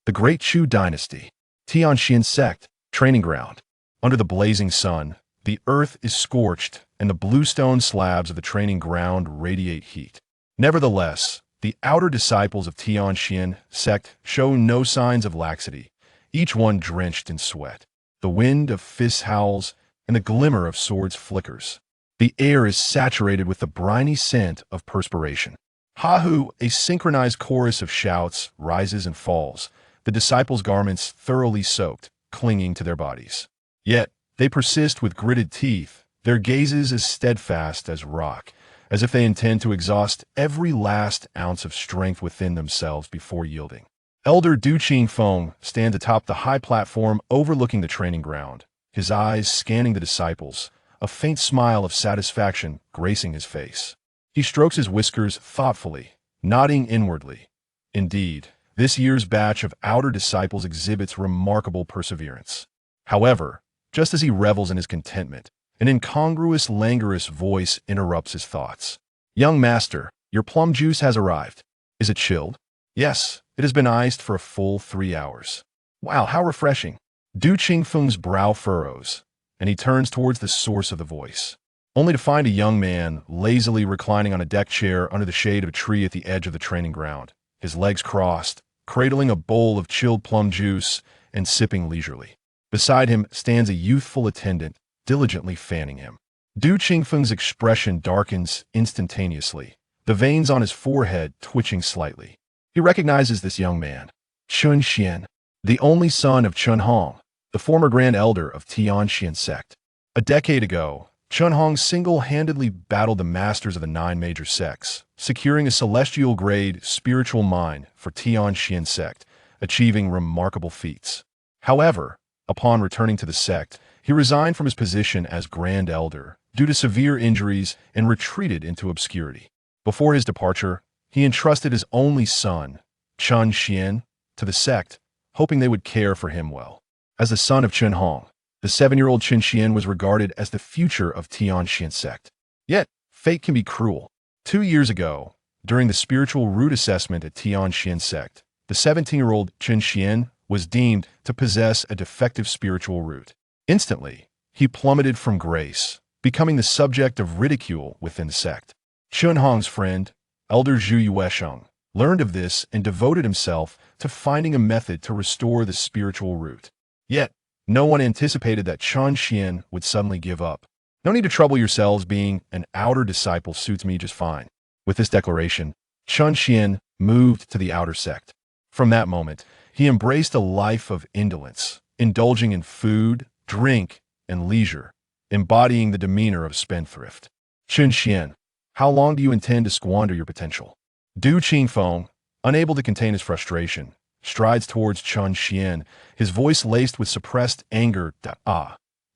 The Great Chu Dynasty. Tianxian Sect. Training Ground. Under the blazing sun, the earth is scorched, and the bluestone slabs of the training ground radiate heat. Nevertheless, the outer disciples of Tianxian Sect show no signs of laxity, each one drenched in sweat. The wind of fists howls, and the glimmer of swords flickers. The air is saturated with the briny scent of perspiration. Ha-hu, a synchronized chorus of shouts, rises and falls, the disciples' garments thoroughly soaked, clinging to their bodies. Yet, they persist with gritted teeth, their gazes as steadfast as rock, as if they intend to exhaust every last ounce of strength within themselves before yielding. Elder Du Qingfeng stands atop the high platform overlooking the training ground, his eyes scanning the disciples, a faint smile of satisfaction gracing his face. He strokes his whiskers thoughtfully, nodding inwardly. Indeed, this year's batch of outer disciples exhibits remarkable perseverance. However, just as he revels in his contentment, an incongruous, languorous voice interrupts his thoughts. "Young master, your plum juice has arrived. Is it chilled?" "Yes, it has been iced for a full 3 hours." "Wow, how refreshing." Du Qingfeng's brow furrows, and he turns towards the source of the voice, only to find a young man lazily reclining on a deck chair under the shade of a tree at the edge of the training ground, his legs crossed, cradling a bowl of chilled plum juice and sipping leisurely. Beside him stands a youthful attendant, diligently fanning him. Du Qingfeng's expression darkens instantaneously, the veins on his forehead twitching slightly. He recognizes this young man, Chun Xian, the only son of Chun Hong, the former Grand Elder of Tianxian Sect. A decade ago, Chun Hong single-handedly battled the masters of the 9 major sects, securing a celestial-grade spiritual mind for Tianxian Sect, achieving remarkable feats. However, upon returning to the sect, he resigned from his position as Grand Elder due to severe injuries and retreated into obscurity. Before his departure, he entrusted his only son, Chun Xian, to the sect, hoping they would care for him well. As the son of Chun Hong, the 7-year-old Chun Xian was regarded as the future of Tianxian Sect. Yet, fate can be cruel. 2 years ago, during the spiritual root assessment at Tianxian Sect, the 17-year-old Chun Xian was deemed to possess a defective spiritual root. Instantly, he plummeted from grace, becoming the subject of ridicule within the sect. Chun Hong's friend, Elder Zhu Yuesheng, learned of this and devoted himself to finding a method to restore the spiritual root. Yet, no one anticipated that Chun Xian would suddenly give up. "No need to trouble yourselves, being an outer disciple suits me just fine." With this declaration, Chun Xian moved to the outer sect. From that moment, he embraced a life of indolence, indulging in food, drink, and leisure, embodying the demeanor of a spendthrift. "Chun Xian, how long do you intend to squander your potential?" Du Qingfeng, unable to contain his frustration, strides towards Chun Xian, his voice laced with suppressed anger.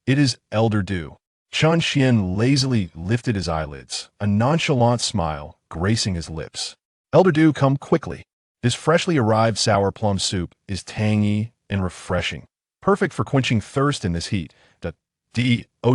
It is Elder Du. Chun Xian lazily lifted his eyelids, a nonchalant smile gracing his lips. "Elder Du, come quickly. This freshly arrived sour plum soup is tangy and refreshing, perfect for quenching thirst in this heat.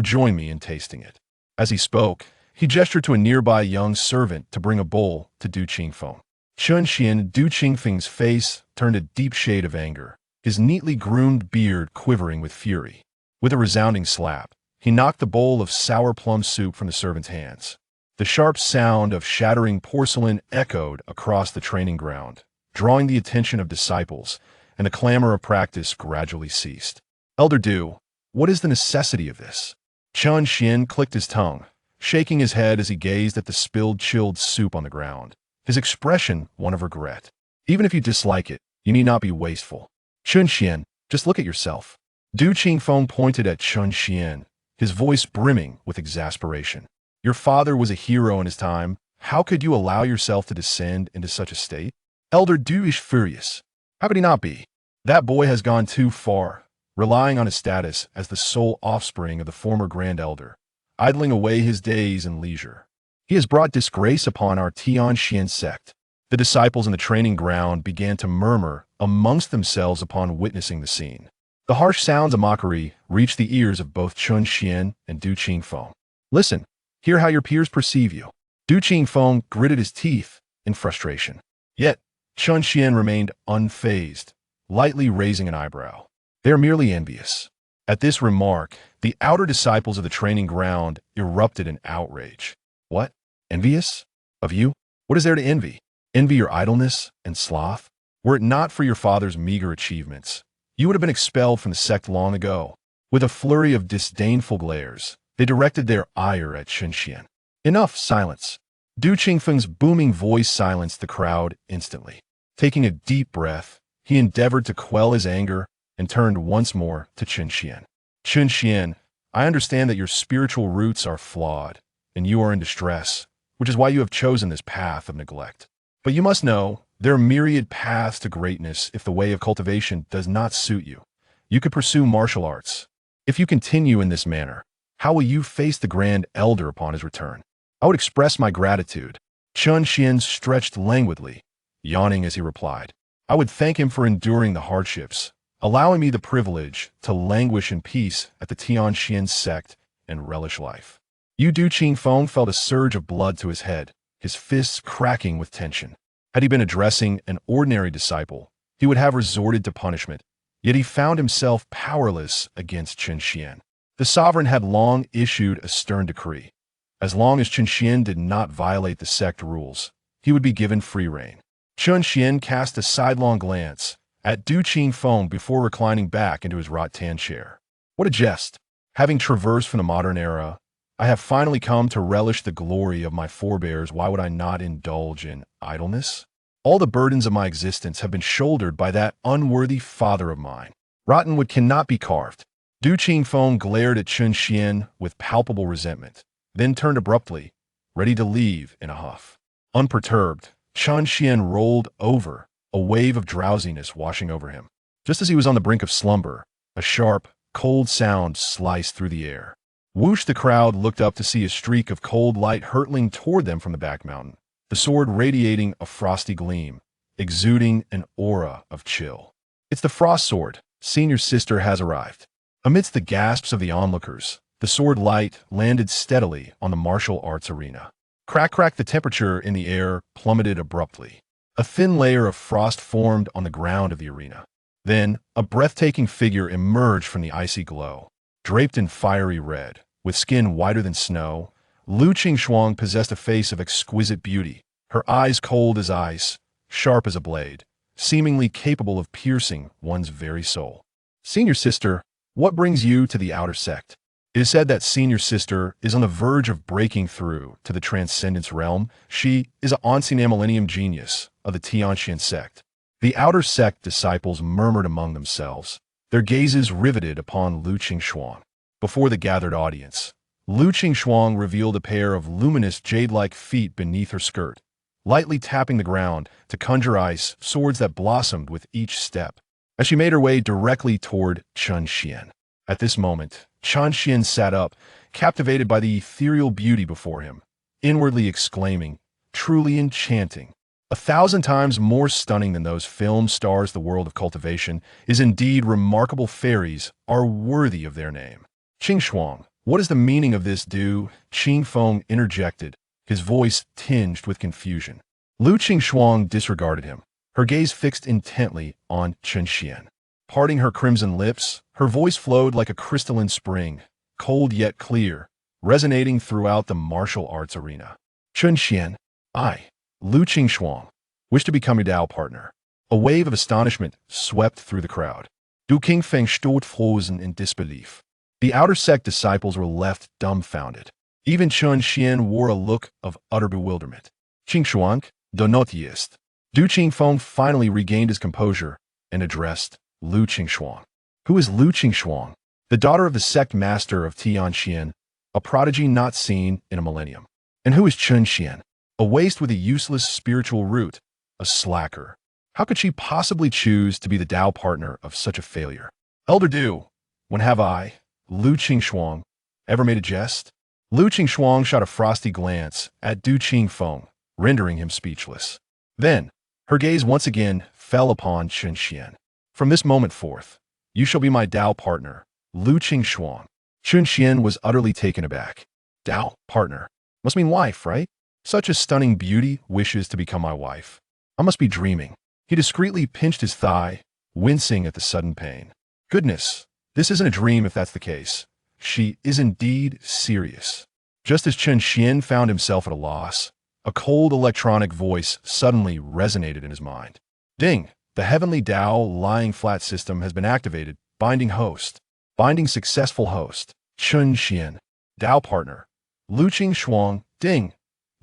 Join me in tasting it." As he spoke, he gestured to a nearby young servant to bring a bowl to Du Qingfeng. Chun Xian, Du Qingfeng's face turned a deep shade of anger, his neatly groomed beard quivering with fury. With a resounding slap, he knocked the bowl of sour plum soup from the servant's hands. The sharp sound of shattering porcelain echoed across the training ground, drawing the attention of disciples, and the clamor of practice gradually ceased. "Elder Du, what is the necessity of this?" Chun Xian clicked his tongue, shaking his head as he gazed at the spilled chilled soup on the ground, his expression one of regret. "Even if you dislike it, you need not be wasteful. Chun Xian, just look at yourself." Du Qingfeng pointed at Chun Xian, his voice brimming with exasperation. "Your father was a hero in his time. How could you allow yourself to descend into such a state?" Elder Du is furious. How could he not be? That boy has gone too far, relying on his status as the sole offspring of the former Grand Elder, idling away his days in leisure. He has brought disgrace upon our Tianxian sect. The disciples in the training ground began to murmur amongst themselves upon witnessing the scene. The harsh sounds of mockery reached the ears of both Chun Xian and Du Qingfeng. "Listen, hear how your peers perceive you." Du Qingfeng gritted his teeth in frustration. Yet, Chun Xian remained unfazed, lightly raising an eyebrow. They are merely envious. At this remark, the outer disciples of the training ground erupted in outrage. What? Envious? Of you? What is there to envy? Envy your idleness and sloth? Were it not for your father's meager achievements, you would have been expelled from the sect long ago. With a flurry of disdainful glares, they directed their ire at Chen Xian. Enough, silence. Du Qingfeng's booming voice silenced the crowd instantly. Taking a deep breath, he endeavored to quell his anger and turned once more to Chen Xian. Chen Xian, I understand that your spiritual roots are flawed, and you are in distress, which is why you have chosen this path of neglect. But you must know, there are myriad paths to greatness if the way of cultivation does not suit you. You could pursue martial arts. If you continue in this manner, how will you face the Grand Elder upon his return? I would express my gratitude. Chen Xian stretched languidly, yawning as he replied. I would thank him for enduring the hardships, allowing me the privilege to languish in peace at the Tianxian sect and relish life. Yu Du Qingfeng felt a surge of blood to his head, his fists cracking with tension. Had he been addressing an ordinary disciple, he would have resorted to punishment, yet he found himself powerless against Chen Xian. The sovereign had long issued a stern decree. As long as Chen Xian did not violate the sect rules, he would be given free rein. Chen Xian cast a sidelong glance at Du Qingfeng before reclining back into his rattan chair. What a jest! Having traversed from the modern era, I have finally come to relish the glory of my forebears. Why would I not indulge in idleness? All the burdens of my existence have been shouldered by that unworthy father of mine. Rotten wood cannot be carved. Du Qingfeng glared at Chen Xian with palpable resentment, then turned abruptly, ready to leave in a huff. Unperturbed, Chen Xian rolled over, a wave of drowsiness washing over him. Just as he was on the brink of slumber, a sharp, cold sound sliced through the air. Whoosh! The crowd looked up to see a streak of cold light hurtling toward them from the back mountain, the sword radiating a frosty gleam, exuding an aura of chill. It's the frost sword. Senior sister has arrived. Amidst the gasps of the onlookers, the sword light landed steadily on the martial arts arena. Crack, crack! The temperature in the air plummeted abruptly. A thin layer of frost formed on the ground of the arena. Then, a breathtaking figure emerged from the icy glow. Draped in fiery red, with skin whiter than snow, Lu Qingxuang possessed a face of exquisite beauty, her eyes cold as ice, sharp as a blade, seemingly capable of piercing one's very soul. Senior sister, what brings you to the outer sect? It is said that Senior Sister is on the verge of breaking through to the Transcendence realm. She is an ancient millennium genius of the Tianxian sect. The outer sect disciples murmured among themselves, their gazes riveted upon Lu Qingxuang. Before the gathered audience, Lu Qingxuang revealed a pair of luminous jade-like feet beneath her skirt, lightly tapping the ground to conjure ice swords that blossomed with each step, as she made her way directly toward Chen Xian. At this moment, Chen Xian sat up, captivated by the ethereal beauty before him, inwardly exclaiming, truly enchanting. 1,000 times more stunning than those film stars. The world of cultivation is indeed remarkable. Fairies are worthy of their name. Qingxuang, what is the meaning of this? Du Qingfeng interjected, his voice tinged with confusion. Lu Qingxuang disregarded him, her gaze fixed intently on Chen Xian. Parting her crimson lips, her voice flowed like a crystalline spring, cold yet clear, resonating throughout the martial arts arena. Chen Xian, I, Lu Qingxuang, wish to become your Dao partner. A wave of astonishment swept through the crowd. Du Qingfeng stood frozen in disbelief. The outer sect disciples were left dumbfounded. Even Chen Xian wore a look of utter bewilderment. Qingxuang, do not ist. Du Qingfeng finally regained his composure and addressed Lu Qingxuang. Who is Lu Qingxuang? The daughter of the sect master of Tianxian, a prodigy not seen in a millennium. And who is Chen Xian? A waste with a useless spiritual root, a slacker. How could she possibly choose to be the Dao partner of such a failure? Elder Du, when have I, Lu Qingxuang, ever made a jest? Lu Qingxuang shot a frosty glance at Du Qingfeng, rendering him speechless. Then, her gaze once again fell upon Chen Xian. From this moment forth, you shall be my Dao partner, Lu Qingxuang. Chen Xian was utterly taken aback. Dao partner must mean wife, right? Such a stunning beauty wishes to become my wife. I must be dreaming. He discreetly pinched his thigh, wincing at the sudden pain. Goodness, this isn't a dream if that's the case. She is indeed serious. Just as Chen Xian found himself at a loss, a cold electronic voice suddenly resonated in his mind. Ding! The Heavenly Dao lying flat system has been activated. Binding host. Binding successful host. Chen Xian. Dao partner. Lu Qing Shuang. Ding!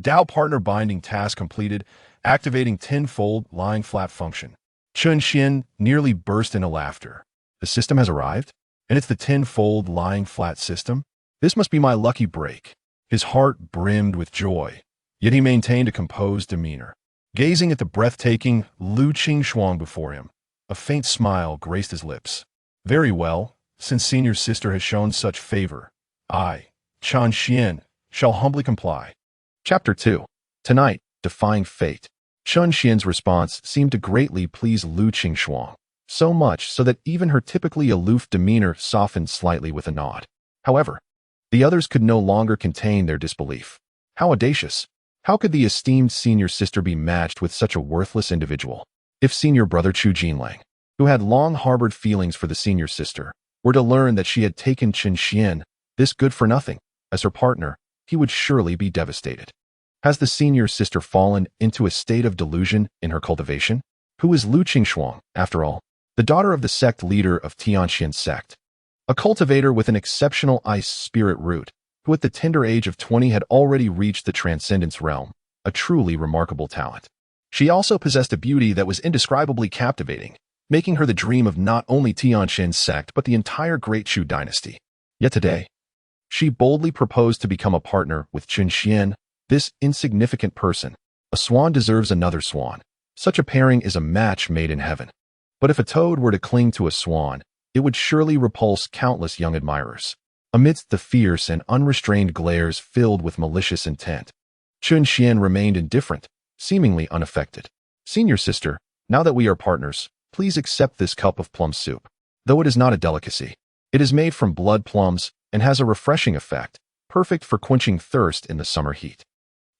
Dao partner binding task completed, activating tenfold lying flat function. Chen Xian nearly burst into laughter. The system has arrived? And it's the tenfold lying flat system? This must be my lucky break. His heart brimmed with joy, yet he maintained a composed demeanor. Gazing at the breathtaking Lu Qing Shuang before him, a faint smile graced his lips. Very well, since senior sister has shown such favor, I, Chen Xian, shall humbly comply. Chapter 2. Tonight, Defying Fate. Chen Xian's response seemed to greatly please Lu Qing Shuang, so much so that even her typically aloof demeanor softened slightly with a nod. However, the others could no longer contain their disbelief. How audacious! How could the esteemed senior sister be matched with such a worthless individual? If senior brother Chu Jinlang, who had long harbored feelings for the senior sister, were to learn that she had taken Chen Xian, this good-for-nothing, as her partner, he would surely be devastated. Has the senior sister fallen into a state of delusion in her cultivation? Who is Lu Qing Shuang, after all? The daughter of the sect leader of Tianxian sect. A cultivator with an exceptional ice spirit root, who at the tender age of 20 had already reached the transcendence realm, a truly remarkable talent. She also possessed a beauty that was indescribably captivating, making her the dream of not only Tianxian sect but the entire Great Chu dynasty. Yet today, she boldly proposed to become a partner with Chen Xian, this insignificant person. A swan deserves another swan. Such a pairing is a match made in heaven. But if a toad were to cling to a swan, it would surely repulse countless young admirers. Amidst the fierce and unrestrained glares filled with malicious intent, Chen Xian remained indifferent, seemingly unaffected. Senior sister, now that we are partners, please accept this cup of plum soup. Though it is not a delicacy, it is made from blood plums and has a refreshing effect, perfect for quenching thirst in the summer heat.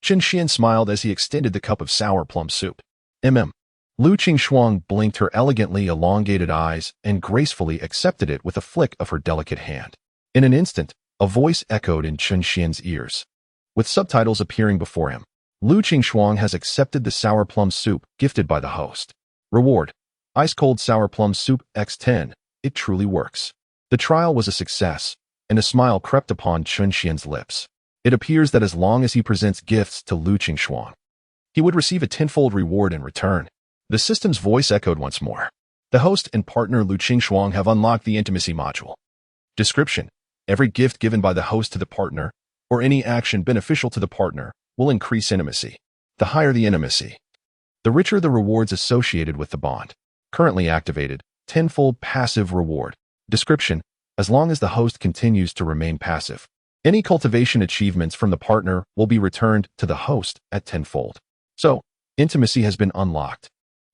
Chen Xian smiled as he extended the cup of sour plum soup. Lu Qing Shuang blinked her elegantly elongated eyes and gracefully accepted it with a flick of her delicate hand. In an instant, a voice echoed in Chen Xian's ears. With subtitles appearing before him, Lu Qing Shuang has accepted the sour plum soup gifted by the host. Reward: ice-cold sour plum soup x10. It truly works. The trial was a success, and a smile crept upon Chen Xian's lips. It appears that as long as he presents gifts to Lu Qing Shuang, he would receive a tenfold reward in return. The system's voice echoed once more. The host and partner Lu Qing Shuang have unlocked the intimacy module. Description: every gift given by the host to the partner, or any action beneficial to the partner, will increase intimacy. The higher the intimacy, the richer the rewards associated with the bond. Currently activated, tenfold passive reward. Description: as long as the host continues to remain passive, any cultivation achievements from the partner will be returned to the host at tenfold. So, intimacy has been unlocked.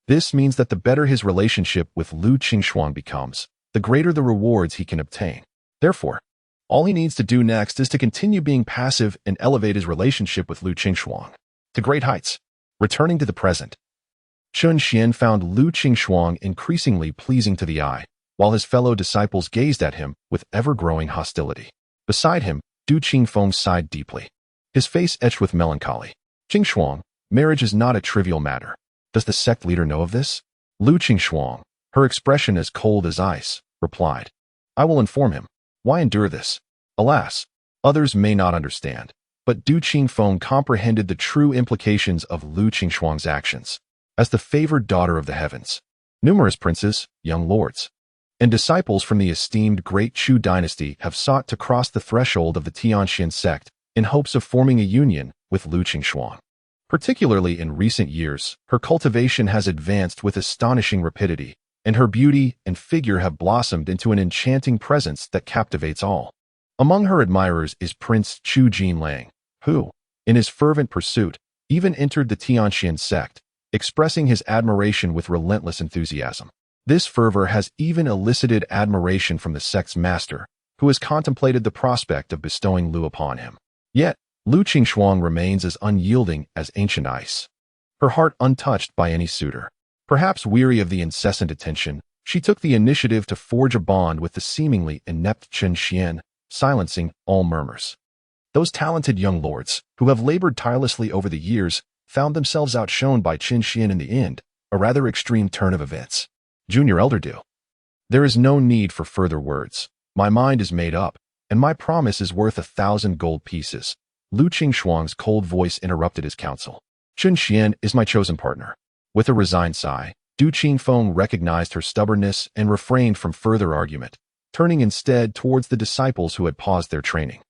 This means that the better his relationship with Lu Qing Shuang becomes, the greater the rewards he can obtain. Therefore, all he needs to do next is to continue being passive and elevate his relationship with Lu Qing Shuang to great heights. Returning to the present, Chen Xian found Lu Qing Shuang increasingly pleasing to the eye, while his fellow disciples gazed at him with ever-growing hostility. Beside him, Du Qingfeng sighed deeply, his face etched with melancholy. Qing Shuang, marriage is not a trivial matter. Does the sect leader know of this? Lu Qing Shuang, her expression as cold as ice, replied. I will inform him. Why endure this? Alas, others may not understand, but Du Qingfeng comprehended the true implications of Lu Qing Shuang's actions. As the favored daughter of the heavens, numerous princes, young lords, and disciples from the esteemed Great Chu dynasty have sought to cross the threshold of the Tianxian sect in hopes of forming a union with Lu Qing Shuang. Particularly in recent years, her cultivation has advanced with astonishing rapidity, and her beauty and figure have blossomed into an enchanting presence that captivates all. Among her admirers is Prince Chu Jinlang, who, in his fervent pursuit, even entered the Tianxian sect, expressing his admiration with relentless enthusiasm. This fervor has even elicited admiration from the sect's master, who has contemplated the prospect of bestowing Lu upon him. Yet, Lu Qing Shuang remains as unyielding as ancient ice, her heart untouched by any suitor. Perhaps weary of the incessant attention, She took the initiative to forge a bond with the seemingly inept Chen Xian, silencing all murmurs. Those talented young lords, who have labored tirelessly over the years, found themselves outshone by Chen Xian in the end, a rather extreme turn of events. Junior Elder Do. There is no need for further words. My mind is made up, and my promise is worth 1,000 gold pieces. Lu Qingxuang's cold voice interrupted his counsel. Chen Xian is my chosen partner. With a resigned sigh, Du Qingfeng recognized her stubbornness and refrained from further argument, turning instead towards the disciples who had paused their training.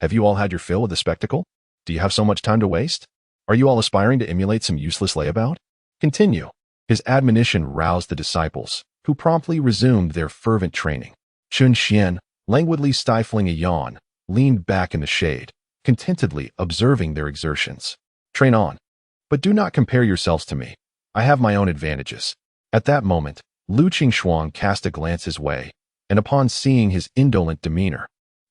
Have you all had your fill of the spectacle? Do you have so much time to waste? Are you all aspiring to emulate some useless layabout? Continue. His admonition roused the disciples, who promptly resumed their fervent training. Chen Xian, languidly stifling a yawn, leaned back in the shade, contentedly observing their exertions. Train on. But do not compare yourselves to me. I have my own advantages. At that moment, Lu Qingxuang cast a glance his way, and upon seeing his indolent demeanor,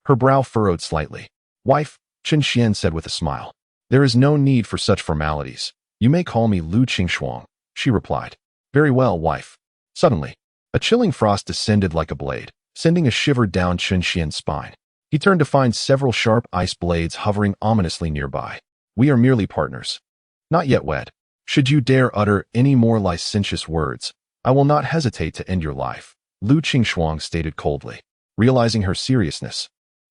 her brow furrowed slightly. Wife, Chen Xian said with a smile. There is no need for such formalities. You may call me Lu Qingxuang, she replied. Very well, wife. Suddenly, a chilling frost descended like a blade, sending a shiver down Chen Xian's spine. He turned to find several sharp ice blades hovering ominously nearby. We are merely partners. Not yet wed. Should you dare utter any more licentious words, I will not hesitate to end your life, Lu Qingxuang stated coldly. Realizing her seriousness,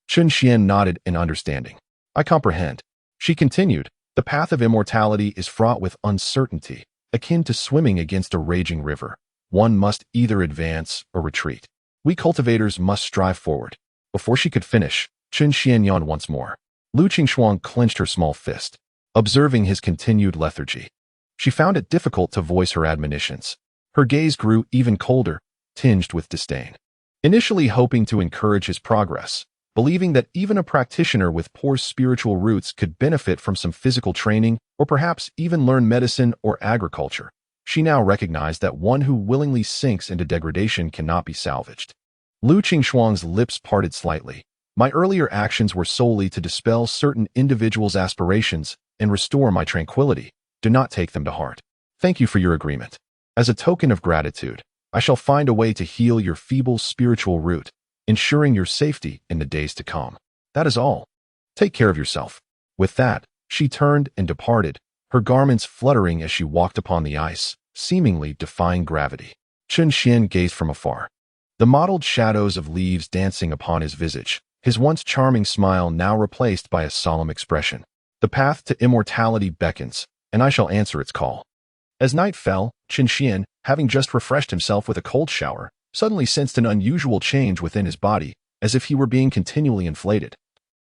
Chen Xian nodded in understanding. I comprehend. She continued, the path of immortality is fraught with uncertainty, akin to swimming against a raging river. One must either advance or retreat. We cultivators must strive forward. Before she could finish, Chen Xian yawned once more. Lu Qingxuang clenched her small fist, observing his continued lethargy. She found it difficult to voice her admonitions. Her gaze grew even colder, tinged with disdain. Initially hoping to encourage his progress, believing that even a practitioner with poor spiritual roots could benefit from some physical training or perhaps even learn medicine or agriculture, she now recognized that one who willingly sinks into degradation cannot be salvaged. Lu Qingxuang's lips parted slightly. My earlier actions were solely to dispel certain individuals' aspirations and restore my tranquility. Do not take them to heart. Thank you for your agreement. As a token of gratitude, I shall find a way to heal your feeble spiritual root, ensuring your safety in the days to come. That is all. Take care of yourself. With that, she turned and departed, her garments fluttering as she walked upon the ice, seemingly defying gravity. Chen Xian gazed from afar, the mottled shadows of leaves dancing upon his visage, his once charming smile now replaced by a solemn expression. The path to immortality beckons, and I shall answer its call. As night fell, Chen Xian, having just refreshed himself with a cold shower, suddenly sensed an unusual change within his body, as if he were being continually inflated,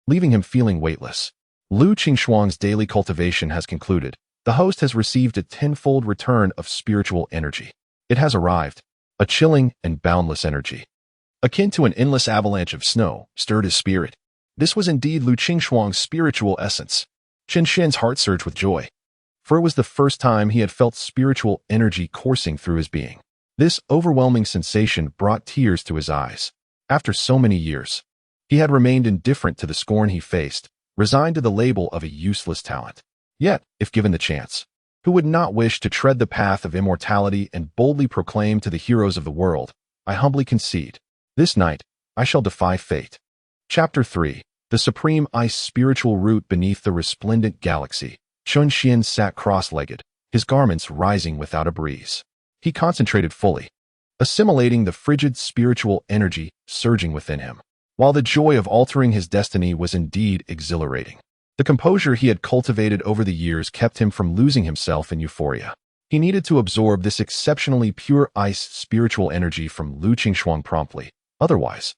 leaving him feeling weightless. Lu Qingxuang's daily cultivation has concluded. The host has received a tenfold return of spiritual energy. It has arrived. A chilling and boundless energy, akin to an endless avalanche of snow, stirred his spirit. This was indeed Lu Qingxuang's spiritual essence. Chen Xian's heart surged with joy, for it was the first time he had felt spiritual energy coursing through his being. This overwhelming sensation brought tears to his eyes. After so many years, he had remained indifferent to the scorn he faced, resigned to the label of a useless talent. Yet, if given the chance, who would not wish to tread the path of immortality and boldly proclaim to the heroes of the world, I humbly concede, this night, I shall defy fate. Chapter 3. The Supreme Ice Spiritual Root Beneath the Resplendent Galaxy. Chen Xian sat cross-legged, his garments rising without a breeze. He concentrated fully, assimilating the frigid spiritual energy surging within him. While the joy of altering his destiny was indeed exhilarating, the composure he had cultivated over the years kept him from losing himself in euphoria. He needed to absorb this exceptionally pure ice spiritual energy from Lu Qingxuang promptly, otherwise,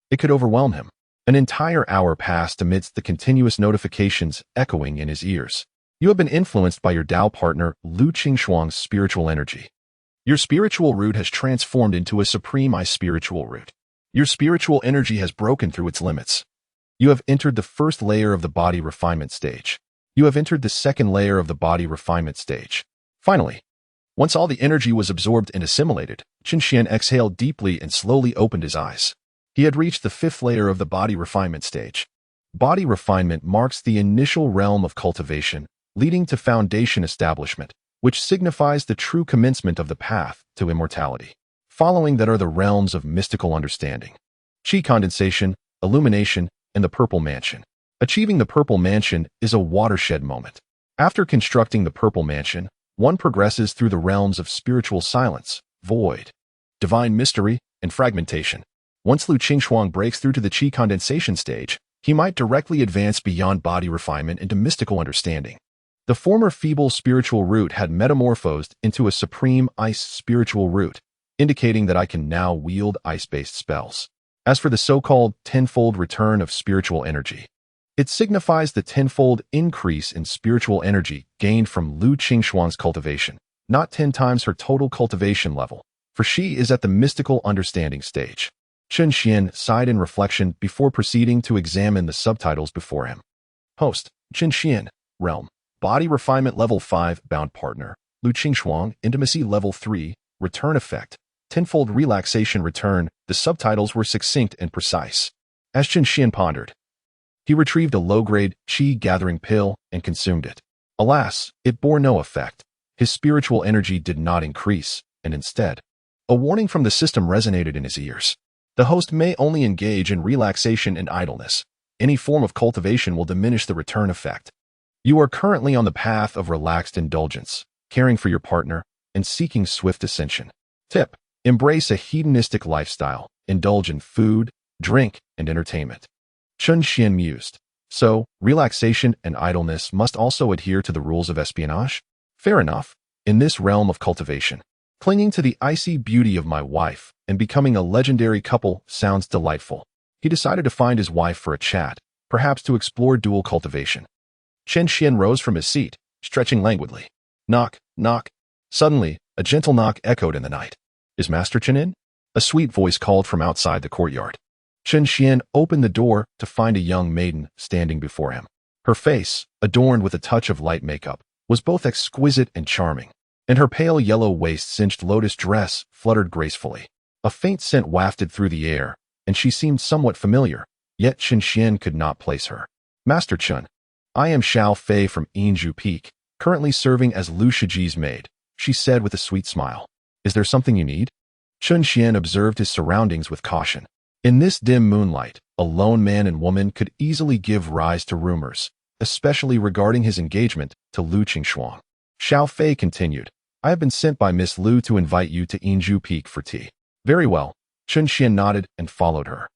it could overwhelm him. An entire hour passed amidst the continuous notifications echoing in his ears. You have been influenced by your Dao partner, Lu Qingxuang's spiritual energy. Your spiritual root has transformed into a supreme ice spiritual root. Your spiritual energy has broken through its limits. You have entered the first layer of the body refinement stage. You have entered the second layer of the body refinement stage. Finally, once all the energy was absorbed and assimilated, Chen Xian exhaled deeply and slowly opened his eyes. He had reached the fifth layer of the body refinement stage. Body refinement marks the initial realm of cultivation, leading to foundation establishment, which signifies the true commencement of the path to immortality. following that are the realms of mystical understanding: Qi condensation, illumination, and the Purple Mansion. Achieving the Purple Mansion is a watershed moment. After constructing the Purple Mansion, one progresses through the realms of spiritual silence, void, divine mystery, and fragmentation. Once Lu Qingxuang breaks through to the Qi condensation stage, he might directly advance beyond body refinement into mystical understanding. The former feeble spiritual root had metamorphosed into a supreme ice spiritual root, indicating that I can now wield ice-based spells. As for the so-called tenfold return of spiritual energy, it signifies the tenfold increase in spiritual energy gained from Lu Qingxuang's cultivation, not 10 times her total cultivation level, for she is at the mystical understanding stage. Chen Xian sighed in reflection before proceeding to examine the subtitles before him. Host: Chen Xian, Realm, Body Refinement Level 5, Bound Partner, Lu Qingxuang, Intimacy Level 3, Return Effect, Tenfold Relaxation Return. The subtitles were succinct and precise. As Chen Xian pondered, he retrieved a low-grade Qi gathering pill and consumed it. Alas, it bore no effect. His spiritual energy did not increase, and instead, a warning from the system resonated in his ears. The host may only engage in relaxation and idleness. Any form of cultivation will diminish the return effect. You are currently on the path of relaxed indulgence, caring for your partner, and seeking swift ascension. Tip: embrace a hedonistic lifestyle. Indulge in food, drink, and entertainment. Chen Xian mused. So, relaxation and idleness must also adhere to the rules of espionage? Fair enough. In this realm of cultivation, clinging to the icy beauty of my wife and becoming a legendary couple sounds delightful. He decided to find his wife for a chat, perhaps to explore dual cultivation. Chen Xian rose from his seat, stretching languidly. Knock, knock. Suddenly, a gentle knock echoed in the night. Is Master Chen in? A sweet voice called from outside the courtyard. Chen Xian opened the door to find a young maiden standing before him. Her face, adorned with a touch of light makeup, was both exquisite and charming, and her pale yellow waist-cinched lotus dress fluttered gracefully. A faint scent wafted through the air, and she seemed somewhat familiar, yet Chen Xian could not place her. Master Chen, I am Xiao Fei from Yinzhu Peak, currently serving as Lu Shiji's maid, she said with a sweet smile. Is there something you need? Chen Xian observed his surroundings with caution. In this dim moonlight, a lone man and woman could easily give rise to rumors, especially regarding his engagement to Lu Qingxuang. Xiao Fei continued, I have been sent by Miss Lu to invite you to Yinzhu Peak for tea. Very well. Chen Xian nodded and followed her,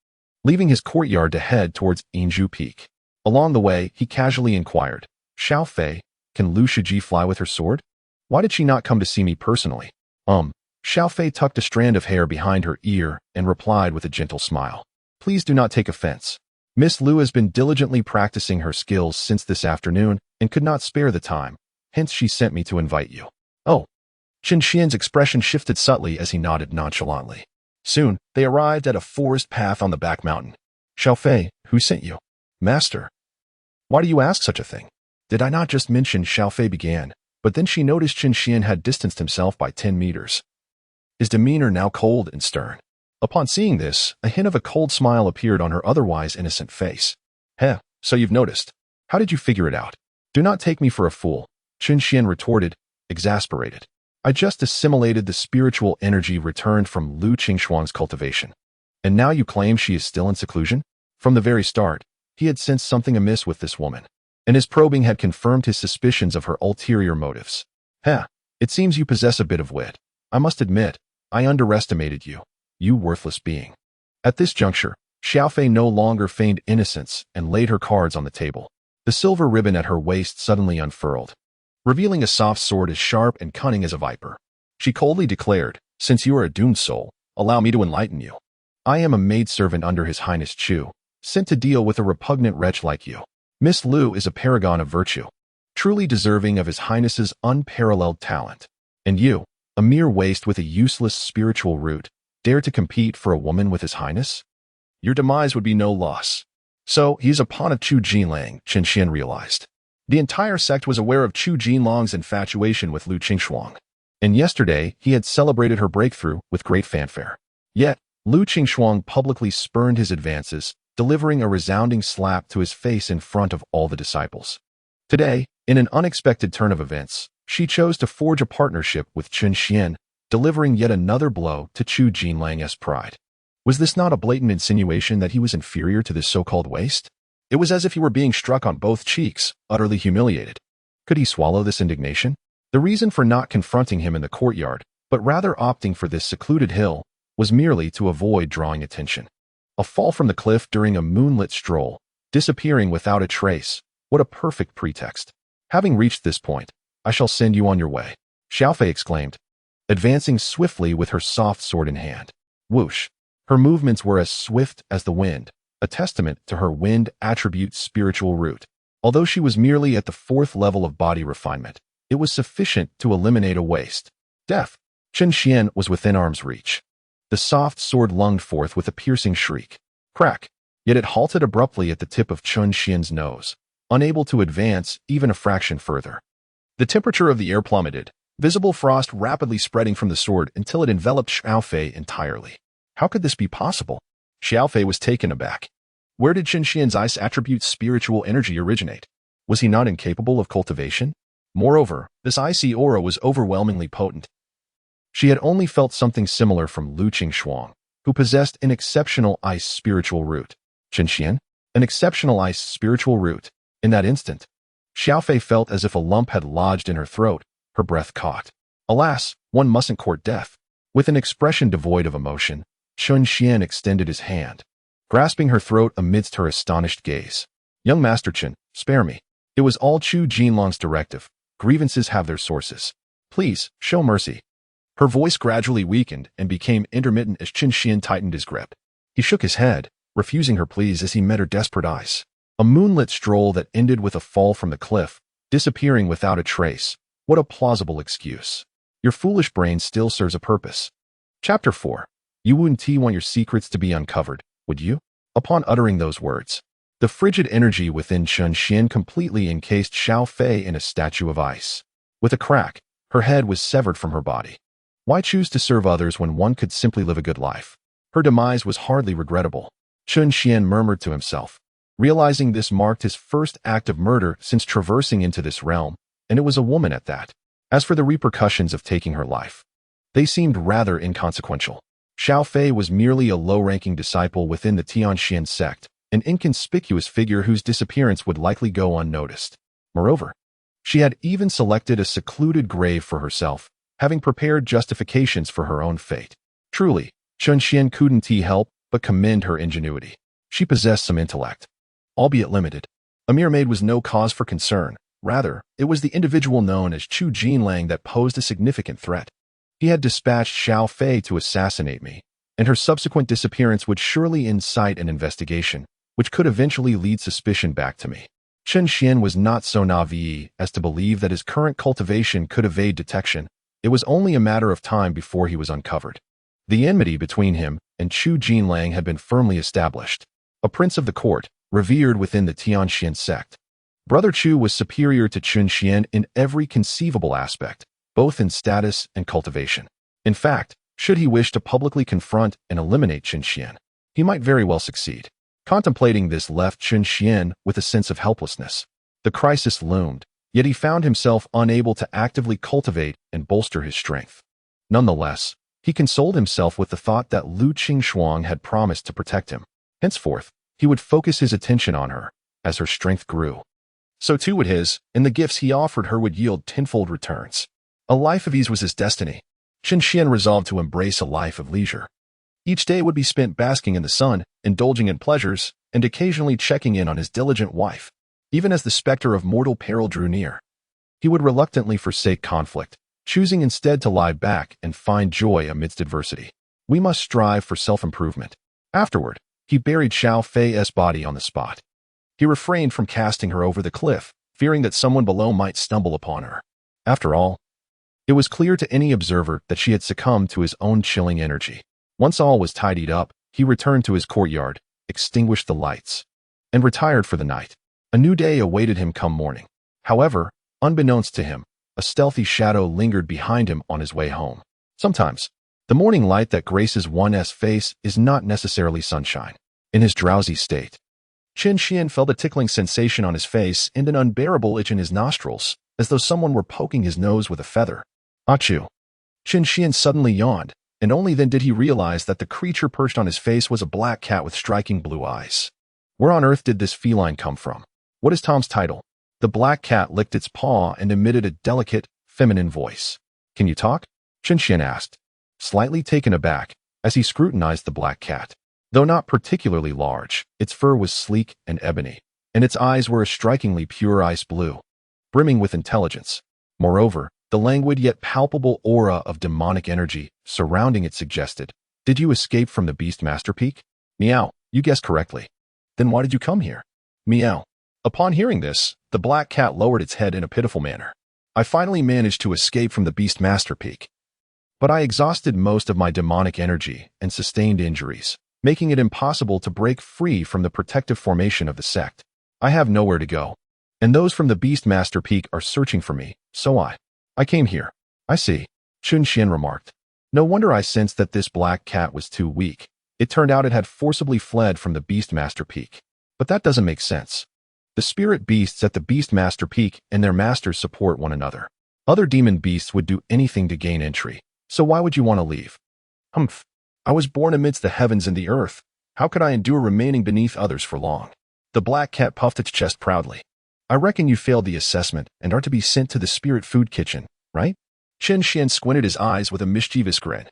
leaving his courtyard to head towards Yinzhu Peak. Along the way, he casually inquired, Xiao Fei, can Lu Shiji fly with her sword? Why did she not come to see me personally? Xiao Fei tucked a strand of hair behind her ear and replied with a gentle smile. Please do not take offense. Miss Lu has been diligently practicing her skills since this afternoon and could not spare the time, hence she sent me to invite you. Oh. Chen Xian's expression shifted subtly as he nodded nonchalantly. Soon, they arrived at a forest path on the back mountain. Xiao Fei, who sent you? Master. Why do you ask such a thing? Did I not just mention? Xiao Fei began, but then she noticed Chen Xian had distanced himself by 10 meters. His demeanor now cold and stern. Upon seeing this, a hint of a cold smile appeared on her otherwise innocent face. Heh, so you've noticed. How did you figure it out? Do not take me for a fool, Chen Xian retorted, exasperated. I just assimilated the spiritual energy returned from Lu Qingxuang's cultivation. And now you claim she is still in seclusion? From the very start, he had sensed something amiss with this woman, and his probing had confirmed his suspicions of her ulterior motives. Heh, it seems you possess a bit of wit. I must admit, I underestimated you, you worthless being. At this juncture, Xiao Fei no longer feigned innocence and laid her cards on the table. The silver ribbon at her waist suddenly unfurled, revealing a soft sword as sharp and cunning as a viper. She coldly declared, since you are a doomed soul, allow me to enlighten you. I am a maidservant under His Highness Chu, sent to deal with a repugnant wretch like you. Miss Lu is a paragon of virtue, truly deserving of His Highness's unparalleled talent. And you, a mere waste with a useless spiritual root, dare to compete for a woman with His Highness? Your demise would be no loss. So, he is a pawn of Chu Jinlang, Chen Xian realized. The entire sect was aware of Chu Jinlang's infatuation with Lu Qingxuang, and yesterday he had celebrated her breakthrough with great fanfare. Yet, Lu Qingxuang publicly spurned his advances, delivering a resounding slap to his face in front of all the disciples. Today, in an unexpected turn of events, she chose to forge a partnership with Chen Xian, delivering yet another blow to Chu Jinlang's pride. Was this not a blatant insinuation that he was inferior to this so-called waste? It was as if he were being struck on both cheeks, utterly humiliated. Could he swallow this indignation? The reason for not confronting him in the courtyard, but rather opting for this secluded hill, was merely to avoid drawing attention. A fall from the cliff during a moonlit stroll, disappearing without a trace. What a perfect pretext. Having reached this point, I shall send you on your way, Xiaofei exclaimed, advancing swiftly with her soft sword in hand. Whoosh! Her movements were as swift as the wind, a testament to her wind attribute spiritual root. Although she was merely at the 4th level of body refinement, it was sufficient to eliminate a waste. Death. Chen Xian was within arm's reach. The soft sword lunged forth with a piercing shriek. Crack! Yet it halted abruptly at the tip of Chen Xian's nose, unable to advance even a fraction further. The temperature of the air plummeted, visible frost rapidly spreading from the sword until it enveloped Xiaofei entirely. How could this be possible? Xiaofei was taken aback. Where did Chen Xian's ice attribute spiritual energy originate? Was he not incapable of cultivation? Moreover, this icy aura was overwhelmingly potent. She had only felt something similar from Lu Qingxuang, who possessed an exceptional ice spiritual root. Chen Xian? An exceptional ice spiritual root. In that instant, Xiaofei felt as if a lump had lodged in her throat, her breath caught. Alas, one mustn't court death. With an expression devoid of emotion, Chen Xian extended his hand, grasping her throat amidst her astonished gaze. Young Master Chen, spare me. It was all Chu Jinlong's directive. Grievances have their sources. Please, show mercy. Her voice gradually weakened and became intermittent as Chen Xian tightened his grip. He shook his head, refusing her pleas as he met her desperate eyes. A moonlit stroll that ended with a fall from the cliff, disappearing without a trace. What a plausible excuse. Your foolish brain still serves a purpose. Chapter 4. You wouldn't want your secrets to be uncovered, would you? Upon uttering those words, the frigid energy within Chen Xian completely encased Xiaofei in a statue of ice. With a crack, her head was severed from her body. Why choose to serve others when one could simply live a good life? Her demise was hardly regrettable. Chen Xian murmured to himself, realizing this marked his first act of murder since traversing into this realm, and it was a woman at that. As for the repercussions of taking her life, they seemed rather inconsequential. Xiaofei was merely a low-ranking disciple within the Tianxian sect, an inconspicuous figure whose disappearance would likely go unnoticed. Moreover, she had even selected a secluded grave for herself, having prepared justifications for her own fate. Truly, Chen Xian couldn't help but commend her ingenuity. She possessed some intellect, albeit limited. A mere maid was no cause for concern. Rather, it was the individual known as Chu Jinlang that posed a significant threat. He had dispatched Xiaofei to assassinate me, and her subsequent disappearance would surely incite an investigation, which could eventually lead suspicion back to me. Chen Xian was not so naive as to believe that his current cultivation could evade detection. It was only a matter of time before he was uncovered. The enmity between him and Chu Jinlang had been firmly established. A prince of the court, revered within the Tianxian sect, Brother Chu was superior to Chen Xian in every conceivable aspect, both in status and cultivation. In fact, should he wish to publicly confront and eliminate Chen Xian, he might very well succeed. Contemplating this left Chen Xian with a sense of helplessness. The crisis loomed, yet he found himself unable to actively cultivate and bolster his strength. Nonetheless, he consoled himself with the thought that Lu Qingxuang had promised to protect him. Henceforth, he would focus his attention on her. As her strength grew, so too would his, and the gifts he offered her would yield tenfold returns. A life of ease was his destiny. Chen Xian resolved to embrace a life of leisure. Each day would be spent basking in the sun, indulging in pleasures, and occasionally checking in on his diligent wife. Even as the specter of mortal peril drew near, he would reluctantly forsake conflict, choosing instead to lie back and find joy amidst adversity. We must strive for self-improvement. Afterward, he buried Xiaofei's body on the spot. He refrained from casting her over the cliff, fearing that someone below might stumble upon her. After all, it was clear to any observer that she had succumbed to his own chilling energy. Once all was tidied up, he returned to his courtyard, extinguished the lights, and retired for the night. A new day awaited him come morning. However, unbeknownst to him, a stealthy shadow lingered behind him on his way home. Sometimes, the morning light that graces one's face is not necessarily sunshine. In his drowsy state, Chen Xian felt a tickling sensation on his face and an unbearable itch in his nostrils, as though someone were poking his nose with a feather. Achoo! Qin Xian suddenly yawned, and only then did he realize that the creature perched on his face was a black cat with striking blue eyes. Where on earth did this feline come from? What is Tom's title? The black cat licked its paw and emitted a delicate, feminine voice. Can you talk? Qin Xian asked, slightly taken aback as he scrutinized the black cat. Though not particularly large, its fur was sleek and ebony, and its eyes were a strikingly pure ice blue, brimming with intelligence. Moreover, the languid yet palpable aura of demonic energy surrounding it suggested, "Did you escape from the Beastmaster Peak?" Meow, you guessed correctly. Then why did you come here? Meow. Upon hearing this, the black cat lowered its head in a pitiful manner. I finally managed to escape from the Beastmaster Peak, but I exhausted most of my demonic energy and sustained injuries, making it impossible to break free from the protective formation of the sect. I have nowhere to go, and those from the Beastmaster Peak are searching for me, so I came here. I see, Qin Xian remarked. No wonder I sensed that this black cat was too weak. It turned out it had forcibly fled from the Beastmaster Peak. But that doesn't make sense. The spirit beasts at the Beastmaster Peak and their masters support one another. Other demon beasts would do anything to gain entry, so why would you want to leave? Humph. I was born amidst the heavens and the earth. How could I endure remaining beneath others for long? The black cat puffed its chest proudly. I reckon you failed the assessment and are to be sent to the spirit food kitchen, right? Qin Xian squinted his eyes with a mischievous grin.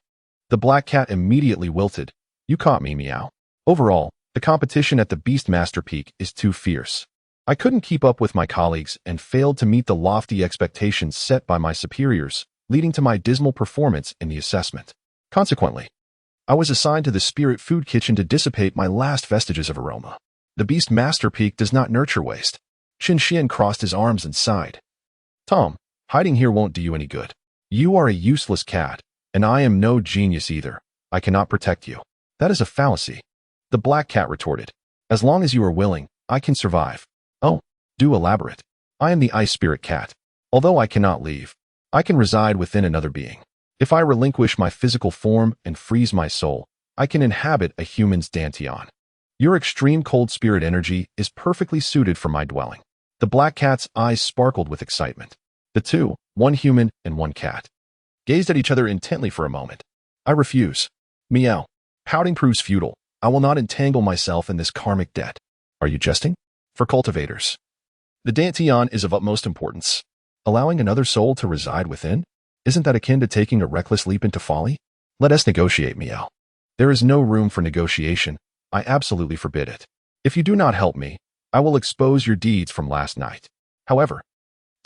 The black cat immediately wilted. You caught me, Meow. Overall, the competition at the Beastmaster Peak is too fierce. I couldn't keep up with my colleagues and failed to meet the lofty expectations set by my superiors, leading to my dismal performance in the assessment. Consequently, I was assigned to the spirit food kitchen to dissipate my last vestiges of aroma. The Beastmaster Peak does not nurture waste. Qin Xian crossed his arms and sighed. Tom, hiding here won't do you any good. You are a useless cat, and I am no genius either. I cannot protect you. That is a fallacy. The black cat retorted. As long as you are willing, I can survive. Oh, do elaborate. I am the ice spirit cat. Although I cannot leave, I can reside within another being. If I relinquish my physical form and freeze my soul, I can inhabit a human's dantian. Your extreme cold spirit energy is perfectly suited for my dwelling. The black cat's eyes sparkled with excitement. The two, one human and one cat, gazed at each other intently for a moment. I refuse. Meow. Pouting proves futile. I will not entangle myself in this karmic debt. Are you jesting? For cultivators, the dantian is of utmost importance. Allowing another soul to reside within? Isn't that akin to taking a reckless leap into folly? Let us negotiate, Meow. There is no room for negotiation. I absolutely forbid it. If you do not help me, I will expose your deeds from last night. However,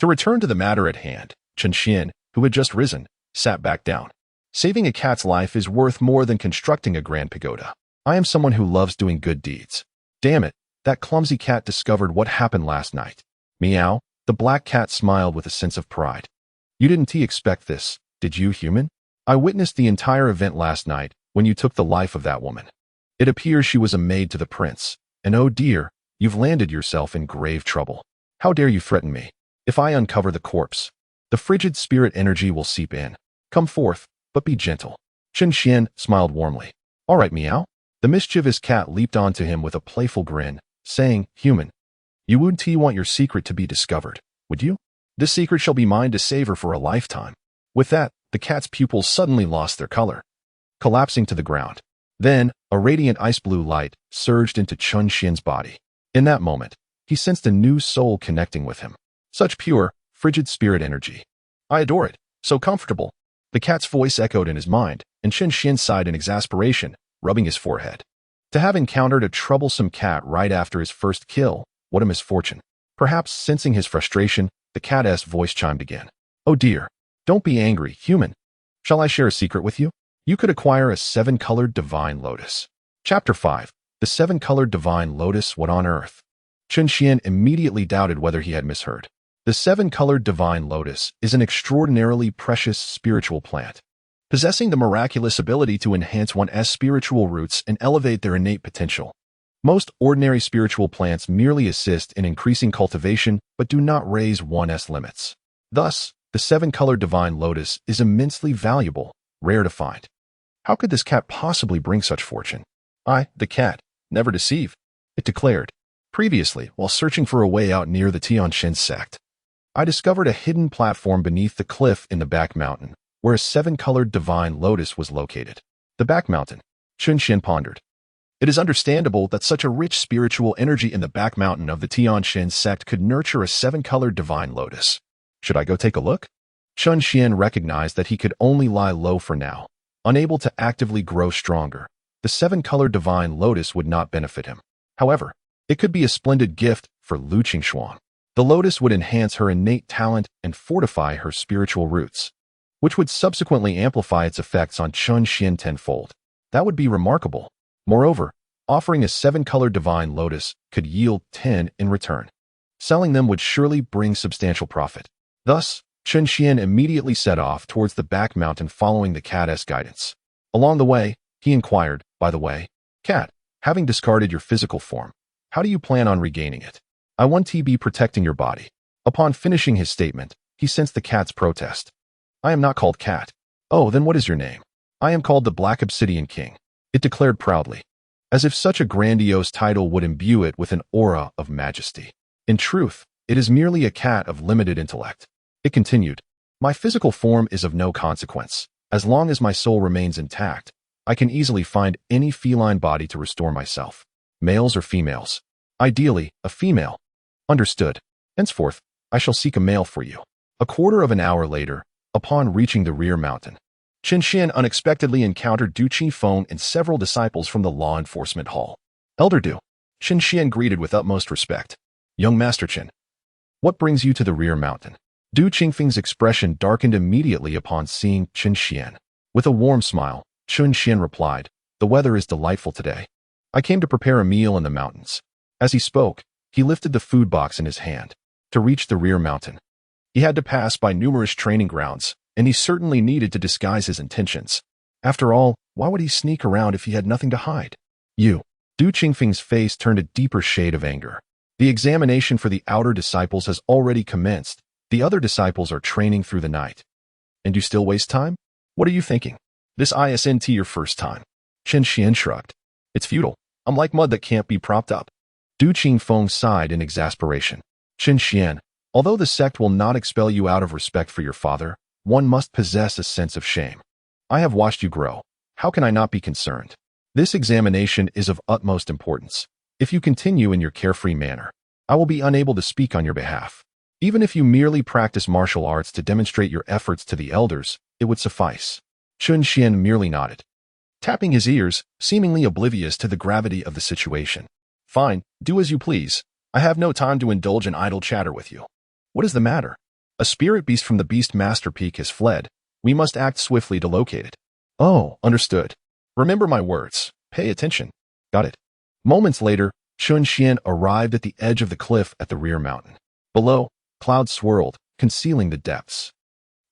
to return to the matter at hand, Qin Xian, who had just risen, sat back down. Saving a cat's life is worth more than constructing a grand pagoda. I am someone who loves doing good deeds. Damn it, that clumsy cat discovered what happened last night. Meow, the black cat smiled with a sense of pride. You didn't expect this, did you, human? I witnessed the entire event last night when you took the life of that woman. It appears she was a maid to the prince, and oh dear, you've landed yourself in grave trouble. How dare you threaten me? If I uncover the corpse, the frigid spirit energy will seep in. Come forth, but be gentle. Qin Xian smiled warmly. All right, Meow. The mischievous cat leaped onto him with a playful grin, saying, Human, you wouldn't want your secret to be discovered, would you? This secret shall be mine to savor for a lifetime. With that, the cat's pupils suddenly lost their color, collapsing to the ground. Then, a radiant ice blue light surged into Qin Xian's body. In that moment, he sensed a new soul connecting with him. Such pure, frigid spirit energy. I adore it. So comfortable. The cat's voice echoed in his mind, and Qin Xian sighed in exasperation, rubbing his forehead. To have encountered a troublesome cat right after his first kill, what a misfortune. Perhaps sensing his frustration, the cat's voice chimed again. Oh dear. Don't be angry, human. Shall I share a secret with you? You could acquire a 7-colored divine lotus. Chapter 5. The 7-colored divine lotus, what on earth? Qin Xian immediately doubted whether he had misheard. The 7-colored divine lotus is an extraordinarily precious spiritual plant, possessing the miraculous ability to enhance one's spiritual roots and elevate their innate potential. Most ordinary spiritual plants merely assist in increasing cultivation but do not raise one's limits. Thus, the 7-colored divine lotus is immensely valuable, rare to find. How could this cat possibly bring such fortune? I, the cat, never deceive, it declared. Previously, while searching for a way out near the Tianshan sect, I discovered a hidden platform beneath the cliff in the back mountain, where a seven-colored divine lotus was located. The back mountain. Chun Xian pondered. It is understandable that such a rich spiritual energy in the back mountain of the Tianxian sect could nurture a seven-colored divine lotus. Should I go take a look? Chun Xian recognized that he could only lie low for now, unable to actively grow stronger. The seven-colored divine lotus would not benefit him. However, it could be a splendid gift for Lu Qingxuan. The lotus would enhance her innate talent and fortify her spiritual roots, which would subsequently amplify its effects on Chun Xian tenfold. That would be remarkable. Moreover, offering a seven-colored divine lotus could yield 10 in return. Selling them would surely bring substantial profit. Thus, Chun Xian immediately set off towards the back mountain following the cat's guidance. Along the way, he inquired, by the way, Cat, having discarded your physical form, how do you plan on regaining it? I want to be protecting your body. Upon finishing his statement, he sensed the cat's protest. I am not called Cat. Oh, then what is your name? I am called the Black Obsidian King. It declared proudly, as if such a grandiose title would imbue it with an aura of majesty. In truth, it is merely a cat of limited intellect. It continued, my physical form is of no consequence. As long as my soul remains intact, I can easily find any feline body to restore myself. Males or females? Ideally, a female. Understood. Henceforth, I shall seek a male for you. A quarter of an hour later, upon reaching the rear mountain, Chun Xian unexpectedly encountered Du Qifeng and several disciples from the law enforcement hall. Elder Du, Chun Xian greeted with utmost respect. Young Master Chen, what brings you to the rear mountain? Du Qingfeng's expression darkened immediately upon seeing Chun Xian. With a warm smile, Chun Xian replied, the weather is delightful today. I came to prepare a meal in the mountains. As he spoke, he lifted the food box in his hand. To reach the rear mountain, he had to pass by numerous training grounds, and he certainly needed to disguise his intentions. After all, why would he sneak around if he had nothing to hide? Du Qingfeng's face turned a deeper shade of anger. The examination for the outer disciples has already commenced. The other disciples are training through the night. And you still waste time? What are you thinking? This isn't your first time. Chun Xian shrugged. It's futile. I'm like mud that can't be propped up. Du Qingfeng sighed in exasperation. Chun Xian, although the sect will not expel you out of respect for your father, one must possess a sense of shame. I have watched you grow. How can I not be concerned? This examination is of utmost importance. If you continue in your carefree manner, I will be unable to speak on your behalf. Even if you merely practice martial arts to demonstrate your efforts to the elders, it would suffice. Chun Xian merely nodded, tapping his ears, seemingly oblivious to the gravity of the situation. Fine, do as you please. I have no time to indulge in idle chatter with you. What is the matter? A spirit beast from the Beast Master Peak has fled. We must act swiftly to locate it. Oh, understood. Remember my words. Pay attention. Got it. Moments later, Chun Xian arrived at the edge of the cliff at the rear mountain. Below, clouds swirled, concealing the depths.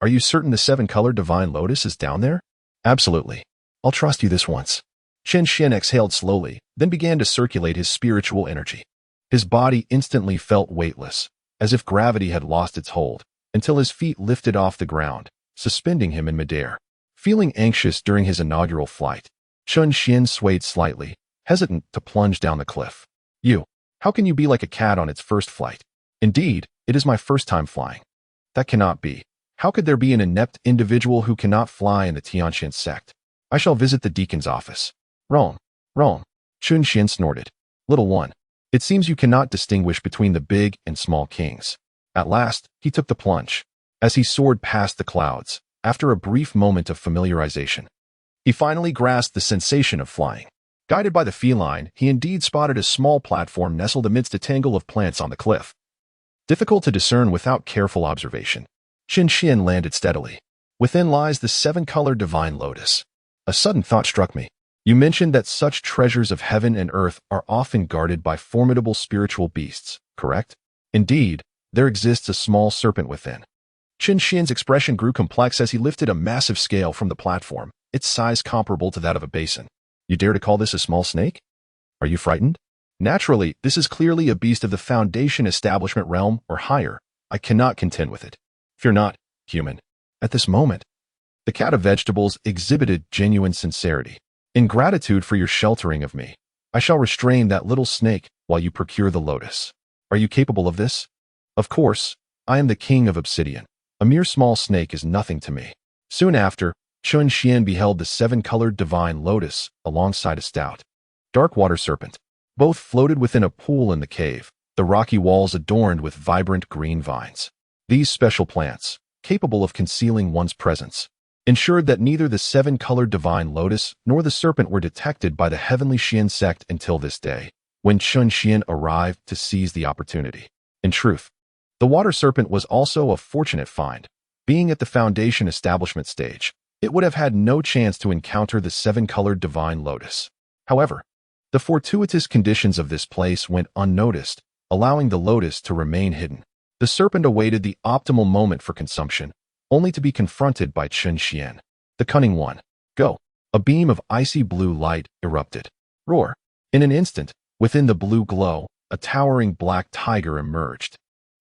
Are you certain the seven-colored divine lotus is down there? Absolutely. I'll trust you this once. Chun Xian exhaled slowly, then began to circulate his spiritual energy. His body instantly felt weightless, as if gravity had lost its hold, until his feet lifted off the ground, suspending him in midair. Feeling anxious during his inaugural flight, Chun Xian swayed slightly, hesitant to plunge down the cliff. How can you be like a cat on its first flight? Indeed, it is my first time flying. That cannot be. How could there be an inept individual who cannot fly in the Tianxian sect? I shall visit the deacon's office. Wrong. Chun Xian snorted. Little one, it seems you cannot distinguish between the big and small kings. At last, he took the plunge. As he soared past the clouds, after a brief moment of familiarization, he finally grasped the sensation of flying. Guided by the feline, he indeed spotted a small platform nestled amidst a tangle of plants on the cliff. Difficult to discern without careful observation, Chun Xian landed steadily. Within lies the seven-colored divine lotus. A sudden thought struck me. You mentioned that such treasures of heaven and earth are often guarded by formidable spiritual beasts, correct? Indeed, there exists a small serpent within. Chun Xian's expression grew complex as he lifted a massive scale from the platform, its size comparable to that of a basin. You dare to call this a small snake? Are you frightened? Naturally, this is clearly a beast of the Foundation Establishment realm or higher. I cannot contend with it. Fear not, human. At this moment, the cat of vegetables exhibited genuine sincerity. In gratitude for your sheltering of me, I shall restrain that little snake while you procure the lotus. Are you capable of this? Of course, I am the king of obsidian. A mere small snake is nothing to me. Soon after, Chun Xian beheld the seven-colored divine lotus alongside a stout, dark water serpent. Both floated within a pool in the cave, the rocky walls adorned with vibrant green vines. These special plants, capable of concealing one's presence, ensured that neither the seven-colored divine lotus nor the serpent were detected by the heavenly Xian sect until this day, when Chun Xian arrived to seize the opportunity. In truth, the water serpent was also a fortunate find. Being at the foundation establishment stage, it would have had no chance to encounter the seven-colored divine lotus. However, the fortuitous conditions of this place went unnoticed, allowing the lotus to remain hidden. The serpent awaited the optimal moment for consumption, only to be confronted by Chun Xian. The cunning one. Go! A beam of icy blue light erupted. Roar! In an instant, within the blue glow, a towering black tiger emerged,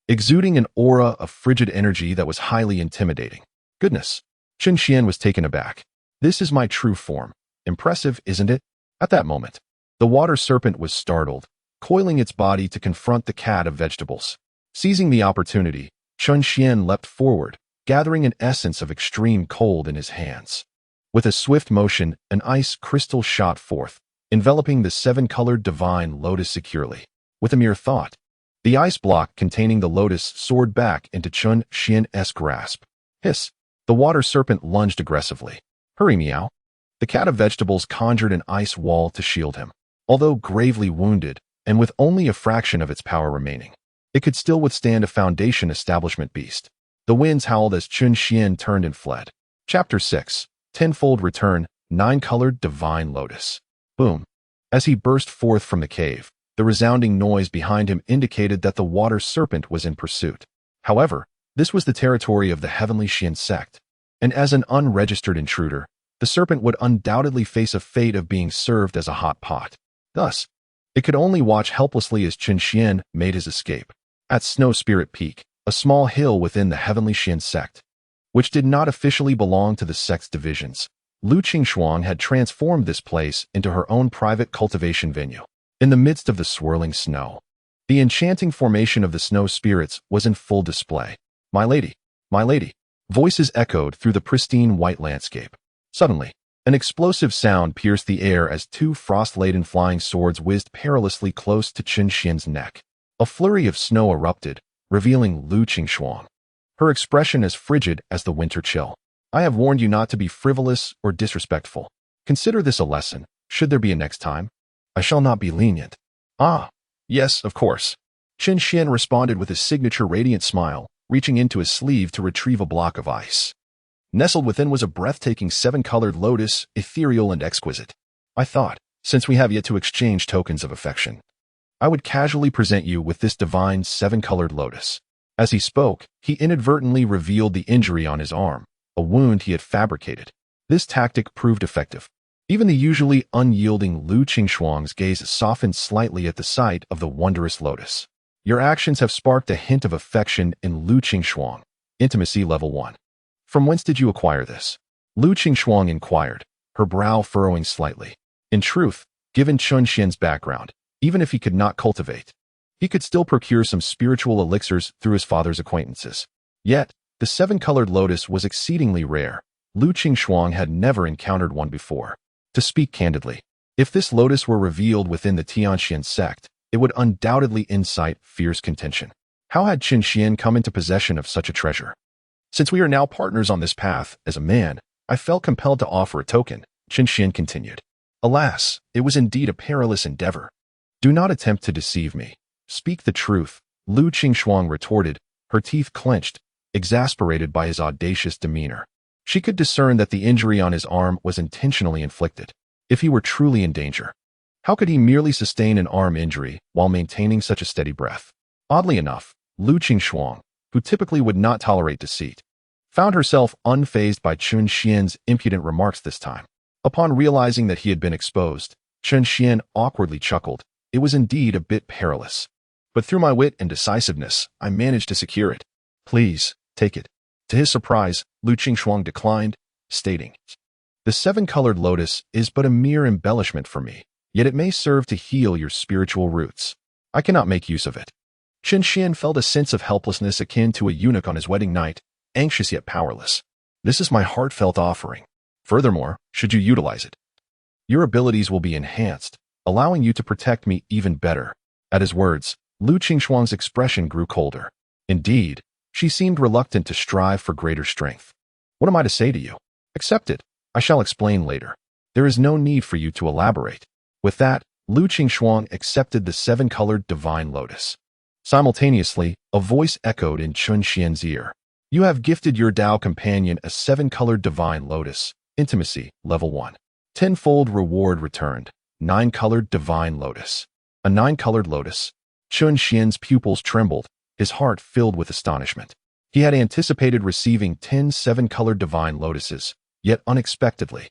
exuding an aura of frigid energy that was highly intimidating. Goodness! Chun Xian was taken aback. This is my true form. Impressive, isn't it? At that moment, the water serpent was startled, coiling its body to confront the cat of vegetables. Seizing the opportunity, Chun Xian leapt forward, gathering an essence of extreme cold in his hands. With a swift motion, an ice crystal shot forth, enveloping the seven-colored divine lotus securely. With a mere thought, the ice block containing the lotus soared back into Chun Xian's grasp. Hiss! The water serpent lunged aggressively. Hurry, meow! The cat of vegetables conjured an ice wall to shield him. Although gravely wounded, and with only a fraction of its power remaining, it could still withstand a foundation establishment beast. The winds howled as Chun Xian turned and fled. Chapter 6. Tenfold Return, Nine-Colored Divine Lotus. Boom! As he burst forth from the cave, the resounding noise behind him indicated that the water serpent was in pursuit. However, this was the territory of the heavenly Xian sect, and as an unregistered intruder, the serpent would undoubtedly face a fate of being served as a hot pot. Thus, it could only watch helplessly as Chun Xian made his escape. At Snow Spirit Peak, a small hill within the heavenly Xian sect, which did not officially belong to the sect's divisions, Lu Qingshuang had transformed this place into her own private cultivation venue. In the midst of the swirling snow, the enchanting formation of the snow spirits was in full display. My lady, voices echoed through the pristine white landscape. Suddenly, an explosive sound pierced the air as two frost-laden flying swords whizzed perilously close to Chun Xian's neck. A flurry of snow erupted, revealing Lu Qingshuang, her expression as frigid as the winter chill. I have warned you not to be frivolous or disrespectful. Consider this a lesson. Should there be a next time, I shall not be lenient. Ah, yes, of course. Chun Xian responded with his signature radiant smile, reaching into his sleeve to retrieve a block of ice. Nestled within was a breathtaking seven-colored lotus, ethereal and exquisite. I thought, since we have yet to exchange tokens of affection, I would casually present you with this divine seven-colored lotus. As he spoke, he inadvertently revealed the injury on his arm, a wound he had fabricated. This tactic proved effective. Even the usually unyielding Lu Qingshuang's gaze softened slightly at the sight of the wondrous lotus. Your actions have sparked a hint of affection in Lu Qingshuang. Intimacy level 1. From whence did you acquire this? Lu Qingshuang inquired, her brow furrowing slightly. In truth, given Chun Xian's background, even if he could not cultivate, he could still procure some spiritual elixirs through his father's acquaintances. Yet, the seven-colored lotus was exceedingly rare. Lu Qingshuang had never encountered one before. To speak candidly, if this lotus were revealed within the Tianxian sect, it would undoubtedly incite fierce contention. How had Chun Xian come into possession of such a treasure? Since we are now partners on this path, as a man, I felt compelled to offer a token, Chun Xian continued. Alas, it was indeed a perilous endeavor. Do not attempt to deceive me. Speak the truth, Lu Qingshuang retorted, her teeth clenched, exasperated by his audacious demeanor. She could discern that the injury on his arm was intentionally inflicted. If he were truly in danger, how could he merely sustain an arm injury while maintaining such a steady breath? Oddly enough, Lu Qingshuang, who typically would not tolerate deceit, found herself unfazed by Chun Xian's impudent remarks this time. Upon realizing that he had been exposed, Chun Xian awkwardly chuckled. It was indeed a bit perilous. But through my wit and decisiveness, I managed to secure it. Please, take it. To his surprise, Lu Qingshuang declined, stating, the seven-colored lotus is but a mere embellishment for me, yet it may serve to heal your spiritual roots. I cannot make use of it. Chun Xian felt a sense of helplessness akin to a eunuch on his wedding night, anxious yet powerless. This is my heartfelt offering. Furthermore, should you utilize it, your abilities will be enhanced, allowing you to protect me even better. At his words, Lu Qingshuang's expression grew colder. Indeed, she seemed reluctant to strive for greater strength. What am I to say to you? Accept it. I shall explain later. There is no need for you to elaborate. With that, Lu Qingshuang accepted the seven-colored divine lotus. Simultaneously, a voice echoed in Chun Xian's ear. You have gifted your Tao companion a seven-colored divine lotus. Intimacy, level 1. Tenfold reward returned. 9-colored divine lotus. A 9-colored lotus. Chun Xian's pupils trembled, his heart filled with astonishment. He had anticipated receiving 10 7-colored divine lotuses, yet unexpectedly,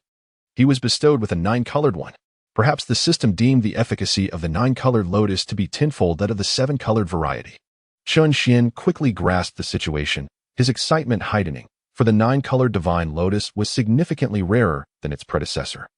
he was bestowed with a 9-colored one. Perhaps the system deemed the efficacy of the 9-colored lotus to be tenfold that of the 7-colored variety. Chun Xian quickly grasped the situation, his excitement heightening, for the 9-colored divine lotus was significantly rarer than its predecessor.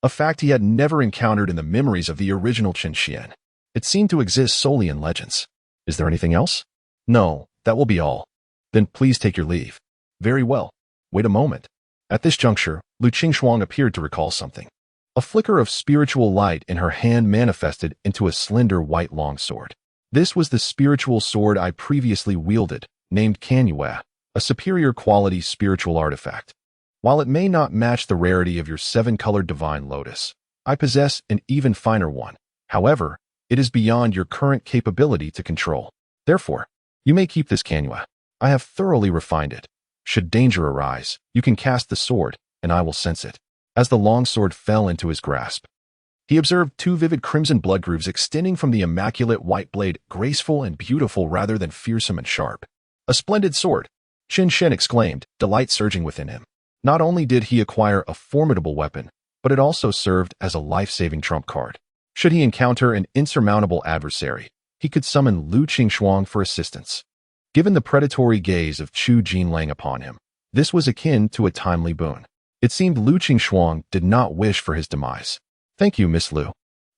A fact he had never encountered in the memories of the original Chun Xian. It seemed to exist solely in legends. Is there anything else? No, that will be all. Then please take your leave. Very well. Wait a moment. At this juncture, Lu Qingshuang appeared to recall something. A flicker of spiritual light in her hand manifested into a slender white longsword. This was the spiritual sword I previously wielded, named Kanyue, a superior quality spiritual artifact. While it may not match the rarity of your 7-colored divine lotus, I possess an even finer one. However, it is beyond your current capability to control. Therefore, you may keep this Kanyue. I have thoroughly refined it. Should danger arise, you can cast the sword, and I will sense it. As the longsword fell into his grasp, he observed 2 vivid crimson blood grooves extending from the immaculate white blade, graceful and beautiful rather than fearsome and sharp. A splendid sword, Qin Shen exclaimed, delight surging within him. Not only did he acquire a formidable weapon, but it also served as a life-saving trump card. Should he encounter an insurmountable adversary, he could summon Lu Qingshuang for assistance. Given the predatory gaze of Chu Jinlang upon him, this was akin to a timely boon. It seemed Lu Qingshuang did not wish for his demise. Thank you, Miss Lu.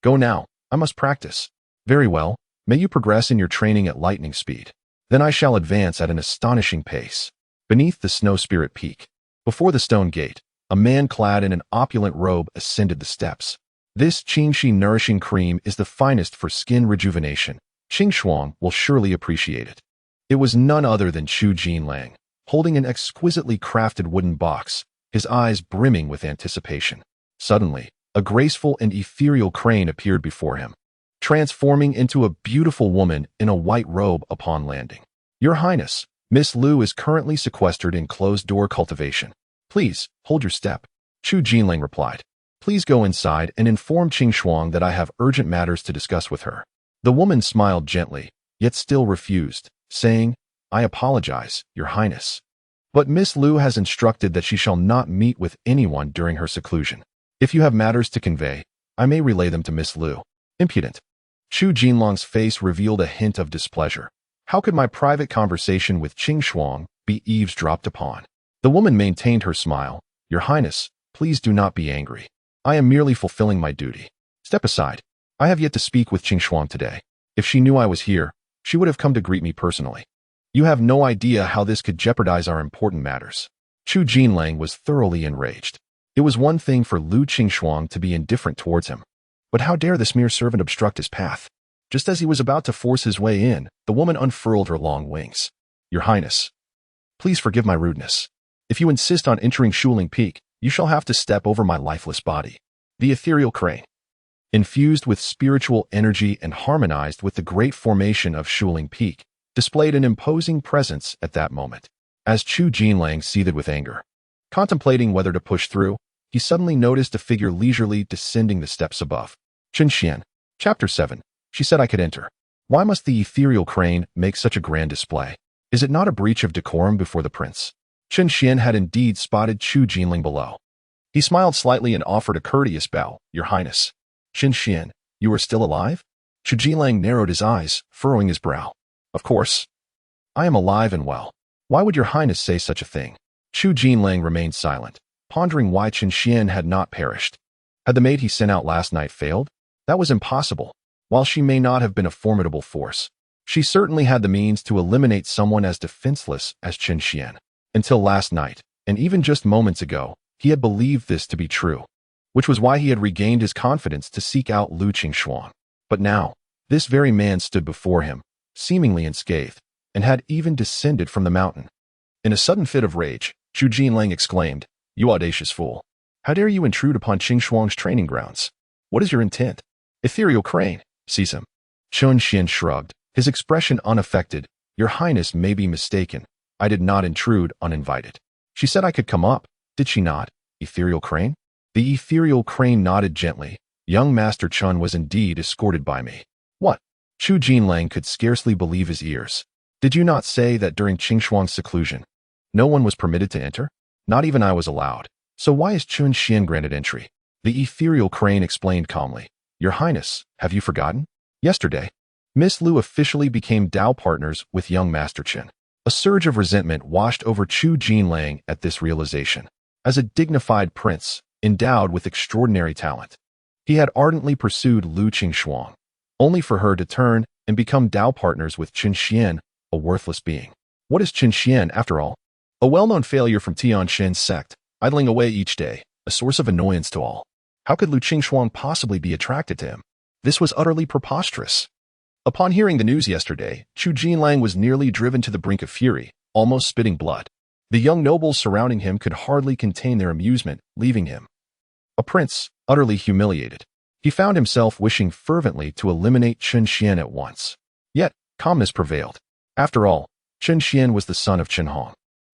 Go now. I must practice. Very well. May you progress in your training at lightning speed. Then I shall advance at an astonishing pace. Beneath the snow spirit peak, before the stone gate, a man clad in an opulent robe ascended the steps. This Qingxi nourishing cream is the finest for skin rejuvenation. Qingshuang will surely appreciate it. It was none other than Chu Jinlang, holding an exquisitely crafted wooden box, his eyes brimming with anticipation. Suddenly, a graceful and ethereal crane appeared before him, transforming into a beautiful woman in a white robe upon landing. Your Highness, Miss Lu is currently sequestered in closed-door cultivation. Please, hold your step. Chu Jinlang replied. Please go inside and inform Qingshuang that I have urgent matters to discuss with her. The woman smiled gently, yet still refused, saying, I apologize, Your Highness. But Miss Lu has instructed that she shall not meet with anyone during her seclusion. If you have matters to convey, I may relay them to Miss Lu. Impudent. Chu Jinlong's face revealed a hint of displeasure. How could my private conversation with Qingshuang be eavesdropped upon? The woman maintained her smile. Your Highness, please do not be angry. I am merely fulfilling my duty. Step aside. I have yet to speak with Qingshuang today. If she knew I was here, she would have come to greet me personally. You have no idea how this could jeopardize our important matters. Chu Jinlang was thoroughly enraged. It was one thing for Lu Qingshuang to be indifferent towards him. But how dare this mere servant obstruct his path? Just as he was about to force his way in, the woman unfurled her long wings. Your Highness, please forgive my rudeness. If you insist on entering Shuling Peak, you shall have to step over my lifeless body. The ethereal crane, infused with spiritual energy and harmonized with the great formation of Shuling Peak, displayed an imposing presence at that moment. As Chu Jinlang seethed with anger, contemplating whether to push through, he suddenly noticed a figure leisurely descending the steps above. Chen Xian. Chapter 7. She said I could enter. Why must the ethereal crane make such a grand display? Is it not a breach of decorum before the prince? Chen Xian had indeed spotted Chu Jinling below. He smiled slightly and offered a courteous bow. Your Highness. Chen Xian, you are still alive? Chu Jinling narrowed his eyes, furrowing his brow. Of course. I am alive and well. Why would your Highness say such a thing? Chu Jinling remained silent, pondering why Chen Xian had not perished. Had the maid he sent out last night failed? That was impossible. While she may not have been a formidable force, she certainly had the means to eliminate someone as defenseless as Chen Xian. Until last night, And even just moments ago, he had believed this to be true, which was why he had regained his confidence to seek out Lu Qingshuang. But now, this very man stood before him, seemingly unscathed, and had even descended from the mountain. In a sudden fit of rage, Chu Jinlang exclaimed, "You audacious fool! How dare you intrude upon Qingshuang's training grounds? What is your intent? Ethereal crane, seize him." Chun Xian shrugged, his expression unaffected. "Your Highness may be mistaken. I did not intrude uninvited. She said I could come up, did she not, Ethereal crane?" The ethereal crane nodded gently. "Young Master Chun was indeed escorted by me." "What?" Chu Jinlang could scarcely believe his ears. "Did you not say that during Qingshuang's seclusion, no one was permitted to enter? Not even I was allowed. So why is Chun Xian granted entry?" The ethereal crane explained calmly. "Your Highness, have you forgotten? Yesterday, Miss Lu officially became Dao partners with young Master Chen." A surge of resentment washed over Chu Jinlang at this realization. As a dignified prince, endowed with extraordinary talent, he had ardently pursued Lu Qingshuang, only for her to turn and become Dao partners with Chen Xian, a worthless being. What is Chen Xian, after all? A well-known failure from Tianshan's sect, idling away each day, a source of annoyance to all. How could Lu Qingshuang possibly be attracted to him? This was utterly preposterous. Upon hearing the news yesterday, Chu Jinlang was nearly driven to the brink of fury, almost spitting blood. The young nobles surrounding him could hardly contain their amusement, leaving him, a prince, utterly humiliated. He found himself wishing fervently to eliminate Chen Xian at once. Yet, calmness prevailed. After all, Chen Xian was the son of Chen Hong,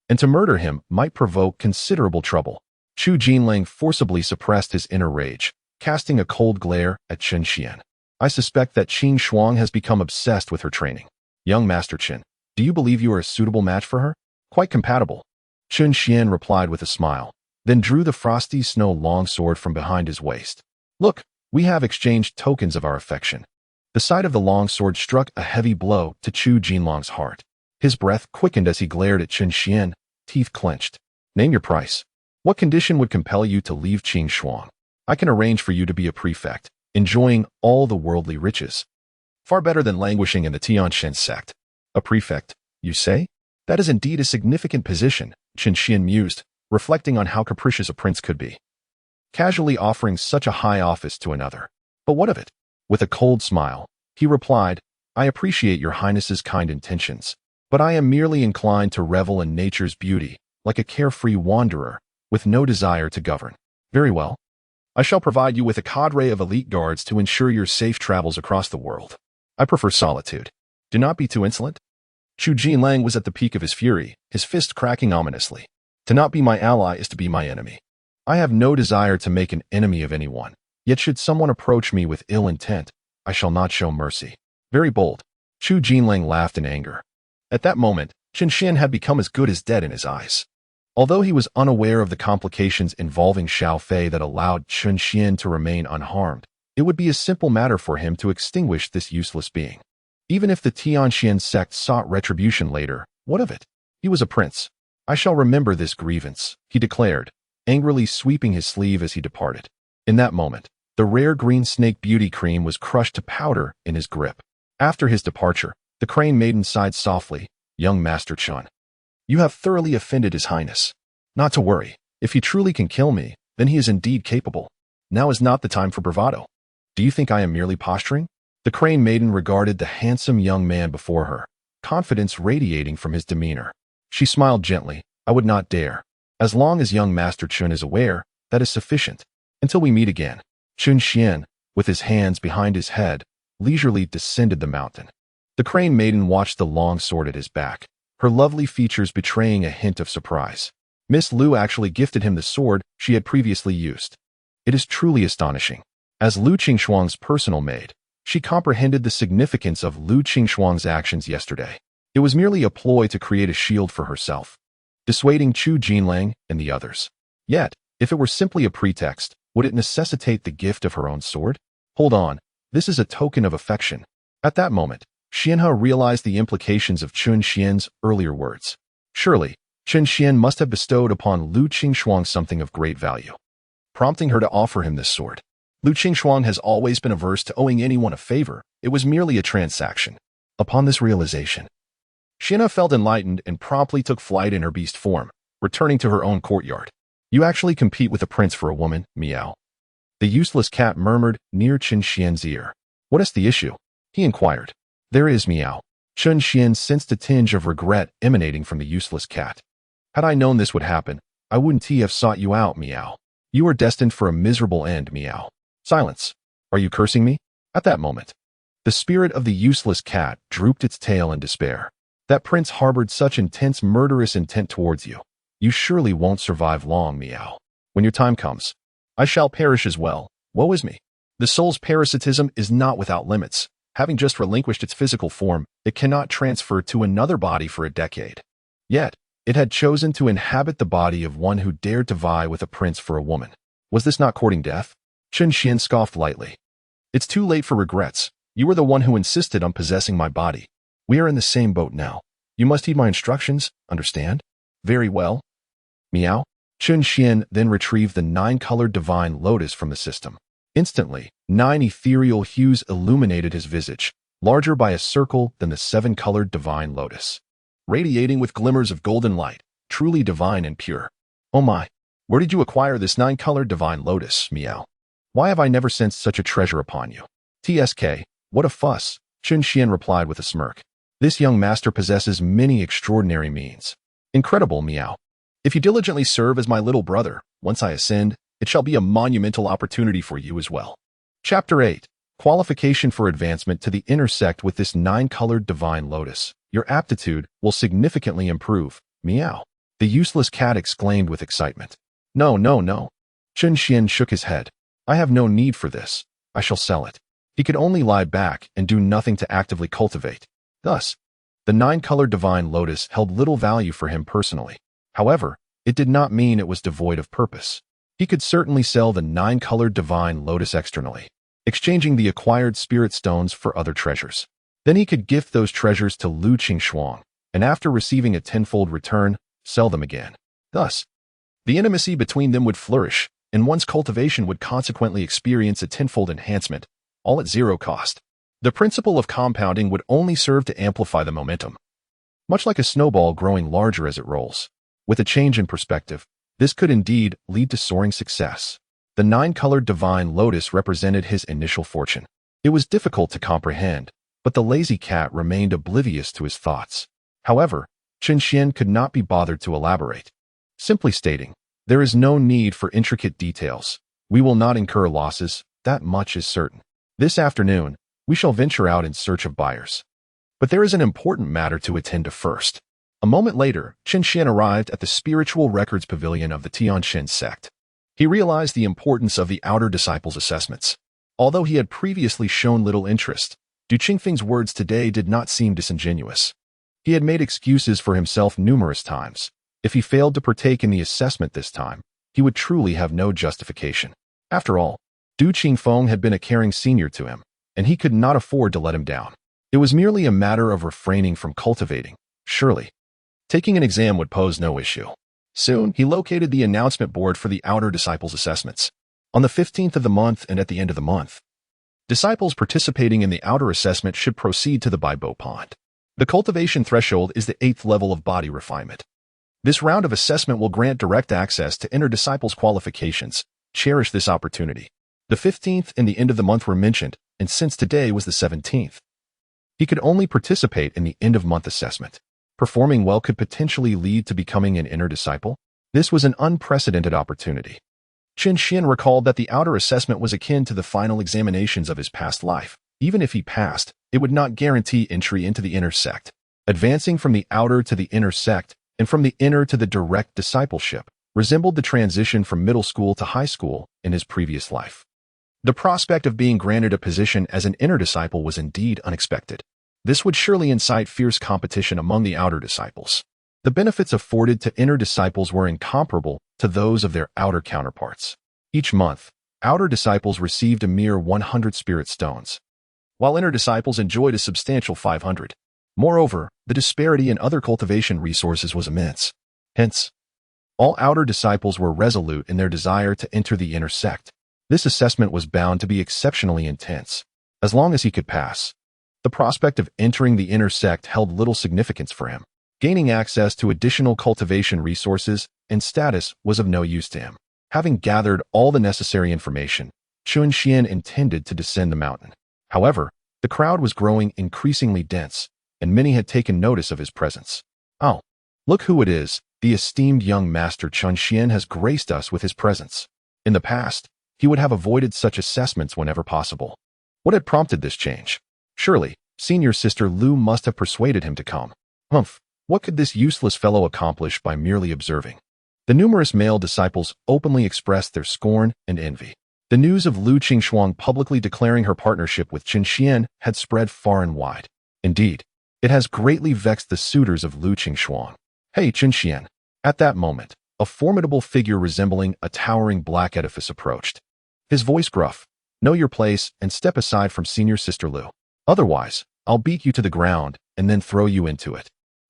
and to murder him might provoke considerable trouble. Chu Jinlang forcibly suppressed his inner rage, casting a cold glare at Chen Xian. "I suspect that Qingshuang has become obsessed with her training. Young Master Chen, do you believe you are a suitable match for her?" "Quite compatible," Chen Xian replied with a smile, then drew the frosty snow longsword from behind his waist. "Look, we have exchanged tokens of our affection." The sight of the longsword struck a heavy blow to Chu Jinlang's heart. His breath quickened as he glared at Chen Xian, teeth clenched. "Name your price. What condition would compel you to leave Qingshuang? I can arrange for you to be a prefect, enjoying all the worldly riches. Far better than languishing in the Tianshan sect." "A prefect, you say? That is indeed a significant position," Chen Xian mused, reflecting on how capricious a prince could be, casually offering such a high office to another. "But what of it?" With a cold smile, he replied, "I appreciate your Highness's kind intentions, but I am merely inclined to revel in nature's beauty, like a carefree wanderer, with no desire to govern." "Very well. I shall provide you with a cadre of elite guards to ensure your safe travels across the world. I prefer solitude. Do not be too insolent." Chu Jinlang was at the peak of his fury, his fist cracking ominously. "To not be my ally is to be my enemy. I have no desire to make an enemy of anyone, yet should someone approach me with ill intent, I shall not show mercy." "Very bold." Chu Jinlang laughed in anger. At that moment, Chen Xian had become as good as dead in his eyes. Although he was unaware of the complications involving Xiao Fei that allowed Chen Xian to remain unharmed, it would be a simple matter for him to extinguish this useless being. Even if the Tianshan sect sought retribution later, what of it? He was a prince. "I shall remember this grievance," he declared, angrily sweeping his sleeve as he departed. In that moment, the rare green snake beauty cream was crushed to powder in his grip. After his departure, the crane maiden sighed softly. "Young Master Chun, you have thoroughly offended His Highness. Not to worry. If he truly can kill me, then he is indeed capable. Now is not the time for bravado. Do you think I am merely posturing?" The crane maiden regarded the handsome young man before her, confidence radiating from his demeanor. She smiled gently. "I would not dare. As long as young Master Chun is aware, that is sufficient. Until we meet again." Chun Xian, with his hands behind his head, leisurely descended the mountain. The crane maiden watched the long sword at his back, her lovely features betraying a hint of surprise. Miss Lu actually gifted him the sword she had previously used. It is truly astonishing. As Lu Qingshuang's personal maid, she comprehended the significance of Lu Qingshuang's actions yesterday. It was merely a ploy to create a shield for herself, dissuading Chu Jinlang and the others. Yet, if it were simply a pretext, would it necessitate the gift of her own sword? Hold on, this is a token of affection. At that moment, Xianhe realized the implications of Chun Xian's earlier words. Surely, Chen Xian must have bestowed upon Lu Qingshuang something of great value, prompting her to offer him this sword. Lu Qingshuang has always been averse to owing anyone a favor. It was merely a transaction. Upon this realization, Xianhe felt enlightened and promptly took flight in her beast form, returning to her own courtyard. You actually compete with a prince for a woman, meow. The useless cat murmured near Chen Xian's ear. What is the issue? He inquired. There is, meow. Chen Xian sensed a tinge of regret emanating from the useless cat. Had I known this would happen, I wouldn't have sought you out, meow. You are destined for a miserable end, meow. Silence. Are you cursing me? At that moment, the spirit of the useless cat drooped its tail in despair. That prince harbored such intense murderous intent towards you. You surely won't survive long, meow. When your time comes, I shall perish as well. Woe is me. The soul's parasitism is not without limits. Having just relinquished its physical form, it cannot transfer to another body for a decade. Yet, it had chosen to inhabit the body of one who dared to vie with a prince for a woman. Was this not courting death? Chen Xian scoffed lightly. It's too late for regrets. You were the one who insisted on possessing my body. We are in the same boat now. You must heed my instructions, understand? Very well. Meow. Chen Xian then retrieved the 9-colored divine lotus from the system. Instantly, 9 ethereal hues illuminated his visage, larger by a circle than the 7-colored divine lotus. Radiating with glimmers of golden light, truly divine and pure. Oh my, where did you acquire this 9-colored divine lotus, meow? Why have I never sensed such a treasure upon you? TSK, what a fuss, Chen Xian replied with a smirk. This young master possesses many extraordinary means. Incredible, meow. If you diligently serve as my little brother, once I ascend, it shall be a monumental opportunity for you as well. Chapter 8. Qualification for advancement to the inner sect with this 9-colored divine lotus. Your aptitude will significantly improve, meow. The useless cat exclaimed with excitement. No, no, no. Chen Xian shook his head. I have no need for this. I shall sell it. He could only lie back and do nothing to actively cultivate. Thus, the 9-colored divine lotus held little value for him personally. However, it did not mean it was devoid of purpose. He could certainly sell the 9-colored divine lotus externally, exchanging the acquired spirit stones for other treasures. Then he could gift those treasures to Lu Qingxuang, and after receiving a tenfold return, sell them again. Thus, the intimacy between them would flourish, and one's cultivation would consequently experience a tenfold enhancement, all at zero cost. The principle of compounding would only serve to amplify the momentum, much like a snowball growing larger as it rolls. With a change in perspective, this could indeed lead to soaring success. The 9-colored divine lotus represented his initial fortune. It was difficult to comprehend, but the lazy cat remained oblivious to his thoughts. However, Chen Xian could not be bothered to elaborate. Simply stating, there is no need for intricate details. We will not incur losses, that much is certain. This afternoon, we shall venture out in search of buyers. But there is an important matter to attend to first. A moment later, Chen Xian arrived at the Spiritual Records Pavilion of the Tianjin sect. He realized the importance of the outer disciples' assessments. Although he had previously shown little interest, Du Qingfeng's words today did not seem disingenuous. He had made excuses for himself numerous times. If he failed to partake in the assessment this time, he would truly have no justification. After all, Du Qingfeng had been a caring senior to him, and he could not afford to let him down. It was merely a matter of refraining from cultivating, surely. Taking an exam would pose no issue. Soon, he located the announcement board for the outer disciples' assessments. On the 15th of the month and at the end of the month, disciples participating in the outer assessment should proceed to the Baibo Pond. The cultivation threshold is the 8th level of body refinement. This round of assessment will grant direct access to inner disciples' qualifications. Cherish this opportunity. The 15th and the end of the month were mentioned, and since today was the 17th, he could only participate in the end-of-month assessment. Performing well could potentially lead to becoming an inner disciple. This was an unprecedented opportunity. Chen Xian recalled that the outer assessment was akin to the final examinations of his past life. Even if he passed, it would not guarantee entry into the inner sect. Advancing from the outer to the inner sect, and from the inner to the direct discipleship, resembled the transition from middle school to high school in his previous life. The prospect of being granted a position as an inner disciple was indeed unexpected. This would surely incite fierce competition among the outer disciples. The benefits afforded to inner disciples were incomparable to those of their outer counterparts. Each month, outer disciples received a mere 100 spirit stones, while inner disciples enjoyed a substantial 500. Moreover, the disparity in other cultivation resources was immense. Hence, all outer disciples were resolute in their desire to enter the inner sect. This assessment was bound to be exceptionally intense. As long as he could pass, the prospect of entering the inner sect held little significance for him. Gaining access to additional cultivation resources and status was of no use to him. Having gathered all the necessary information, Chun Xian intended to descend the mountain. However, the crowd was growing increasingly dense, and many had taken notice of his presence. "Oh, look who it is. The esteemed young master Chun Xian has graced us with his presence." In the past, he would have avoided such assessments whenever possible. What had prompted this change? Surely, senior sister Lu must have persuaded him to come. Humph, what could this useless fellow accomplish by merely observing? The numerous male disciples openly expressed their scorn and envy. The news of Lu Qingshuang publicly declaring her partnership with Chun Xian had spread far and wide. Indeed, it has greatly vexed the suitors of Lu Qingshuang. "Hey, Chun Xian." At that moment, a formidable figure resembling a towering black edifice approached. His voice gruff, "Know your place and step aside from senior sister Lu. Otherwise, I'll beat you to the ground and then throw you into it,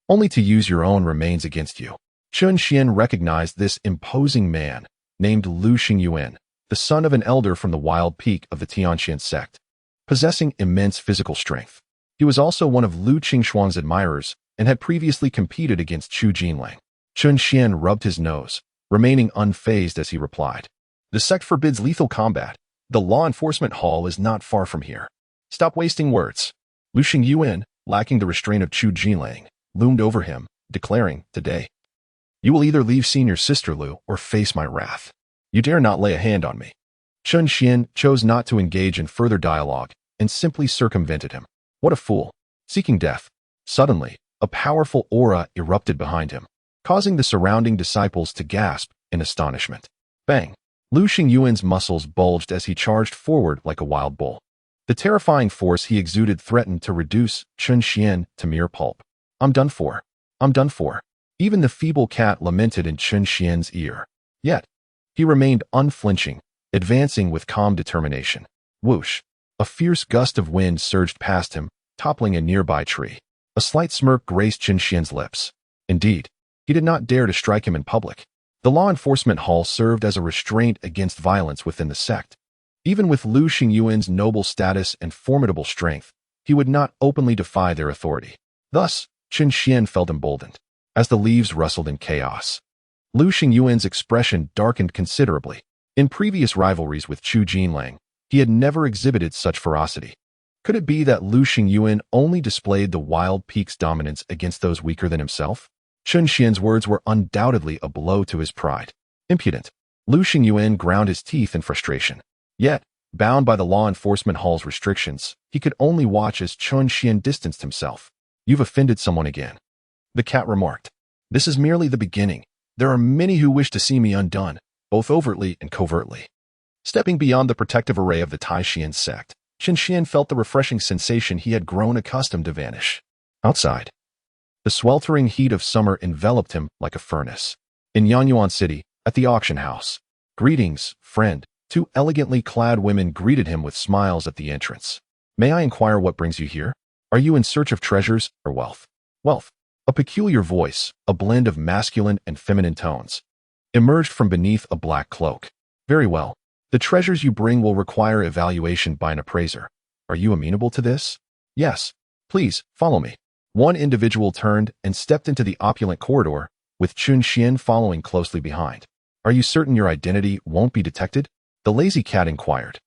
only to use your own remains against you." Chun Xian recognized this imposing man, named Lu Xingyuan, the son of an elder from the wild peak of the Tianxian sect, possessing immense physical strength. He was also one of Lu Qingshuang's admirers and had previously competed against Chu Jinlang. Chun Xian rubbed his nose, remaining unfazed as he replied, "The sect forbids lethal combat. The law enforcement hall is not far from here. Stop wasting words." Lu Xingyuan, lacking the restraint of Chu Jinlang, loomed over him, declaring, "Today, you will either leave senior sister Lu or face my wrath. You dare not lay a hand on me." Chun Xian chose not to engage in further dialogue and simply circumvented him. What a fool! Seeking death. Suddenly, a powerful aura erupted behind him, causing the surrounding disciples to gasp in astonishment. Bang! Lu Xingyuan's muscles bulged as he charged forward like a wild bull. The terrifying force he exuded threatened to reduce Chun Xian to mere pulp. "I'm done for. I'm done for." Even the feeble cat lamented in Chun Xian's ear. Yet, he remained unflinching, advancing with calm determination. Whoosh! A fierce gust of wind surged past him, toppling a nearby tree. A slight smirk graced Chun Xian's lips. Indeed, he did not dare to strike him in public. The law enforcement hall served as a restraint against violence within the sect. Even with Lu Xingyuan's noble status and formidable strength, he would not openly defy their authority. Thus, Chun Xian felt emboldened. As the leaves rustled in chaos, Lu Xingyuan's expression darkened considerably. In previous rivalries with Chu Jinlang, he had never exhibited such ferocity. Could it be that Lu Xingyuan only displayed the wild peak's dominance against those weaker than himself? Chun Xian's words were undoubtedly a blow to his pride. Impudent! Lu Xingyuan ground his teeth in frustration. Yet, bound by the law enforcement hall's restrictions, he could only watch as Chun Xian distanced himself. "You've offended someone again," the cat remarked. "This is merely the beginning. There are many who wish to see me undone, both overtly and covertly." Stepping beyond the protective array of the Taixian sect, Chun Xian felt the refreshing sensation he had grown accustomed to vanish. Outside, the sweltering heat of summer enveloped him like a furnace. In Yanyuan City, at the auction house, "Greetings, friend." Two elegantly clad women greeted him with smiles at the entrance. "May I inquire what brings you here? Are you in search of treasures or wealth?" Wealth. A peculiar voice, a blend of masculine and feminine tones, emerged from beneath a black cloak. "Very well. The treasures you bring will require evaluation by an appraiser. Are you amenable to this?" "Yes. Please, follow me." One individual turned and stepped into the opulent corridor, with Chun Xian following closely behind. "Are you certain your identity won't be detected?" the lazy cat inquired.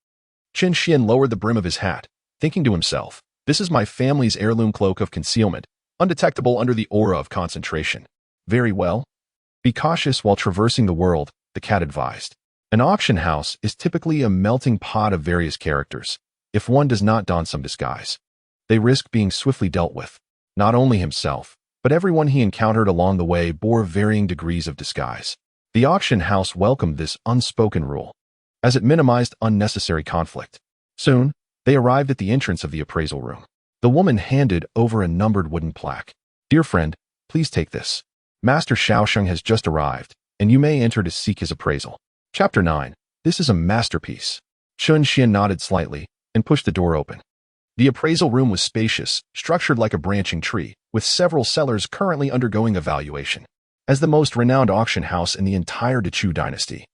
Chun Xian lowered the brim of his hat, thinking to himself, "This is my family's heirloom cloak of concealment, undetectable under the aura of concentration." "Very well. Be cautious while traversing the world," the cat advised. An auction house is typically a melting pot of various characters. If one does not don some disguise, they risk being swiftly dealt with. Not only himself, but everyone he encountered along the way bore varying degrees of disguise. The auction house welcomed this unspoken rule, as it minimized unnecessary conflict. Soon, they arrived at the entrance of the appraisal room. The woman handed over a numbered wooden plaque. "Dear friend, please take this. Master Shaosheng has just arrived, and you may enter to seek his appraisal." Chapter 9. This is a masterpiece. Chun Xian nodded slightly and pushed the door open. The appraisal room was spacious, structured like a branching tree, with several sellers currently undergoing evaluation. As the most renowned auction house in the entire Dechu dynasty,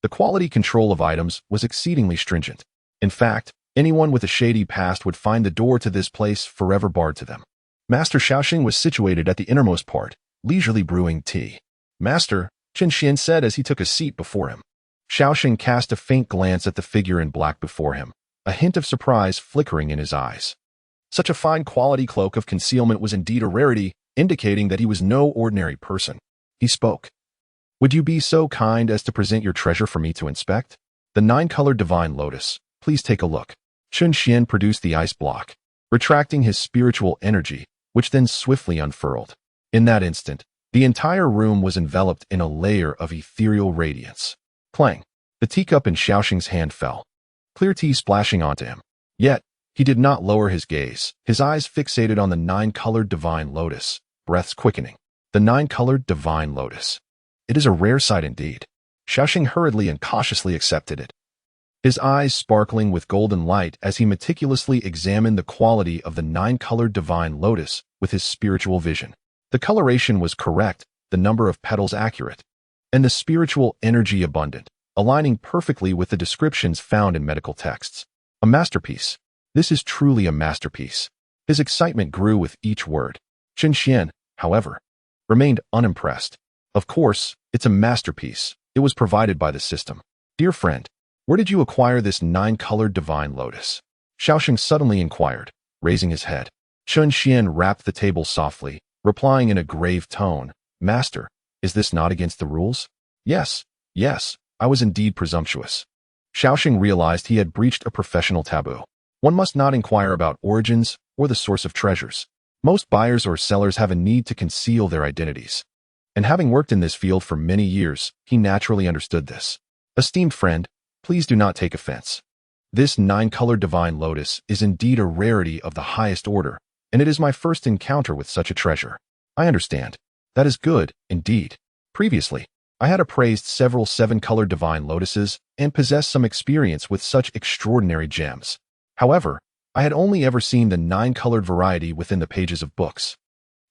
the quality control of items was exceedingly stringent. In fact, anyone with a shady past would find the door to this place forever barred to them. Master Xiaoxing was situated at the innermost part, leisurely brewing tea. Master, Chen Xian said as he took a seat before him. Xiaoxing cast a faint glance at the figure in black before him, a hint of surprise flickering in his eyes. Such a fine quality cloak of concealment was indeed a rarity, indicating that he was no ordinary person. He spoke. Would you be so kind as to present your treasure for me to inspect? The 9-colored divine lotus. Please take a look. Chen Xian produced the ice block, retracting his spiritual energy, which then swiftly unfurled. In that instant, the entire room was enveloped in a layer of ethereal radiance. Clang! The teacup in Xiaoxing's hand fell, clear tea splashing onto him. Yet, he did not lower his gaze, his eyes fixated on the 9-colored divine lotus, breaths quickening. The 9-colored divine lotus. It is a rare sight indeed. Xiaoxing hurriedly and cautiously accepted it, his eyes sparkling with golden light as he meticulously examined the quality of the 9-colored divine lotus with his spiritual vision. The coloration was correct, the number of petals accurate, and the spiritual energy abundant, aligning perfectly with the descriptions found in medical texts. A masterpiece. This is truly a masterpiece. His excitement grew with each word. Chen Xian, however, remained unimpressed. Of course, it's a masterpiece. It was provided by the system. Dear friend, where did you acquire this 9-colored divine lotus? Xiaoxing suddenly inquired, raising his head. Chen Xian rapped the table softly, replying in a grave tone, Master, is this not against the rules? Yes, I was indeed presumptuous. Xiaoxing realized he had breached a professional taboo. One must not inquire about origins or the source of treasures. Most buyers or sellers have a need to conceal their identities. And having worked in this field for many years, he naturally understood this. Esteemed friend, please do not take offense. This 9-colored divine lotus is indeed a rarity of the highest order, and it is my first encounter with such a treasure. I understand. That is good, indeed. Previously, I had appraised several 7-colored divine lotuses and possessed some experience with such extraordinary gems. However, I had only ever seen the 9-colored variety within the pages of books.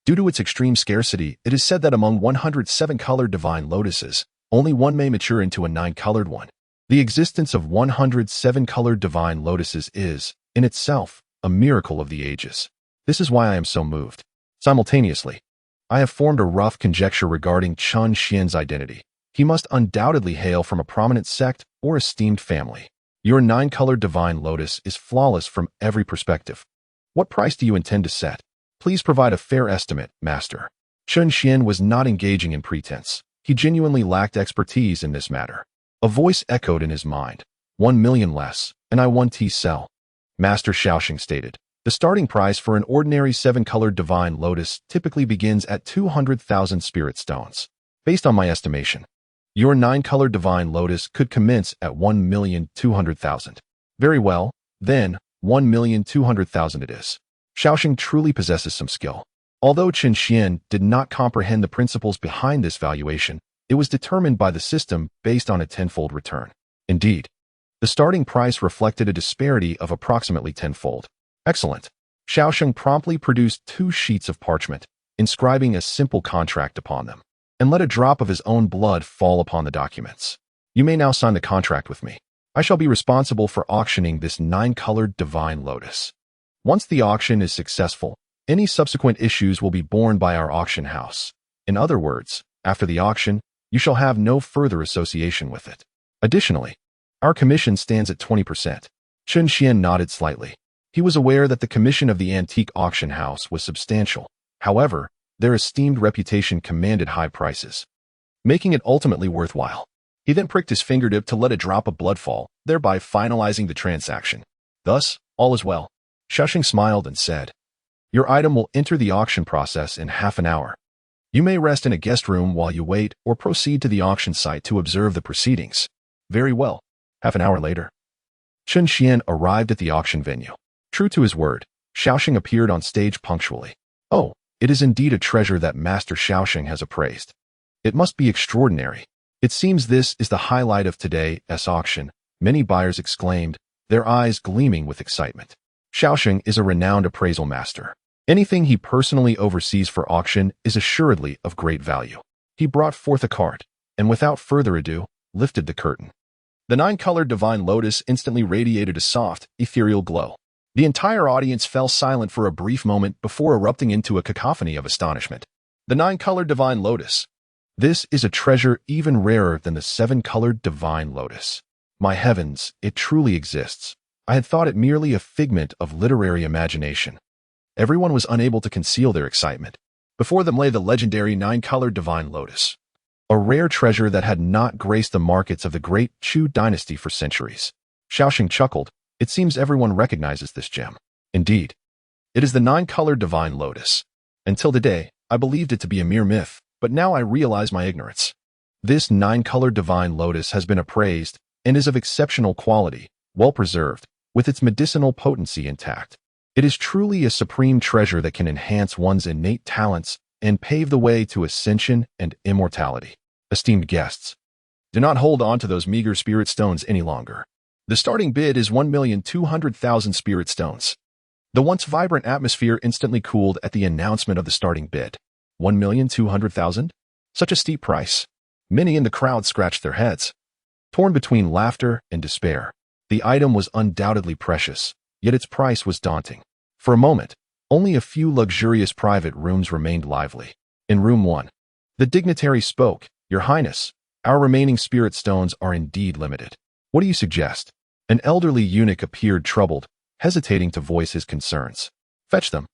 Due to its extreme scarcity, it is said that among 107-colored divine lotuses, only one may mature into a 9-colored one. The existence of 107-colored divine lotuses is, in itself, a miracle of the ages. This is why I am so moved. Simultaneously, I have formed a rough conjecture regarding Chen Xian's identity. He must undoubtedly hail from a prominent sect or esteemed family. Your 9-colored divine lotus is flawless from every perspective. What price do you intend to set? Please provide a fair estimate, Master. Chen Xian was not engaging in pretense. He genuinely lacked expertise in this matter. A voice echoed in his mind. 1 million less, and I 1T sell. Master Xiaoxing stated. The starting price for an ordinary 7-colored divine lotus typically begins at 200,000 spirit stones. Based on my estimation, your 9-colored divine lotus could commence at 1,200,000. Very well, then, 1,200,000 it is. Xiaoxing truly possesses some skill. Although Chen Xian did not comprehend the principles behind this valuation, it was determined by the system based on a tenfold return. Indeed, the starting price reflected a disparity of approximately tenfold. Excellent. Xiaoxing promptly produced 2 sheets of parchment, inscribing a simple contract upon them, and let a drop of his own blood fall upon the documents. You may now sign the contract with me. I shall be responsible for auctioning this 9-colored divine lotus. Once the auction is successful, any subsequent issues will be borne by our auction house. In other words, after the auction, you shall have no further association with it. Additionally, our commission stands at 20%. Chen Xian nodded slightly. He was aware that the commission of the antique auction house was substantial. However, their esteemed reputation commanded high prices, making it ultimately worthwhile. He then pricked his fingertip to let a drop of blood fall, thereby finalizing the transaction. Thus, all is well. Xiaoxing smiled and said, Your item will enter the auction process in half an hour. You may rest in a guest room while you wait or proceed to the auction site to observe the proceedings. Very well. Half an hour later, Chen Xian arrived at the auction venue. True to his word, Xiaoxing appeared on stage punctually. Oh, it is indeed a treasure that Master Xiaoxing has appraised. It must be extraordinary. It seems this is the highlight of today's auction, many buyers exclaimed, their eyes gleaming with excitement. Xiaoxing is a renowned appraisal master. Anything he personally oversees for auction is assuredly of great value. He brought forth a card, and without further ado, lifted the curtain. The 9-colored divine lotus instantly radiated a soft, ethereal glow. The entire audience fell silent for a brief moment before erupting into a cacophony of astonishment. The 9-colored divine lotus. This is a treasure even rarer than the 7-colored divine lotus. My heavens, it truly exists. I had thought it merely a figment of literary imagination. Everyone was unable to conceal their excitement. Before them lay the legendary 9-colored divine lotus, a rare treasure that had not graced the markets of the great Chu dynasty for centuries. Xiaoxing chuckled. It seems everyone recognizes this gem. Indeed, it is the 9-colored divine lotus. Until today, I believed it to be a mere myth, but now I realize my ignorance. This 9-colored divine lotus has been appraised and is of exceptional quality, well preserved, with its medicinal potency intact. It is truly a supreme treasure that can enhance one's innate talents and pave the way to ascension and immortality. Esteemed guests, do not hold on to those meager spirit stones any longer. The starting bid is 1,200,000 spirit stones. The once vibrant atmosphere instantly cooled at the announcement of the starting bid. 1,200,000? Such a steep price. Many in the crowd scratched their heads. Torn between laughter and despair. The item was undoubtedly precious, yet its price was daunting. For a moment, only a few luxurious private rooms remained lively. In room 1, the dignitary spoke. Your Highness, our remaining spirit stones are indeed limited. What do you suggest? An elderly eunuch appeared troubled, hesitating to voice his concerns. Fetch them.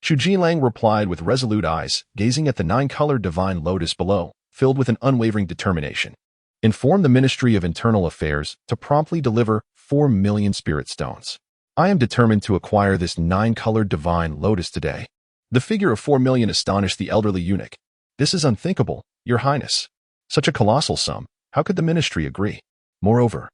Chu Jinlang replied with resolute eyes, gazing at the 9-colored divine lotus below, filled with an unwavering determination. Inform the Ministry of Internal Affairs to promptly deliver 4 million spirit stones. I am determined to acquire this 9-colored divine lotus today. The figure of 4 million astonished the elderly eunuch. This is unthinkable, Your Highness. Such a colossal sum, how could the ministry agree? Moreover,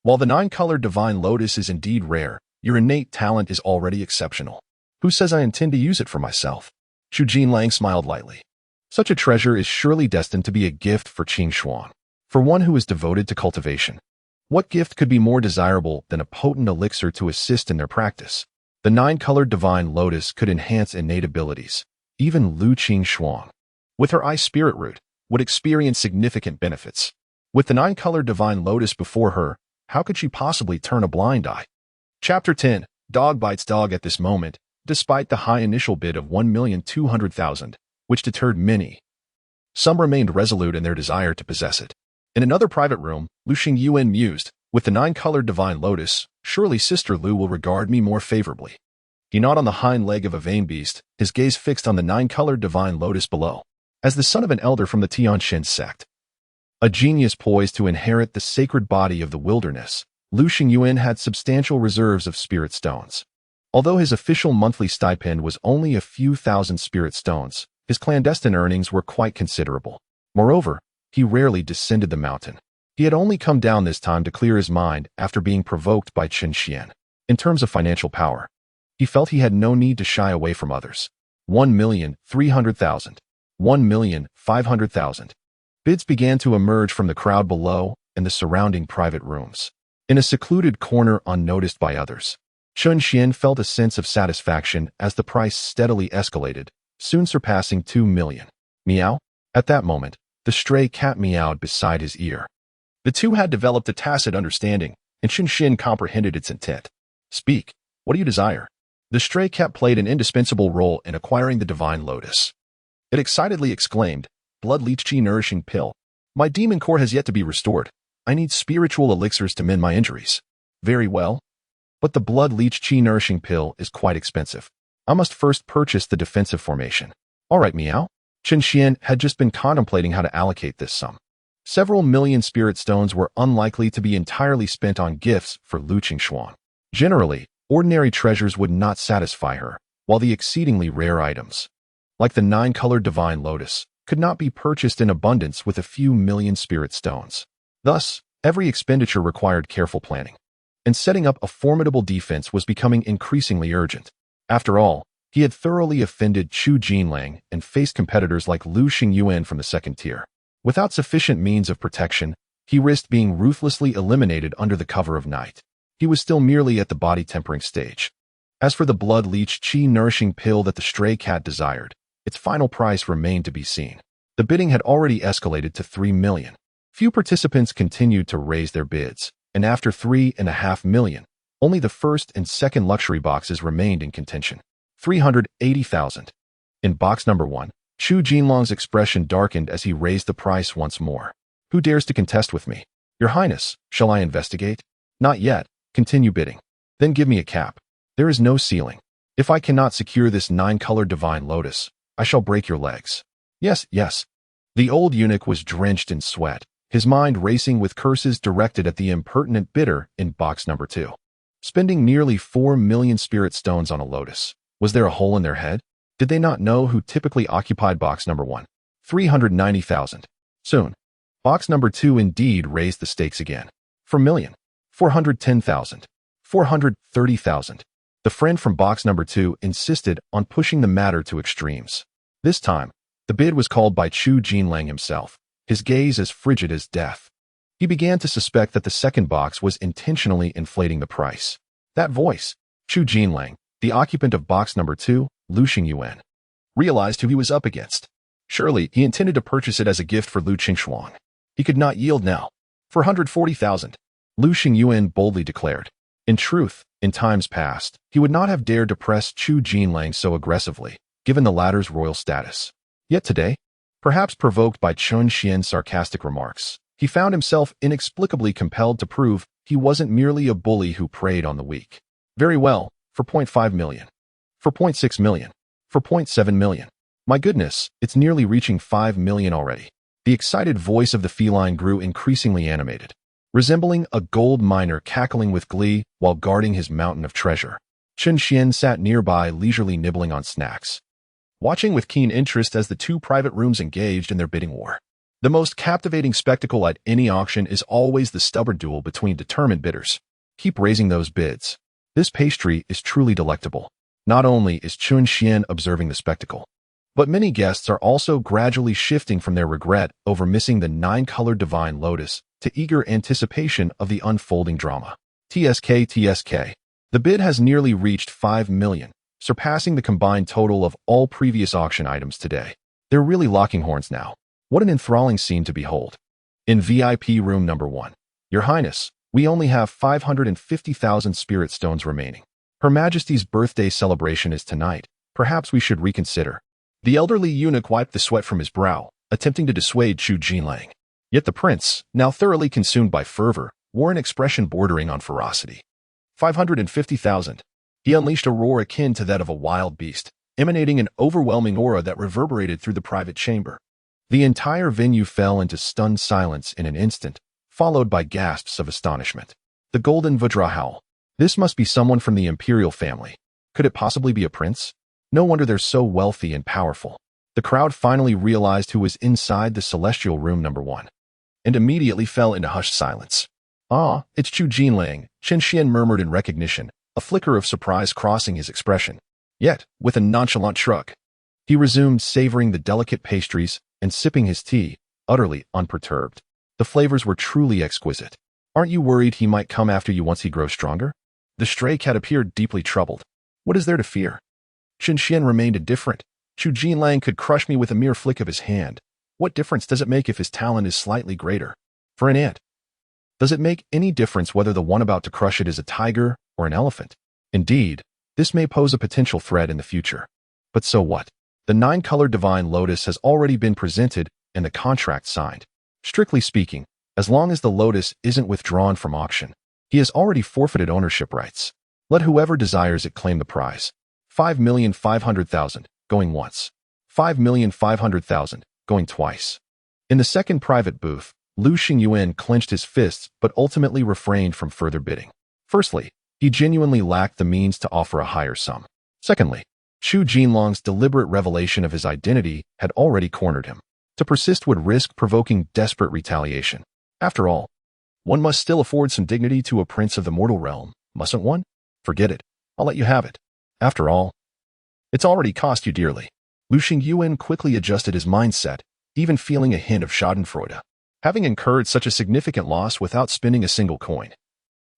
while the 9-colored divine lotus is indeed rare, your innate talent is already exceptional. Who says I intend to use it for myself? Chu Jinlang smiled lightly. Such a treasure is surely destined to be a gift for Qing Xuan, for one who is devoted to cultivation. What gift could be more desirable than a potent elixir to assist in their practice? The 9-colored divine lotus could enhance innate abilities. Even Lu Qing Xuan, with her ice spirit root, would experience significant benefits. With the 9-colored divine lotus before her, how could she possibly turn a blind eye? Chapter 10. Dog bites dog. At this moment, despite the high initial bid of 1,200,000, which deterred many, some remained resolute in their desire to possess it. In another private room, Lu Xingyuan mused, with the 9-colored divine lotus, surely Sister Lu will regard me more favorably. He gnawed on the hind leg of a vain beast, his gaze fixed on the 9-colored divine lotus below. As the son of an elder from the Tianxin sect, a genius poised to inherit the sacred body of the wilderness, Lu Xingyuan had substantial reserves of spirit stones. Although his official monthly stipend was only a few thousand spirit stones, his clandestine earnings were quite considerable. Moreover, he rarely descended the mountain. He had only come down this time to clear his mind after being provoked by Chen Xian. In terms of financial power, he felt he had no need to shy away from others. 1,300,000. 1,500,000. Bids began to emerge from the crowd below and the surrounding private rooms. In a secluded corner unnoticed by others, Chen Xian felt a sense of satisfaction as the price steadily escalated, soon surpassing 2 million. Meow? At that moment, the stray cat meowed beside his ear. The two had developed a tacit understanding, and Chen Xian comprehended its intent. Speak. What do you desire? The stray cat played an indispensable role in acquiring the divine lotus. It excitedly exclaimed, Blood Leech Chi Nourishing Pill. My demon core has yet to be restored. I need spiritual elixirs to mend my injuries. Very well. But the Blood Leech Chi Nourishing Pill is quite expensive. I must first purchase the defensive formation. All right, Meow. Chen Xian had just been contemplating how to allocate this sum. Several million spirit stones were unlikely to be entirely spent on gifts for Lu Qingxuan. Generally, ordinary treasures would not satisfy her, while the exceedingly rare items, like the 9-colored divine lotus, could not be purchased in abundance with a few million spirit stones. Thus, every expenditure required careful planning, and setting up a formidable defense was becoming increasingly urgent. After all, he had thoroughly offended Chu Jinlang and faced competitors like Lu Xingyuan from the second tier. Without sufficient means of protection, he risked being ruthlessly eliminated under the cover of night. He was still merely at the body tempering stage. As for the Blood Leech Chi Nourishing Pill that the stray cat desired, its final price remained to be seen. The bidding had already escalated to 3 million. Few participants continued to raise their bids, and after 3.5 million, Only the first and second luxury boxes remained in contention. 380,000. In box number 1, Chu Jinlong's expression darkened as he raised the price once more. Who dares to contest with me? Your Highness, shall I investigate? Not yet. Continue bidding. Then give me a cap. There is no ceiling. If I cannot secure this 9-colored divine lotus, I shall break your legs. Yes, yes. The old eunuch was drenched in sweat, his mind racing with curses directed at the impertinent bidder in box number 2. Spending nearly 4 million spirit stones on a lotus. Was there a hole in their head? Did they not know who typically occupied box number 1? 390,000. Soon, box number 2 indeed raised the stakes again. For million. 410,000. 430,000. The friend from box number 2 insisted on pushing the matter to extremes. This time, the bid was called by Chu Jinlang himself, his gaze as frigid as death. He began to suspect that the second box was intentionally inflating the price. That voice, Chu Jinlang, the occupant of box number 2, Lu Xingyuan, realized who he was up against. Surely, he intended to purchase it as a gift for Lu Qingshuang. He could not yield now. 440,000. Lu Xingyuan boldly declared. In truth, in times past, he would not have dared to press Chu Jinlang so aggressively, given the latter's royal status. Yet today, perhaps provoked by Chun Xian's sarcastic remarks, he found himself inexplicably compelled to prove he wasn't merely a bully who preyed on the weak. Very well, for 0.5 million. For 0.6 million. For 0.7 million. My goodness, it's nearly reaching 5 million already. The excited voice of the feline grew increasingly animated, resembling a gold miner cackling with glee while guarding his mountain of treasure. Chun Xian sat nearby leisurely nibbling on snacks, watching with keen interest as the two private rooms engaged in their bidding war. The most captivating spectacle at any auction is always the stubborn duel between determined bidders. Keep raising those bids. This pastry is truly delectable. Not only is Chun Xian observing the spectacle, but many guests are also gradually shifting from their regret over missing the 9-colored divine lotus to eager anticipation of the unfolding drama. TSK. The bid has nearly reached 5 million, surpassing the combined total of all previous auction items today. They're really locking horns now. What an enthralling scene to behold. In VIP room number 1. Your Highness, we only have 550,000 spirit stones remaining. Her Majesty's birthday celebration is tonight. Perhaps we should reconsider. The elderly eunuch wiped the sweat from his brow, attempting to dissuade Chu Jinlang. Yet the prince, now thoroughly consumed by fervor, wore an expression bordering on ferocity. 550,000. He unleashed a roar akin to that of a wild beast, emanating an overwhelming aura that reverberated through the private chamber. The entire venue fell into stunned silence in an instant, followed by gasps of astonishment. The golden Vajra howl. This must be someone from the imperial family. Could it possibly be a prince? No wonder they're so wealthy and powerful. The crowd finally realized who was inside the celestial room number 1, and immediately fell into hushed silence. Ah, it's Chu Jinlang, Chen Xian murmured in recognition, a flicker of surprise crossing his expression. Yet, with a nonchalant shrug, he resumed savoring the delicate pastries and sipping his tea, utterly unperturbed. The flavors were truly exquisite. Aren't you worried he might come after you once he grows stronger? The stray cat appeared deeply troubled. What is there to fear? Chen Xian remained indifferent. Chu Jinlang could crush me with a mere flick of his hand. What difference does it make if his talent is slightly greater? For an ant. Does it make any difference whether the one about to crush it is a tiger or an elephant? Indeed, this may pose a potential threat in the future. But so what? The 9-colored divine lotus has already been presented and the contract signed. Strictly speaking, as long as the lotus isn't withdrawn from auction, he has already forfeited ownership rights. Let whoever desires it claim the prize. 5,500,000, going once. 5,500,000, going twice. In the second private booth, Lu Xingyuan clenched his fists but ultimately refrained from further bidding. Firstly, he genuinely lacked the means to offer a higher sum. Secondly, Chu Jinlong's deliberate revelation of his identity had already cornered him. To persist would risk provoking desperate retaliation. After all, one must still afford some dignity to a prince of the mortal realm, mustn't one? Forget it. I'll let you have it. After all, it's already cost you dearly. Lu Xingyuan quickly adjusted his mindset, even feeling a hint of schadenfreude. Having incurred such a significant loss without spending a single coin,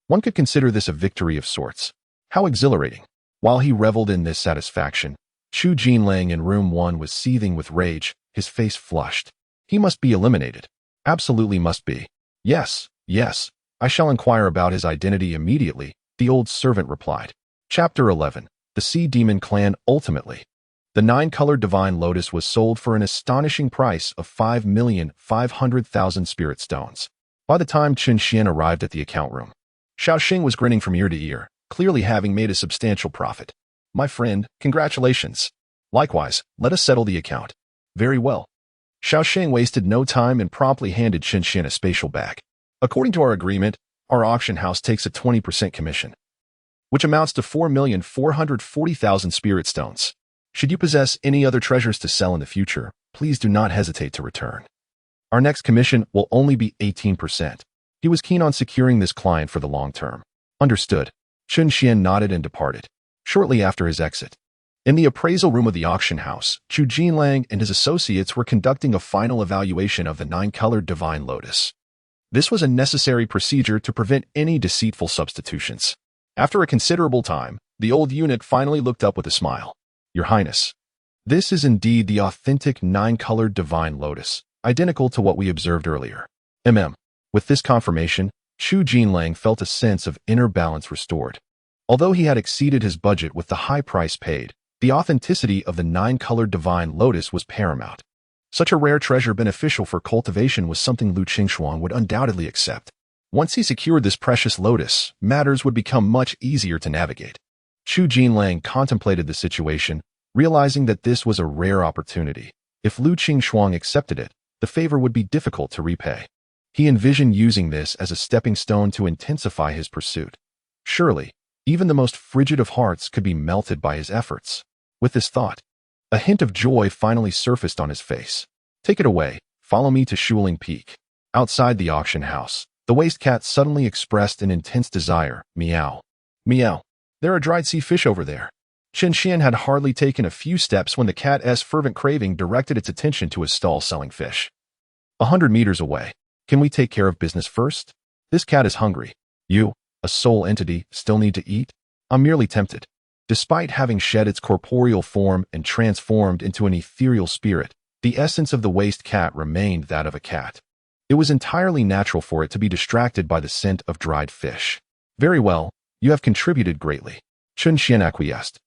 one could consider this a victory of sorts. How exhilarating. While he reveled in this satisfaction, Chu Jinlang in room 1 was seething with rage, his face flushed. He must be eliminated. Absolutely must be. Yes, I shall inquire about his identity immediately, the old servant replied. Chapter 11. The Sea Demon Clan Ultimately. The 9-colored divine lotus was sold for an astonishing price of 5,500,000 spirit stones. By the time Chen Xian arrived at the account room, Xiaoxing was grinning from ear to ear, clearly having made a substantial profit. My friend, congratulations. Likewise, let us settle the account. Very well. Xiaoxing wasted no time and promptly handed Chen Xian a spatial bag. According to our agreement, our auction house takes a 20% commission, which amounts to 4,440,000 spirit stones. Should you possess any other treasures to sell in the future, please do not hesitate to return. Our next commission will only be 18%. He was keen on securing this client for the long term. Understood. Chen Xian nodded and departed. Shortly after his exit, in the appraisal room of the auction house, Chu Jinlang and his associates were conducting a final evaluation of the 9-colored divine lotus. This was a necessary procedure to prevent any deceitful substitutions. After a considerable time, the old eunuch finally looked up with a smile. Your Highness, this is indeed the authentic 9-colored divine lotus, identical to what we observed earlier. With this confirmation, Chu Jinlang felt a sense of inner balance restored. Although he had exceeded his budget with the high price paid, the authenticity of the 9-colored divine lotus was paramount. Such a rare treasure beneficial for cultivation was something Lu Qingshuang would undoubtedly accept. Once he secured this precious lotus, matters would become much easier to navigate. Chu Jinlang contemplated the situation, realizing that this was a rare opportunity. If Lu Qingshuang accepted it, the favor would be difficult to repay. He envisioned using this as a stepping stone to intensify his pursuit. Surely, even the most frigid of hearts could be melted by his efforts. With this thought, a hint of joy finally surfaced on his face. Take it away, follow me to Shuling Peak. Outside the auction house, the waste cat suddenly expressed an intense desire. Meow. Meow. There are dried sea fish over there. Chen Xian had hardly taken a few steps when the cat's fervent craving directed its attention to his stall selling fish. 100 meters away. Can we take care of business first? This cat is hungry. You, a soul entity, still need to eat? I'm merely tempted. Despite having shed its corporeal form and transformed into an ethereal spirit, the essence of the waste cat remained that of a cat. It was entirely natural for it to be distracted by the scent of dried fish. Very well, you have contributed greatly. Chen Xian acquiesced.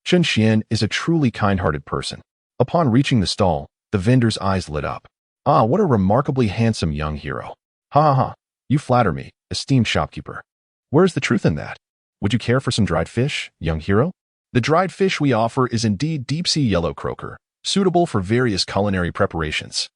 Chen Xian is a truly kind-hearted person. Upon reaching the stall, the vendor's eyes lit up. Ah, what a remarkably handsome young hero. Ha ha ha, you flatter me, esteemed shopkeeper. Where's the truth in that? Would you care for some dried fish, young hero? The dried fish we offer is indeed deep-sea yellow croaker, suitable for various culinary preparations.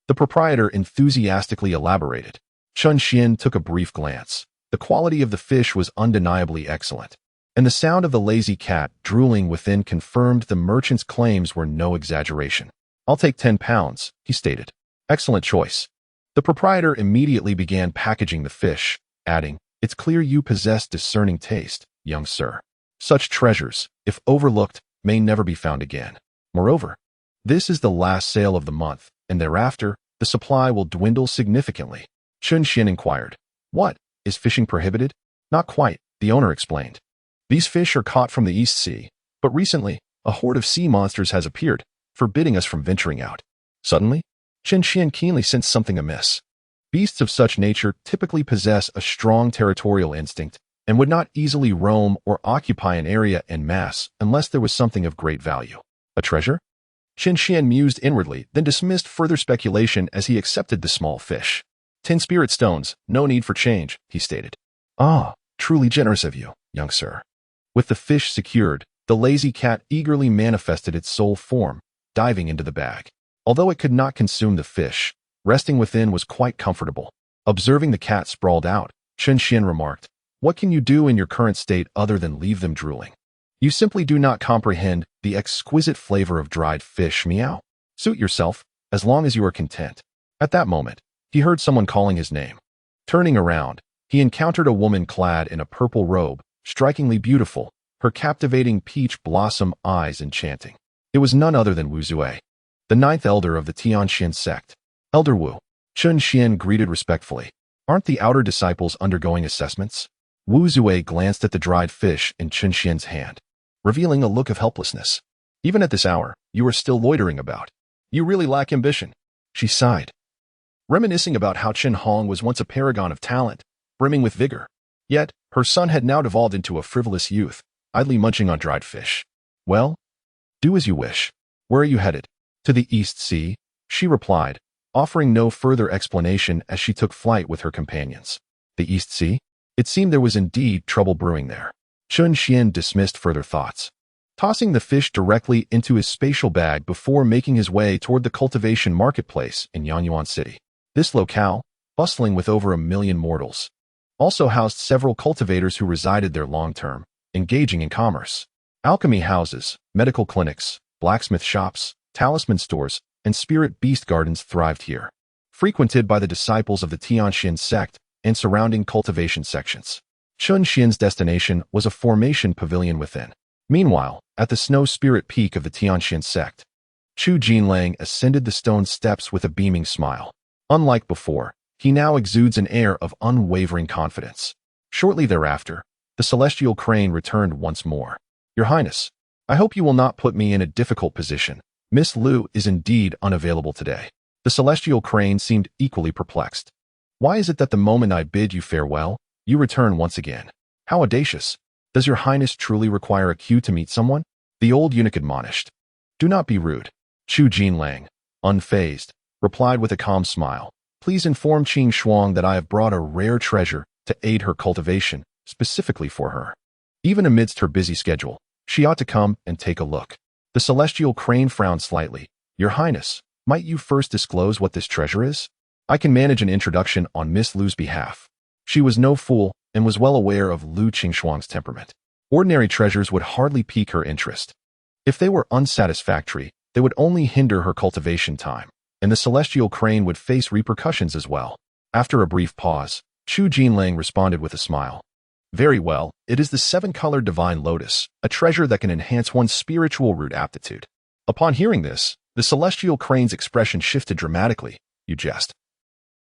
The proprietor enthusiastically elaborated. Chen Xian took a brief glance. The quality of the fish was undeniably excellent, and the sound of the lazy cat drooling within confirmed the merchant's claims were no exaggeration. I'll take 10 pounds, he stated. Excellent choice. The proprietor immediately began packaging the fish, adding, It's clear you possess discerning taste, young sir. Such treasures, if overlooked, may never be found again. Moreover, this is the last sale of the month, and thereafter, the supply will dwindle significantly. Chen Xian inquired. What? Is fishing prohibited? Not quite, the owner explained. These fish are caught from the East Sea, but recently, a horde of sea monsters has appeared, forbidding us from venturing out. Suddenly, Chen Xian keenly sensed something amiss. Beasts of such nature typically possess a strong territorial instinct and would not easily roam or occupy an area en masse unless there was something of great value. A treasure? Chen Xian mused inwardly, then dismissed further speculation as he accepted the small fish. 10 spirit stones, no need for change, he stated. Ah, truly generous of you, young sir. With the fish secured, the lazy cat eagerly manifested its soul form, diving into the bag. Although it could not consume the fish, resting within was quite comfortable. Observing the cat sprawled out, Chen Xian remarked, What can you do in your current state other than leave them drooling? You simply do not comprehend the exquisite flavor of dried fish, meow. Suit yourself, as long as you are content. At that moment, he heard someone calling his name. Turning around, he encountered a woman clad in a purple robe, strikingly beautiful, her captivating peach blossom eyes enchanting. It was none other than Wu Zui, the 9th elder of the Tianxian sect. Elder Wu, Chen Xian greeted respectfully. Aren't the outer disciples undergoing assessments? Wu Zui glanced at the dried fish in Chen Xian's hand, revealing a look of helplessness. Even at this hour, you are still loitering about. You really lack ambition. She sighed, reminiscing about how Chen Hong was once a paragon of talent, brimming with vigor. Yet, Her son had now devolved into a frivolous youth, idly munching on dried fish. Well, do as you wish. Where are you headed? To the East Sea, she replied, offering no further explanation as she took flight with her companions. The East Sea? It seemed there was indeed trouble brewing there. Chun Xian dismissed further thoughts, tossing the fish directly into his spatial bag before making his way toward the cultivation marketplace in Yanyuan City. This locale, bustling with over 1 million mortals, also housed several cultivators who resided there long-term, engaging in commerce. Alchemy houses, medical clinics, blacksmith shops, talisman stores, and spirit beast gardens thrived here, frequented by the disciples of the Tianxian sect and surrounding cultivation sections. Chun Xian's destination was a formation pavilion within. Meanwhile, at the snow spirit peak of the Tianxian sect, Chu Jinlang ascended the stone steps with a beaming smile. Unlike before, he now exudes an air of unwavering confidence. Shortly thereafter, the celestial crane returned once more. Your Highness, I hope you will not put me in a difficult position. Miss Liu is indeed unavailable today. The celestial crane seemed equally perplexed. Why is it that the moment I bid you farewell, you return once again? How audacious! Does your Highness truly require a cue to meet someone? The old eunuch admonished. Do not be rude. Chu Jinlang, unfazed, replied with a calm smile. Please inform Qing Shuang that I have brought a rare treasure to aid her cultivation, specifically for her. Even amidst her busy schedule, she ought to come and take a look. The celestial crane frowned slightly. Your Highness, might you first disclose what this treasure is? I can manage an introduction on Miss Liu's behalf. She was no fool and was well aware of Lu Qingshuang's temperament. Ordinary treasures would hardly pique her interest. If they were unsatisfactory, they would only hinder her cultivation time, and the celestial crane would face repercussions as well. After a brief pause, Chu Jinlang responded with a smile. Very well, it is the 7-colored divine lotus, a treasure that can enhance one's spiritual root aptitude. Upon hearing this, the celestial crane's expression shifted dramatically. You jest.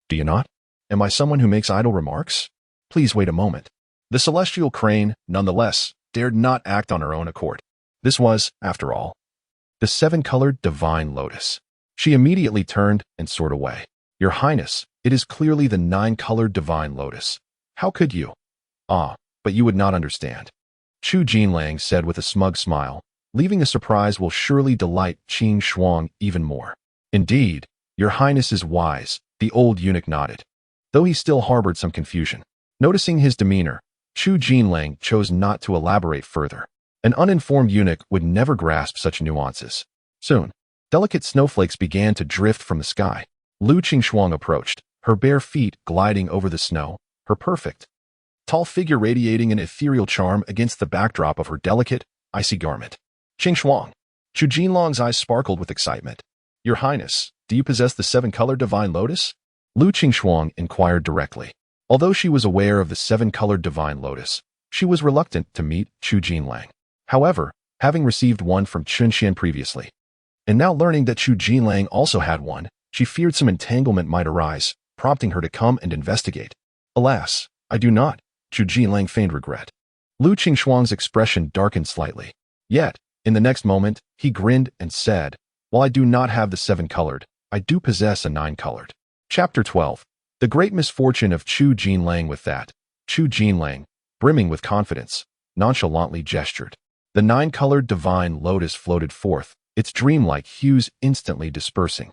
Do you not? Am I someone who makes idle remarks? Please wait a moment. The celestial crane, nonetheless, dared not act on her own accord. This was, after all, the 7-colored divine lotus. She immediately turned and soared away. Your Highness, it is clearly the 9-colored divine lotus. How could you? Ah, but you would not understand. Chu Jinlang said with a smug smile. Leaving a surprise will surely delight Qing Shuang even more. Indeed, your Highness is wise, the old eunuch nodded, though he still harbored some confusion. Noticing his demeanor, Chu Jinlang chose not to elaborate further. An uninformed eunuch would never grasp such nuances. Soon, delicate snowflakes began to drift from the sky. Lu Qingshuang approached, her bare feet gliding over the snow, her perfect, tall figure radiating an ethereal charm against the backdrop of her delicate, icy garment. Qingshuang. Chu Jinlang's eyes sparkled with excitement. Your Highness, do you possess the 7-colored divine lotus? Lu Qingshuang inquired directly. Although she was aware of the 7-colored divine lotus, she was reluctant to meet Chu Jinlang. However, having received one from Chun Xian previously, and now learning that Chu Jinlang also had one, she feared some entanglement might arise, prompting her to come and investigate. Alas, I do not. Chu Jinlang feigned regret. Lu Qingshuang's expression darkened slightly. Yet, in the next moment, he grinned and said, while I do not have the 7-colored, I do possess a 9-colored. Chapter 12. The great misfortune of Chu Jinlang. With that, Chu Jinlang, brimming with confidence, nonchalantly gestured. The 9-colored divine lotus floated forth, its dreamlike hues instantly dispersing.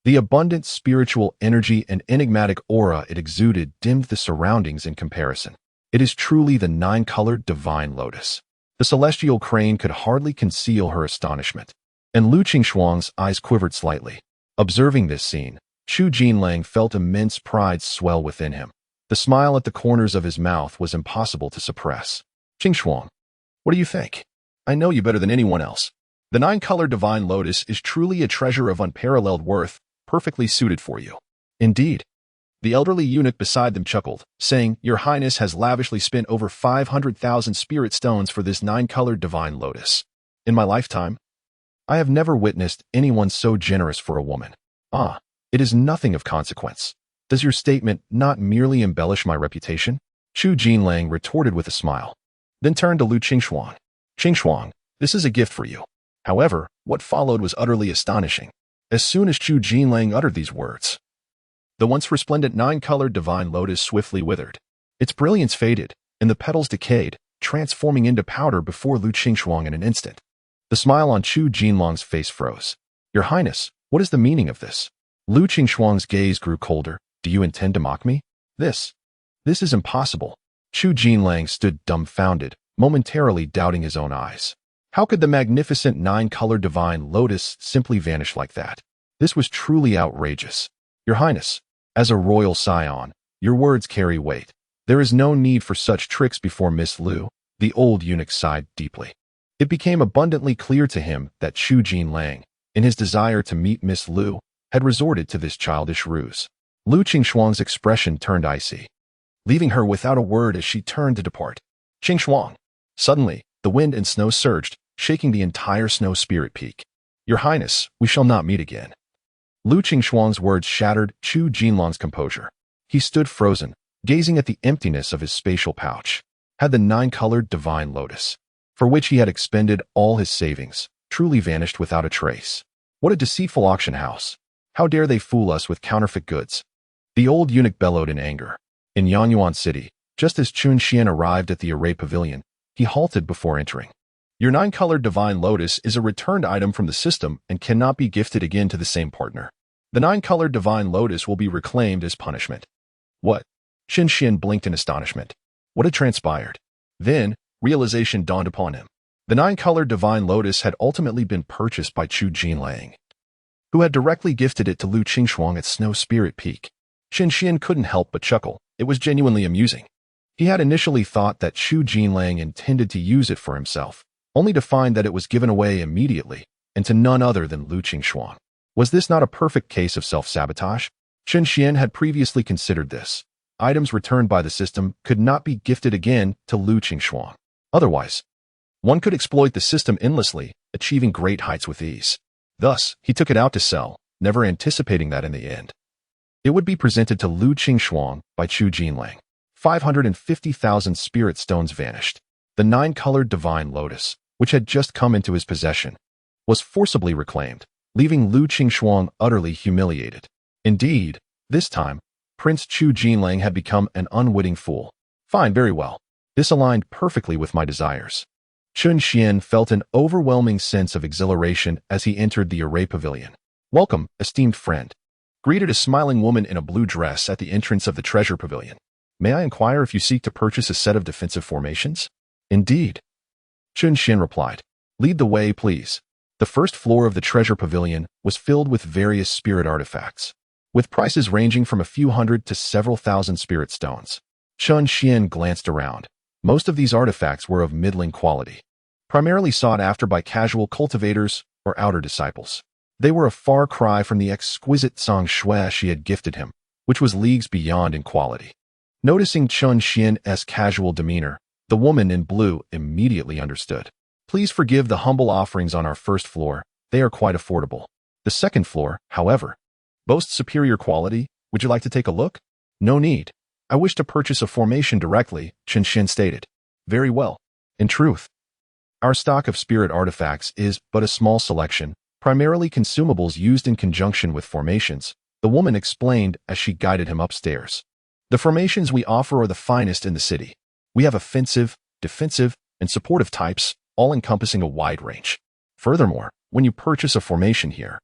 The abundant spiritual energy and enigmatic aura it exuded dimmed the surroundings in comparison. It is truly the 9-colored divine lotus. The celestial crane could hardly conceal her astonishment, and Lu Qingshuang's eyes quivered slightly. Observing this scene, Chu Jinlang felt immense pride swell within him. The smile at the corners of his mouth was impossible to suppress. Qingshuang, what do you think? I know you better than anyone else. The 9-colored divine lotus is truly a treasure of unparalleled worth, perfectly suited for you. Indeed. The elderly eunuch beside them chuckled, saying, Your Highness has lavishly spent over 500,000 spirit stones for this 9-colored divine lotus. In my lifetime, I have never witnessed anyone so generous for a woman. Ah, it is nothing of consequence. Does your statement not merely embellish my reputation? Chu Jinlang retorted with a smile, then turned to Lu Qingshuang. Qingshuang, this is a gift for you. However, what followed was utterly astonishing. As soon as Chu Jinlang uttered these words, the once resplendent 9-colored divine lotus swiftly withered. Its brilliance faded, and the petals decayed, transforming into powder before Lu Qingxuang in an instant. The smile on Chu Jinlong's face froze. Your Highness, what is the meaning of this? Lu Qingxuang's gaze grew colder. Do you intend to mock me? This is impossible. Chu Jinlang stood dumbfounded, momentarily doubting his own eyes. How could the magnificent nine-colored divine lotus simply vanish like that? This was truly outrageous. Your Highness, as a royal scion, your words carry weight. There is no need for such tricks before Miss Lu. The old eunuch sighed deeply. It became abundantly clear to him that Chu Jinlang, in his desire to meet Miss Lu, had resorted to this childish ruse. Lu Qingxuang's expression turned icy, leaving her without a word as she turned to depart. Qingxuang. Suddenly, the wind and snow surged, shaking the entire snow spirit peak. Your Highness, we shall not meet again. Lu Qingxuang's words shattered Chu Jinlong's composure. He stood frozen, gazing at the emptiness of his spatial pouch. Had the nine-colored divine lotus, for which he had expended all his savings, truly vanished without a trace? What a deceitful auction house! How dare they fool us with counterfeit goods? The old eunuch bellowed in anger. In Yanyuan City, just as Chun Xian arrived at the array pavilion, he halted before entering. Your nine-colored divine lotus is a returned item from the system and cannot be gifted again to the same partner. The nine-colored divine lotus will be reclaimed as punishment. What? Chun Xian blinked in astonishment. What had transpired? Then, realization dawned upon him. The nine-colored divine lotus had ultimately been purchased by Chu Jinlang, who had directly gifted it to Lu Qingxuang at Snow Spirit Peak. Chun Xian couldn't help but chuckle. It was genuinely amusing. He had initially thought that Chu Jinlang intended to use it for himself, only to find that it was given away immediately, and to none other than Lu Qingxuang. Was this not a perfect case of self-sabotage? Chun Xian had previously considered this. Items returned by the system could not be gifted again to Lu Qingxuang. Otherwise, one could exploit the system endlessly, achieving great heights with ease. Thus, he took it out to sell, never anticipating that in the end it would be presented to Lu Qingxuang by Chu Jinlang. 550,000 spirit stones vanished. The nine-colored divine lotus, which had just come into his possession, was forcibly reclaimed, leaving Lu Qingxuang utterly humiliated. Indeed, this time, Prince Chu Jinlang had become an unwitting fool. Fine, very well. This aligned perfectly with my desires. Chun Xian felt an overwhelming sense of exhilaration as he entered the array pavilion. Welcome, esteemed friend. Greeted a smiling woman in a blue dress at the entrance of the treasure pavilion. May I inquire if you seek to purchase a set of defensive formations? Indeed. Chun Xian replied. Lead the way, please. The first floor of the treasure pavilion was filled with various spirit artifacts, with prices ranging from a few hundred to several thousand spirit stones. Chun Xian glanced around. Most of these artifacts were of middling quality, primarily sought after by casual cultivators or outer disciples. They were a far cry from the exquisite Song Shui she had gifted him, which was leagues beyond in quality. Noticing Chun Xian's casual demeanor, the woman in blue immediately understood. Please forgive the humble offerings on our first floor. They are quite affordable. The second floor, however, boasts superior quality. Would you like to take a look? No need. I wish to purchase a formation directly, Chun Xian stated. Very well. In truth, our stock of spirit artifacts is but a small selection, primarily consumables used in conjunction with formations, the woman explained as she guided him upstairs. The formations we offer are the finest in the city. We have offensive, defensive, and supportive types, all encompassing a wide range. Furthermore, when you purchase a formation here,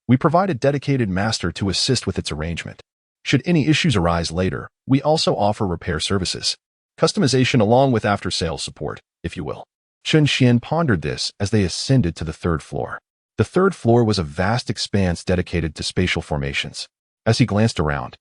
we provide a dedicated master to assist with its arrangement. Should any issues arise later, we also offer repair services, customization along with after-sales support, if you will. Chun Xian pondered this as they ascended to the third floor. The third floor was a vast expanse dedicated to spatial formations. As he glanced around,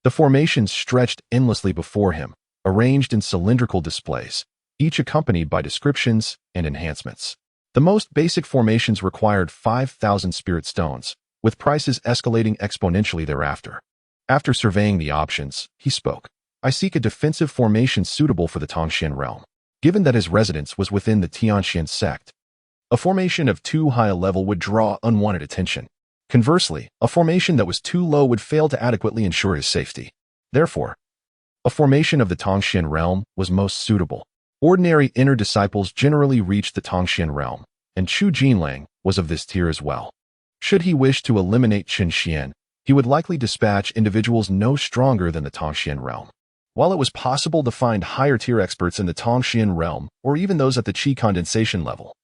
the formations stretched endlessly before him, arranged in cylindrical displays, each accompanied by descriptions and enhancements. The most basic formations required 5,000 spirit stones, with prices escalating exponentially thereafter. After surveying the options, he spoke. I seek a defensive formation suitable for the Tongxian realm. Given that his residence was within the Tianxian sect, a formation of too high a level would draw unwanted attention. Conversely, a formation that was too low would fail to adequately ensure his safety. Therefore, a formation of the Tongxian realm was most suitable. Ordinary inner disciples generally reached the Tongxian realm, and Chu Jinlang was of this tier as well. Should he wish to eliminate Chun Xian, he would likely dispatch individuals no stronger than the Tongxian realm. While it was possible to find higher-tier experts in the Tongxian realm, or even those at the qi condensation level,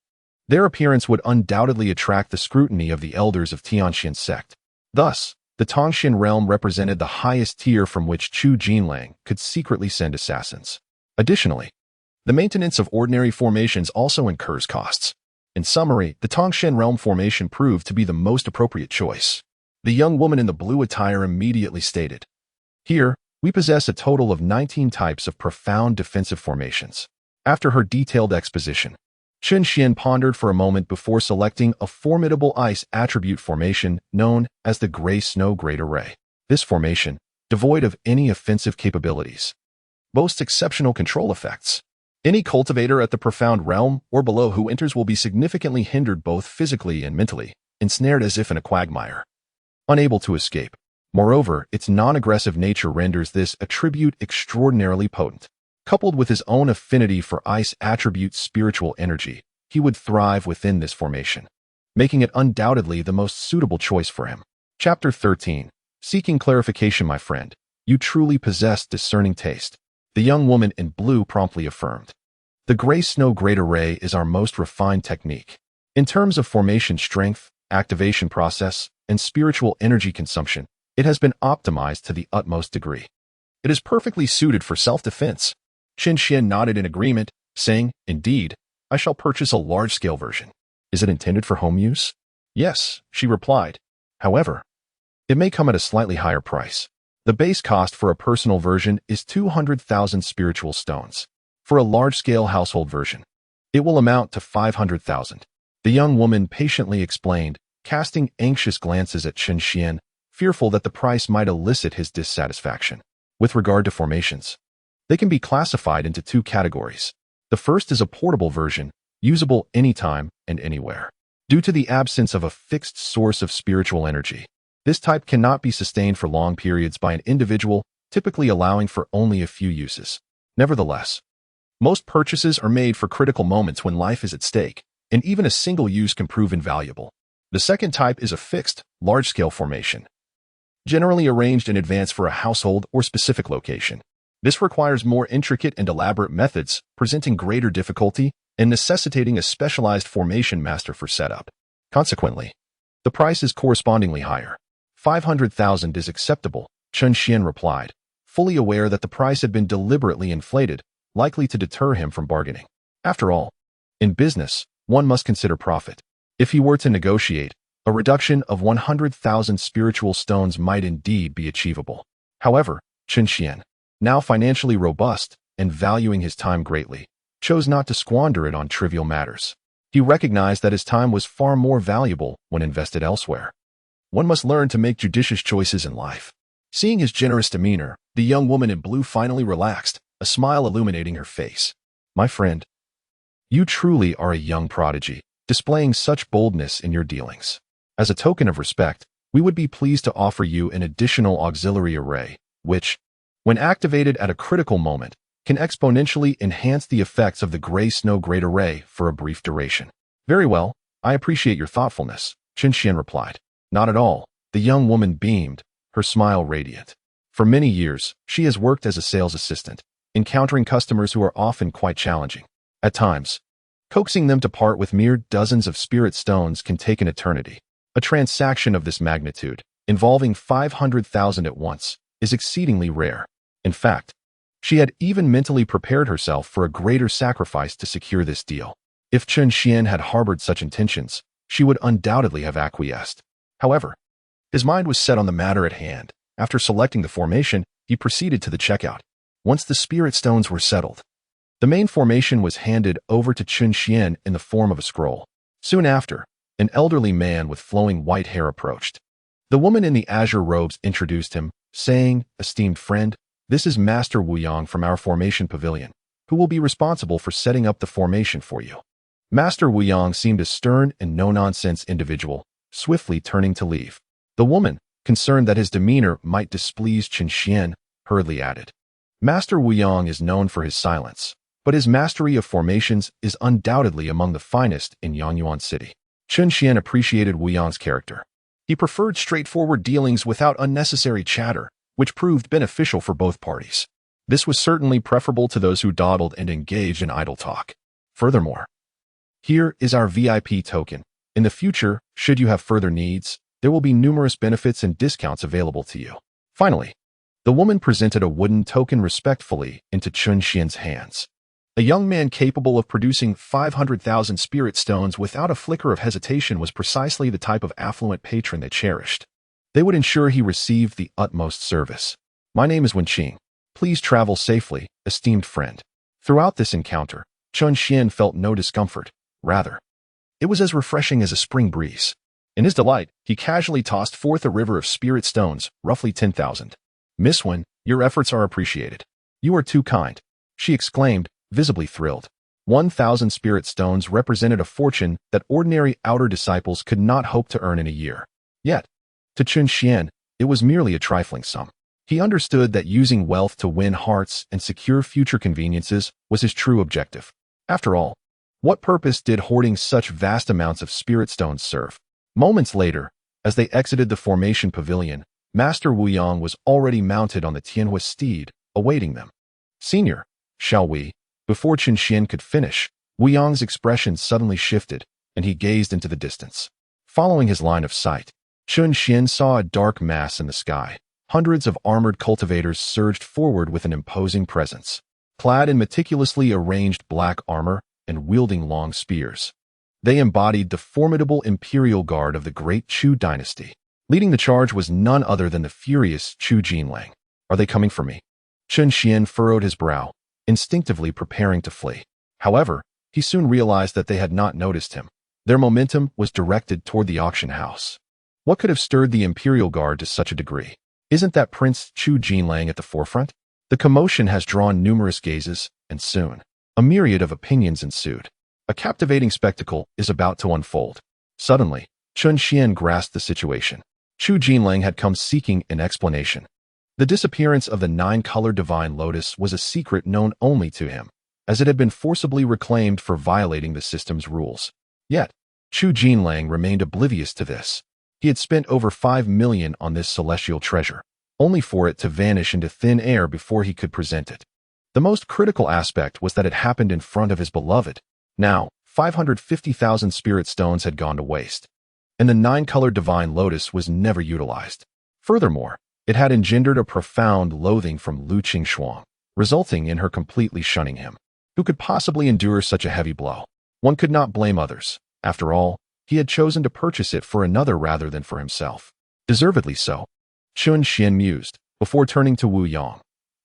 their appearance would undoubtedly attract the scrutiny of the elders of Tianxian sect. Thus, the Tongxian realm represented the highest tier from which Chu Jinlang could secretly send assassins. Additionally, the maintenance of ordinary formations also incurs costs. In summary, the Tongxian realm formation proved to be the most appropriate choice. The young woman in the blue attire immediately stated, "Here, we possess a total of 19 types of profound defensive formations." After her detailed exposition, Chen Xian pondered for a moment before selecting a formidable ice attribute formation known as the Gray Snow Great Array. This formation, devoid of any offensive capabilities, boasts exceptional control effects. Any cultivator at the profound realm or below who enters will be significantly hindered both physically and mentally, ensnared as if in a quagmire, unable to escape. Moreover, its non-aggressive nature renders this attribute extraordinarily potent. Coupled with his own affinity for ice attribute spiritual energy, he would thrive within this formation, making it undoubtedly the most suitable choice for him. Chapter 13. Seeking clarification, my friend. You truly possess discerning taste. The young woman in blue promptly affirmed. The Gray Snow Great Array is our most refined technique. In terms of formation strength, activation process, and spiritual energy consumption, it has been optimized to the utmost degree. It is perfectly suited for self-defense. Chen Xian nodded in agreement, saying, "Indeed, I shall purchase a large-scale version." "Is it intended for home use?" "Yes," she replied. "However, it may come at a slightly higher price. The base cost for a personal version is 200,000 spiritual stones. For a large-scale household version, it will amount to 500,000. The young woman patiently explained, casting anxious glances at Chen Xian, fearful that the price might elicit his dissatisfaction. With regard to formations, they can be classified into two categories. The first is a portable version, usable anytime and anywhere. Due to the absence of a fixed source of spiritual energy, this type cannot be sustained for long periods by an individual, typically allowing for only a few uses. Nevertheless, most purchases are made for critical moments when life is at stake, and even a single use can prove invaluable. The second type is a fixed, large-scale formation, generally arranged in advance for a household or specific location. This requires more intricate and elaborate methods, presenting greater difficulty and necessitating a specialized formation master for setup. Consequently, the price is correspondingly higher. 500,000 is acceptable, Chen Xian replied, fully aware that the price had been deliberately inflated, likely to deter him from bargaining. After all, in business, one must consider profit. If he were to negotiate, a reduction of 100,000 spiritual stones might indeed be achievable. However, Chen Xian, now financially robust and valuing his time greatly, chose not to squander it on trivial matters. He recognized that his time was far more valuable when invested elsewhere. One must learn to make judicious choices in life. Seeing his generous demeanor, the young woman in blue finally relaxed, a smile illuminating her face. "My friend, you truly are a young prodigy, displaying such boldness in your dealings. As a token of respect, we would be pleased to offer you an additional auxiliary array, which, when activated at a critical moment, can exponentially enhance the effects of the Gray Snow Great Array for a brief duration." "Very well, I appreciate your thoughtfulness," Chen Xian replied. "Not at all." The young woman beamed, her smile radiant. For many years, she has worked as a sales assistant, encountering customers who are often quite challenging. At times, coaxing them to part with mere dozens of spirit stones can take an eternity. A transaction of this magnitude, involving 500,000 at once, is exceedingly rare. In fact, she had even mentally prepared herself for a greater sacrifice to secure this deal. If Chen Xian had harbored such intentions, she would undoubtedly have acquiesced. However, his mind was set on the matter at hand. After selecting the formation, he proceeded to the checkout. Once the spirit stones were settled, the main formation was handed over to Chen Xian in the form of a scroll. Soon after, an elderly man with flowing white hair approached. The woman in the azure robes introduced him, saying, "Esteemed friend, this is Master Wu Yang from our formation pavilion, who will be responsible for setting up the formation for you." Master Wu Yang seemed a stern and no-nonsense individual, swiftly turning to leave. The woman, concerned that his demeanor might displease Chen Xian, hurriedly added, "Master Wu Yang is known for his silence, but his mastery of formations is undoubtedly among the finest in Yangyuan City." Chen Xian appreciated Wu Yang's character. He preferred straightforward dealings without unnecessary chatter, which proved beneficial for both parties. This was certainly preferable to those who dawdled and engaged in idle talk. Furthermore, here is our VIP token. In the future, should you have further needs, there will be numerous benefits and discounts available to you. Finally, the woman presented a wooden token respectfully into Chun Xian's hands. A young man capable of producing 500,000 spirit stones without a flicker of hesitation was precisely the type of affluent patron they cherished. They would ensure he received the utmost service. My name is Wenqing. Please travel safely, esteemed friend. Throughout this encounter, Chun Xian felt no discomfort. Rather, it was as refreshing as a spring breeze. In his delight, he casually tossed forth a river of spirit stones, roughly 10,000. Miss Wen, your efforts are appreciated. You are too kind, she exclaimed, visibly thrilled. 1,000 spirit stones represented a fortune that ordinary outer disciples could not hope to earn in a year. Yet, to Chun Xian, it was merely a trifling sum. He understood that using wealth to win hearts and secure future conveniences was his true objective. After all, what purpose did hoarding such vast amounts of spirit stones serve? Moments later, as they exited the formation pavilion, Master Wu Yang was already mounted on the Tianhua steed, awaiting them. Senior, shall we? Before Chun Xian could finish, Wu Yang's expression suddenly shifted, and he gazed into the distance. Following his line of sight, Chun Xian saw a dark mass in the sky. Hundreds of armored cultivators surged forward with an imposing presence, clad in meticulously arranged black armor and wielding long spears. They embodied the formidable imperial guard of the great Chu dynasty. Leading the charge was none other than the furious Chu Jinlang. Are they coming for me? Chun Xian furrowed his brow, instinctively preparing to flee. However, he soon realized that they had not noticed him. Their momentum was directed toward the auction house. What could have stirred the imperial guard to such a degree? Isn't that Prince Chu Jinlang at the forefront? The commotion has drawn numerous gazes, and soon, a myriad of opinions ensued. A captivating spectacle is about to unfold. Suddenly, Chun Xian grasped the situation. Chu Jinlang had come seeking an explanation. The disappearance of the 9-colored divine lotus was a secret known only to him, as it had been forcibly reclaimed for violating the system's rules. Yet, Chu Jinlang remained oblivious to this. He had spent over 5 million on this celestial treasure, only for it to vanish into thin air before he could present it. The most critical aspect was that it happened in front of his beloved. Now, 550,000 spirit stones had gone to waste, and the 9-colored divine lotus was never utilized. Furthermore, it had engendered a profound loathing from Lu Qingshuang, resulting in her completely shunning him. Who could possibly endure such a heavy blow? One could not blame others. After all, he had chosen to purchase it for another rather than for himself. Deservedly so, Chun Xian mused, before turning to Wu Yang.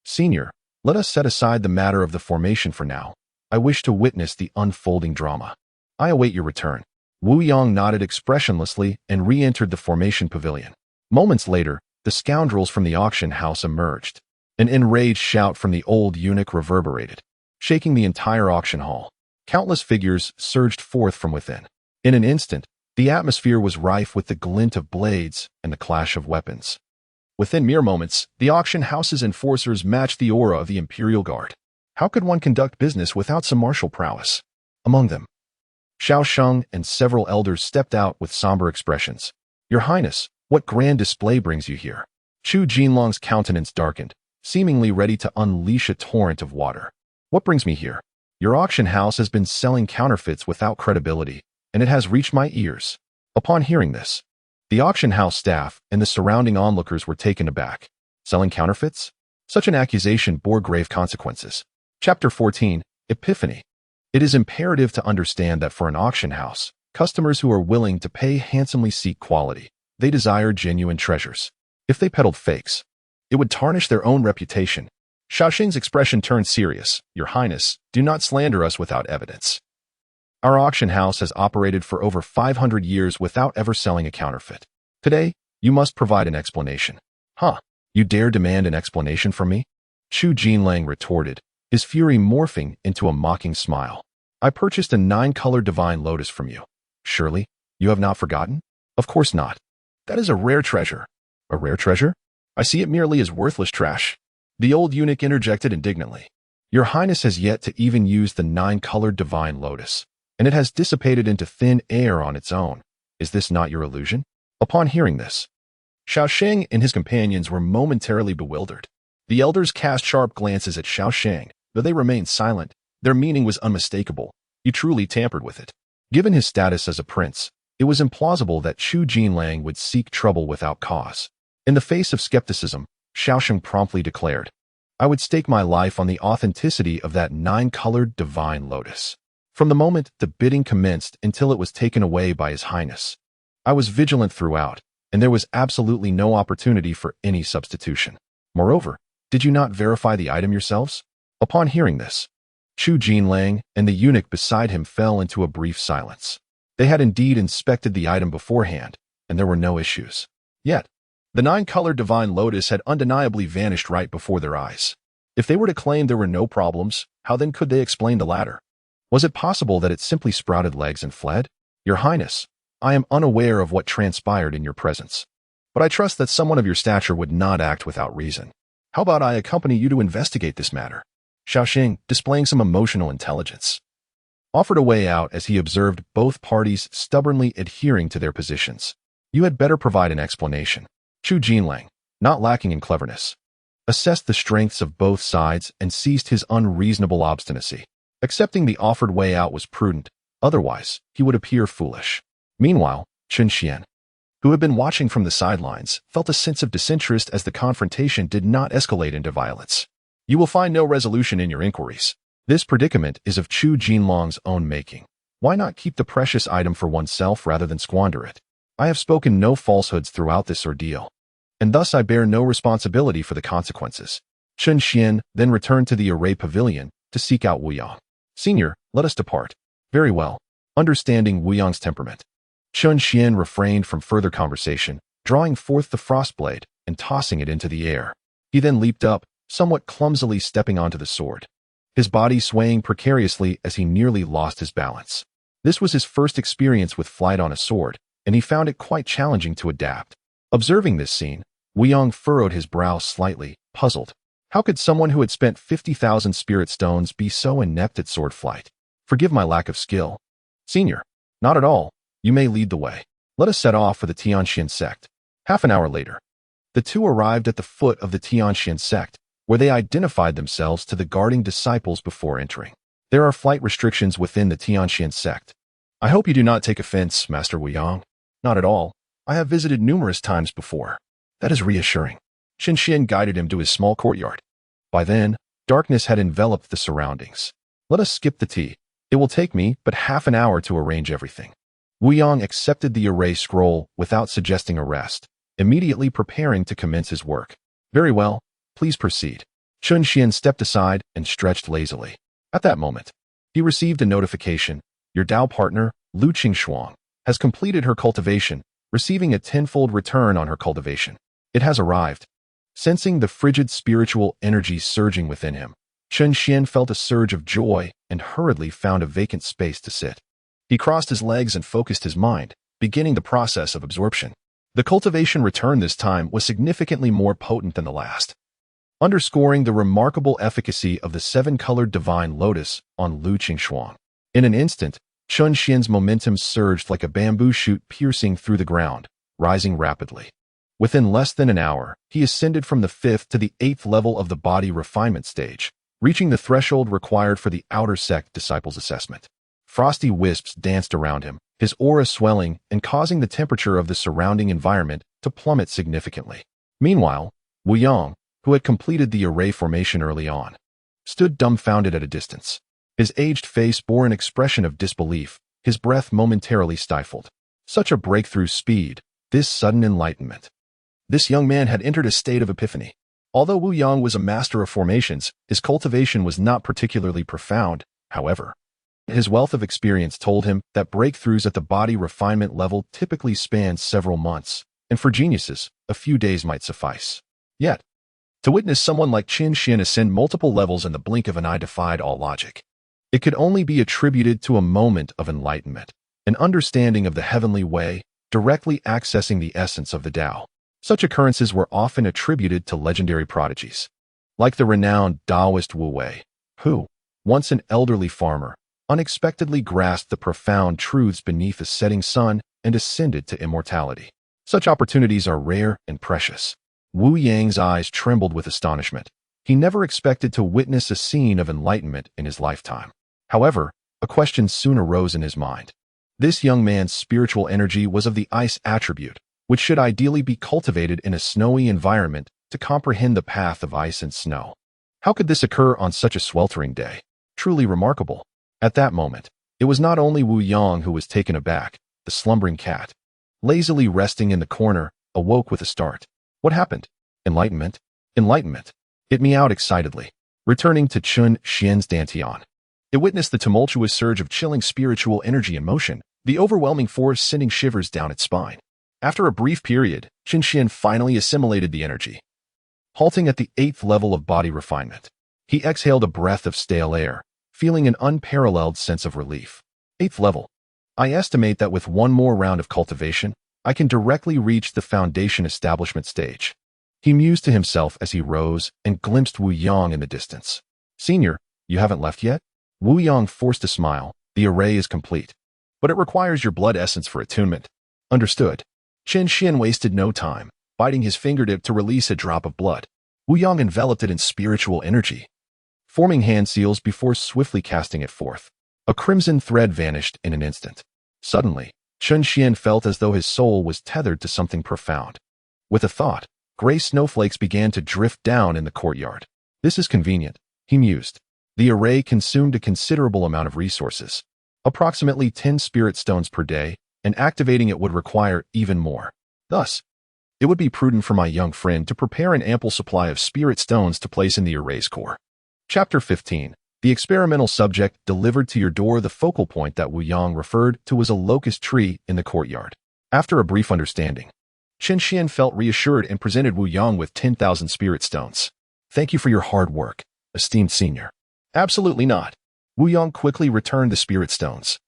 Senior, let us set aside the matter of the formation for now. I wish to witness the unfolding drama. I await your return. Wu Yang nodded expressionlessly and re-entered the formation pavilion. Moments later, the scoundrels from the auction house emerged. An enraged shout from the old eunuch reverberated, shaking the entire auction hall. Countless figures surged forth from within. In an instant, the atmosphere was rife with the glint of blades and the clash of weapons. Within mere moments, the auction house's enforcers matched the aura of the Imperial Guard. How could one conduct business without some martial prowess? Among them, Xiao Sheng and several elders stepped out with somber expressions. Your Highness, what grand display brings you here? Chu Jinlong's countenance darkened, seemingly ready to unleash a torrent of water. What brings me here? Your auction house has been selling counterfeits without credibility, and it has reached my ears. Upon hearing this, the auction house staff and the surrounding onlookers were taken aback. Selling counterfeits? Such an accusation bore grave consequences. Chapter 14, Epiphany. It is imperative to understand that for an auction house, customers who are willing to pay handsomely seek quality. They desire genuine treasures. If they peddled fakes, it would tarnish their own reputation. Shaoxing's expression turned serious. Your Highness, do not slander us without evidence. Our auction house has operated for over 500 years without ever selling a counterfeit. Today, you must provide an explanation. Huh? You dare demand an explanation from me? Chu Jinlang retorted, his fury morphing into a mocking smile. I purchased a 9-colored divine lotus from you. Surely, you have not forgotten? Of course not. That is a rare treasure. A rare treasure? I see it merely as worthless trash. The old eunuch interjected indignantly. Your Highness has yet to even use the 9-colored divine lotus, and it has dissipated into thin air on its own. Is this not your illusion? Upon hearing this, Xiao Sheng and his companions were momentarily bewildered. The elders cast sharp glances at Xiaosheng, though they remained silent. Their meaning was unmistakable. He truly tampered with it. Given his status as a prince, it was implausible that Chu Jinlang would seek trouble without cause. In the face of skepticism, Xiaosheng promptly declared, "I would stake my life on the authenticity of that 9-colored divine lotus." From the moment the bidding commenced until it was taken away by His Highness, I was vigilant throughout, and there was absolutely no opportunity for any substitution. Moreover, did you not verify the item yourselves? Upon hearing this, Chu Jinlang and the eunuch beside him fell into a brief silence. They had indeed inspected the item beforehand, and there were no issues. Yet, the 9-colored divine lotus had undeniably vanished right before their eyes. If they were to claim there were no problems, how then could they explain the latter? Was it possible that it simply sprouted legs and fled? Your Highness, I am unaware of what transpired in your presence, but I trust that someone of your stature would not act without reason. How about I accompany you to investigate this matter? Xiaosheng, displaying some emotional intelligence, offered a way out as he observed both parties stubbornly adhering to their positions. You had better provide an explanation. Chu Jinlang, not lacking in cleverness, assessed the strengths of both sides and seized his unreasonable obstinacy. Accepting the offered way out was prudent, otherwise he would appear foolish. Meanwhile, Chen Xian, who had been watching from the sidelines, felt a sense of disinterest as the confrontation did not escalate into violence. You will find no resolution in your inquiries. This predicament is of Chu Jinlang's own making. Why not keep the precious item for oneself rather than squander it? I have spoken no falsehoods throughout this ordeal, and thus I bear no responsibility for the consequences. Chen Xian then returned to the array pavilion to seek out Wu Yang. Senior, let us depart. Very well. Understanding Wu Yang's temperament, Chen Xian refrained from further conversation, drawing forth the frost blade and tossing it into the air. He then leaped up, somewhat clumsily stepping onto the sword, his body swaying precariously as he nearly lost his balance. This was his first experience with flight on a sword, and he found it quite challenging to adapt. Observing this scene, Wu Yang furrowed his brow slightly, puzzled. How could someone who had spent 50,000 spirit stones be so inept at sword flight? Forgive my lack of skill. Senior, not at all. You may lead the way. Let us set off for the Tianxian sect. Half an hour later, the two arrived at the foot of the Tianxian sect, where they identified themselves to the guarding disciples before entering. There are flight restrictions within the Tianxian sect. I hope you do not take offense, Master Wu Yang. Not at all. I have visited numerous times before. That is reassuring. Chen Xian guided him to his small courtyard. By then, darkness had enveloped the surroundings. Let us skip the tea. It will take me but half an hour to arrange everything. Wu Yang accepted the array scroll without suggesting a rest, immediately preparing to commence his work. Very well, please proceed. Chen Xian stepped aside and stretched lazily. At that moment, he received a notification. Your Dao partner, Lu Qingxuang, has completed her cultivation, receiving a tenfold return on her cultivation. It has arrived. Sensing the frigid spiritual energy surging within him, Chen Xian felt a surge of joy and hurriedly found a vacant space to sit. He crossed his legs and focused his mind, beginning the process of absorption. The cultivation return this time was significantly more potent than the last, underscoring the remarkable efficacy of the 7-colored divine lotus on Lu Qingxuang. In an instant, Chen Xian's momentum surged like a bamboo shoot piercing through the ground, rising rapidly. Within less than an hour, he ascended from the 5th to the 8th level of the body refinement stage, reaching the threshold required for the outer sect disciples assessment. Frosty wisps danced around him, his aura swelling and causing the temperature of the surrounding environment to plummet significantly. Meanwhile, Wu Yang, who had completed the array formation early on, stood dumbfounded at a distance. His aged face bore an expression of disbelief, his breath momentarily stifled. Such a breakthrough speed, this sudden enlightenment. This young man had entered a state of epiphany. Although Wu Yang was a master of formations, his cultivation was not particularly profound, however. His wealth of experience told him that breakthroughs at the body refinement level typically span several months, and for geniuses, a few days might suffice. Yet, to witness someone like Chen Xian ascend multiple levels in the blink of an eye defied all logic. It could only be attributed to a moment of enlightenment, an understanding of the heavenly way, directly accessing the essence of the Tao. Such occurrences were often attributed to legendary prodigies, like the renowned Taoist Wu Wei, who, once an elderly farmer, unexpectedly grasped the profound truths beneath a setting sun and ascended to immortality. Such opportunities are rare and precious. Wu Yang's eyes trembled with astonishment, He never expected to witness a scene of enlightenment in his lifetime. However, a question soon arose in his mind. This young man's spiritual energy was of the ice attribute, which should ideally be cultivated in a snowy environment to comprehend the path of ice and snow. How could this occur on such a sweltering day? Truly remarkable. At that moment, it was not only Wu Yang who was taken aback. The slumbering cat, lazily resting in the corner, awoke with a start. What happened? Enlightenment? Enlightenment. It meowed excitedly, returning to Chun Xian's dantian. It witnessed the tumultuous surge of chilling spiritual energy and motion, the overwhelming force sending shivers down its spine. After a brief period, Chun Xian finally assimilated the energy. Halting at the 8th level of body refinement, he exhaled a breath of stale air, feeling an unparalleled sense of relief. 8th level. I estimate that with one more round of cultivation, I can directly reach the foundation establishment stage. He mused to himself as he rose and glimpsed Wu Yang in the distance. Senior, you haven't left yet? Wu Yang forced a smile. The array is complete. But it requires your blood essence for attunement. Understood. Chen Xian wasted no time, biting his fingertip to release a drop of blood. Wu Yang enveloped it in spiritual energy, forming hand seals before swiftly casting it forth. A crimson thread vanished in an instant. Suddenly, Chun Xian felt as though his soul was tethered to something profound. With a thought, gray snowflakes began to drift down in the courtyard. This is convenient, he mused. The array consumed a considerable amount of resources, approximately 10 spirit stones per day, and activating it would require even more. Thus, it would be prudent for my young friend to prepare an ample supply of spirit stones to place in the array's core. Chapter 15. The experimental subject delivered to your door. The focal point that Wu Yang referred to was a locust tree in the courtyard. After a brief understanding, Chen Xian felt reassured and presented Wu Yang with 10,000 spirit stones. Thank you for your hard work, esteemed senior. Absolutely not. Wu Yang quickly returned the spirit stones,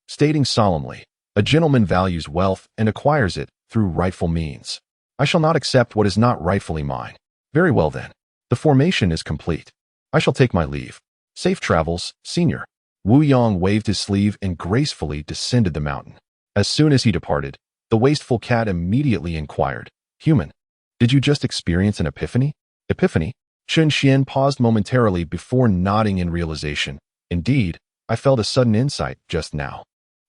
stating solemnly, a gentleman values wealth and acquires it through rightful means. I shall not accept what is not rightfully mine. Very well then. The formation is complete. I shall take my leave. Safe travels, senior. Wu Yang waved his sleeve and gracefully descended the mountain. As soon as he departed, the wasteful cat immediately inquired, Human, did you just experience an epiphany? Epiphany? Chun Xian paused momentarily before nodding in realization. Indeed, I felt a sudden insight just now.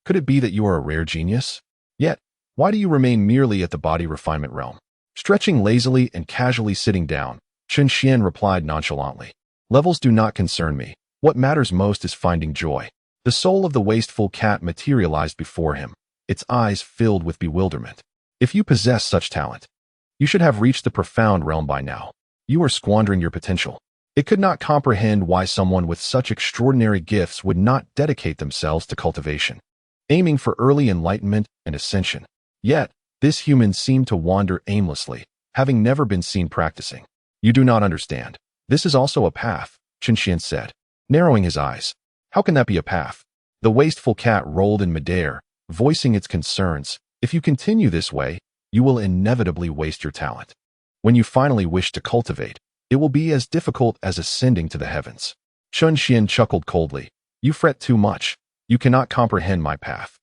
Could it be that you are a rare genius? Yet, why do you remain merely at the body refinement realm? Stretching lazily and casually sitting down, Chun Xian replied nonchalantly. Levels do not concern me. What matters most is finding joy. The soul of the wasteful cat materialized before him, its eyes filled with bewilderment. If you possess such talent, you should have reached the profound realm by now. You are squandering your potential. It could not comprehend why someone with such extraordinary gifts would not dedicate themselves to cultivation, aiming for early enlightenment and ascension. Yet, this human seemed to wander aimlessly, having never been seen practicing. You do not understand. This is also a path, Chun Xian said, narrowing his eyes. How can that be a path? The wasteful cat rolled in midair, voicing its concerns. If you continue this way, you will inevitably waste your talent. When you finally wish to cultivate, it will be as difficult as ascending to the heavens. Chun Xian chuckled coldly. You fret too much. You cannot comprehend my path.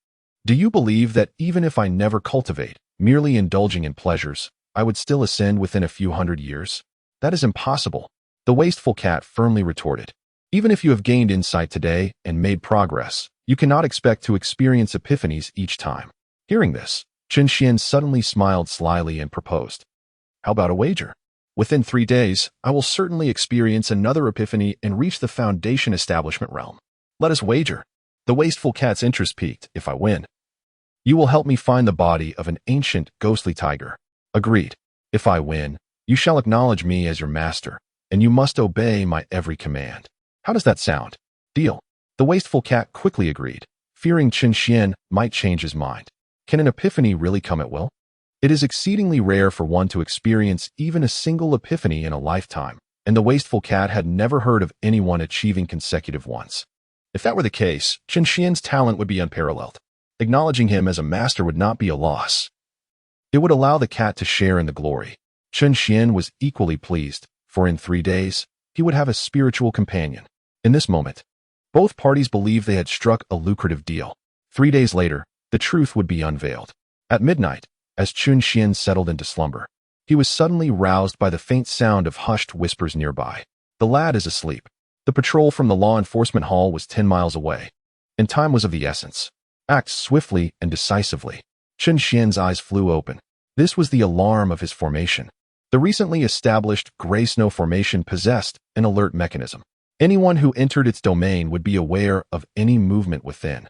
Do you believe that even if I never cultivate, merely indulging in pleasures, I would still ascend within a few hundred years? That is impossible. The wasteful cat firmly retorted. Even if you have gained insight today and made progress, you cannot expect to experience epiphanies each time. Hearing this, Chun Xian suddenly smiled slyly and proposed. How about a wager? Within 3 days, I will certainly experience another epiphany and reach the foundation establishment realm. Let us wager. The wasteful cat's interest piqued. If I win, you will help me find the body of an ancient, ghostly tiger. Agreed. If I win, you shall acknowledge me as your master, and you must obey my every command. How does that sound? Deal. The wasteful cat quickly agreed, fearing Chun Xian might change his mind. Can an epiphany really come at will? It is exceedingly rare for one to experience even a single epiphany in a lifetime, and the wasteful cat had never heard of anyone achieving consecutive ones. If that were the case, Chun Xian's talent would be unparalleled. Acknowledging him as a master would not be a loss. It would allow the cat to share in the glory. Chun Xian was equally pleased, for in 3 days, he would have a spiritual companion. In this moment, both parties believed they had struck a lucrative deal. 3 days later, the truth would be unveiled. At midnight, as Chun Xian settled into slumber, he was suddenly roused by the faint sound of hushed whispers nearby. The lad is asleep. The patrol from the law enforcement hall was 10 miles away, and time was of the essence. Act swiftly and decisively. Chen Xian's eyes flew open. This was the alarm of his formation. The recently established Gray Snow Formation possessed an alert mechanism. Anyone who entered its domain would be aware of any movement within.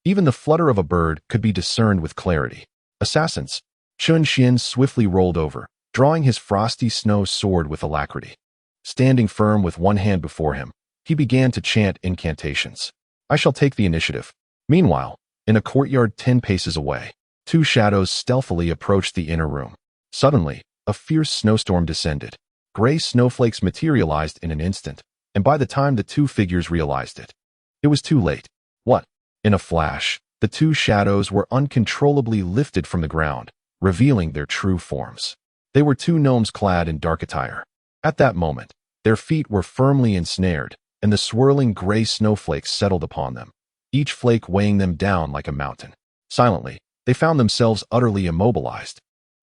Even the flutter of a bird could be discerned with clarity. Assassins. Chen Xian swiftly rolled over, drawing his frosty snow sword with alacrity. Standing firm with one hand before him, he began to chant incantations. I shall take the initiative. Meanwhile, in a courtyard 10 paces away, two shadows stealthily approached the inner room. Suddenly, a fierce snowstorm descended. Gray snowflakes materialized in an instant, and by the time the two figures realized it, it was too late. What? In a flash, the two shadows were uncontrollably lifted from the ground, revealing their true forms. They were two gnomes clad in dark attire. At that moment, their feet were firmly ensnared, and the swirling gray snowflakes settled upon them, each flake weighing them down like a mountain. Silently, they found themselves utterly immobilized.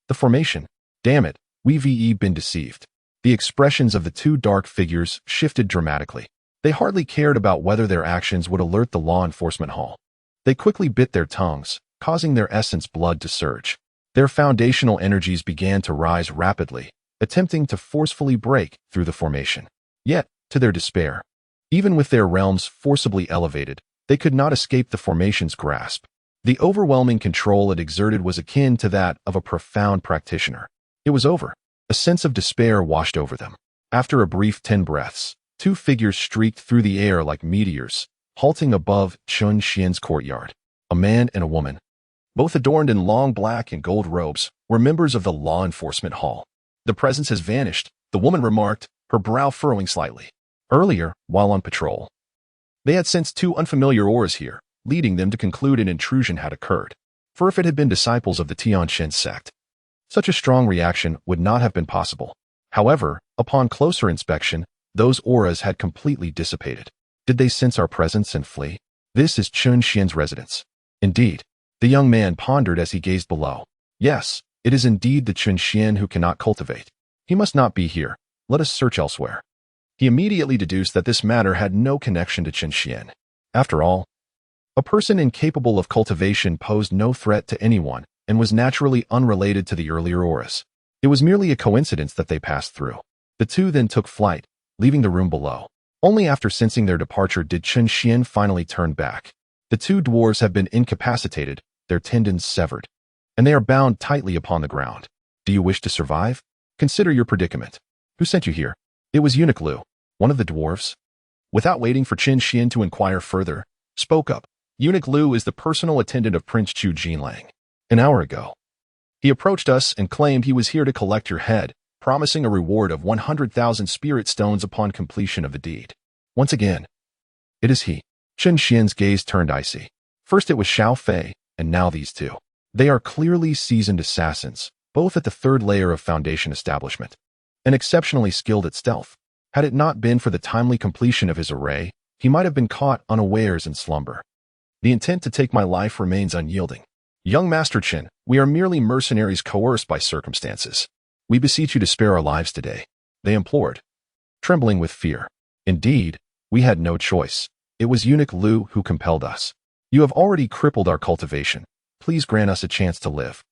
The formation. Damn it, we've been deceived. The expressions of the two dark figures shifted dramatically. They hardly cared about whether their actions would alert the law enforcement hall. They quickly bit their tongues, causing their essence blood to surge. Their foundational energies began to rise rapidly, attempting to forcefully break through the formation. Yet, to their despair, even with their realms forcibly elevated, they could not escape the formation's grasp. The overwhelming control it exerted was akin to that of a profound practitioner. It was over. A sense of despair washed over them. After a brief 10 breaths, two figures streaked through the air like meteors, halting above Chen Xian's courtyard. A man and a woman, both adorned in long black and gold robes, were members of the law enforcement hall. The presence has vanished, the woman remarked, her brow furrowing slightly. Earlier, while on patrol, they had sensed two unfamiliar auras here, leading them to conclude an intrusion had occurred. For if it had been disciples of the Tianshan sect, such a strong reaction would not have been possible. However, upon closer inspection, those auras had completely dissipated. Did they sense our presence and flee? This is Chen Xian's residence. Indeed, the young man pondered as he gazed below. Yes, it is indeed the Chen Xian who cannot cultivate. He must not be here. Let us search elsewhere. He immediately deduced that this matter had no connection to Chen Xian. After all, a person incapable of cultivation posed no threat to anyone and was naturally unrelated to the earlier auras. It was merely a coincidence that they passed through. The two then took flight, leaving the room below. Only after sensing their departure did Chen Xian finally turn back. The two dwarves have been incapacitated, their tendons severed, and they are bound tightly upon the ground. Do you wish to survive? Consider your predicament. Who sent you here? It was Eunuch Lu, one of the dwarves. Without waiting for Chen Xian to inquire further, spoke up. Eunuch Lu is the personal attendant of Prince Chu Jinlang. An hour ago, he approached us and claimed he was here to collect your head, promising a reward of 100,000 spirit stones upon completion of the deed. Once again, it is he. Chen Xian's gaze turned icy. First it was Xiao Fei, and now these two. They are clearly seasoned assassins, both at the third layer of Foundation establishment, and exceptionally skilled at stealth. Had it not been for the timely completion of his array, he might have been caught unawares in slumber. The intent to take my life remains unyielding. Young Master Chen, we are merely mercenaries coerced by circumstances. We beseech you to spare our lives today, they implored, trembling with fear. Indeed, we had no choice. It was Eunuch Lu who compelled us. You have already crippled our cultivation. Please grant us a chance to live.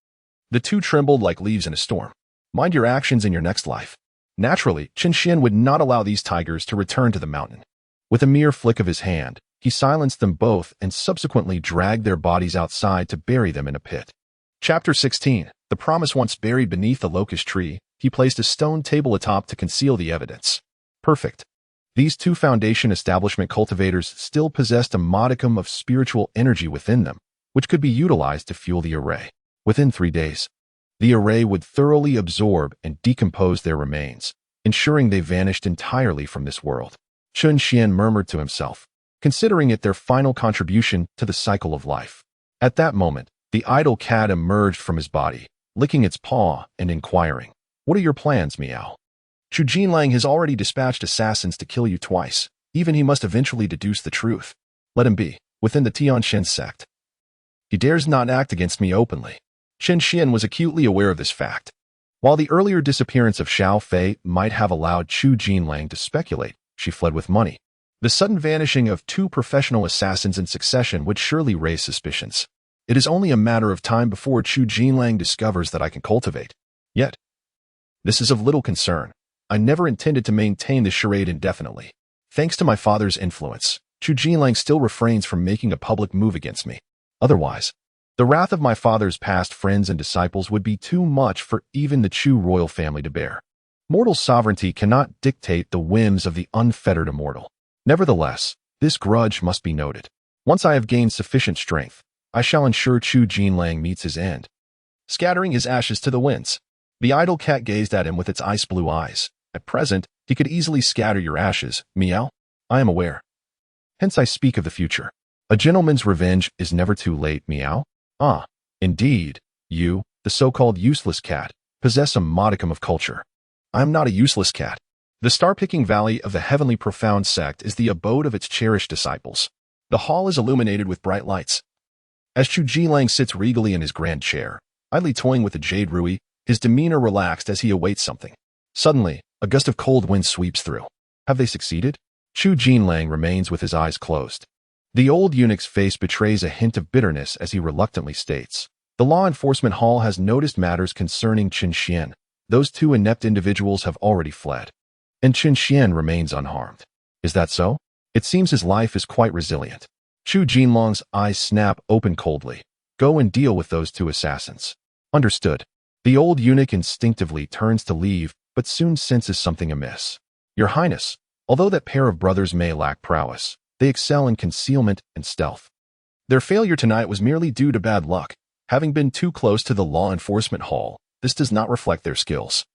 The two trembled like leaves in a storm. Mind your actions in your next life. Naturally, Chen Xian would not allow these tigers to return to the mountain. With a mere flick of his hand, he silenced them both and subsequently dragged their bodies outside to bury them in a pit. Chapter 16. The promise once buried beneath the locust tree, he placed a stone table atop to conceal the evidence. Perfect. These two Foundation establishment cultivators still possessed a modicum of spiritual energy within them, which could be utilized to fuel the array. Within 3 days, the array would thoroughly absorb and decompose their remains, ensuring they vanished entirely from this world. Chen Xian murmured to himself, considering it their final contribution to the cycle of life. At that moment, the idle cat emerged from his body, licking its paw and inquiring, "What are your plans, Meow?" Chu Jinlang has already dispatched assassins to kill you twice. Even he must eventually deduce the truth. Let him be, within the Tianshan sect. He dares not act against me openly. Chen Xian was acutely aware of this fact. While the earlier disappearance of Xiao Fei might have allowed Chu Jinlang to speculate, she fled with money. The sudden vanishing of two professional assassins in succession would surely raise suspicions. It is only a matter of time before Chu Jinlang discovers that I can cultivate. Yet, this is of little concern. I never intended to maintain this charade indefinitely. Thanks to my father's influence, Chu Jinlang still refrains from making a public move against me. Otherwise, the wrath of my father's past friends and disciples would be too much for even the Chu royal family to bear. Mortal sovereignty cannot dictate the whims of the unfettered immortal. Nevertheless, this grudge must be noted. Once I have gained sufficient strength, I shall ensure Chu Jinlang meets his end. Scattering his ashes to the winds. The idle cat gazed at him with its ice-blue eyes. At present, he could easily scatter your ashes, meow. I am aware. Hence I speak of the future. A gentleman's revenge is never too late, meow. Ah, indeed, you, the so-called useless cat, possess a modicum of culture. I am not a useless cat. The star-picking valley of the heavenly profound sect is the abode of its cherished disciples. The hall is illuminated with bright lights. As Chu Jinlang sits regally in his grand chair, idly toying with the jade rui, his demeanor relaxed as he awaits something. Suddenly, a gust of cold wind sweeps through. Have they succeeded? Chu Jinlang remains with his eyes closed. The old eunuch's face betrays a hint of bitterness as he reluctantly states, "The law enforcement hall has noticed matters concerning Qin Xian. Those two inept individuals have already fled. And Qin Xian remains unharmed. Is that so? It seems his life is quite resilient." Chu Jinlong's eyes snap open coldly. "Go and deal with those two assassins." Understood. The old eunuch instinctively turns to leave, but soon senses something amiss. "Your Highness, although that pair of brothers may lack prowess, they excel in concealment and stealth. Their failure tonight was merely due to bad luck. Having been too close to the law enforcement hall, this does not reflect their skills.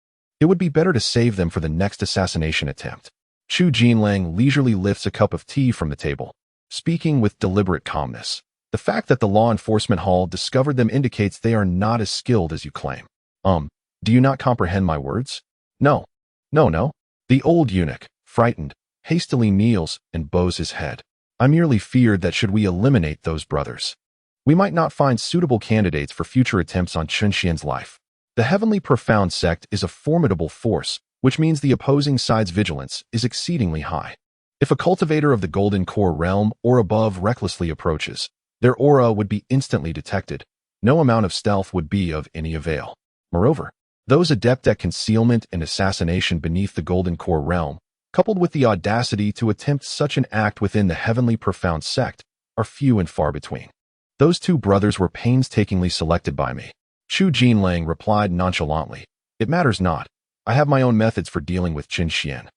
It would be better to save them for the next assassination attempt." Chu Jinlang leisurely lifts a cup of tea from the table, speaking with deliberate calmness. "The fact that the law enforcement hall discovered them indicates they are not as skilled as you claim. Do you not comprehend my words?" No. The old eunuch, frightened, hastily kneels and bows his head. "I merely feared that should we eliminate those brothers, we might not find suitable candidates for future attempts on Qin Xian's life. The heavenly profound sect is a formidable force, which means the opposing side's vigilance is exceedingly high. If a cultivator of the Golden Core realm or above recklessly approaches, their aura would be instantly detected. No amount of stealth would be of any avail. Moreover, those adept at concealment and assassination beneath the Golden Core realm, coupled with the audacity to attempt such an act within the heavenly profound sect, are few and far between. Those two brothers were painstakingly selected by me." Chu Jinlang replied nonchalantly, "It matters not. I have my own methods for dealing with Qin Xian.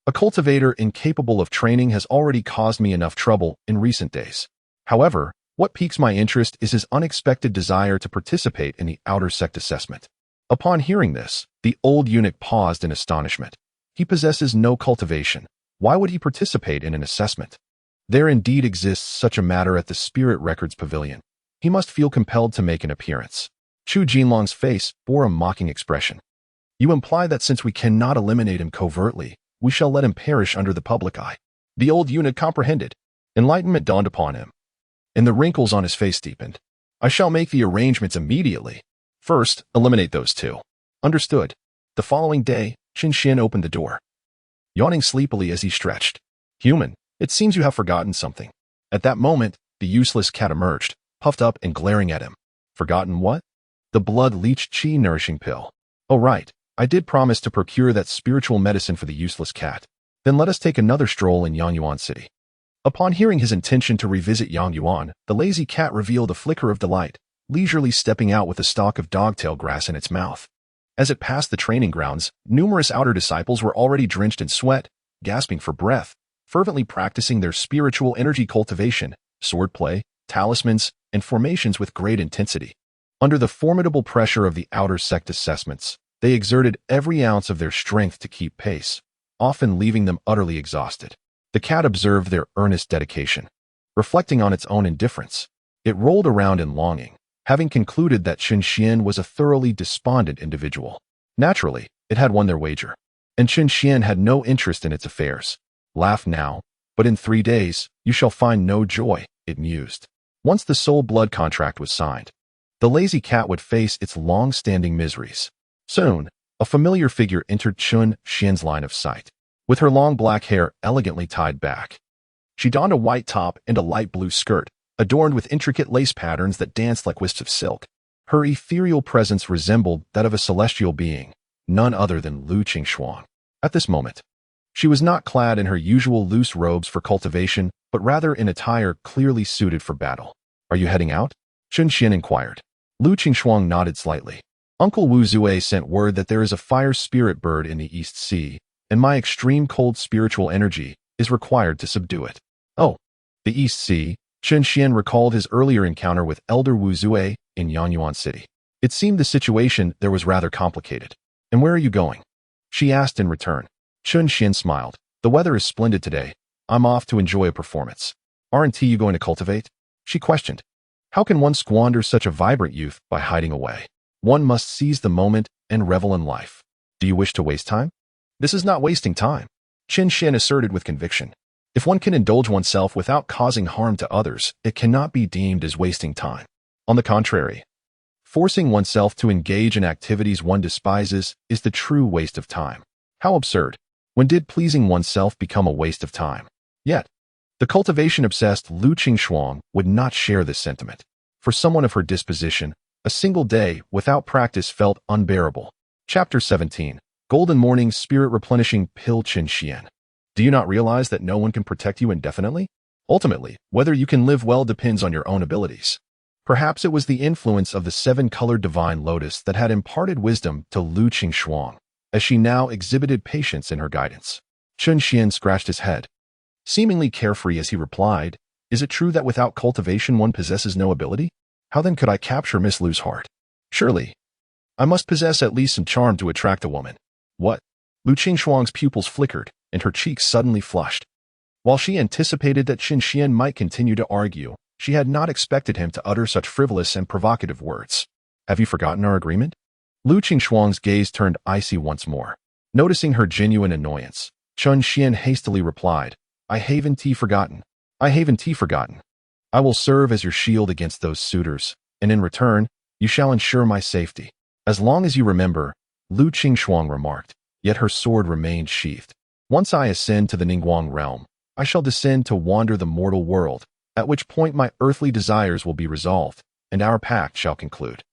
A cultivator incapable of training has already caused me enough trouble in recent days. However, what piques my interest is his unexpected desire to participate in the outer sect assessment." Upon hearing this, the old eunuch paused in astonishment. He possesses no cultivation. Why would he participate in an assessment? There indeed exists such a matter at the Spirit Records Pavilion. He must feel compelled to make an appearance. Chu Jinlong's face bore a mocking expression. "You imply that since we cannot eliminate him covertly, we shall let him perish under the public eye." The old eunuch comprehended. Enlightenment dawned upon him, and the wrinkles on his face deepened. "I shall make the arrangements immediately. First, eliminate those two." Understood. The following day, Qin Xian opened the door, yawning sleepily as he stretched. "Human, it seems you have forgotten something." At that moment, the useless cat emerged, puffed up and glaring at him. "Forgotten what?" "The blood-leech qi nourishing pill." "Oh right, I did promise to procure that spiritual medicine for the useless cat. Then let us take another stroll in Yangyuan City." Upon hearing his intention to revisit Yangyuan, the lazy cat revealed a flicker of delight, leisurely stepping out with a stalk of dogtail grass in its mouth. As it passed the training grounds, numerous outer disciples were already drenched in sweat, gasping for breath, fervently practicing their spiritual energy cultivation, swordplay, talismans, and formations with great intensity. Under the formidable pressure of the outer sect assessments, they exerted every ounce of their strength to keep pace, often leaving them utterly exhausted. The cat observed their earnest dedication. Reflecting on its own indifference, it rolled around in longing, having concluded that Qin Xian was a thoroughly despondent individual. Naturally, it had won their wager, and Qin Xian had no interest in its affairs. "Laugh now, but in 3 days, you shall find no joy," it mused. Once the soul blood contract was signed, the lazy cat would face its long-standing miseries. Soon, A familiar figure entered Chun Xian's line of sight, with her long black hair elegantly tied back. She donned a white top and a light blue skirt, adorned with intricate lace patterns that danced like wisps of silk. Her ethereal presence resembled that of a celestial being, none other than Lu Qingxuang. At this moment, she was not clad in her usual loose robes for cultivation, but rather in attire clearly suited for battle. "Are you heading out?" Chun Xian inquired. Lu Qingxuang nodded slightly. "Uncle Wu Zue sent word that there is a fire spirit bird in the East Sea, and my extreme cold spiritual energy is required to subdue it." "Oh, the East Sea." Chun Xian recalled his earlier encounter with Elder Wu Zue in Yanyuan City. It seemed the situation there was rather complicated. "And where are you going?" she asked in return. Chun Xian smiled. "The weather is splendid today. I'm off to enjoy a performance." "Aren't you going to cultivate?" she questioned. "How can one squander such a vibrant youth by hiding away? One must seize the moment and revel in life." "Do you wish to waste time?" "This is not wasting time," Chun Xian asserted with conviction. "If one can indulge oneself without causing harm to others, it cannot be deemed as wasting time. On the contrary, forcing oneself to engage in activities one despises is the true waste of time." How absurd. When did pleasing oneself become a waste of time? Yet, the cultivation-obsessed Lu Qingxuang would not share this sentiment. For someone of her disposition, a single day without practice felt unbearable. Chapter 17. Golden Morning Spirit Replenishing Pill. Chun Xian. Do you not realize that no one can protect you indefinitely? Ultimately, whether you can live well depends on your own abilities. Perhaps it was the influence of the seven-colored divine lotus that had imparted wisdom to Lu Qingxuang, as she now exhibited patience in her guidance. Chun Xian scratched his head, seemingly carefree as he replied, "Is it true that without cultivation one possesses no ability? How then could I capture Miss Lu's heart? Surely, I must possess at least some charm to attract a woman." "What?" Lu Qingxuang's pupils flickered, and her cheeks suddenly flushed. While she anticipated that Chun Xian might continue to argue, she had not expected him to utter such frivolous and provocative words. "Have you forgotten our agreement?" Lu Qingxuang's gaze turned icy once more. Noticing her genuine annoyance, Chun Xian hastily replied, I haven't forgotten. I will serve as your shield against those suitors, and in return, you shall ensure my safety. As long as you remember," Lu Qingxuang remarked, yet her sword remained sheathed. "Once I ascend to the Ningguang realm, I shall descend to wander the mortal world, at which point my earthly desires will be resolved, and our pact shall conclude.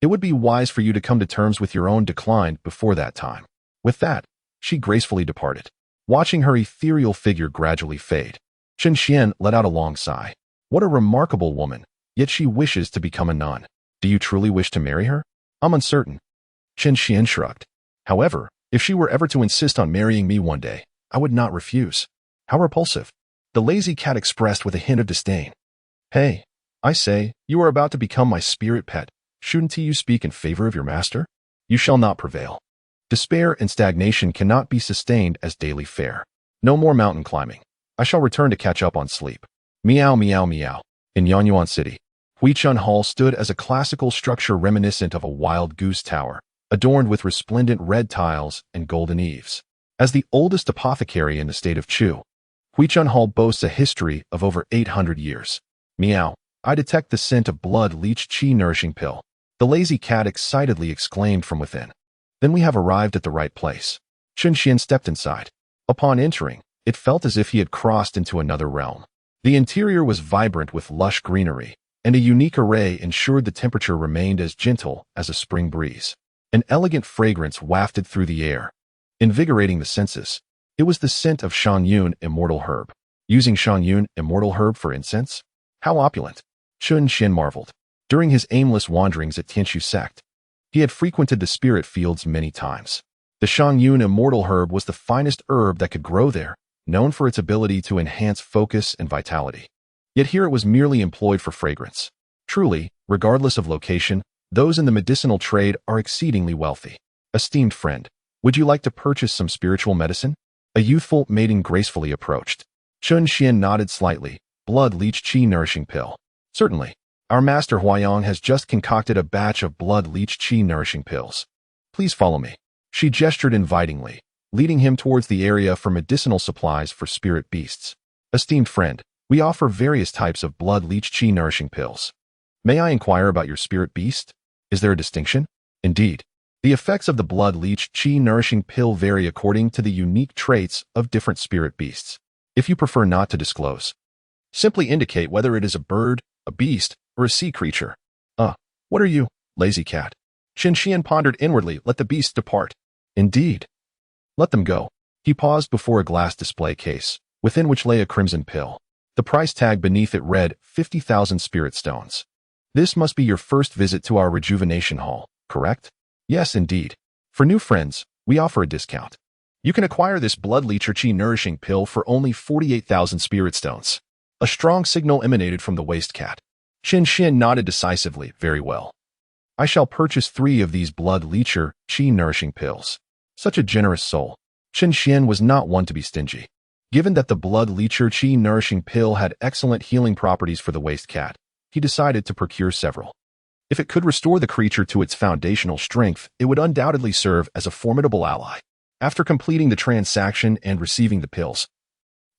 It would be wise for you to come to terms with your own decline before that time." With that, she gracefully departed. Watching her ethereal figure gradually fade, Chun Xian let out a long sigh. What a remarkable woman, yet she wishes to become a nun. "Do you truly wish to marry her?" "I'm uncertain." Chun Xian shrugged. "However, if she were ever to insist on marrying me one day, I would not refuse." "How repulsive," the lazy cat expressed with a hint of disdain. "Hey, I say, you are about to become my spirit pet. Shouldn't you speak in favor of your master? You shall not prevail. Despair and stagnation cannot be sustained as daily fare. No more mountain climbing. I shall return to catch up on sleep." Meow meow meow. In Yanyuan City, Huichun Hall stood as a classical structure reminiscent of a wild goose tower, adorned with resplendent red tiles and golden eaves. As the oldest apothecary in the state of Chu, Huichun Hall boasts a history of over 800 years. Meow. I detect the scent of blood leech qi nourishing pill. The lazy cat excitedly exclaimed from within. Then we have arrived at the right place. Chun Xian stepped inside. Upon entering, it felt as if he had crossed into another realm. The interior was vibrant with lush greenery, and a unique array ensured the temperature remained as gentle as a spring breeze. An elegant fragrance wafted through the air, invigorating the senses. It was the scent of Shangyun Immortal Herb. Using Shangyun Immortal Herb for incense? How opulent! Chun Xian marveled. During his aimless wanderings at Tianshu sect, he had frequented the spirit fields many times. The Shangyun Immortal Herb was the finest herb that could grow there, known for its ability to enhance focus and vitality. Yet here it was merely employed for fragrance. Truly, regardless of location, those in the medicinal trade are exceedingly wealthy. "Esteemed friend, would you like to purchase some spiritual medicine?" A youthful maiden gracefully approached. Chun Xian nodded slightly. "Blood leech qi nourishing pill." "Certainly. Our master Huayang has just concocted a batch of blood leech qi nourishing pills. Please follow me." She gestured invitingly, leading him towards the area for medicinal supplies for spirit beasts. "Esteemed friend, we offer various types of blood leech qi nourishing pills. May I inquire about your spirit beast? Is there a distinction?" "Indeed. The effects of the blood leech chi nourishing pill vary according to the unique traits of different spirit beasts. If you prefer not to disclose, simply indicate whether it is a bird, a beast, or a sea creature. What are you, lazy cat? Qin Xian pondered inwardly. Let the beasts depart. Indeed. Let them go. He paused before a glass display case, within which lay a crimson pill. The price tag beneath it read 50,000 spirit stones. This must be your first visit to our rejuvenation hall, correct? Yes, indeed. For new friends, we offer a discount. You can acquire this blood leech or chi nourishing pill for only 48,000 spirit stones. A strong signal emanated from the waist cat. Qin Xian nodded decisively. Very well. I shall purchase 3 of these blood leecher chi nourishing pills. Such a generous soul. Qin Xian was not one to be stingy. Given that the blood leecher chi nourishing pill had excellent healing properties for the waist cat, he decided to procure several. If it could restore the creature to its foundational strength, it would undoubtedly serve as a formidable ally. After completing the transaction and receiving the pills,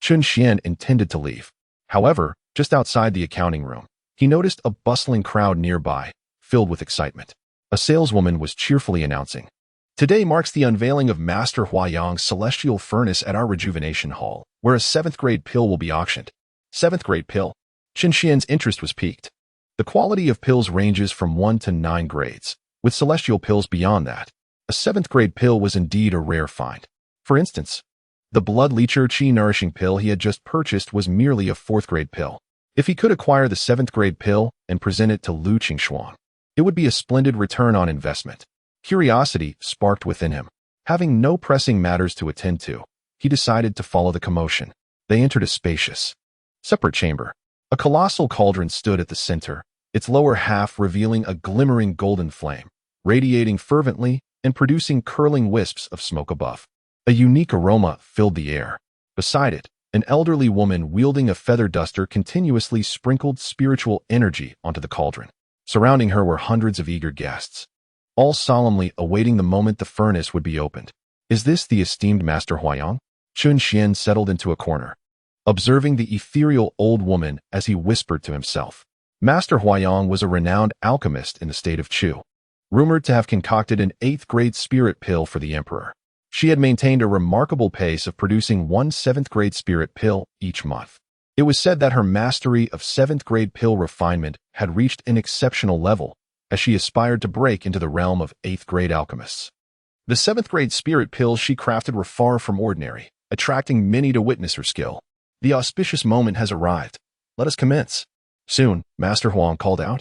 Qin Xian intended to leave. However, just outside the accounting room, he noticed a bustling crowd nearby, filled with excitement. A saleswoman was cheerfully announcing, "Today marks the unveiling of Master Huayang's celestial furnace at our rejuvenation hall, where a 7th grade pill will be auctioned." 7th grade pill? Qin Xian's interest was piqued. The quality of pills ranges from 1 to 9 grades, with celestial pills beyond that. A 7th grade pill was indeed a rare find. For instance, the blood leecher chi nourishing pill he had just purchased was merely a 4th grade pill. If he could acquire the 7th grade pill and present it to Lu Qingshuang, it would be a splendid return on investment. Curiosity sparked within him. Having no pressing matters to attend to, he decided to follow the commotion. They entered a spacious, separate chamber. A colossal cauldron stood at the center, its lower half revealing a glimmering golden flame, radiating fervently and producing curling wisps of smoke above. A unique aroma filled the air. Beside it, an elderly woman wielding a feather duster continuously sprinkled spiritual energy onto the cauldron. Surrounding her were hundreds of eager guests, all solemnly awaiting the moment the furnace would be opened. Is this the esteemed Master Huayang? Qin Xian settled into a corner, observing the ethereal old woman as he whispered to himself. Master Huayang was a renowned alchemist in the state of Chu, rumored to have concocted an 8th grade spirit pill for the emperor. She had maintained a remarkable pace of producing 1 7th grade spirit pill each month. It was said that her mastery of 7th grade pill refinement had reached an exceptional level as she aspired to break into the realm of 8th grade alchemists. The 7th grade spirit pills she crafted were far from ordinary, attracting many to witness her skill. The auspicious moment has arrived. Let us commence. Soon, Master Huang called out,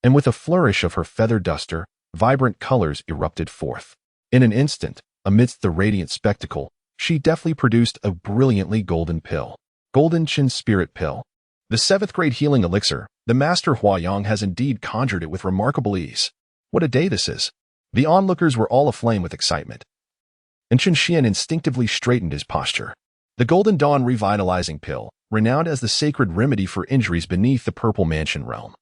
and with a flourish of her feather duster, vibrant colors erupted forth. In an instant, amidst the radiant spectacle, she deftly produced a brilliantly golden pill. Golden Qin Spirit Pill. The 7th grade healing elixir. The Master Huayang has indeed conjured it with remarkable ease. What a day this is. The onlookers were all aflame with excitement, and Qin Xian instinctively straightened his posture. The Golden Dawn Revitalizing Pill, renowned as the sacred remedy for injuries beneath the Purple Mansion realm,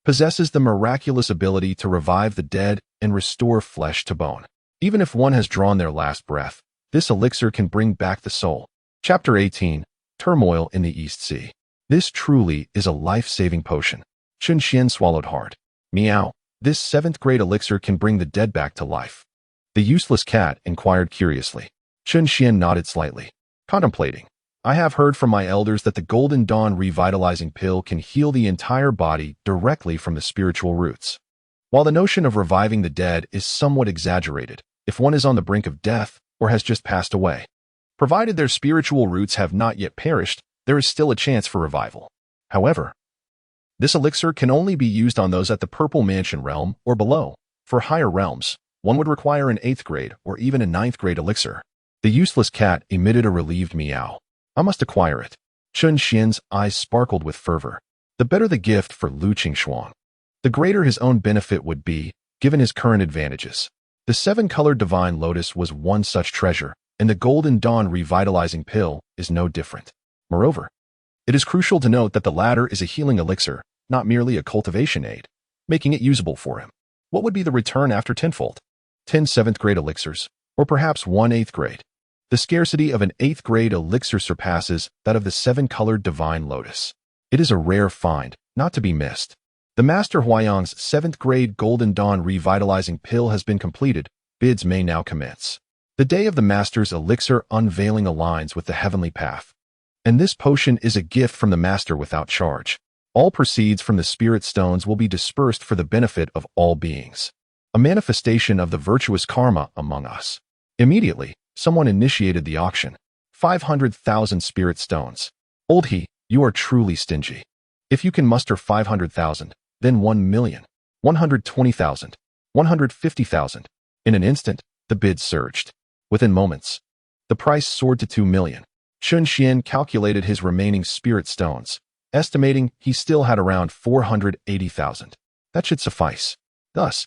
possesses the miraculous ability to revive the dead and restore flesh to bone. Even if one has drawn their last breath, this elixir can bring back the soul. Chapter 18. Turmoil in the East Sea. This truly is a life-saving potion. Qin Xian swallowed hard. Meow. This 7th grade elixir can bring the dead back to life. The useless cat inquired curiously. Qin Xian nodded slightly, contemplating. I have heard from my elders that the Golden Dawn Revitalizing Pill can heal the entire body directly from the spiritual roots. While the notion of reviving the dead is somewhat exaggerated, if one is on the brink of death or has just passed away, provided their spiritual roots have not yet perished, there is still a chance for revival. However, this elixir can only be used on those at the Purple Mansion realm or below. For higher realms, one would require an 8th grade or even a 9th grade elixir. The useless cat emitted a relieved meow. I must acquire it. Qin Xian's eyes sparkled with fervor. The better the gift for Lu Qingshuang, the greater his own benefit would be, given his current advantages. The 7-colored divine lotus was one such treasure, and the Golden Dawn Revitalizing Pill is no different. Moreover, it is crucial to note that the latter is a healing elixir, not merely a cultivation aid, making it usable for him. What would be the return after tenfold? 10 7th grade elixirs, or perhaps 1 8th grade. The scarcity of an 8th grade elixir surpasses that of the 7-colored divine lotus. It is a rare find, not to be missed. The Master Huayang's 7th grade Golden Dawn revitalizing pill has been completed. Bids may now commence. The day of the Master's elixir unveiling aligns with the heavenly path. And this potion is a gift from the Master without charge. All proceeds from the spirit stones will be dispersed for the benefit of all beings. A manifestation of the virtuous karma among us. Immediately, someone initiated the auction. 500,000 spirit stones. Old he, you are truly stingy. If you can muster 500,000, then 1,000,000, 120,000, 150,000. In an instant, the bid surged. Within moments, the price soared to 2 million. Chun Xian calculated his remaining spirit stones, estimating he still had around 480,000. That should suffice. Thus,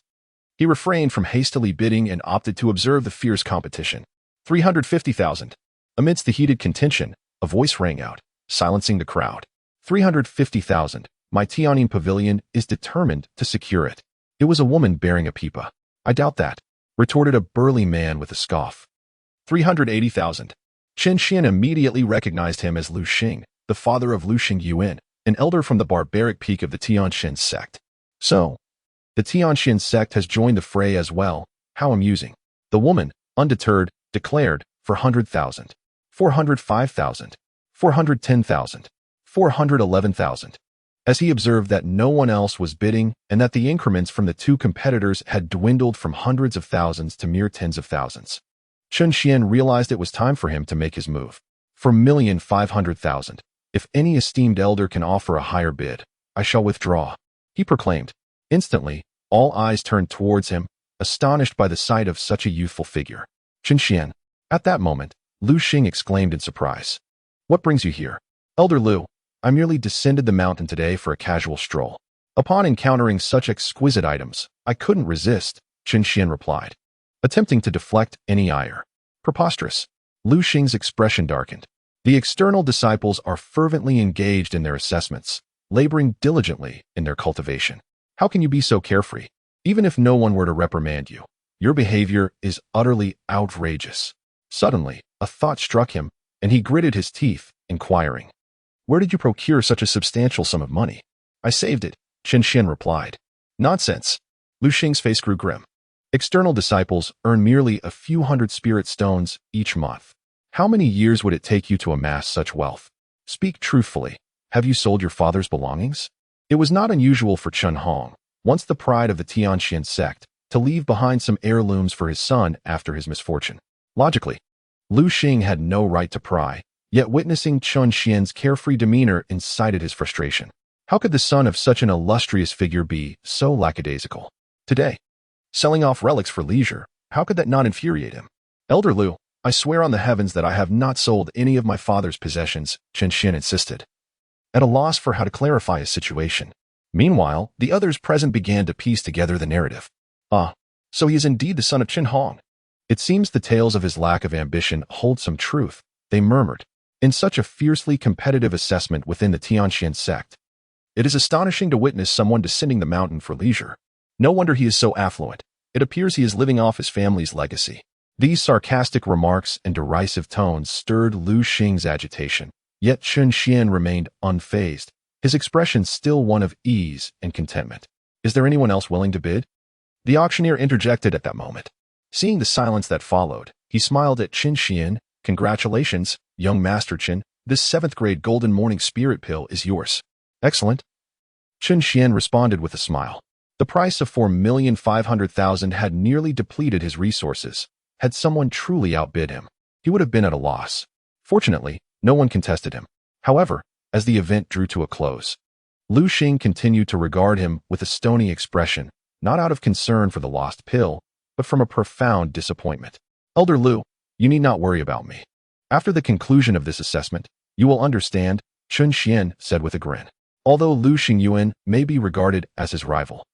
he refrained from hastily bidding and opted to observe the fierce competition. 350,000. Amidst the heated contention, a voice rang out, silencing the crowd. 350,000. My Tianyin pavilion is determined to secure it. It was a woman bearing a pipa. I doubt that, retorted a burly man with a scoff. 380,000. Chen Xian immediately recognized him as Lu Xing, the father of Lu Xing Yuan, an elder from the barbaric peak of the Tianxian sect. So, the Tianxian sect has joined the fray as well. How amusing. The woman, undeterred, declared, 400,000, 405,000, 410,000, 411,000. As he observed that no one else was bidding and that the increments from the two competitors had dwindled from hundreds of thousands to mere tens of thousands. Chun Xian realized it was time for him to make his move. 4,500,000. If any esteemed elder can offer a higher bid, I shall withdraw, he proclaimed. Instantly, all eyes turned towards him, astonished by the sight of such a youthful figure. Chun Xian. At that moment, Lu Xing exclaimed in surprise. What brings you here? Elder Lu, I merely descended the mountain today for a casual stroll. Upon encountering such exquisite items, I couldn't resist, Chun Xian replied, attempting to deflect any ire. Preposterous. Lu Xing's expression darkened. The external disciples are fervently engaged in their assessments, laboring diligently in their cultivation. How can you be so carefree? Even if no one were to reprimand you, your behavior is utterly outrageous. Suddenly, a thought struck him, and he gritted his teeth, inquiring, where did you procure such a substantial sum of money? I saved it, Chen Xian replied. Nonsense. Lu Xing's face grew grim. External disciples earn merely a few hundred spirit stones each month. How many years would it take you to amass such wealth? Speak truthfully. Have you sold your father's belongings? It was not unusual for Chun Hong, once the pride of the Tianxian sect, to leave behind some heirlooms for his son after his misfortune. Logically, Lu Xing had no right to pry, yet witnessing Chun Xian's carefree demeanor incited his frustration. How could the son of such an illustrious figure be so lackadaisical? Today, selling off relics for leisure, how could that not infuriate him? Elder Lu, I swear on the heavens that I have not sold any of my father's possessions, Chen Xian insisted, at a loss for how to clarify his situation. Meanwhile, the others present began to piece together the narrative. Ah, so he is indeed the son of Chen Hong. It seems the tales of his lack of ambition hold some truth, they murmured. In such a fiercely competitive assessment within the Tianxian sect, it is astonishing to witness someone descending the mountain for leisure. No wonder he is so affluent. It appears he is living off his family's legacy. These sarcastic remarks and derisive tones stirred Lu Xing's agitation, yet Chun Xian remained unfazed, his expression still one of ease and contentment. Is there anyone else willing to bid? The auctioneer interjected at that moment. Seeing the silence that followed, he smiled at Chun Xian. Congratulations, young Master Chen, this 7th grade golden morning spirit pill is yours. Excellent. Chun Xian responded with a smile. The price of 4,500,000 had nearly depleted his resources. Had someone truly outbid him, he would have been at a loss. Fortunately, no one contested him. However, as the event drew to a close, Lu Xing continued to regard him with a stony expression, not out of concern for the lost pill, but from a profound disappointment. Elder Lu, you need not worry about me. After the conclusion of this assessment, you will understand, Chun Xian said with a grin. Although Lu Xing Yuan may be regarded as his rival,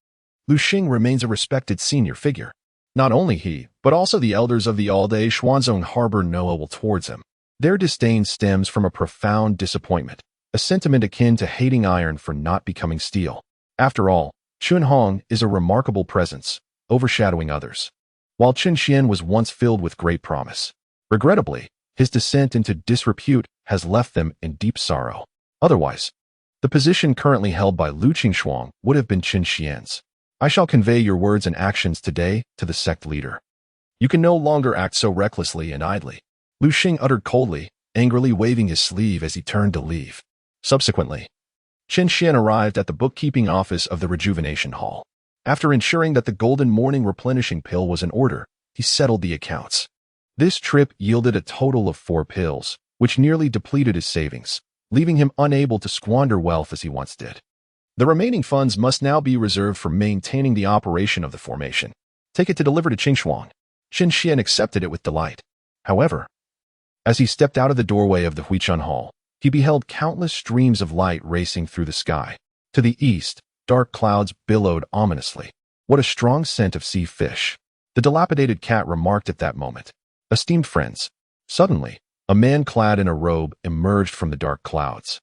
Lu Xing remains a respected senior figure. Not only he, but also the elders of the all-day Xuanzong harbor no ill towards him. Their disdain stems from a profound disappointment, a sentiment akin to hating iron for not becoming steel. After all, Chun Hong is a remarkable presence, overshadowing others. While Chun Xian was once filled with great promise, regrettably, his descent into disrepute has left them in deep sorrow. Otherwise, The position currently held by Lu Qingshuang would have been Qin Xian's. I shall convey your words and actions today to the sect leader. You can no longer act so recklessly and idly, Lu Xing uttered coldly, angrily waving his sleeve as he turned to leave. Subsequently, Qin Xian arrived at the bookkeeping office of the Rejuvenation Hall. After ensuring that the golden morning replenishing pill was in order, he settled the accounts. This trip yielded a total of 4 pills, which nearly depleted his savings, leaving him unable to squander wealth as he once did. The remaining funds must now be reserved for maintaining the operation of the formation. Take it to deliver to Qingshuang. Qin Xian accepted it with delight. However, as he stepped out of the doorway of the Huichun Hall, he beheld countless streams of light racing through the sky. To the east, dark clouds billowed ominously. What a strong scent of sea fish! The dilapidated cat remarked at that moment. Esteemed friends, suddenly, a man clad in a robe emerged from the dark clouds,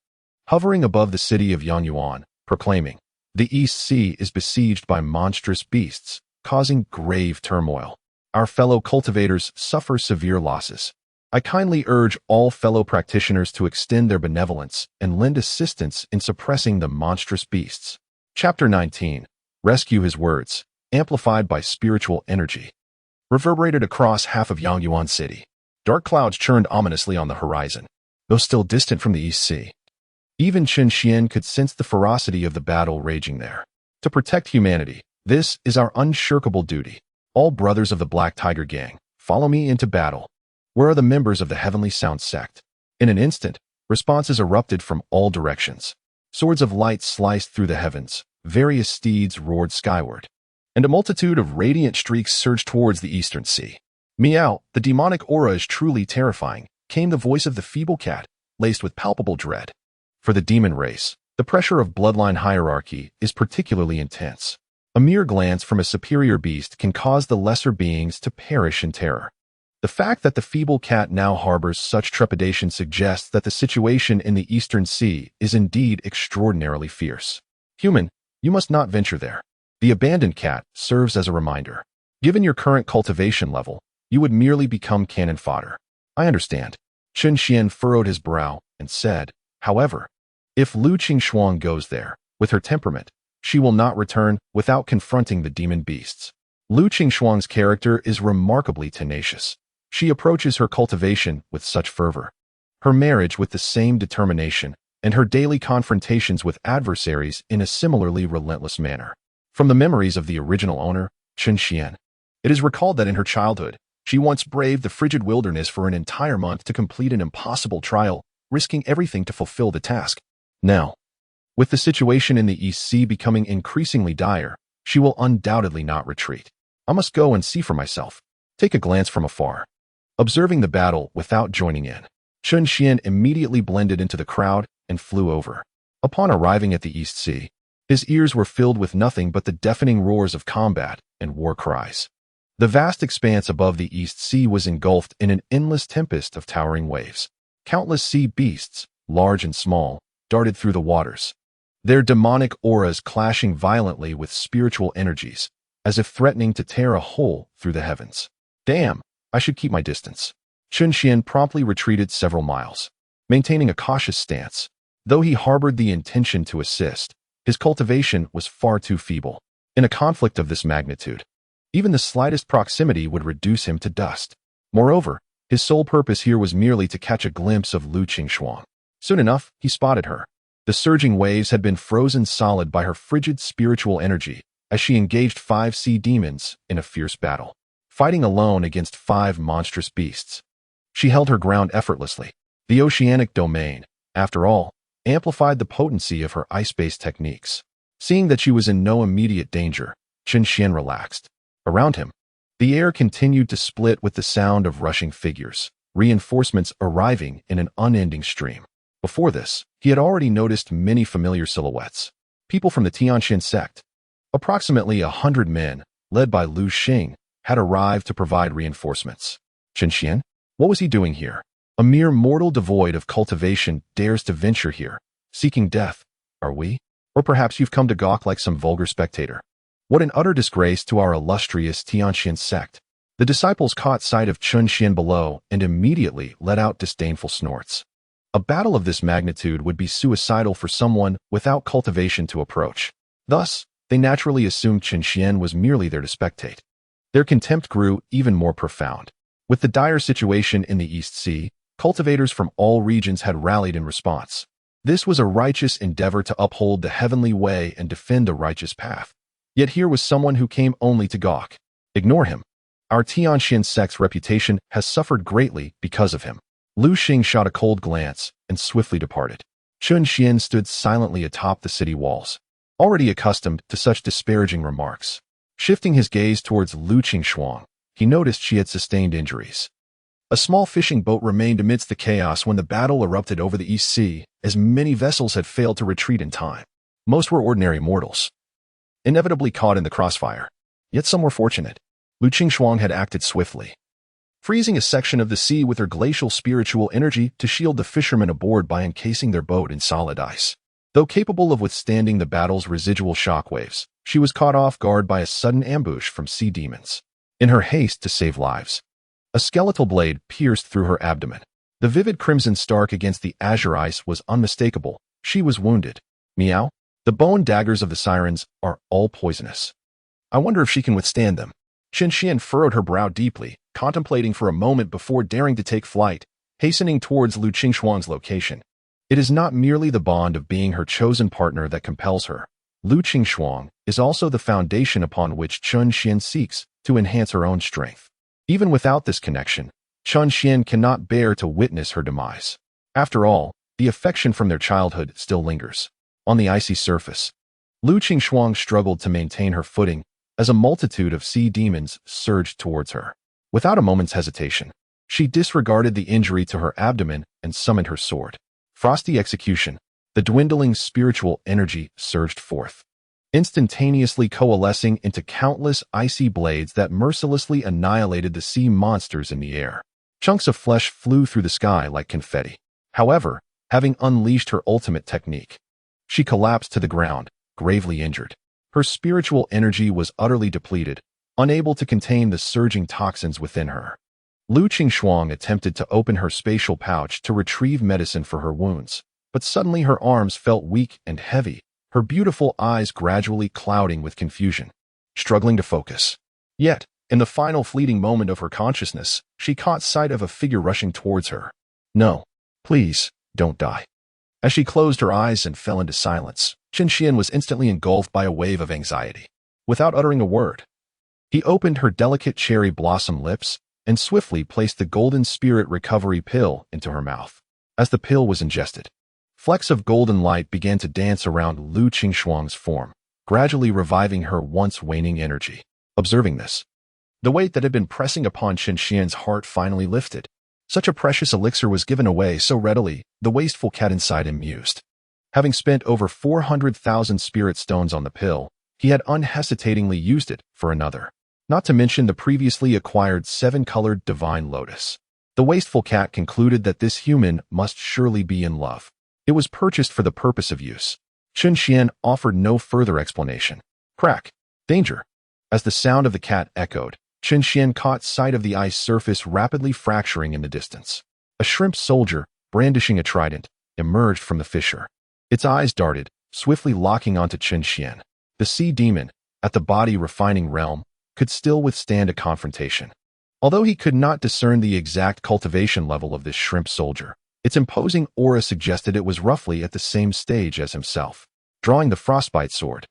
hovering above the city of Yangyuan, proclaiming, "The East Sea is besieged by monstrous beasts, causing grave turmoil. Our fellow cultivators suffer severe losses. I kindly urge all fellow practitioners to extend their benevolence and lend assistance in suppressing the monstrous beasts." Chapter 19. Rescue. His words, amplified by spiritual energy, reverberated across half of Yangyuan City. Dark clouds churned ominously on the horizon, though still distant from the East Sea. Even Qin Xian could sense the ferocity of the battle raging there. To protect humanity, this is our unshirkable duty. All brothers of the Black Tiger Gang, follow me into battle. Where are the members of the Heavenly Sound sect? In an instant, responses erupted from all directions. Swords of light sliced through the heavens, various steeds roared skyward, and a multitude of radiant streaks surged towards the eastern sea. Meow, the demonic aura is truly terrifying, came the voice of the feeble cat, laced with palpable dread. For the demon race, the pressure of bloodline hierarchy is particularly intense. A mere glance from a superior beast can cause the lesser beings to perish in terror. The fact that the feeble cat now harbors such trepidation suggests that the situation in the Eastern Sea is indeed extraordinarily fierce. Human, you must not venture there. The abandoned cat serves as a reminder. Given your current cultivation level, you would merely become cannon fodder. I understand. Qin Xian furrowed his brow and said, however, if Lu Qingshuang goes there, with her temperament, she will not return without confronting the demon beasts. Lu Qingshuang's character is remarkably tenacious. She approaches her cultivation with such fervor, her marriage with the same determination, and her daily confrontations with adversaries in a similarly relentless manner. From the memories of the original owner, Qin Xian, it is recalled that in her childhood, she once braved the frigid wilderness for an entire month to complete an impossible trial, risking everything to fulfill the task. Now, with the situation in the East Sea becoming increasingly dire, she will undoubtedly not retreat. I must go and see for myself. Take a glance from afar. Observing the battle without joining in, Qin Xian immediately blended into the crowd and flew over. Upon arriving at the East Sea, his ears were filled with nothing but the deafening roars of combat and war cries. The vast expanse above the East Sea was engulfed in an endless tempest of towering waves. Countless sea beasts, large and small, darted through the waters, their demonic auras clashing violently with spiritual energies, as if threatening to tear a hole through the heavens. Damn, I should keep my distance. Qin Xian promptly retreated several miles, maintaining a cautious stance. Though he harbored the intention to assist, his cultivation was far too feeble. In a conflict of this magnitude, even the slightest proximity would reduce him to dust. Moreover, his sole purpose here was merely to catch a glimpse of Lu Qingshuang. Soon enough, he spotted her. The surging waves had been frozen solid by her frigid spiritual energy as she engaged 5 sea demons in a fierce battle, fighting alone against 5 monstrous beasts. She held her ground effortlessly. The oceanic domain, after all, amplified the potency of her ice-based techniques. Seeing that she was in no immediate danger, Qin Xian relaxed. Around him, the air continued to split with the sound of rushing figures, reinforcements arriving in an unending stream. Before this, he had already noticed many familiar silhouettes. People from the Tianxian sect. Approximately 100 men, led by Lu Xing, had arrived to provide reinforcements. Qin Xian? What was he doing here? A mere mortal devoid of cultivation dares to venture here, seeking death, are we? Or perhaps you've come to gawk like some vulgar spectator. What an utter disgrace to our illustrious Tianxian sect. The disciples caught sight of Qin Xian below and immediately let out disdainful snorts. A battle of this magnitude would be suicidal for someone without cultivation to approach. Thus, they naturally assumed Qin Xian was merely there to spectate. Their contempt grew even more profound. With the dire situation in the East Sea, cultivators from all regions had rallied in response. This was a righteous endeavor to uphold the heavenly way and defend the righteous path. Yet here was someone who came only to gawk. Ignore him. Our Tianxian sect's reputation has suffered greatly because of him. Lu Xing shot a cold glance and swiftly departed. Qin Xian stood silently atop the city walls, already accustomed to such disparaging remarks. Shifting his gaze towards Lu Qingshuang, he noticed she had sustained injuries. A small fishing boat remained amidst the chaos when the battle erupted over the East Sea, as many vessels had failed to retreat in time. Most were ordinary mortals, inevitably caught in the crossfire. Yet some were fortunate. Lu Qingshuang had acted swiftly, freezing a section of the sea with her glacial spiritual energy to shield the fishermen aboard by encasing their boat in solid ice. Though capable of withstanding the battle's residual shockwaves, she was caught off guard by a sudden ambush from sea demons. In her haste to save lives, a skeletal blade pierced through her abdomen. The vivid crimson stark against the azure ice was unmistakable. She was wounded. Meow. The bone daggers of the sirens are all poisonous. I wonder if she can withstand them. Qin Xian furrowed her brow deeply, contemplating for a moment before daring to take flight, hastening towards Lu Qingshuang's location. It is not merely the bond of being her chosen partner that compels her. Lu Qingshuang is also the foundation upon which Qin Xian seeks to enhance her own strength. Even without this connection, Qin Xian cannot bear to witness her demise. After all, the affection from their childhood still lingers. On the icy surface, Lu Qingshuang struggled to maintain her footing as a multitude of sea demons surged towards her. Without a moment's hesitation, she disregarded the injury to her abdomen and summoned her sword. Frosty execution. The dwindling spiritual energy surged forth, instantaneously coalescing into countless icy blades that mercilessly annihilated the sea monsters in the air. Chunks of flesh flew through the sky like confetti. However, having unleashed her ultimate technique, she collapsed to the ground, gravely injured. Her spiritual energy was utterly depleted, unable to contain the surging toxins within her. Lu Qingshuang attempted to open her spatial pouch to retrieve medicine for her wounds, but suddenly her arms felt weak and heavy, her beautiful eyes gradually clouding with confusion, struggling to focus. Yet, in the final fleeting moment of her consciousness, she caught sight of a figure rushing towards her. No, please, don't die. As she closed her eyes and fell into silence, Qin Xian was instantly engulfed by a wave of anxiety. Without uttering a word, he opened her delicate cherry blossom lips and swiftly placed the golden spirit recovery pill into her mouth. As the pill was ingested, flecks of golden light began to dance around Lu Qingshuang's form, gradually reviving her once waning energy. Observing this, the weight that had been pressing upon Qin Xian's heart finally lifted. Such a precious elixir was given away so readily, the wasteful cat inside him mused. Having spent over 400,000 spirit stones on the pill, he had unhesitatingly used it for another. Not to mention the previously acquired 7-colored divine lotus. The wasteful cat concluded that this human must surely be in love. It was purchased for the purpose of use. Qin Xian offered no further explanation. Crack. Danger. As the sound of the cat echoed, Qin Xian caught sight of the ice surface rapidly fracturing in the distance. A shrimp soldier, brandishing a trident, emerged from the fissure. Its eyes darted, swiftly locking onto Qin Xian. The sea demon, at the body refining realm, could still withstand a confrontation. Although he could not discern the exact cultivation level of this shrimp soldier, its imposing aura suggested it was roughly at the same stage as himself. Drawing the frostbite sword,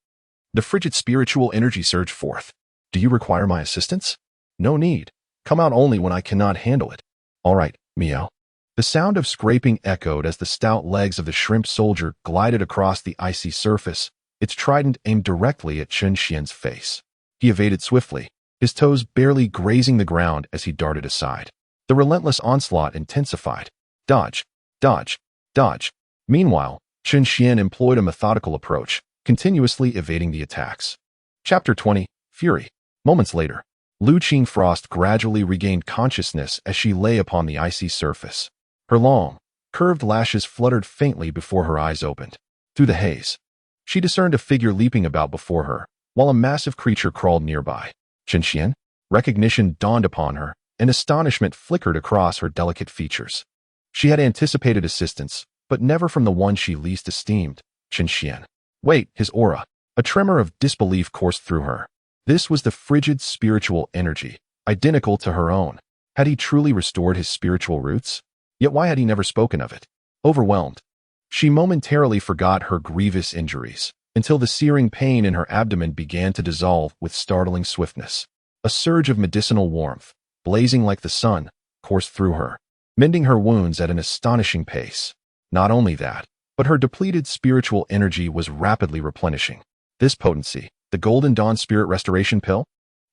the frigid spiritual energy surged forth. Do you require my assistance? No need. Come out only when I cannot handle it. All right, meow. The sound of scraping echoed as the stout legs of the shrimp soldier glided across the icy surface, its trident aimed directly at Qin Xian's face. He evaded swiftly, his toes barely grazing the ground as he darted aside. The relentless onslaught intensified. Dodge, dodge, dodge. Meanwhile, Qin Xian employed a methodical approach, continuously evading the attacks. Chapter 20, Fury. Moments later, Lu Qingfrost gradually regained consciousness as she lay upon the icy surface. Her long, curved lashes fluttered faintly before her eyes opened. Through the haze, she discerned a figure leaping about before her, while a massive creature crawled nearby. Qin Xian? Recognition dawned upon her, and astonishment flickered across her delicate features. She had anticipated assistance, but never from the one she least esteemed, Chen. Wait, his aura. A tremor of disbelief coursed through her. This was the frigid spiritual energy, identical to her own. Had he truly restored his spiritual roots? Yet why had he never spoken of it? Overwhelmed, she momentarily forgot her grievous injuries, until the searing pain in her abdomen began to dissolve with startling swiftness. A surge of medicinal warmth, blazing like the sun, coursed through her, mending her wounds at an astonishing pace. Not only that, but her depleted spiritual energy was rapidly replenishing. This potency, the Golden Dawn Spirit Restoration Pill,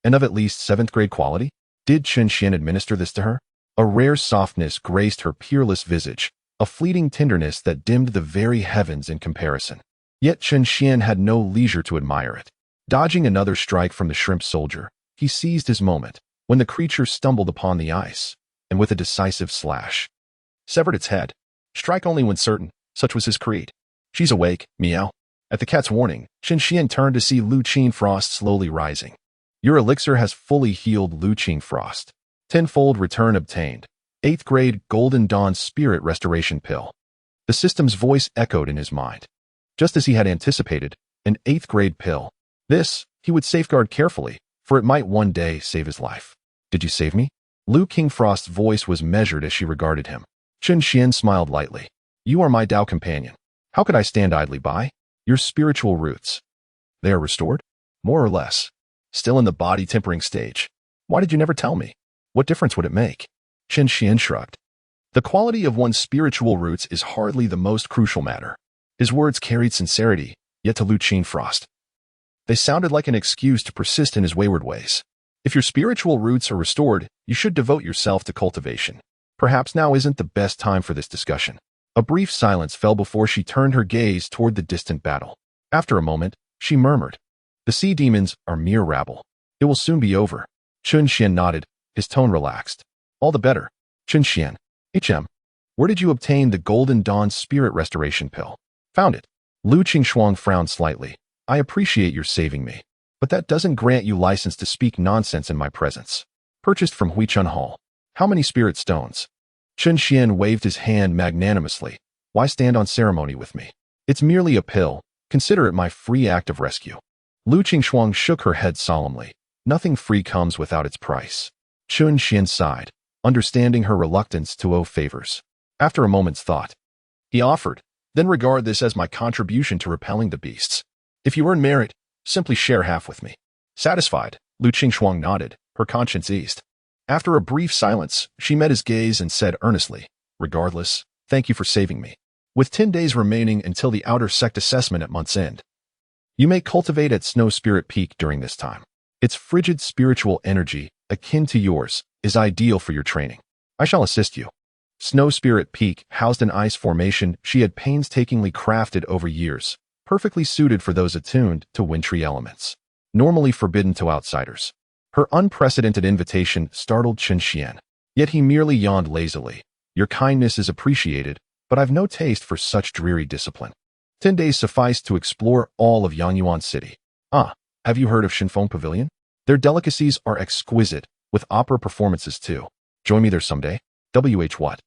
and of at least 7th grade quality? Did Chen administer this to her? A rare softness graced her peerless visage, a fleeting tenderness that dimmed the very heavens in comparison. Yet Chen had no leisure to admire it. Dodging another strike from the shrimp soldier, he seized his moment, when the creature stumbled upon the ice, and with a decisive slash, severed its head. Strike only when certain, such was his creed. She's awake, meow. At the cat's warning, Chen turned to see Lu Frost slowly rising. Your elixir has fully healed Lu Frost. Tenfold return obtained. 8th grade Golden Dawn Spirit Restoration Pill. The system's voice echoed in his mind. Just as he had anticipated, an 8th grade pill. This, he would safeguard carefully, for it might one day save his life. Did you save me? Lu Frost's voice was measured as she regarded him. Chen smiled lightly. You are my Dao companion. How could I stand idly by? Your spiritual roots. They are restored? More or less. Still in the body-tempering stage. Why did you never tell me? What difference would it make? Chen shrugged. The quality of one's spiritual roots is hardly the most crucial matter. His words carried sincerity, yet to Lu Frost, they sounded like an excuse to persist in his wayward ways. If your spiritual roots are restored, you should devote yourself to cultivation. Perhaps now isn't the best time for this discussion. A brief silence fell before she turned her gaze toward the distant battle. After a moment, she murmured, the sea demons are mere rabble. It will soon be over. Chen nodded, his tone relaxed. All the better. Chen where did you obtain the Golden Dawn Spirit Restoration Pill? Found it. Lu Qingxuang frowned slightly. I appreciate your saving me, but that doesn't grant you license to speak nonsense in my presence. Purchased from Huichun Hall. How many spirit stones? Chen waved his hand magnanimously. Why stand on ceremony with me? It's merely a pill. Consider it my free act of rescue. Lu Qingxuang shook her head solemnly. Nothing free comes without its price. Chen sighed, understanding her reluctance to owe favors. After a moment's thought, he offered, then regard this as my contribution to repelling the beasts. If you earn merit, simply share half with me. Satisfied, Lu Qingxuang nodded, her conscience eased. After a brief silence, she met his gaze and said earnestly, regardless, thank you for saving me. With 10 days remaining until the outer sect assessment at month's end, you may cultivate at Snow Spirit Peak during this time. Its frigid spiritual energy, akin to yours, is ideal for your training. I shall assist you. Snow Spirit Peak housed an ice formation she had painstakingly crafted over years, perfectly suited for those attuned to wintry elements, normally forbidden to outsiders. Her unprecedented invitation startled Chen, yet he merely yawned lazily. Your kindness is appreciated, but I've no taste for such dreary discipline. 10 days suffice to explore all of Yangyuan City. Have you heard of Shinfeng Pavilion? Their delicacies are exquisite, with opera performances too. Join me there someday. What?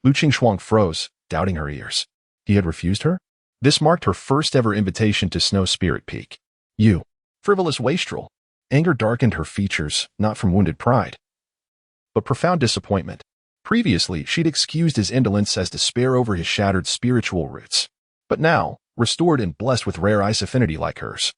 Lu Qingxuang froze, doubting her ears. He had refused her? This marked her first ever invitation to Snow Spirit Peak. You, frivolous wastrel. Anger darkened her features, not from wounded pride, but profound disappointment. Previously, she'd excused his indolence as despair over his shattered spiritual roots. But now, restored and blessed with rare ice affinity like hers,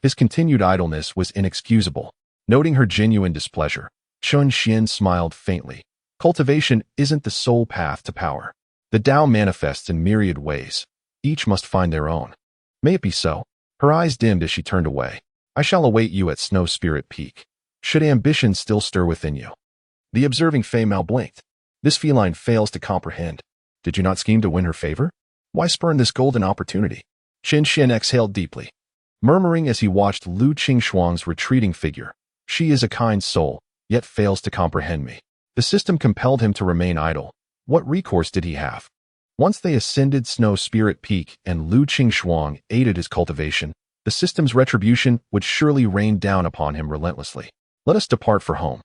his continued idleness was inexcusable. Noting her genuine displeasure, Chen smiled faintly. Cultivation isn't the sole path to power. The Tao manifests in myriad ways. Each must find their own. May it be so. Her eyes dimmed as she turned away. I shall await you at Snow Spirit Peak. Should ambition still stir within you. The observing Fei Mao blinked. This feline fails to comprehend. Did you not scheme to win her favor? Why spurn this golden opportunity? Chen exhaled deeply, murmuring as he watched Lu Qingxuang's retreating figure. She is a kind soul, yet fails to comprehend me. The system compelled him to remain idle. What recourse did he have? Once they ascended Snow Spirit Peak and Lu Qingxuang aided his cultivation, the system's retribution would surely rain down upon him relentlessly. Let us depart for home.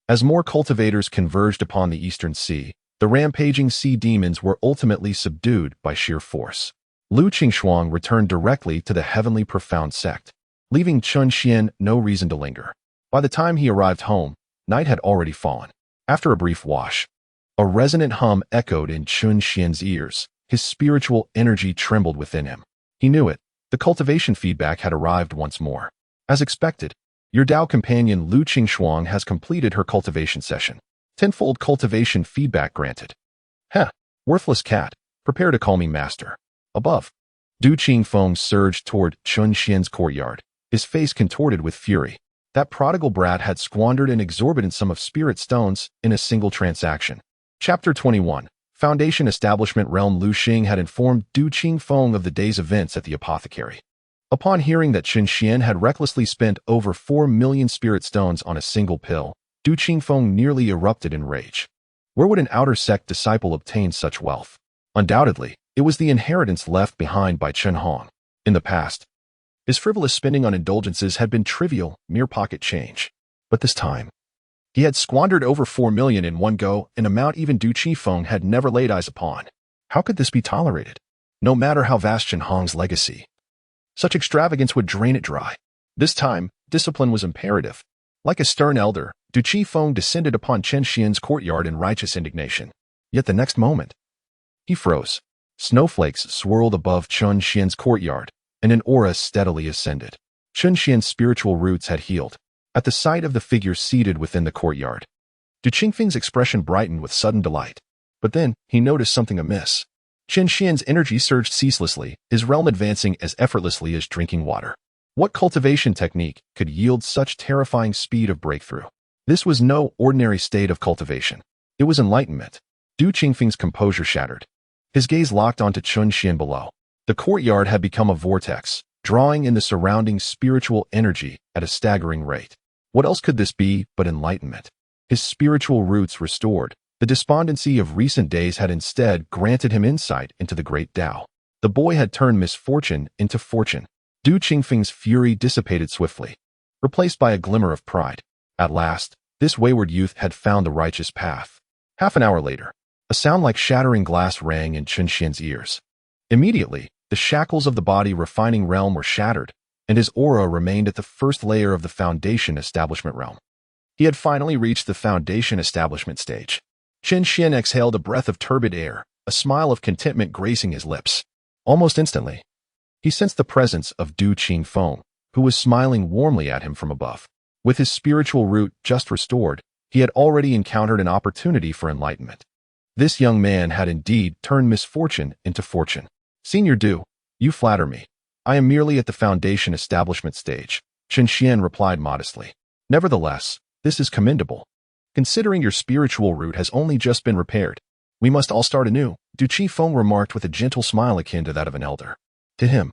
As more cultivators converged upon the eastern sea, The rampaging sea demons were ultimately subdued by sheer force. Lu Qingshuang returned directly to the heavenly profound sect, leaving Chun Xian no reason to linger. By the time he arrived home, night had already fallen. After a brief wash, a resonant hum echoed in Chun Xian's ears. His spiritual energy trembled within him. He knew it. The cultivation feedback had arrived once more. As expected, your Dao companion Lu Qingshuang has completed her cultivation session. Tenfold cultivation feedback granted. Heh, worthless cat. Prepare to call me master. Above. Du Qingfeng surged toward Chun Xian's courtyard, his face contorted with fury. That prodigal brat had squandered an exorbitant sum of spirit stones in a single transaction. Chapter 21. Foundation Establishment Realm. Lu Xing had informed Du Qingfeng of the day's events at the apothecary. Upon hearing that Chun Xian had recklessly spent over 4 million spirit stones on a single pill, Du Qingfeng nearly erupted in rage. Where would an outer sect disciple obtain such wealth? Undoubtedly, it was the inheritance left behind by Chen Hong. In the past, his frivolous spending on indulgences had been trivial, mere pocket change. But this time, he had squandered over 4 million in one go, an amount even Du Qingfeng had never laid eyes upon. How could this be tolerated? No matter how vast Chen Hong's legacy, such extravagance would drain it dry. This time, discipline was imperative. Like a stern elder, Du Qingfeng descended upon Chen Xian's courtyard in righteous indignation. Yet the next moment, he froze. Snowflakes swirled above Chun Xian's courtyard, and an aura steadily ascended. Chun Xian's spiritual roots had healed. At the sight of the figure seated within the courtyard, Du Qingfeng's expression brightened with sudden delight. But then, he noticed something amiss. Chen Xian's energy surged ceaselessly, his realm advancing as effortlessly as drinking water. What cultivation technique could yield such terrifying speed of breakthrough? This was no ordinary state of cultivation. It was enlightenment. Du Qingfeng's composure shattered. His gaze locked onto Chun Xian below. The courtyard had become a vortex, drawing in the surrounding spiritual energy at a staggering rate. What else could this be but enlightenment? His spiritual roots restored. The despondency of recent days had instead granted him insight into the great Tao. The boy had turned misfortune into fortune. Du Qingfeng's fury dissipated swiftly, replaced by a glimmer of pride. At last, this wayward youth had found the righteous path. Half an hour later, a sound like shattering glass rang in Chun Xian's ears. Immediately, the shackles of the body refining realm were shattered, and his aura remained at the first layer of the foundation establishment realm. He had finally reached the foundation establishment stage. Chen Xian exhaled a breath of turbid air, a smile of contentment gracing his lips. Almost instantly, he sensed the presence of Du Qingfeng, who was smiling warmly at him from above. With his spiritual root just restored, he had already encountered an opportunity for enlightenment. This young man had indeed turned misfortune into fortune. Senior Du, you flatter me. I am merely at the foundation establishment stage, Chen Xian replied modestly. Nevertheless, this is commendable. Considering your spiritual root has only just been repaired, we must all start anew, Du Qingfeng remarked with a gentle smile akin to that of an elder. To him,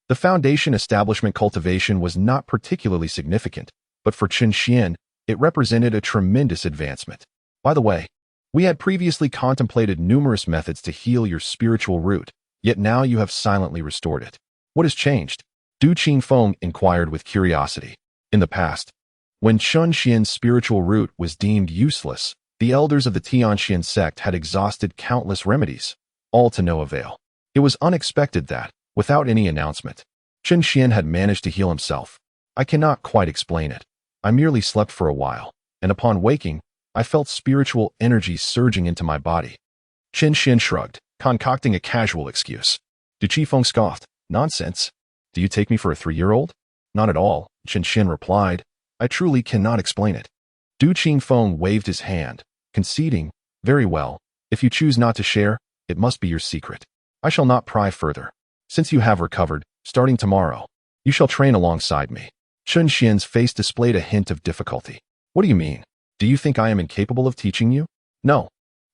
the foundation establishment cultivation was not particularly significant, but for Chen Xian, it represented a tremendous advancement. By the way, we had previously contemplated numerous methods to heal your spiritual root, yet now you have silently restored it. What has changed? Du Qingfeng inquired with curiosity. In the past, when Chun Xian's spiritual root was deemed useless, the elders of the Tianxian sect had exhausted countless remedies, all to no avail. It was unexpected that, without any announcement, Chen Xian had managed to heal himself. I cannot quite explain it. I merely slept for a while, and upon waking, I felt spiritual energy surging into my body. Chen Xian shrugged, concocting a casual excuse. Du Qingfeng scoffed. Nonsense. Do you take me for a 3-year-old? Not at all, Chen Xian replied. I truly cannot explain it. Du Qingfeng waved his hand, conceding, very well. If you choose not to share, it must be your secret. I shall not pry further. Since you have recovered, starting tomorrow, you shall train alongside me. Chun Xian's face displayed a hint of difficulty. What do you mean? Do you think I am incapable of teaching you? No,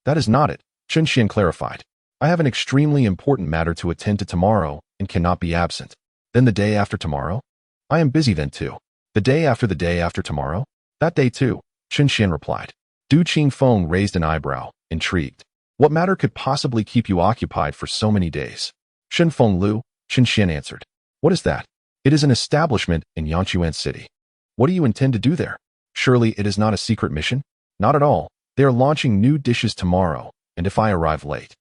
that is not it, Chun Xian clarified. I have an extremely important matter to attend to tomorrow and cannot be absent. Then the day after tomorrow? I am busy then too. The day after tomorrow? That day too, Chun Xian replied. Du Qingfeng raised an eyebrow, intrigued. What matter could possibly keep you occupied for so many days? Shenfeng Lu, Chun Xian answered. What is that? It is an establishment in Yanchuan City. What do you intend to do there? Surely it is not a secret mission? Not at all. They are launching new dishes tomorrow, and if I arrive late,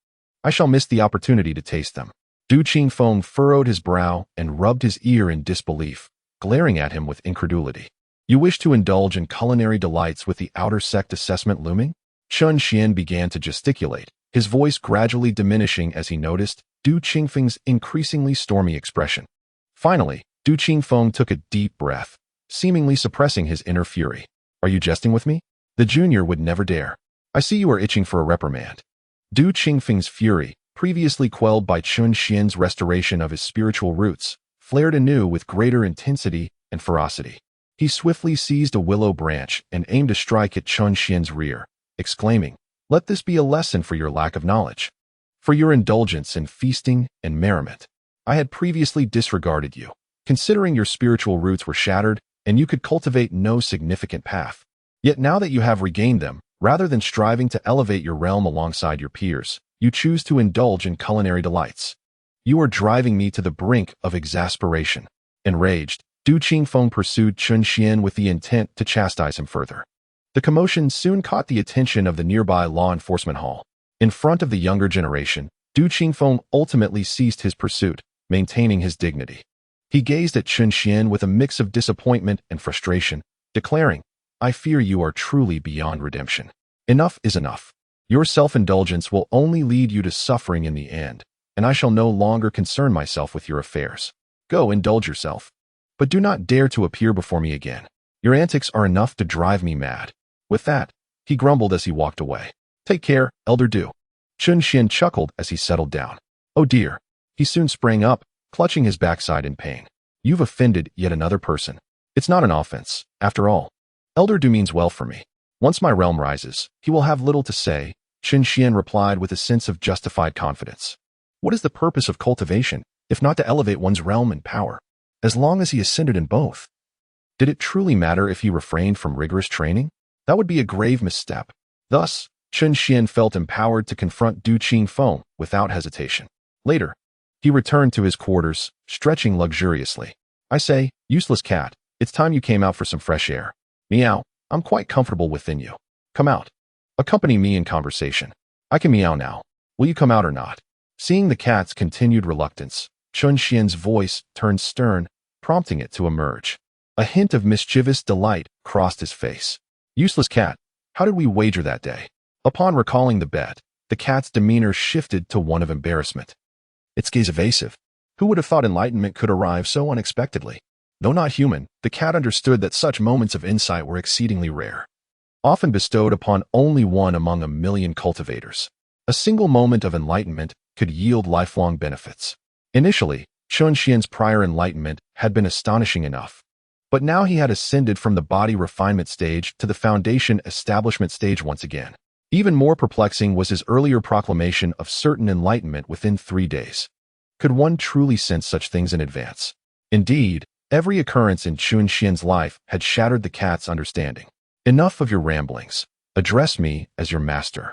I shall miss the opportunity to taste them. Du Qingfeng furrowed his brow and rubbed his ear in disbelief, glaring at him with incredulity. You wish to indulge in culinary delights with the outer sect assessment looming? Chun Xian began to gesticulate, his voice gradually diminishing as he noticed Du Qingfeng's increasingly stormy expression. Finally, Du Qingfeng took a deep breath, seemingly suppressing his inner fury. Are you jesting with me? The junior would never dare. I see you are itching for a reprimand. Du Qingfeng's fury, previously quelled by Chun Xian's restoration of his spiritual roots, flared anew with greater intensity and ferocity. He swiftly seized a willow branch and aimed a strike at Chun Xian's rear, exclaiming, "Let this be a lesson for your lack of knowledge. For your indulgence in feasting and merriment. I had previously disregarded you, considering your spiritual roots were shattered and you could cultivate no significant path. Yet now that you have regained them, rather than striving to elevate your realm alongside your peers, you choose to indulge in culinary delights. You are driving me to the brink of exasperation." Enraged, Du Qingfeng pursued Chun Xian with the intent to chastise him further. The commotion soon caught the attention of the nearby law enforcement hall. In front of the younger generation, Du Qingfeng ultimately ceased his pursuit, maintaining his dignity. He gazed at Chun Xian with a mix of disappointment and frustration, declaring, "I fear you are truly beyond redemption. Enough is enough. Your self-indulgence will only lead you to suffering in the end, and I shall no longer concern myself with your affairs. Go indulge yourself. But do not dare to appear before me again. Your antics are enough to drive me mad." With that, he grumbled as he walked away. "Take care, Elder Du." Chun Xian chuckled as he settled down. "Oh dear." He soon sprang up, clutching his backside in pain. "You've offended yet another person. It's not an offense, after all. Elder Du means well for me. Once my realm rises, he will have little to say," Chun Xian replied with a sense of justified confidence. What is the purpose of cultivation, if not to elevate one's realm and power? As long as he ascended in both. Did it truly matter if he refrained from rigorous training? That would be a grave misstep. Thus, Chun Xian felt empowered to confront Du Qingfeng without hesitation. Later, he returned to his quarters, stretching luxuriously. "I say, useless cat, it's time you came out for some fresh air. Meow, I'm quite comfortable within you. Come out. Accompany me in conversation. I can meow now. Will you come out or not?" Seeing the cat's continued reluctance, Chun Xian's voice turned stern, prompting it to emerge. A hint of mischievous delight crossed his face. "Useless cat, how did we wager that day?" Upon recalling the bet, the cat's demeanor shifted to one of embarrassment. Its gaze evasive. Who would have thought enlightenment could arrive so unexpectedly? Though not human, the cat understood that such moments of insight were exceedingly rare, often bestowed upon only one among a million cultivators. A single moment of enlightenment could yield lifelong benefits. Initially, Chun Xian's prior enlightenment had been astonishing enough. But now he had ascended from the body refinement stage to the foundation establishment stage once again. Even more perplexing was his earlier proclamation of certain enlightenment within 3 days. Could one truly sense such things in advance? Indeed, every occurrence in Chun Xian's life had shattered the cat's understanding. "Enough of your ramblings. Address me as your master."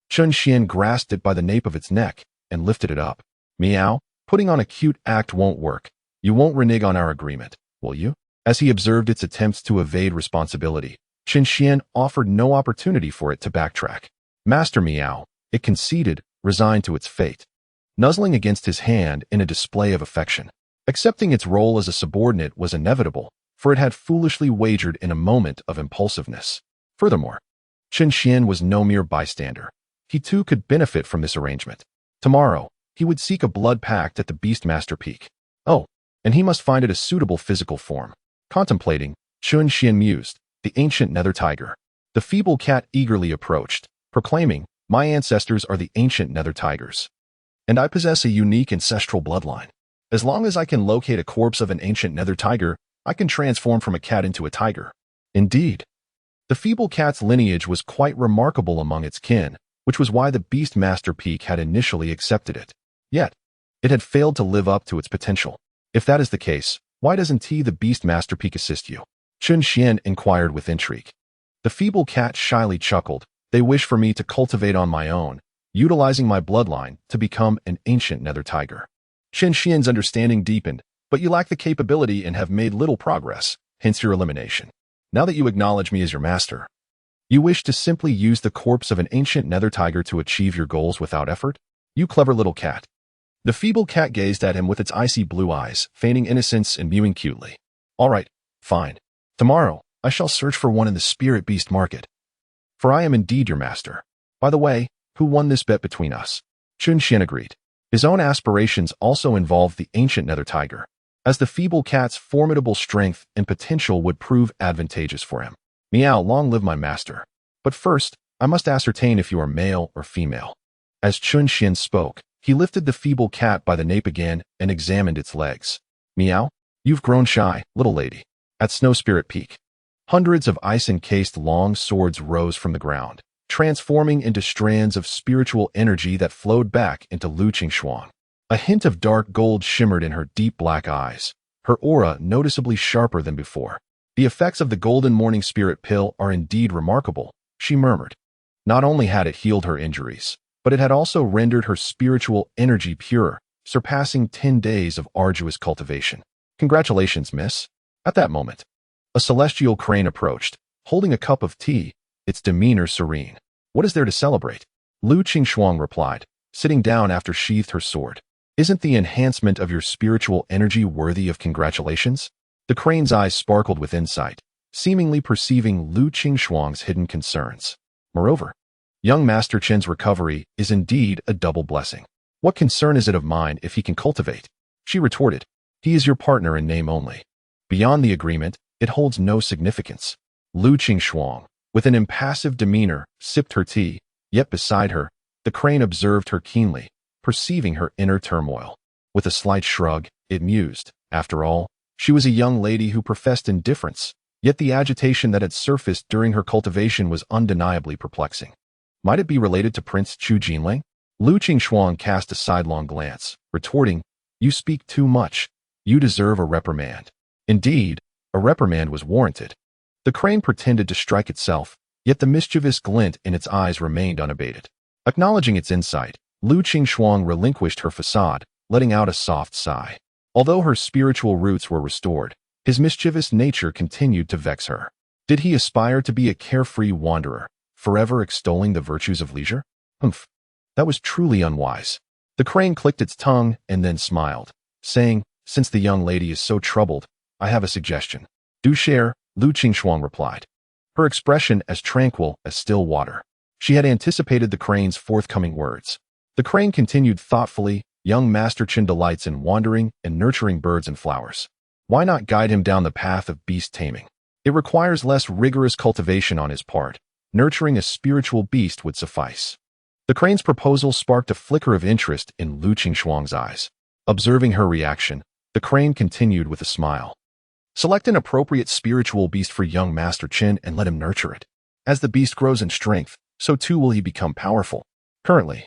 Chun Xian grasped it by the nape of its neck and lifted it up. "Meow, putting on a cute act won't work. You won't renege on our agreement, will you?" As he observed its attempts to evade responsibility, Chun Xian offered no opportunity for it to backtrack. "Master Meow," it conceded, resigned to its fate, nuzzling against his hand in a display of affection. Accepting its role as a subordinate was inevitable, for it had foolishly wagered in a moment of impulsiveness. Furthermore, Chun Xian was no mere bystander. He too could benefit from this arrangement. Tomorrow, he would seek a blood pact at the Beastmaster Peak. Oh, and he must find it a suitable physical form. Contemplating, Chun Xian mused, the ancient nether tiger. The feeble cat eagerly approached, proclaiming, "My ancestors are the ancient nether tigers. And I possess a unique ancestral bloodline. As long as I can locate a corpse of an ancient nether tiger, I can transform from a cat into a tiger." Indeed, the feeble cat's lineage was quite remarkable among its kin, which was why the Beastmaster Peak had initially accepted it. Yet, it had failed to live up to its potential. If that is the case, why doesn't the Beastmaster Peak assist you? Chun Xian inquired with intrigue. The feeble cat shyly chuckled. "They wish for me to cultivate on my own, utilizing my bloodline to become an ancient nether tiger." Chun Xian's understanding deepened. "But you lack the capability and have made little progress, hence your elimination. Now that you acknowledge me as your master, You wish to simply use the corpse of an ancient nether tiger to achieve your goals without effort? You clever little cat. The feeble cat gazed at him with its icy blue eyes, feigning innocence and mewing cutely. All right, fine. Tomorrow, I shall search for one in the spirit beast market. For I am indeed your master. By the way, who won this bet between us? Chun Xian agreed. His own aspirations also involved the ancient nether tiger, as the feeble cat's formidable strength and potential would prove advantageous for him. Meow, long live my master. But first, I must ascertain if you are male or female. As Chun Xian spoke, he lifted the feeble cat by the nape again and examined its legs. Meow, you've grown shy, little lady. At Snow Spirit Peak, hundreds of ice-encased long swords rose from the ground, transforming into strands of spiritual energy that flowed back into Lu Qingshuang. A hint of dark gold shimmered in her deep black eyes, her aura noticeably sharper than before. The effects of the golden morning spirit pill are indeed remarkable, she murmured. Not only had it healed her injuries, but it had also rendered her spiritual energy pure, surpassing 10 days of arduous cultivation. Congratulations, miss. At that moment, a celestial crane approached, holding a cup of tea, its demeanor serene. What is there to celebrate? Lu Qingshuang replied, sitting down after sheathed her sword. Isn't the enhancement of your spiritual energy worthy of congratulations? The crane's eyes sparkled with insight, seemingly perceiving Lu Qingshuang's hidden concerns. Moreover, young Master Chen's recovery is indeed a double blessing. What concern is it of mine if he can cultivate? She retorted. He is your partner in name only. Beyond the agreement, it holds no significance. Lu Qingshuang, with an impassive demeanor, sipped her tea, yet beside her, the crane observed her keenly, perceiving her inner turmoil. With a slight shrug, it mused. After all, she was a young lady who professed indifference, yet the agitation that had surfaced during her cultivation was undeniably perplexing. Might it be related to Prince Chu Jinling? Lu Qingshuang cast a sidelong glance, retorting, You speak too much. You deserve a reprimand. Indeed, a reprimand was warranted. The crane pretended to strike itself, yet the mischievous glint in its eyes remained unabated. Acknowledging its insight, Lu Qingshuang relinquished her facade, letting out a soft sigh. Although her spiritual roots were restored, his mischievous nature continued to vex her. Did he aspire to be a carefree wanderer, forever extolling the virtues of leisure? Humph, that was truly unwise. The crane clicked its tongue and then smiled, saying, Since the young lady is so troubled, I have a suggestion. Do share, Lu Qingshuang replied, her expression as tranquil as still water. She had anticipated the crane's forthcoming words. The crane continued thoughtfully, Young Master Chen delights in wandering and nurturing birds and flowers. Why not guide him down the path of beast taming? It requires less rigorous cultivation on his part. Nurturing a spiritual beast would suffice. The crane's proposal sparked a flicker of interest in Lu Qingshuang's eyes. Observing her reaction, the crane continued with a smile. Select an appropriate spiritual beast for young Master Chen and let him nurture it. As the beast grows in strength, so too will he become powerful. Currently,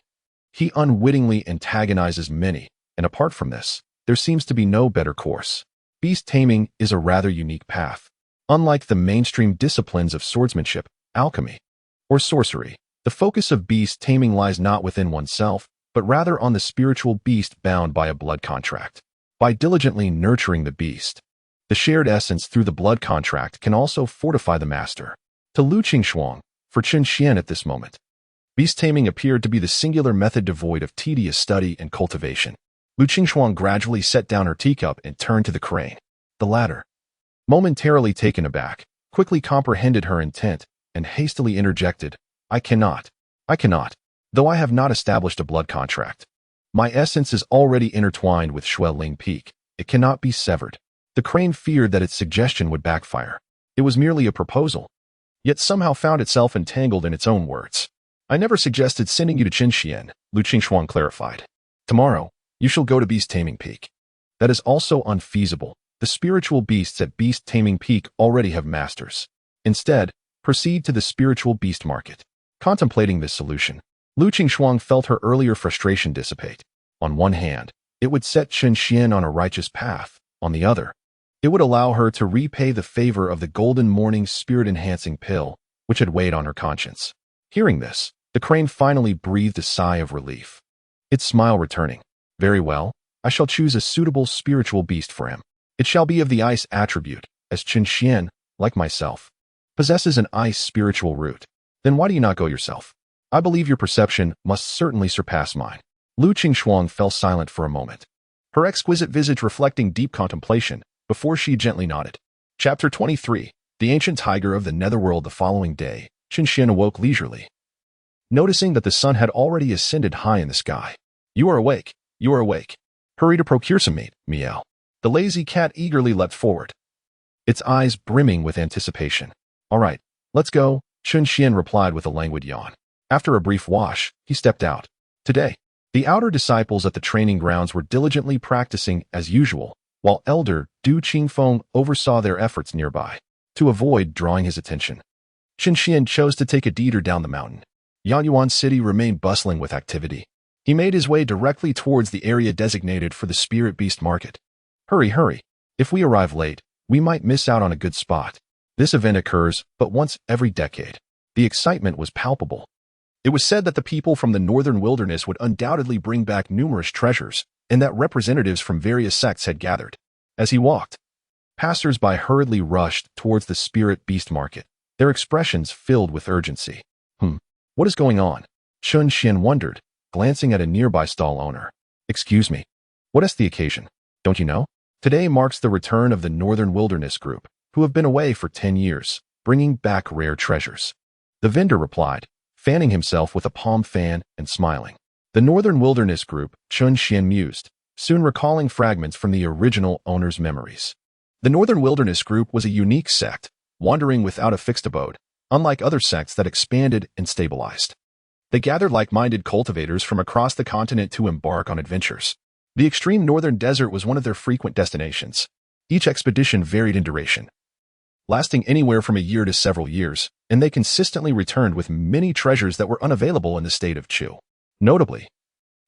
he unwittingly antagonizes many, and apart from this, there seems to be no better course. Beast taming is a rather unique path. Unlike the mainstream disciplines of swordsmanship, alchemy, or sorcery, the focus of beast taming lies not within oneself, but rather on the spiritual beast bound by a blood contract. By diligently nurturing the beast, the shared essence through the blood contract can also fortify the master. To Lu Qingshuang, for Chen Xian at this moment, beast taming appeared to be the singular method devoid of tedious study and cultivation. Lu Qingshuang gradually set down her teacup and turned to the crane. The latter, momentarily taken aback, quickly comprehended her intent and hastily interjected, I cannot, though I have not established a blood contract. My essence is already intertwined with Xueling Peak. It cannot be severed. The crane feared that its suggestion would backfire. It was merely a proposal, yet somehow found itself entangled in its own words. I never suggested sending you to Qinxian, Lu Qingshuang clarified. Tomorrow, you shall go to Beast Taming Peak. That is also unfeasible. The spiritual beasts at Beast Taming Peak already have masters. Instead, proceed to the spiritual beast market. Contemplating this solution, Lu Qingshuang felt her earlier frustration dissipate. On one hand, it would set Chen Xian on a righteous path. On the other, it would allow her to repay the favor of the golden morning spirit-enhancing pill, which had weighed on her conscience. Hearing this, the crane finally breathed a sigh of relief, its smile returning. Very well, I shall choose a suitable spiritual beast for him. It shall be of the ice attribute, as Chen Xian, like myself, possesses an ice spiritual root. Then why do you not go yourself? I believe your perception must certainly surpass mine. Lu Qingxuang fell silent for a moment, her exquisite visage reflecting deep contemplation, before she gently nodded. Chapter 23. The Ancient Tiger of the Netherworld. The following day, Qin Xian awoke leisurely, noticing that the sun had already ascended high in the sky. You are awake. You are awake. Hurry to procure some meat, meow. The lazy cat eagerly leapt forward, its eyes brimming with anticipation. All right, let's go, Qin Xian replied with a languid yawn. After a brief wash, he stepped out. Today, the outer disciples at the training grounds were diligently practicing as usual, while elder Du Qingfeng oversaw their efforts nearby. To avoid drawing his attention, Qin Xian chose to take a detour down the mountain. Yanyuan City remained bustling with activity. He made his way directly towards the area designated for the Spirit Beast Market. Hurry, hurry. If we arrive late, we might miss out on a good spot. This event occurs but once every decade. The excitement was palpable. It was said that the people from the northern wilderness would undoubtedly bring back numerous treasures, and that representatives from various sects had gathered. As he walked, passers-by hurriedly rushed towards the Spirit Beast Market, their expressions filled with urgency. What is going on? Qin Xian wondered, glancing at a nearby stall owner. Excuse me, what is the occasion? Don't you know? Today marks the return of the Northern Wilderness Group, who have been away for 10 years, bringing back rare treasures. The vendor replied, fanning himself with a palm fan and smiling. The Northern Wilderness Group, Qin Xian mused, soon recalling fragments from the original owner's memories. The Northern Wilderness Group was a unique sect, wandering without a fixed abode, unlike other sects that expanded and stabilized. They gathered like-minded cultivators from across the continent to embark on adventures. The extreme northern desert was one of their frequent destinations. Each expedition varied in duration, lasting anywhere from a year to several years, and they consistently returned with many treasures that were unavailable in the state of Chu. Notably,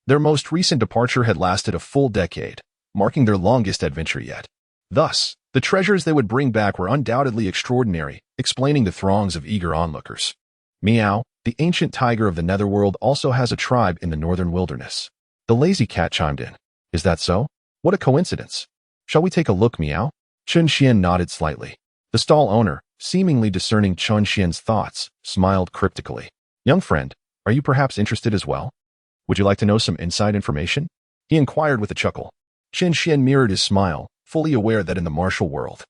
their most recent departure had lasted a full decade, marking their longest adventure yet. Thus, the treasures they would bring back were undoubtedly extraordinary, explaining the throngs of eager onlookers. Meow, the ancient tiger of the netherworld, also has a tribe in the northern wilderness. The lazy cat chimed in. Is that so? What a coincidence. Shall we take a look, meow? Qin Xian nodded slightly. The stall owner, seemingly discerning Qin Xian's thoughts, smiled cryptically. Young friend, are you perhaps interested as well? Would you like to know some inside information? He inquired with a chuckle. Qin Xian mirrored his smile, fully aware that in the martial world,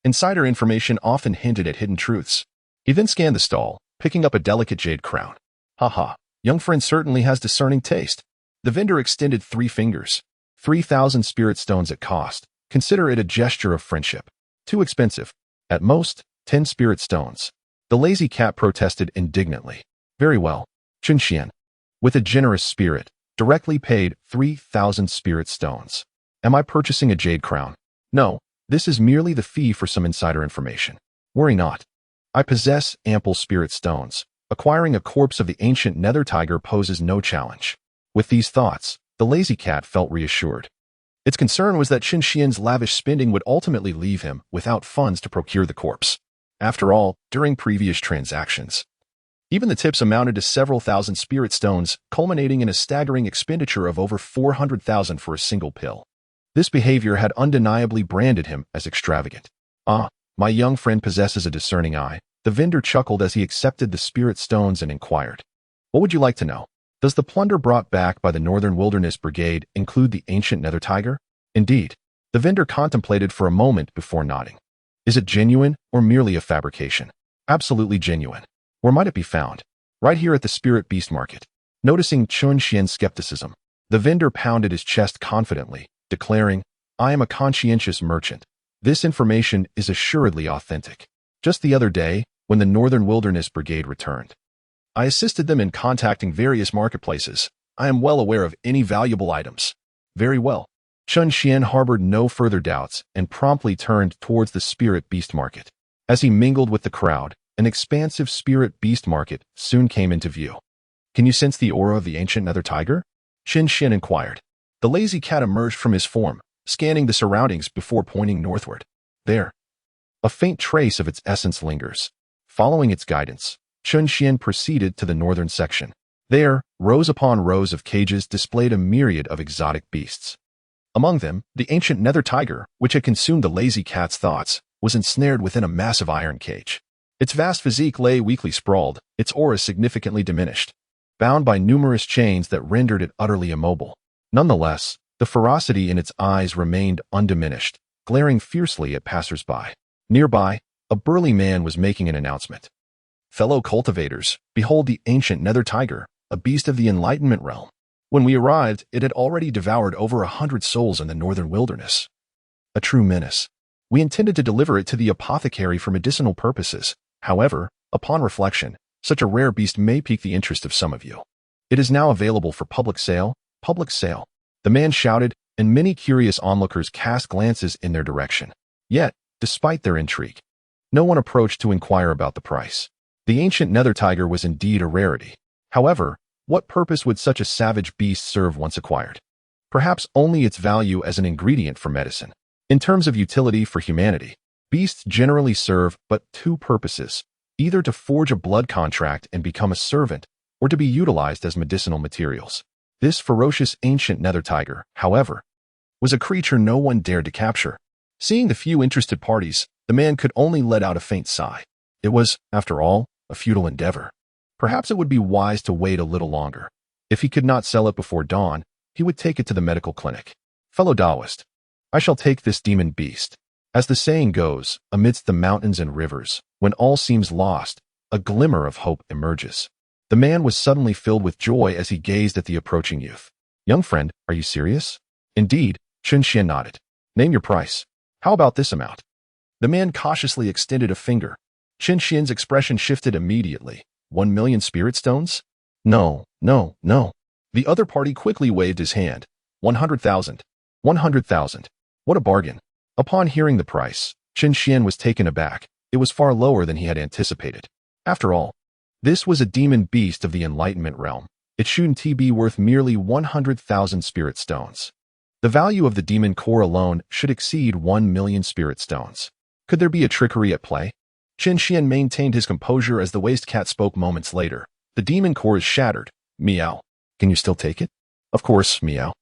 insider information often hinted at hidden truths. He then scanned the stall, picking up a delicate jade crown. Haha, young friend certainly has discerning taste. The vendor extended 3 fingers. 3,000 spirit stones at cost. Consider it a gesture of friendship. Too expensive. At most, 10 spirit stones. The lazy cat protested indignantly. Very well, Qin Xian, with a generous spirit, directly paid 3,000 spirit stones. Am I purchasing a jade crown? No, this is merely the fee for some insider information. Worry not. I possess ample spirit stones. Acquiring a corpse of the ancient nether tiger poses no challenge. With these thoughts, the lazy cat felt reassured. Its concern was that Qin Xian's lavish spending would ultimately leave him without funds to procure the corpse. After all, during previous transactions, even the tips amounted to several thousand spirit stones, culminating in a staggering expenditure of over 400,000 for a single pill. This behavior had undeniably branded him as extravagant. Ah, my young friend possesses a discerning eye. The vendor chuckled as he accepted the spirit stones and inquired. What would you like to know? Does the plunder brought back by the Northern Wilderness Brigade include the ancient nether tiger? Indeed. The vendor contemplated for a moment before nodding. Is it genuine or merely a fabrication? Absolutely genuine. Where might it be found? Right here at the Spirit Beast Market. Noticing Qin Xian's skepticism, the vendor pounded his chest confidently, declaring, I am a conscientious merchant. This information is assuredly authentic. Just the other day, when the Northern Wilderness Brigade returned, I assisted them in contacting various marketplaces. I am well aware of any valuable items. Very well. Qin Xian harbored no further doubts and promptly turned towards the Spirit Beast Market. As he mingled with the crowd, an expansive Spirit Beast Market soon came into view. Can you sense the aura of the ancient nether tiger? Qin Xian inquired. The lazy cat emerged from his form, scanning the surroundings before pointing northward. There, a faint trace of its essence lingers. Following its guidance, Qin Xian proceeded to the northern section. There, rows upon rows of cages displayed a myriad of exotic beasts. Among them, the ancient nether tiger, which had consumed the lazy cat's thoughts, was ensnared within a massive iron cage. Its vast physique lay weakly sprawled, its aura significantly diminished, bound by numerous chains that rendered it utterly immobile. Nonetheless, the ferocity in its eyes remained undiminished, glaring fiercely at passers-by. Nearby, a burly man was making an announcement. "Fellow cultivators, behold the ancient nether tiger, a beast of the Enlightenment realm. When we arrived, it had already devoured over 100 souls in the northern wilderness. A true menace. We intended to deliver it to the apothecary for medicinal purposes. However, upon reflection, such a rare beast may pique the interest of some of you. It is now available for public sale. Public sale." The man shouted, and many curious onlookers cast glances in their direction. Yet, despite their intrigue, no one approached to inquire about the price. The ancient nether tiger was indeed a rarity. However, what purpose would such a savage beast serve once acquired? Perhaps only its value as an ingredient for medicine. In terms of utility for humanity, beasts generally serve but two purposes, either to forge a blood contract and become a servant, or to be utilized as medicinal materials. This ferocious ancient nether tiger, however, was a creature no one dared to capture. Seeing the few interested parties, the man could only let out a faint sigh. It was, after all, a futile endeavor. Perhaps it would be wise to wait a little longer. If he could not sell it before dawn, he would take it to the medical clinic. "Fellow Taoist, I shall take this demon beast. As the saying goes, amidst the mountains and rivers, when all seems lost, a glimmer of hope emerges." The man was suddenly filled with joy as he gazed at the approaching youth. "Young friend, are you serious?" "Indeed," Chen Xian nodded. "Name your price. How about this amount?" The man cautiously extended a finger. Chen Xian's expression shifted immediately. 1,000,000 spirit stones? No, no, no. The other party quickly waved his hand. 100,000. 100,000. What a bargain. Upon hearing the price, Chen Xian was taken aback. It was far lower than he had anticipated. After all, this was a demon beast of the Enlightenment realm. It shouldn't be worth merely 100,000 spirit stones. The value of the demon core alone should exceed 1,000,000 spirit stones. Could there be a trickery at play? Chen Xian maintained his composure as the waste cat spoke moments later. "The demon core is shattered. Meow. Can you still take it?" "Of course, meow."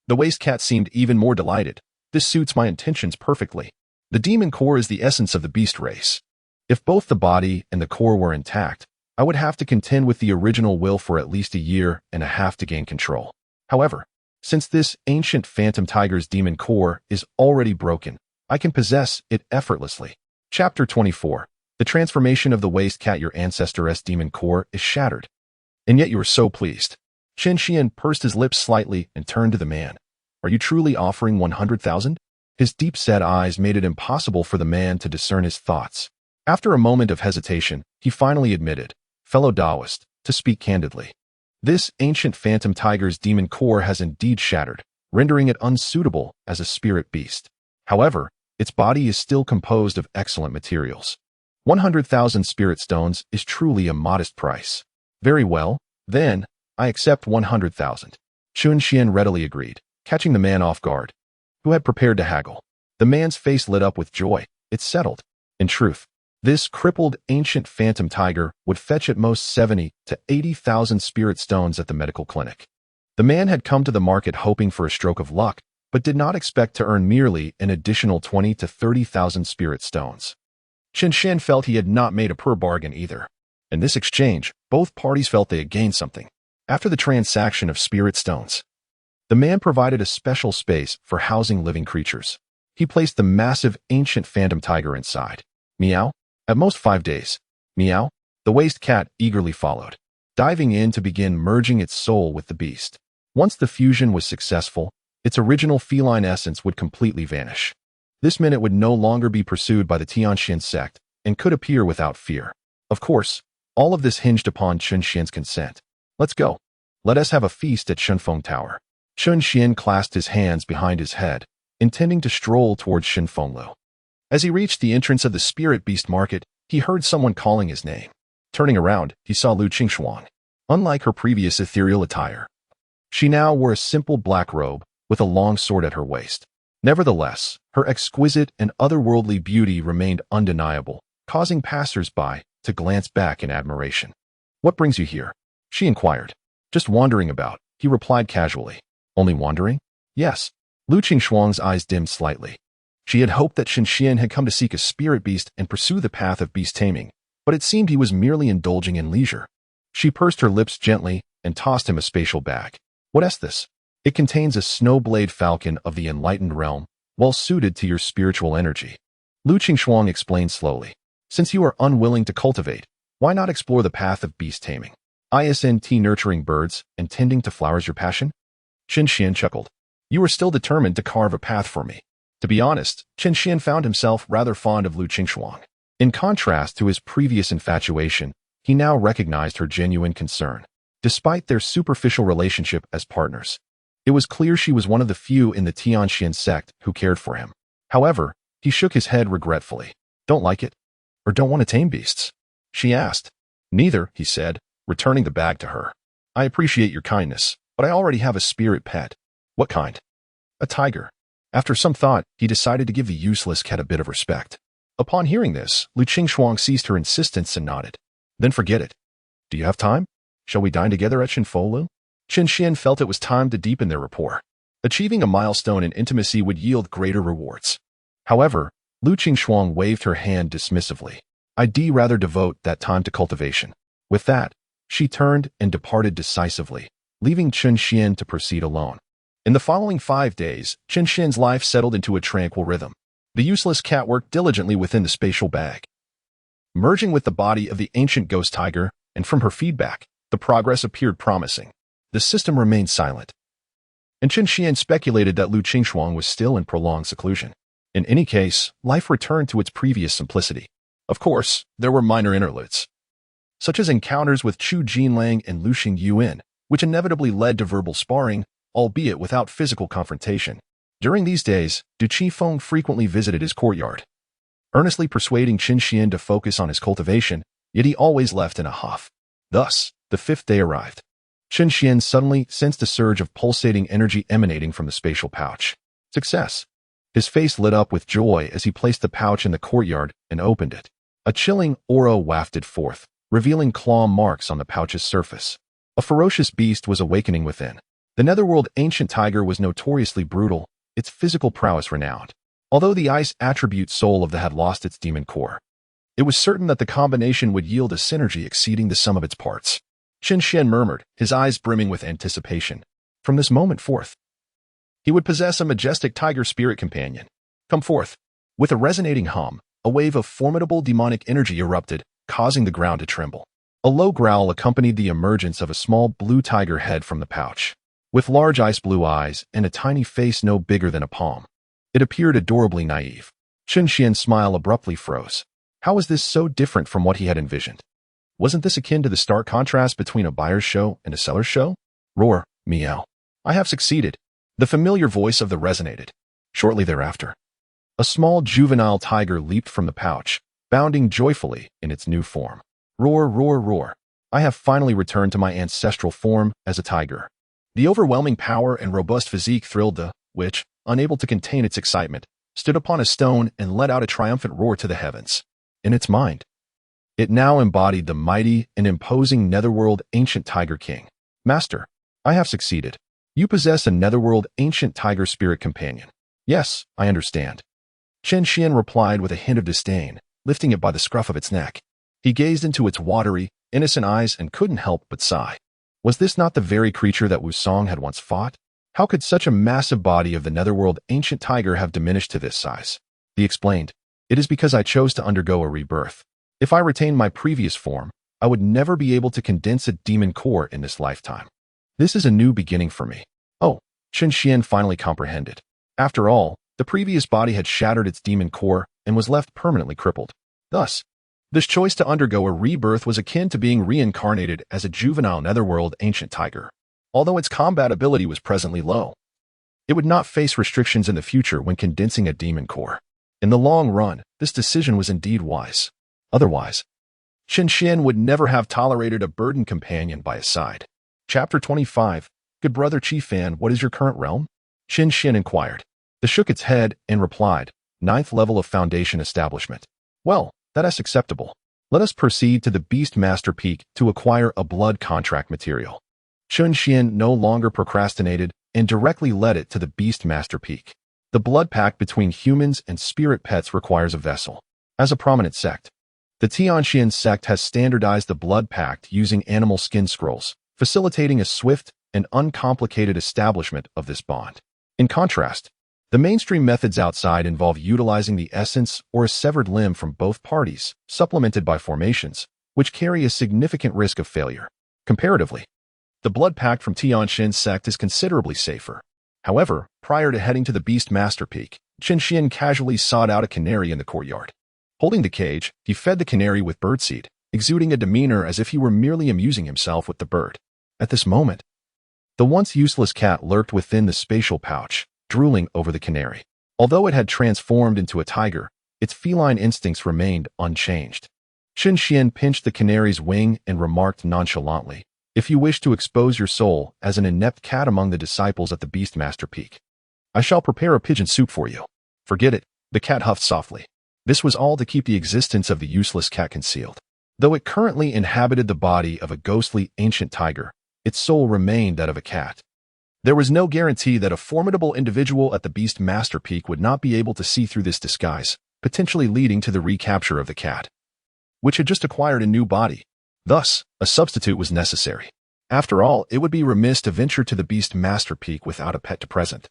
The waste cat seemed even more delighted. "This suits my intentions perfectly. The demon core is the essence of the beast race. If both the body and the core were intact, I would have to contend with the original will for at least a year and a half to gain control. However, since this ancient phantom tiger's demon core is already broken, I can possess it effortlessly." Chapter 24. The transformation of the waste cat. Your ancestor's demon core is shattered. And yet you are so pleased. Chen Xian pursed his lips slightly and turned to the man. "Are you truly offering 100,000? His deep-set eyes made it impossible for the man to discern his thoughts. After a moment of hesitation, he finally admitted, "Fellow Taoist, to speak candidly, this ancient phantom tiger's demon core has indeed shattered, rendering it unsuitable as a spirit beast. However, its body is still composed of excellent materials. 100,000 spirit stones is truly a modest price." "Very well, then, I accept 100,000. Chen Xian readily agreed, catching the man off guard, who had prepared to haggle. The man's face lit up with joy. It's settled. In truth, this crippled ancient phantom tiger would fetch at most 70 to 80,000 spirit stones at the medical clinic. The man had come to the market hoping for a stroke of luck, but did not expect to earn merely an additional 20 to 30,000 spirit stones. Chen Xian felt he had not made a poor bargain either. In this exchange, both parties felt they had gained something. After the transaction of spirit stones, the man provided a special space for housing living creatures. He placed the massive ancient phantom tiger inside. Meow. At most 5 days. Meow. The waste cat eagerly followed, diving in to begin merging its soul with the beast. Once the fusion was successful, its original feline essence would completely vanish. This meant it would no longer be pursued by the Tianxian sect and could appear without fear. Of course, all of this hinged upon Chen Xian's consent. "Let's go. Let us have a feast at Shenfeng Tower." Chen Xian clasped his hands behind his head, intending to stroll towards Shenfenglu. As he reached the entrance of the spirit beast market, he heard someone calling his name. Turning around, he saw Lu Qingxuang. Unlike her previous ethereal attire, she now wore a simple black robe with a long sword at her waist. Nevertheless, her exquisite and otherworldly beauty remained undeniable, causing passers-by to glance back in admiration. "What brings you here?" she inquired. "Just wandering about," he replied casually. "Only wandering?" "Yes." Lu Qingxuang's eyes dimmed slightly. She had hoped that Chen Xian had come to seek a spirit beast and pursue the path of beast taming, but it seemed he was merely indulging in leisure. She pursed her lips gently and tossed him a spatial bag. What is this? It contains a snowblade falcon of the enlightened realm, well suited to your spiritual energy. Lu Qingshuang explained slowly. Since you are unwilling to cultivate, why not explore the path of beast taming? Isn't nurturing birds and tending to flowers your passion? Qin Xian chuckled. You are still determined to carve a path for me. To be honest, Qin Xian found himself rather fond of Lu Qingshuang. In contrast to his previous infatuation, he now recognized her genuine concern. Despite their superficial relationship as partners, it was clear she was one of the few in the Tianxian sect who cared for him. However, he shook his head regretfully. Don't like it? Or don't want to tame beasts? She asked. Neither, he said, returning the bag to her. I appreciate your kindness, but I already have a spirit pet. What kind? A tiger. After some thought, he decided to give the useless cat a bit of respect. Upon hearing this, Lu Qingshuang ceased her insistence and nodded. Then forget it. Do you have time? Shall we dine together at Shinfolu? Qin Xian felt it was time to deepen their rapport. Achieving a milestone in intimacy would yield greater rewards. However, Lu Qingshuang waved her hand dismissively. I'd rather devote that time to cultivation. With that, she turned and departed decisively, leaving Qin Xian to proceed alone. In the following 5 days, Qin Xian's life settled into a tranquil rhythm. The useless cat worked diligently within the spatial bag, merging with the body of the ancient ghost tiger, and from her feedback, the progress appeared promising. The system remained silent, and Qin Xian speculated that Lu Qingshuang was still in prolonged seclusion. In any case, life returned to its previous simplicity. Of course, there were minor interludes, such as encounters with Chu Jinlang and Lu Xing Yuan, which inevitably led to verbal sparring, albeit without physical confrontation. During these days, Du Qifeng frequently visited his courtyard, earnestly persuading Qin Xian to focus on his cultivation, yet he always left in a huff. Thus, the 5th day arrived. Qin Xian suddenly sensed a surge of pulsating energy emanating from the spatial pouch. Success! His face lit up with joy as he placed the pouch in the courtyard and opened it. A chilling aura wafted forth, revealing claw marks on the pouch's surface. A ferocious beast was awakening within. The Netherworld ancient tiger was notoriously brutal, its physical prowess renowned. Although the ice attribute soul of the had lost its demon core, it was certain that the combination would yield a synergy exceeding the sum of its parts. Qin Xian murmured, his eyes brimming with anticipation. From this moment forth, he would possess a majestic tiger spirit companion. Come forth. With a resonating hum, a wave of formidable demonic energy erupted, causing the ground to tremble. A low growl accompanied the emergence of a small blue tiger head from the pouch. With large ice-blue eyes and a tiny face no bigger than a palm, it appeared adorably naive. Qin Xian's smile abruptly froze. How was this so different from what he had envisioned? Wasn't this akin to the stark contrast between a buyer's show and a seller's show? Roar, meow. I have succeeded. The familiar voice of the resonated. Shortly thereafter, a small juvenile tiger leaped from the pouch, bounding joyfully in its new form. Roar, roar, roar. I have finally returned to my ancestral form as a tiger. The overwhelming power and robust physique thrilled the witch, unable to contain its excitement, stood upon a stone and let out a triumphant roar to the heavens. In its mind, it now embodied the mighty and imposing Netherworld ancient tiger king. Master, I have succeeded. You possess a Netherworld ancient tiger spirit companion. Yes, I understand. Qin Xian replied with a hint of disdain, lifting it by the scruff of its neck. He gazed into its watery, innocent eyes and couldn't help but sigh. Was this not the very creature that Wu Song had once fought? How could such a massive body of the Netherworld ancient tiger have diminished to this size? He explained, it is because I chose to undergo a rebirth. If I retained my previous form, I would never be able to condense a demon core in this lifetime. This is a new beginning for me. Oh, Qin Xian finally comprehended. After all, the previous body had shattered its demon core and was left permanently crippled. Thus, this choice to undergo a rebirth was akin to being reincarnated as a juvenile Netherworld ancient tiger. Although its combat ability was presently low, it would not face restrictions in the future when condensing a demon core. In the long run, this decision was indeed wise. Otherwise, Qin Xian would never have tolerated a burdened companion by his side. Chapter 25. Good brother Qi Fan, what is your current realm? Qin Xian inquired. It shook its head and replied, 9th level of foundation establishment. Well, that is acceptable. Let us proceed to the Beast Master Peak to acquire a blood contract material. Qin Xian no longer procrastinated and directly led it to the Beast Master Peak. The blood pact between humans and spirit pets requires a vessel. As a prominent sect, The Tianxian sect has standardized the blood pact using animal skin scrolls, facilitating a swift and uncomplicated establishment of this bond. In contrast, the mainstream methods outside involve utilizing the essence or a severed limb from both parties, supplemented by formations, which carry a significant risk of failure. Comparatively, the blood pact from Tianxian sect is considerably safer. However, prior to heading to the Beast Master Peak, Qianxian casually sought out a canary in the courtyard. Holding the cage, he fed the canary with birdseed, exuding a demeanor as if he were merely amusing himself with the bird. At this moment, the once useless cat lurked within the spatial pouch, drooling over the canary. Although it had transformed into a tiger, its feline instincts remained unchanged. Qianxian pinched the canary's wing and remarked nonchalantly, "If you wish to expose your soul as an inept cat among the disciples at the Beastmaster Peak, I shall prepare a pigeon soup for you." "Forget it," the cat huffed softly. This was all to keep the existence of the useless cat concealed. Though it currently inhabited the body of a ghostly ancient tiger, its soul remained that of a cat. There was no guarantee that a formidable individual at the Beastmaster Peak would not be able to see through this disguise, potentially leading to the recapture of the cat, which had just acquired a new body. Thus, a substitute was necessary. After all, it would be remiss to venture to the Beastmaster Peak without a pet to present.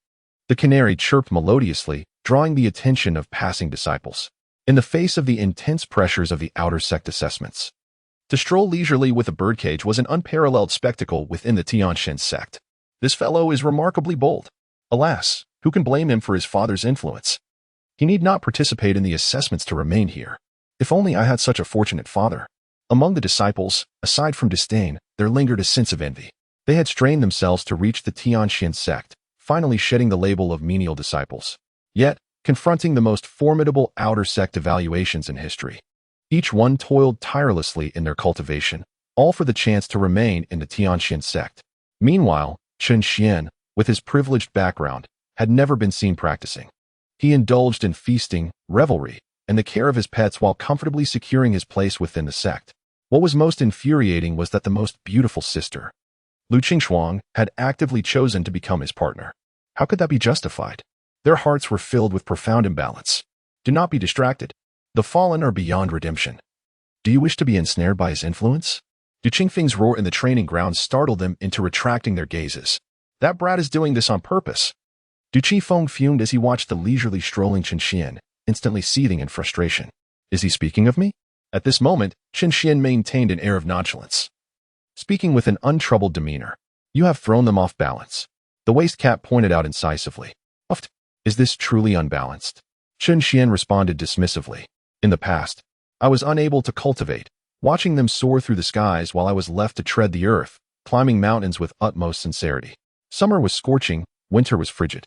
The canary chirped melodiously, drawing the attention of passing disciples. In the face of the intense pressures of the outer sect assessments, to stroll leisurely with a birdcage was an unparalleled spectacle within the Tianxian sect. This fellow is remarkably bold. Alas, who can blame him for his father's influence? He need not participate in the assessments to remain here. If only I had such a fortunate father. Among the disciples, aside from disdain, there lingered a sense of envy. They had strained themselves to reach the Tianxian sect, finally shedding the label of menial disciples. Yet, confronting the most formidable outer sect evaluations in history, each one toiled tirelessly in their cultivation, all for the chance to remain in the Tianxian sect. Meanwhile, Qianxian, with his privileged background, had never been seen practicing. He indulged in feasting, revelry, and the care of his pets while comfortably securing his place within the sect. What was most infuriating was that the most beautiful sister, Lu Qingshuang, had actively chosen to become his partner. How could that be justified? Their hearts were filled with profound imbalance. Do not be distracted. The fallen are beyond redemption. Do you wish to be ensnared by his influence? Du Qingfeng's roar in the training ground startled them into retracting their gazes. That brat is doing this on purpose. Du Qifeng fumed as he watched the leisurely strolling Qianxian, instantly seething in frustration. Is he speaking of me? At this moment, Qianxian maintained an air of nonchalance, speaking with an untroubled demeanor. You have thrown them off balance. The waist cat pointed out incisively. Uft. Is this truly unbalanced? Qianxian responded dismissively. In the past, I was unable to cultivate, watching them soar through the skies while I was left to tread the earth, climbing mountains with utmost sincerity. Summer was scorching, winter was frigid,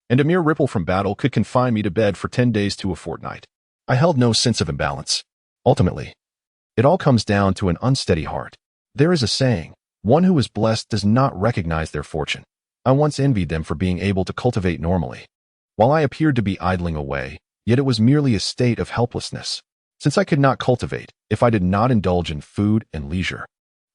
and a mere ripple from battle could confine me to bed for 10 days to a fortnight. I held no sense of imbalance. Ultimately, it all comes down to an unsteady heart. There is a saying, one who is blessed does not recognize their fortune. I once envied them for being able to cultivate normally. While I appeared to be idling away, yet it was merely a state of helplessness. Since I could not cultivate, if I did not indulge in food and leisure,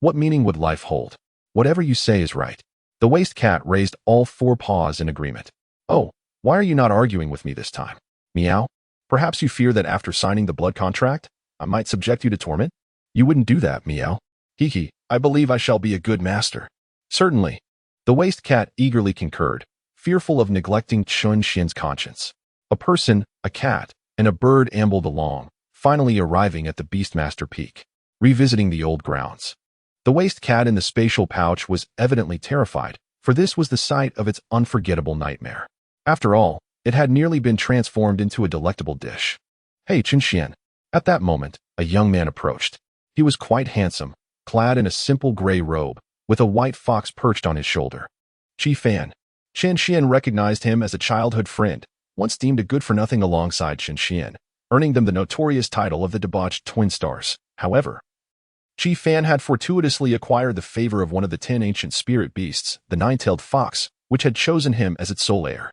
what meaning would life hold? Whatever you say is right. The waist cat raised all four paws in agreement. Oh, why are you not arguing with me this time? Meow. Perhaps you fear that after signing the blood contract, I might subject you to torment? You wouldn't do that, Meow. Hee, I believe I shall be a good master. Certainly. The waist cat eagerly concurred, fearful of neglecting Qianxian's conscience. A person, a cat, and a bird ambled along, finally arriving at the Beastmaster Peak, revisiting the old grounds. The waist cat in the spatial pouch was evidently terrified, for this was the site of its unforgettable nightmare. After all, it had nearly been transformed into a delectable dish. Hey, Qianxian. At that moment, a young man approached. He was quite handsome, clad in a simple gray robe, with a white fox perched on his shoulder. Qi Fan. Qianxian recognized him as a childhood friend, once deemed a good-for-nothing alongside Qianxian, earning them the notorious title of the debauched twin stars. However, Qi Fan had fortuitously acquired the favor of one of the 10 ancient spirit beasts, the nine-tailed fox, which had chosen him as its sole heir.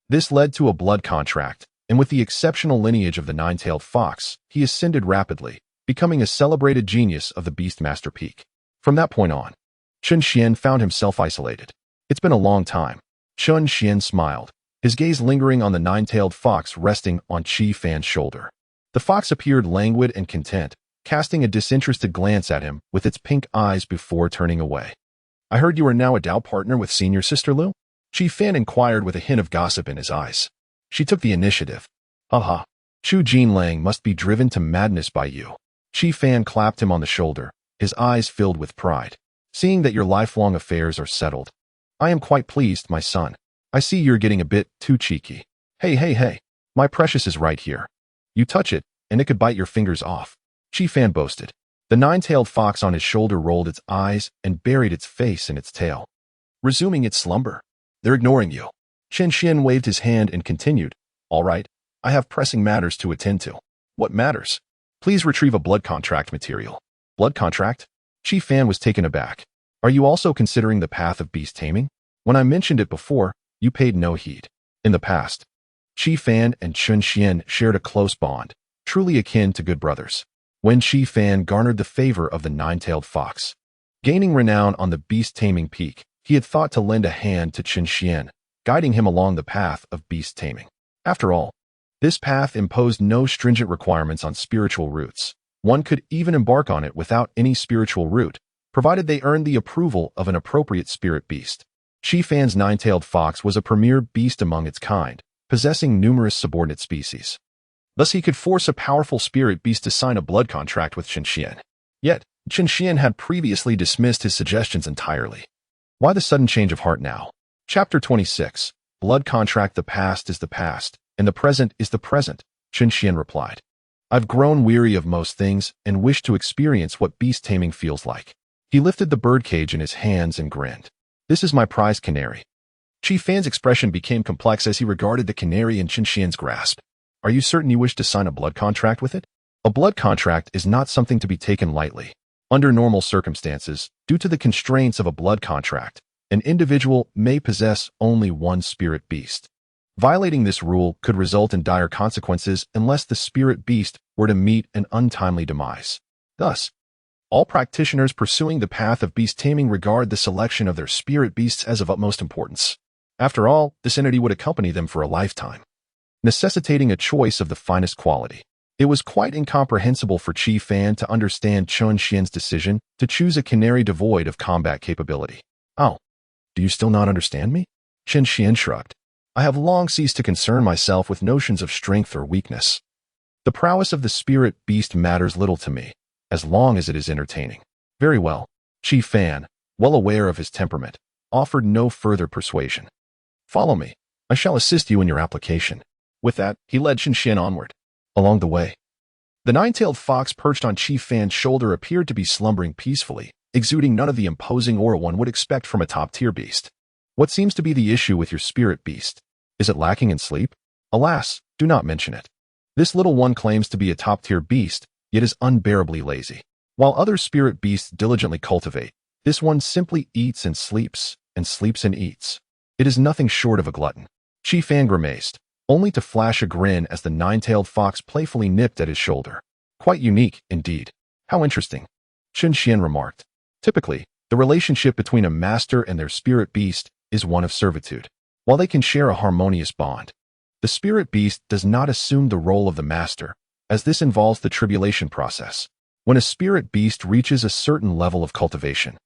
This led to a blood contract, and with the exceptional lineage of the nine-tailed fox, he ascended rapidly, becoming a celebrated genius of the Beastmaster Peak. From that point on, Qianxian found himself isolated. It's been a long time. Qianxian smiled, his gaze lingering on the nine-tailed fox resting on Qi Fan's shoulder. The fox appeared languid and content, casting a disinterested glance at him with its pink eyes before turning away. I heard you are now a Dao partner with senior Sister Lu? Qi Fan inquired with a hint of gossip in his eyes. She took the initiative. Haha. Chu Jinlang must be driven to madness by you. Qi Fan clapped him on the shoulder, his eyes filled with pride. Seeing that your lifelong affairs are settled. I am quite pleased, my son. I see you're getting a bit too cheeky. Hey. My precious is right here. You touch it, and it could bite your fingers off. Qi Fan boasted. The nine-tailed fox on his shoulder rolled its eyes and buried its face in its tail. Resuming its slumber. They're ignoring you. Chen Xian waved his hand and continued. All right, I have pressing matters to attend to. What matters? Please retrieve a blood contract material. Blood contract? Qi Fan was taken aback. Are you also considering the path of beast taming? When I mentioned it before, you paid no heed. In the past, Qi Fan and Chen Xian shared a close bond, truly akin to good brothers. When Qi Fan garnered the favor of the nine-tailed fox, gaining renown on the beast-taming peak, he had thought to lend a hand to Chen Xian, guiding him along the path of beast taming. After all, this path imposed no stringent requirements on spiritual roots. One could even embark on it without any spiritual root, provided they earned the approval of an appropriate spirit beast. Qi Fan's nine-tailed fox was a premier beast among its kind, possessing numerous subordinate species. Thus he could force a powerful spirit beast to sign a blood contract with Chen Xian. Yet, Chen Xian had previously dismissed his suggestions entirely. Why the sudden change of heart now? Chapter 26. Blood contract. The past is the past, and the present is the present, Chen Xian replied. I've grown weary of most things and wish to experience what beast taming feels like. He lifted the birdcage in his hands and grinned. This is my prized canary. Qi Fan's expression became complex as he regarded the canary in Chen Xian's grasp. Are you certain you wish to sign a blood contract with it? A blood contract is not something to be taken lightly. Under normal circumstances, due to the constraints of a blood contract, an individual may possess only one spirit beast. Violating this rule could result in dire consequences unless the spirit beast were to meet an untimely demise. Thus, all practitioners pursuing the path of beast taming regard the selection of their spirit beasts as of utmost importance. After all, this entity would accompany them for a lifetime, necessitating a choice of the finest quality. It was quite incomprehensible for Qi Fan to understand Chen Xian's decision to choose a canary devoid of combat capability. Oh, do you still not understand me? Chen Xian shrugged. I have long ceased to concern myself with notions of strength or weakness. The prowess of the spirit beast matters little to me, as long as it is entertaining. Very well. Qi Fan, well aware of his temperament, offered no further persuasion. Follow me. I shall assist you in your application. With that, he led Chen Xian onward. Along the way, the nine-tailed fox perched on Qi Fan's shoulder appeared to be slumbering peacefully, exuding none of the imposing aura one would expect from a top-tier beast. What seems to be the issue with your spirit beast? Is it lacking in sleep? Alas, do not mention it. This little one claims to be a top-tier beast, yet is unbearably lazy. While other spirit beasts diligently cultivate, this one simply eats and sleeps and eats. It is nothing short of a glutton. Qi Fan grimaced, only to flash a grin as the nine-tailed fox playfully nipped at his shoulder. Quite unique, indeed. How interesting, Chen Xian remarked. Typically, the relationship between a master and their spirit beast is one of servitude. While they can share a harmonious bond, the spirit beast does not assume the role of the master, as this involves the tribulation process. When a spirit beast reaches a certain level of cultivation,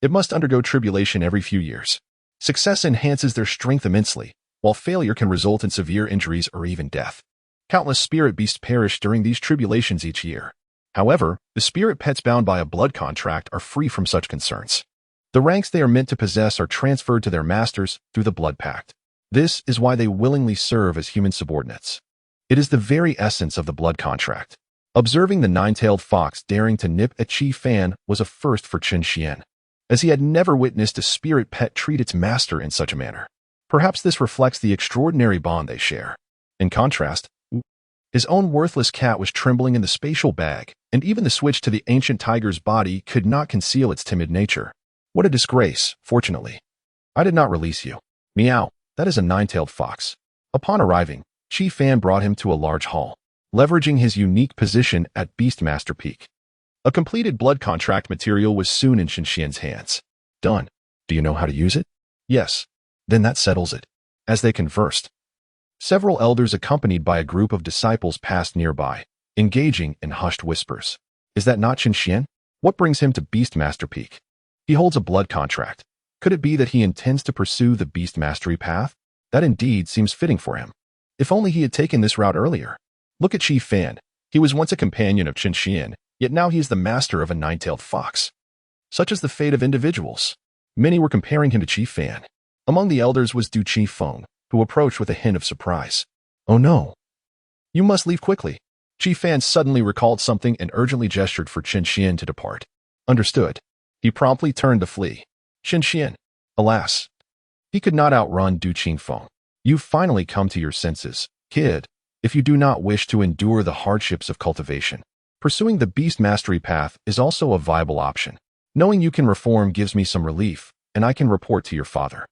it must undergo tribulation every few years. Success enhances their strength immensely, while failure can result in severe injuries or even death. Countless spirit beasts perish during these tribulations each year. However, the spirit pets bound by a blood contract are free from such concerns. The ranks they are meant to possess are transferred to their masters through the blood pact. This is why they willingly serve as human subordinates. It is the very essence of the blood contract. Observing the nine-tailed fox daring to nip at Qi Fan was a first for Chen Xian, as he had never witnessed a spirit pet treat its master in such a manner. Perhaps this reflects the extraordinary bond they share. In contrast, his own worthless cat was trembling in the spatial bag, and even the switch to the ancient tiger's body could not conceal its timid nature. What a disgrace, fortunately. I did not release you. Meow, that is a nine-tailed fox. Upon arriving, Qi Fan brought him to a large hall, leveraging his unique position at Beastmaster Peak. A completed blood contract material was soon in Chen Xian's hands. Done. Do you know how to use it? Yes. Then that settles it. As they conversed, several elders accompanied by a group of disciples passed nearby, engaging in hushed whispers. Is that not Qin Xian? What brings him to Beastmaster Peak? He holds a blood contract. Could it be that he intends to pursue the Beast Mastery path? That indeed seems fitting for him. If only he had taken this route earlier. Look at Qi Fan. He was once a companion of Qin Xian, yet now he is the master of a nine-tailed fox. Such is the fate of individuals. Many were comparing him to Qi Fan. Among the elders was Du Qifeng, who approached with a hint of surprise. Oh no. You must leave quickly. Qi Fan suddenly recalled something and urgently gestured for Qin Xian to depart. Understood. He promptly turned to flee. Qin Xian. Alas. He could not outrun Du Qifeng. You've finally come to your senses, kid. If you do not wish to endure the hardships of cultivation, pursuing the Beast Mastery path is also a viable option. Knowing you can reform gives me some relief, and I can report to your father.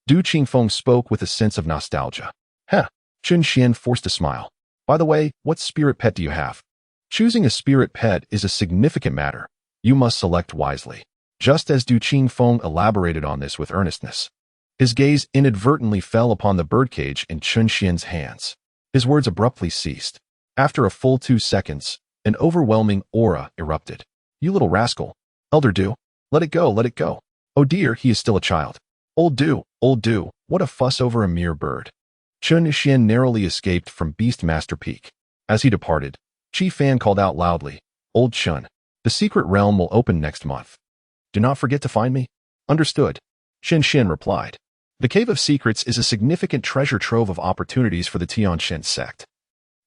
Du Qifeng spoke with a sense of nostalgia. Heh. Qin Xian forced a smile. By the way, what spirit pet do you have? Choosing a spirit pet is a significant matter. You must select wisely. Just as Du Qifeng elaborated on this with earnestness. His gaze inadvertently fell upon the birdcage in Qin Xian's hands. His words abruptly ceased. After a full 2 seconds, an overwhelming aura erupted. You little rascal. Elder Du, let it go, let it go. Oh dear, he is still a child. Old Du, what a fuss over a mere bird. Qin Xian narrowly escaped from Beastmaster Peak. As he departed, Qi Fan called out loudly, Old Chun, the secret realm will open next month. Do not forget to find me. Understood. Qin Xian replied. The Cave of Secrets is a significant treasure trove of opportunities for the Tianqian sect,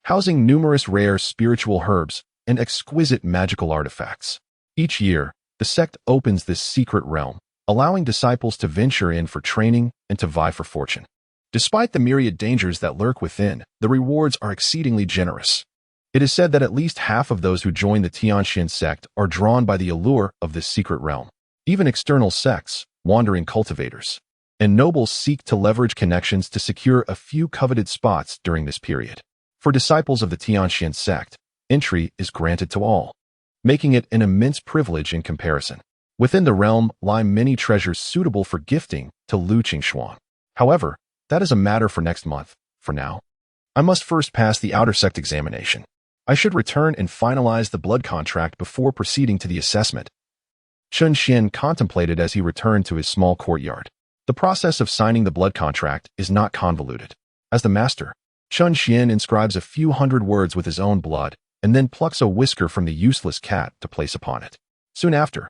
housing numerous rare spiritual herbs and exquisite magical artifacts. Each year, the sect opens this secret realm, allowing disciples to venture in for training and to vie for fortune. Despite the myriad dangers that lurk within, the rewards are exceedingly generous. It is said that at least half of those who join the Tianqian sect are drawn by the allure of this secret realm. Even external sects, wandering cultivators, and nobles seek to leverage connections to secure a few coveted spots during this period. For disciples of the Tianqian sect, entry is granted to all, making it an immense privilege in comparison. Within the realm lie many treasures suitable for gifting to Lu Qingxuan. However, that is a matter for next month. For now, I must first pass the outer sect examination. I should return and finalize the blood contract before proceeding to the assessment. Qin Xian contemplated as he returned to his small courtyard. The process of signing the blood contract is not convoluted. As the master, Qin Xian inscribes a few hundred words with his own blood and then plucks a whisker from the useless cat to place upon it. Soon after,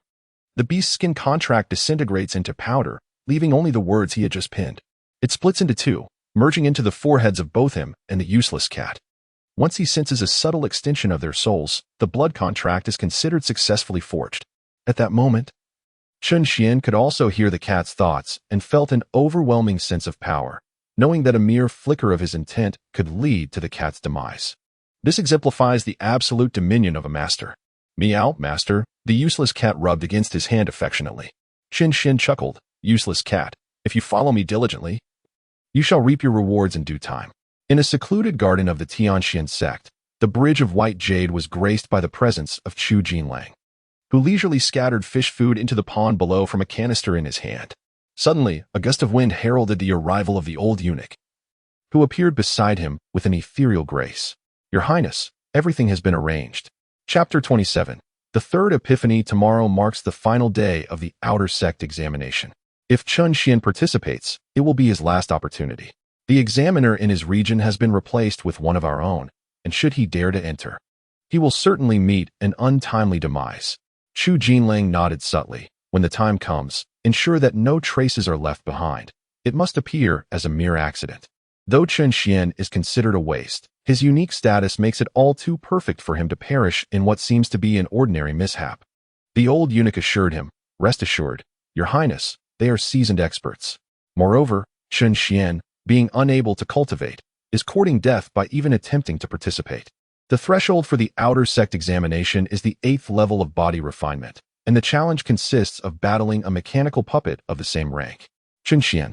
the beast's skin contract disintegrates into powder, leaving only the words he had just pinned. It splits into two, merging into the foreheads of both him and the useless cat. Once he senses a subtle extension of their souls, the blood contract is considered successfully forged. At that moment, Qin Xian could also hear the cat's thoughts and felt an overwhelming sense of power, knowing that a mere flicker of his intent could lead to the cat's demise. This exemplifies the absolute dominion of a master. Meow, master, the useless cat rubbed against his hand affectionately. Qin Xian chuckled, useless cat, if you follow me diligently, you shall reap your rewards in due time. In a secluded garden of the Tianqian sect, the bridge of white jade was graced by the presence of Chu Jinlang, who leisurely scattered fish food into the pond below from a canister in his hand. Suddenly, a gust of wind heralded the arrival of the old eunuch, who appeared beside him with an ethereal grace. Your Highness, everything has been arranged. Chapter 27. The third epiphany tomorrow marks the final day of the outer sect examination. If Qin Xian participates, it will be his last opportunity. The examiner in his region has been replaced with one of our own, and should he dare to enter, he will certainly meet an untimely demise. Chu Jinlang nodded subtly. When the time comes, ensure that no traces are left behind. It must appear as a mere accident. Though Qin Xian is considered a waste, his unique status makes it all too perfect for him to perish in what seems to be an ordinary mishap. The old eunuch assured him, rest assured, Your Highness, they are seasoned experts. Moreover, Qin Xian, being unable to cultivate, is courting death by even attempting to participate. The threshold for the outer sect examination is the 8th level of body refinement, and the challenge consists of battling a mechanical puppet of the same rank. Qin Xian,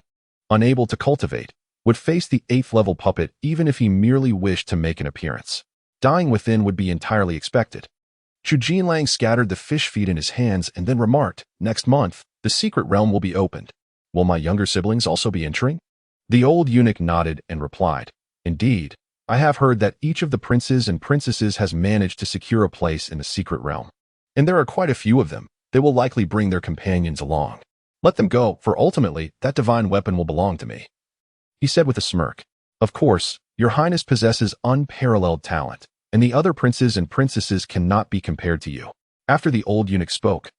unable to cultivate, would face the 8th level puppet even if he merely wished to make an appearance. Dying within would be entirely expected. Chu Jinlang scattered the fish feed in his hands and then remarked, next month, the secret realm will be opened. Will my younger siblings also be entering? The old eunuch nodded and replied, Indeed, I have heard that each of the princes and princesses has managed to secure a place in the secret realm. And there are quite a few of them. They will likely bring their companions along. Let them go, for ultimately, that divine weapon will belong to me," he said with a smirk. "Of course, your highness possesses unparalleled talent, and the other princes and princesses cannot be compared to you." After the old eunuch spoke,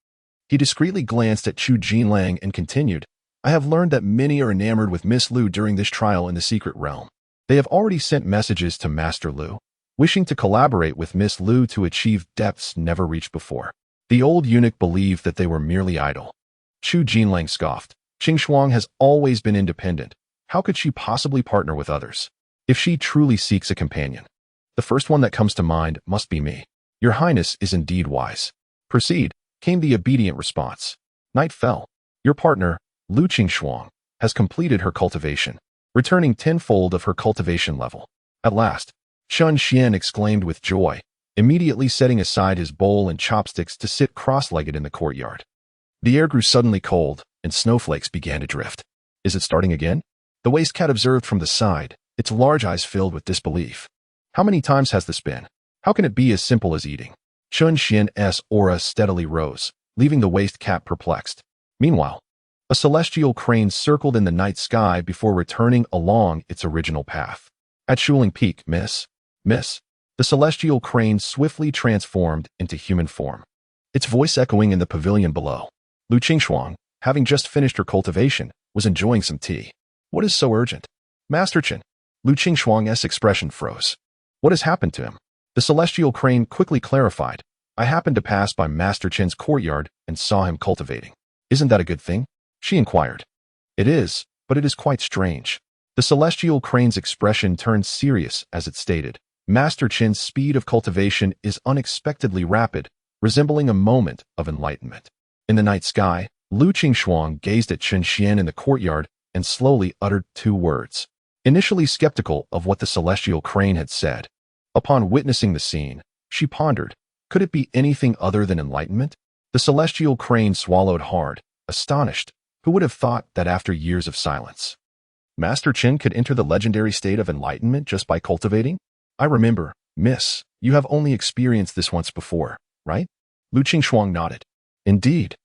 he discreetly glanced at Chu Jinlang and continued, "I have learned that many are enamored with Miss Lu during this trial in the secret realm. They have already sent messages to Master Lu, wishing to collaborate with Miss Lu to achieve depths never reached before." The old eunuch believed that they were merely idle. Chu Jinlang scoffed. "Qing Shuang has always been independent. How could she possibly partner with others? If she truly seeks a companion, the first one that comes to mind must be me." "Your highness is indeed wise. Proceed," came the obedient response. Night fell. "Your partner, Lu Qing has completed her cultivation, returning tenfold of her cultivation level." At last, Chun Xian exclaimed with joy, immediately setting aside his bowl and chopsticks to sit cross-legged in the courtyard. The air grew suddenly cold, and snowflakes began to drift. "Is it starting again?" the waist cat observed from the side, its large eyes filled with disbelief. "How many times has this been? How can it be as simple as eating?" Chun Xian's aura steadily rose, leaving the waist cat perplexed. Meanwhile, a celestial crane circled in the night sky before returning along its original path. "At Shuling Peak, Miss. The celestial crane swiftly transformed into human form, its voice echoing in the pavilion below. Lu Qing, having just finished her cultivation, was enjoying some tea. "What is so urgent, Master Chen?" Lu Qing's expression froze. "What has happened to him?" The celestial crane quickly clarified. "I happened to pass by Master Chen's courtyard and saw him cultivating." "Isn't that a good thing?" she inquired. "It is, but it is quite strange." The celestial crane's expression turned serious as it stated, "Master Chen's speed of cultivation is unexpectedly rapid, resembling a moment of enlightenment." In the night sky, Lu Qing gazed at Chen Xian in the courtyard and slowly uttered 2 words. Initially skeptical of what the celestial crane had said, upon witnessing the scene, she pondered, could it be anything other than enlightenment? The celestial crane swallowed hard, astonished. Who would have thought that after years of silence, Master Chen could enter the legendary state of enlightenment just by cultivating? "I remember, miss, you have only experienced this once before, right?" Lu Qing nodded. Indeed.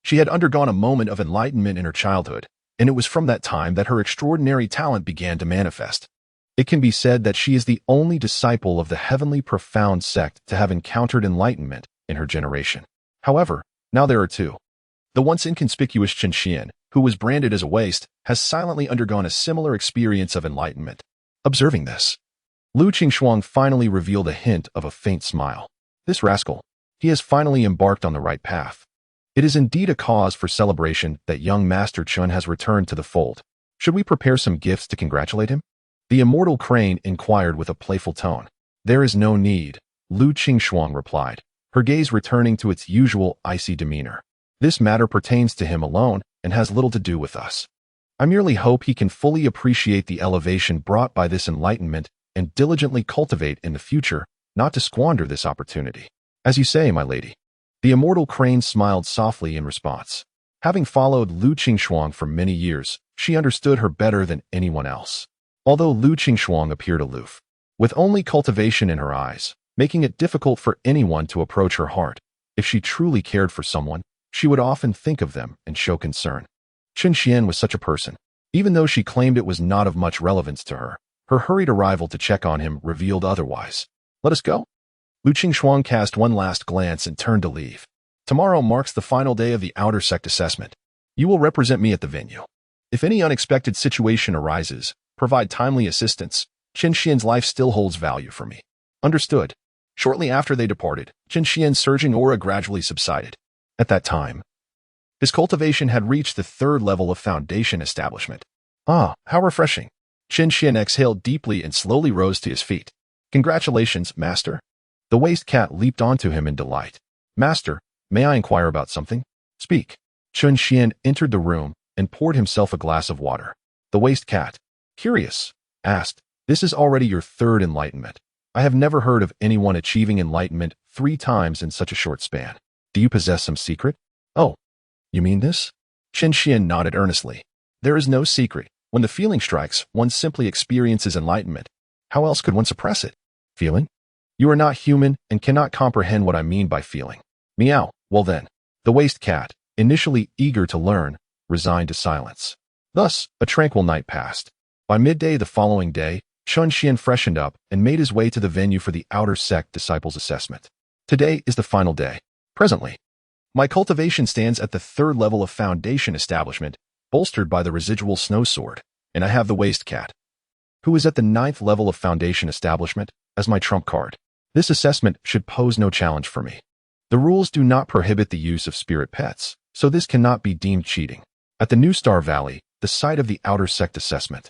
She had undergone a moment of enlightenment in her childhood, and it was from that time that her extraordinary talent began to manifest. It can be said that she is the only disciple of the heavenly profound sect to have encountered enlightenment in her generation. However, now there are 2. The once inconspicuous Chen Xian, who was branded as a waste, has silently undergone a similar experience of enlightenment. Observing this, Lu Qing finally revealed a hint of a faint smile. This rascal, he has finally embarked on the right path. It is indeed a cause for celebration that young Master Chun has returned to the fold. Should we prepare some gifts to congratulate him? The immortal crane inquired with a playful tone. "There is no need," Lu Qing replied, her gaze returning to its usual icy demeanor. "This matter pertains to him alone and has little to do with us. I merely hope he can fully appreciate the elevation brought by this enlightenment and diligently cultivate in the future, not to squander this opportunity." "As you say, my lady." The immortal crane smiled softly in response. Having followed Lu Qing for many years, she understood her better than anyone else. Although Lu Qing appeared aloof, with only cultivation in her eyes, making it difficult for anyone to approach her heart, if she truly cared for someone, she would often think of them and show concern. Chen Xian was such a person. Even though she claimed it was not of much relevance to her, her hurried arrival to check on him revealed otherwise. "Let us go." Lu Qing cast one last glance and turned to leave. "Tomorrow marks the final day of the outer sect assessment. You will represent me at the venue. If any unexpected situation arises, provide timely assistance. Chen Xian's life still holds value for me." "Understood." Shortly after they departed, Chen Xian's surging aura gradually subsided. At that time, his cultivation had reached the 3rd level of foundation establishment. "Ah, how refreshing." Chen Xian exhaled deeply and slowly rose to his feet. "Congratulations, master." The waist cat leaped onto him in delight. "Master, may I inquire about something?" "Speak." Chen Xian entered the room and poured himself a glass of water. The waist cat, curious, asked, "This is already your 3rd enlightenment. I have never heard of anyone achieving enlightenment 3 times in such a short span. Do you possess some secret?" "Oh, you mean this?" Chen Xian nodded earnestly. "There is no secret. When the feeling strikes, one simply experiences enlightenment. How else could one suppress it?" "Feeling? You are not human and cannot comprehend what I mean by feeling. Meow. Well then. The waste cat, initially eager to learn, resigned to silence. Thus, a tranquil night passed. By midday the following day, Chun Xian freshened up and made his way to the venue for the outer sect disciples' assessment. Today is the final day. Presently, my cultivation stands at the 3rd level of foundation establishment, bolstered by the residual snow sword, and I have the waste cat, who is at the 9th level of foundation establishment, as my trump card. This assessment should pose no challenge for me. The rules do not prohibit the use of spirit pets, so this cannot be deemed cheating. At the New Star Valley, the site of the outer sect assessment,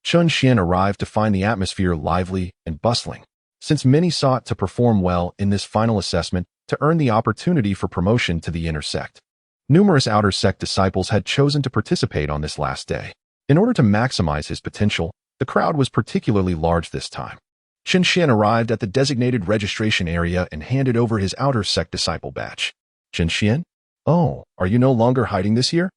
Chun Xian arrived to find the atmosphere lively and bustling, since many sought to perform well in this final assessment to earn the opportunity for promotion to the inner sect. Numerous outer sect disciples had chosen to participate on this last day. In order to maximize his potential, the crowd was particularly large this time. Chun Xian arrived at the designated registration area and handed over his outer sect disciple badge. Chun Xian? Oh, are you no longer hiding this year?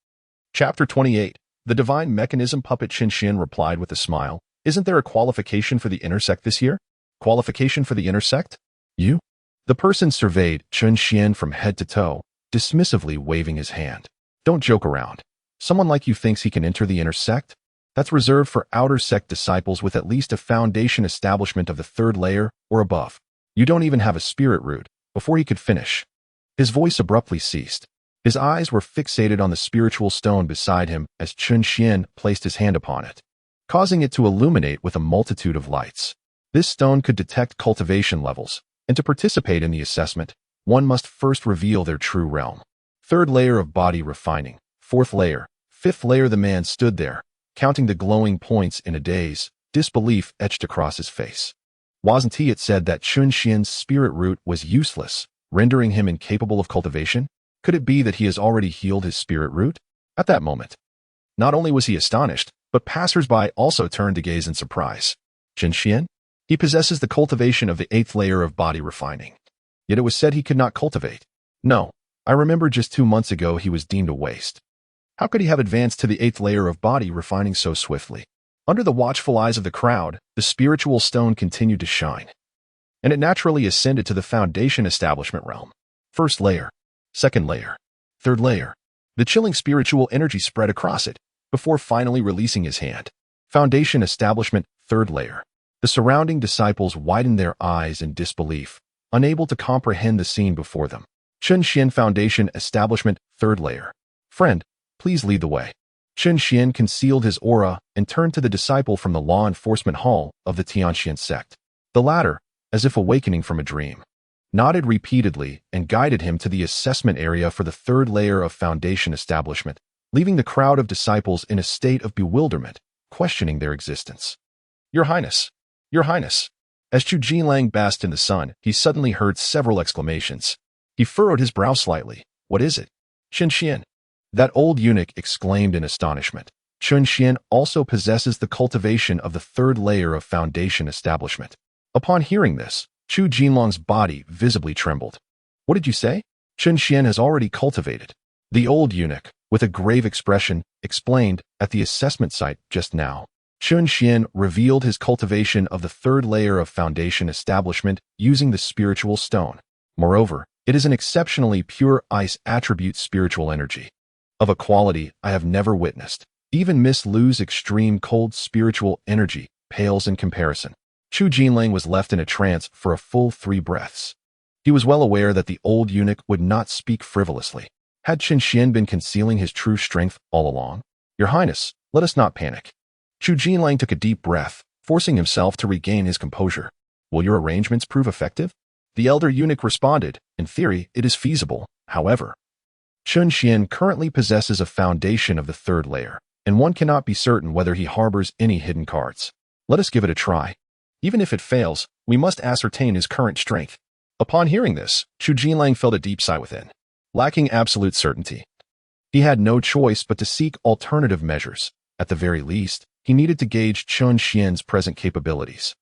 Chapter 28. The Divine Mechanism Puppet. Chun Xian replied with a smile. Isn't there a qualification for the inner sect this year? Qualification for the inner sect? You? The person surveyed Chun Xian from head to toe, dismissively waving his hand. Don't joke around. Someone like you thinks he can enter the inner sect? That's reserved for outer sect disciples with at least a foundation establishment of the 3rd layer or above. You don't even have a spirit root. Before he could finish, his voice abruptly ceased. His eyes were fixated on the spiritual stone beside him as Chun Xian placed his hand upon it, causing it to illuminate with a multitude of lights. This stone could detect cultivation levels, and to participate in the assessment, one must first reveal their true realm. 3rd layer of body refining, 4th layer, 5th layer. The man stood there, counting the glowing points in a daze, disbelief etched across his face. Wasn't it said that Chun Xian's spirit root was useless, rendering him incapable of cultivation? Could it be that he has already healed his spirit root? At that moment, not only was he astonished, but passers-by also turned to gaze in surprise. Chun Xian? He possesses the cultivation of the 8th layer of body refining. Yet it was said he could not cultivate. No, I remember just 2 months ago he was deemed a waste. How could he have advanced to the 8th layer of body refining so swiftly? Under the watchful eyes of the crowd, the spiritual stone continued to shine, and it naturally ascended to the foundation establishment realm. 1st layer, 2nd layer, 3rd layer. The chilling spiritual energy spread across it, before finally releasing his hand. Foundation establishment, 3rd layer. The surrounding disciples widened their eyes in disbelief, unable to comprehend the scene before them. Chun Xian Foundation establishment, 3rd layer. Friend, please lead the way. Chun Xian concealed his aura and turned to the disciple from the law enforcement hall of the Tianxian sect. The latter, as if awakening from a dream, nodded repeatedly and guided him to the assessment area for the 3rd layer of foundation establishment, leaving the crowd of disciples in a state of bewilderment, questioning their existence. Your Highness! Your Highness! As Chu Jinlang basked in the sun, he suddenly heard several exclamations. He furrowed his brow slightly. What is it? Chun Xian! That old eunuch exclaimed in astonishment. Chun Xian also possesses the cultivation of the 3rd layer of foundation establishment. Upon hearing this, Chu Jinlong's body visibly trembled. What did you say? Chun Xian has already cultivated. The old eunuch, with a grave expression, explained at the assessment site just now. Chun Xian revealed his cultivation of the 3rd layer of foundation establishment using the spiritual stone. Moreover, it is an exceptionally pure ice attribute spiritual energy, of a quality I have never witnessed. Even Miss Lu's extreme cold spiritual energy pales in comparison. Chu Jinlang was left in a trance for a full 3 breaths. He was well aware that the old eunuch would not speak frivolously. Had Chun Xian been concealing his true strength all along? Your Highness, let us not panic. Chu Jinlang took a deep breath, forcing himself to regain his composure. Will your arrangements prove effective? The elder eunuch responded. In theory, it is feasible. However, Chun Xian currently possesses a foundation of the 3rd layer, and one cannot be certain whether he harbors any hidden cards. Let us give it a try. Even if it fails, we must ascertain his current strength. Upon hearing this, Chu Jinlang felt a deep sigh within. Lacking absolute certainty, he had no choice but to seek alternative measures. At the very least, he needed to gauge Chun Xian's present capabilities.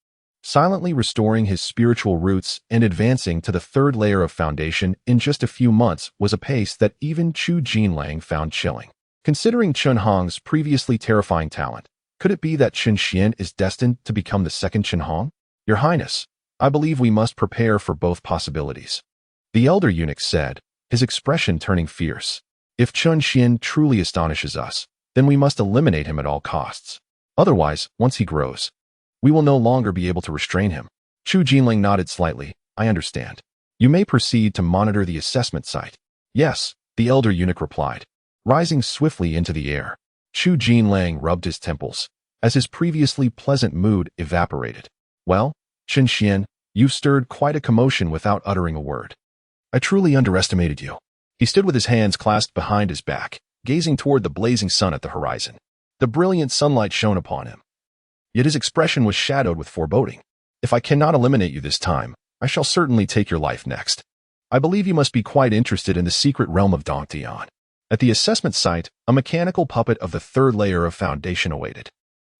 Silently restoring his spiritual roots and advancing to the 3rd layer of foundation in just a few months was a pace that even Chu Jinlang found chilling. Considering Chun Hong's previously terrifying talent, could it be that Chun Xian is destined to become the 2nd Chun Hong? Your Highness, I believe we must prepare for both possibilities. The elder eunuch said, his expression turning fierce. If Chun Xian truly astonishes us, then we must eliminate him at all costs. Otherwise, once he grows, we will no longer be able to restrain him. Chu Jinling nodded slightly. I understand. You may proceed to monitor the assessment site. Yes, the elder eunuch replied, rising swiftly into the air. Chu Jinling rubbed his temples, as his previously pleasant mood evaporated. Well, Chun Xian, you've stirred quite a commotion without uttering a word. I truly underestimated you. He stood with his hands clasped behind his back, gazing toward the blazing sun at the horizon. The brilliant sunlight shone upon him. Yet his expression was shadowed with foreboding. If I cannot eliminate you this time, I shall certainly take your life next. I believe you must be quite interested in the secret realm of Dongtian. At the assessment site, a mechanical puppet of the third layer of foundation awaited.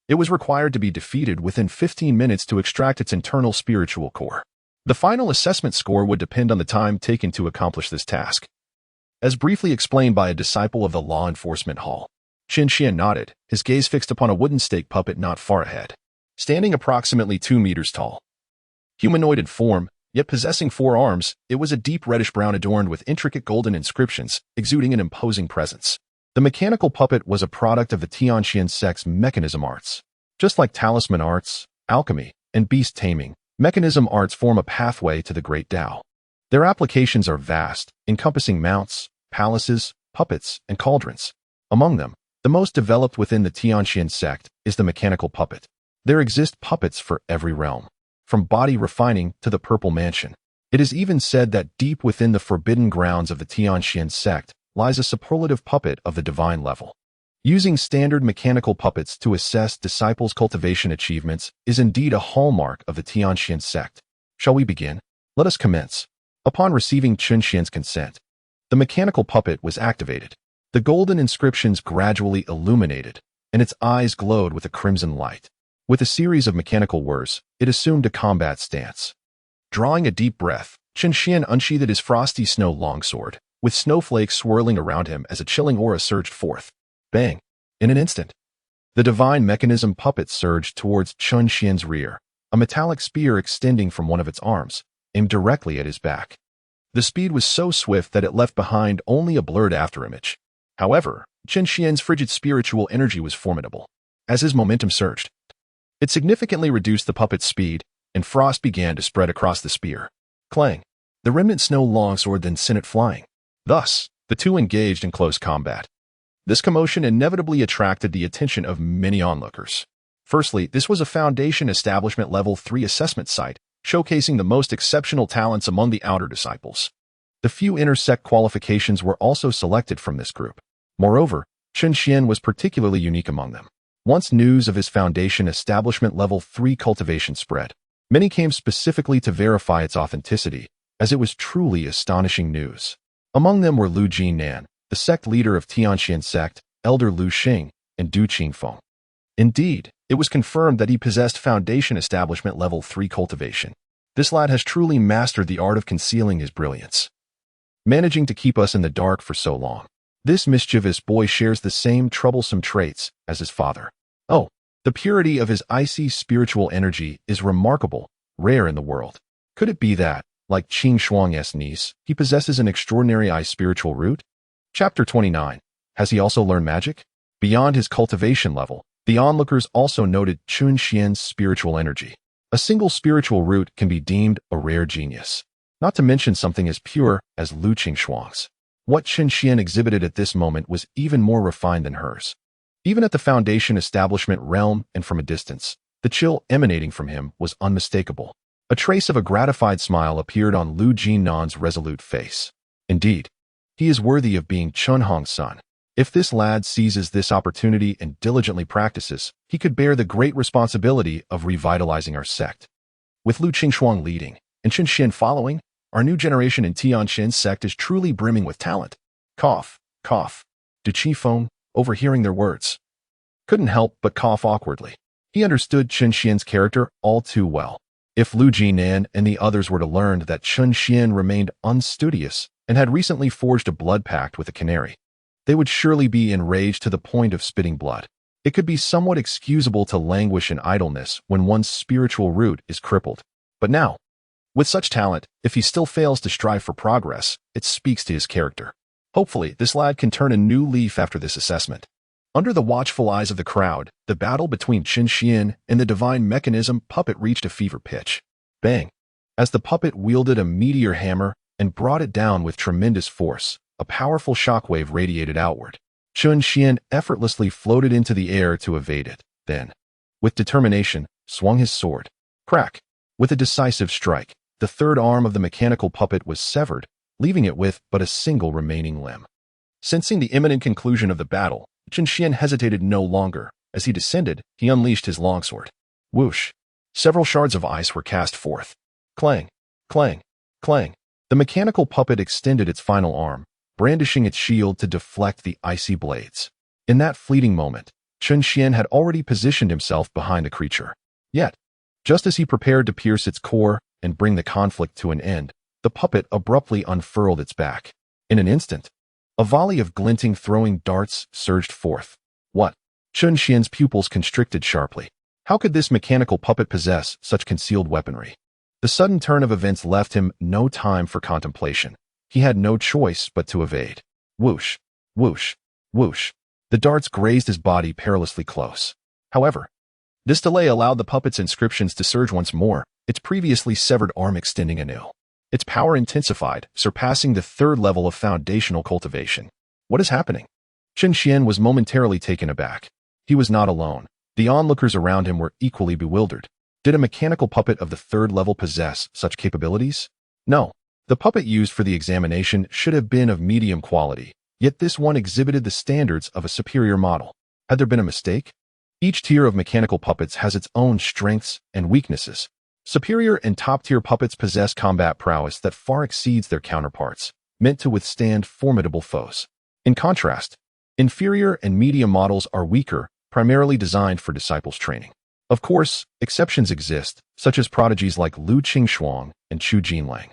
It was required to be defeated within 15 minutes to extract its internal spiritual core. The final assessment score would depend on the time taken to accomplish this task. As briefly explained by a disciple of the law enforcement hall, Chun Xian nodded, his gaze fixed upon a wooden stake puppet not far ahead. Standing approximately 2 meters tall. Humanoid in form, yet possessing 4 arms, it was a deep reddish-brown adorned with intricate golden inscriptions, exuding an imposing presence. The mechanical puppet was a product of the Tianxian sect's mechanism arts. Just like talisman arts, alchemy, and beast taming, mechanism arts form a pathway to the Great Tao. Their applications are vast, encompassing mounts, palaces, puppets, and cauldrons. Among them, the most developed within the Tianxian sect is the mechanical puppet. There exist puppets for every realm, from body refining to the Purple Mansion. It is even said that deep within the forbidden grounds of the Tianxian sect lies a superlative puppet of the divine level. Using standard mechanical puppets to assess disciples' cultivation achievements is indeed a hallmark of the Tianxian sect. Shall we begin? Let us commence. Upon receiving Chun Xian's consent, the mechanical puppet was activated. The golden inscriptions gradually illuminated, and its eyes glowed with a crimson light. With a series of mechanical whirs, it assumed a combat stance. Drawing a deep breath, Chun Xian unsheathed his frosty snow longsword, with snowflakes swirling around him as a chilling aura surged forth. Bang! In an instant, the divine mechanism puppet surged towards Chun Xian's rear, a metallic spear extending from one of its arms, aimed directly at his back. The speed was so swift that it left behind only a blurred afterimage. However, Chun Xian's frigid spiritual energy was formidable. As his momentum surged, it significantly reduced the puppet's speed, and frost began to spread across the spear. Clang! The remnant snow longsword then sent it flying. Thus, the two engaged in close combat. This commotion inevitably attracted the attention of many onlookers. Firstly, this was a Foundation Establishment Level 3 assessment site, showcasing the most exceptional talents among the outer disciples. The few intersect qualifications were also selected from this group. Moreover, Chun Xian was particularly unique among them. Once news of his Foundation Establishment Level 3 cultivation spread, many came specifically to verify its authenticity, as it was truly astonishing news. Among them were Lu Jinan, the sect leader of Tianxian sect, Elder Lu Xing, and Du Qingfeng. Indeed, it was confirmed that he possessed Foundation Establishment Level 3 cultivation. This lad has truly mastered the art of concealing his brilliance, managing to keep us in the dark for so long. This mischievous boy shares the same troublesome traits as his father. Oh, the purity of his icy spiritual energy is remarkable, rare in the world. Could it be that, like Qing Shuang's niece, he possesses an extraordinary spiritual root? Chapter 29. Has he also learned magic? Beyond his cultivation level, the onlookers also noted Chun Xian's spiritual energy. A single spiritual root can be deemed a rare genius, not to mention something as pure as Lu Qingshuang's. What Chun Xian exhibited at this moment was even more refined than hers. Even at the Foundation Establishment realm and from a distance, the chill emanating from him was unmistakable. A trace of a gratified smile appeared on Lu Jinnan's resolute face. Indeed, he is worthy of being Chun Hong's son. If this lad seizes this opportunity and diligently practices, he could bear the great responsibility of revitalizing our sect. With Lu Qingshuang leading and Chun Xian following, our new generation in Tianxian sect is truly brimming with talent. Cough, cough. Du Qifeng, overhearing their words, couldn't help but cough awkwardly. He understood Chun Xian's character all too well. If Lu Jinan and the others were to learn that Chun Xian remained unstudious and had recently forged a blood pact with a canary, they would surely be enraged to the point of spitting blood. It could be somewhat excusable to languish in idleness when one's spiritual root is crippled. But now, With such talent, if he still fails to strive for progress, it speaks to his character. Hopefully, this lad can turn a new leaf after this assessment. Under the watchful eyes of the crowd, the battle between Chen Xian and the divine mechanism puppet reached a fever pitch. Bang! As the puppet wielded a meteor hammer and brought it down with tremendous force, a powerful shockwave radiated outward. Chen Xian effortlessly floated into the air to evade it, then, with determination, swung his sword. Crack! With a decisive strike, the third arm of the mechanical puppet was severed, leaving it with but a single remaining limb. Sensing the imminent conclusion of the battle, Chen Xian hesitated no longer. As he descended, he unleashed his longsword. Whoosh! Several shards of ice were cast forth. Clang! Clang! Clang! The mechanical puppet extended its final arm, brandishing its shield to deflect the icy blades. In that fleeting moment, Chen Xian had already positioned himself behind the creature. Yet, just as he prepared to pierce its core and bring the conflict to an end, the puppet abruptly unfurled its back. In an instant, a volley of glinting throwing darts surged forth. What? Chen Xian's pupils constricted sharply. How could this mechanical puppet possess such concealed weaponry? The sudden turn of events left him no time for contemplation. He had no choice but to evade. Whoosh! Whoosh! Whoosh! The darts grazed his body perilously close. However, this delay allowed the puppet's inscriptions to surge once more, its previously severed arm extending anew. Its power intensified, surpassing the third level of foundational cultivation. What is happening? Chen Xian was momentarily taken aback. He was not alone. The onlookers around him were equally bewildered. Did a mechanical puppet of the third level possess such capabilities? No. The puppet used for the examination should have been of medium quality, yet this one exhibited the standards of a superior model. Had there been a mistake? Each tier of mechanical puppets has its own strengths and weaknesses. Superior and top-tier puppets possess combat prowess that far exceeds their counterparts, meant to withstand formidable foes. In contrast, inferior and medium models are weaker, primarily designed for disciples' training. Of course, exceptions exist, such as prodigies like Lu Qingxuang and Chu Jinlang,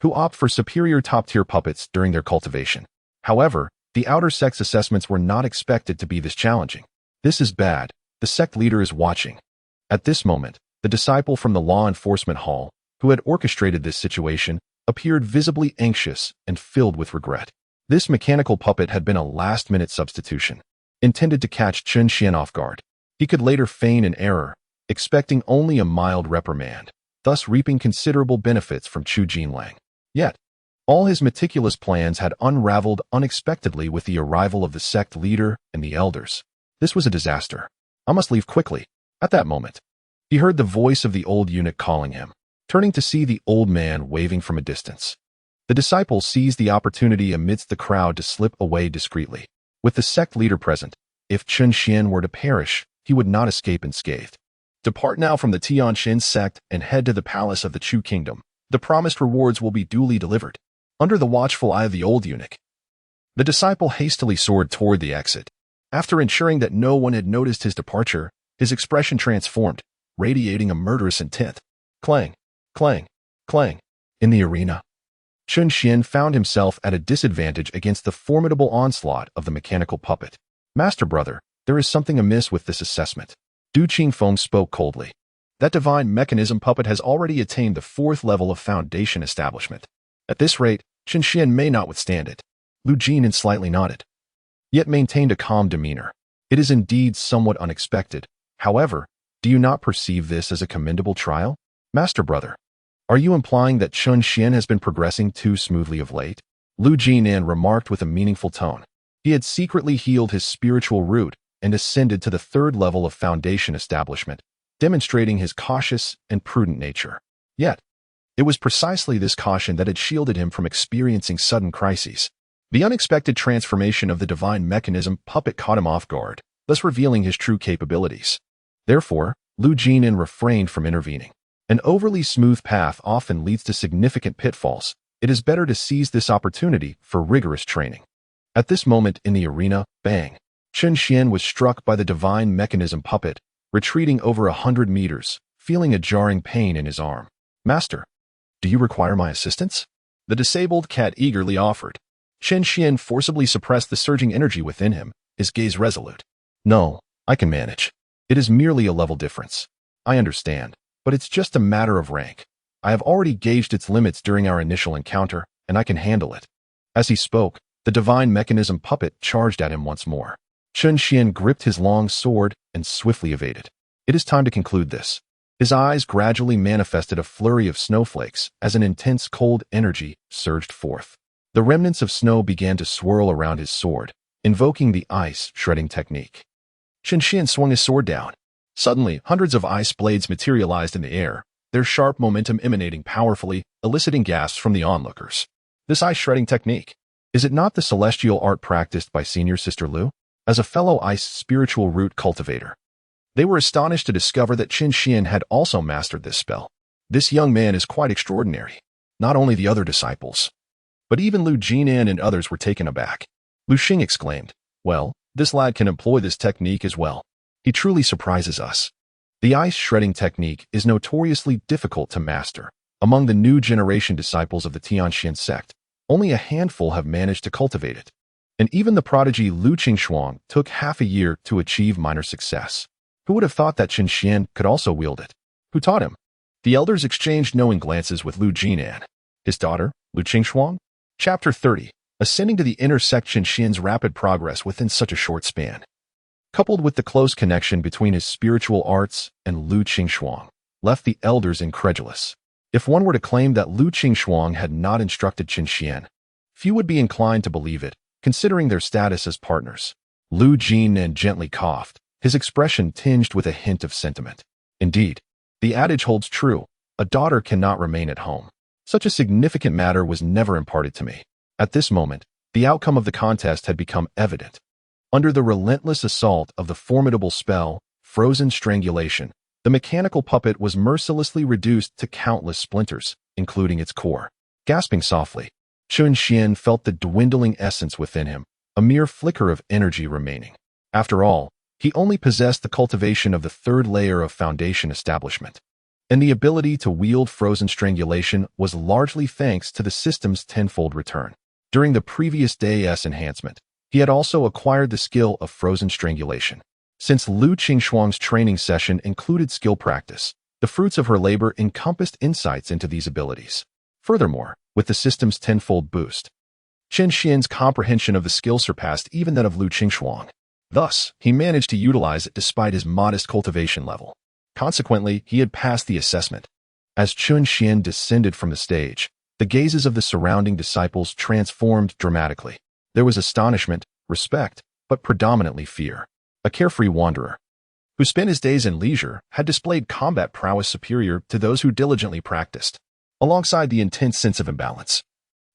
who opt for superior top-tier puppets during their cultivation. However, the outer sex assessments were not expected to be this challenging. This is bad. The sect leader is watching. At this moment, the disciple from the law enforcement hall, who had orchestrated this situation, appeared visibly anxious and filled with regret. This mechanical puppet had been a last-minute substitution, intended to catch Chen Xian off guard. He could later feign an error, expecting only a mild reprimand, thus reaping considerable benefits from Chu Jinlang. Yet, all his meticulous plans had unraveled unexpectedly with the arrival of the sect leader and the elders. This was a disaster. I must leave quickly. At that moment, he heard the voice of the old eunuch calling him. Turning to see the old man waving from a distance, the disciple seized the opportunity amidst the crowd to slip away discreetly. With the sect leader present, if Chen Xian were to perish, he would not escape unscathed. Depart now from the Tianxin sect and head to the palace of the Chu kingdom. The promised rewards will be duly delivered. Under the watchful eye of the old eunuch, the disciple hastily soared toward the exit. After ensuring that no one had noticed his departure, his expression transformed, radiating a murderous intent. Clang, clang, clang. In the arena, Chen Xian found himself at a disadvantage against the formidable onslaught of the mechanical puppet. Master brother, there is something amiss with this assessment. Du Qingfeng spoke coldly. That divine mechanism puppet has already attained the fourth level of foundation establishment. At this rate, Chen Xian may not withstand it. Lu Jinin slightly nodded, yet maintained a calm demeanor. It is indeed somewhat unexpected. However, do you not perceive this as a commendable trial? Master brother, are you implying that Chen Xian has been progressing too smoothly of late? Lu Jinin remarked with a meaningful tone. He had secretly healed his spiritual root and ascended to the third level of foundation establishment, demonstrating his cautious and prudent nature. Yet, it was precisely this caution that had shielded him from experiencing sudden crises. The unexpected transformation of the divine mechanism puppet caught him off guard, thus revealing his true capabilities. Therefore, Lu Jinin refrained from intervening. An overly smooth path often leads to significant pitfalls. It is better to seize this opportunity for rigorous training. At this moment in the arena, bang! Chen Xian was struck by the divine mechanism puppet, retreating over 100 meters, feeling a jarring pain in his arm. Master, do you require my assistance? The disabled cat eagerly offered. Chen Xian forcibly suppressed the surging energy within him, his gaze resolute. No, I can manage. It is merely a level difference. I understand, but it's just a matter of rank. I have already gauged its limits during our initial encounter, and I can handle it. As he spoke, the divine mechanism puppet charged at him once more. Chun Xian gripped his long sword and swiftly evaded. It is time to conclude this. His eyes gradually manifested a flurry of snowflakes as an intense cold energy surged forth. The remnants of snow began to swirl around his sword, invoking the ice shredding technique. Chun Xian swung his sword down. Suddenly, hundreds of ice blades materialized in the air, their sharp momentum emanating powerfully, eliciting gasps from the onlookers. This ice shredding technique, is it not the celestial art practiced by Senior Sister Lu? As a fellow ice spiritual root cultivator, they were astonished to discover that Chun Xian had also mastered this spell. This young man is quite extraordinary. Not only the other disciples, but even Lu Jinan and others were taken aback. Lu Xing exclaimed, "Well, this lad can employ this technique as well. He truly surprises us." The ice shredding technique is notoriously difficult to master. Among the new generation disciples of the Tianxian sect, only a handful have managed to cultivate it. And even the prodigy Lu Qingshuang took half a year to achieve minor success. Who would have thought that Chun Xian could also wield it? Who taught him? The elders exchanged knowing glances with Lu Jinan. His daughter, Lu Qingshuang? Chapter 30. Ascending to the inner sect. Chun Xian's rapid progress within such a short span, coupled with the close connection between his spiritual arts and Lu Qingshuang, left the elders incredulous. If one were to claim that Lu Qingshuang had not instructed Chun Xian, few would be inclined to believe it, considering their status as partners. Lu Jinan gently coughed, his expression tinged with a hint of sentiment. Indeed, the adage holds true, a daughter cannot remain at home. Such a significant matter was never imparted to me. At this moment, the outcome of the contest had become evident. Under the relentless assault of the formidable spell, Frozen Strangulation, the mechanical puppet was mercilessly reduced to countless splinters, including its core. Gasping softly, Chun Xian felt the dwindling essence within him, a mere flicker of energy remaining. After all, he only possessed the cultivation of the third layer of foundation establishment. And the ability to wield Frozen Strangulation was largely thanks to the system's tenfold return. During the previous day's enhancement, he had also acquired the skill of Frozen Strangulation. Since Lu Qingshuang's training session included skill practice, the fruits of her labor encompassed insights into these abilities. Furthermore, with the system's tenfold boost, Chun Xian's comprehension of the skill surpassed even that of Lu Qingshuang. Thus, he managed to utilize it despite his modest cultivation level. Consequently, he had passed the assessment. As Chun Xian descended from the stage, the gazes of the surrounding disciples transformed dramatically. There was astonishment, respect, but predominantly fear. A carefree wanderer, who spent his days in leisure, had displayed combat prowess superior to those who diligently practiced. Alongside the intense sense of imbalance,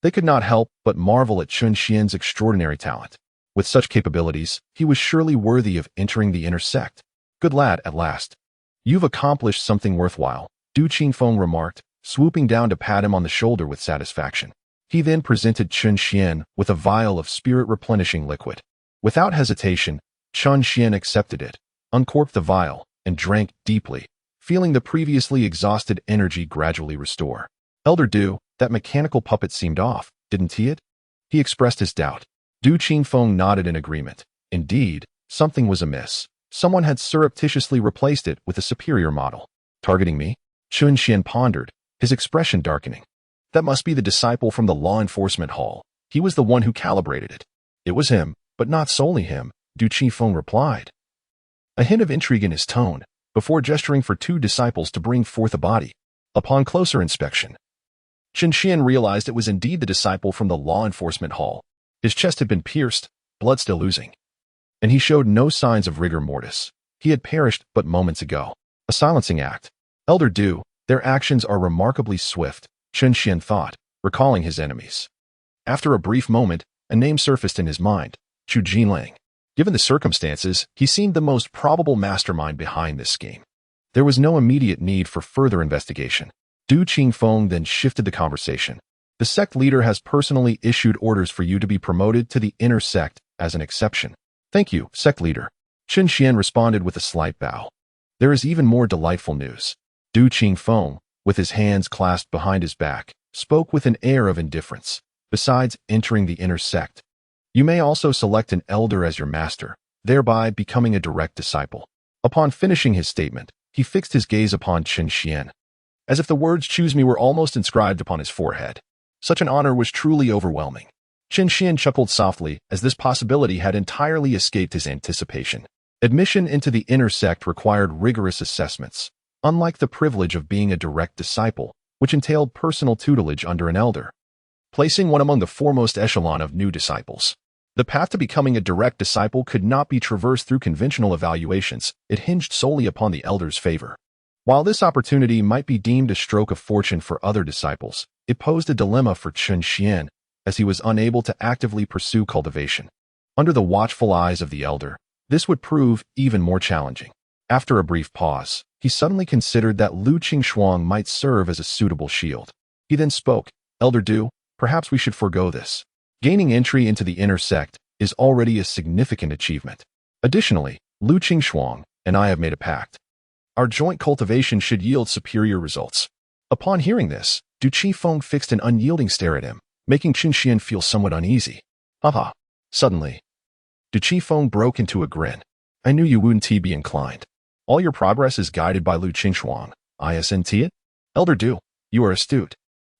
they could not help but marvel at Chun Xian's extraordinary talent. With such capabilities, he was surely worthy of entering the inner sect. Good lad, at last. You've accomplished something worthwhile, Du Qingfeng remarked, swooping down to pat him on the shoulder with satisfaction. He then presented Chun Xian with a vial of spirit-replenishing liquid. Without hesitation, Chun Xian accepted it, uncorked the vial, and drank deeply, feeling the previously exhausted energy gradually restore. Elder Du, that mechanical puppet seemed off, didn't he it? He expressed his doubt. Du Qingfeng nodded in agreement. Indeed, something was amiss. Someone had surreptitiously replaced it with a superior model. Targeting me? Chun Xian pondered, his expression darkening. That must be the disciple from the law enforcement hall. He was the one who calibrated it. It was him, but not solely him, Du Qingfeng replied. A hint of intrigue in his tone, before gesturing for two disciples to bring forth a body. Upon closer inspection, Chun Xian realized it was indeed the disciple from the law enforcement hall. His chest had been pierced, blood still oozing. And he showed no signs of rigor mortis. He had perished but moments ago. A silencing act. Elder Du, their actions are remarkably swift, Chun Xian thought, recalling his enemies. After a brief moment, a name surfaced in his mind, Chu Jinling. Given the circumstances, he seemed the most probable mastermind behind this scheme. There was no immediate need for further investigation. Du Qingfeng then shifted the conversation. The sect leader has personally issued orders for you to be promoted to the inner sect as an exception. Thank you, sect leader. Chun Xian responded with a slight bow. There is even more delightful news. Du Qingfeng, with his hands clasped behind his back, spoke with an air of indifference. Besides entering the inner sect, you may also select an elder as your master, thereby becoming a direct disciple. Upon finishing his statement, he fixed his gaze upon Chun Xian. as if the words "choose me" were almost inscribed upon his forehead. Such an honor was truly overwhelming. Qin Xian chuckled softly, as this possibility had entirely escaped his anticipation. Admission into the inner sect required rigorous assessments, unlike the privilege of being a direct disciple, which entailed personal tutelage under an elder, placing one among the foremost echelon of new disciples. The path to becoming a direct disciple could not be traversed through conventional evaluations. It hinged solely upon the elder's favor. While this opportunity might be deemed a stroke of fortune for other disciples, it posed a dilemma for Qin Xian, as he was unable to actively pursue cultivation. Under the watchful eyes of the elder, this would prove even more challenging. After a brief pause, he suddenly considered that Lu Qingxuang might serve as a suitable shield. He then spoke, "Elder Du, perhaps we should forego this. Gaining entry into the inner sect is already a significant achievement. Additionally, Lu Qingxuang and I have made a pact. Our joint cultivation should yield superior results." Upon hearing this, Du Qifeng fixed an unyielding stare at him, making Qin Xian feel somewhat uneasy. Haha. Suddenly, Du Qifeng broke into a grin. "I knew you wouldn't be inclined. All your progress is guided by Lu Qingxuang. Isn't it? Elder Du, you are astute."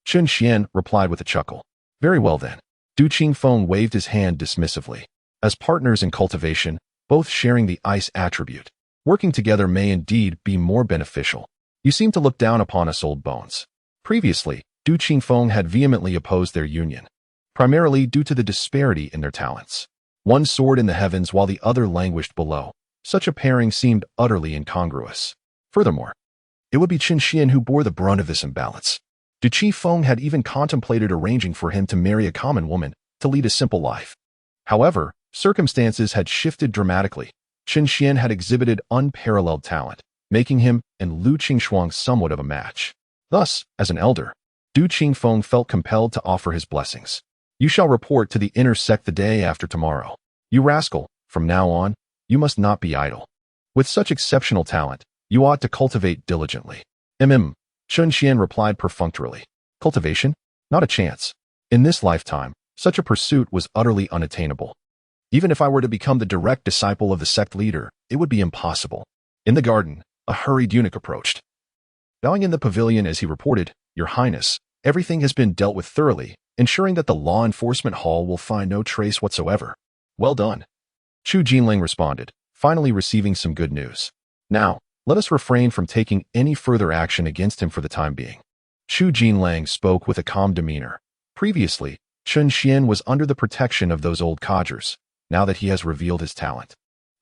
Qin Xian replied with a chuckle. "Very well then." Du Qifeng waved his hand dismissively. As partners in cultivation, both sharing the ice attribute, working together may indeed be more beneficial. "You seem to look down upon us old bones." Previously, Du Qifeng had vehemently opposed their union, primarily due to the disparity in their talents. One soared in the heavens while the other languished below. Such a pairing seemed utterly incongruous. Furthermore, it would be Qin Xian who bore the brunt of this imbalance. Du Qifeng had even contemplated arranging for him to marry a common woman to lead a simple life. However, circumstances had shifted dramatically. Qin Xian had exhibited unparalleled talent, making him and Lu Qingxuang somewhat of a match. Thus, as an elder, Du Qifeng felt compelled to offer his blessings. "You shall report to the inner sect the day after tomorrow. You rascal, from now on, you must not be idle. With such exceptional talent, you ought to cultivate diligently." Qin Xian replied perfunctorily. "Cultivation? Not a chance. In this lifetime, such a pursuit was utterly unattainable. Even if I were to become the direct disciple of the sect leader, it would be impossible." In the garden, a hurried eunuch approached. Bowing in the pavilion as he reported, "Your Highness, everything has been dealt with thoroughly, ensuring that the law enforcement hall will find no trace whatsoever." "Well done." Chu Jinling responded, finally receiving some good news. "Now, let us refrain from taking any further action against him for the time being." Chu Jinling spoke with a calm demeanor. Previously, Qin Xian was under the protection of those old codgers. Now that he has revealed his talent,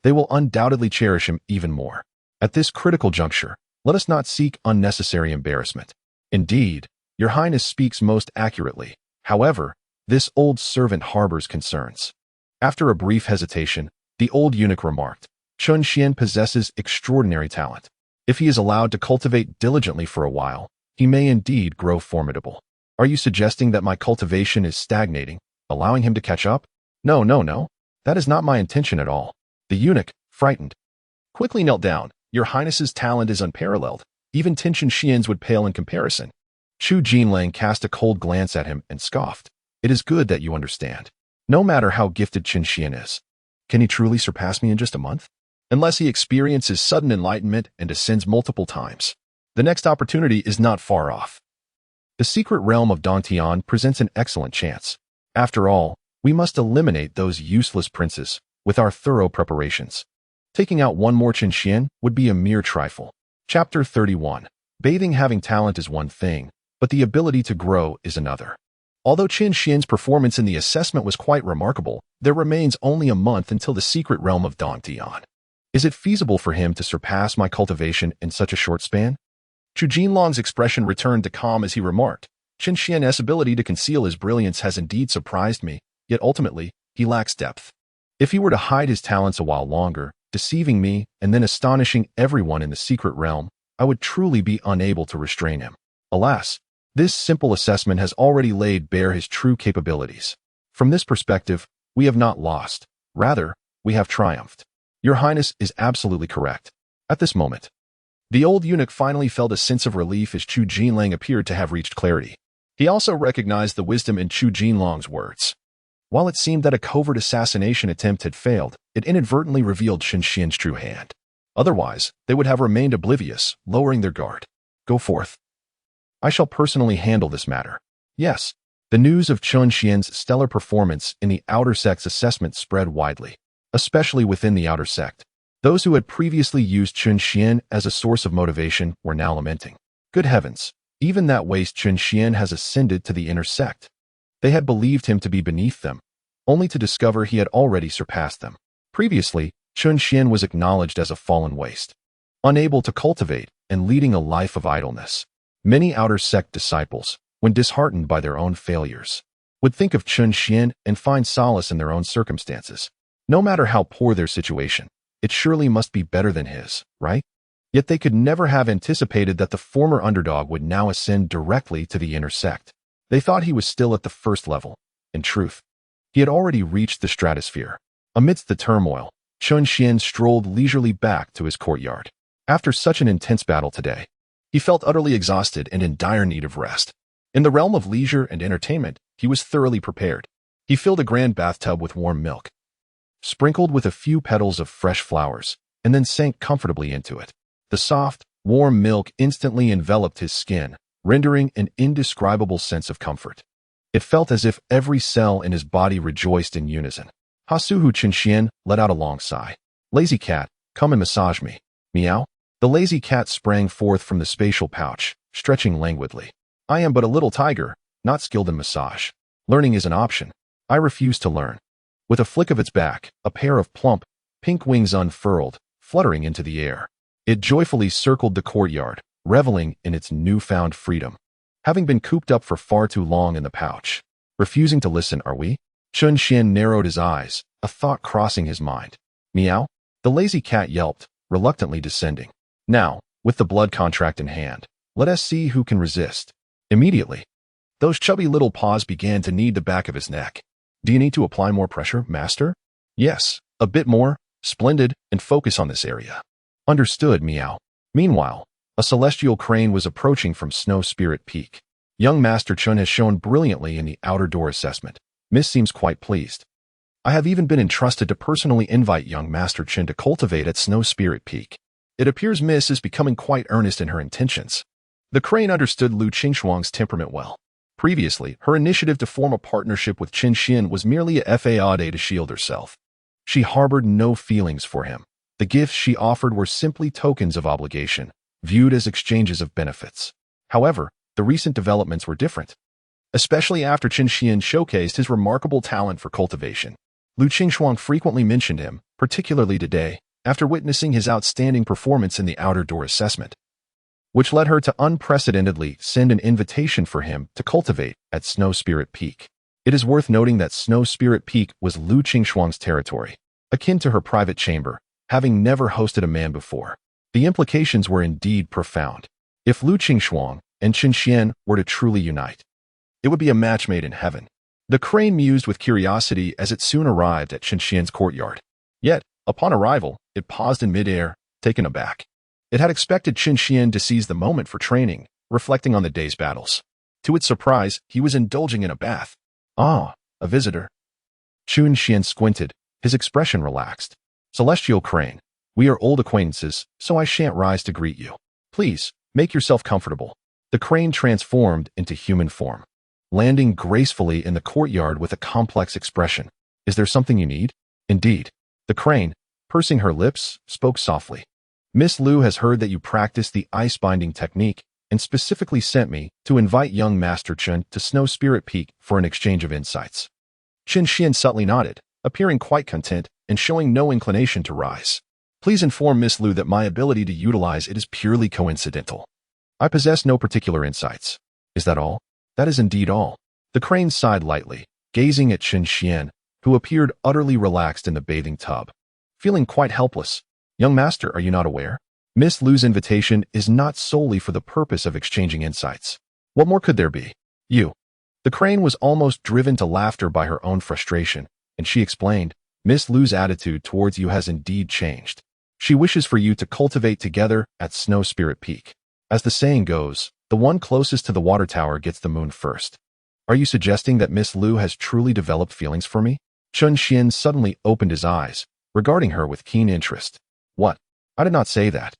they will undoubtedly cherish him even more. At this critical juncture, let us not seek unnecessary embarrassment. Indeed, your Highness speaks most accurately. However, this old servant harbors concerns. After a brief hesitation, the old eunuch remarked, "Qin Xian possesses extraordinary talent. If he is allowed to cultivate diligently for a while, he may indeed grow formidable. Are you suggesting that my cultivation is stagnating, allowing him to catch up?" No. That is not my intention at all." The eunuch, frightened, quickly knelt down. "Your Highness's talent is unparalleled. Even Qin Xian's would pale in comparison." Chu Jinling cast a cold glance at him and scoffed. "It is good that you understand. No matter how gifted Qin Xian is, can he truly surpass me in just a month? Unless he experiences sudden enlightenment and ascends multiple times. The next opportunity is not far off. The secret realm of Dantian presents an excellent chance. After all, we must eliminate those useless princes with our thorough preparations. Taking out one more Qin Xian would be a mere trifle." Chapter 31. Bathing. Having talent is one thing, but the ability to grow is another. Although Qin Xian's performance in the assessment was quite remarkable, there remains only a month until the secret realm of Dantian. Is it feasible for him to surpass my cultivation in such a short span? Chu Jinlong's expression returned to calm as he remarked, "Qin Xian's ability to conceal his brilliance has indeed surprised me, yet ultimately, he lacks depth. If he were to hide his talents a while longer, deceiving me and then astonishing everyone in the secret realm, I would truly be unable to restrain him. Alas, this simple assessment has already laid bare his true capabilities. From this perspective, we have not lost. Rather, we have triumphed. Your Highness is absolutely correct." At this moment, the old eunuch finally felt a sense of relief as Chu Jinling appeared to have reached clarity. He also recognized the wisdom in Chu Jinlong's words. While it seemed that a covert assassination attempt had failed, it inadvertently revealed Qin Xian's true hand. Otherwise, they would have remained oblivious, lowering their guard. "Go forth. I shall personally handle this matter. Yes. The news of Chun Xian's stellar performance in the outer sect's assessment spread widely, especially within the outer sect. Those who had previously used Chun Xian as a source of motivation were now lamenting. Good heavens, even that waste Chun Xian has ascended to the inner sect. They had believed him to be beneath them, only to discover he had already surpassed them. Previously, Chun Xian was acknowledged as a fallen waste, unable to cultivate and leading a life of idleness. Many outer sect disciples, when disheartened by their own failures, would think of Chun Xian and find solace in their own circumstances. No matter how poor their situation, it surely must be better than his, right? Yet they could never have anticipated that the former underdog would now ascend directly to the inner sect. They thought he was still at the first level. In truth, he had already reached the stratosphere. Amidst the turmoil, Chun Xian strolled leisurely back to his courtyard. After such an intense battle today, he felt utterly exhausted and in dire need of rest. In the realm of leisure and entertainment, he was thoroughly prepared. He filled a grand bathtub with warm milk, sprinkled with a few petals of fresh flowers, and then sank comfortably into it. The soft, warm milk instantly enveloped his skin, rendering an indescribable sense of comfort. It felt as if every cell in his body rejoiced in unison. Hasuhu Chun Xian let out a long sigh. Lazy cat, come and massage me. Meow. The lazy cat sprang forth from the spatial pouch, stretching languidly. I am but a little tiger, not skilled in massage. Learning is an option. I refuse to learn. With a flick of its back, a pair of plump, pink wings unfurled, fluttering into the air. It joyfully circled the courtyard, reveling in its newfound freedom. Having been cooped up for far too long in the pouch. Refusing to listen, are we? Chun Xian narrowed his eyes, a thought crossing his mind. Meow. The lazy cat yelped, reluctantly descending. Now, with the blood contract in hand, let us see who can resist. Immediately, those chubby little paws began to knead the back of his neck. Do you need to apply more pressure, master? Yes, a bit more. Splendid, and focus on this area. Understood, meow. Meanwhile, a celestial crane was approaching from Snow Spirit Peak. Young Master Chun has shown brilliantly in the outer door assessment. Miss seems quite pleased. I have even been entrusted to personally invite young Master Chun to cultivate at Snow Spirit Peak. It appears Miss is becoming quite earnest in her intentions. The crane understood Lu Qingshuang's temperament well. Previously, her initiative to form a partnership with Chun Xian was merely a fade to shield herself. She harbored no feelings for him. The gifts she offered were simply tokens of obligation, viewed as exchanges of benefits. However, the recent developments were different, especially after Chun Xian showcased his remarkable talent for cultivation. Lu Qingshuang frequently mentioned him, particularly today, after witnessing his outstanding performance in the outer door assessment, which led her to unprecedentedly send an invitation for him to cultivate at Snow Spirit Peak. It is worth noting that Snow Spirit Peak was Lu Qingshuang's territory, akin to her private chamber, having never hosted a man before. The implications were indeed profound. If Lu Qingshuang and Chun Xian were to truly unite, it would be a match made in heaven. The crane mused with curiosity as it soon arrived at Chun Xian's courtyard. Yet, upon arrival, it paused in midair, taken aback. It had expected Chun Xian to seize the moment for training, reflecting on the day's battles. To its surprise, he was indulging in a bath. Ah, a visitor. Chun Xian squinted, his expression relaxed. Celestial Crane, we are old acquaintances, so I shan't rise to greet you. Please, make yourself comfortable. The crane transformed into human form, landing gracefully in the courtyard with a complex expression. Is there something you need? Indeed. The crane, pursing her lips, spoke softly. Miss Lu has heard that you practice the ice binding technique and specifically sent me to invite young Master Chun to Snow Spirit Peak for an exchange of insights. Chun Xian subtly nodded, appearing quite content and showing no inclination to rise. Please inform Miss Lu that my ability to utilize it is purely coincidental. I possess no particular insights. Is that all? That is indeed all. The crane sighed lightly, gazing at Chun Xian, who appeared utterly relaxed in the bathing tub. Feeling quite helpless. Young master, are you not aware? Miss Lu's invitation is not solely for the purpose of exchanging insights. What more could there be? You. The crane was almost driven to laughter by her own frustration, and she explained, Miss Lu's attitude towards you has indeed changed. She wishes for you to cultivate together at Snow Spirit Peak. As the saying goes, the one closest to the water tower gets the moon first. Are you suggesting that Miss Lu has truly developed feelings for me? Chun Xian suddenly opened his eyes, regarding her with keen interest. What? I did not say that.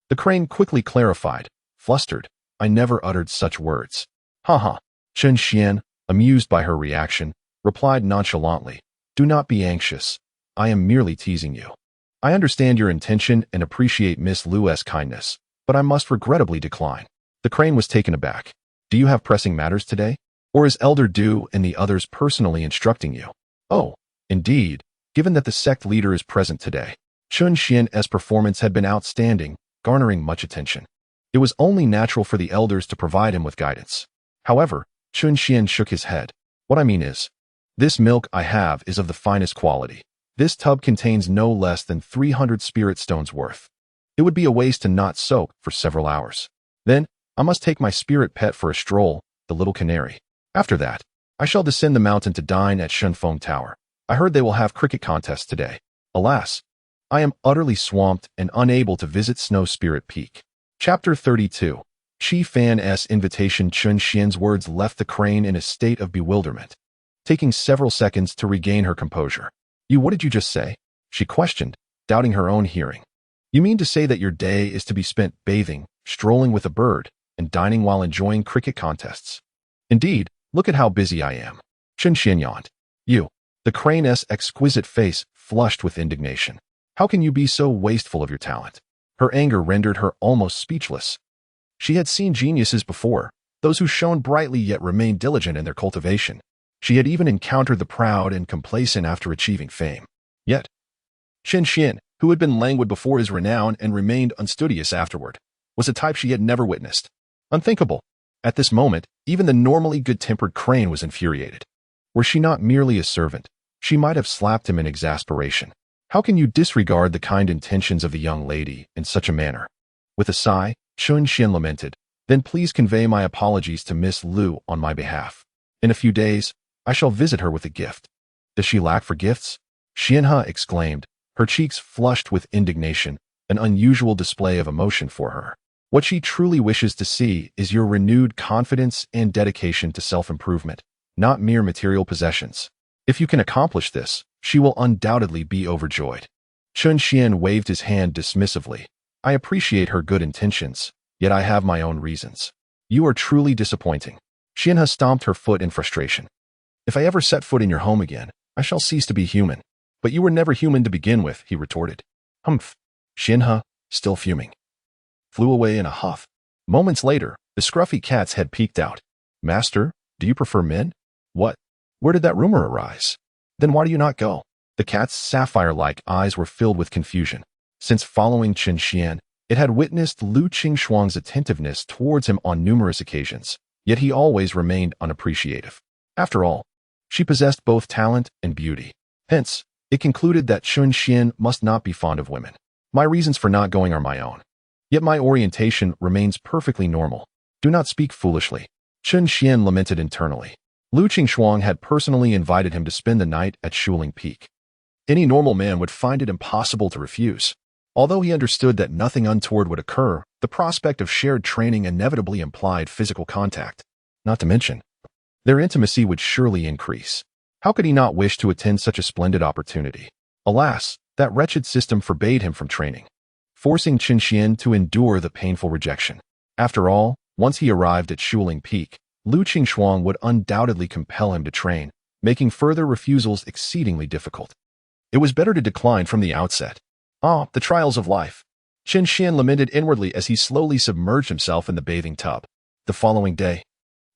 The crane quickly clarified, flustered. I never uttered such words. Haha. Chen Xian, amused by her reaction, replied nonchalantly, do not be anxious. I am merely teasing you. I understand your intention and appreciate Miss Lu's kindness, but I must regrettably decline. The crane was taken aback. Do you have pressing matters today? Or is Elder Du and the others personally instructing you? Oh, indeed, given that the sect leader is present today. Chen Xian's performance had been outstanding, garnering much attention. It was only natural for the elders to provide him with guidance. However, Chen Xian shook his head. What I mean is, this milk I have is of the finest quality. This tub contains no less than 300 spirit stones worth. It would be a waste to not soak for several hours. Then, I must take my spirit pet for a stroll, the little canary. After that, I shall descend the mountain to dine at Shenfeng Tower. I heard they will have cricket contests today. Alas, I am utterly swamped and unable to visit Snow Spirit Peak. Chapter 32. Qi Fan's invitation. Chen Xian's words left the crane in a state of bewilderment, taking several seconds to regain her composure. What did you just say? She questioned, doubting her own hearing. You mean to say that your day is to be spent bathing, strolling with a bird, and dining while enjoying cricket contests? Indeed, look at how busy I am. Chen Xian yawned. The crane's exquisite face flushed with indignation. How can you be so wasteful of your talent? Her anger rendered her almost speechless. She had seen geniuses before, those who shone brightly yet remained diligent in their cultivation. She had even encountered the proud and complacent after achieving fame. Yet, Chen Xian, who had been languid before his renown and remained unstudious afterward, was a type she had never witnessed. Unthinkable. At this moment, even the normally good-tempered crane was infuriated. Were she not merely a servant, she might have slapped him in exasperation. How can you disregard the kind intentions of the young lady in such a manner? With a sigh, Chen Xian lamented, then please convey my apologies to Miss Lu on my behalf. In a few days, I shall visit her with a gift. Does she lack for gifts? Xianhe exclaimed, her cheeks flushed with indignation, an unusual display of emotion for her. What she truly wishes to see is your renewed confidence and dedication to self-improvement, not mere material possessions. If you can accomplish this, she will undoubtedly be overjoyed. Chen Xian waved his hand dismissively. I appreciate her good intentions, yet I have my own reasons. You are truly disappointing. Xianhe stomped her foot in frustration. If I ever set foot in your home again, I shall cease to be human. But you were never human to begin with, he retorted. Humph. Xianhe, still fuming, flew away in a huff. Moments later, the scruffy cat's head peeked out. Master, do you prefer men? What? Where did that rumor arise? Then why do you not go? The cat's sapphire-like eyes were filled with confusion. Since following Chen Xian, it had witnessed Lu Qingxuang's attentiveness towards him on numerous occasions, yet he always remained unappreciative. After all, she possessed both talent and beauty. Hence, it concluded that Chen Xian must not be fond of women. My reasons for not going are my own. Yet my orientation remains perfectly normal. Do not speak foolishly. Chen Xian lamented internally. Lu Qingxuang had personally invited him to spend the night at Shuling Peak. Any normal man would find it impossible to refuse. Although he understood that nothing untoward would occur, the prospect of shared training inevitably implied physical contact. Not to mention, their intimacy would surely increase. How could he not wish to attend such a splendid opportunity? Alas, that wretched system forbade him from training, forcing Chen Xian to endure the painful rejection. After all, once he arrived at Shuling Peak, Lu Qingxuang would undoubtedly compel him to train, making further refusals exceedingly difficult. It was better to decline from the outset. Ah, the trials of life. Chen Xian lamented inwardly as he slowly submerged himself in the bathing tub. The following day,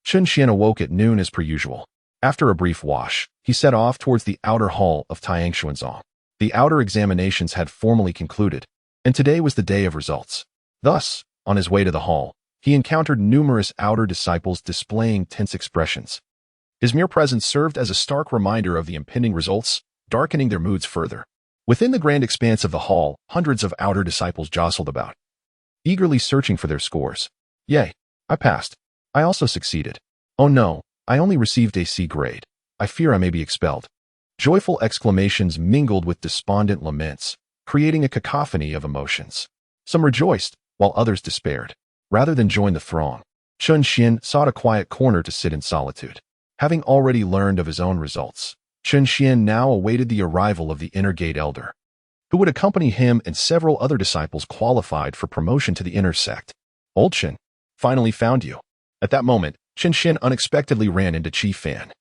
Chen Xian awoke at noon as per usual. After a brief wash, he set off towards the outer hall of Tiangshuanzong. The outer examinations had formally concluded, and today was the day of results. Thus, on his way to the hall, he encountered numerous outer disciples displaying tense expressions. His mere presence served as a stark reminder of the impending results, darkening their moods further. Within the grand expanse of the hall, hundreds of outer disciples jostled about, eagerly searching for their scores. Yay, I passed. I also succeeded. Oh no, I only received a C grade. I fear I may be expelled. Joyful exclamations mingled with despondent laments, creating a cacophony of emotions. Some rejoiced, while others despaired. Rather than join the throng, Chen Xian sought a quiet corner to sit in solitude. Having already learned of his own results, Chen Xian now awaited the arrival of the inner gate elder, who would accompany him and several other disciples qualified for promotion to the inner sect. Old Chen, Finally found you. At that moment, Chen Xin unexpectedly ran into Qi Fan.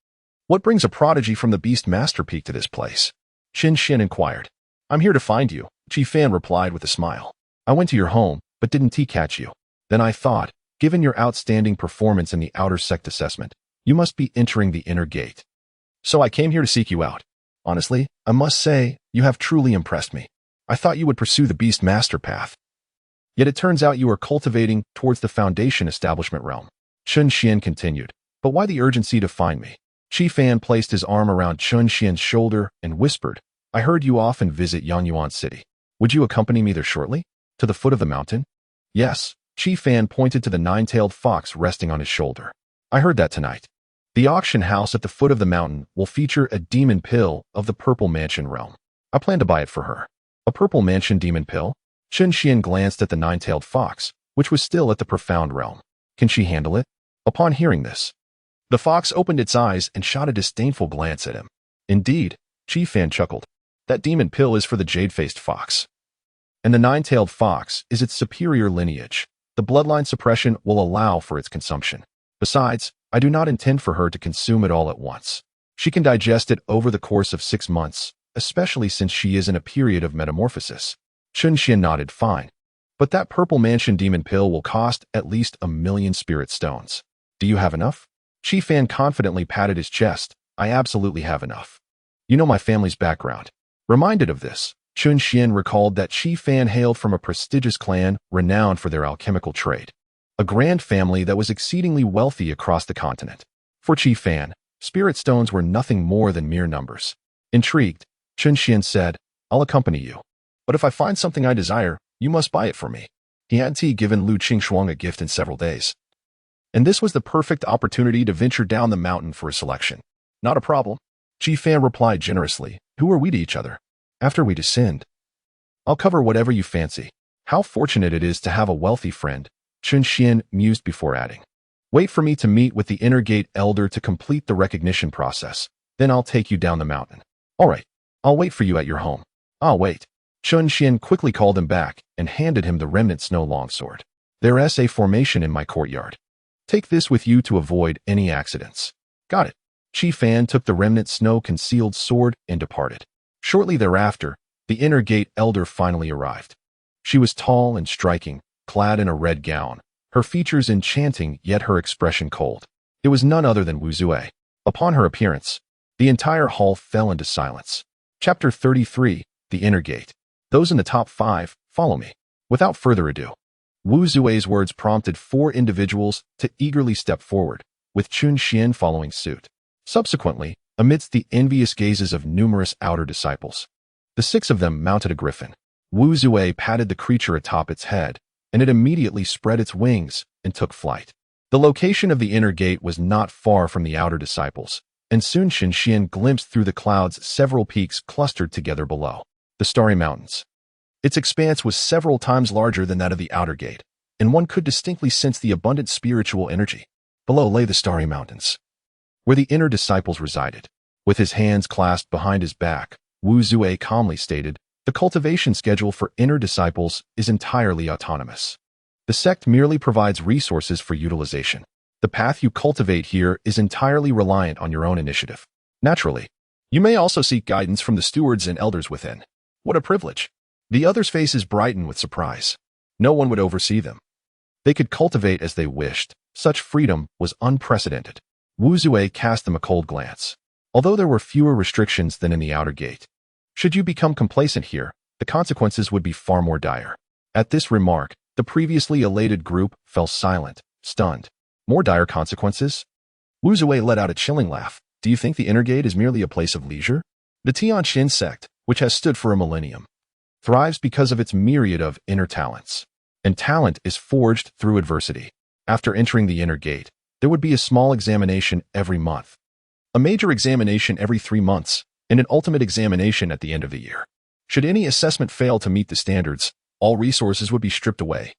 What brings a prodigy from the Beast Master Peak to this place? Chen Xin inquired. I'm here to find you, Qi Fan replied with a smile. I went to your home, but didn't catch you. Then I thought, given your outstanding performance in the outer sect assessment, you must be entering the inner gate. So I came here to seek you out. Honestly, I must say, you have truly impressed me. I thought you would pursue the Beast Master path. Yet it turns out you are cultivating towards the Foundation Establishment realm. Chen Xian continued. But why the urgency to find me? Qi Fan placed his arm around Chen Xian's shoulder and whispered, I heard you often visit Yangyuan City. Would you accompany me there shortly? To the foot of the mountain? Yes. Qi Fan pointed to the nine-tailed fox resting on his shoulder. I heard that tonight. The auction house at the foot of the mountain will feature a demon pill of the Purple Mansion realm. I plan to buy it for her. A Purple Mansion demon pill? Chen Xian glanced at the nine-tailed fox, which was still at the profound realm. Can she handle it? Upon hearing this, the fox opened its eyes and shot a disdainful glance at him. Indeed, Qi Fan chuckled. That demon pill is for the jade-faced fox. And the nine-tailed fox is its superior lineage. The bloodline suppression will allow for its consumption. Besides, I do not intend for her to consume it all at once. She can digest it over the course of 6 months, especially since she is in a period of metamorphosis. Chen Xian nodded fine. But that Purple Mansion demon pill will cost at least 1,000,000 spirit stones. Do you have enough? Qi Fan confidently patted his chest. I absolutely have enough. You know my family's background. Reminded of this, Chen Xian recalled that Qi Fan hailed from a prestigious clan renowned for their alchemical trade. A grand family that was exceedingly wealthy across the continent. For Qi Fan, spirit stones were nothing more than mere numbers. Intrigued, Chen Xian said, I'll accompany you. But if I find something I desire, you must buy it for me. He hadn't given Lu Qingxuang a gift in several days. And this was the perfect opportunity to venture down the mountain for a selection. Not a problem. Qi Fan replied generously. Who are we to each other? After we descend, I'll cover whatever you fancy. How fortunate it is to have a wealthy friend, Chen Xian mused before adding. Wait for me to meet with the inner gate elder to complete the recognition process. Then I'll take you down the mountain. All right. I'll wait for you at your home. I'll wait. Chen Xian quickly called him back and handed him the remnant snow longsword. There's a formation in my courtyard. Take this with you to avoid any accidents. Got it. Qi Fan took the remnant snow-concealed sword and departed. Shortly thereafter, the inner gate elder finally arrived. She was tall and striking, clad in a red gown, her features enchanting yet her expression cold. It was none other than Wu Zue. Upon her appearance, the entire hall fell into silence. Chapter 33, The Inner Gate. Those in the top 5, follow me. Without further ado, Wu Zue's words prompted 4 individuals to eagerly step forward, with Chen Xian following suit. Subsequently, amidst the envious gazes of numerous outer disciples, the 6 of them mounted a griffin. Wu Zue patted the creature atop its head, and it immediately spread its wings and took flight. The location of the inner gate was not far from the outer disciples, and soon Chen Xian glimpsed through the clouds several peaks clustered together below. The Starry Mountains. Its expanse was several times larger than that of the outer gate, and one could distinctly sense the abundant spiritual energy. Below lay the Starry Mountains, where the inner disciples resided. With his hands clasped behind his back, Wu Zue calmly stated, the cultivation schedule for inner disciples is entirely autonomous. The sect merely provides resources for utilization. The path you cultivate here is entirely reliant on your own initiative. Naturally, you may also seek guidance from the stewards and elders within. What a privilege. The others' faces brightened with surprise. No one would oversee them. They could cultivate as they wished. Such freedom was unprecedented. Wu Zue cast them a cold glance. Although there were fewer restrictions than in the outer gate, should you become complacent here, the consequences would be far more dire. At this remark, the previously elated group fell silent, stunned. More dire consequences? Wu Zue let out a chilling laugh. Do you think the inner gate is merely a place of leisure? The Tianxin sect, which has stood for a millennium, thrives because of its myriad of inner talents. And talent is forged through adversity. After entering the inner gate, there would be a small examination every month, a major examination every 3 months, and an ultimate examination at the end of the year. Should any assessment fail to meet the standards, all resources would be stripped away,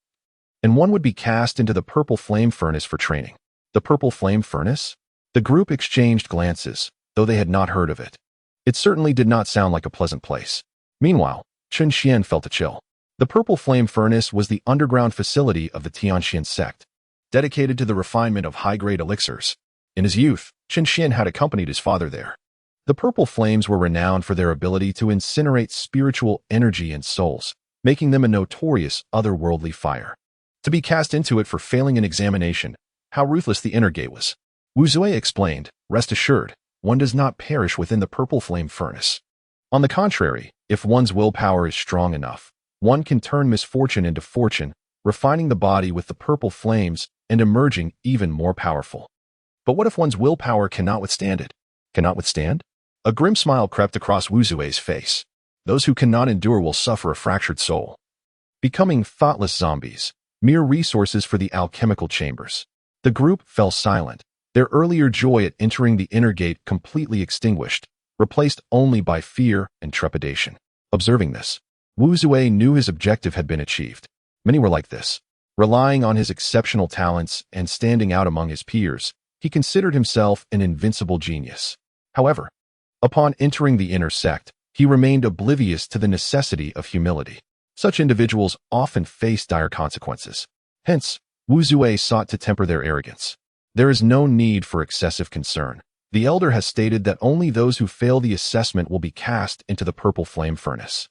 and one would be cast into the Purple Flame Furnace for training. The Purple Flame Furnace? The group exchanged glances, though they had not heard of it. It certainly did not sound like a pleasant place. Meanwhile, Chen Xian felt a chill. The Purple Flame Furnace was the underground facility of the Tianxin sect. dedicated to the refinement of high-grade elixirs. In his youth, Chen Xian had accompanied his father there. The purple flames were renowned for their ability to incinerate spiritual energy and souls, making them a notorious otherworldly fire. To be cast into it for failing an examination, how ruthless the inner gate was. Wu Zui explained, rest assured, one does not perish within the purple flame furnace. On the contrary, if one's willpower is strong enough, one can turn misfortune into fortune, refining the body with the purple flames and emerging even more powerful. But what if one's willpower cannot withstand it? Cannot withstand? A grim smile crept across Wu Zui's face. Those who cannot endure will suffer a fractured soul, becoming thoughtless zombies, mere resources for the alchemical chambers. The group fell silent, their earlier joy at entering the inner gate completely extinguished, replaced only by fear and trepidation. Observing this, Wu Zui knew his objective had been achieved. Many were like this. Relying on his exceptional talents and standing out among his peers, he considered himself an invincible genius. However, upon entering the inner sect, he remained oblivious to the necessity of humility. Such individuals often face dire consequences. Hence, Wu Zui sought to temper their arrogance. There is no need for excessive concern. The elder has stated that only those who fail the assessment will be cast into the purple flame furnace.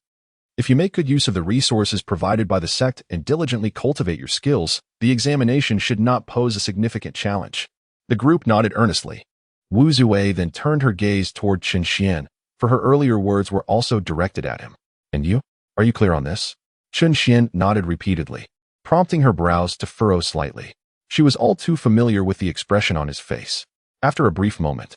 If you make good use of the resources provided by the sect and diligently cultivate your skills, the examination should not pose a significant challenge. The group nodded earnestly. Wu Zui then turned her gaze toward Chen Xian, for her earlier words were also directed at him. And you? Are you clear on this? Chen Xian nodded repeatedly, prompting her brows to furrow slightly. She was all too familiar with the expression on his face. After a brief moment,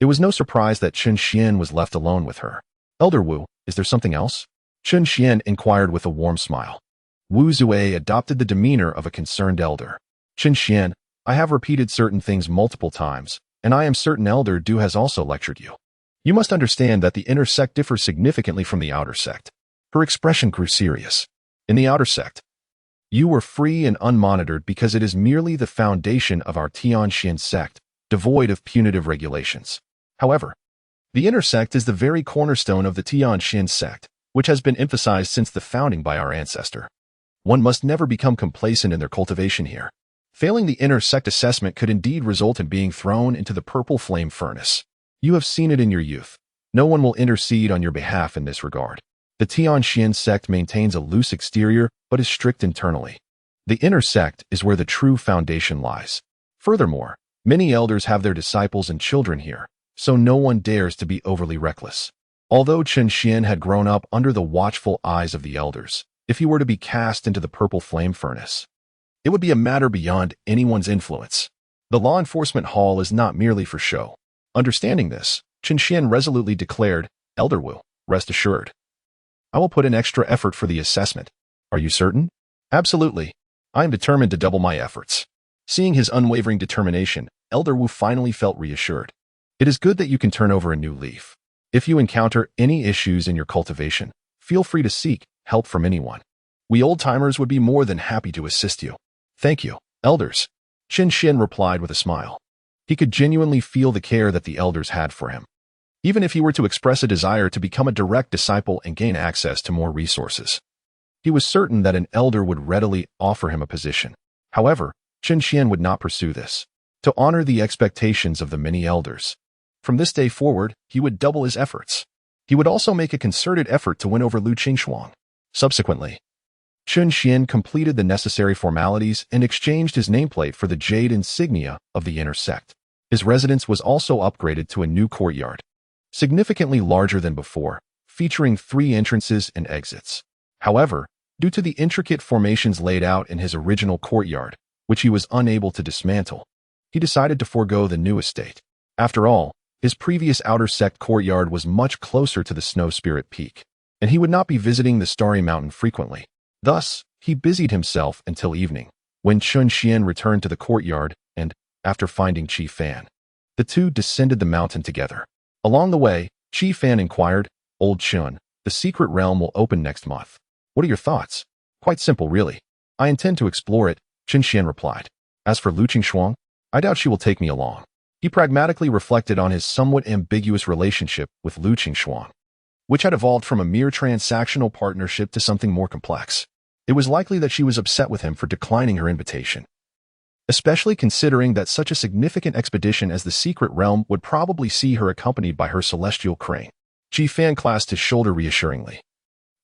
it was no surprise that Chen Xian was left alone with her. Elder Wu, is there something else? Chen Xian inquired with a warm smile. Wu Zui adopted the demeanor of a concerned elder. Chen Xian, I have repeated certain things multiple times, and I am certain Elder Du has also lectured you. You must understand that the inner sect differs significantly from the outer sect. Her expression grew serious. In the outer sect, you were free and unmonitored because it is merely the foundation of our Tianxian sect, devoid of punitive regulations. However, the inner sect is the very cornerstone of the Tianxian sect, which has been emphasized since the founding by our ancestor. One must never become complacent in their cultivation here. Failing the inner sect assessment could indeed result in being thrown into the purple flame furnace. You have seen it in your youth. No one will intercede on your behalf in this regard. The Tianxian sect maintains a loose exterior but is strict internally. The inner sect is where the true foundation lies. Furthermore, many elders have their disciples and children here, so no one dares to be overly reckless. Although Chen Xian had grown up under the watchful eyes of the elders, if he were to be cast into the purple flame furnace, it would be a matter beyond anyone's influence. The law enforcement hall is not merely for show. Understanding this, Chen Xian resolutely declared, Elder Wu, rest assured. I will put in extra effort for the assessment. Are you certain? Absolutely. I am determined to double my efforts. Seeing his unwavering determination, Elder Wu finally felt reassured. It is good that you can turn over a new leaf. If you encounter any issues in your cultivation, feel free to seek help from anyone. We old-timers would be more than happy to assist you. Thank you, elders. Chen Xian replied with a smile. He could genuinely feel the care that the elders had for him. Even if he were to express a desire to become a direct disciple and gain access to more resources, he was certain that an elder would readily offer him a position. However, Chen Xian would not pursue this. To honor the expectations of the many elders, from this day forward, he would double his efforts. He would also make a concerted effort to win over Lu Qingshuang. Subsequently, Chen Xian completed the necessary formalities and exchanged his nameplate for the jade insignia of the inner sect. His residence was also upgraded to a new courtyard, significantly larger than before, featuring 3 entrances and exits. However, due to the intricate formations laid out in his original courtyard, which he was unable to dismantle, he decided to forego the new estate. After all, his previous outer sect courtyard was much closer to the Snow Spirit Peak, and he would not be visiting the Starry Mountain frequently. Thus, he busied himself until evening, when Chen Xian returned to the courtyard and, after finding Qi Fan, the two descended the mountain together. Along the way, Qi Fan inquired, Old Chen, the secret realm will open next month. What are your thoughts? Quite simple, really. I intend to explore it, Chen Xian replied. As for Lu Qingshuang, I doubt she will take me along. He pragmatically reflected on his somewhat ambiguous relationship with Lu Qingshuang, which had evolved from a mere transactional partnership to something more complex. It was likely that she was upset with him for declining her invitation. especially considering that such a significant expedition as the Secret Realm would probably see her accompanied by her celestial crane. Qi Fan clasped his shoulder reassuringly.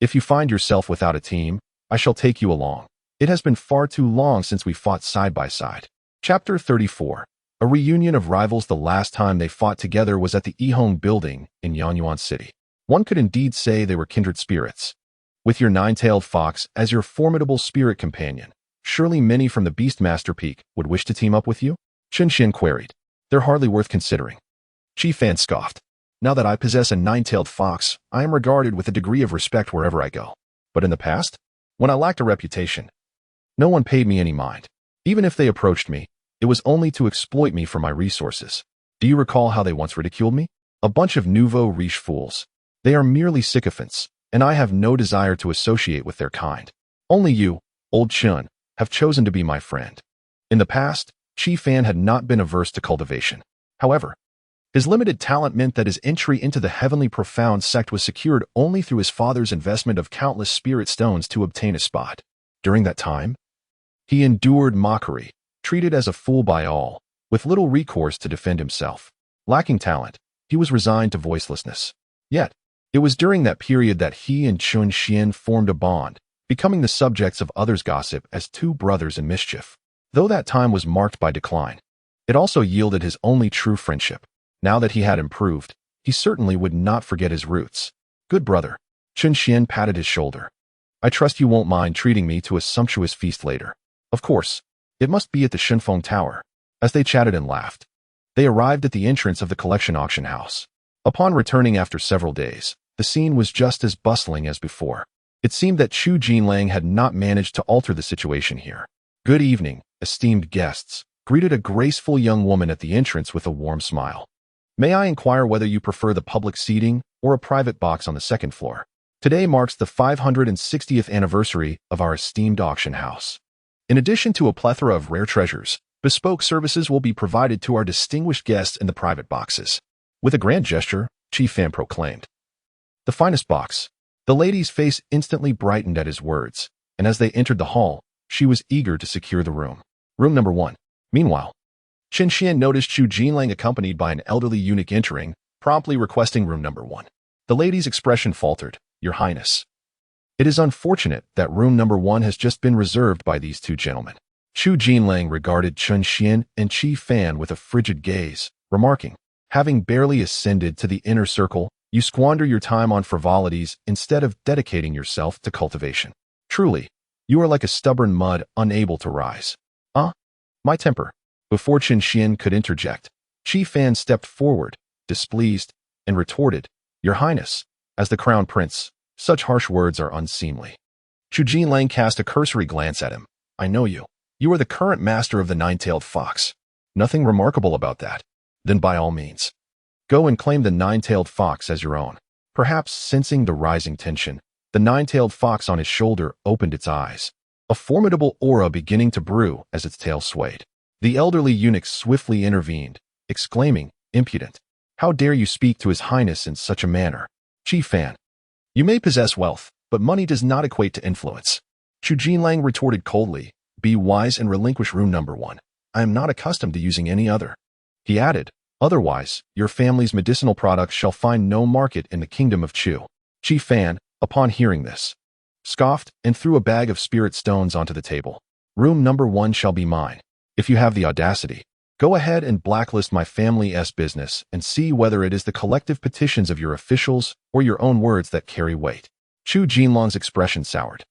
If you find yourself without a team, I shall take you along. It has been far too long since we fought side by side. Chapter 34. A reunion of rivals. The last time they fought together was at the Yihong building in Yanyuan City. One could indeed say they were kindred spirits. With your nine-tailed fox as your formidable spirit companion, surely many from the Beastmaster Peak would wish to team up with you? Chen Xian queried. They're hardly worth considering. Qi Fan scoffed. Now that I possess a nine-tailed fox, I am regarded with a degree of respect wherever I go. But in the past, when I lacked a reputation, no one paid me any mind. Even if they approached me, it was only to exploit me for my resources. Do you recall how they once ridiculed me? A bunch of nouveau riche fools. They are merely sycophants, and I have no desire to associate with their kind. Only you, old Chun, have chosen to be my friend. In the past, Qi Fan had not been averse to cultivation. However, his limited talent meant that his entry into the heavenly profound sect was secured only through his father's investment of countless spirit stones to obtain a spot. During that time, he endured mockery, treated as a fool by all, with little recourse to defend himself. Lacking talent, he was resigned to voicelessness. Yet, it was during that period that he and Chun Xian formed a bond, becoming the subjects of others' gossip as two brothers in mischief. Though that time was marked by decline, it also yielded his only true friendship. Now that he had improved, he certainly would not forget his roots. Good brother. Chun Xian patted his shoulder. I trust you won't mind treating me to a sumptuous feast later. Of course, it must be at the Shenfeng Tower. As they chatted and laughed, they arrived at the entrance of the collection auction house. Upon returning after several days, the scene was just as bustling as before. It seemed that Chu Jinlang had not managed to alter the situation here. Good evening, esteemed guests, greeted a graceful young woman at the entrance with a warm smile. May I inquire whether you prefer the public seating or a private box on the second floor? Today marks the 560th anniversary of our esteemed auction house. In addition to a plethora of rare treasures, bespoke services will be provided to our distinguished guests in the private boxes. With a grand gesture, Qi Fan proclaimed. The finest box. The lady's face instantly brightened at his words, and as they entered the hall, she was eager to secure the room. Room number 1. Meanwhile, Chen Xian noticed Chu Jinlang accompanied by an elderly eunuch entering, promptly requesting room number 1. The lady's expression faltered. Your Highness. It is unfortunate that room number 1 has just been reserved by these two gentlemen. Chu Jinlang regarded Chen Xian and Qi Fan with a frigid gaze, remarking, having barely ascended to the inner circle, you squander your time on frivolities instead of dedicating yourself to cultivation. Truly, you are like a stubborn mud unable to rise. My temper. Before Chen Xian could interject, Qi Fan stepped forward, displeased, and retorted, Your Highness, as the crown prince, such harsh words are unseemly. Chu Jinlang cast a cursory glance at him. I know you. You are the current master of the nine-tailed fox. Nothing remarkable about that. Then by all means, go and claim the nine-tailed fox as your own. Perhaps sensing the rising tension, the nine-tailed fox on his shoulder opened its eyes, a formidable aura beginning to brew as its tail swayed. The elderly eunuch swiftly intervened, exclaiming, Impudent! How dare you speak to His Highness in such a manner? Qi Fan. You may possess wealth, but money does not equate to influence. Chu Jinlang retorted coldly, Be wise and relinquish room number 1. I am not accustomed to using any other. He added, Otherwise, your family's medicinal products shall find no market in the kingdom of Chu. Qi Fan, upon hearing this, scoffed and threw a bag of spirit stones onto the table. Room number 1 shall be mine. If you have the audacity, go ahead and blacklist my family's business and see whether it is the collective petitions of your officials or your own words that carry weight. Chu Jinlang's expression soured.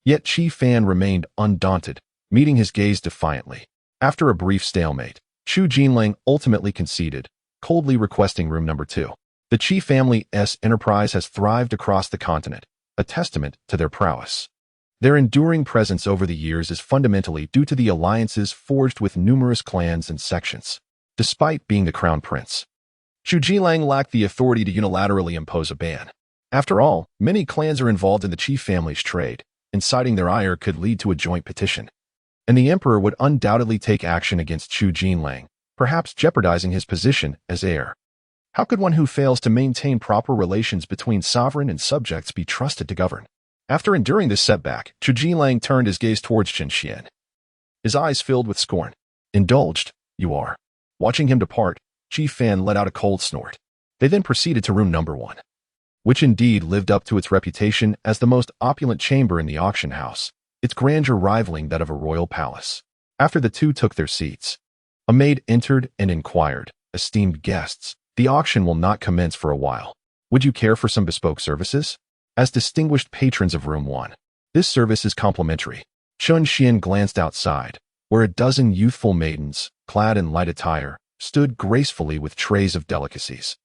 Yet Qi Fan remained undaunted, meeting his gaze defiantly. After a brief stalemate, Chu Jinlang ultimately conceded, coldly requesting room number 2. The Qi family's enterprise has thrived across the continent, a testament to their prowess. Their enduring presence over the years is fundamentally due to the alliances forged with numerous clans and sections. Despite being the crown prince, Chu Jinlang lacked the authority to unilaterally impose a ban. After all, many clans are involved in the Qi family's trade, inciting their ire could lead to a joint petition. And the emperor would undoubtedly take action against Chu Jinlang, perhaps jeopardizing his position as heir. How could one who fails to maintain proper relations between sovereign and subjects be trusted to govern? After enduring this setback, Chu Jinlang turned his gaze towards Chen Xian. His eyes filled with scorn. Indulged, you are. Watching him depart, Chief Fan let out a cold snort. They then proceeded to room number 1, which indeed lived up to its reputation as the most opulent chamber in the auction house, its grandeur rivaling that of a royal palace. After the two took their seats, a maid entered and inquired, "Esteemed guests, the auction will not commence for a while. Would you care for some bespoke services? As distinguished patrons of room 1, this service is complimentary." Chun Xian glanced outside, where a dozen youthful maidens, clad in light attire, stood gracefully with trays of delicacies.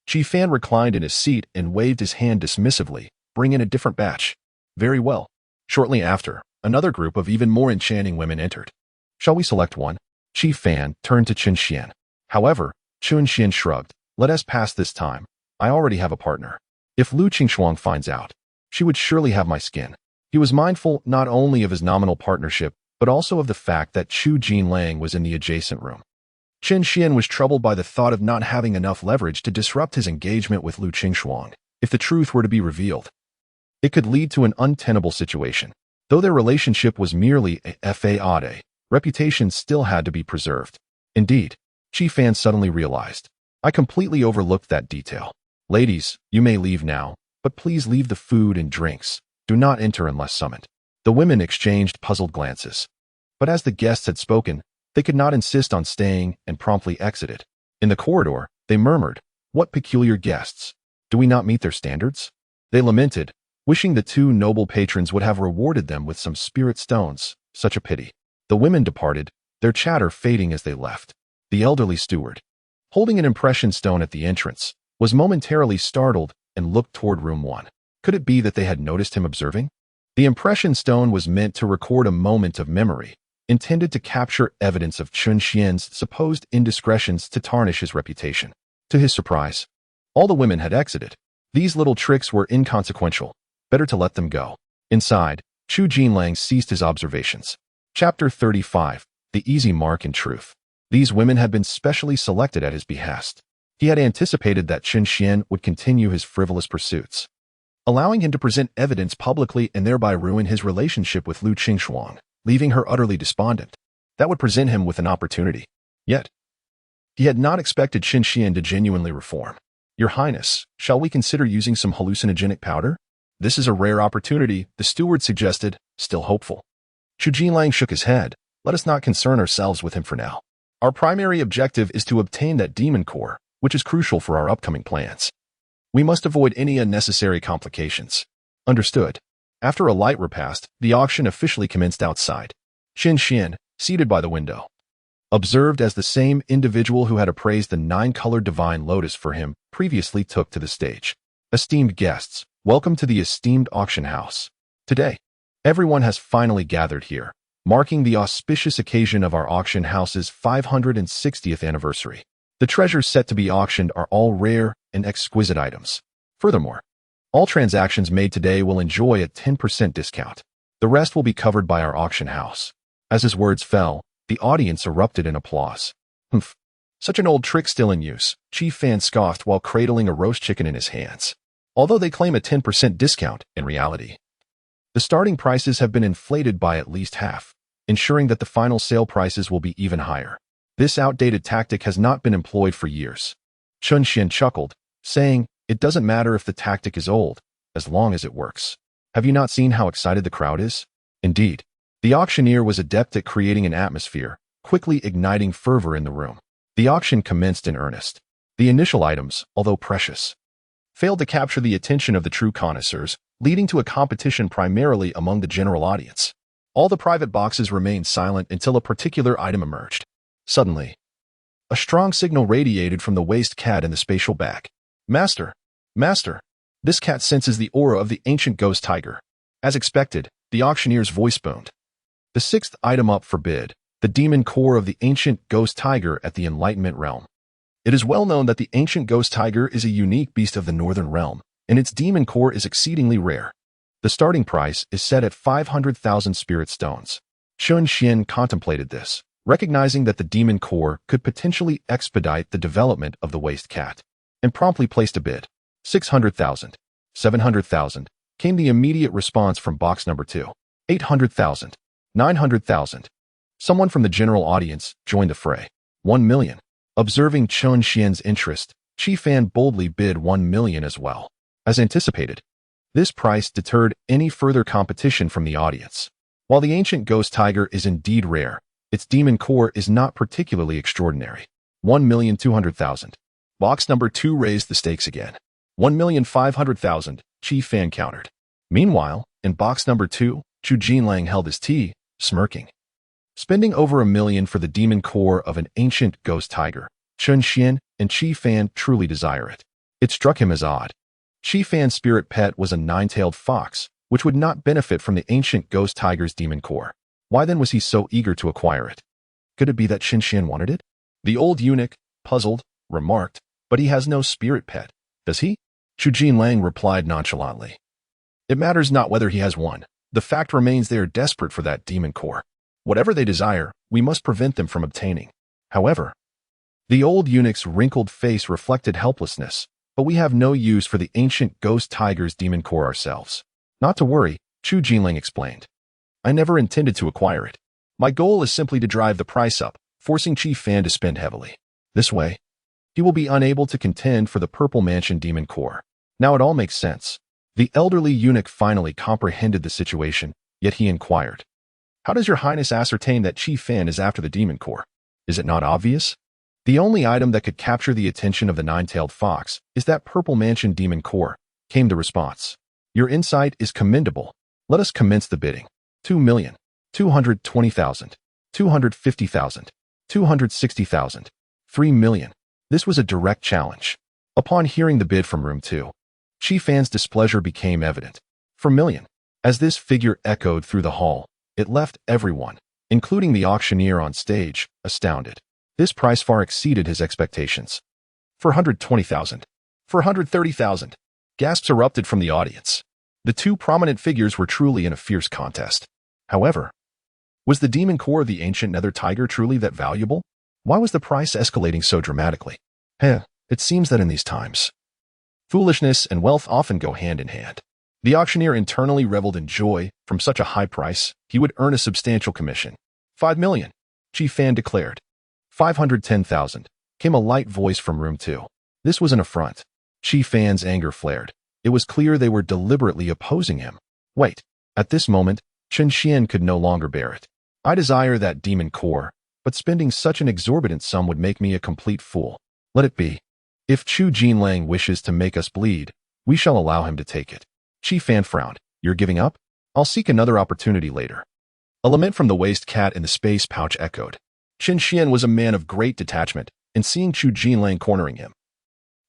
Chief Fan reclined in his seat and waved his hand dismissively, "Bring in a different batch." "Very well." Shortly after, another group of even more enchanting women entered. "Shall we select one?" Chief Fan turned to Chun Xian. However, Chun Xian shrugged. "Let us pass this time. I already have a partner. If Lu Qingshuang finds out, she would surely have my skin." He was mindful not only of his nominal partnership, but also of the fact that Chu Jinlang was in the adjacent room. Chen Xian was troubled by the thought of not having enough leverage to disrupt his engagement with Lu Qingshuang. If the truth were to be revealed, it could lead to an untenable situation. Though their relationship was merely a fade, reputation still had to be preserved. Indeed, Chi Fan suddenly realized, "I completely overlooked that detail. Ladies, you may leave now, but please leave the food and drinks. Do not enter unless summoned." The women exchanged puzzled glances. But as the guests had spoken, they could not insist on staying and promptly exited. In the corridor, they murmured, "What peculiar guests! Do we not meet their standards?" They lamented, wishing the two noble patrons would have rewarded them with some spirit stones. Such a pity. The women departed, their chatter fading as they left. The elderly steward, holding an impression stone at the entrance, was momentarily startled and looked toward room 1. Could it be that they had noticed him observing? The impression stone was meant to record a moment of memory, intended to capture evidence of Chun Xian's supposed indiscretions to tarnish his reputation. To his surprise, all the women had exited. These little tricks were inconsequential. Better to let them go. Inside, Chu Jinlang ceased his observations. Chapter 35. The Easy Mark in Truth. These women had been specially selected at his behest. He had anticipated that Chun Xian would continue his frivolous pursuits, allowing him to present evidence publicly and thereby ruin his relationship with Lu Qingshuang, leaving her utterly despondent. That would present him with an opportunity. Yet, he had not expected Chun Xian to genuinely reform. "Your Highness, shall we consider using some hallucinogenic powder?" "This is a rare opportunity," the steward suggested, still hopeful. Chu Jinlang shook his head. "Let us not concern ourselves with him for now. Our primary objective is to obtain that demon core, which is crucial for our upcoming plans. We must avoid any unnecessary complications." Understood. After a light repast, the auction officially commenced outside. Chun Xian, seated by the window, observed as the same individual who had appraised the 9-colored divine lotus for him previously took to the stage. "Esteemed guests, welcome to the esteemed auction house. Today, everyone has finally gathered here, marking the auspicious occasion of our auction house's 560th anniversary. The treasures set to be auctioned are all rare and exquisite items. Furthermore, all transactions made today will enjoy a 10% discount. The rest will be covered by our auction house." As his words fell, the audience erupted in applause. "Humph, such an old trick still in use," Chief Fan scoffed while cradling a roast chicken in his hands. Although they claim a 10% discount, in reality, the starting prices have been inflated by at least half, ensuring that the final sale prices will be even higher. This outdated tactic has not been employed for years. Chun Xian chuckled, saying, "It doesn't matter if the tactic is old, as long as it works. Have you not seen how excited the crowd is?" Indeed, the auctioneer was adept at creating an atmosphere, quickly igniting fervor in the room. The auction commenced in earnest. The initial items, although precious, failed to capture the attention of the true connoisseurs, leading to a competition primarily among the general audience. All the private boxes remained silent until a particular item emerged. Suddenly, a strong signal radiated from the waist cat in the spatial bag. "Master! Master! This cat senses the aura of the ancient ghost tiger." As expected, the auctioneer's voice boomed. The 6th item up for bid, the demon core of the ancient ghost tiger at the Enlightenment realm. It is well known that the ancient ghost tiger is a unique beast of the Northern realm, and its demon core is exceedingly rare. The starting price is set at 500,000 spirit stones. Chun Xian contemplated this, recognizing that the demon core could potentially expedite the development of the waste cat, and promptly placed a bid. 600,000. 700,000. Came the immediate response from box number 2. 800,000. 900,000. Someone from the general audience joined the fray. 1 million. Observing Chen Xian's interest, Qi Fan boldly bid 1 million as well. As anticipated, this price deterred any further competition from the audience. While the ancient ghost tiger is indeed rare, its demon core is not particularly extraordinary. 1,200,000. Box number 2 raised the stakes again. 1,500,000, Qi Fan countered. Meanwhile, in box number 2, Chu Jinlang held his tea, smirking. Spending over 1 million for the demon core of an ancient ghost tiger, Chen Xian and Qi Fan truly desire it. It struck him as odd. Qi Fan's spirit pet was a 9-tailed fox, which would not benefit from the ancient ghost tiger's demon core. Why then was he so eager to acquire it? Could it be that Chen Xian wanted it? The old eunuch, puzzled, remarked, but he has no spirit pet, does he? Chu Jinlang replied nonchalantly. It matters not whether he has one. The fact remains they are desperate for that demon core. Whatever they desire, we must prevent them from obtaining. However, the old eunuch's wrinkled face reflected helplessness, but we have no use for the ancient ghost tiger's demon core ourselves. Not to worry, Chu Jinling explained. I never intended to acquire it. My goal is simply to drive the price up, forcing Qi Fan to spend heavily. This way, he will be unable to contend for the Purple Mansion demon core. Now it all makes sense. The elderly eunuch finally comprehended the situation, yet he inquired. How does your highness ascertain that Qi Fan is after the demon core? Is it not obvious? The only item that could capture the attention of the 9-tailed fox is that Purple Mansion demon core, came the response. Your insight is commendable. Let us commence the bidding. 2,220,000, 250,000, 260,000, 3 million. This was a direct challenge. Upon hearing the bid from room 2, Qi Fan's displeasure became evident. For million, as this figure echoed through the hall, it left everyone, including the auctioneer on stage, astounded. This price far exceeded his expectations. 420,000, 430,000. Gasps erupted from the audience. The two prominent figures were truly in a fierce contest. However, was the demon core of the ancient nether tiger truly that valuable? Why was the price escalating so dramatically? It seems that in these times, foolishness and wealth often go hand in hand. The auctioneer internally reveled in joy. From such a high price, he would earn a substantial commission. 5 million, Qi Fan declared. 510,000, came a light voice from room 2. This was an affront. Qi Fan's anger flared. It was clear they were deliberately opposing him. Wait, at this moment, Chen Xian could no longer bear it. I desire that demon core, but spending such an exorbitant sum would make me a complete fool. Let it be. If Chu Jinlang wishes to make us bleed, we shall allow him to take it. Qi Fan frowned. You're giving up? I'll seek another opportunity later. A lament from the waste cat in the space pouch echoed. Chen Xian was a man of great detachment, and seeing Chu Jinlang cornering him,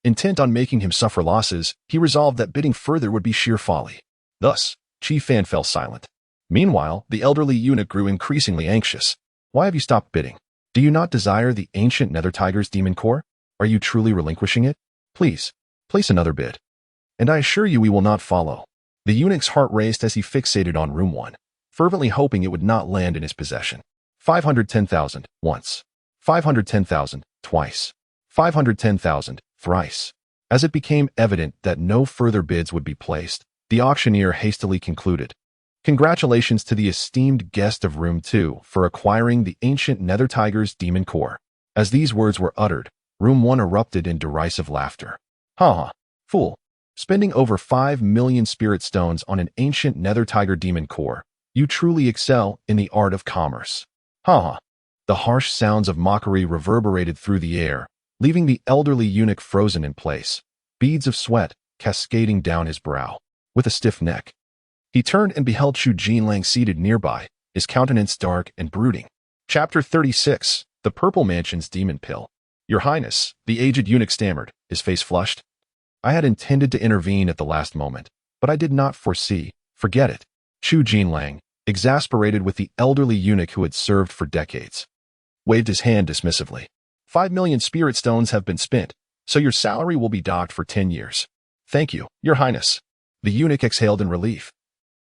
intent on making him suffer losses, he resolved that bidding further would be sheer folly. Thus, Qi Fan fell silent. Meanwhile, the elderly eunuch grew increasingly anxious. Why have you stopped bidding? Do you not desire the ancient nether tiger's demon core? Are you truly relinquishing it? Please, place another bid. And I assure you we will not follow. The eunuch's heart raced as he fixated on room 1, fervently hoping it would not land in his possession. 510,000, once. 510,000, twice. 510,000, thrice. As it became evident that no further bids would be placed, the auctioneer hastily concluded. Congratulations to the esteemed guest of room 2 for acquiring the ancient nether tiger's demon core. As these words were uttered, room 1 erupted in derisive laughter. Ha! Fool! Spending over 5 million spirit stones on an ancient nether tiger demon core, you truly excel in the art of commerce. Ha! The harsh sounds of mockery reverberated through the air, leaving the elderly eunuch frozen in place, beads of sweat cascading down his brow. With a stiff neck, he turned and beheld Chu Jinlang seated nearby, his countenance dark and brooding. Chapter 36, The Purple Mansion's Demon Pill. Your Highness, the aged eunuch stammered, his face flushed. I had intended to intervene at the last moment, but I did not foresee. Forget it. Chu Jinlang, exasperated with the elderly eunuch who had served for decades, waved his hand dismissively. 5 million spirit stones have been spent, so your salary will be docked for 10 years. Thank you, Your Highness. The eunuch exhaled in relief,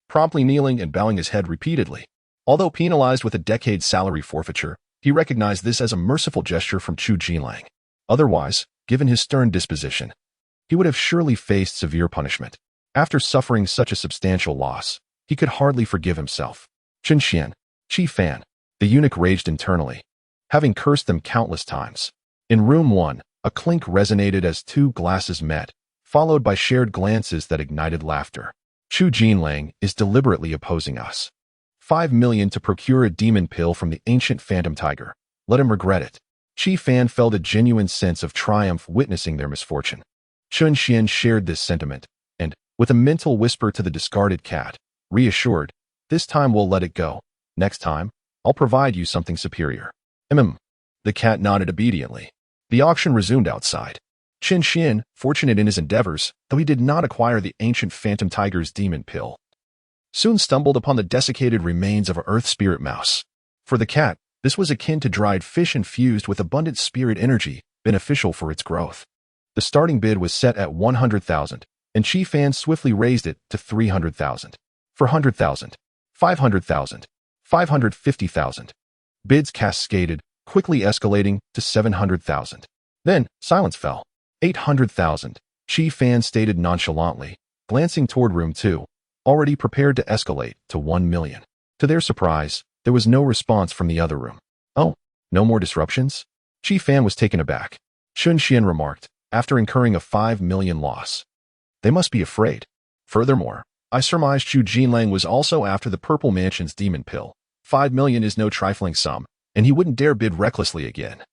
promptly kneeling and bowing his head repeatedly. Although penalized with a decade's salary forfeiture, he recognized this as a merciful gesture from Chu Jinlang. Otherwise, given his stern disposition, he would have surely faced severe punishment. After suffering such a substantial loss, he could hardly forgive himself. Chen Xian, Qi Fan, The eunuch raged internally, having cursed them countless times. In room 1, a clink resonated as two glasses met, followed by shared glances that ignited laughter. Chu Jinlang is deliberately opposing us. 5 million to procure a demon pill from the ancient phantom tiger. Let him regret it. Qi Fan felt a genuine sense of triumph witnessing their misfortune. Chun Xian shared this sentiment, and, with a mental whisper to the discarded cat, reassured, "This time we'll let it go. Next time, I'll provide you something superior." The cat nodded obediently. The auction resumed outside. Qin Xian, fortunate in his endeavors, though he did not acquire the ancient phantom tiger's demon pill, soon stumbled upon the desiccated remains of a earth spirit mouse. For the cat, this was akin to dried fish infused with abundant spirit energy, beneficial for its growth. The starting bid was set at 100,000, and Qi Fan swiftly raised it to 300,000, 400,000, 500,000, 550,000. Bids cascaded, quickly escalating to 700,000. Then, silence fell. 800,000. Qi Fan stated nonchalantly, glancing toward room 2, already prepared to escalate to 1 million. To their surprise, there was no response from the other room. "Oh, no more disruptions?" Qi Fan was taken aback. Chun Xian remarked, after incurring a 5 million loss. "They must be afraid. Furthermore, I surmise Chu Jinlang was also after the Purple Mansion's demon pill. 5 million is no trifling sum, and he wouldn't dare bid recklessly again."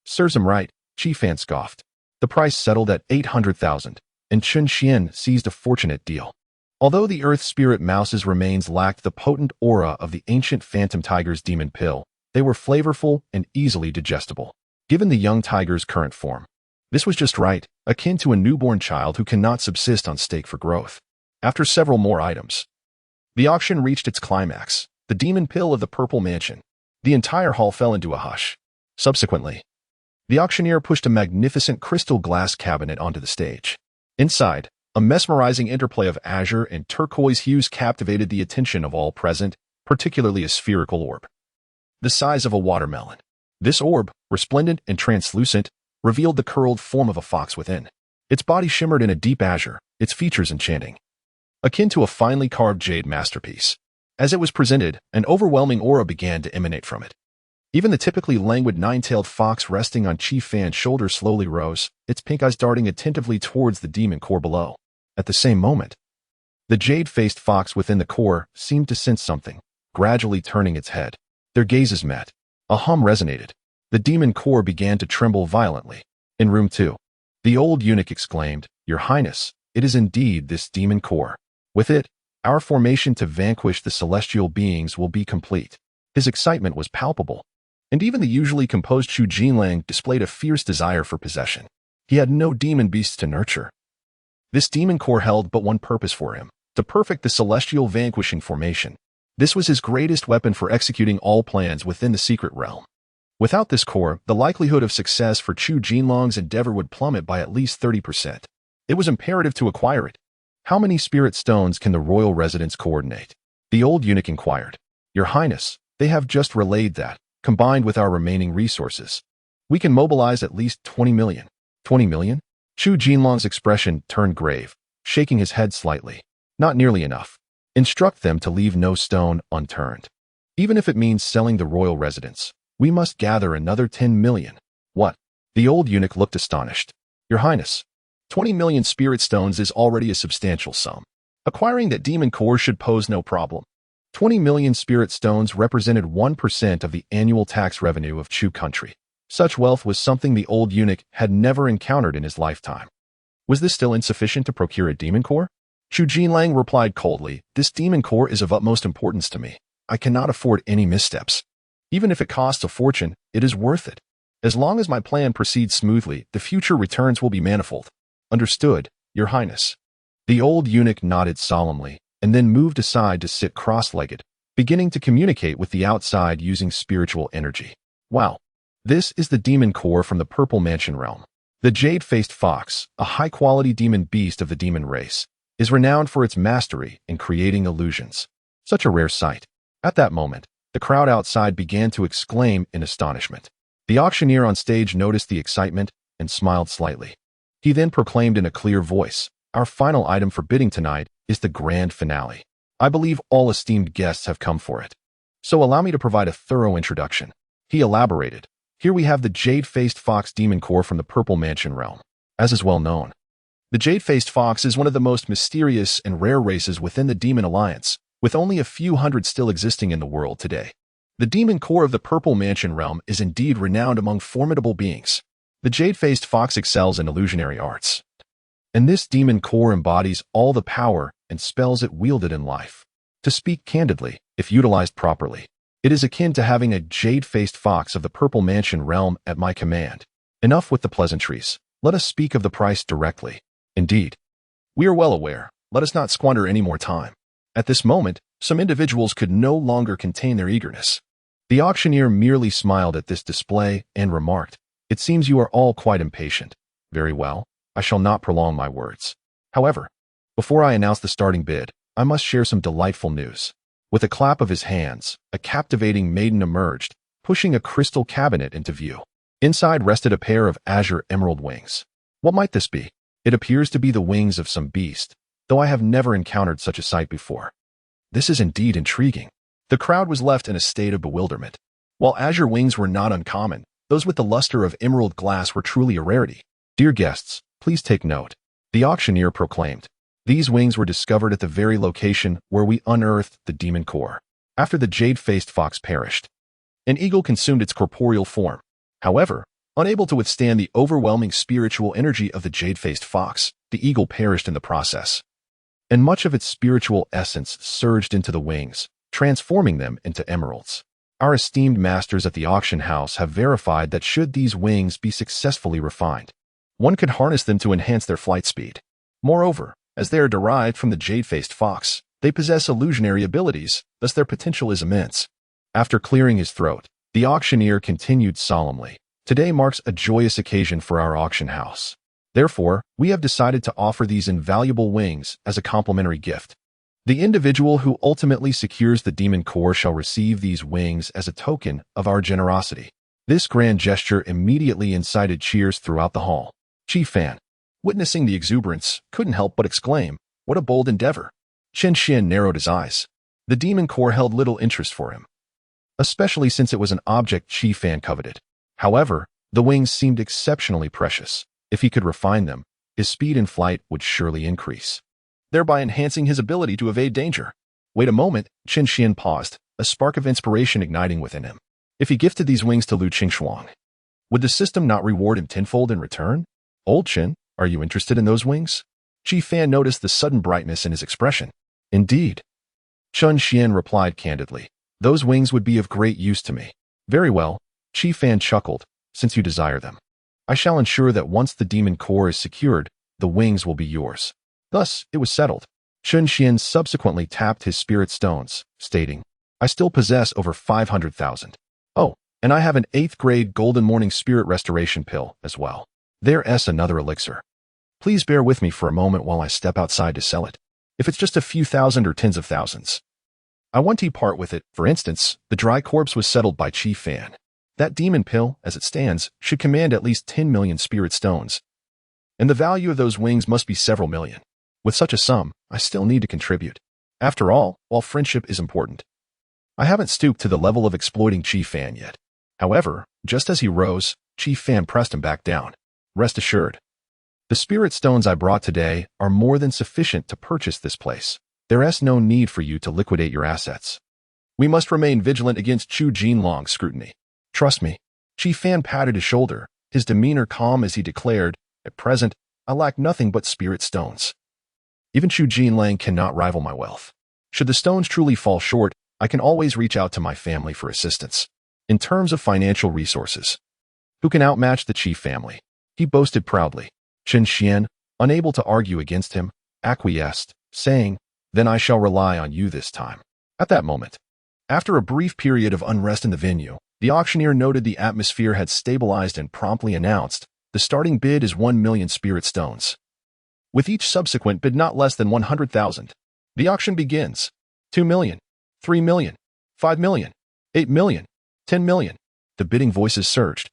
Serves him right, Qi Fan scoffed. The price settled at 800,000, and Chun Xian seized a fortunate deal. Although the Earth Spirit Mouse's remains lacked the potent aura of the ancient Phantom Tiger's demon pill, they were flavorful and easily digestible. Given the young tiger's current form, this was just right, akin to a newborn child who cannot subsist on steak for growth. After several more items, the auction reached its climax, the demon pill of the Purple Mansion. The entire hall fell into a hush. Subsequently, the auctioneer pushed a magnificent crystal glass cabinet onto the stage. Inside, a mesmerizing interplay of azure and turquoise hues captivated the attention of all present, particularly a spherical orb, the size of a watermelon. This orb, resplendent and translucent, revealed the curled form of a fox within. Its body shimmered in a deep azure, its features enchanting, akin to a finely carved jade masterpiece. As it was presented, an overwhelming aura began to emanate from it. Even the typically languid nine-tailed fox resting on Qi Fan's shoulder slowly rose, its pink eyes darting attentively towards the demon core below. At the same moment, the jade-faced fox within the core seemed to sense something, gradually turning its head. Their gazes met. A hum resonated. The demon core began to tremble violently. In room 2, the old eunuch exclaimed, "Your Highness, it is indeed this demon core. With it, our formation to vanquish the celestial beings will be complete." His excitement was palpable, and even the usually composed Chu Jinlang displayed a fierce desire for possession. He had no demon beasts to nurture. This demon core held but one purpose for him, to perfect the celestial vanquishing formation. This was his greatest weapon for executing all plans within the secret realm. Without this core, the likelihood of success for Chu Jinlang's endeavor would plummet by at least 30%. It was imperative to acquire it. "How many spirit stones can the royal residence coordinate?" the old eunuch inquired. "Your Highness, they have just relayed that, combined with our remaining resources, we can mobilize at least 20 million. 20 million? Chu Jinlong's expression turned grave, shaking his head slightly. "Not nearly enough. Instruct them to leave no stone unturned. Even if it means selling the royal residence, we must gather another 10 million. "What?" The old eunuch looked astonished. "Your Highness, 20 million spirit stones is already a substantial sum. Acquiring that demon core should pose no problem. 20 million spirit stones represented 1% of the annual tax revenue of Chu country. Such wealth was something the old eunuch had never encountered in his lifetime. Was this still insufficient to procure a demon core? Chu Jinlang replied coldly, "This demon core is of utmost importance to me. I cannot afford any missteps. Even if it costs a fortune, it is worth it. As long as my plan proceeds smoothly, the future returns will be manifold." "Understood, Your Highness." The old eunuch nodded solemnly, and then moved aside to sit cross-legged, beginning to communicate with the outside using spiritual energy. "Wow. This is the demon core from the Purple Mansion realm. The jade-faced fox, a high-quality demon beast of the demon race, is renowned for its mastery in creating illusions. Such a rare sight." At that moment, the crowd outside began to exclaim in astonishment. The auctioneer on stage noticed the excitement and smiled slightly. He then proclaimed in a clear voice, "Our final item for bidding tonight is the grand finale. I believe all esteemed guests have come for it." So allow me to provide a thorough introduction. He elaborated. Here we have the Jade-Faced Fox Demon Core from the Purple Mansion realm. As is well known, the Jade-Faced Fox is one of the most mysterious and rare races within the Demon Alliance, with only a few hundred still existing in the world today. The Demon Core of the Purple Mansion realm is indeed renowned among formidable beings. The Jade-Faced Fox excels in illusionary arts, and this Demon Core embodies all the power and spells it wielded in life. To speak candidly, if utilized properly, it is akin to having a Jade-Faced Fox of the Purple Mansion realm at my command. Enough with the pleasantries. Let us speak of the price directly. Indeed, we are well aware. Let us not squander any more time. At this moment, some individuals could no longer contain their eagerness. The auctioneer merely smiled at this display and remarked, "It seems you are all quite impatient. Very well, I shall not prolong my words. However, before I announce the starting bid, I must share some delightful news." With a clap of his hands, a captivating maiden emerged, pushing a crystal cabinet into view. Inside rested a pair of azure emerald wings. What might this be? It appears to be the wings of some beast, though I have never encountered such a sight before. This is indeed intriguing. The crowd was left in a state of bewilderment. While azure wings were not uncommon, those with the luster of emerald glass were truly a rarity. Dear guests, please take note. The auctioneer proclaimed. These wings were discovered at the very location where we unearthed the Demon Core. After the Jade-Faced Fox perished, an eagle consumed its corporeal form. However, unable to withstand the overwhelming spiritual energy of the Jade-Faced Fox, the eagle perished in the process, and much of its spiritual essence surged into the wings, transforming them into emeralds. Our esteemed masters at the auction house have verified that should these wings be successfully refined, one could harness them to enhance their flight speed. Moreover, as they are derived from the Jade-Faced Fox, they possess illusionary abilities, thus their potential is immense. After clearing his throat, the auctioneer continued solemnly. Today marks a joyous occasion for our auction house. Therefore, we have decided to offer these invaluable wings as a complimentary gift. The individual who ultimately secures the Demon Core shall receive these wings as a token of our generosity. This grand gesture immediately incited cheers throughout the hall. Chief Fan, witnessing the exuberance, couldn't help but exclaim, "What a bold endeavor!" Chen Xian narrowed his eyes. The Demon Core held little interest for him, especially since it was an object Chief Fan coveted. However, the wings seemed exceptionally precious. If he could refine them, his speed in flight would surely increase, thereby enhancing his ability to evade danger. Wait a moment, Chen Xian paused, a spark of inspiration igniting within him. If he gifted these wings to Lu Qingxuang, would the system not reward him tenfold in return? Old Chen, are you interested in those wings? Chief Fan noticed the sudden brightness in his expression. Indeed. Chen Xian replied candidly. Those wings would be of great use to me. Very well, Chief Fan chuckled, since you desire them. I shall ensure that once the Demon Core is secured, the wings will be yours. Thus, it was settled. Chen Xian subsequently tapped his spirit stones, stating, I still possess over 500,000. Oh, and I have an 8th grade Golden Morning Spirit Restoration pill as well. There's another elixir. Please bear with me for a moment while I step outside to sell it. If it's just a few thousand or tens of thousands, I want to part with it. For instance, the dry corpse was settled by Chief Fan. That demon pill, as it stands, should command at least 10 million spirit stones, and the value of those wings must be several million. With such a sum, I still need to contribute. After all, while friendship is important, I haven't stooped to the level of exploiting Chief Fan yet. However, just as he rose, Chief Fan pressed him back down. Rest assured, the spirit stones I brought today are more than sufficient to purchase this place. There's no need for you to liquidate your assets. We must remain vigilant against Chu Jinlong's scrutiny. Trust me. Chief Fan patted his shoulder, his demeanor calm as he declared, at present, I lack nothing but spirit stones. Even Chu Jinlang cannot rival my wealth. Should the stones truly fall short, I can always reach out to my family for assistance. In terms of financial resources, who can outmatch the Chief family? He boasted proudly. Chen Xian, unable to argue against him, acquiesced, saying, Then I shall rely on you this time. At that moment, after a brief period of unrest in the venue, the auctioneer noted the atmosphere had stabilized and promptly announced, the starting bid is 1 million spirit stones, with each subsequent bid not less than 100,000. The auction begins. 2 million, 3 million, 5 million, 8 million, 10 million. The bidding voices surged,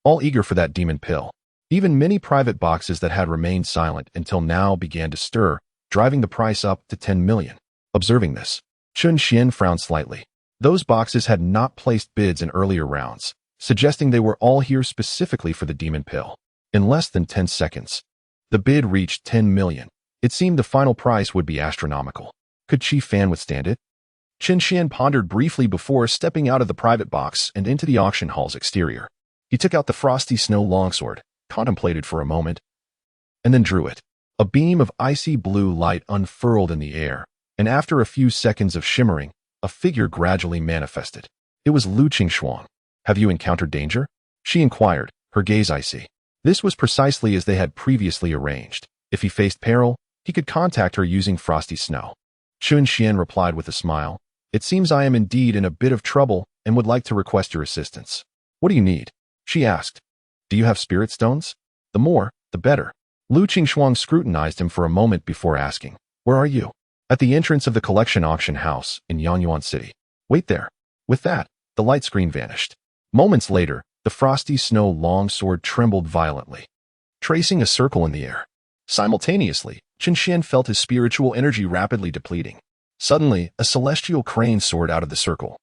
all eager for that demon pill. Even many private boxes that had remained silent until now began to stir, driving the price up to 10 million. Observing this, Chen Xian frowned slightly. Those boxes had not placed bids in earlier rounds, suggesting they were all here specifically for the demon pill. In less than 10 seconds, the bid reached 10 million. It seemed the final price would be astronomical. Could Chi Fan withstand it? Chen Xian pondered briefly before stepping out of the private box and into the auction hall's exterior. He took out the frosty snow longsword, contemplated for a moment, and then drew it. A beam of icy blue light unfurled in the air, and after a few seconds of shimmering, a figure gradually manifested. It was Lu Qingxuang. "Have you encountered danger?" she inquired, her gaze icy. This was precisely as they had previously arranged. If he faced peril, he could contact her using frosty snow. Chen Xian replied with a smile. "It seems I am indeed in a bit of trouble and would like to request your assistance." "What do you need?" she asked. "Do you have spirit stones? The more, the better." Lu Qingxuang scrutinized him for a moment before asking, "Where are you?" "At the entrance of the collection auction house in Yangyuan City." "Wait there." With that, the light screen vanished. Moments later, the frosty snow longsword trembled violently, tracing a circle in the air. Simultaneously, Chen Xian felt his spiritual energy rapidly depleting. Suddenly, a celestial crane soared out of the circle,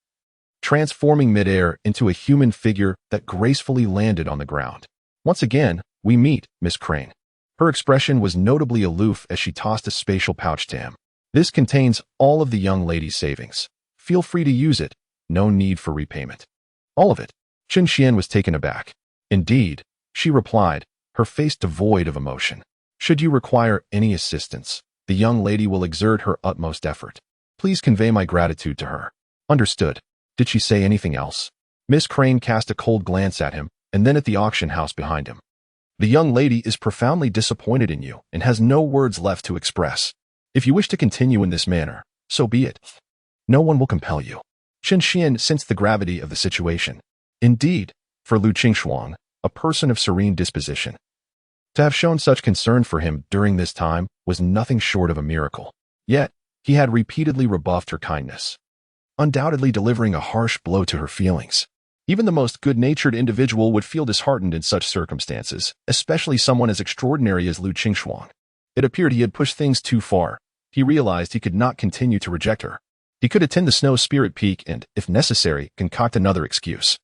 transforming midair into a human figure that gracefully landed on the ground. "Once again, we meet, Miss Crane." Her expression was notably aloof as she tossed a spatial pouch to him. "This contains all of the young lady's savings. Feel free to use it. No need for repayment." "All of it?" Chen Xian was taken aback. "Indeed," she replied, her face devoid of emotion. "Should you require any assistance, the young lady will exert her utmost effort. Please convey my gratitude to her." "Understood." "Did she say anything else?" Miss Crane cast a cold glance at him and then at the auction house behind him. "The young lady is profoundly disappointed in you and has no words left to express. If you wish to continue in this manner, so be it. No one will compel you." Chen Xian sensed the gravity of the situation. Indeed, for Lu Qingxuang, a person of serene disposition, to have shown such concern for him during this time was nothing short of a miracle. Yet, he had repeatedly rebuffed her kindness, undoubtedly delivering a harsh blow to her feelings. Even the most good-natured individual would feel disheartened in such circumstances, especially someone as extraordinary as Lu Qingxuang. It appeared he had pushed things too far. He realized he could not continue to reject her. He could attend the Snow Spirit Peak and, if necessary, concoct another excuse.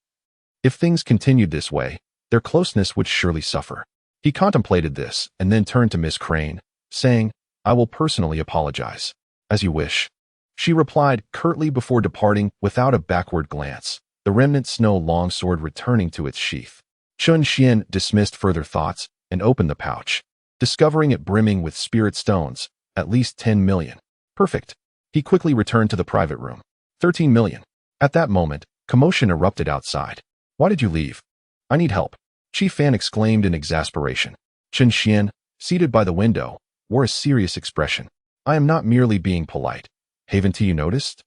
If things continued this way, their closeness would surely suffer. He contemplated this and then turned to Miss Crane, saying, "I will personally apologize." "As you wish," she replied curtly before departing without a backward glance, the remnant snow longsword returning to its sheath. Chen Xian dismissed further thoughts and opened the pouch, discovering it brimming with spirit stones, at least 10 million. Perfect. He quickly returned to the private room. 13 million. At that moment, commotion erupted outside. "Why did you leave?" "I need help," Chi Fan exclaimed in exasperation. Chen Xian, seated by the window, wore a serious expression. "I am not merely being polite. Haven't you noticed?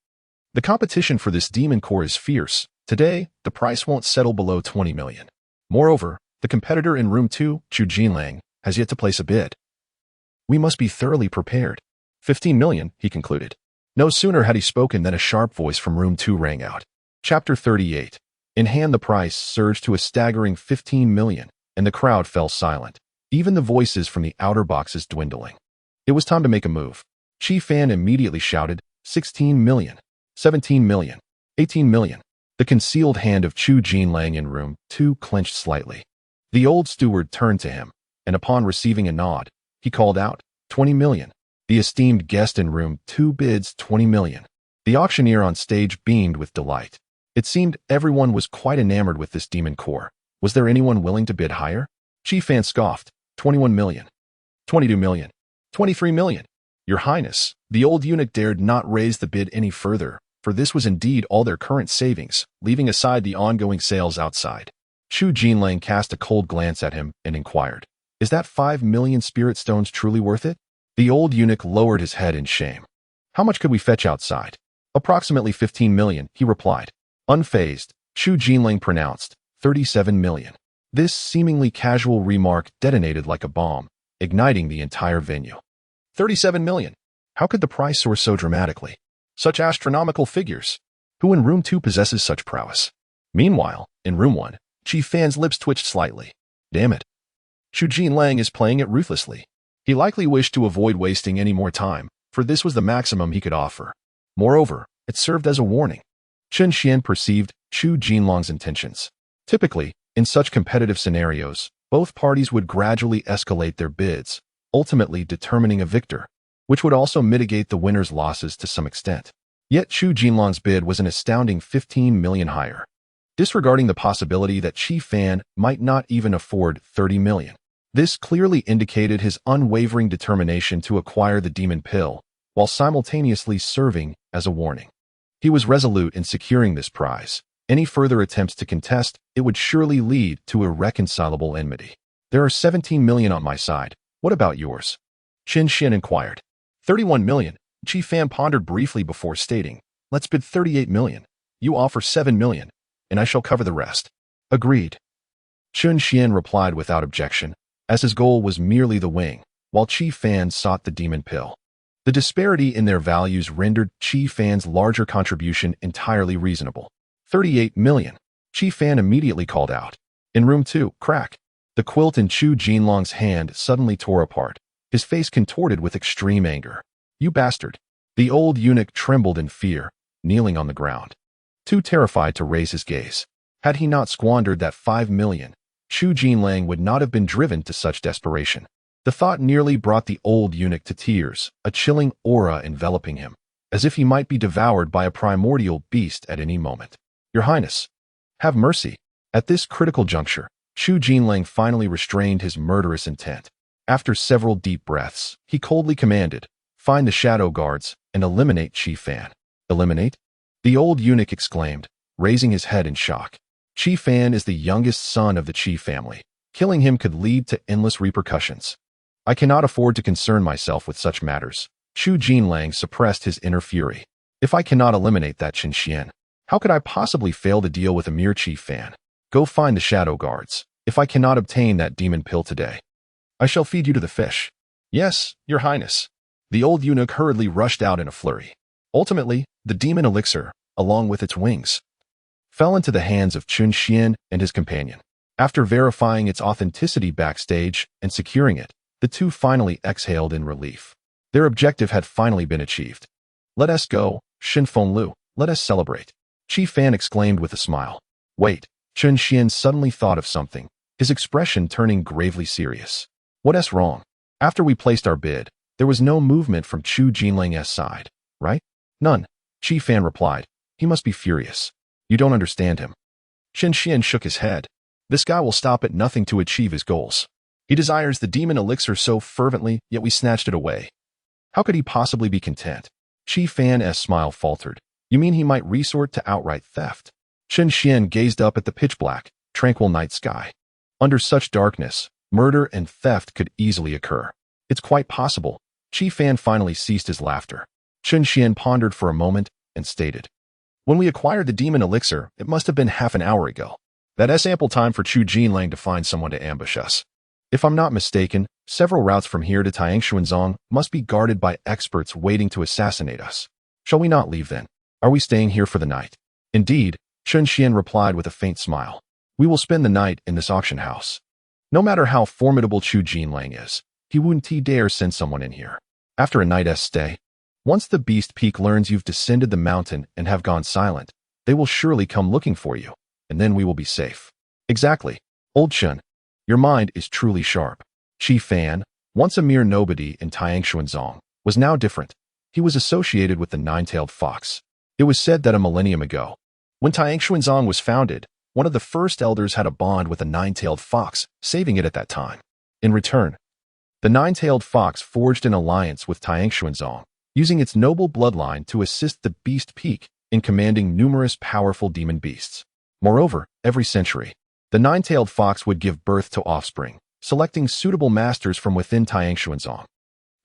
The competition for this demon core is fierce. Today, the price won't settle below 20 million. Moreover, the competitor in room 2, Chu Jinlang, has yet to place a bid. We must be thoroughly prepared." 15 million, he concluded. No sooner had he spoken than a sharp voice from room 2 rang out. Chapter 38. In hand, the price surged to a staggering 15 million, and the crowd fell silent, even the voices from the outer boxes dwindling. It was time to make a move. Chi Fan immediately shouted, 16 million, 17 million, 18 million. The concealed hand of Chu Jinlang in room 2 clenched slightly. The old steward turned to him, and upon receiving a nod, he called out, 20 million. The esteemed guest in room 2 bids 20 million. The auctioneer on stage beamed with delight. It seemed everyone was quite enamored with this demon core. Was there anyone willing to bid higher? Chi Fan scoffed, 21 million, 22 million, 23 million. Your Highness, the old eunuch dared not raise the bid any further, for this was indeed all their current savings, leaving aside the ongoing sales outside. Chu Jinlang cast a cold glance at him and inquired, "Is that 5 million spirit stones truly worth it?" The old eunuch lowered his head in shame. "How much could we fetch outside?" "Approximately 15 million, he replied. Unfazed, Chu Jinling pronounced, 37 million. This seemingly casual remark detonated like a bomb, igniting the entire venue. 37 million. How could the price soar so dramatically? Such astronomical figures. Who in room 2 possesses such prowess? Meanwhile, in room 1, Chi Fan's lips twitched slightly. Damn it. Chu Jinlang is playing it ruthlessly. He likely wished to avoid wasting any more time, for this was the maximum he could offer. Moreover, it served as a warning. Chen Xian perceived Chu Jinlong's intentions. Typically, in such competitive scenarios, both parties would gradually escalate their bids, ultimately determining a victor, which would also mitigate the winner's losses to some extent. Yet Chu Jinlong's bid was an astounding 15 million higher, disregarding the possibility that Qi Fan might not even afford 30 million. This clearly indicated his unwavering determination to acquire the demon pill, while simultaneously serving as a warning. He was resolute in securing this prize. Any further attempts to contest it would surely lead to irreconcilable enmity. There are 17 million on my side. What about yours? Qin Xin inquired. 31 million. Qi Fan pondered briefly before stating, let's bid 38 million. You offer 7 million, and I shall cover the rest. Agreed. Qin Xian replied without objection, as his goal was merely the wing, while Qi Fan sought the demon pill. The disparity in their values rendered Qi Fan's larger contribution entirely reasonable. 38 million. Qi Fan immediately called out. In room 2, crack. The quilt in Chu Jinlong's hand suddenly tore apart, his face contorted with extreme anger. You bastard. The old eunuch trembled in fear, kneeling on the ground, too terrified to raise his gaze. Had he not squandered that 5 million, Chu Jinlang would not have been driven to such desperation. The thought nearly brought the old eunuch to tears, a chilling aura enveloping him, as if he might be devoured by a primordial beast at any moment. Your Highness, have mercy. At this critical juncture, Chu Jinlang finally restrained his murderous intent. After several deep breaths, he coldly commanded, find the shadow guards and eliminate Qi Fan. Eliminate? The old eunuch exclaimed, raising his head in shock. Qi Fan is the youngest son of the Qi family. Killing him could lead to endless repercussions. I cannot afford to concern myself with such matters. Chu Jinlang suppressed his inner fury. If I cannot eliminate that Qin Xian, how could I possibly fail to deal with a mere Qi Fan? Go find the shadow guards. If I cannot obtain that demon pill today, I shall feed you to the fish. Yes, Your Highness. The old eunuch hurriedly rushed out in a flurry. Ultimately, the demon elixir, along with its wings, fell into the hands of Qin Xian and his companion. After verifying its authenticity backstage and securing it, the two finally exhaled in relief. Their objective had finally been achieved. Let us go, Xin Fenglu. Let us celebrate. Qi Fan exclaimed with a smile. Wait, Qin Xian suddenly thought of something, his expression turning gravely serious. What's wrong? After we placed our bid, there was no movement from Chu Jinlang's side, right? None. Qi Fan replied. He must be furious. You don't understand him. Qin Xian shook his head. This guy will stop at nothing to achieve his goals. He desires the demon elixir so fervently, yet we snatched it away. How could he possibly be content? Qi Fan's smile faltered. You mean he might resort to outright theft? Qin Xian gazed up at the pitch-black, tranquil night sky. Under such darkness, murder and theft could easily occur. It's quite possible. Qi Fan finally ceased his laughter. Qin Xian pondered for a moment and stated, when we acquired the demon elixir, it must have been half an hour ago. That's ample time for Chu Jinlang to find someone to ambush us. If I'm not mistaken, several routes from here to Tiangshuanzong must be guarded by experts waiting to assassinate us. Shall we not leave then? Are we staying here for the night? Indeed, Qin Xian replied with a faint smile. We will spend the night in this auction house. No matter how formidable Chu Jinlang is, he wouldn't dare send someone in here. After a night's stay, once the Beast Peak learns you've descended the mountain and have gone silent, they will surely come looking for you, and then we will be safe. Exactly. Old Chen, your mind is truly sharp. Qi Fan, once a mere nobody in Tiangshuanzong, was now different. He was associated with the nine-tailed fox. It was said that a millennium ago, when Tiangshuanzong was founded, one of the first elders had a bond with a nine-tailed fox, saving it at that time. In return, the nine-tailed fox forged an alliance with Tiangshuanzong, using its noble bloodline to assist the Beast Peak in commanding numerous powerful demon beasts. Moreover, every century, the nine-tailed fox would give birth to offspring, selecting suitable masters from within Tiangshuanzong.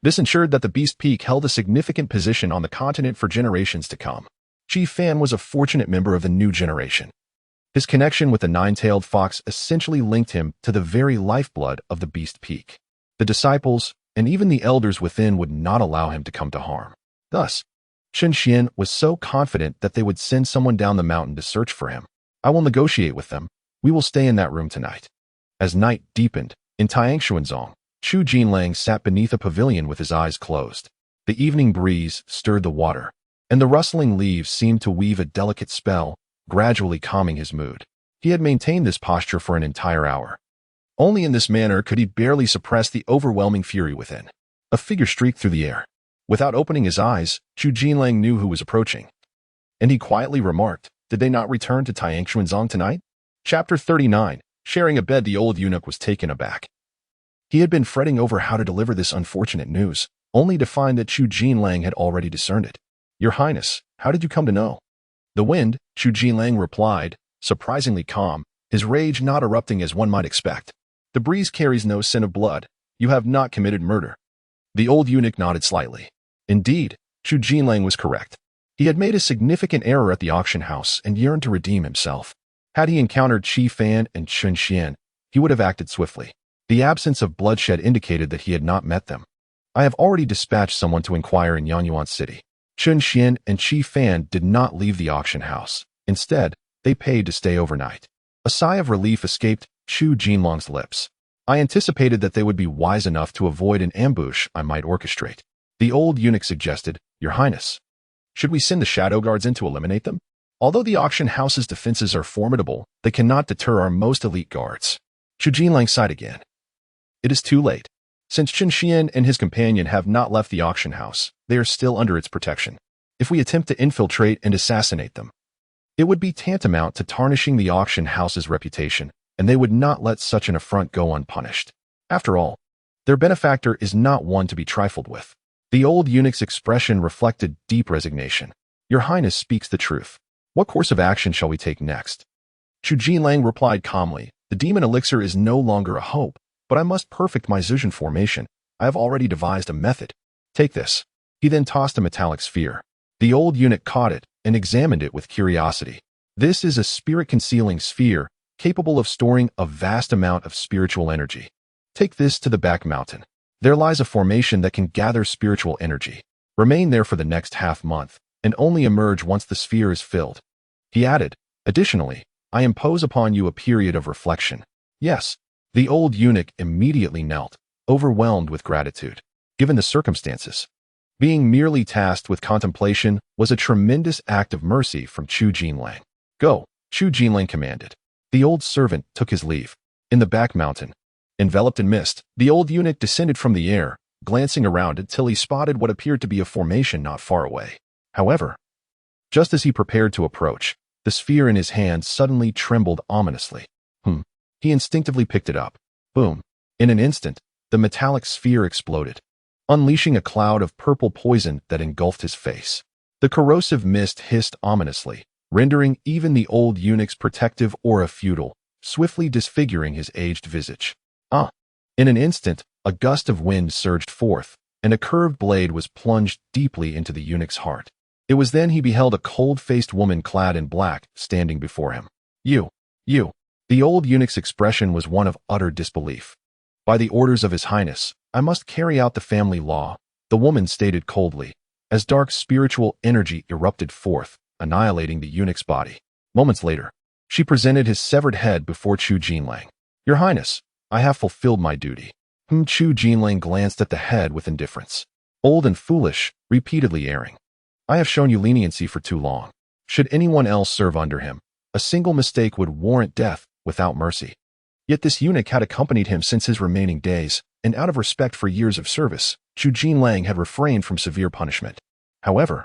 This ensured that the Beast Peak held a significant position on the continent for generations to come. Qi Fan was a fortunate member of the new generation. His connection with the nine-tailed fox essentially linked him to the very lifeblood of the Beast Peak. The disciples, and even the elders within, would not allow him to come to harm. Thus, Qin Xian was so confident that they would send someone down the mountain to search for him. I will negotiate with them. We will stay in that room tonight. As night deepened, in Tiangshuanzong, Chu Jinlang sat beneath a pavilion with his eyes closed. The evening breeze stirred the water, and the rustling leaves seemed to weave a delicate spell, gradually calming his mood. He had maintained this posture for an entire hour. Only in this manner could he barely suppress the overwhelming fury within. A figure streaked through the air. Without opening his eyes, Chu Jinlang knew who was approaching. And he quietly remarked, "Did they not return to Tianquanzong tonight?" Chapter 39. Sharing a bed, the old eunuch was taken aback. He had been fretting over how to deliver this unfortunate news, only to find that Chu Jinlang had already discerned it. "Your Highness, how did you come to know?" "The wind," Chu Jinlang replied, surprisingly calm, his rage not erupting as one might expect. "The breeze carries no scent of blood. You have not committed murder." The old eunuch nodded slightly. Indeed, Chu Jinlang was correct. He had made a significant error at the auction house and yearned to redeem himself. Had he encountered Qi Fan and Chun Xian, he would have acted swiftly. The absence of bloodshed indicated that he had not met them. "I have already dispatched someone to inquire in Yanyuan City." Chun Xian and Qi Fan did not leave the auction house. Instead, they paid to stay overnight. A sigh of relief escaped Chu Jinlang's lips. "I anticipated that they would be wise enough to avoid an ambush I might orchestrate." The old eunuch suggested, "Your Highness, should we send the shadow guards in to eliminate them? Although the auction house's defenses are formidable, they cannot deter our most elite guards." Chu Jinlang sighed again. "It is too late. Since Chun Xian and his companion have not left the auction house, they are still under its protection. If we attempt to infiltrate and assassinate them, it would be tantamount to tarnishing the auction house's reputation, and they would not let such an affront go unpunished. After all, their benefactor is not one to be trifled with." The old eunuch's expression reflected deep resignation. "Your Highness speaks the truth. What course of action shall we take next?" Chu Jinlang replied calmly, "The demon elixir is no longer a hope, but I must perfect my Zuzhen formation. I have already devised a method. Take this." He then tossed a metallic sphere. The old eunuch caught it and examined it with curiosity. "This is a spirit-concealing sphere, capable of storing a vast amount of spiritual energy. Take this to the back mountain. There lies a formation that can gather spiritual energy. Remain there for the next half-month, and only emerge once the sphere is filled." He added, "Additionally, I impose upon you a period of reflection." "Yes." The old eunuch immediately knelt, overwhelmed with gratitude. Given the circumstances, being merely tasked with contemplation was a tremendous act of mercy from Chu Jinlang. "Go," Chu Jinlang commanded. The old servant took his leave. In the back mountain, enveloped in mist, the old eunuch descended from the air, glancing around until he spotted what appeared to be a formation not far away. However, just as he prepared to approach, the sphere in his hand suddenly trembled ominously. He instinctively picked it up. Boom. In an instant, the metallic sphere exploded, unleashing a cloud of purple poison that engulfed his face. The corrosive mist hissed ominously, rendering even the old eunuch's protective aura futile, swiftly disfiguring his aged visage. In an instant, a gust of wind surged forth, and a curved blade was plunged deeply into the eunuch's heart. It was then he beheld a cold-faced woman clad in black standing before him. You. The old eunuch's expression was one of utter disbelief. "By the orders of His Highness, I must carry out the family law," the woman stated coldly, as dark spiritual energy erupted forth, annihilating the eunuch's body. Moments later, she presented his severed head before Chu Jinlang. "Your Highness, I have fulfilled my duty." Chu Jinlang glanced at the head with indifference. "Old and foolish, repeatedly erring. I have shown you leniency for too long. Should anyone else serve under him, a single mistake would warrant death without mercy." Yet this eunuch had accompanied him since his remaining days, and out of respect for years of service, Chu Jinlang had refrained from severe punishment. However,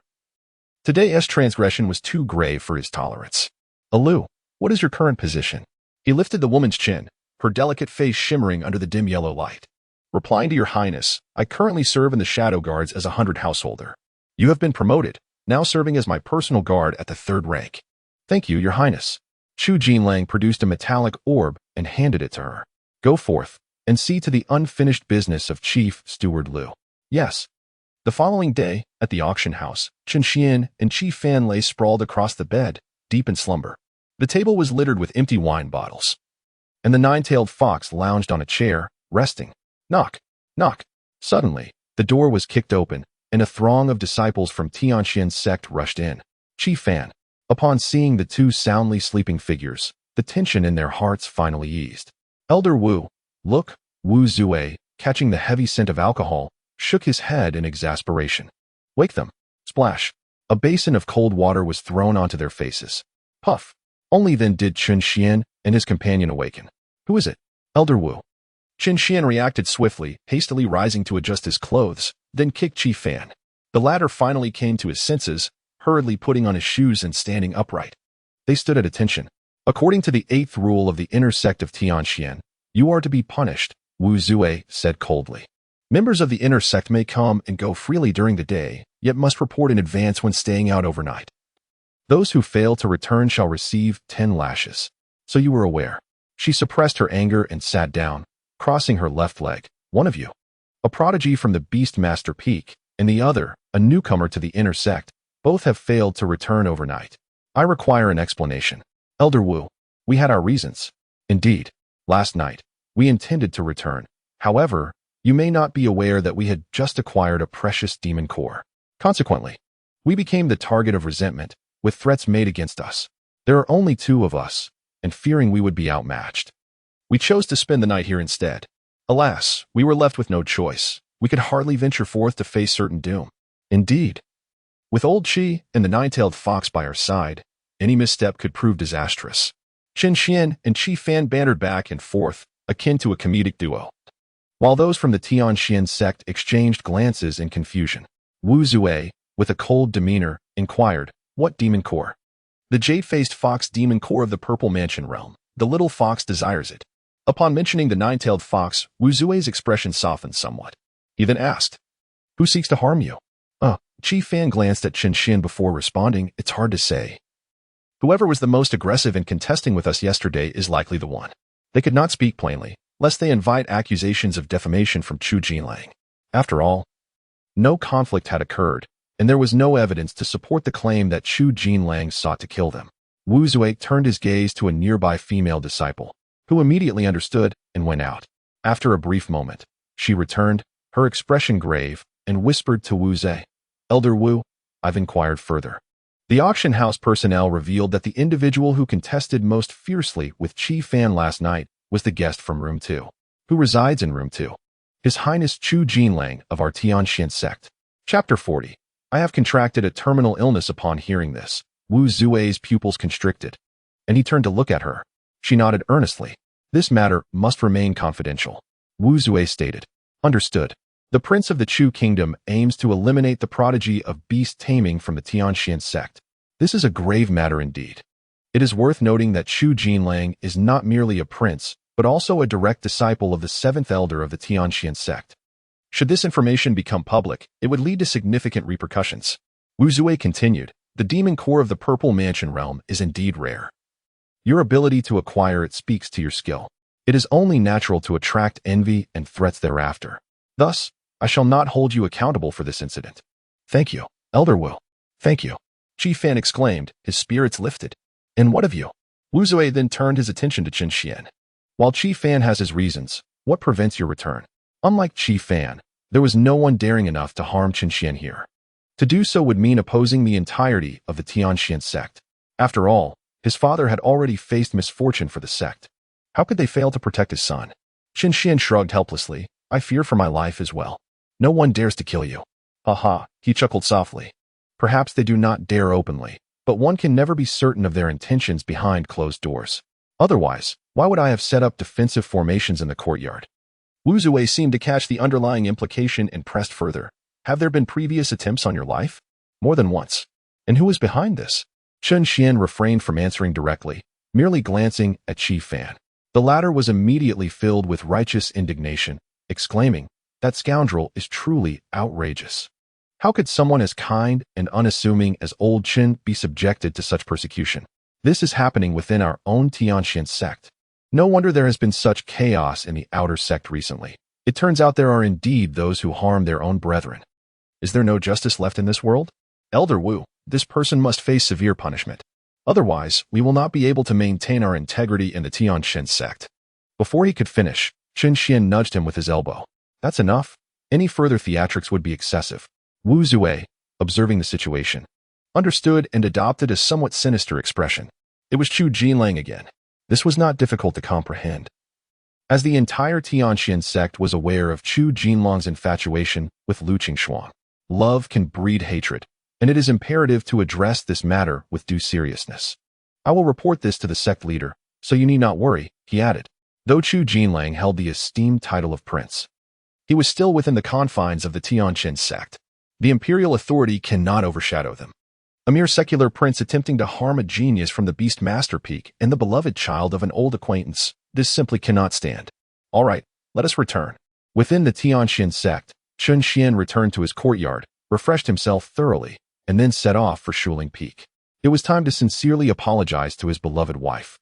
today's transgression was too grave for his tolerance. "Alu, what is your current position?" He lifted the woman's chin, her delicate face shimmering under the dim yellow light. "Replying to Your Highness, I currently serve in the Shadow Guards as a 100 householder. You have been promoted, now serving as my personal guard at the 3rd rank." "Thank you, Your Highness." Chu Jinlang produced a metallic orb and handed it to her. "Go forth and see to the unfinished business of Chief Steward Liu." "Yes." The following day, at the auction house, Chun Xian and Qi Fan lay sprawled across the bed, deep in slumber. The table was littered with empty wine bottles, and the 9-tailed fox lounged on a chair, resting. Knock, knock. Suddenly, the door was kicked open, and a throng of disciples from Tianxian's sect rushed in. Qi Fan. Upon seeing the two soundly sleeping figures, the tension in their hearts finally eased. Elder Wu, look, Wu Zue, catching the heavy scent of alcohol, shook his head in exasperation. "Wake them." Splash. A basin of cold water was thrown onto their faces. Puff. Only then did Chen Xian and his companion awaken. Who is it? Elder Wu. Chen Xian reacted swiftly, hastily rising to adjust his clothes, then kicked Qi Fan. The latter finally came to his senses, hurriedly putting on his shoes and standing upright. They stood at attention. According to the 8th rule of the inner sect of Tianxian, you are to be punished, Wu Zue said coldly. Members of the inner sect may come and go freely during the day, yet must report in advance when staying out overnight. Those who fail to return shall receive 10 lashes. So you were aware. She suppressed her anger and sat down, crossing her left leg. One of you, a prodigy from the Beastmaster Peak, and the other, a newcomer to the inner sect, both have failed to return overnight. I require an explanation. Elder Wu, we had our reasons. Indeed, last night, we intended to return. However, you may not be aware that we had just acquired a precious demon core. Consequently, we became the target of resentment, with threats made against us. There are only 2 of us, and fearing we would be outmatched, we chose to spend the night here instead. Alas, we were left with no choice. We could hardly venture forth to face certain doom. Indeed, with old Qi and the 9-tailed fox by our side, any misstep could prove disastrous. Chen Xian and Qi Fan bantered back and forth, akin to a comedic duo, while those from the Tianxian sect exchanged glances in confusion. Wu Zue, with a cold demeanor, inquired, what demon core? The jade-faced fox demon core of the Purple Mansion realm. The little fox desires it. Upon mentioning the 9-tailed fox, Wu Zue's expression softened somewhat. He then asked, who seeks to harm you? Qi Fan glanced at Chen Xian before responding, it's hard to say. Whoever was the most aggressive in contesting with us yesterday is likely the one. They could not speak plainly, lest they invite accusations of defamation from Chu Jinlang. After all, no conflict had occurred, and there was no evidence to support the claim that Chu Jinlang sought to kill them. Wu Zue turned his gaze to a nearby female disciple, who immediately understood and went out. After a brief moment, she returned, her expression grave, and whispered to Wu Zue, Elder Wu, I've inquired further. The auction house personnel revealed that the individual who contested most fiercely with Qi Fan last night was the guest from Room 2, who resides in Room 2. His Highness Chu Jinlang of our Tianxian sect. Chapter 40. I have contracted a terminal illness. Upon hearing this, Wu Zue's pupils constricted, and he turned to look at her. She nodded earnestly. This matter must remain confidential. Wu Zue stated. Understood. The Prince of the Chu Kingdom aims to eliminate the prodigy of beast taming from the Tianxian sect. This is a grave matter indeed. It is worth noting that Chu Jinlang is not merely a prince, but also a direct disciple of the 7th elder of the Tianxian sect. Should this information become public, it would lead to significant repercussions. Wu Zue continued, the demon core of the Purple Mansion realm is indeed rare. Your ability to acquire it speaks to your skill. It is only natural to attract envy and threats thereafter. Thus, I shall not hold you accountable for this incident. Thank you, Elder Wu. Thank you. Qi Fan exclaimed, his spirits lifted. And what of you? Wu Zue then turned his attention to Chen Xian. While Qi Fan has his reasons, what prevents your return? Unlike Qi Fan, there was no one daring enough to harm Chen Xian here. To do so would mean opposing the entirety of the Tianxian sect. After all, his father had already faced misfortune for the sect. How could they fail to protect his son? Chen Xian shrugged helplessly. I fear for my life as well. No one dares to kill you. Ha, he chuckled softly. Perhaps they do not dare openly, but one can never be certain of their intentions behind closed doors. Otherwise, why would I have set up defensive formations in the courtyard? Wu Zue seemed to catch the underlying implication and pressed further. Have there been previous attempts on your life? More than once. And who is behind this? Chen Xian refrained from answering directly, merely glancing at Qi Fan. The latter was immediately filled with righteous indignation, exclaiming, that scoundrel is truly outrageous. How could someone as kind and unassuming as old Chen be subjected to such persecution? This is happening within our own Tianxian sect. No wonder there has been such chaos in the outer sect recently. It turns out there are indeed those who harm their own brethren. Is there no justice left in this world? Elder Wu, this person must face severe punishment. Otherwise, we will not be able to maintain our integrity in the Tianxian sect. Before he could finish, Chen Xian nudged him with his elbow. That's enough. Any further theatrics would be excessive. Wu Zue, observing the situation, understood and adopted a somewhat sinister expression. It was Chu Jinlang again. This was not difficult to comprehend. As the entire Tianxian sect was aware of Chu Jinlang's infatuation with Lu Qingshuang. Love can breed hatred, and it is imperative to address this matter with due seriousness. I will report this to the sect leader, so you need not worry, he added. Though Chu Jinlang held the esteemed title of prince, he was still within the confines of the Tianqin sect. The imperial authority cannot overshadow them. A mere secular prince attempting to harm a genius from the Beast Master Peak and the beloved child of an old acquaintance, this simply cannot stand. All right, let us return. Within the Tianqin sect, Chun Xian returned to his courtyard, refreshed himself thoroughly, and then set off for Shuling Peak. It was time to sincerely apologize to his beloved wife.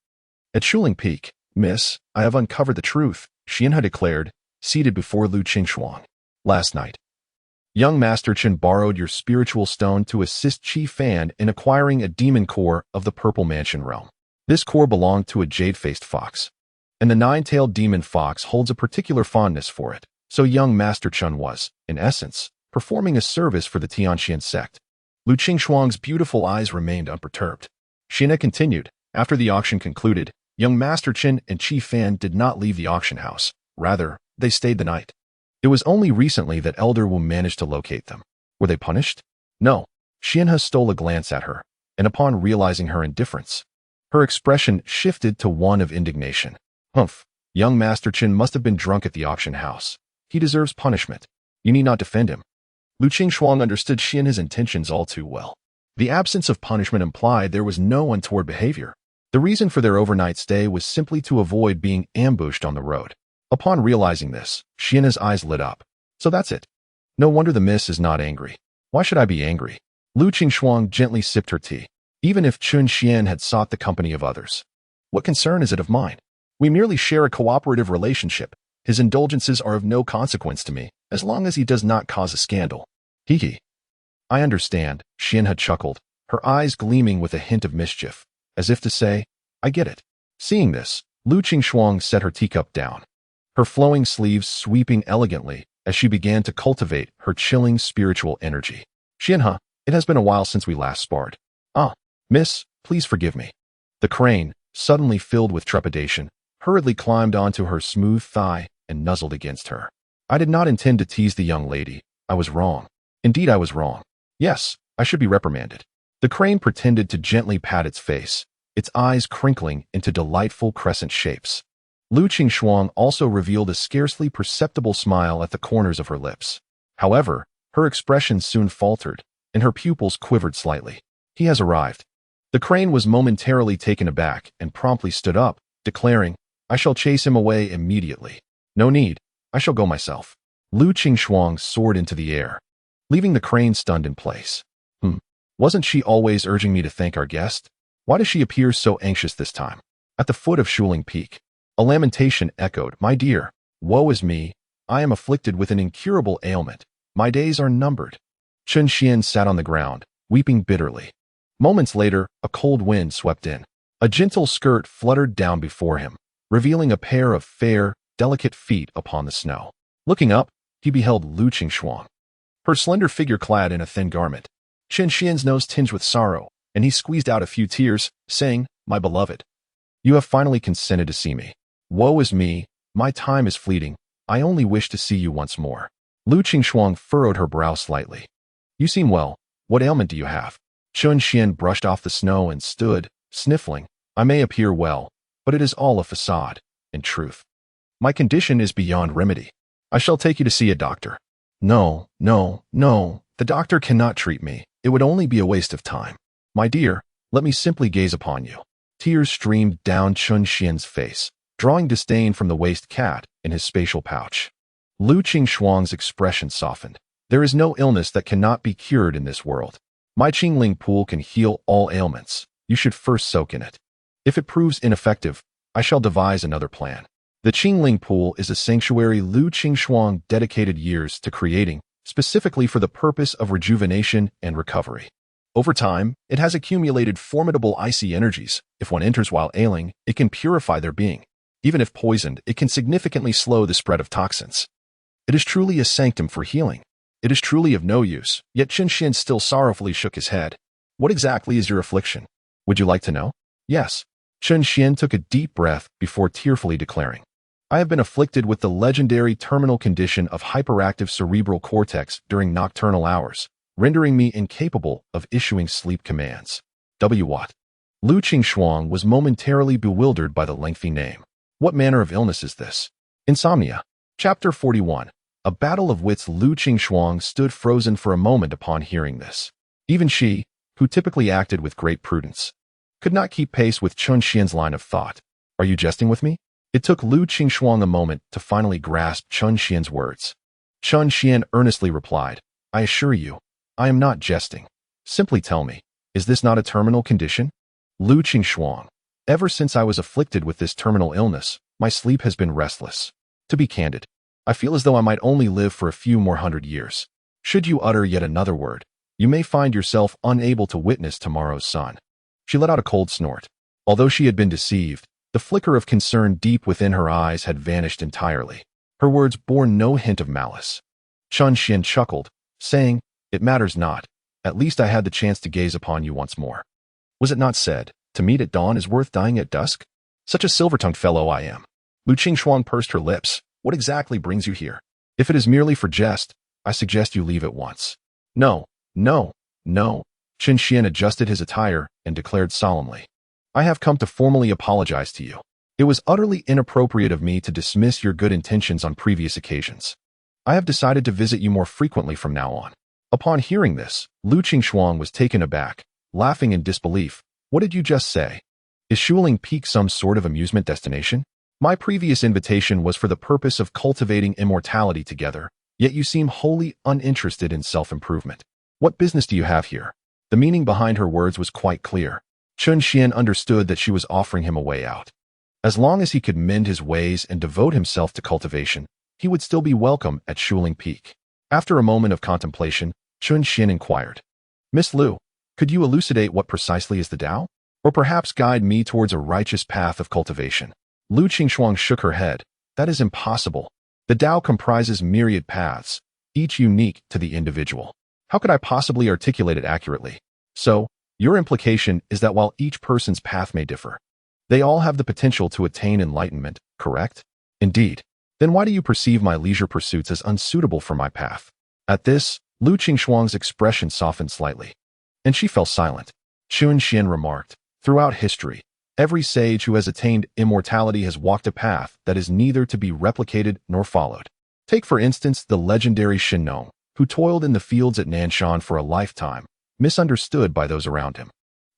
At Shuling Peak, Miss, I have uncovered the truth, Xian had declared, seated before Lu Qingxuang. Last night, young Master Chen borrowed your spiritual stone to assist Qi Fan in acquiring a demon core of the Purple Mansion realm. This core belonged to a jade-faced fox, and the nine-tailed demon fox holds a particular fondness for it, so young Master Chen was, in essence, performing a service for the Tianqian sect. Lu Qingxuang's beautiful eyes remained unperturbed. Xian continued, after the auction concluded, young Master Chen and Qi Fan did not leave the auction house. Rather, they stayed the night. It was only recently that Elder Wu managed to locate them. Were they punished? No. Xianhe stole a glance at her, and upon realizing her indifference, her expression shifted to one of indignation. Humph, young Master Chen must have been drunk at the auction house. He deserves punishment. You need not defend him. Lu Qingxuang understood Xianhe's intentions all too well. The absence of punishment implied there was no untoward behavior. The reason for their overnight stay was simply to avoid being ambushed on the road. Upon realizing this, Xianhe's eyes lit up. So that's it. No wonder the miss is not angry. Why should I be angry? Lu Qingxuang gently sipped her tea. Even if Chun Xian had sought the company of others, what concern is it of mine? We merely share a cooperative relationship. His indulgences are of no consequence to me, as long as he does not cause a scandal. Hee. I understand, Xianhe chuckled, her eyes gleaming with a hint of mischief, as if to say, I get it. Seeing this, Lu Qingxuang set her teacup down, her flowing sleeves sweeping elegantly as she began to cultivate her chilling spiritual energy. Xianhe, it has been a while since we last sparred. Ah, miss, please forgive me. The crane, suddenly filled with trepidation, hurriedly climbed onto her smooth thigh and nuzzled against her. I did not intend to tease the young lady. I was wrong. Indeed, I was wrong. Yes, I should be reprimanded. The crane pretended to gently pat its face, its eyes crinkling into delightful crescent shapes. Lu Qingxuang also revealed a scarcely perceptible smile at the corners of her lips. However, her expression soon faltered, and her pupils quivered slightly. He has arrived. The crane was momentarily taken aback and promptly stood up, declaring, I shall chase him away immediately. No need, I shall go myself. Lu Qingxuang soared into the air, leaving the crane stunned in place. Wasn't she always urging me to thank our guest? Why does she appear so anxious this time? At the foot of Shuling Peak, a lamentation echoed, My dear, woe is me, I am afflicted with an incurable ailment. My days are numbered. Chun Xian sat on the ground, weeping bitterly. Moments later, a cold wind swept in. A gentle skirt fluttered down before him, revealing a pair of fair, delicate feet upon the snow. Looking up, he beheld Lu Qingxuang, her slender figure clad in a thin garment. Chun Xian's nose tinged with sorrow, and he squeezed out a few tears, saying, My beloved, you have finally consented to see me. Woe is me, my time is fleeting, I only wish to see you once more. Lu Qingxuang furrowed her brow slightly. You seem well. What ailment do you have? Chun Xian brushed off the snow and stood, sniffling. I may appear well, but it is all a facade, in truth. My condition is beyond remedy. I shall take you to see a doctor. No, the doctor cannot treat me. It would only be a waste of time. My dear, let me simply gaze upon you. Tears streamed down Chun Xian's face, drawing disdain from the waste cat in his spatial pouch. Lu Qingxuang's expression softened. There is no illness that cannot be cured in this world. My Qingling pool can heal all ailments. You should first soak in it. If it proves ineffective, I shall devise another plan. The Qingling pool is a sanctuary Lu Qingxuang dedicated years to creating, specifically for the purpose of rejuvenation and recovery. Over time, it has accumulated formidable icy energies. If one enters while ailing, it can purify their being. Even if poisoned, it can significantly slow the spread of toxins. It is truly a sanctum for healing. It is truly of no use, yet Chun Xian still sorrowfully shook his head. What exactly is your affliction? Would you like to know? Yes. Chun Xian took a deep breath before tearfully declaring, I have been afflicted with the legendary terminal condition of hyperactive cerebral cortex during nocturnal hours. rendering me incapable of issuing sleep commands. What? Lu Qingxuang was momentarily bewildered by the lengthy name. What manner of illness is this? Insomnia. Chapter 41. A battle of wits. Lu Qingxuang stood frozen for a moment upon hearing this. Even she, who typically acted with great prudence, could not keep pace with Chun Xian's line of thought. Are you jesting with me? It took Lu Qingxuang a moment to finally grasp Chun Xian's words. Chun Xian earnestly replied, I assure you, I am not jesting. Simply tell me, is this not a terminal condition? Lu Qingxuang, ever since I was afflicted with this terminal illness, my sleep has been restless. To be candid, I feel as though I might only live for a few more 100 years. Should you utter yet another word, you may find yourself unable to witness tomorrow's sun. She let out a cold snort. Although she had been deceived, the flicker of concern deep within her eyes had vanished entirely. Her words bore no hint of malice. Chun Xian chuckled, saying, It matters not. At least I had the chance to gaze upon you once more. Was it not said, to meet at dawn is worth dying at dusk? Such a silver-tongued fellow I am. Lu Qingxuang pursed her lips. What exactly brings you here? If it is merely for jest, I suggest you leave at once. No, no, no. Chun Xian adjusted his attire and declared solemnly, I have come to formally apologize to you. It was utterly inappropriate of me to dismiss your good intentions on previous occasions. I have decided to visit you more frequently from now on. Upon hearing this, Lu Qingxuang was taken aback, laughing in disbelief. What did you just say? Is Shuling Peak some sort of amusement destination? My previous invitation was for the purpose of cultivating immortality together, yet you seem wholly uninterested in self-improvement. What business do you have here? The meaning behind her words was quite clear. Chun Xian understood that she was offering him a way out. As long as he could mend his ways and devote himself to cultivation, he would still be welcome at Shuling Peak. After a moment of contemplation, Chun Xian inquired, Miss Lu, could you elucidate what precisely is the Tao? Or perhaps guide me towards a righteous path of cultivation? Lu Qingxuang shook her head. That is impossible. The Tao comprises myriad paths, each unique to the individual. How could I possibly articulate it accurately? So, your implication is that while each person's path may differ, they all have the potential to attain enlightenment, correct? Indeed. Then why do you perceive my leisure pursuits as unsuitable for my path? At this, Lu Qingxuang's expression softened slightly, and she fell silent. Chun Xian remarked, throughout history, every sage who has attained immortality has walked a path that is neither to be replicated nor followed. Take for instance the legendary Shen Nong, who toiled in the fields at Nanshan for a lifetime, misunderstood by those around him.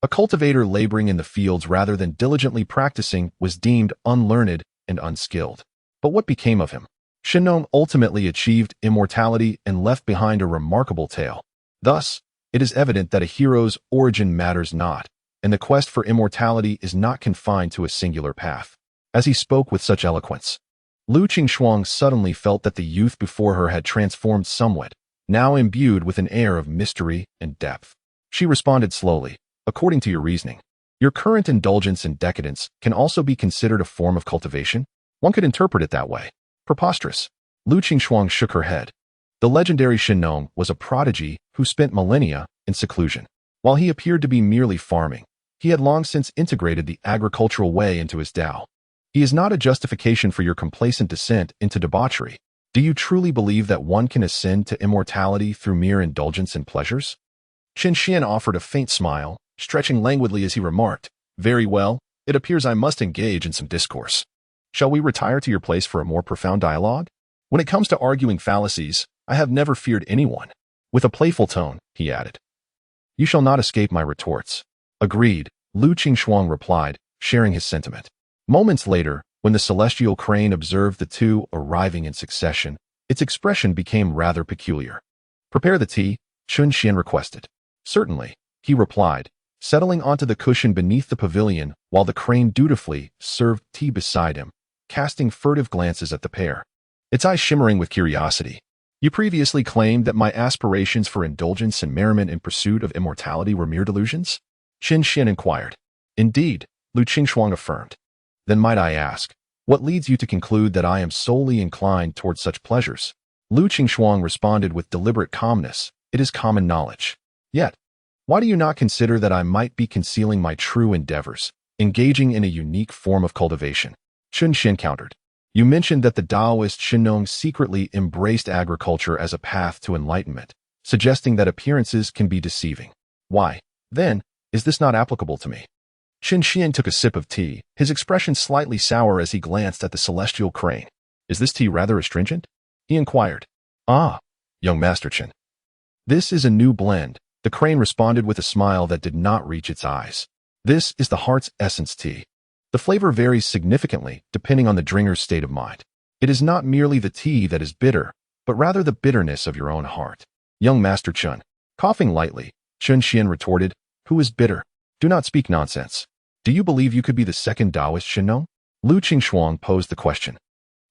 A cultivator laboring in the fields rather than diligently practicing was deemed unlearned and unskilled. But what became of him? Shen Nong ultimately achieved immortality and left behind a remarkable tale. Thus, it is evident that a hero's origin matters not, and the quest for immortality is not confined to a singular path. As he spoke with such eloquence, Lu Qingxuang suddenly felt that the youth before her had transformed somewhat, now imbued with an air of mystery and depth. She responded slowly, according to your reasoning, your current indulgence in decadence can also be considered a form of cultivation? One could interpret it that way. Preposterous. Lu Qingxuang shook her head. The legendary Shen Nong was a prodigy who spent millennia in seclusion. While he appeared to be merely farming, he had long since integrated the agricultural way into his Tao. He is not a justification for your complacent descent into debauchery. Do you truly believe that one can ascend to immortality through mere indulgence in pleasures? Chun Xian offered a faint smile, stretching languidly as he remarked, Very well, it appears I must engage in some discourse. Shall we retire to your place for a more profound dialogue? When it comes to arguing fallacies, I have never feared anyone. With a playful tone, he added, You shall not escape my retorts. Agreed, Lu Qingxuang replied, sharing his sentiment. Moments later, when the celestial crane observed the two arriving in succession, its expression became rather peculiar. Prepare the tea, Chun Xian requested. Certainly, he replied, settling onto the cushion beneath the pavilion while the crane dutifully served tea beside him, casting furtive glances at the pair, its eyes shimmering with curiosity. You previously claimed that my aspirations for indulgence and merriment in pursuit of immortality were mere delusions? Chun Xian inquired. Indeed, Lu Qingxuang affirmed. Then might I ask, what leads you to conclude that I am solely inclined towards such pleasures? Lu Qingxuang responded with deliberate calmness, It is common knowledge. Yet, why do you not consider that I might be concealing my true endeavors, engaging in a unique form of cultivation? Chun Xian countered. You mentioned that the Taoist Shen Nong secretly embraced agriculture as a path to enlightenment, suggesting that appearances can be deceiving. Why, then, is this not applicable to me? Qin Xian took a sip of tea, his expression slightly sour as he glanced at the celestial crane. Is this tea rather astringent? He inquired. Ah, young Master Qin. This is a new blend, the crane responded with a smile that did not reach its eyes. This is the heart's essence tea. The flavor varies significantly depending on the drinker's state of mind. It is not merely the tea that is bitter, but rather the bitterness of your own heart. Young Master Qin. Coughing lightly, Qin Xian retorted, Who is bitter? Do not speak nonsense. Do you believe you could be the second Taoist Xinnong? Lu Qingshuang posed the question.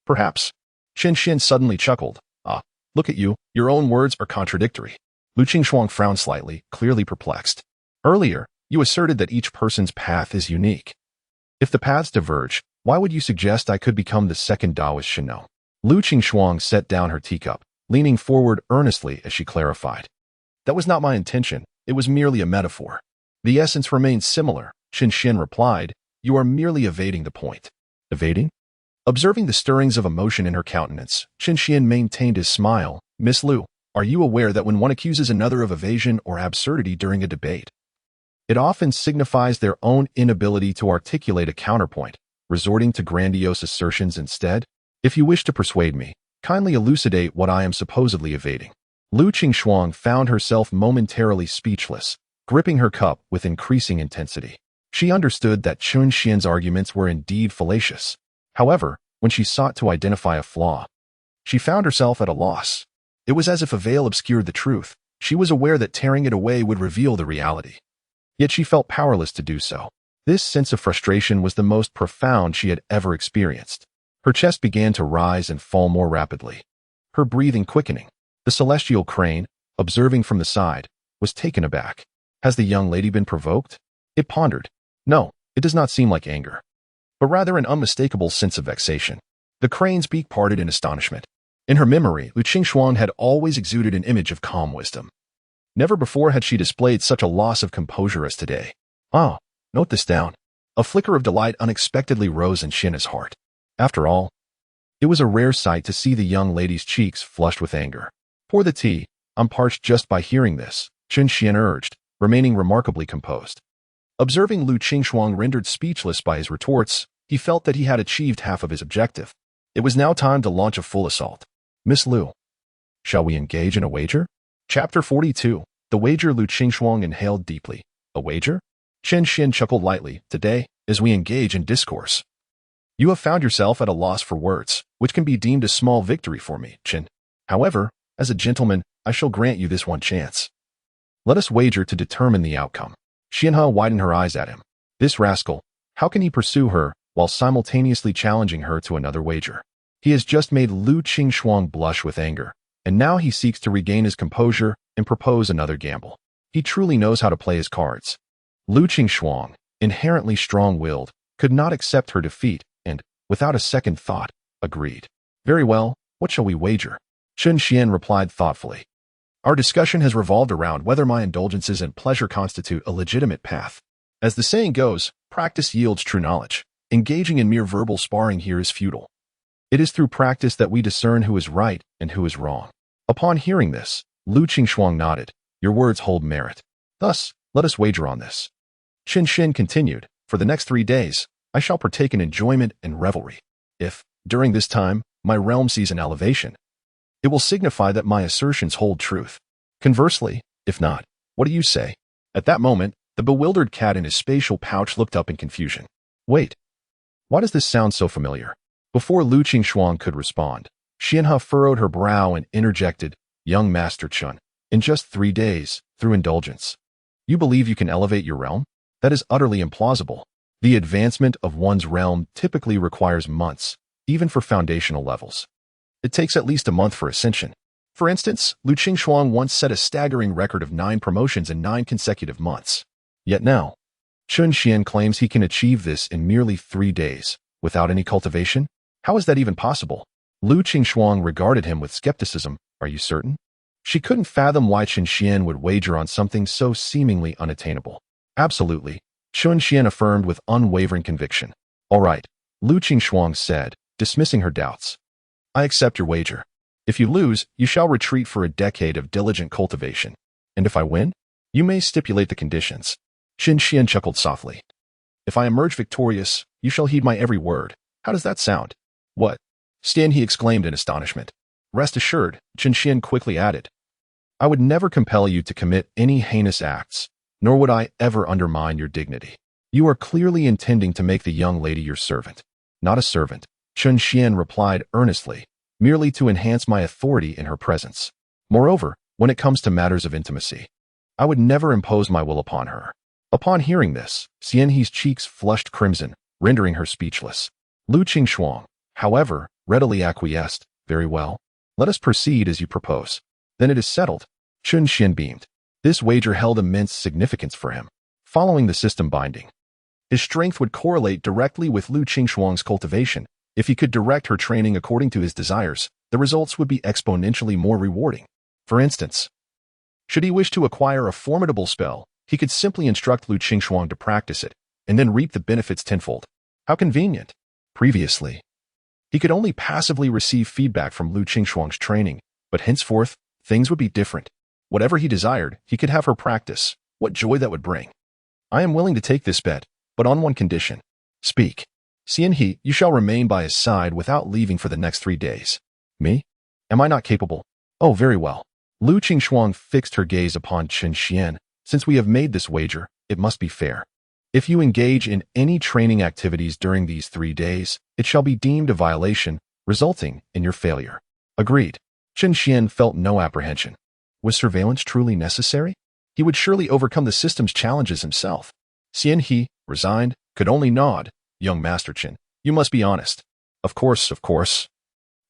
Perhaps. Qin Xian suddenly chuckled. Ah, look at you, your own words are contradictory. Lu Qingshuang frowned slightly, clearly perplexed. Earlier, you asserted that each person's path is unique. If the paths diverge, why would you suggest I could become the second Taoist Xinnong? Lu Qingshuang set down her teacup, leaning forward earnestly as she clarified. That was not my intention, it was merely a metaphor. The essence remains similar, Qin Xian replied. You are merely evading the point. Evading? Observing the stirrings of emotion in her countenance, Qin Xian maintained his smile. Miss Lu, are you aware that when one accuses another of evasion or absurdity during a debate, it often signifies their own inability to articulate a counterpoint, resorting to grandiose assertions instead? If you wish to persuade me, kindly elucidate what I am supposedly evading. Lu Qingshuang found herself momentarily speechless, gripping her cup with increasing intensity. She understood that Qin Xian's arguments were indeed fallacious. However, when she sought to identify a flaw, she found herself at a loss. It was as if a veil obscured the truth. She was aware that tearing it away would reveal the reality. Yet she felt powerless to do so. This sense of frustration was the most profound she had ever experienced. Her chest began to rise and fall more rapidly, her breathing quickening. The celestial crane, observing from the side, was taken aback. Has the young lady been provoked? It pondered. No, it does not seem like anger, but rather an unmistakable sense of vexation. The crane's beak parted in astonishment. In her memory, Lu Qingshuang had always exuded an image of calm wisdom. Never before had she displayed such a loss of composure as today. Ah, note this down. A flicker of delight unexpectedly rose in Xian's heart. After all, it was a rare sight to see the young lady's cheeks flushed with anger. Pour the tea, I'm parched just by hearing this, Qin Xian urged, remaining remarkably composed. Observing Lu Qingshuang rendered speechless by his retorts, he felt that he had achieved half of his objective. It was now time to launch a full assault. Miss Lu, shall we engage in a wager? Chapter 42. The wager. Lu Qingshuang inhaled deeply. A wager? Qin Xian chuckled lightly. Today, as we engage in discourse, you have found yourself at a loss for words, which can be deemed a small victory for me, Qin. However, as a gentleman, I shall grant you this one chance. Let us wager to determine the outcome. Xianhe widened her eyes at him. This rascal, how can he pursue her while simultaneously challenging her to another wager? He has just made Lu Qingshuang blush with anger, and now he seeks to regain his composure and propose another gamble. He truly knows how to play his cards. Lu Qingshuang, inherently strong-willed, could not accept her defeat and, without a second thought, agreed. Very well, what shall we wager? Qin Xian replied thoughtfully. Our discussion has revolved around whether my indulgences and pleasure constitute a legitimate path. As the saying goes, practice yields true knowledge. Engaging in mere verbal sparring here is futile. It is through practice that we discern who is right and who is wrong. Upon hearing this, Lu Qingshuang nodded. Your words hold merit. Thus, let us wager on this. Qin Xian continued. For the next 3 days, I shall partake in enjoyment and revelry. If, during this time, my realm sees an elevation, it will signify that my assertions hold truth. Conversely, if not, what do you say? At that moment, the bewildered cat in his spatial pouch looked up in confusion. Wait. Why does this sound so familiar? Before Lu Qingshuang could respond, Xianhe furrowed her brow and interjected, Young Master Qin, in just 3 days, through indulgence, you believe you can elevate your realm? That is utterly implausible. The advancement of one's realm typically requires months, even for foundational levels. It takes at least a month for ascension. For instance, Lu Qingshuang once set a staggering record of 9 promotions in 9 consecutive months. Yet now, Qin Xian claims he can achieve this in merely 3 days, without any cultivation? How is that even possible? Lu Qingshuang regarded him with skepticism. Are you certain? She couldn't fathom why Qin Xian would wager on something so seemingly unattainable. Absolutely, Qin Xian affirmed with unwavering conviction. All right, Lu Qingshuang said, dismissing her doubts. I accept your wager. If you lose, you shall retreat for a decade of diligent cultivation. And if I win, you may stipulate the conditions. Qin Xian chuckled softly. If I emerge victorious, you shall heed my every word. How does that sound? What? Stan, he exclaimed in astonishment. Rest assured, Qin Xian quickly added. I would never compel you to commit any heinous acts, nor would I ever undermine your dignity. You are clearly intending to make the young lady your servant. Not a servant, Qin Xian replied earnestly, merely to enhance my authority in her presence. Moreover, when it comes to matters of intimacy, I would never impose my will upon her. Upon hearing this, Xian He's cheeks flushed crimson, rendering her speechless. Lu Qingxuang, however, readily acquiesced. Very well. Let us proceed as you propose. Then it is settled. Qin Xian beamed. This wager held immense significance for him. Following the system binding, his strength would correlate directly with Lu Qingxuang's cultivation. If he could direct her training according to his desires, the results would be exponentially more rewarding. For instance, should he wish to acquire a formidable spell, he could simply instruct Lu Qingxuang to practice it, and then reap the benefits tenfold. How convenient. Previously, he could only passively receive feedback from Lu Qingxuang's training, but henceforth, things would be different. Whatever he desired, he could have her practice. What joy that would bring. I am willing to take this bet, but on one condition. Speak. Xian He, you shall remain by his side without leaving for the next 3 days. Me? Am I not capable? Oh, very well. Lu Qingxuang fixed her gaze upon Qin Xian. Since we have made this wager, it must be fair. If you engage in any training activities during these 3 days, it shall be deemed a violation, resulting in your failure. Agreed. Qin Xian felt no apprehension. Was surveillance truly necessary? He would surely overcome the system's challenges himself. Xian He, resigned, could only nod. Young Master Qin, you must be honest. Of course, of course.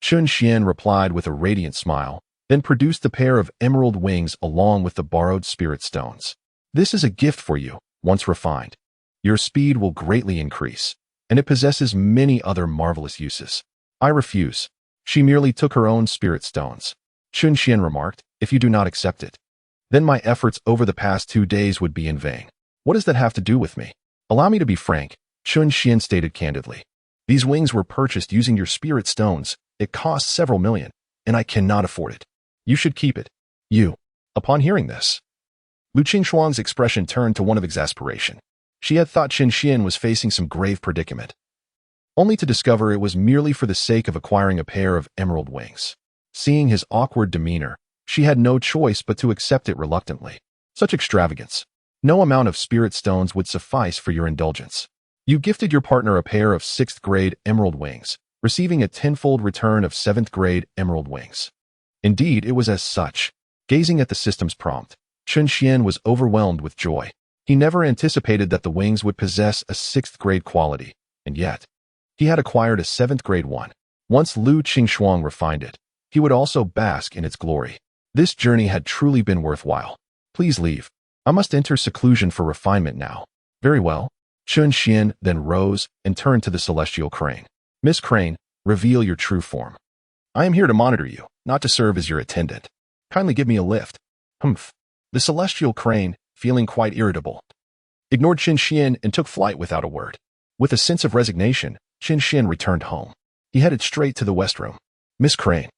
Qin Xian replied with a radiant smile, then produced the pair of emerald wings along with the borrowed spirit stones. This is a gift for you, once refined. Your speed will greatly increase, and it possesses many other marvelous uses. I refuse. She merely took her own spirit stones. Qin Xian remarked, if you do not accept it, then my efforts over the past 2 days would be in vain. What does that have to do with me? Allow me to be frank, Qin Xian stated candidly. These wings were purchased using your spirit stones. It cost several million, and I cannot afford it. You should keep it. You. Upon hearing this, Lu Qingxuang's expression turned to one of exasperation. She had thought Qin Xian was facing some grave predicament, only to discover it was merely for the sake of acquiring a pair of emerald wings. Seeing his awkward demeanor, she had no choice but to accept it reluctantly. Such extravagance. No amount of spirit stones would suffice for your indulgence. You gifted your partner a pair of 6th grade emerald wings, receiving a tenfold return of 7th grade emerald wings. Indeed, it was as such. Gazing at the system's prompt, Qin Xian was overwhelmed with joy. He never anticipated that the wings would possess a 6th grade quality, and yet, he had acquired a 7th grade one. Once Lu Qingxuang refined it, he would also bask in its glory. This journey had truly been worthwhile. Please leave. I must enter seclusion for refinement now. Very well. Qin Xian then rose and turned to the celestial crane. Miss Crane, reveal your true form. I am here to monitor you, not to serve as your attendant. Kindly give me a lift. Humph. The celestial crane, feeling quite irritable, ignored Qin Xian and took flight without a word. With a sense of resignation, Qin Xian returned home. He headed straight to the West Room. Miss Crane,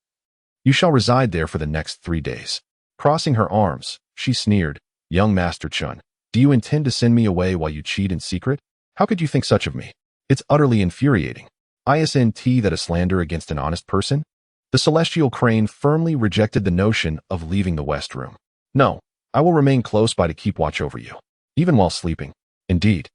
you shall reside there for the next 3 days. Crossing her arms, she sneered, Young Master Chun, do you intend to send me away while you cheat in secret? How could you think such of me? It's utterly infuriating. Isn't that a slander against an honest person? The celestial crane firmly rejected the notion of leaving the West Room. No, I will remain close by to keep watch over you, even while sleeping. Indeed,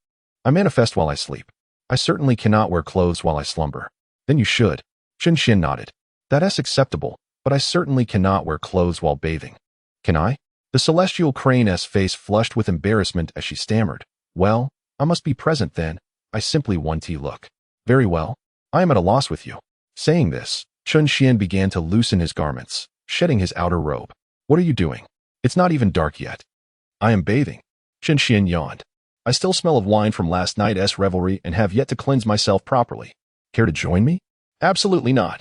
I manifest while I sleep. I certainly cannot wear clothes while I slumber. Then you should. Qin Xian nodded. That is acceptable, but I certainly cannot wear clothes while bathing. Can I? The celestial crane's face flushed with embarrassment as she stammered. Well, I must be present then. I simply want to look. Very well. I am at a loss with you. Saying this, Qin Xian began to loosen his garments, shedding his outer robe. What are you doing? It's not even dark yet. I am bathing. Qin Xian yawned. I still smell of wine from last night's revelry and have yet to cleanse myself properly. Care to join me? Absolutely not.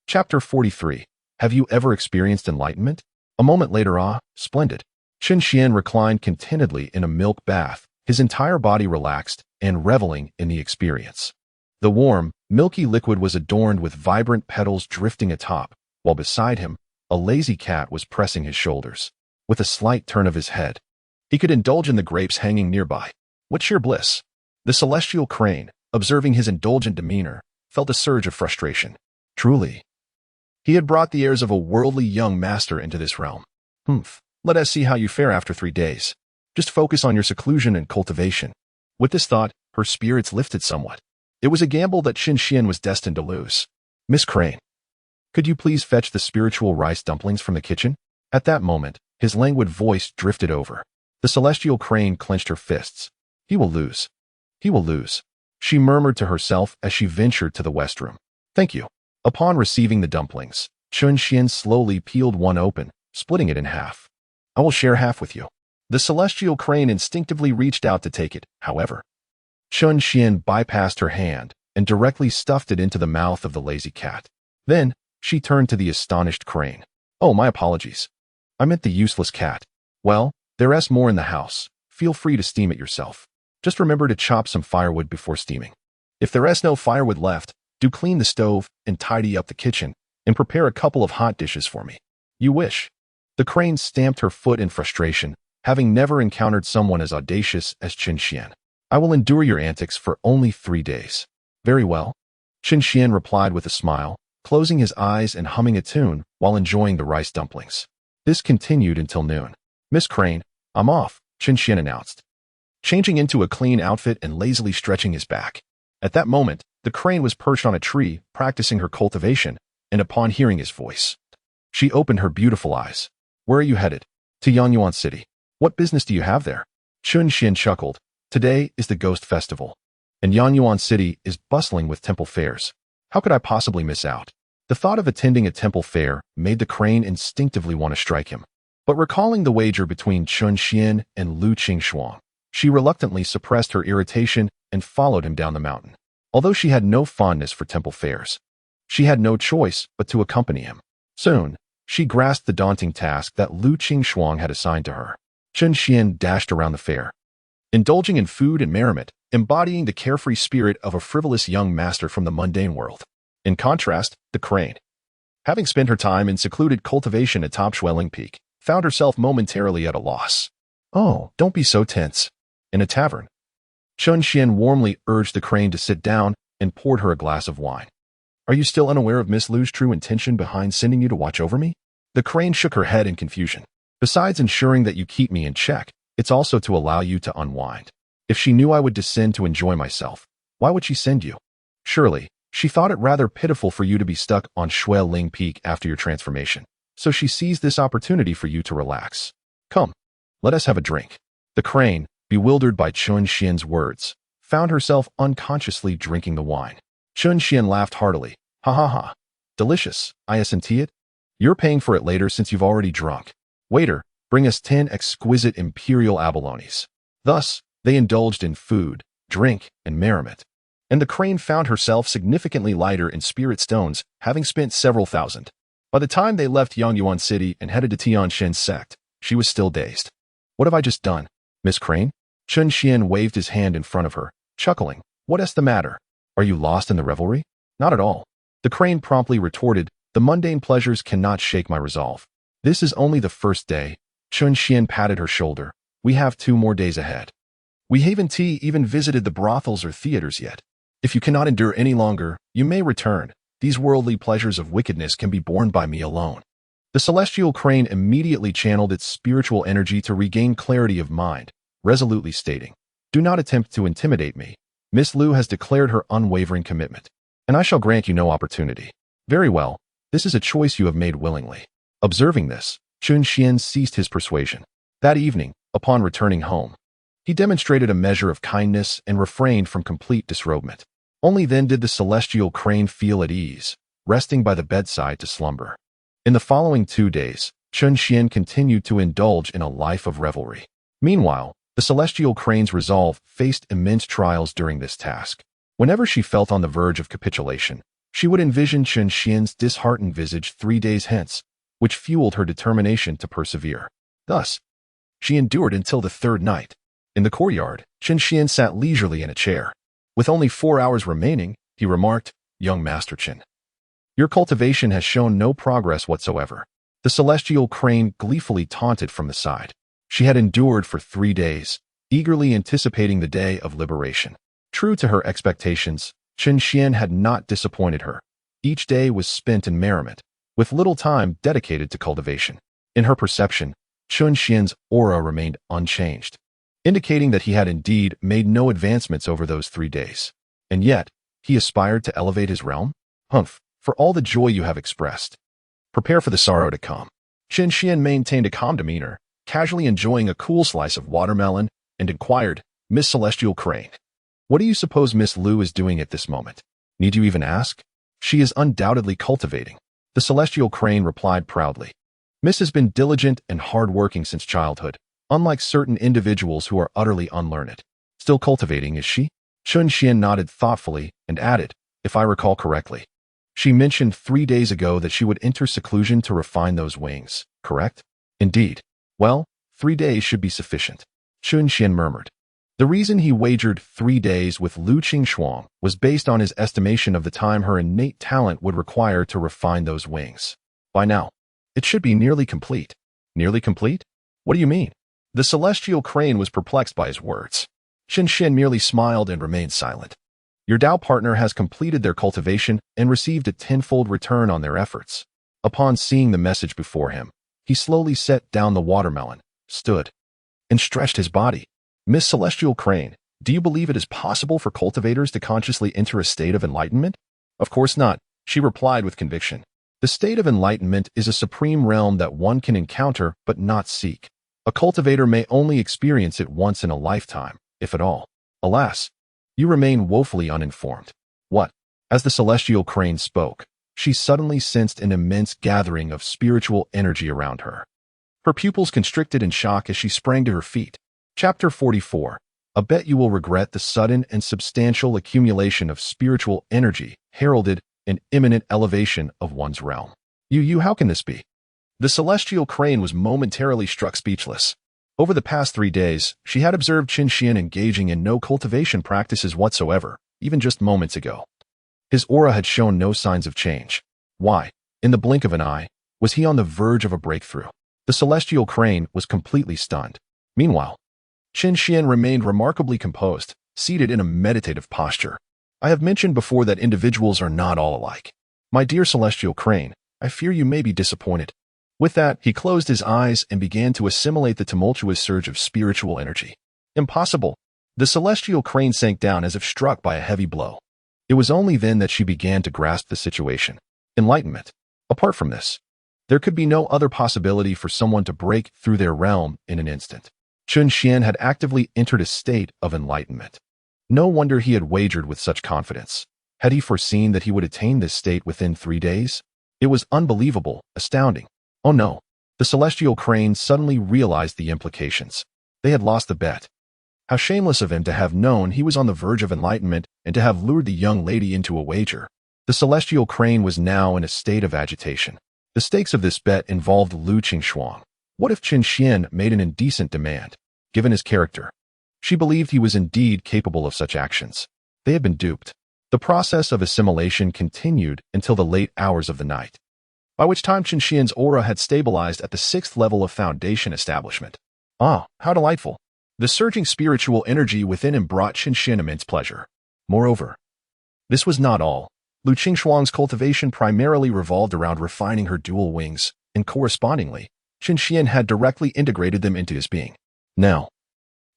Chapter 43. Have you ever experienced enlightenment? A moment later, splendid. Qin Xian reclined contentedly in a milk bath, his entire body relaxed and reveling in the experience. The warm, milky liquid was adorned with vibrant petals drifting atop, while beside him, a lazy cat was pressing his shoulders. With a slight turn of his head, he could indulge in the grapes hanging nearby. What sheer bliss! The celestial crane, observing his indulgent demeanor, felt a surge of frustration. Truly, he had brought the airs of a worldly young master into this realm. Let us see how you fare after 3 days. Just focus on your seclusion and cultivation. With this thought, her spirits lifted somewhat. It was a gamble that Qin Xian was destined to lose. Miss Crane, could you please fetch the spiritual rice dumplings from the kitchen? At that moment, his languid voice drifted over. The celestial crane clenched her fists. He will lose. He will lose. She murmured to herself as she ventured to the west room. Thank you. Upon receiving the dumplings, Qin Xian slowly peeled one open, splitting it in half. I will share half with you. The celestial crane instinctively reached out to take it, however. Qin Xian bypassed her hand and directly stuffed it into the mouth of the lazy cat. Then, she turned to the astonished crane. Oh, my apologies. I meant the useless cat. Well, there's more in the house. Feel free to steam it yourself. Just remember to chop some firewood before steaming. If there's no firewood left, do clean the stove and tidy up the kitchen and prepare a couple of hot dishes for me. You wish. The crane stamped her foot in frustration, having never encountered someone as audacious as Qin Xian. I will endure your antics for only 3 days. Very well. Qin Xian replied with a smile, closing his eyes and humming a tune while enjoying the rice dumplings. This continued until noon. Miss Crane, I'm off, Qin Xian announced, changing into a clean outfit and lazily stretching his back. At that moment, the crane was perched on a tree, practicing her cultivation, and upon hearing his voice, she opened her beautiful eyes. Where are you headed? To Yangyuan City. What business do you have there? Qin Xian chuckled. Today is the Ghost Festival, and Yangyuan City is bustling with temple fairs. How could I possibly miss out? The thought of attending a temple fair made the crane instinctively want to strike him. But recalling the wager between Qin Xian and Lu Qingshuang, she reluctantly suppressed her irritation and followed him down the mountain. Although she had no fondness for temple fairs, she had no choice but to accompany him. Soon, she grasped the daunting task that Lu Qingshuang had assigned to her. Qin Xian dashed around the fair, indulging in food and merriment, embodying the carefree spirit of a frivolous young master from the mundane world. In contrast, the crane, having spent her time in secluded cultivation atop Schweling Peak, found herself momentarily at a loss. Oh, don't be so tense. In a tavern, Qin Xian warmly urged the crane to sit down and poured her a glass of wine. Are you still unaware of Miss Lu's true intention behind sending you to watch over me? The crane shook her head in confusion. Besides ensuring that you keep me in check, it's also to allow you to unwind. If she knew I would descend to enjoy myself, why would she send you? Surely, she thought it rather pitiful for you to be stuck on Schweling Peak after your transformation, so she seized this opportunity for you to relax. Come, let us have a drink. The crane, bewildered by Qin Xian's words, found herself unconsciously drinking the wine. Qin Xian laughed heartily. Ha ha ha. Delicious, I assent it. You're paying for it later since you've already drunk. Waiter, bring us 10 exquisite imperial abalones. Thus, they indulged in food, drink, and merriment. And the crane found herself significantly lighter in spirit stones, having spent several thousand. By the time they left Yangyuan City and headed to Tianshan's sect, she was still dazed. What have I just done? Miss Crane? Qin Xian waved his hand in front of her, chuckling. What's the matter? Are you lost in the revelry? Not at all. The crane promptly retorted, the mundane pleasures cannot shake my resolve. This is only the first day. Qin Xian patted her shoulder. We have 2 more days ahead. We haven't even visited the brothels or theaters yet. If you cannot endure any longer, you may return. These worldly pleasures of wickedness can be borne by me alone. The celestial crane immediately channeled its spiritual energy to regain clarity of mind, resolutely stating, do not attempt to intimidate me. Miss Lu has declared her unwavering commitment, and I shall grant you no opportunity. Very well, this is a choice you have made willingly. Observing this, Qin Xian ceased his persuasion. That evening, upon returning home, he demonstrated a measure of kindness and refrained from complete disrobement. Only then did the celestial crane feel at ease, resting by the bedside to slumber. In the following 2 days, Qin Xian continued to indulge in a life of revelry. Meanwhile, the celestial crane's resolve faced immense trials during this task. Whenever she felt on the verge of capitulation, she would envision Qin Xian's disheartened visage 3 days hence, which fueled her determination to persevere. Thus, she endured until the 3rd night. In the courtyard, Qin Xian sat leisurely in a chair. With only 4 hours remaining, he remarked, Young Master Qin, Your cultivation has shown no progress whatsoever. The celestial crane gleefully taunted from the side. She had endured for 3 days, eagerly anticipating the day of liberation. True to her expectations, Chen Xian had not disappointed her. Each day was spent in merriment, with little time dedicated to cultivation. In her perception, Chen Xian's aura remained unchanged, indicating that he had indeed made no advancements over those 3 days. And yet, he aspired to elevate his realm? Humph, for all the joy you have expressed. Prepare for the sorrow to come. Chen Xian maintained a calm demeanor, casually enjoying a cool slice of watermelon, and inquired, Miss Celestial Crane, what do you suppose Miss Lu is doing at this moment? Need you even ask? She is undoubtedly cultivating. The Celestial Crane replied proudly. Miss has been diligent and hard-working since childhood, unlike certain individuals who are utterly unlearned. Still cultivating, is she? Chen Xian nodded thoughtfully and added, if I recall correctly. She mentioned 3 days ago that she would enter seclusion to refine those wings, correct? Indeed. Well, 3 days should be sufficient. Chen Xian murmured. The reason he wagered 3 days with Lu Qingshuang was based on his estimation of the time her innate talent would require to refine those wings. By now, it should be nearly complete. Nearly complete? What do you mean? The celestial crane was perplexed by his words. Chen Xian merely smiled and remained silent. Your Dao partner has completed their cultivation and received a tenfold return on their efforts. Upon seeing the message before him, he slowly set down the watermelon, stood, and stretched his body. Miss Celestial Crane, do you believe it is possible for cultivators to consciously enter a state of enlightenment? Of course not, she replied with conviction. The state of enlightenment is a supreme realm that one can encounter but not seek. A cultivator may only experience it once in a lifetime, if at all. Alas, you remain woefully uninformed. What? As the Celestial Crane spoke, she suddenly sensed an immense gathering of spiritual energy around her. Her pupils constricted in shock as she sprang to her feet. Chapter 44. I bet you will regret the sudden and substantial accumulation of spiritual energy heralded an imminent elevation of one's realm. How can this be? The Celestial Crane was momentarily struck speechless. Over the past 3 days, she had observed Chen Xian engaging in no cultivation practices whatsoever, even just moments ago. His aura had shown no signs of change. Why, in the blink of an eye, was he on the verge of a breakthrough? The Celestial Crane was completely stunned. Meanwhile, Chen Xian remained remarkably composed, seated in a meditative posture. I have mentioned before that individuals are not all alike. My dear Celestial Crane, I fear you may be disappointed. With that, he closed his eyes and began to assimilate the tumultuous surge of spiritual energy. Impossible. The Celestial Crane sank down as if struck by a heavy blow. It was only then that she began to grasp the situation. Enlightenment. Apart from this, there could be no other possibility for someone to break through their realm in an instant. Chen Xian had actively entered a state of enlightenment. No wonder he had wagered with such confidence. Had he foreseen that he would attain this state within 3 days? It was unbelievable, astounding. Oh no, the Celestial Crane suddenly realized the implications. They had lost the bet. How shameless of him to have known he was on the verge of enlightenment and to have lured the young lady into a wager. The Celestial Crane was now in a state of agitation. The stakes of this bet involved Lu Qingshuang. What if Chen Xian made an indecent demand? Given his character, she believed he was indeed capable of such actions. They had been duped. The process of assimilation continued until the late hours of the night, by which time Chen Xian's aura had stabilized at the 6th level of foundation establishment. Ah, how delightful. The surging spiritual energy within him brought Chen Xian immense pleasure. Moreover, this was not all. Lu Qingshuang's cultivation primarily revolved around refining her dual wings, and correspondingly, Chen Xian had directly integrated them into his being. Now,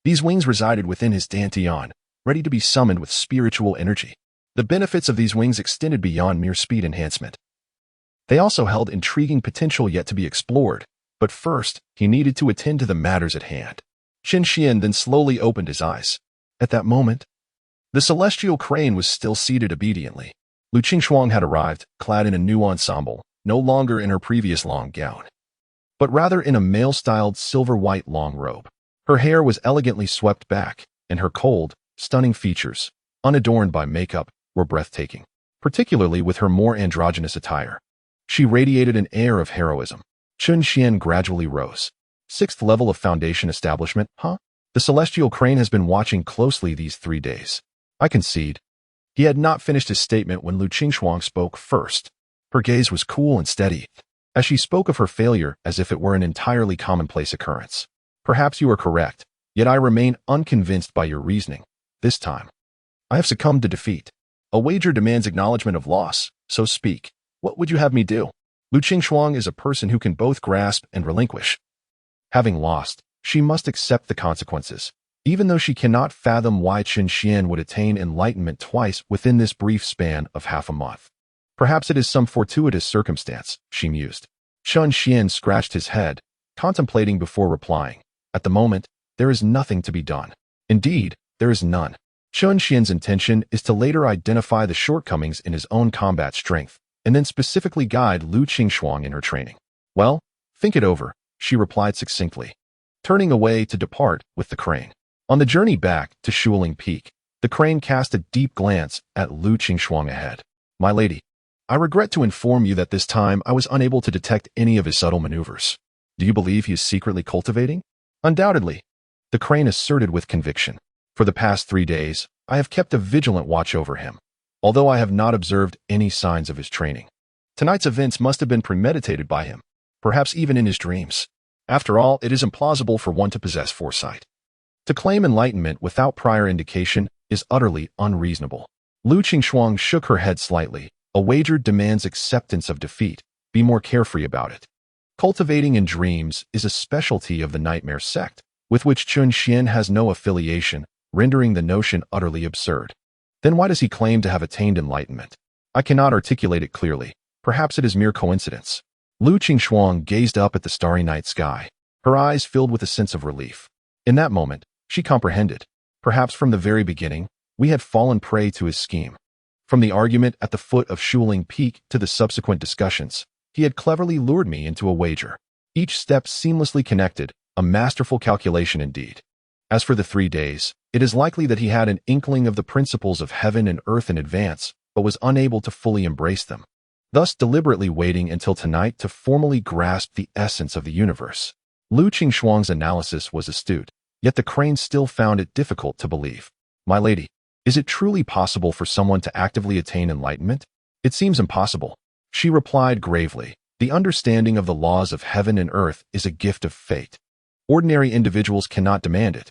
these wings resided within his dantian, ready to be summoned with spiritual energy. The benefits of these wings extended beyond mere speed enhancement. They also held intriguing potential yet to be explored, but first, he needed to attend to the matters at hand. Chen Xian then slowly opened his eyes. At that moment, the Celestial Crane was still seated obediently. Lu Qingshuang had arrived, clad in a new ensemble, no longer in her previous long gown, but rather in a male-styled silver-white long robe. Her hair was elegantly swept back, and her cold, stunning features, unadorned by makeup, were breathtaking, particularly with her more androgynous attire. She radiated an air of heroism. Chen Xian gradually rose. 6th level of foundation establishment, huh? The Celestial Crane has been watching closely these 3 days. I concede. He had not finished his statement when Lu Qingshuang spoke first. Her gaze was cool and steady, as she spoke of her failure as if it were an entirely commonplace occurrence. Perhaps you are correct, yet I remain unconvinced by your reasoning. This time, I have succumbed to defeat. A wager demands acknowledgement of loss, so speak. What would you have me do? Lu Qingxuang is a person who can both grasp and relinquish. Having lost, she must accept the consequences, even though she cannot fathom why Chen Xian would attain enlightenment twice within this brief span of half a month. Perhaps it is some fortuitous circumstance, she mused. Chen Xian scratched his head, contemplating before replying. At the moment, there is nothing to be done. Indeed, there is none. Chen Xian's intention is to later identify the shortcomings in his own combat strength, and then specifically guide Lu Qingxuang in her training. Well, think it over, she replied succinctly, turning away to depart with the crane. On the journey back to Shuling Peak, the crane cast a deep glance at Lu Qingxuang ahead. My lady, I regret to inform you that this time I was unable to detect any of his subtle maneuvers. Do you believe he is secretly cultivating? Undoubtedly, the crane asserted with conviction. For the past 3 days, I have kept a vigilant watch over him, although I have not observed any signs of his training. Tonight's events must have been premeditated by him, perhaps even in his dreams. After all, it is implausible for one to possess foresight. To claim enlightenment without prior indication is utterly unreasonable. Lu Qingxuang shook her head slightly. A wager demands acceptance of defeat. Be more carefree about it. Cultivating in dreams is a specialty of the nightmare sect, with which Chen Xian has no affiliation, rendering the notion utterly absurd. Then why does he claim to have attained enlightenment? I cannot articulate it clearly. Perhaps it is mere coincidence. Lu Qingxuang gazed up at the starry night sky, her eyes filled with a sense of relief. In that moment, she comprehended. Perhaps from the very beginning, we had fallen prey to his scheme. From the argument at the foot of Shuling Peak to the subsequent discussions, he had cleverly lured me into a wager. Each step seamlessly connected, a masterful calculation indeed. As for the 3 days, it is likely that he had an inkling of the principles of heaven and earth in advance, but was unable to fully embrace them, thus deliberately waiting until tonight to formally grasp the essence of the universe. Lu Qingxuang's analysis was astute, yet the crane still found it difficult to believe. My lady, is it truly possible for someone to actively attain enlightenment? It seems impossible. She replied gravely. The understanding of the laws of heaven and earth is a gift of fate. Ordinary individuals cannot demand it.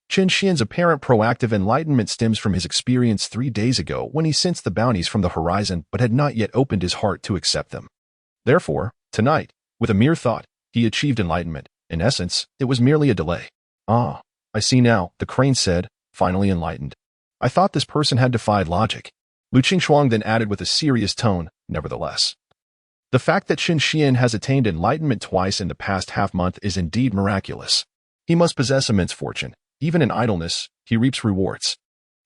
Chen Xian's apparent proactive enlightenment stems from his experience 3 days ago when he sensed the bounties from the horizon but had not yet opened his heart to accept them. Therefore, tonight, with a mere thought, he achieved enlightenment. In essence, it was merely a delay. Ah, I see now, the crane said, finally enlightened. I thought this person had defied logic. Lu Qingxuang then added with a serious tone, nevertheless. The fact that Chen Xian has attained enlightenment twice in the past half-month is indeed miraculous. He must possess immense fortune. Even in idleness, he reaps rewards.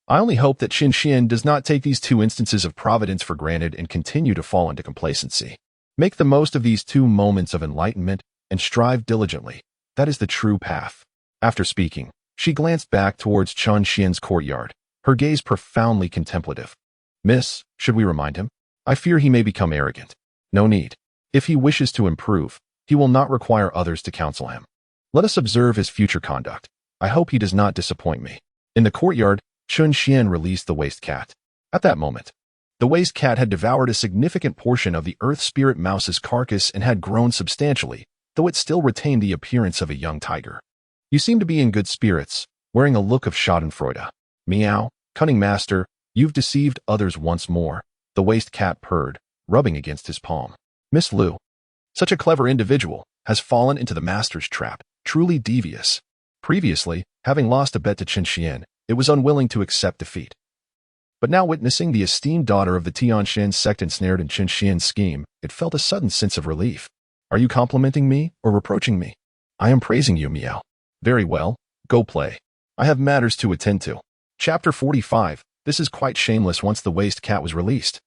I only hope that Chen Xian does not take these 2 instances of providence for granted and continue to fall into complacency. Make the most of these 2 moments of enlightenment and strive diligently. That is the true path. After speaking, she glanced back towards Chen Xian's courtyard, her gaze profoundly contemplative. Miss, should we remind him? I fear he may become arrogant. No need. If he wishes to improve, he will not require others to counsel him. Let us observe his future conduct. I hope he does not disappoint me. In the courtyard, Chen Xian released the waste cat. At that moment, the waste cat had devoured a significant portion of the earth spirit mouse's carcass and had grown substantially, though it still retained the appearance of a young tiger. You seem to be in good spirits, wearing a look of schadenfreude. Meow, cunning master, you've deceived others once more, the waste cat purred, rubbing against his palm. Miss Lu, such a clever individual, has fallen into the master's trap, truly devious. Previously, having lost a bet to Chen Xian, it was unwilling to accept defeat. But now witnessing the esteemed daughter of the Tianshan sect ensnared in Chen Xian's scheme, it felt a sudden sense of relief. Are you complimenting me or reproaching me? I am praising you, Miao. Very well, go play. I have matters to attend to. Chapter 45. This is quite shameless. Once the waste cat was released,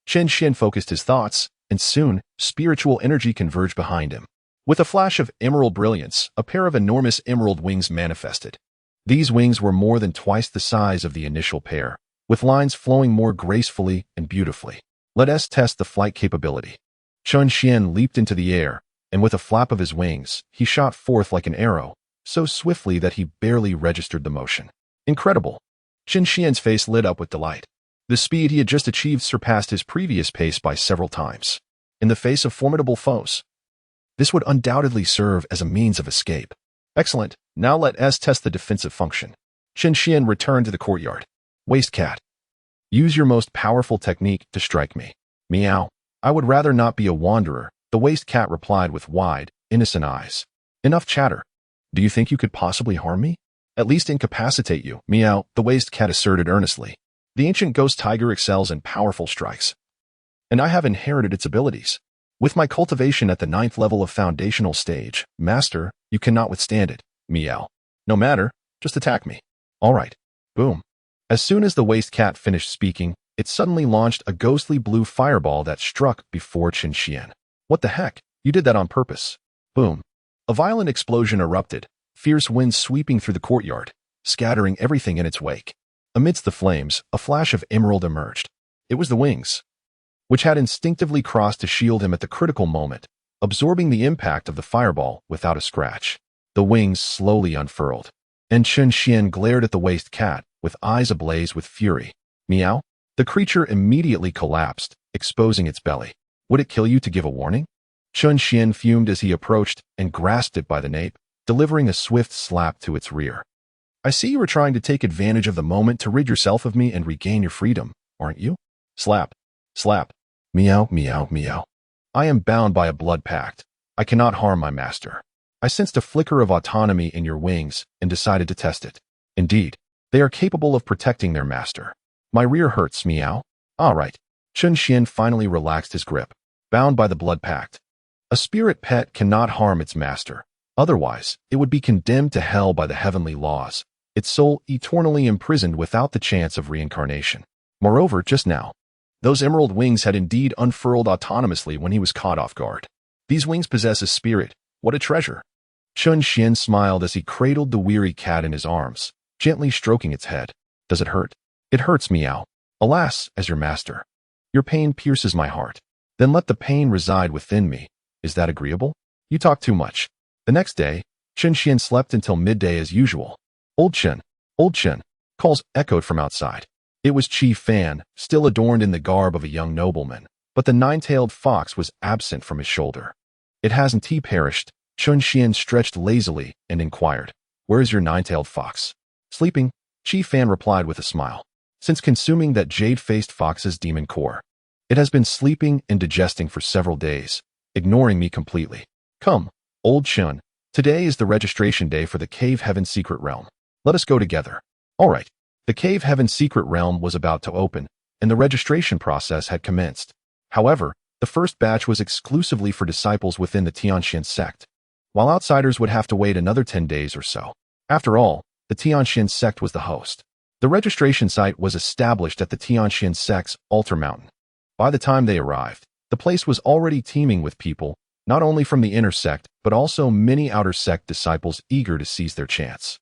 Chen Xian focused his thoughts, and soon, spiritual energy converged behind him. With a flash of emerald brilliance, a pair of enormous emerald wings manifested. These wings were more than twice the size of the initial pair, with lines flowing more gracefully and beautifully. Let us test the flight capability. Chen Xian leaped into the air, and with a flap of his wings, he shot forth like an arrow, so swiftly that he barely registered the motion. Incredible! Chen Xian's face lit up with delight. The speed he had just achieved surpassed his previous pace by several times. In the face of formidable foes, this would undoubtedly serve as a means of escape. Excellent. Now let us test the defensive function. Chen Xian returned to the courtyard. Waste cat. Use your most powerful technique to strike me. Meow. I would rather not be a wanderer, the waste cat replied with wide, innocent eyes. Enough chatter. Do you think you could possibly harm me? At least incapacitate you. Meow, the waste cat asserted earnestly. The ancient ghost tiger excels in powerful strikes, and I have inherited its abilities. With my cultivation at the 9th level of foundational stage, master, you cannot withstand it. Meow. No matter, just attack me. All right. Boom. As soon as the waste cat finished speaking, it suddenly launched a ghostly blue fireball that struck before Chen Xian. What the heck? You did that on purpose. Boom. A violent explosion erupted, fierce winds sweeping through the courtyard, scattering everything in its wake. Amidst the flames, a flash of emerald emerged. It was the wings, which had instinctively crossed to shield him at the critical moment, absorbing the impact of the fireball without a scratch. The wings slowly unfurled, and Chen Xian glared at the waste cat with eyes ablaze with fury. Meow. The creature immediately collapsed, exposing its belly. Would it kill you to give a warning? Chen Xian fumed as he approached and grasped it by the nape, delivering a swift slap to its rear. I see you were trying to take advantage of the moment to rid yourself of me and regain your freedom, aren't you? Slap. Slap. Meow, meow, meow. I am bound by a blood pact. I cannot harm my master. I sensed a flicker of autonomy in your wings and decided to test it. Indeed, they are capable of protecting their master. My rear hurts, meow. All right. Chen Xian finally relaxed his grip, bound by the blood pact. A spirit pet cannot harm its master. Otherwise, it would be condemned to hell by the heavenly laws, its soul eternally imprisoned without the chance of reincarnation. Moreover, just now, those emerald wings had indeed unfurled autonomously when he was caught off guard. These wings possess a spirit. What a treasure. Chen Xian smiled as he cradled the weary cat in his arms, gently stroking its head. Does it hurt? It hurts, meow. Alas, as your master. Your pain pierces my heart. Then let the pain reside within me. Is that agreeable? You talk too much. The next day, Chen Xian slept until midday as usual. Old Chen, calls echoed from outside. It was Chi Fan, still adorned in the garb of a young nobleman, but the nine-tailed fox was absent from his shoulder. It hasn't he perished? Chen Xian stretched lazily and inquired, Where is your nine-tailed fox? Sleeping, Chi Fan replied with a smile. Since consuming that jade-faced fox's demon core, it has been sleeping and digesting for several days, ignoring me completely. Come, old Chen, today is the registration day for the Cave Heaven Secret Realm. Let us go together. All right. The Cave Heaven Secret Realm was about to open, and the registration process had commenced. However, the first batch was exclusively for disciples within the Tianxian sect, while outsiders would have to wait another 10 days or so. After all, the Tianxian sect was the host. The registration site was established at the Tianxian sect's altar mountain. By the time they arrived, the place was already teeming with people, not only from the inner sect, but also many outer sect disciples eager to seize their chance.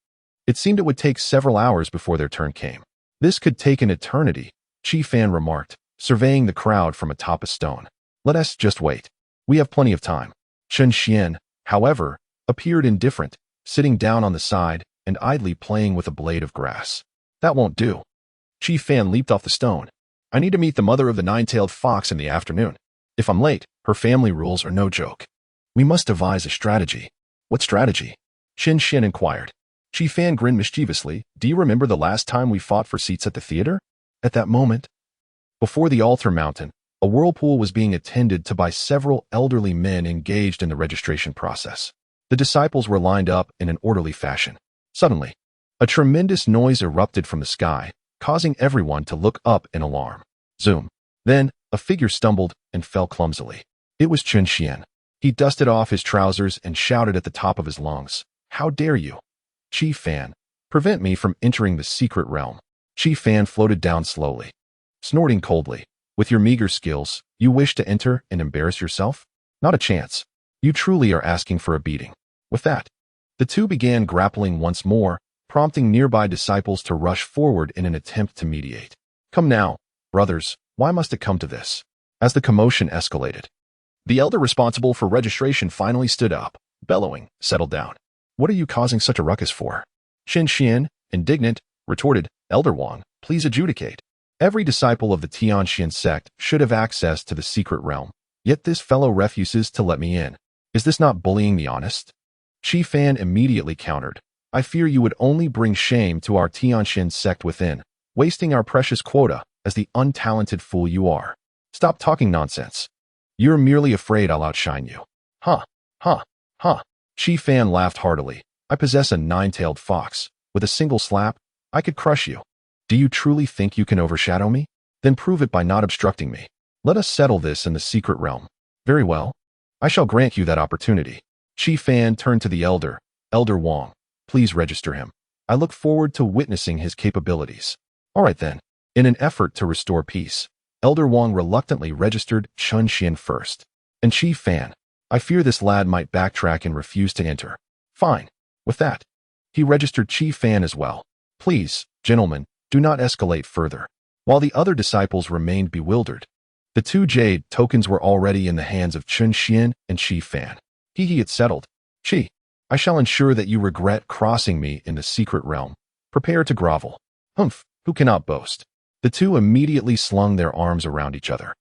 It seemed it would take several hours before their turn came. This could take an eternity, Chi Fan remarked, surveying the crowd from atop a stone. Let us just wait. We have plenty of time. Chen Xian, however, appeared indifferent, sitting down on the side and idly playing with a blade of grass. That won't do. Chi Fan leaped off the stone. I need to meet the mother of the nine-tailed fox in the afternoon. If I'm late, her family rules are no joke. We must devise a strategy. What strategy? Chen Xian inquired. Chi Fan grinned mischievously. Do you remember the last time we fought for seats at the theater? At that moment, before the altar mountain, a whirlpool was being attended to by several elderly men engaged in the registration process. The disciples were lined up in an orderly fashion. Suddenly, a tremendous noise erupted from the sky, causing everyone to look up in alarm. Zoom. Then, a figure stumbled and fell clumsily. It was Chen Xian. He dusted off his trousers and shouted at the top of his lungs, How dare you? Chi Fan, prevent me from entering the secret realm. Chi Fan floated down slowly, snorting coldly. With your meager skills, you wish to enter and embarrass yourself? Not a chance. You truly are asking for a beating. With that, the two began grappling once more, prompting nearby disciples to rush forward in an attempt to mediate. Come now, brothers, why must it come to this? As the commotion escalated, the elder responsible for registration finally stood up, bellowing, Settle down. What are you causing such a ruckus for? Chen Xian, indignant, retorted, Elder Wang, please adjudicate. Every disciple of the Tianxian sect should have access to the secret realm, yet this fellow refuses to let me in. Is this not bullying the honest? Qi Fan immediately countered. I fear you would only bring shame to our Tianxian sect within, wasting our precious quota as the untalented fool you are. Stop talking nonsense. You're merely afraid I'll outshine you. Huh, huh, huh. Qi Fan laughed heartily. I possess a nine-tailed fox. With a single slap, I could crush you. Do you truly think you can overshadow me? Then prove it by not obstructing me. Let us settle this in the secret realm. Very well. I shall grant you that opportunity. Qi Fan turned to the elder. Elder Wang, please register him. I look forward to witnessing his capabilities. All right then. In an effort to restore peace, Elder Wang reluctantly registered Chun Xian first. And Qi Fan, I fear this lad might backtrack and refuse to enter. Fine. With that, he registered Qi Fan as well. Please, gentlemen, do not escalate further. While the other disciples remained bewildered, the two jade tokens were already in the hands of Chun Xian and Qi Fan. It's settled. Qi, I shall ensure that you regret crossing me in the secret realm. Prepare to grovel. Humph, who cannot boast? The two immediately slung their arms around each other,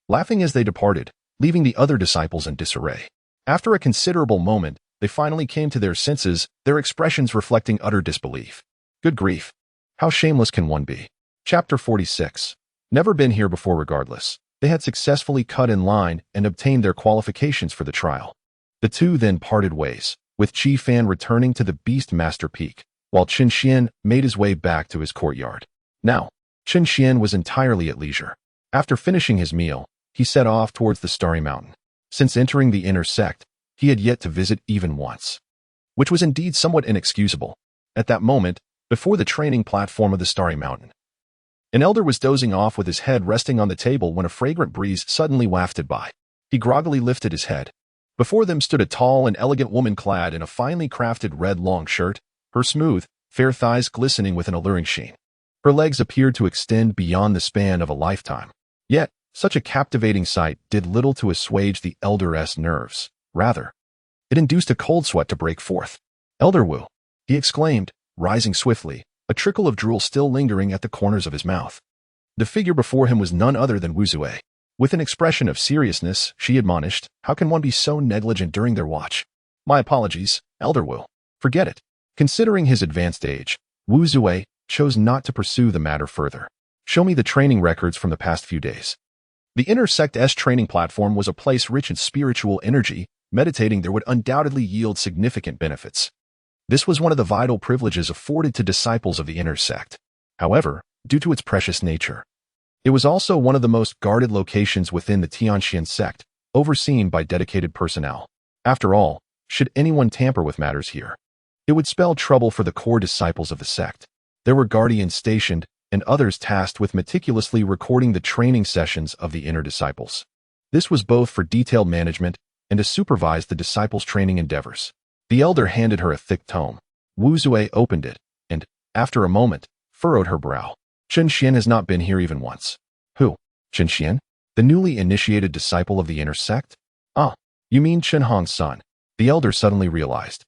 laughing as they departed, leaving the other disciples in disarray. After a considerable moment, they finally came to their senses, their expressions reflecting utter disbelief. Good grief. How shameless can one be? Chapter 46. Never been here before regardless. They had successfully cut in line and obtained their qualifications for the trial. The two then parted ways, with Qi Fan returning to the Beastmaster Peak, while Chun Xian made his way back to his courtyard. Now, Chun Xian was entirely at leisure. After finishing his meal, he set off towards the Starry Mountain. Since entering the inner sect, he had yet to visit even once, which was indeed somewhat inexcusable. At that moment, before the training platform of the Starry Mountain, an elder was dozing off with his head resting on the table when a fragrant breeze suddenly wafted by. He groggily lifted his head. Before them stood a tall and elegant woman clad in a finely crafted red long shirt, her smooth, fair thighs glistening with an alluring sheen. Her legs appeared to extend beyond the span of a lifetime. Yet, such a captivating sight did little to assuage the elder's nerves. Rather, it induced a cold sweat to break forth. Elder Wu, he exclaimed, rising swiftly, a trickle of drool still lingering at the corners of his mouth. The figure before him was none other than Wu Zue. With an expression of seriousness, she admonished, how can one be so negligent during their watch? My apologies, Elder Wu. Forget it. Considering his advanced age, Wu Zue chose not to pursue the matter further. Show me the training records from the past few days. The Inner Sect's training platform was a place rich in spiritual energy. Meditating there would undoubtedly yield significant benefits. This was one of the vital privileges afforded to disciples of the Inner Sect. However, due to its precious nature, it was also one of the most guarded locations within the Tianxian sect, overseen by dedicated personnel. After all, should anyone tamper with matters here, it would spell trouble for the core disciples of the sect. There were guardians stationed, and others tasked with meticulously recording the training sessions of the inner disciples. This was both for detailed management and to supervise the disciples' training endeavors. The elder handed her a thick tome. Wu Zue opened it, and, after a moment, furrowed her brow. Chun Xian has not been here even once. Who? Chun Xian? The newly initiated disciple of the inner sect? Ah, you mean Chen Hong's son. The elder suddenly realized.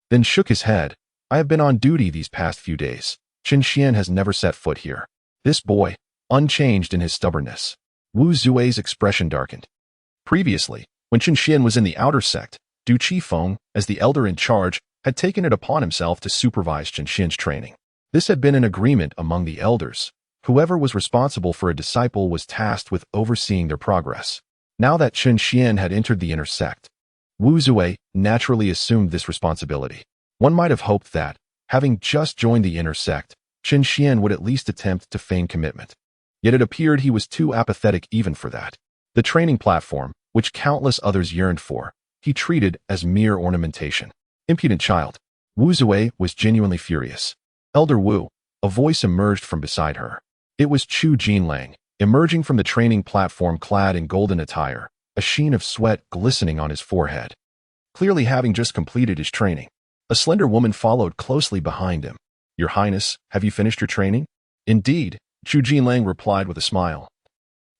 Then shook his head. I have been on duty these past few days. Chun Xian has never set foot here. This boy, unchanged in his stubbornness. Wu Zue's expression darkened. Previously, when Chun Xian was in the outer sect, Du Qifeng, as the elder in charge, had taken it upon himself to supervise Chun Xian's training. This had been an agreement among the elders. Whoever was responsible for a disciple was tasked with overseeing their progress. Now that Chun Xian had entered the inner sect, Wu Zue naturally assumed this responsibility. One might have hoped that, having just joined the inner sect, Chun Xian would at least attempt to feign commitment. Yet it appeared he was too apathetic even for that. The training platform, which countless others yearned for, he treated as mere ornamentation. Impudent child. Wu Zue was genuinely furious. Elder Wu, a voice emerged from beside her. It was Chu Jinlang, emerging from the training platform clad in golden attire, a sheen of sweat glistening on his forehead. Clearly having just completed his training, a slender woman followed closely behind him. Your Highness, have you finished your training? Indeed, Chu Jinlang replied with a smile.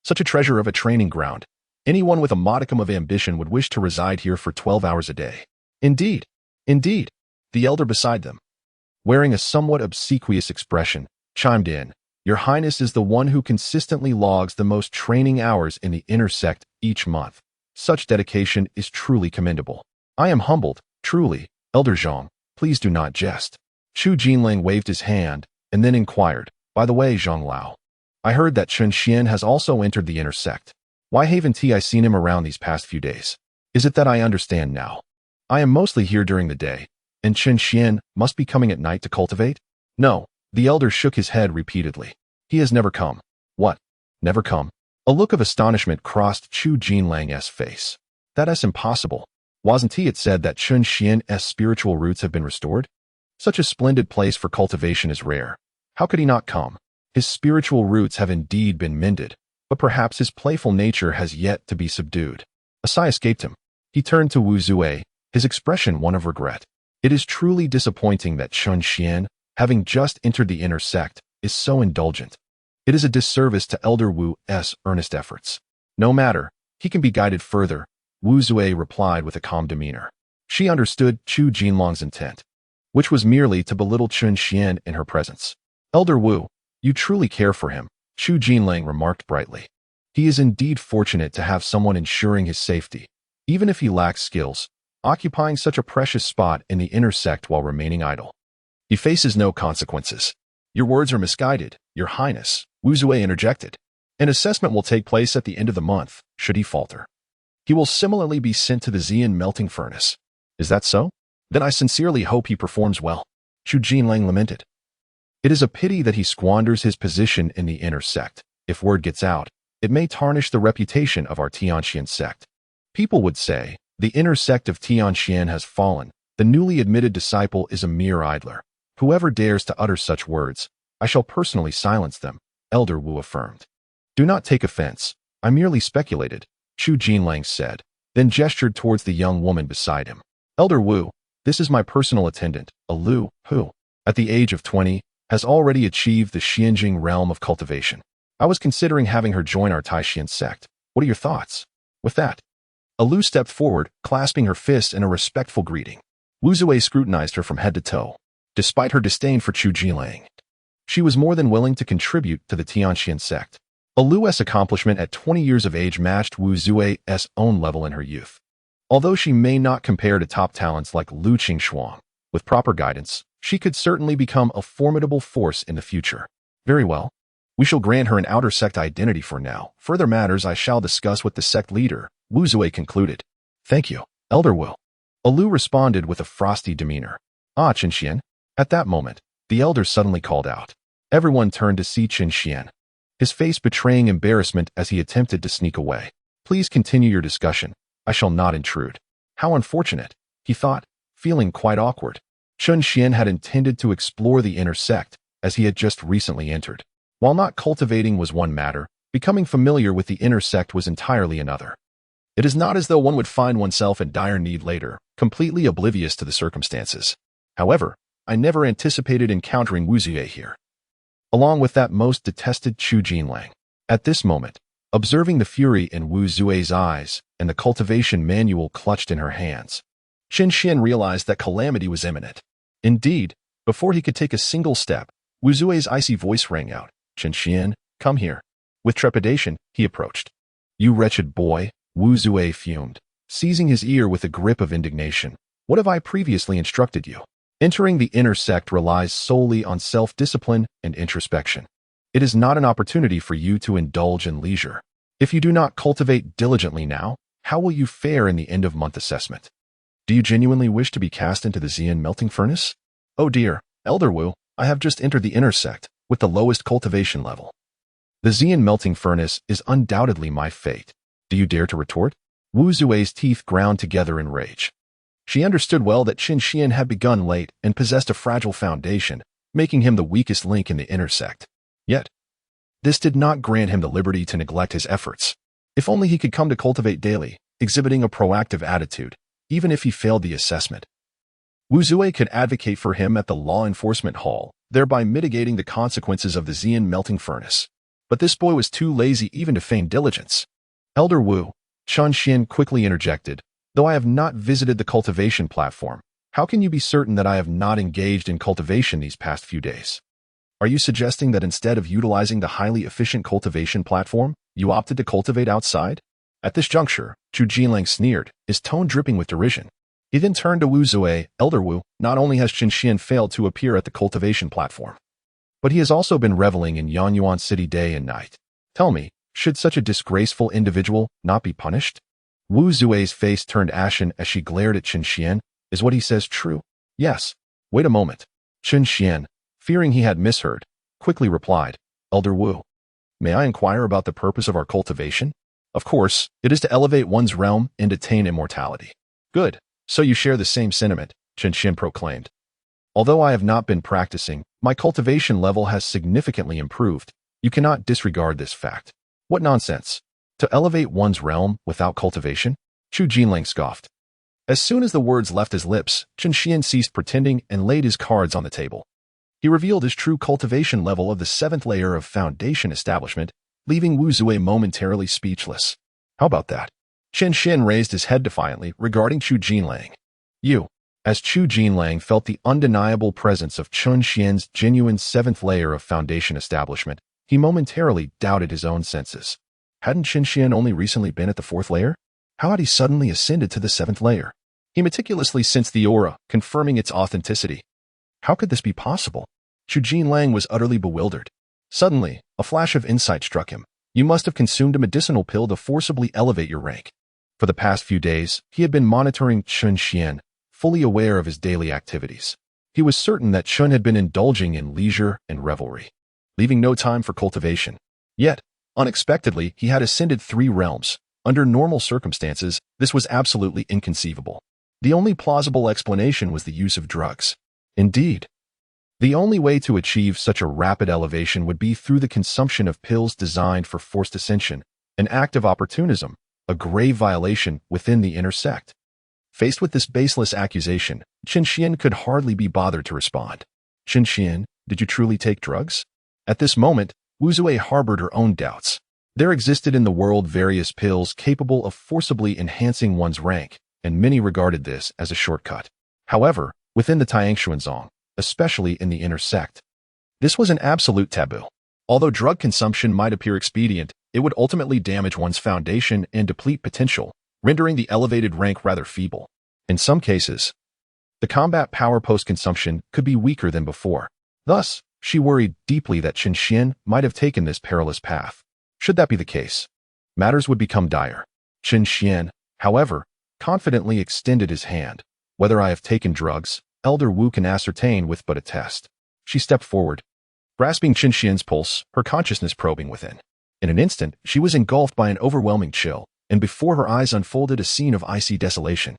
Such a treasure of a training ground. Anyone with a modicum of ambition would wish to reside here for 12 hours a day. Indeed, indeed, the elder beside them, wearing a somewhat obsequious expression, chimed in. Your Highness is the one who consistently logs the most training hours in the inner sect each month. Such dedication is truly commendable. I am humbled, truly. Elder Zhang, please do not jest. Chu Jinling waved his hand and then inquired, by the way, Zhang Lao, I heard that Chen Xian has also entered the inner sect. Why haven't I seen him around these past few days? Is it that I understand now? I am mostly here during the day, and Chen Xian must be coming at night to cultivate? No, the elder shook his head repeatedly. He has never come. What? Never come? A look of astonishment crossed Chu Jinlang's face. That's impossible. Wasn't it said that Chen Xian's spiritual roots have been restored? Such a splendid place for cultivation is rare. How could he not come? His spiritual roots have indeed been mended, but perhaps his playful nature has yet to be subdued. A sigh escaped him. He turned to Wu Zui, his expression one of regret. It is truly disappointing that Chen Xian, having just entered the inner sect, is so indulgent. It is a disservice to Elder Wu's earnest efforts. No matter, he can be guided further, Wu Zui replied with a calm demeanor. She understood Chu Jinlong's intent, which was merely to belittle Chen Xian in her presence. Elder Wu, you truly care for him, Chu Jinlang remarked brightly. He is indeed fortunate to have someone ensuring his safety, even if he lacks skills, occupying such a precious spot in the inner sect while remaining idle. He faces no consequences. Your words are misguided, Your Highness, Wu Zui interjected. An assessment will take place at the end of the month, should he falter. He will similarly be sent to the Xian melting furnace. Is that so? Then I sincerely hope he performs well. Chu Jinlang lamented. It is a pity that he squanders his position in the inner sect. If word gets out, it may tarnish the reputation of our Tianxian sect. People would say, the inner sect of Tianxian has fallen. The newly admitted disciple is a mere idler. Whoever dares to utter such words, I shall personally silence them, Elder Wu affirmed. Do not take offense. I merely speculated, Chu Jinlang said, then gestured towards the young woman beside him. Elder Wu, this is my personal attendant, a Lu, who, at the age of 20, has already achieved the Xianjing realm of cultivation. I was considering having her join our Taixian sect. What are your thoughts? With that, Alu stepped forward, clasping her fists in a respectful greeting. Wu Zui scrutinized her from head to toe. Despite her disdain for Chu Jinlang, she was more than willing to contribute to the Tianxian sect. Alu's accomplishment at 20 years of age matched Wu Zui's own level in her youth. Although she may not compare to top talents like Lu Qingxuang, with proper guidance, she could certainly become a formidable force in the future. Very well. We shall grant her an outer sect identity for now. Further matters I shall discuss with the sect leader, Wu Zui concluded. Thank you, Elder Wu. Alu responded with a frosty demeanor. Ah, Chen Xian. At that moment, the elder suddenly called out. Everyone turned to see Chen Xian, his face betraying embarrassment as he attempted to sneak away. Please continue your discussion. I shall not intrude. How unfortunate, he thought, feeling quite awkward. Chen Xian had intended to explore the inner sect, as he had just recently entered. While not cultivating was one matter, becoming familiar with the inner sect was entirely another. It is not as though one would find oneself in dire need later, completely oblivious to the circumstances. However, I never anticipated encountering Wu Zui here, along with that most detested Chu Jinlang. At this moment, observing the fury in Wu Zui's eyes and the cultivation manual clutched in her hands, Chen Xian realized that calamity was imminent. Indeed, before he could take a single step, Wu Zui's icy voice rang out. Chen Xian, come here. With trepidation, he approached. You wretched boy, Wu Zui fumed, seizing his ear with a grip of indignation. What have I previously instructed you? Entering the inner sect relies solely on self-discipline and introspection. It is not an opportunity for you to indulge in leisure. If you do not cultivate diligently now, how will you fare in the end-of-month assessment? Do you genuinely wish to be cast into the Xian melting furnace? Oh dear, Elder Wu, I have just entered the inner sect, with the lowest cultivation level. The Xian melting furnace is undoubtedly my fate. Do you dare to retort? Wu Zui's teeth ground together in rage. She understood well that Chen Xian had begun late and possessed a fragile foundation, making him the weakest link in the inner sect. Yet, this did not grant him the liberty to neglect his efforts. If only he could come to cultivate daily, exhibiting a proactive attitude, even if he failed the assessment. Wu Zui could advocate for him at the law enforcement hall, thereby mitigating the consequences of the Xian melting furnace. But this boy was too lazy even to feign diligence. Elder Wu, Chen Xian quickly interjected, though I have not visited the cultivation platform, how can you be certain that I have not engaged in cultivation these past few days? Are you suggesting that instead of utilizing the highly efficient cultivation platform, you opted to cultivate outside? At this juncture, Chu Jinlang sneered, his tone dripping with derision. He then turned to Wu Zui, Elder Wu. Not only has Qin Xian failed to appear at the cultivation platform, but he has also been reveling in Yanyuan City day and night. Tell me, should such a disgraceful individual not be punished? Wu Zui's face turned ashen as she glared at Qin Xian. Is what he says true? Yes. Wait a moment. Qin Xian, fearing he had misheard, quickly replied, Elder Wu, may I inquire about the purpose of our cultivation? Of course, it is to elevate one's realm and attain immortality. Good. So you share the same sentiment, Qin Xian proclaimed. Although I have not been practicing, my cultivation level has significantly improved. You cannot disregard this fact. What nonsense. To elevate one's realm without cultivation? Chu Jinlang scoffed. As soon as the words left his lips, Qin Xian ceased pretending and laid his cards on the table. He revealed his true cultivation level of the 7th layer of foundation establishment, leaving Wu Zui momentarily speechless. How about that? Qin Xian raised his head defiantly regarding Chu Jinlang. You. As Chu Jinlang felt the undeniable presence of Qin Xian's genuine 7th layer of foundation establishment, he momentarily doubted his own senses. Hadn't Qin Xian only recently been at the 4th layer? How had he suddenly ascended to the 7th layer? He meticulously sensed the aura, confirming its authenticity. How could this be possible? Chu Jinlang was utterly bewildered. Suddenly, a flash of insight struck him. You must have consumed a medicinal pill to forcibly elevate your rank. For the past few days, he had been monitoring Qin Xian, fully aware of his daily activities. He was certain that Qin had been indulging in leisure and revelry, leaving no time for cultivation. Yet, unexpectedly, he had ascended 3 realms. Under normal circumstances, this was absolutely inconceivable. The only plausible explanation was the use of drugs. Indeed, the only way to achieve such a rapid elevation would be through the consumption of pills designed for forced ascension, an act of opportunism, a grave violation within the inner sect. Faced with this baseless accusation, Qin Xian could hardly be bothered to respond. Qin Xian, did you truly take drugs? At this moment, Wu Zui harbored her own doubts. There existed in the world various pills capable of forcibly enhancing one's rank, and many regarded this as a shortcut. However, within the Tiangshuanzong, especially in the inner sect, this was an absolute taboo. Although drug consumption might appear expedient, it would ultimately damage one's foundation and deplete potential, rendering the elevated rank rather feeble. In some cases, the combat power post-consumption could be weaker than before. Thus, she worried deeply that Qin Xian might have taken this perilous path. Should that be the case, matters would become dire. Qin Xian, however, confidently extended his hand. Whether I have taken drugs, Elder Wu can ascertain with but a test. She stepped forward, grasping Qin Xian's pulse, her consciousness probing within. In an instant, she was engulfed by an overwhelming chill, and before her eyes unfolded a scene of icy desolation.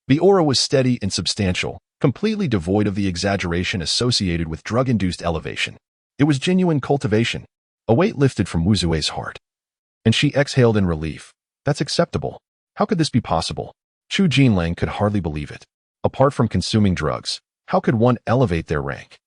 The aura was steady and substantial, completely devoid of the exaggeration associated with drug-induced elevation. It was genuine cultivation. A weight lifted from Wu Zui's heart, and she exhaled in relief. That's acceptable. How could this be possible? Chu Jinlang could hardly believe it. Apart from consuming drugs, how could one elevate their rank?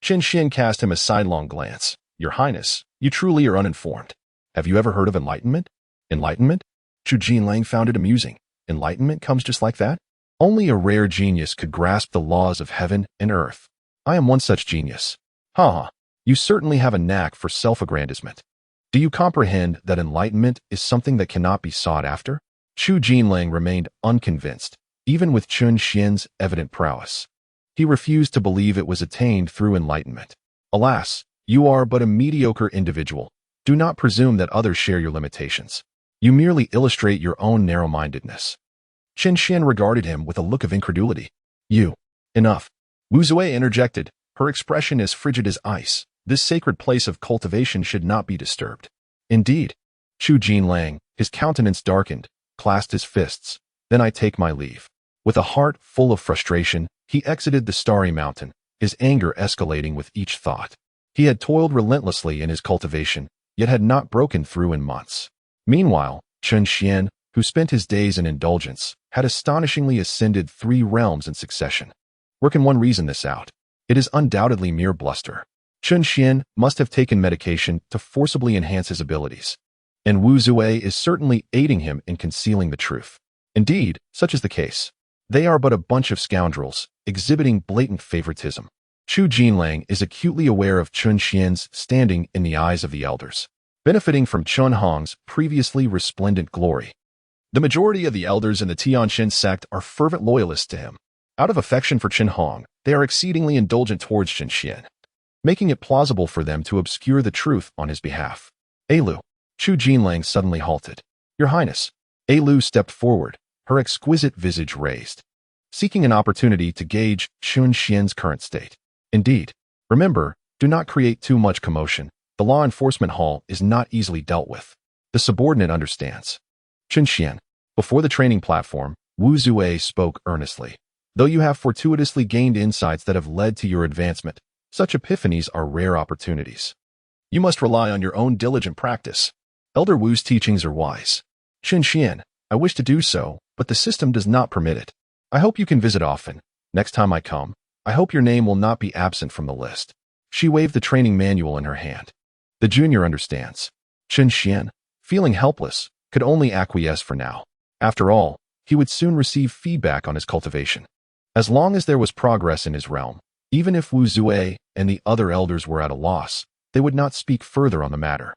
Qin Xian cast him a sidelong glance. Your Highness, you truly are uninformed. Have you ever heard of enlightenment? Enlightenment? Chu Jinlang found it amusing. Enlightenment comes just like that? Only a rare genius could grasp the laws of heaven and earth. I am one such genius. Ha! You certainly have a knack for self-aggrandizement. Do you comprehend that enlightenment is something that cannot be sought after? Chu Jinlang remained unconvinced, even with Qin Xian's evident prowess. He refused to believe it was attained through enlightenment. Alas, you are but a mediocre individual. Do not presume that others share your limitations. You merely illustrate your own narrow-mindedness. Qin Xian regarded him with a look of incredulity. Enough. Wu Zui interjected, her expression as frigid as ice. This sacred place of cultivation should not be disturbed. Indeed. Chu Jinlang, his countenance darkened, clasped his fists. Then I take my leave. With a heart full of frustration, he exited the starry mountain, his anger escalating with each thought. He had toiled relentlessly in his cultivation, yet had not broken through in months. Meanwhile, Qin Xian, who spent his days in indulgence, had astonishingly ascended 3 realms in succession. Where can one reason this out? It is undoubtedly mere bluster. Qin Xian must have taken medication to forcibly enhance his abilities, and Wu Zui is certainly aiding him in concealing the truth. Indeed, such is the case. They are but a bunch of scoundrels, exhibiting blatant favoritism. Chu Jinlang is acutely aware of Chun Xian's standing in the eyes of the elders, benefiting from Chun Hong's previously resplendent glory. The majority of the elders in the Tianxin sect are fervent loyalists to him. Out of affection for Chen Hong, they are exceedingly indulgent towards Chen Xian, making it plausible for them to obscure the truth on his behalf. Lu. Chu Jinlang suddenly halted. Your Highness. Lu stepped forward, her exquisite visage raised, seeking an opportunity to gauge Chun Xian's current state. Indeed, remember, do not create too much commotion. The law enforcement hall is not easily dealt with. The subordinate understands. Chun Xian. Before the training platform, Wu Zue spoke earnestly. Though you have fortuitously gained insights that have led to your advancement, such epiphanies are rare opportunities. You must rely on your own diligent practice. Elder Wu's teachings are wise. Chun Xian, I wish to do so, but the system does not permit it. I hope you can visit often. Next time I come, I hope your name will not be absent from the list. She waved the training manual in her hand. The junior understands. Chun Xian, feeling helpless, could only acquiesce for now. After all, he would soon receive feedback on his cultivation. As long as there was progress in his realm, even if Wu Zue and the other elders were at a loss, they would not speak further on the matter.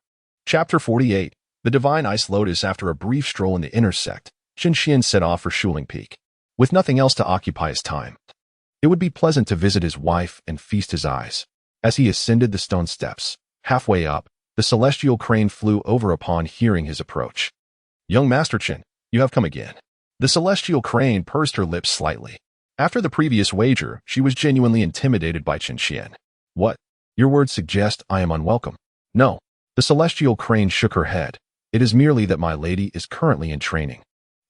Chapter 48. The Divine Ice Lotus. After a brief stroll in the inner sect, Chun Xian set off for Shuling Peak. With nothing else to occupy his time, it would be pleasant to visit his wife and feast his eyes. As he ascended the stone steps, halfway up, the celestial crane flew over upon hearing his approach. Young Master Chen, you have come again. The celestial crane pursed her lips slightly. After the previous wager, she was genuinely intimidated by Chun Xian. What? Your words suggest I am unwelcome. No. The celestial crane shook her head. It is merely that my lady is currently in training,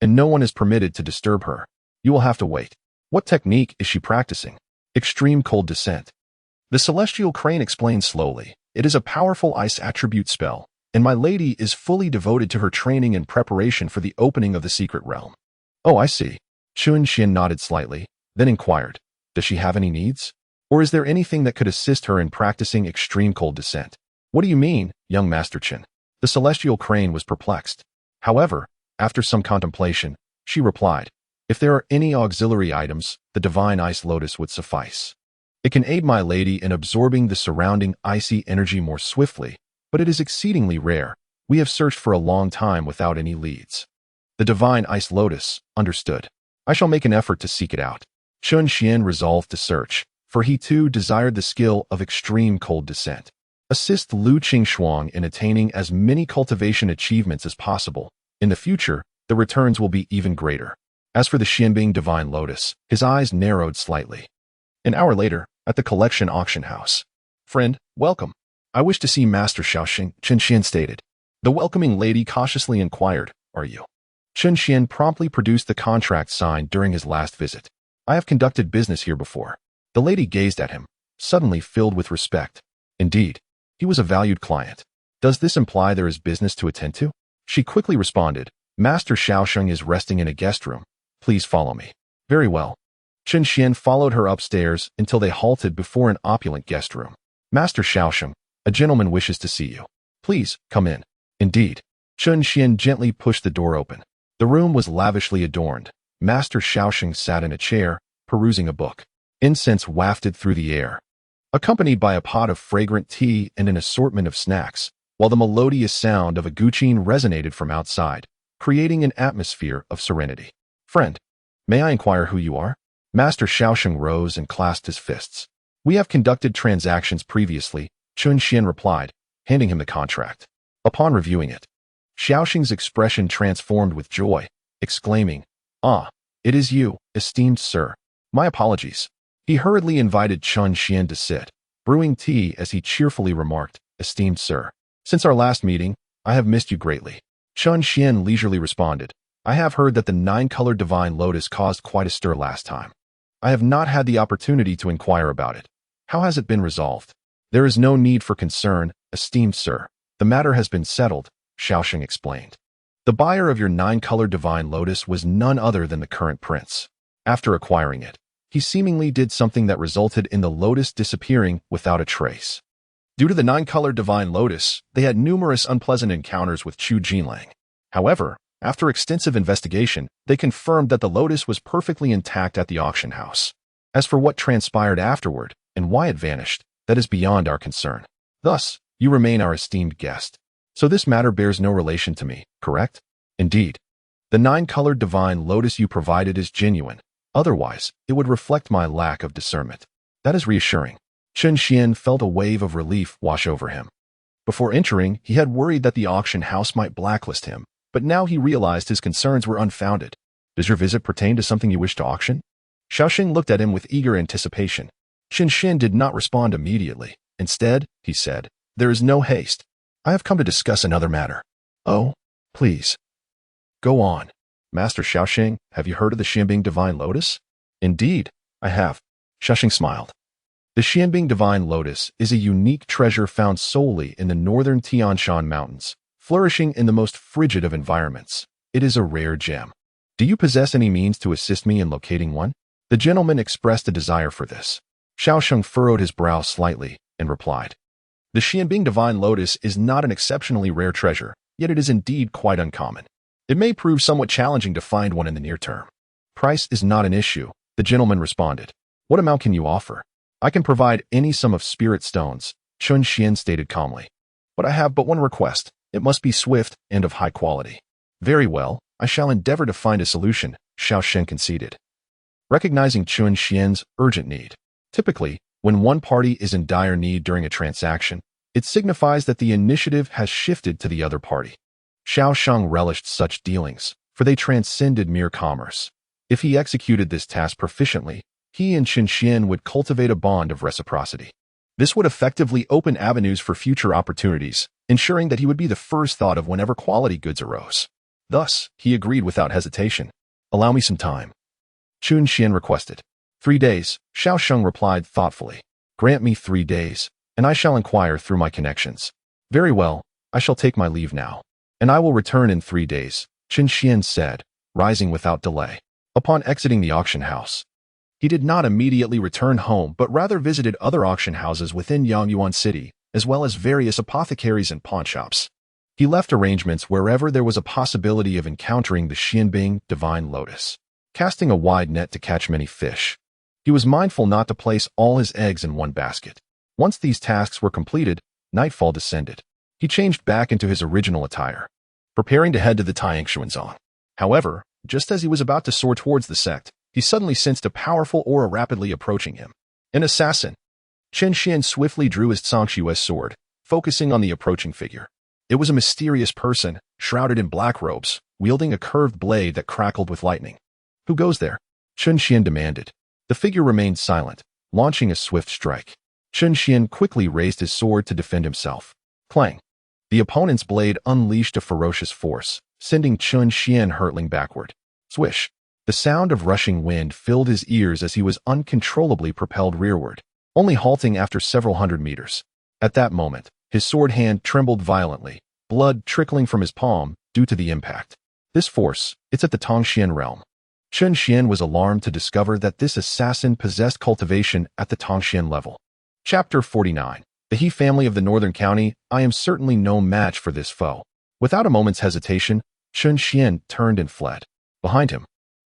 and no one is permitted to disturb her. You will have to wait. What technique is she practicing? Extreme cold descent. The celestial crane explained slowly. It is a powerful ice attribute spell, and my lady is fully devoted to her training and preparation for the opening of the secret realm. Oh, I see. Chun Xian nodded slightly, then inquired, does she have any needs? Or is there anything that could assist her in practicing extreme cold descent? What do you mean, young Master Chen? The celestial crane was perplexed. However, after some contemplation, she replied, if there are any auxiliary items, the Divine Ice Lotus would suffice. It can aid my lady in absorbing the surrounding icy energy more swiftly, but it is exceedingly rare. We have searched for a long time without any leads. The Divine Ice Lotus, understood. I shall make an effort to seek it out. Chun Xian resolved to search, for he too desired the skill of extreme cold descent. Assist Lu Qingxuang in attaining as many cultivation achievements as possible. In the future, the returns will be even greater. As for the Xianbing Divine Lotus, his eyes narrowed slightly. An hour later, at the collection auction house. Friend, welcome. I wish to see Master Xiaoxing, Chun Xian stated. The welcoming lady cautiously inquired, are you? Chun Xian promptly produced the contract signed during his last visit. I have conducted business here before. The lady gazed at him, suddenly filled with respect. Indeed, he was a valued client. Does this imply there is business to attend to? She quickly responded, Master Xiaoxing is resting in a guest room. Please follow me. Very well. Chun Xian followed her upstairs until they halted before an opulent guest room. Master Xiaoxing, a gentleman wishes to see you. Please, come in. Indeed. Chun Xian gently pushed the door open. The room was lavishly adorned. Master Xiaoxing sat in a chair, perusing a book. Incense wafted through the air, accompanied by a pot of fragrant tea and an assortment of snacks, while the melodious sound of a guqin resonated from outside, creating an atmosphere of serenity. Friend, may I inquire who you are? Master Xiaoxing rose and clasped his fists. We have conducted transactions previously, Chun Xian replied, handing him the contract. Upon reviewing it, Xiaoxing's expression transformed with joy, exclaiming, Ah, it is you, esteemed sir. My apologies. He hurriedly invited Chun Xian to sit, brewing tea as he cheerfully remarked, Esteemed sir, since our last meeting, I have missed you greatly. Chun Xian leisurely responded, I have heard that the 9-colored Divine Lotus caused quite a stir last time. I have not had the opportunity to inquire about it. How has it been resolved? There is no need for concern, esteemed sir. The matter has been settled, Xiaoxing explained. The buyer of your 9-colored Divine Lotus was none other than the current prince. After acquiring it, he seemingly did something that resulted in the lotus disappearing without a trace. Due to the 9-colored Divine Lotus, they had numerous unpleasant encounters with Chu Jinlang. However, after extensive investigation, they confirmed that the lotus was perfectly intact at the auction house. As for what transpired afterward, and why it vanished, that is beyond our concern. Thus, you remain our esteemed guest. So this matter bears no relation to me, correct? Indeed. The 9-colored divine lotus you provided is genuine. Otherwise, it would reflect my lack of discernment. That is reassuring. Chen Xian felt a wave of relief wash over him. Before entering, he had worried that the auction house might blacklist him, but now he realized his concerns were unfounded. Does your visit pertain to something you wish to auction? Xiaoxing looked at him with eager anticipation. Chen Xian did not respond immediately. Instead, he said, "There is no haste. I have come to discuss another matter." "Oh, please. Go on." "Master Xiaoxing, have you heard of the Xianbing Divine Lotus?" "Indeed, I have." Xiaoxing smiled. The Xianbing Divine Lotus is a unique treasure found solely in the northern Tianshan Mountains, flourishing in the most frigid of environments. It is a rare gem. Do you possess any means to assist me in locating one? The gentleman expressed a desire for this. Xiaoxing furrowed his brow slightly and replied, "The Xianbing Divine Lotus is not an exceptionally rare treasure, yet it is indeed quite uncommon. It may prove somewhat challenging to find one in the near term." "Price is not an issue," the gentleman responded. "What amount can you offer?" "I can provide any sum of spirit stones," Chen Xian stated calmly. "But I have but one request. It must be swift and of high quality." "Very well, I shall endeavor to find a solution," Xiaoxing conceded. Recognizing Chen Xian's urgent need. Typically, when one party is in dire need during a transaction, it signifies that the initiative has shifted to the other party. Xiaoxing relished such dealings, for they transcended mere commerce. If he executed this task proficiently, he and Chen Xian would cultivate a bond of reciprocity. This would effectively open avenues for future opportunities, ensuring that he would be the first thought of whenever quality goods arose. Thus, he agreed without hesitation. "Allow me some time," Chen Xian requested. 3 days, Xiaoxing replied thoughtfully. "Grant me 3 days, and I shall inquire through my connections." "Very well, I shall take my leave now, and I will return in 3 days, Chen Xian said, rising without delay. Upon exiting the auction house, he did not immediately return home, but rather visited other auction houses within Yangyuan City, as well as various apothecaries and pawnshops. He left arrangements wherever there was a possibility of encountering the Xianbing Divine Lotus, casting a wide net to catch many fish. He was mindful not to place all his eggs in one basket. Once these tasks were completed, nightfall descended. He changed back into his original attire, preparing to head to the Tianshan. However, just as he was about to soar towards the sect, he suddenly sensed a powerful aura rapidly approaching him. An assassin. Chen Xian swiftly drew his Zongxue's sword, focusing on the approaching figure. It was a mysterious person, shrouded in black robes, wielding a curved blade that crackled with lightning. "Who goes there?" Chen Xian demanded. The figure remained silent, launching a swift strike. Chen Xian quickly raised his sword to defend himself. Clang! The opponent's blade unleashed a ferocious force, sending Chen Xian hurtling backward. Swish! The sound of rushing wind filled his ears as he was uncontrollably propelled rearward, only halting after several hundred meters. At that moment, his sword hand trembled violently, blood trickling from his palm due to the impact. This force, it's at the Tongxian realm. Chen Xian was alarmed to discover that this assassin possessed cultivation at the Tongxian level. Chapter 49. The He family of the Northern County. I am certainly no match for this foe. Without a moment's hesitation, Chen Xian turned and fled. Behind him,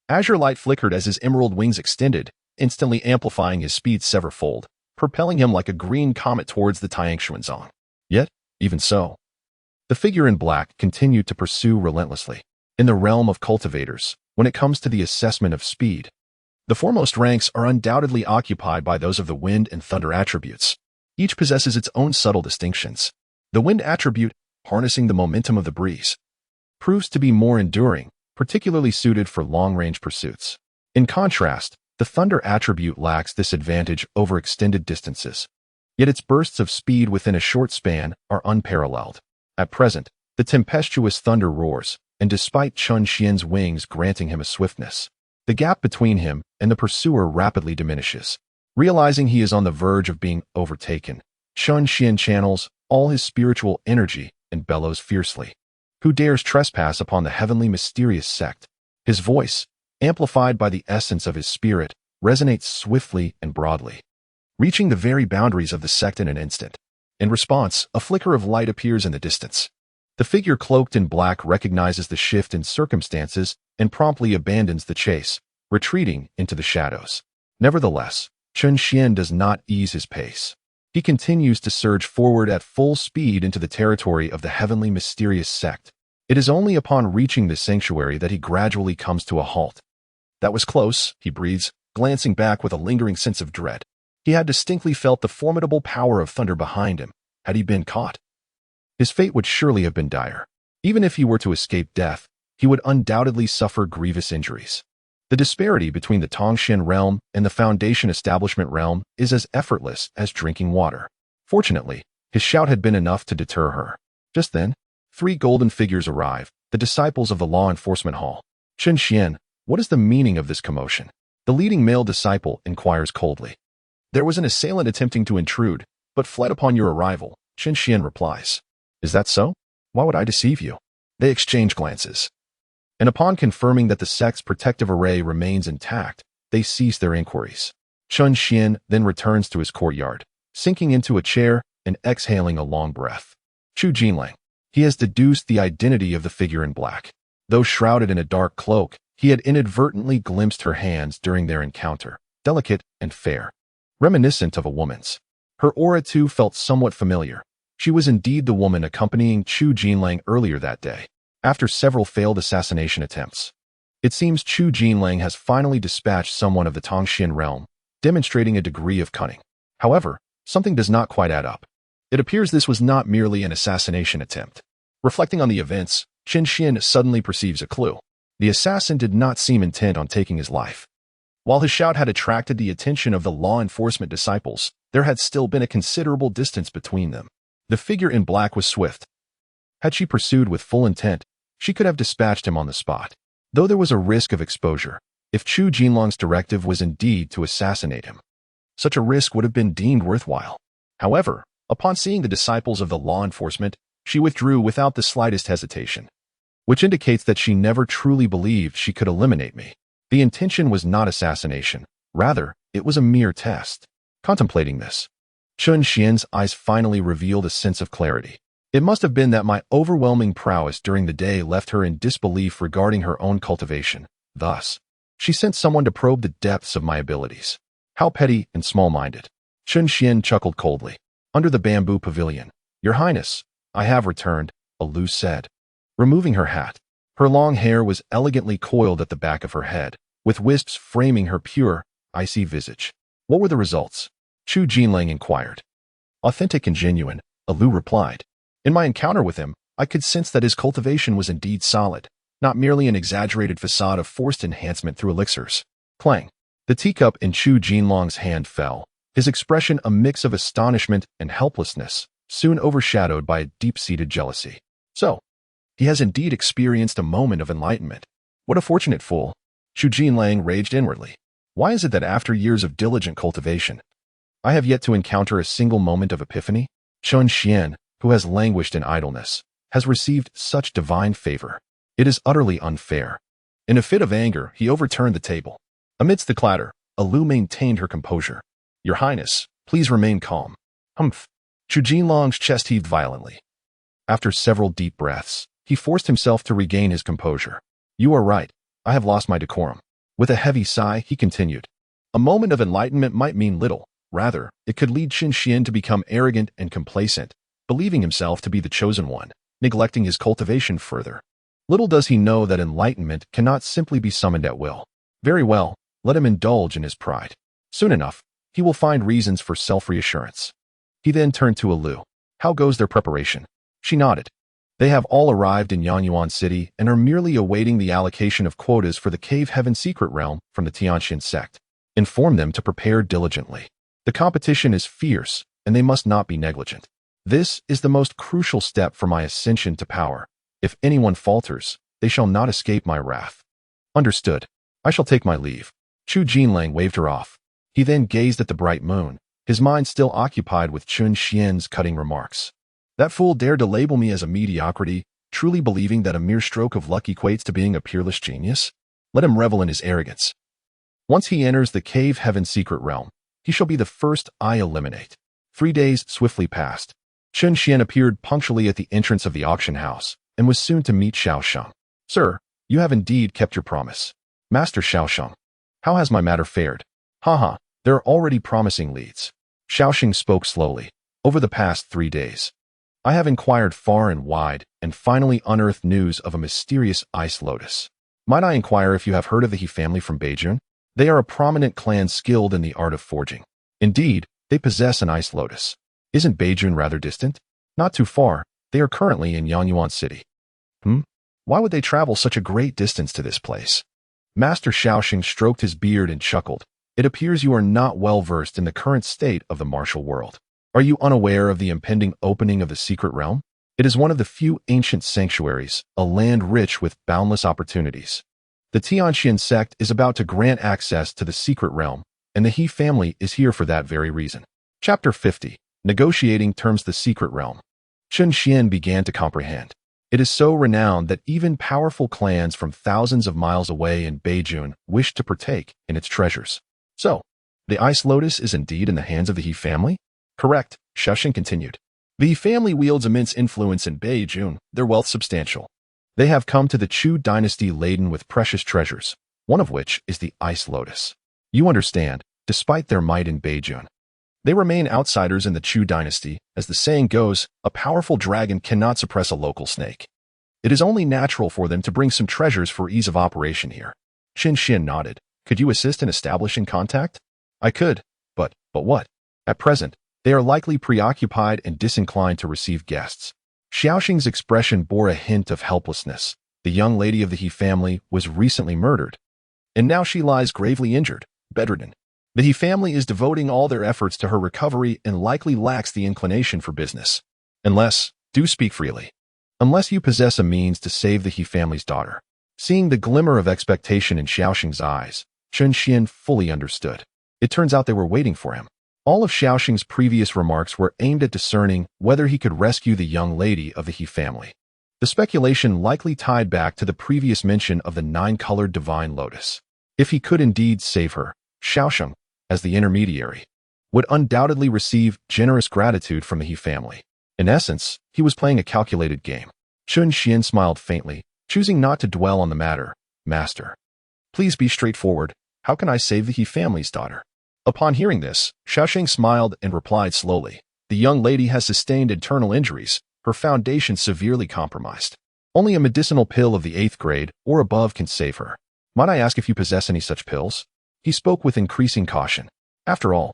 azure light flickered as his emerald wings extended, instantly amplifying his speed severfold, propelling him like a green comet towards the Tianshan. Yet, even so, the figure in black continued to pursue relentlessly. In the realm of cultivators, when it comes to the assessment of speed, the foremost ranks are undoubtedly occupied by those of the wind and thunder attributes. Each possesses its own subtle distinctions. The wind attribute, harnessing the momentum of the breeze, proves to be more enduring, particularly suited for long-range pursuits. In contrast, the thunder attribute lacks this advantage over extended distances. Yet its bursts of speed within a short span are unparalleled. At present, the tempestuous thunder roars, and despite Chen Xian's wings granting him a swiftness, the gap between him and the pursuer rapidly diminishes. Realizing he is on the verge of being overtaken, Chen Xian channels all his spiritual energy and bellows fiercely. Who dares trespass upon the heavenly mysterious sect? His voice, amplified by the essence of his spirit, resonates swiftly and broadly, reaching the very boundaries of the sect in an instant. In response, a flicker of light appears in the distance. The figure cloaked in black recognizes the shift in circumstances and promptly abandons the chase, retreating into the shadows. Nevertheless, Chen Xian does not ease his pace. He continues to surge forward at full speed into the territory of the heavenly mysterious sect. It is only upon reaching the sanctuary that he gradually comes to a halt. That was close, he breathes, glancing back with a lingering sense of dread. He had distinctly felt the formidable power of thunder behind him. Had he been caught? His fate would surely have been dire. Even if he were to escape death, he would undoubtedly suffer grievous injuries. The disparity between the Tongxian realm and the Foundation Establishment realm is as effortless as drinking water. Fortunately, his shout had been enough to deter her. Just then, 3 golden figures arrive, the disciples of the law enforcement hall. Chen Xian, what is the meaning of this commotion? The leading male disciple inquires coldly. There was an assailant attempting to intrude, but fled upon your arrival, Chen Xian replies. Is that so? Why would I deceive you? They exchange glances. And upon confirming that the sect's protective array remains intact, they cease their inquiries. Chen Xian then returns to his courtyard, sinking into a chair and exhaling a long breath. Chu Jinlang. He has deduced the identity of the figure in black. Though shrouded in a dark cloak, he had inadvertently glimpsed her hands during their encounter, delicate and fair, reminiscent of a woman's. Her aura too felt somewhat familiar. She was indeed the woman accompanying Chu Jinlang earlier that day. After several failed assassination attempts, it seems Chu Jinlang has finally dispatched someone of the Tongxian realm, demonstrating a degree of cunning. However, something does not quite add up. It appears this was not merely an assassination attempt. Reflecting on the events, Chen Xian suddenly perceives a clue. The assassin did not seem intent on taking his life. While his shout had attracted the attention of the law enforcement disciples, there had still been a considerable distance between them. The figure in black was swift. Had she pursued with full intent, she could have dispatched him on the spot. Though there was a risk of exposure, if Chu Jinlong's directive was indeed to assassinate him, such a risk would have been deemed worthwhile. However, upon seeing the disciples of the law enforcement, she withdrew without the slightest hesitation, which indicates that she never truly believed she could eliminate me. The intention was not assassination. Rather, it was a mere test. Contemplating this, Chen Xian's eyes finally revealed a sense of clarity. It must have been that my overwhelming prowess during the day left her in disbelief regarding her own cultivation. Thus, she sent someone to probe the depths of my abilities. How petty and small-minded. Chen Xian chuckled coldly. Under the bamboo pavilion. Your Highness, I have returned, Alu said. Removing her hat, her long hair was elegantly coiled at the back of her head, with wisps framing her pure, icy visage. What were the results? Chu Jinlang inquired. Authentic and genuine, Alu replied. In my encounter with him, I could sense that his cultivation was indeed solid, not merely an exaggerated facade of forced enhancement through elixirs. Clang. The teacup in Chu Jinlong's hand fell, his expression a mix of astonishment and helplessness, soon overshadowed by a deep-seated jealousy. So, he has indeed experienced a moment of enlightenment. What a fortunate fool. Chu Jinlang raged inwardly. Why is it that after years of diligent cultivation, I have yet to encounter a single moment of epiphany? Chen Xian, who has languished in idleness, has received such divine favor. It is utterly unfair. In a fit of anger, he overturned the table. Amidst the clatter, Alu maintained her composure. Your Highness, please remain calm. Humph. Chu Jinlong's chest heaved violently. After several deep breaths, he forced himself to regain his composure. You are right. I have lost my decorum. With a heavy sigh, he continued. A moment of enlightenment might mean little. Rather, it could lead Chen Xian to become arrogant and complacent, believing himself to be the chosen one, neglecting his cultivation further. Little does he know that enlightenment cannot simply be summoned at will. Very well, let him indulge in his pride. Soon enough, he will find reasons for self-reassurance. He then turned to Alu. How goes their preparation? She nodded. They have all arrived in Yanyuan City and are merely awaiting the allocation of quotas for the Cave Heaven Secret Realm from the Tianxian sect. Inform them to prepare diligently. The competition is fierce, and they must not be negligent. This is the most crucial step for my ascension to power. If anyone falters, they shall not escape my wrath. Understood. I shall take my leave. Chu Jinlang waved her off. He then gazed at the bright moon, his mind still occupied with Chen Xian's cutting remarks. That fool dared to label me as a mediocrity, truly believing that a mere stroke of luck equates to being a peerless genius? Let him revel in his arrogance. Once he enters the Cave Heaven Secret Realm, he shall be the first I eliminate. 3 days swiftly passed. Chen Xian appeared punctually at the entrance of the auction house, and was soon to meet Xiaosheng. Sir, you have indeed kept your promise. Master Xiaosheng, how has my matter fared? Haha, There are already promising leads. Xiaoxing spoke slowly. Over the past 3 days, I have inquired far and wide and finally unearthed news of a mysterious ice lotus. Might I inquire if you have heard of the He family from Beijing? They are a prominent clan skilled in the art of forging. Indeed, they possess an ice lotus. Isn't Beijing rather distant? Not too far. They are currently in Yangyuan City. Why would they travel such a great distance to this place? Master Xiaoxing stroked his beard and chuckled. It appears you are not well versed in the current state of the martial world. Are you unaware of the impending opening of the secret realm? It is one of the few ancient sanctuaries, a land rich with boundless opportunities. The Tianxian sect is about to grant access to the secret realm, and the He family is here for that very reason. Chapter 50. Negotiating Terms. The Secret Realm. Chen Xian began to comprehend. It is so renowned that even powerful clans from thousands of miles away in Beijing wish to partake in its treasures. So, the ice lotus is indeed in the hands of the He family? Correct, Xiaoxing continued. The He family wields immense influence in Beijing, their wealth substantial. They have come to the Chu dynasty laden with precious treasures, one of which is the ice lotus. You understand, despite their might in Beijing, they remain outsiders in the Chu dynasty. As the saying goes, a powerful dragon cannot suppress a local snake. It is only natural for them to bring some treasures for ease of operation here. Chen Xian nodded. Could you assist in establishing contact? I could, but what? At present, they are likely preoccupied and disinclined to receive guests. Xiaoxing's expression bore a hint of helplessness. The young lady of the He family was recently murdered, and now she lies gravely injured, bedridden. The He family is devoting all their efforts to her recovery and likely lacks the inclination for business. Do speak freely. Unless you possess a means to save the He family's daughter. Seeing the glimmer of expectation in Xiaoxing's eyes, Chen Xian fully understood. It turns out they were waiting for him. All of Xiaoxing's previous remarks were aimed at discerning whether he could rescue the young lady of the He family. The speculation likely tied back to the previous mention of the 9-colored divine lotus. If he could indeed save her, Xiaoxing, as the intermediary, would undoubtedly receive generous gratitude from the He family. In essence, he was playing a calculated game. Chen Xian smiled faintly, choosing not to dwell on the matter. Master, please be straightforward. How can I save the He family's daughter? Upon hearing this, Xiaoxing smiled and replied slowly. The young lady has sustained internal injuries, her foundation severely compromised. Only a medicinal pill of the 8th grade or above can save her. Might I ask if you possess any such pills? He spoke with increasing caution. After all,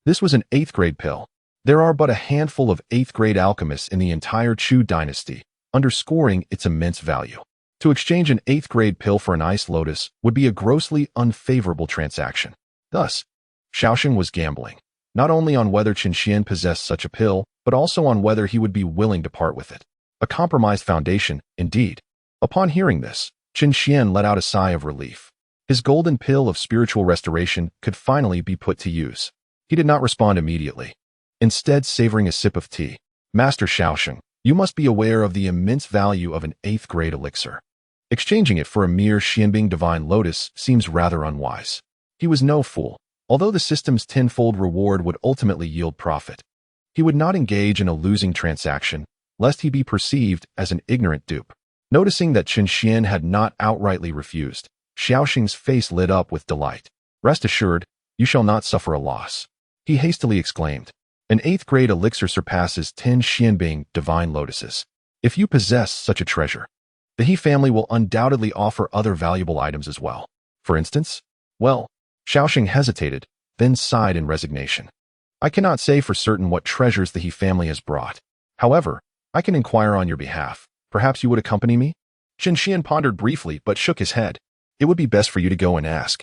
this was an 8th grade pill. There are but a handful of 8th grade alchemists in the entire Chu dynasty, underscoring its immense value. To exchange an 8th grade pill for an ice lotus would be a grossly unfavorable transaction. Thus, Xiaoxing was gambling, not only on whether Chen Xian possessed such a pill, but also on whether he would be willing to part with it. A compromised foundation, indeed. Upon hearing this, Chen Xian let out a sigh of relief. His golden pill of spiritual restoration could finally be put to use. He did not respond immediately. Instead, savoring a sip of tea. Master Xiaoxing, you must be aware of the immense value of an 8th grade elixir. Exchanging it for a mere Xianbing divine lotus seems rather unwise. He was no fool. Although the system's tenfold reward would ultimately yield profit, he would not engage in a losing transaction, lest he be perceived as an ignorant dupe. Noticing that Chen Xian had not outrightly refused, Xiaoxing's face lit up with delight. Rest assured, you shall not suffer a loss. He hastily exclaimed. An 8th grade elixir surpasses 10 Xianbing divine lotuses. If you possess such a treasure, the He family will undoubtedly offer other valuable items as well. For instance, Xiaoxing hesitated, then sighed in resignation. I cannot say for certain what treasures the He family has brought. However, I can inquire on your behalf. Perhaps you would accompany me? Chen Xian pondered briefly but shook his head. It would be best for you to go and ask.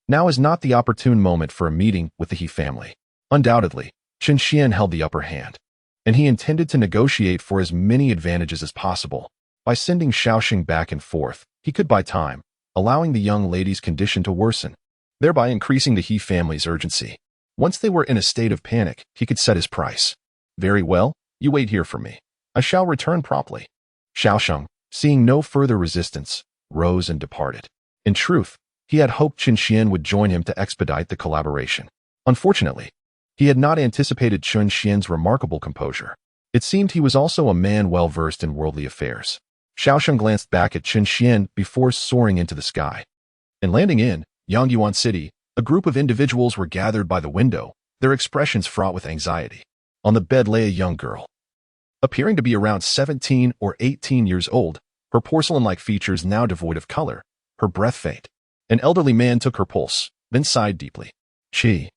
Now is not the opportune moment for a meeting with the He family. Undoubtedly, Chen Xian held the upper hand, and he intended to negotiate for as many advantages as possible. By sending Xiaoxing back and forth, he could buy time, allowing the young lady's condition to worsen, thereby increasing the He family's urgency. Once they were in a state of panic, he could set his price. Very well, you wait here for me. I shall return promptly. Xiaoxing, seeing no further resistance, rose and departed. In truth, he had hoped Chen Xian would join him to expedite the collaboration. Unfortunately, he had not anticipated Chen Xian's remarkable composure. It seemed he was also a man well versed in worldly affairs. Xiaoxing glanced back at Chen Xian before soaring into the sky. And landing in Yangyuan City, A group of individuals were gathered by the window, their expressions fraught with anxiety. On the bed lay a young girl, appearing to be around 17 or 18 years old, her porcelain-like features now devoid of color, her breath faint. An elderly man took her pulse, then sighed deeply. "Chi,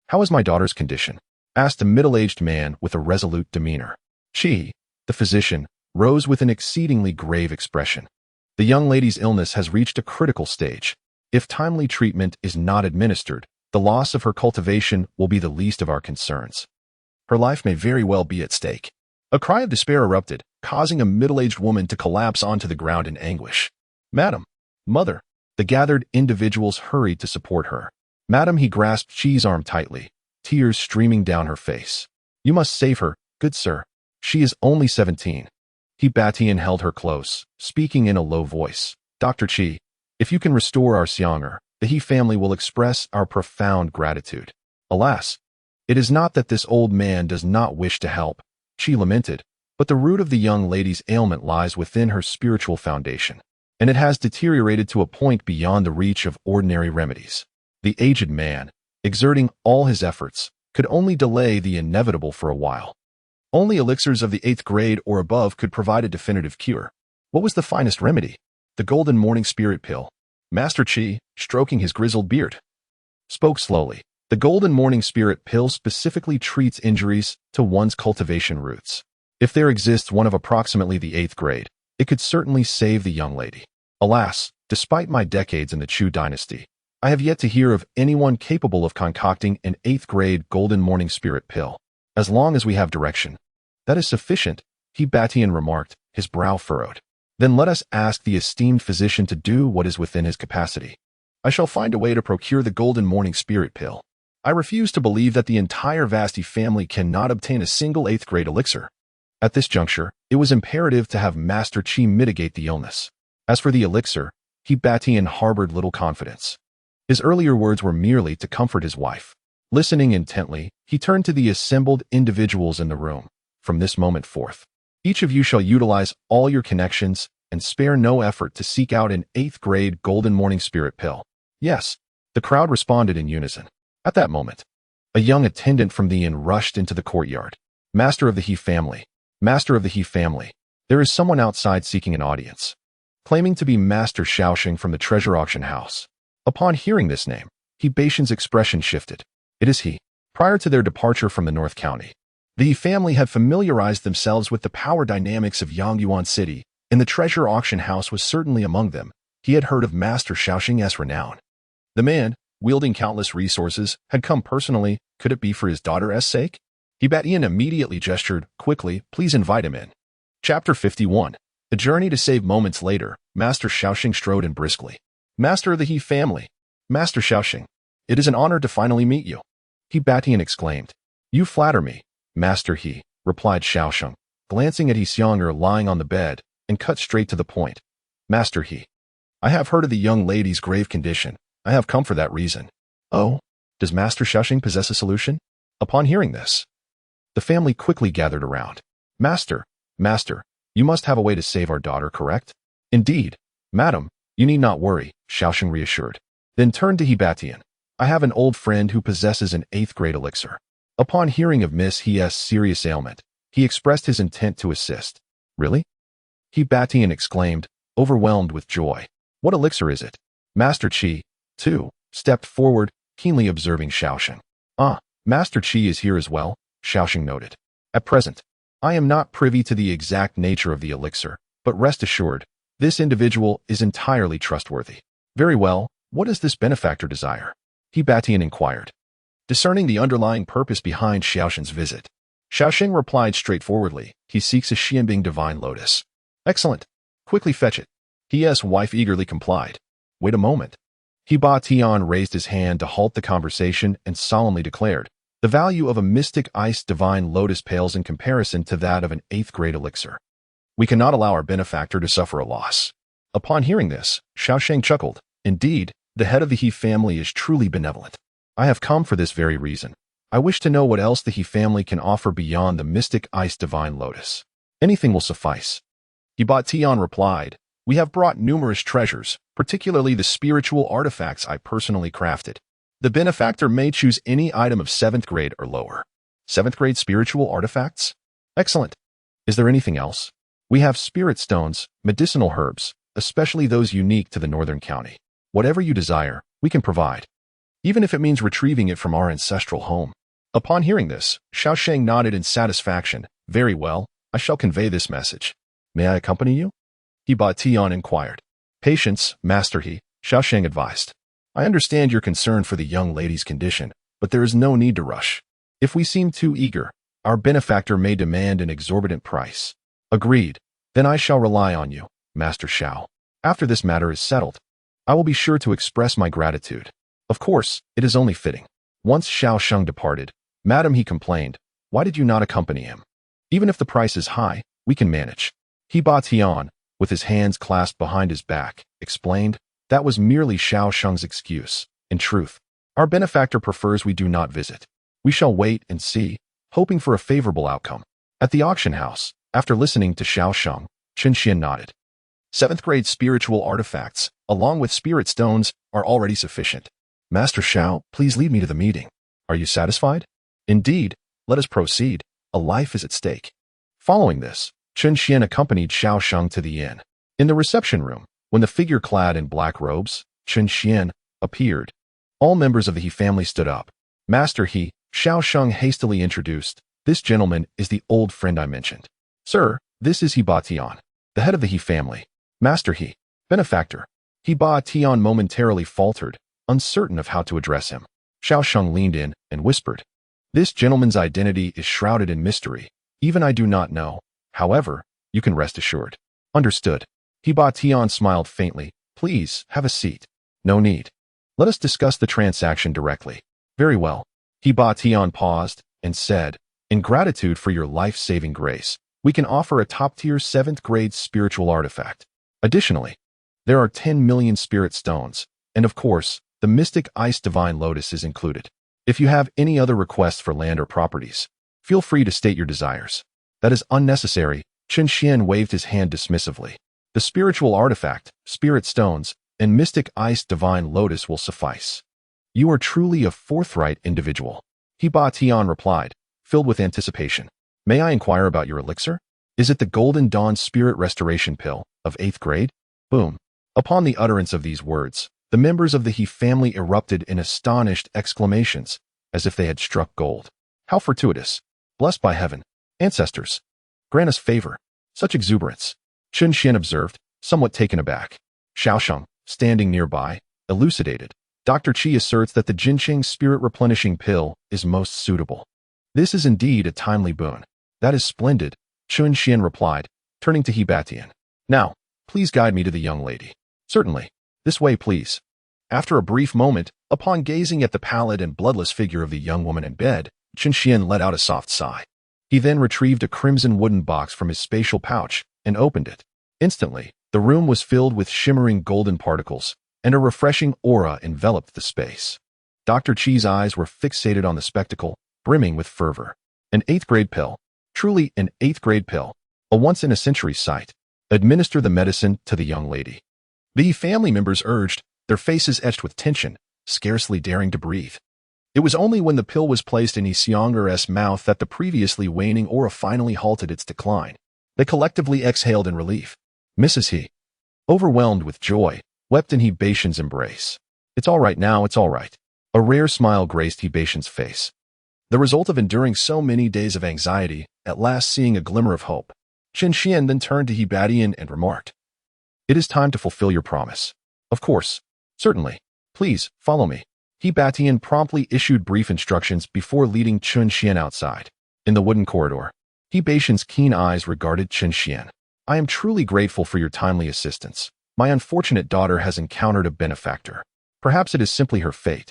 how is my daughter's condition?" asked a middle-aged man with a resolute demeanor. Chi, the physician, rose with an exceedingly grave expression. "The young lady's illness has reached a critical stage. If timely treatment is not administered, the loss of her cultivation will be the least of our concerns. Her life may very well be at stake." A cry of despair erupted, causing a middle-aged woman to collapse onto the ground in anguish. "Madam, mother," the gathered individuals hurried to support her. "Madam," he grasped Chi's arm tightly, tears streaming down her face. "You must save her, good sir. She is only 17. He Batian held her close, speaking in a low voice. "Dr. Chi, if you can restore our Xianger, the He family will express our profound gratitude." "Alas, it is not that this old man does not wish to help," Chi lamented, "but the root of the young lady's ailment lies within her spiritual foundation, and it has deteriorated to a point beyond the reach of ordinary remedies." The aged man, exerting all his efforts, could only delay the inevitable for a while. Only elixirs of the 8th grade or above could provide a definitive cure. What was the finest remedy? The golden morning spirit pill. Master Chi, stroking his grizzled beard, spoke slowly. The golden morning spirit pill specifically treats injuries to one's cultivation roots. If there exists one of approximately the 8th grade, it could certainly save the young lady. Alas, despite my decades in the Chu dynasty, I have yet to hear of anyone capable of concocting an 8th grade golden morning spirit pill. As long as we have direction, that is sufficient, he Batian remarked, his brow furrowed. Then let us ask the esteemed physician to do what is within his capacity. I shall find a way to procure the golden morning spirit pill. I refuse to believe that the entire Vasti family cannot obtain a single 8th grade elixir. At this juncture, it was imperative to have Master Chi mitigate the illness. As for the elixir, he Batian harbored little confidence. His earlier words were merely to comfort his wife. Listening intently, he turned to the assembled individuals in the room. "From this moment forth, each of you shall utilize all your connections and spare no effort to seek out an 8th grade golden morning spirit pill." "Yes," the crowd responded in unison. At that moment, a young attendant from the inn rushed into the courtyard. "Master of the He family, Master of the He family, there is someone outside seeking an audience," claiming to be Master Shaoxing from the treasure auction house. Upon hearing this name, He Batian's expression shifted. It is he. Prior to their departure from the North County, the He family had familiarized themselves with the power dynamics of Yangyuan City, and the treasure auction house was certainly among them. He had heard of Master Shaoxing's renown. The man, wielding countless resources, had come personally. Could it be for his daughter's sake? He Batian immediately gestured, quickly, "Please invite him in." Chapter 51. A journey to save. Moments later, Master Shaoxing strode in briskly. "Master of the He family, Master Shaoxing, it is an honor to finally meet you," He Batian exclaimed. "You flatter me, Master He," replied Shaoxing, glancing at his younger lying on the bed, and cut straight to the point. "Master He, I have heard of the young lady's grave condition. I have come for that reason." "Oh, does Master Shaoxing possess a solution?" Upon hearing this, the family quickly gathered around. Master, you must have a way to save our daughter, correct?" "Indeed, madam, you need not worry," Shaoxing reassured. Then turned to He Batian. "I have an old friend who possesses an 8th grade elixir." Upon hearing of Miss He's serious ailment, he expressed his intent to assist. "Really?" He Batian exclaimed, overwhelmed with joy. "What elixir is it?" Master Chi, too, stepped forward, keenly observing Shaoxing. "Ah, Master Chi is here as well," Shaoxing noted. "At present, I am not privy to the exact nature of the elixir, but rest assured, this individual is entirely trustworthy." "Very well, what does this benefactor desire?" He Batian inquired, discerning the underlying purpose behind Shaoxing's visit. Shaoxing replied straightforwardly, "He seeks a Xianbing divine lotus." "Excellent. Quickly fetch it." His wife eagerly complied. "Wait a moment." He Batian raised his hand to halt the conversation and solemnly declared, "The value of a mystic iced divine lotus pales in comparison to that of an 8th grade elixir. We cannot allow our benefactor to suffer a loss." Upon hearing this, Shaoxing chuckled. "Indeed, the head of the He family is truly benevolent. I have come for this very reason. I wish to know what else the He family can offer beyond the mystic iced divine lotus." "Anything will suffice." He Batian replied, "We have brought numerous treasures, particularly the spiritual artifacts I personally crafted. The benefactor may choose any item of 7th grade or lower. 7th grade spiritual artifacts? Excellent. Is there anything else? We have spirit stones, medicinal herbs, especially those unique to the northern county. Whatever you desire, we can provide, even if it means retrieving it from our ancestral home. Upon hearing this, Xiao Sheng nodded in satisfaction. Very well, I shall convey this message. May I accompany you? He Ba Tian inquired. Patience, Master He, Xiao Sheng advised. I understand your concern for the young lady's condition, but there is no need to rush. If we seem too eager, our benefactor may demand an exorbitant price. Agreed. Then I shall rely on you, Master Xiao. After this matter is settled, I will be sure to express my gratitude. Of course, it is only fitting. Once Xiao Sheng departed, Madam, he complained, why did you not accompany him? Even if the price is high, we can manage. He Ba Tian, with his hands clasped behind his back, explained, that was merely Xiao Sheng's excuse. In truth, our benefactor prefers we do not visit. We shall wait and see, hoping for a favorable outcome. At the auction house, after listening to Xiao Sheng, Chen Xian nodded. 7th grade spiritual artifacts, along with spirit stones, are already sufficient. Master Xiao, please lead me to the meeting. Are you satisfied? Indeed, let us proceed. A life is at stake. Following this, Chen Xian accompanied Xiao Sheng to the inn. In the reception room, when the figure clad in black robes, Chen Xian, appeared, all members of the He family stood up. Master He, Xiao Sheng hastily introduced, this gentleman is the old friend I mentioned. Sir, this is He Ba Tian, the head of the He family. Master He, benefactor. He Ba Tian momentarily faltered, uncertain of how to address him. Xiao Sheng leaned in and whispered, this gentleman's identity is shrouded in mystery. Even I do not know. However, you can rest assured. Understood. He Ba Tian smiled faintly. Please, have a seat. No need. Let us discuss the transaction directly. Very well. He Ba Tian paused and said, in gratitude for your life-saving grace, we can offer a top-tier 7th grade spiritual artifact. Additionally, there are 10 million spirit stones, and of course, the mystic ice divine lotus is included. If you have any other requests for land or properties, feel free to state your desires. That is unnecessary. Chen Xian waved his hand dismissively. The spiritual artifact, spirit stones, and mystic ice divine lotus will suffice. You are truly a forthright individual. He Ba Tian replied, filled with anticipation. May I inquire about your elixir? Is it the Golden Dawn Spirit Restoration Pill of 8th grade? Boom. Upon the utterance of these words, the members of the He family erupted in astonished exclamations, as if they had struck gold. How fortuitous. Blessed by heaven. Ancestors. Grant us favor. Such exuberance. Chen Xian observed, somewhat taken aback. Xiao Sheng, standing nearby, elucidated. Dr. Qi asserts that the Jinqing Spirit Replenishing Pill is most suitable. This is indeed a timely boon. That is splendid, Chen Xian replied, turning to He Ba Tian. Now, please guide me to the young lady. Certainly. This way, please. After a brief moment, upon gazing at the pallid and bloodless figure of the young woman in bed, Chen Xian let out a soft sigh. He then retrieved a crimson wooden box from his spatial pouch and opened it. Instantly, the room was filled with shimmering golden particles, and a refreshing aura enveloped the space. Dr. Qi's eyes were fixated on the spectacle, brimming with fervor. An 8th grade pill. Truly an 8th grade pill. A once-in-a-century sight. Administer the medicine to the young lady. The family members urged, their faces etched with tension, scarcely daring to breathe. It was only when the pill was placed in Xianger's mouth that the previously waning aura finally halted its decline. They collectively exhaled in relief. Mrs. He, overwhelmed with joy, wept in He Baishan's embrace. It's all right now, it's all right. A rare smile graced He Baishan's face. The result of enduring so many days of anxiety, at last seeing a glimmer of hope. Chen Xian then turned to He Ba Tian and remarked, it is time to fulfill your promise. Of course. Certainly. Please, follow me. He Ba Tian promptly issued brief instructions before leading Chen Xian outside. In the wooden corridor, He Baishan's keen eyes regarded Chen Xian. I am truly grateful for your timely assistance. My unfortunate daughter has encountered a benefactor. Perhaps it is simply her fate.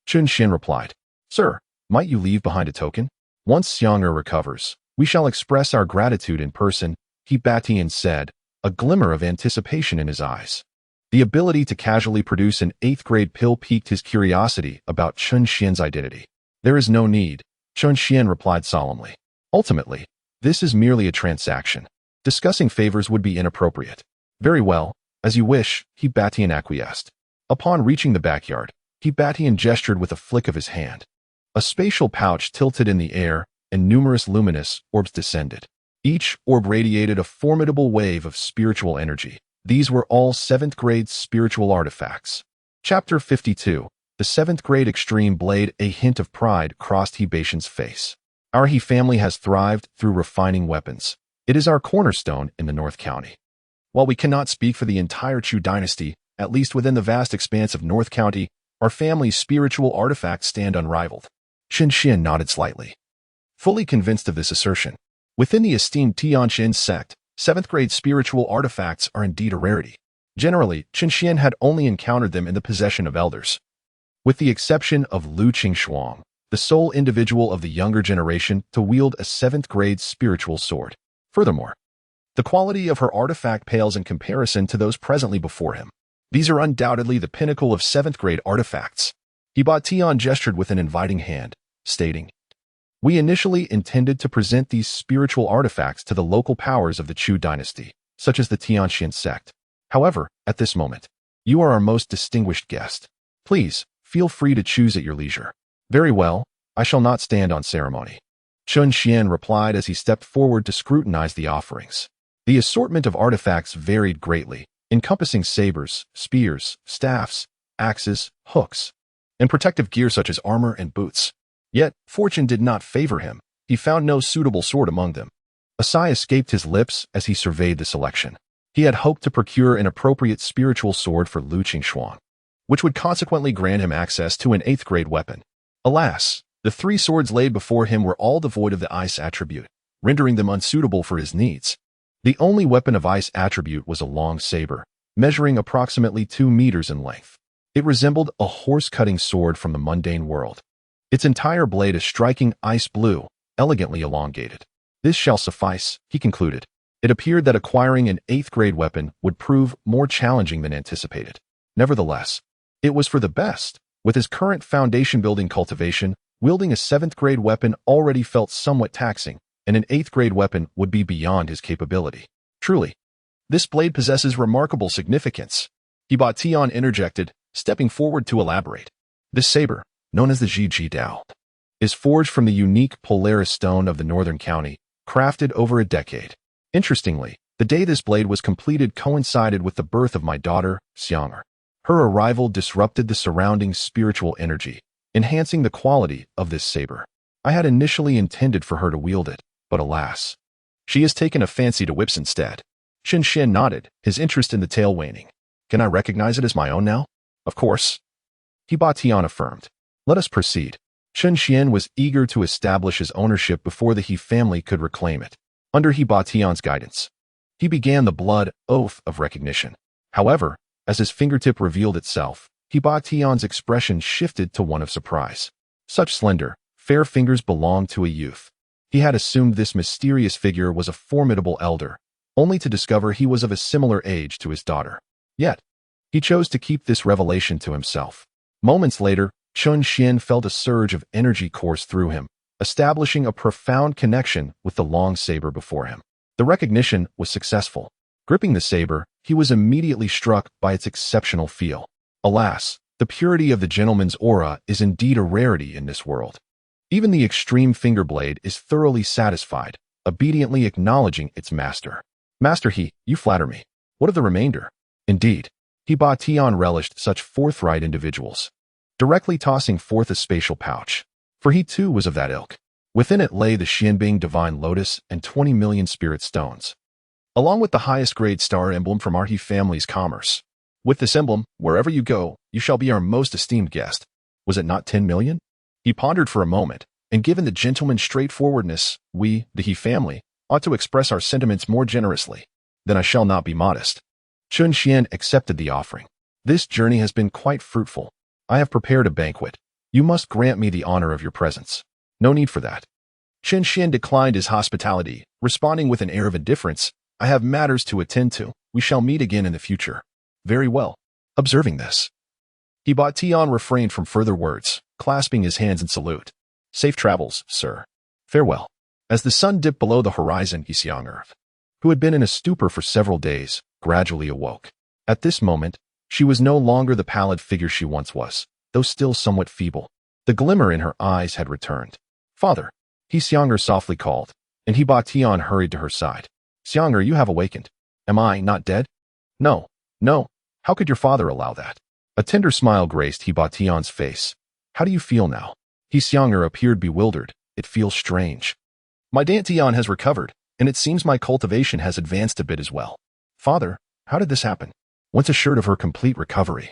Chen Xian replied, Sir, might you leave behind a token? Once Xianger recovers, we shall express our gratitude in person, He Ba Tian said, a glimmer of anticipation in his eyes. The ability to casually produce an 8th grade pill piqued his curiosity about Chen Xian's identity. There is no need, Chen Xian replied solemnly. Ultimately, this is merely a transaction. Discussing favors would be inappropriate. Very well, as you wish, He Ba Tian acquiesced. Upon reaching the backyard, Batian gestured with a flick of his hand. A spatial pouch tilted in the air, and numerous luminous orbs descended. Each orb radiated a formidable wave of spiritual energy. These were all 7th grade spiritual artifacts. Chapter 52. The 7th grade extreme blade. A hint of pride crossed Batian's face. Our family has thrived through refining weapons. It is our cornerstone in the North County. While we cannot speak for the entire Chu dynasty, at least within the vast expanse of North County, our family's spiritual artifacts stand unrivaled. Xian nodded slightly, fully convinced of this assertion. Within the esteemed Tianxin sect, 7th grade spiritual artifacts are indeed a rarity. Generally, Xian had only encountered them in the possession of elders. With the exception of Lu Qingxuang, the sole individual of the younger generation to wield a 7th grade spiritual sword. Furthermore, the quality of her artifact pales in comparison to those presently before him. These are undoubtedly the pinnacle of 7th grade artifacts. Tian gestured with an inviting hand, stating, "We initially intended to present these spiritual artifacts to the local powers of the Chu dynasty, such as the Tianxin sect. However, at this moment, you are our most distinguished guest. Please, feel free to choose at your leisure." "Very well, I shall not stand on ceremony," Xian replied as he stepped forward to scrutinize the offerings. The assortment of artifacts varied greatly, encompassing sabers, spears, staffs, axes, hooks, and protective gear such as armor and boots. Yet, fortune did not favor him. He found no suitable sword among them. A sigh escaped his lips as he surveyed the selection. He had hoped to procure an appropriate spiritual sword for Lu Qingxuang, which would consequently grant him access to an 8th grade weapon. Alas, the 3 swords laid before him were all devoid of the ice attribute, rendering them unsuitable for his needs. The only weapon of ice attribute was a long saber, measuring approximately 2 meters in length. It resembled a horse-cutting sword from the mundane world. Its entire blade a striking ice blue, elegantly elongated. "This shall suffice," he concluded. It appeared that acquiring an 8th grade weapon would prove more challenging than anticipated. Nevertheless, it was for the best. With his current foundation-building cultivation, wielding a 7th grade weapon already felt somewhat taxing, and an 8th grade weapon would be beyond his capability. Truly, this blade possesses remarkable significance. Tian interjected, stepping forward to elaborate. This saber, known as the Zhiji Dao, is forged from the unique Polaris stone of the Northern County, crafted over a decade. Interestingly, the day this blade was completed coincided with the birth of my daughter, Xiang'er. Her arrival disrupted the surrounding spiritual energy, enhancing the quality of this saber. I had initially intended for her to wield it, but alas, she has taken a fancy to whips instead. Xian nodded, his interest in the tale waning. "Can I recognize it as my own now?" "Of course," Tian affirmed. "Let us proceed." Xian was eager to establish his ownership before the He family could reclaim it. Under Tian's guidance, he began the blood oath of recognition. However, as his fingertip revealed itself, Tian's expression shifted to one of surprise. Such slender, fair fingers belonged to a youth. He had assumed this mysterious figure was a formidable elder, only to discover he was of a similar age to his daughter. Yet, he chose to keep this revelation to himself. Moments later, Xian felt a surge of energy course through him, establishing a profound connection with the long saber before him. The recognition was successful. Gripping the saber, he was immediately struck by its exceptional feel. Alas, the purity of the gentleman's aura is indeed a rarity in this world. Even the extreme finger blade is thoroughly satisfied, obediently acknowledging its master. "Master He, you flatter me. What of the remainder?" Indeed, Tian relished such forthright individuals, directly tossing forth a spatial pouch. For he too was of that ilk. Within it lay the Xianbing Divine Lotus and 20 million spirit stones, along with the highest grade star emblem from our He family's commerce. "With this emblem, wherever you go, you shall be our most esteemed guest." Was it not 10 million? He pondered for a moment, and given the gentleman's straightforwardness, we, the He family, ought to express our sentiments more generously. "Then I shall not be modest." Xian accepted the offering. "This journey has been quite fruitful. I have prepared a banquet. You must grant me the honor of your presence." "No need for that." Xian declined his hospitality, responding with an air of indifference. "I have matters to attend to. We shall meet again in the future." "Very well." Observing this, Tian refrained from further words, clasping his hands in salute. "Safe travels, sir. Farewell." As the sun dipped below the horizon, Xiang'er, who had been in a stupor for several days, gradually awoke. At this moment, she was no longer the pallid figure she once was. though still somewhat feeble. The glimmer in her eyes had returned. "Father," He Xianger softly called, and He Ba Tian hurried to her side. "Xianger, you have awakened. Am I not dead?" "No, no. How could your father allow that?" A tender smile graced He Ba Tian's face. "How do you feel now?" He Xianger appeared bewildered. "It feels strange. My Dantian has recovered, and it seems my cultivation has advanced a bit as well." "Father, how did this happen?" Once assured of her complete recovery,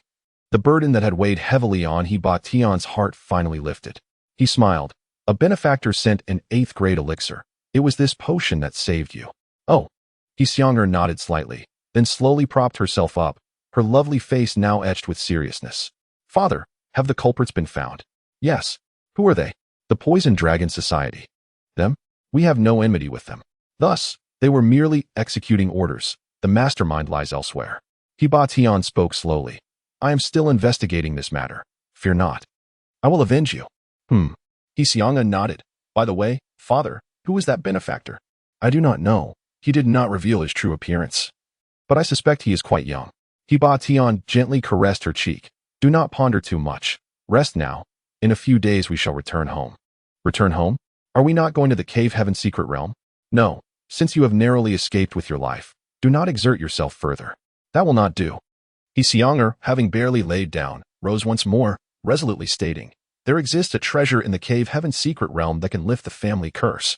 the burden that had weighed heavily on He Ba Tian's heart finally lifted. He smiled. "A benefactor sent an 8th grade elixir. It was this potion that saved you." "Oh." He Xianger nodded slightly, then slowly propped herself up, her lovely face now etched with seriousness. "Father, have the culprits been found?" "Yes." "Who are they?" "The Poison Dragon Society." "Them? We have no enmity with them." "Thus, they were merely executing orders. The mastermind lies elsewhere." He Ba Tian spoke slowly. "I am still investigating this matter. Fear not. I will avenge you." He Xianga nodded. "By the way, father, who is that benefactor?" "I do not know. He did not reveal his true appearance. But I suspect he is quite young." He Ba Tian gently caressed her cheek. "Do not ponder too much. Rest now. In a few days we shall return home." "Return home? Are we not going to the Cave Heaven secret realm?" "No. Since you have narrowly escaped with your life, do not exert yourself further. That will not do." He Xianger, having barely laid down, rose once more, resolutely stating, "There exists a treasure in the Cave Heaven secret realm that can lift the family curse.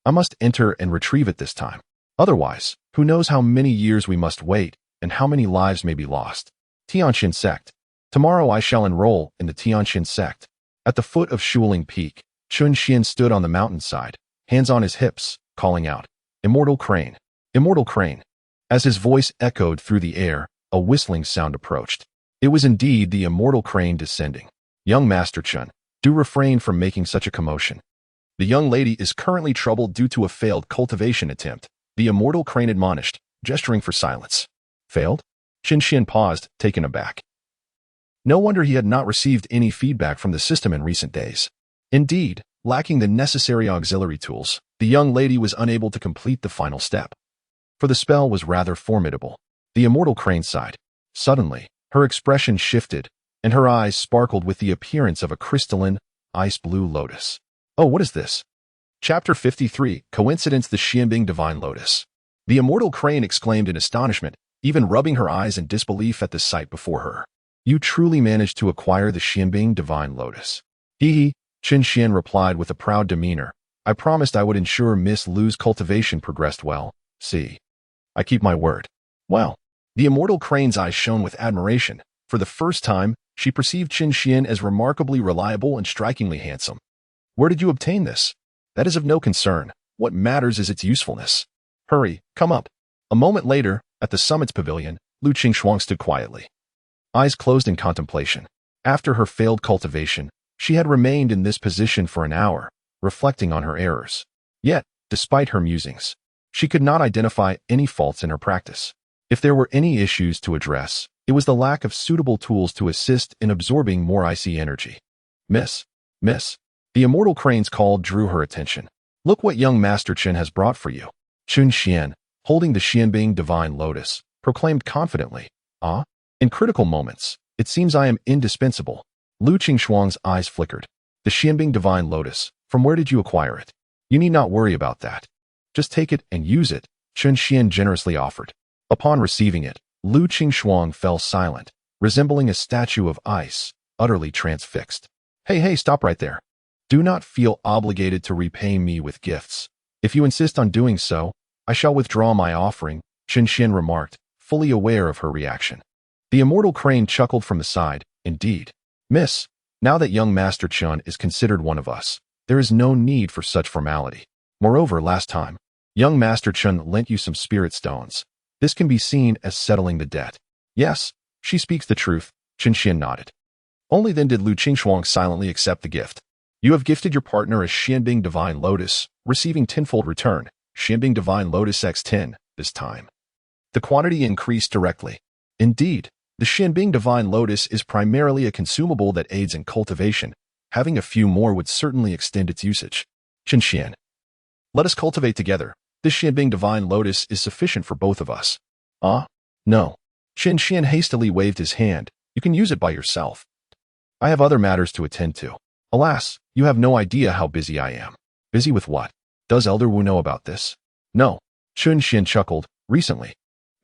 I must enter and retrieve it this time. Otherwise, who knows how many years we must wait and how many lives may be lost." Tianxin Sect. Tomorrow I shall enroll in the Tianxin Sect. At the foot of Shuling Peak, Chun Xian stood on the mountainside, hands on his hips, calling out, "Immortal Crane! Immortal Crane!" As his voice echoed through the air, a whistling sound approached. It was indeed the Immortal Crane descending. "Young Master Chun, do refrain from making such a commotion. The young lady is currently troubled due to a failed cultivation attempt," the Immortal Crane admonished, gesturing for silence. "Failed?" Qin Xian paused, taken aback. No wonder he had not received any feedback from the system in recent days. Indeed, lacking the necessary auxiliary tools, the young lady was unable to complete the final step. For the spell was rather formidable. The Immortal Crane sighed. Suddenly, her expression shifted, and her eyes sparkled with the appearance of a crystalline, ice-blue lotus. "Oh, what is this?" Chapter 53, Coincidence, the Xianbing Divine Lotus. The Immortal Crane exclaimed in astonishment, even rubbing her eyes in disbelief at the sight before her. "You truly managed to acquire the Xianbing Divine Lotus." "Hee." Qin Xian replied with a proud demeanor. "I promised I would ensure Miss Lu's cultivation progressed well. See, I keep my word." "Well." The Immortal Crane's eyes shone with admiration. For the first time, she perceived Qin Xian as remarkably reliable and strikingly handsome. "Where did you obtain this?" "That is of no concern. What matters is its usefulness. Hurry, come up." A moment later, at the summit's pavilion, Lu Qingxuang stood quietly, eyes closed in contemplation. After her failed cultivation, she had remained in this position for an hour, reflecting on her errors. Yet, despite her musings, she could not identify any faults in her practice. If there were any issues to address, it was the lack of suitable tools to assist in absorbing more icy energy. Miss. The Immortal Crane's call drew her attention. "Look what young Master Chen has brought for you." Chun Xian, holding the Xianbing Divine Lotus, proclaimed confidently. "Ah? In critical moments, it seems I am indispensable." Lu Qingxuang's eyes flickered. "The Xianbing Divine Lotus, from where did you acquire it?" "You need not worry about that. Just take it and use it," Chun Xian generously offered. Upon receiving it, Lu Qingxuang fell silent, resembling a statue of ice, utterly transfixed. Hey, stop right there. Do not feel obligated to repay me with gifts. If you insist on doing so, I shall withdraw my offering," Qin Xian remarked, fully aware of her reaction. The Immortal Crane chuckled from the side. "Indeed. Miss, now that young Master Chun is considered one of us, there is no need for such formality. Moreover, last time, young Master Chun lent you some spirit stones. This can be seen as settling the debt." "Yes, she speaks the truth," Qin Xian nodded. Only then did Lu Qingxuang silently accept the gift. "You have gifted your partner a Xianbing Divine Lotus, receiving tenfold return, Xianbing Divine Lotus x10, this time." The quantity increased directly. Indeed, the Xianbing Divine Lotus is primarily a consumable that aids in cultivation. Having a few more would certainly extend its usage. "Qin Xian, let us cultivate together. This Xianbing Divine Lotus is sufficient for both of us." "Ah? No." Qin Xian hastily waved his hand. "You can use it by yourself." I have other matters to attend to. Alas, you have no idea how busy I am. Busy with what? Does Elder Wu know about this? No. Chun Xian chuckled. Recently,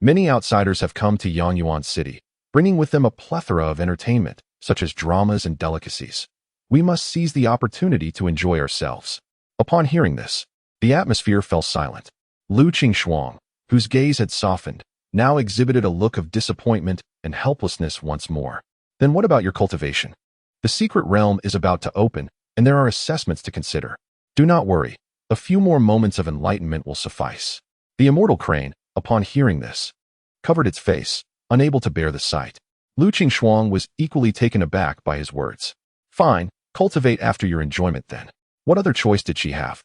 many outsiders have come to Yangyuan City, bringing with them a plethora of entertainment, such as dramas and delicacies. We must seize the opportunity to enjoy ourselves. Upon hearing this, the atmosphere fell silent. Lu Qingxuang, whose gaze had softened, now exhibited a look of disappointment and helplessness once more. Then what about your cultivation? The secret realm is about to open, and there are assessments to consider. Do not worry. A few more moments of enlightenment will suffice. The immortal crane, upon hearing this, covered its face, unable to bear the sight. Lu Qingxuang was equally taken aback by his words. Fine, cultivate after your enjoyment then. What other choice did she have?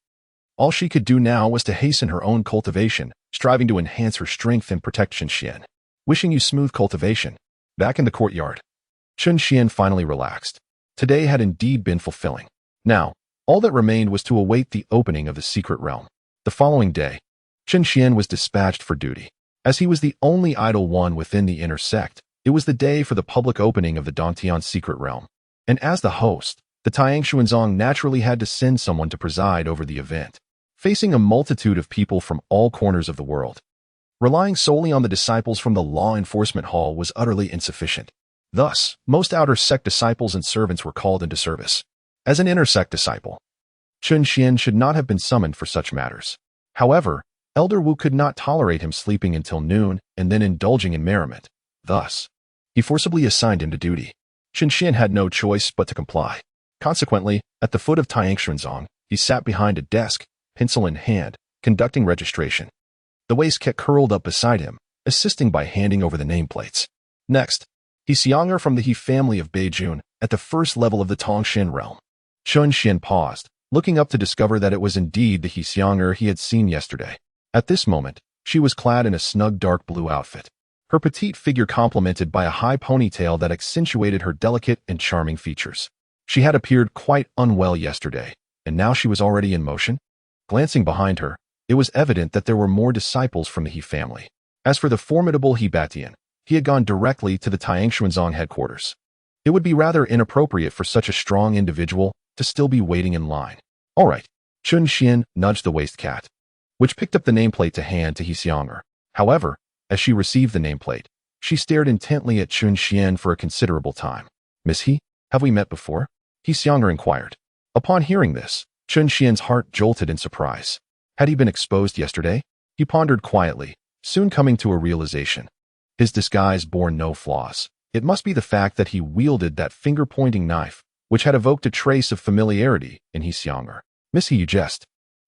All she could do now was to hasten her own cultivation, striving to enhance her strength and protect Chun Xian. Wishing you smooth cultivation. Back in the courtyard, Chun Xian finally relaxed. Today had indeed been fulfilling. Now, all that remained was to await the opening of the secret realm. The following day, Chun Xian was dispatched for duty. As he was the only idle one within the inner sect, it was the day for the public opening of the Dongtian secret realm. And as the host, the Tayangshuanzong naturally had to send someone to preside over the event. Facing a multitude of people from all corners of the world, relying solely on the disciples from the law enforcement hall was utterly insufficient. Thus, most outer sect disciples and servants were called into service. As an inner sect disciple, Chun Xian should not have been summoned for such matters. However, Elder Wu could not tolerate him sleeping until noon and then indulging in merriment. Thus, he forcibly assigned him to duty. Chun Xian had no choice but to comply. Consequently, at the foot of Tayangshuanzong, he sat behind a desk, pencil in hand, conducting registration. The waistcoat curled up beside him, assisting by handing over the nameplates. Next, he Xianger from the He family of Beijun at the first level of the Tongshan realm. Chun Xian paused, looking up to discover that it was indeed the He Xianger he had seen yesterday. At this moment, she was clad in a snug dark blue outfit, her petite figure complemented by a high ponytail that accentuated her delicate and charming features. She had appeared quite unwell yesterday, and now she was already in motion. Glancing behind her, it was evident that there were more disciples from the He family. As for the formidable He Batian, he had gone directly to the Tayangshuanzong headquarters. It would be rather inappropriate for such a strong individual to still be waiting in line. All right, Chun Xian nudged the waistcoat, which picked up the nameplate to hand to He Xianger. However, as she received the nameplate, she stared intently at Chun Xian for a considerable time. Miss He, have we met before? He Xianger inquired. Upon hearing this, Chun Xian's heart jolted in surprise. Had he been exposed yesterday? He pondered quietly, soon coming to a realization. His disguise bore no flaws. It must be the fact that he wielded that finger-pointing knife, which had evoked a trace of familiarity in He Xianger. Miss He, you jest.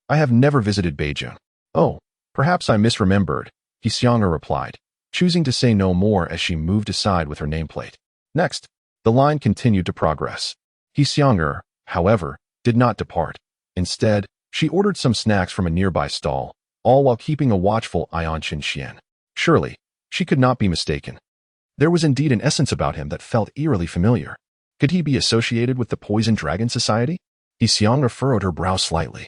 I have never visited Beijing. Oh, perhaps I misremembered, He Xianger replied, choosing to say no more as she moved aside with her nameplate. Next, the line continued to progress. He Xianger, however, did not depart. Instead, she ordered some snacks from a nearby stall, all while keeping a watchful eye on Chun Xian. Surely, she could not be mistaken. There was indeed an essence about him that felt eerily familiar. Could he be associated with the Poison Dragon Society? He Xianger furrowed her brow slightly.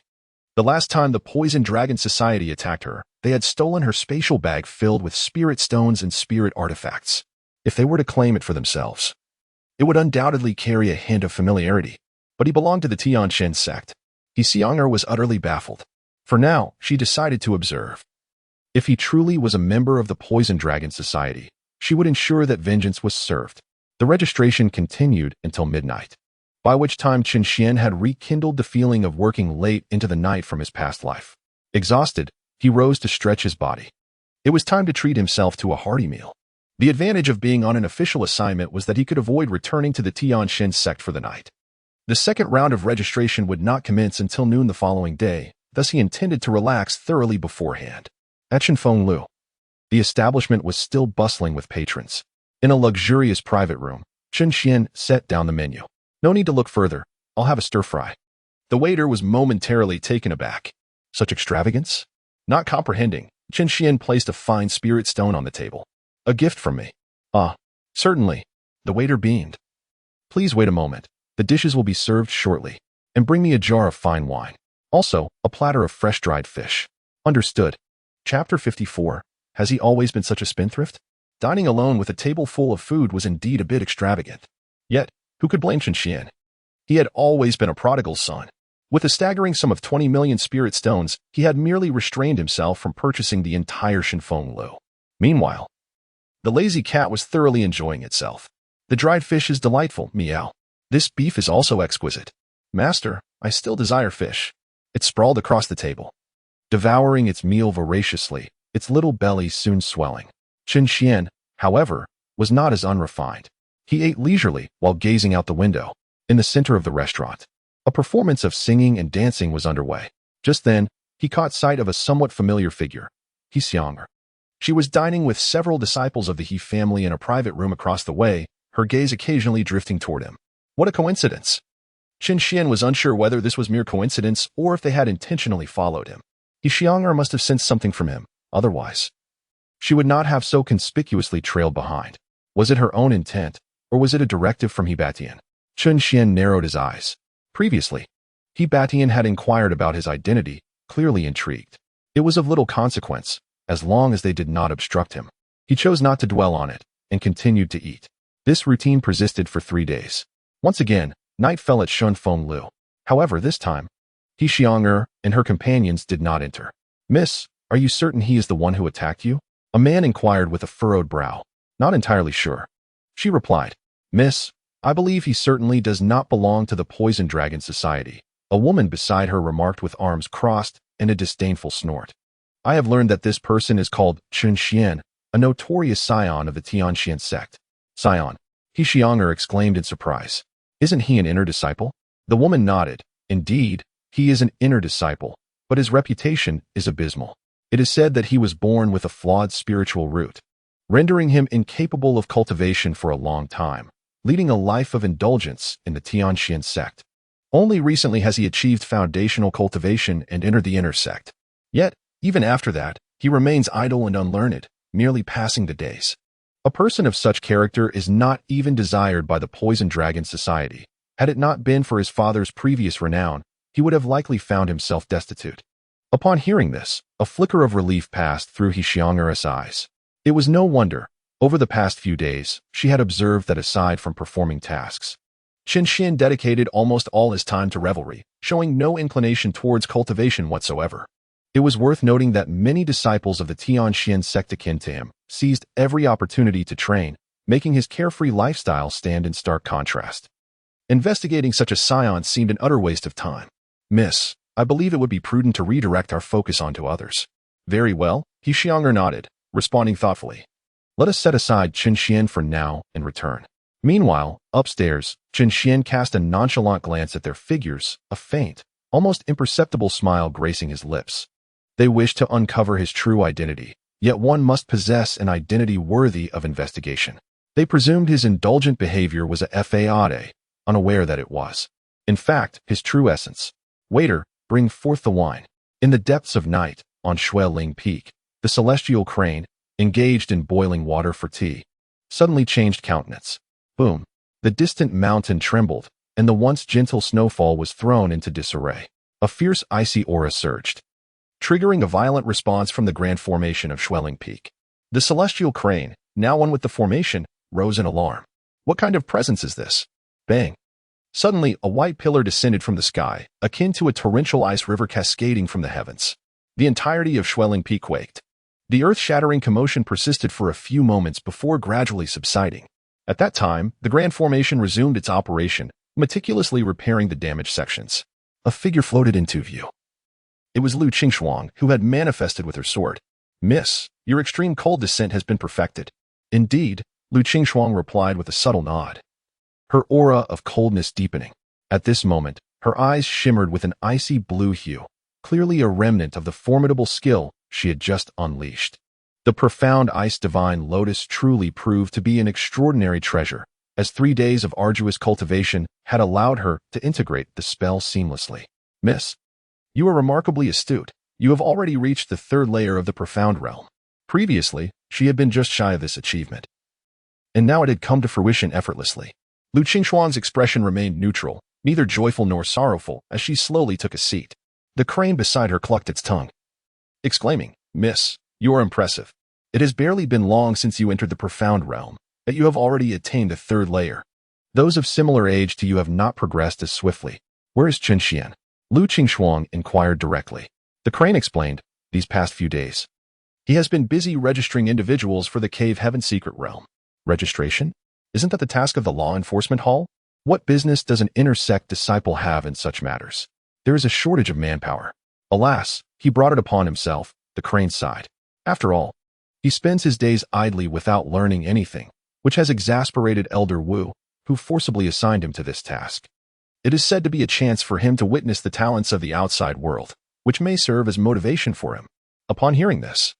The last time the Poison Dragon Society attacked her, they had stolen her spatial bag filled with spirit stones and spirit artifacts. If they were to claim it for themselves, it would undoubtedly carry a hint of familiarity. But he belonged to the Tianshan sect. He Xianger was utterly baffled. For now, she decided to observe. If he truly was a member of the Poison Dragon Society, she would ensure that vengeance was served. The registration continued until midnight, by which time Chun Xian had rekindled the feeling of working late into the night from his past life. Exhausted, he rose to stretch his body. It was time to treat himself to a hearty meal. The advantage of being on an official assignment was that he could avoid returning to the Tianshan sect for the night. The second round of registration would not commence until noon the following day, thus he intended to relax thoroughly beforehand. At Shenfeng Lu, the establishment was still bustling with patrons. In a luxurious private room, Chun Xian set down the menu. No need to look further. I'll have a stir-fry. The waiter was momentarily taken aback. Such extravagance? Not comprehending, Chun Xian placed a fine spirit stone on the table. A gift from me. Ah, certainly. The waiter beamed. Please wait a moment. The dishes will be served shortly. And bring me a jar of fine wine. Also, a platter of fresh dried fish. Understood. Chapter 54. Has he always been such a spendthrift? Dining alone with a table full of food was indeed a bit extravagant. Yet, Who could blame Chen Xian? He had always been a prodigal son. With a staggering sum of 20 million spirit stones, he had merely restrained himself from purchasing the entire Shinfeng Lu. Meanwhile, the lazy cat was thoroughly enjoying itself. The dried fish is delightful, meow. This beef is also exquisite. Master, I still desire fish. It sprawled across the table, devouring its meal voraciously, its little belly soon swelling. Chen Xian, however, was not as unrefined. He ate leisurely while gazing out the window. In the center of the restaurant, a performance of singing and dancing was underway. Just then, he caught sight of a somewhat familiar figure, He Xianger. She was dining with several disciples of the He family in a private room across the way, her gaze occasionally drifting toward him. What a coincidence! Chen Xian was unsure whether this was mere coincidence or if they had intentionally followed him. He Xianger must have sensed something from him, otherwise she would not have so conspicuously trailed behind. Was it her own intent, or was it a directive from He Batian? Chen Xian narrowed his eyes. Previously, He Batian had inquired about his identity, clearly intrigued. It was of little consequence, as long as they did not obstruct him. He chose not to dwell on it, and continued to eat. This routine persisted for 3 days. Once again, night fell at Shinfeng Lu. However, this time, He Xianger and her companions did not enter. Miss, are you certain he is the one who attacked you? A man inquired with a furrowed brow. Not entirely sure. She replied, Miss, I believe he certainly does not belong to the Poison Dragon Society. A woman beside her remarked with arms crossed and a disdainful snort. I have learned that this person is called Chen Xian, a notorious scion of the Tianxian sect. Scion, He Xianger exclaimed in surprise. Isn't he an inner disciple? The woman nodded. Indeed, he is an inner disciple, but his reputation is abysmal. It is said that he was born with a flawed spiritual root, rendering him incapable of cultivation for a long time, leading a life of indulgence in the Tianxian sect. Only recently has he achieved foundational cultivation and entered the inner sect. Yet, even after that, he remains idle and unlearned, merely passing the days. A person of such character is not even desired by the Poison Dragon Society. Had it not been for his father's previous renown, he would have likely found himself destitute. Upon hearing this, a flicker of relief passed through He Xianger's eyes. It was no wonder. Over the past few days, she had observed that aside from performing tasks, Chen Xian dedicated almost all his time to revelry, showing no inclination towards cultivation whatsoever. It was worth noting that many disciples of the Tianxian sect akin to him seized every opportunity to train, making his carefree lifestyle stand in stark contrast. Investigating such a scion seemed an utter waste of time. Miss, I believe it would be prudent to redirect our focus onto others. Very well, He Xianger nodded, responding thoughtfully. Let us set aside Chen Xian for now and return. Meanwhile, upstairs, Chen Xian cast a nonchalant glance at their figures, a faint, almost imperceptible smile gracing his lips. They wished to uncover his true identity, yet one must possess an identity worthy of investigation. They presumed his indulgent behavior was a fade, unaware that it was, in fact, his true essence. Waiter, bring forth the wine. In the depths of night, on Xueling Peak, the celestial crane, engaged in boiling water for tea, suddenly changed countenance. Boom! The distant mountain trembled, and the once gentle snowfall was thrown into disarray. A fierce icy aura surged, triggering a violent response from the grand formation of Xueling Peak. The celestial crane, now one with the formation, rose in alarm. What kind of presence is this? Bang! Suddenly, a white pillar descended from the sky, akin to a torrential ice river cascading from the heavens. The entirety of Xueling Peak quaked. The earth-shattering commotion persisted for a few moments before gradually subsiding. At that time, the grand formation resumed its operation, meticulously repairing the damaged sections. A figure floated into view. It was Lu Qingshuang, who had manifested with her sword. Miss, your extreme cold descent has been perfected. Indeed, Lu Qingshuang replied with a subtle nod, her aura of coldness deepening. At this moment, her eyes shimmered with an icy blue hue, clearly a remnant of the formidable skill she had just unleashed. The profound ice divine lotus truly proved to be an extraordinary treasure, as 3 days of arduous cultivation had allowed her to integrate the spell seamlessly. Miss, you are remarkably astute. You have already reached the 3rd layer of the profound realm. Previously, she had been just shy of this achievement, and now it had come to fruition effortlessly. Lu Qingshuang's expression remained neutral, neither joyful nor sorrowful, as she slowly took a seat. The crane beside her clucked its tongue, exclaiming, Miss, you are impressive. It has barely been long since you entered the profound realm, yet you have already attained the 3rd layer. Those of similar age to you have not progressed as swiftly. Where is Chen Xian? Lu Qingxuang inquired directly. The crane explained, these past few days. He has been busy registering individuals for the Cave Heaven Secret Realm. Registration? Isn't that the task of the Law Enforcement Hall? What business does an intersect disciple have in such matters? There is a shortage of manpower. Alas, he brought it upon himself, the crane sighed. After all, he spends his days idly without learning anything, which has exasperated Elder Wu, who forcibly assigned him to this task. It is said to be a chance for him to witness the talents of the outside world, which may serve as motivation for him. Upon hearing this,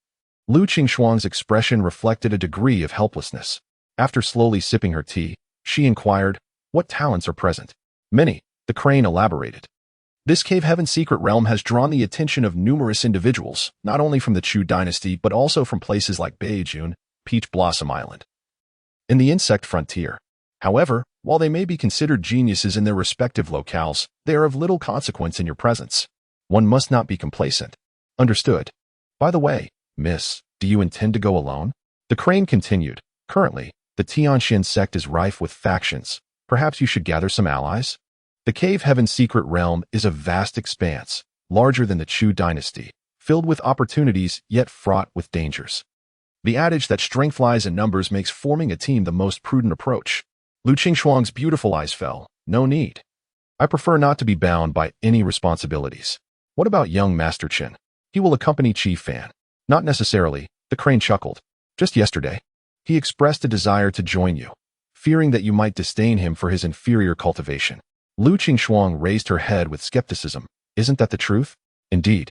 Lu Qingxuang's expression reflected a degree of helplessness. After slowly sipping her tea, she inquired, what talents are present? Many, the crane elaborated. This Cave Heaven Secret Realm has drawn the attention of numerous individuals, not only from the Chu dynasty but also from places like Beijun, Peach Blossom Island. In the insect frontier, however, while they may be considered geniuses in their respective locales, they are of little consequence in your presence. One must not be complacent. Understood. By the way, miss, do you intend to go alone? The crane continued. Currently, the Tianxian sect is rife with factions. Perhaps you should gather some allies? The Cave Heaven Secret Realm is a vast expanse, larger than the Chu dynasty, filled with opportunities yet fraught with dangers. The adage that strength lies in numbers makes forming a team the most prudent approach. Lu Qingxuang's beautiful eyes fell. No need. I prefer not to be bound by any responsibilities. What about young Master Chen? He will accompany Chief Fan. Not necessarily, the crane chuckled. Just yesterday, he expressed a desire to join you, fearing that you might disdain him for his inferior cultivation. Lu Qingxuang raised her head with skepticism. Isn't that the truth? Indeed.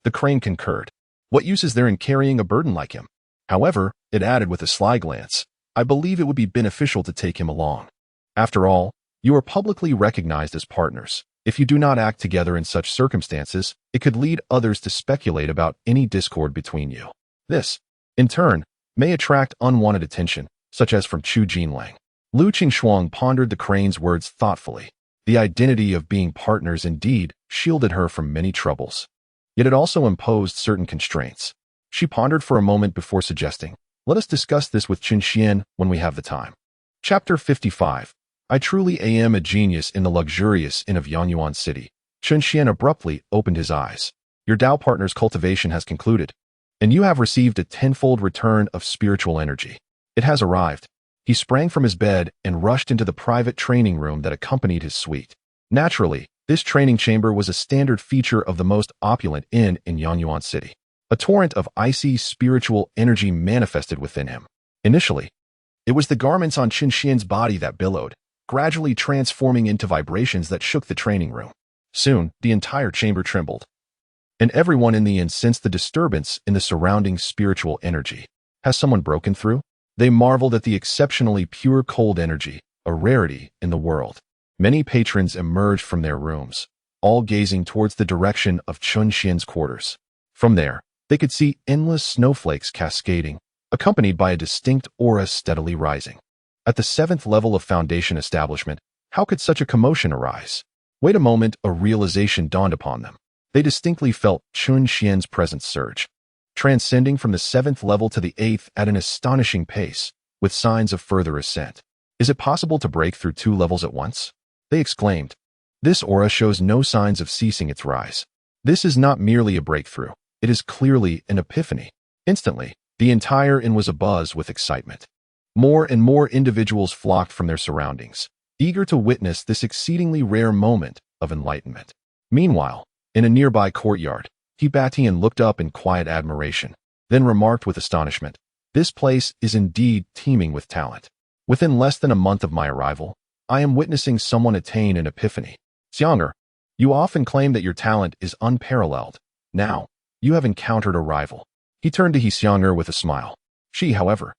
The crane concurred. What use is there in carrying a burden like him? However, it added with a sly glance, I believe it would be beneficial to take him along. After all, you are publicly recognized as partners. If you do not act together in such circumstances, it could lead others to speculate about any discord between you. This, in turn, may attract unwanted attention, such as from Chu Jinlang. Lu Qingxuang pondered the crane's words thoughtfully. The identity of being partners indeed shielded her from many troubles. Yet it also imposed certain constraints. She pondered for a moment before suggesting, let us discuss this with Chen Xian when we have the time. Chapter 55. I truly am a genius in the luxurious inn of Yanyuan City. Chen Xian abruptly opened his eyes. Your Dao partner's cultivation has concluded, and you have received a tenfold return of spiritual energy. It has arrived. He sprang from his bed and rushed into the private training room that accompanied his suite. Naturally, this training chamber was a standard feature of the most opulent inn in Yanyuan City. A torrent of icy spiritual energy manifested within him. Initially, it was the garments on Chen Xian's body that billowed, gradually transforming into vibrations that shook the training room. Soon, the entire chamber trembled, and everyone in the inn sensed the disturbance in the surrounding spiritual energy. Has someone broken through? They marveled at the exceptionally pure cold energy, a rarity in the world. Many patrons emerged from their rooms, all gazing towards the direction of Chen Xian's quarters. From there, they could see endless snowflakes cascading, accompanied by a distinct aura steadily rising. At the 7th level of Foundation establishment, how could such a commotion arise? Wait a moment, a realization dawned upon them. They distinctly felt Chen Xian's presence surge, transcending from the 7th level to the 8th at an astonishing pace, with signs of further ascent. Is it possible to break through 2 levels at once? They exclaimed. This aura shows no signs of ceasing its rise. This is not merely a breakthrough. It is clearly an epiphany. Instantly, the entire inn was abuzz with excitement. More and more individuals flocked from their surroundings, eager to witness this exceedingly rare moment of enlightenment. Meanwhile, in a nearby courtyard, Batian looked up in quiet admiration, then remarked with astonishment, this place is indeed teeming with talent. Within less than a month of my arrival, I am witnessing someone attain an epiphany. Xianger, you often claim that your talent is unparalleled. Now, you have encountered a rival. He turned to Xianger with a smile. She, however,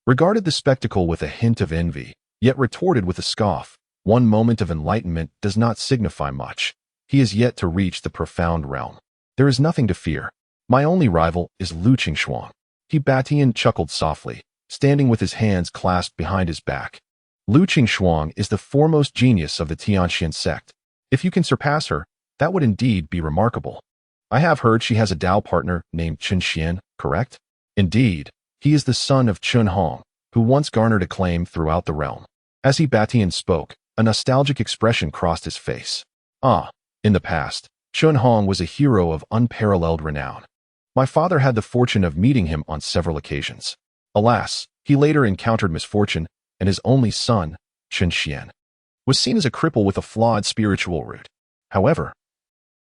regarded the spectacle with a hint of envy, yet retorted with a scoff. One moment of enlightenment does not signify much. He is yet to reach the profound realm. There is nothing to fear. My only rival is Lu Qingxuang. Batian chuckled softly, standing with his hands clasped behind his back. Lu Qingxuang is the foremost genius of the Tianxian sect. If you can surpass her, that would indeed be remarkable. I have heard she has a Dao partner named Chen Xian, correct? Indeed, he is the son of Chen Hong, who once garnered acclaim throughout the realm. As he Batian spoke, a nostalgic expression crossed his face. Ah, in the past, Chun Hong was a hero of unparalleled renown. My father had the fortune of meeting him on several occasions. Alas, he later encountered misfortune, and his only son, Chun Xian, was seen as a cripple with a flawed spiritual root. However,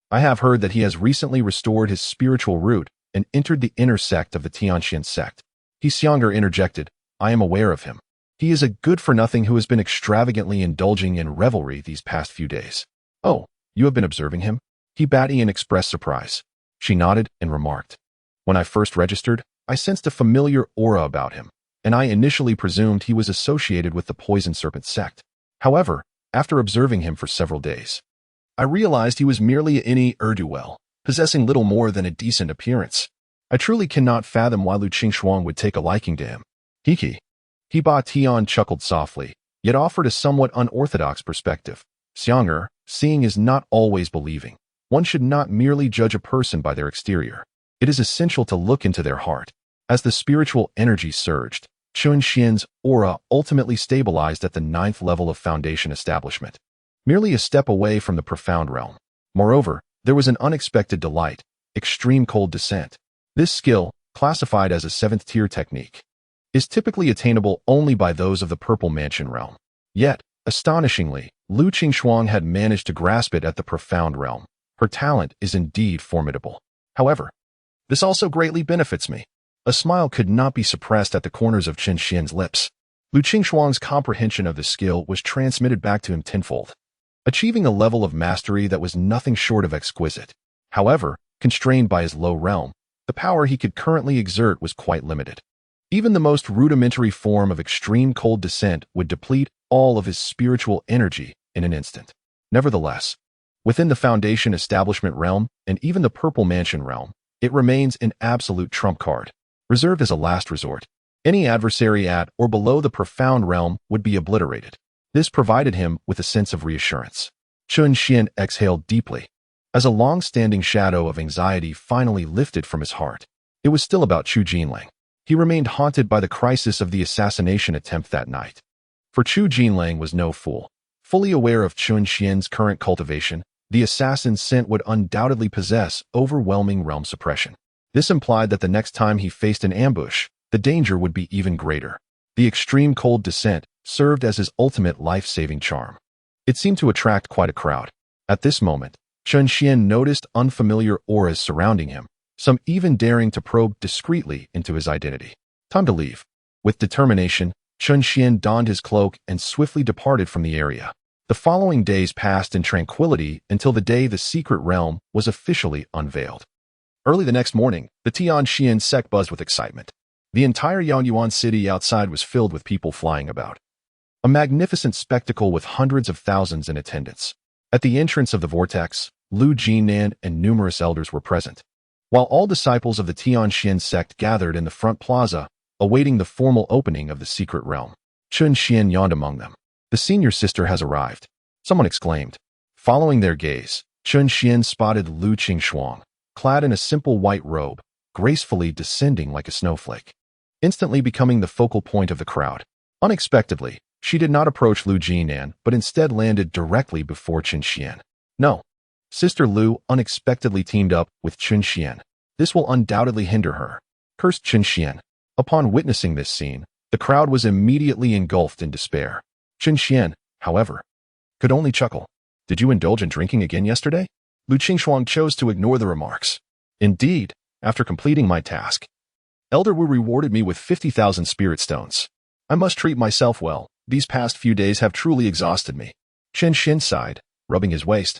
I have heard that he has recently restored his spiritual root and entered the inner sect of the Tianxian sect. He Xianger interjected, I am aware of him. He is a good-for-nothing who has been extravagantly indulging in revelry these past few days. Oh, you have been observing him? He Batian expressed surprise. She nodded and remarked. When I first registered, I sensed a familiar aura about him, and I initially presumed he was associated with the Poison Serpent sect. However, after observing him for several days, I realized he was merely an ne'er-do-well, possessing little more than a decent appearance. I truly cannot fathom why Lu Qingxuang would take a liking to him. Hiki. He Tian chuckled softly, yet offered a somewhat unorthodox perspective. Xianger, seeing is not always believing. One should not merely judge a person by their exterior. It is essential to look into their heart. As the spiritual energy surged, Chun Xian's aura ultimately stabilized at the 9th level of foundation establishment, merely a step away from the profound realm. Moreover, there was an unexpected delight, extreme cold descent. This skill, classified as a 7th-tier technique, is typically attainable only by those of the Purple Mansion realm. Yet, astonishingly, Lu Qingxuang had managed to grasp it at the profound realm. Her talent is indeed formidable. However, this also greatly benefits me. A smile could not be suppressed at the corners of Chun Xian's lips. Lu Qingxuang's comprehension of the skill was transmitted back to him tenfold, achieving a level of mastery that was nothing short of exquisite. However, constrained by his low realm, the power he could currently exert was quite limited. Even the most rudimentary form of extreme cold descent would deplete all of his spiritual energy in an instant. Nevertheless, within the Foundation Establishment realm and even the Purple Mansion realm, it remains an absolute trump card, reserved as a last resort. Any adversary at or below the profound realm would be obliterated. This provided him with a sense of reassurance. Chun Xian exhaled deeply, as a long-standing shadow of anxiety finally lifted from his heart. It was still about Chu Jinlang. He remained haunted by the crisis of the assassination attempt that night. For Chu Jinlang was no fool. Fully aware of Chun Xian's current cultivation, the assassin sent would undoubtedly possess overwhelming realm suppression. This implied that the next time he faced an ambush, the danger would be even greater. The extreme cold descent served as his ultimate life-saving charm. It seemed to attract quite a crowd. At this moment, Chun Xian noticed unfamiliar auras surrounding him, some even daring to probe discreetly into his identity. Time to leave. With determination, Chun Xian donned his cloak and swiftly departed from the area. The following days passed in tranquility until the day the secret realm was officially unveiled. Early the next morning, the Tianxian sect buzzed with excitement. The entire Yaoyuan city outside was filled with people flying about. A magnificent spectacle with hundreds of thousands in attendance. At the entrance of the vortex, Lu Jinan and numerous elders were present, while all disciples of the Tianxian sect gathered in the front plaza, awaiting the formal opening of the secret realm. Chun Xian yawned among them. The senior sister has arrived, someone exclaimed. Following their gaze, Chun Xian spotted Lu Qingxuang, clad in a simple white robe, gracefully descending like a snowflake, instantly becoming the focal point of the crowd. Unexpectedly, she did not approach Lu Jinan, but instead landed directly before Chun Xian. No. Sister Lu unexpectedly teamed up with Chun Xian. This will undoubtedly hinder her, cursed Chun Xian. Upon witnessing this scene, the crowd was immediately engulfed in despair. Chun Xian, however, could only chuckle. Did you indulge in drinking again yesterday? Lu Qingxuang chose to ignore the remarks. Indeed, after completing my task, Elder Wu rewarded me with 50,000 spirit stones. I must treat myself well. These past few days have truly exhausted me. Chen Xin sighed, rubbing his waist.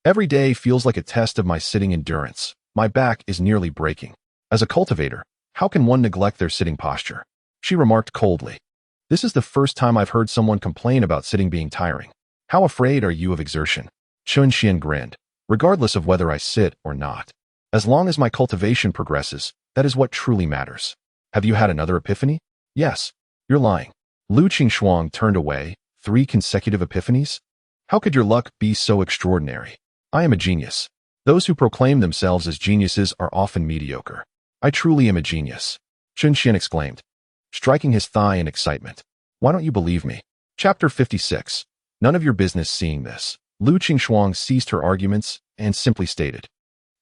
Every day feels like a test of my sitting endurance. My back is nearly breaking. As a cultivator, how can one neglect their sitting posture? She remarked coldly. This is the first time I've heard someone complain about sitting being tiring. How afraid are you of exertion? Chun Xian grinned. Regardless of whether I sit or not, as long as my cultivation progresses, that is what truly matters. Have you had another epiphany? Yes. You're lying. Lu Qingxuang turned away. 3 consecutive epiphanies? How could your luck be so extraordinary? I am a genius. Those who proclaim themselves as geniuses are often mediocre. I truly am a genius. Chun Xian exclaimed, striking his thigh in excitement. Why don't you believe me? Chapter 56. None of your business seeing this. Lu Qingshuang ceased her arguments and simply stated,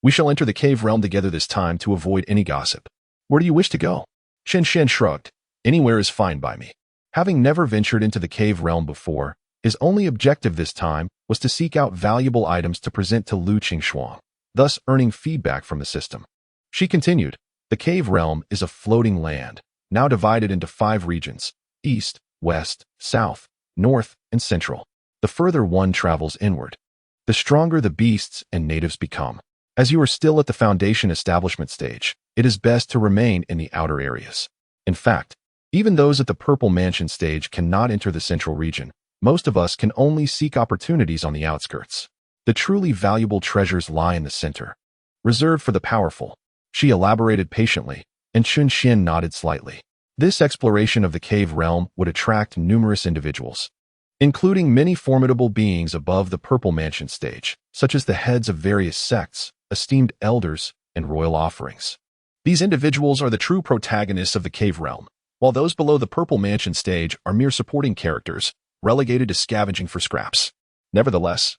"We shall enter the cave realm together this time to avoid any gossip. Where do you wish to go?" Chen Xian shrugged. "Anywhere is fine by me." Having never ventured into the cave realm before, his only objective this time was to seek out valuable items to present to Lu Qingshuang, thus earning feedback from the system. She continued, "The cave realm is a floating land, now divided into 5 regions: east, west, south, north, and central. The further one travels inward, the stronger the beasts and natives become. As you are still at the foundation establishment stage, it is best to remain in the outer areas. In fact, even those at the Purple Mansion stage cannot enter the central region. Most of us can only seek opportunities on the outskirts. The truly valuable treasures lie in the center, reserved for the powerful." She elaborated patiently, and Chun Xian nodded slightly. This exploration of the cave realm would attract numerous individuals, including many formidable beings above the Purple Mansion stage, such as the heads of various sects, esteemed elders, and royal offerings. These individuals are the true protagonists of the cave realm, while those below the Purple Mansion stage are mere supporting characters, relegated to scavenging for scraps. Nevertheless,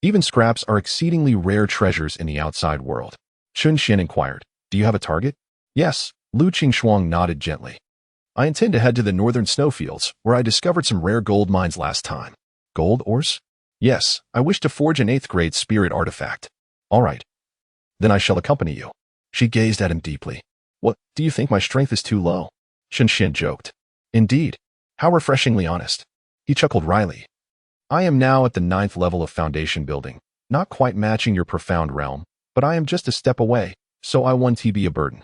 even scraps are exceedingly rare treasures in the outside world. Chun Xian inquired, "Do you have a target?" "Yes," Lu Qingshuang nodded gently. "I intend to head to the northern snowfields, where I discovered some rare gold mines last time." "Gold ores?" "Yes, I wish to forge an 8th-grade spirit artifact." "All right. Then I shall accompany you." She gazed at him deeply. "What, do you think my strength is too low?" Chun Xian joked. "Indeed. How refreshingly honest." He chuckled wryly. "I am now at the 9th level of foundation building, not quite matching your profound realm, but I am just a step away, so I won't be a burden."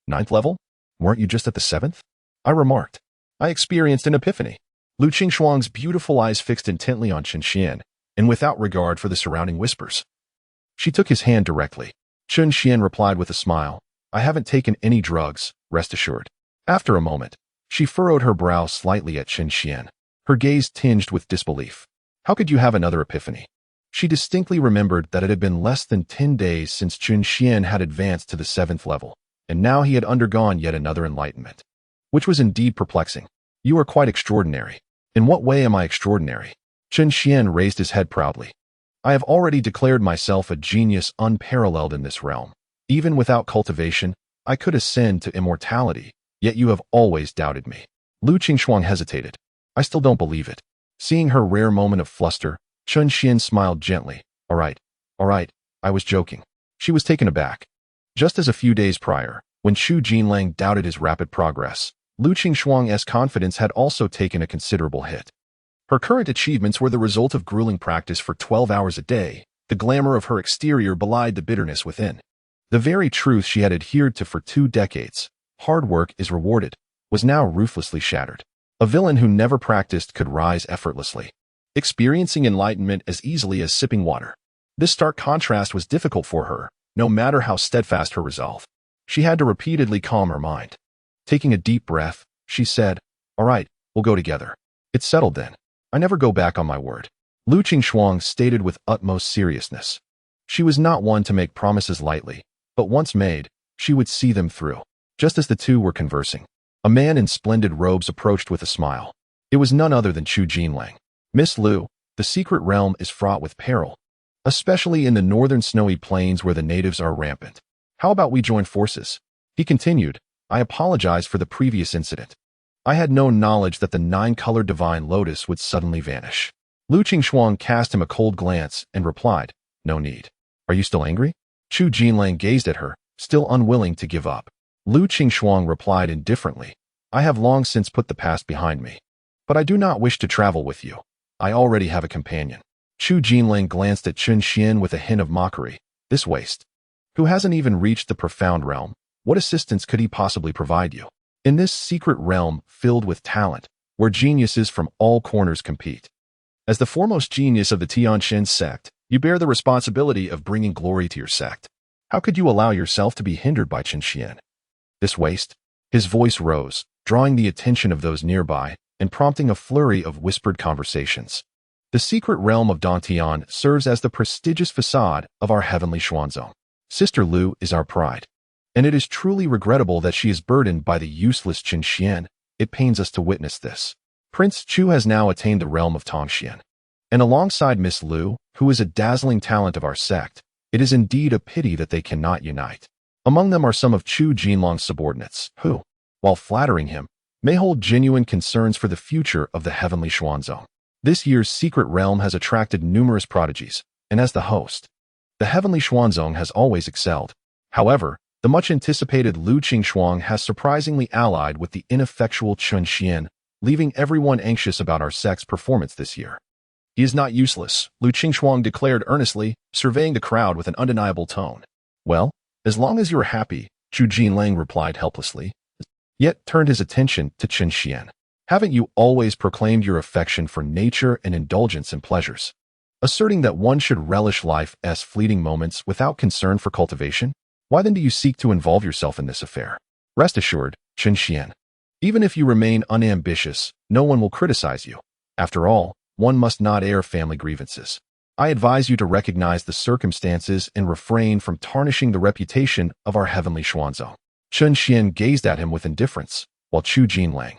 "9th level? Weren't you just at the 7th? I remarked. I experienced an epiphany. Lu Qingshuang's beautiful eyes fixed intently on Chun Xian, and without regard for the surrounding whispers. She took his hand directly. Chun Xian replied with a smile, "I haven't taken any drugs, rest assured." After a moment, she furrowed her brow slightly at Chun Xian, her gaze tinged with disbelief. "How could you have another epiphany?" She distinctly remembered that it had been less than 10 days since Chun Xian had advanced to the 7th level, and now he had undergone yet another enlightenment, which was indeed perplexing. "You are quite extraordinary." "In what way am I extraordinary?" Chun Xian raised his head proudly. "I have already declared myself a genius unparalleled in this realm. Even without cultivation, I could ascend to immortality, yet you have always doubted me." Lu Qingshuang hesitated. "I still don't believe it." Seeing her rare moment of fluster, Chun Xian smiled gently. All right, I was joking." She was taken aback. Just as a few days prior, when Chu Jinlang doubted his rapid progress, Lu Qingshuang's confidence had also taken a considerable hit. Her current achievements were the result of grueling practice for 12 hours a day. The glamour of her exterior belied the bitterness within. The very truth she had adhered to for 2 decades, hard work is rewarded, was now ruthlessly shattered. A villain who never practiced could rise effortlessly, experiencing enlightenment as easily as sipping water. This stark contrast was difficult for her, no matter how steadfast her resolve. She had to repeatedly calm her mind. Taking a deep breath, she said, "All right, we'll go together. It's settled then. I never go back on my word." Lu Qingshuang stated with utmost seriousness. She was not one to make promises lightly, but once made, she would see them through. Just as the two were conversing, a man in splendid robes approached with a smile. It was none other than Chu Jinlang. "Miss Lu, the secret realm is fraught with peril, especially in the northern snowy plains where the natives are rampant. How about we join forces?" He continued, "I apologize for the previous incident. I had no knowledge that the 9-colored divine lotus would suddenly vanish." Lu Qingshuang cast him a cold glance and replied, "No need. Are you still angry?" Chu Jinlang gazed at her, still unwilling to give up. Lu Qingshuang replied indifferently, "I have long since put the past behind me. But I do not wish to travel with you. I already have a companion." Chu Jinlang glanced at Chun Xian with a hint of mockery. This waste, who hasn't even reached the profound realm, what assistance could he possibly provide you? In this secret realm filled with talent, where geniuses from all corners compete. As the foremost genius of the Tianqian sect, you bear the responsibility of bringing glory to your sect. How could you allow yourself to be hindered by Chun Xian? This waste? His voice rose, drawing the attention of those nearby, and prompting a flurry of whispered conversations. The secret realm of Dantian serves as the prestigious facade of our heavenly Xuanzong. Sister Lu is our pride, and it is truly regrettable that she is burdened by the useless Chun Xian. It pains us to witness this. Prince Chu has now attained the realm of Tongxian. And alongside Miss Lu, who is a dazzling talent of our sect, it is indeed a pity that they cannot unite. Among them are some of Chu Jinlong's subordinates, who, while flattering him, may hold genuine concerns for the future of the heavenly Xuanzong. This year's secret realm has attracted numerous prodigies, and as the host, the heavenly Xuanzong has always excelled. However, the much-anticipated Lu Qingxuang has surprisingly allied with the ineffectual Chun Xian, leaving everyone anxious about our sect's performance this year. He is not useless, Lu Qingxuang declared earnestly, surveying the crowd with an undeniable tone. Well, as long as you're happy, Chu Jinlang replied helplessly, yet turned his attention to Chun Xian. Haven't you always proclaimed your affection for nature and indulgence in pleasures, asserting that one should relish life's fleeting moments without concern for cultivation? Why then do you seek to involve yourself in this affair? Rest assured, Chun Xian, even if you remain unambitious, no one will criticize you. After all, one must not air family grievances. I advise you to recognize the circumstances and refrain from tarnishing the reputation of our heavenly Xuanzong. Chun Xian gazed at him with indifference, while Chu Jinlang,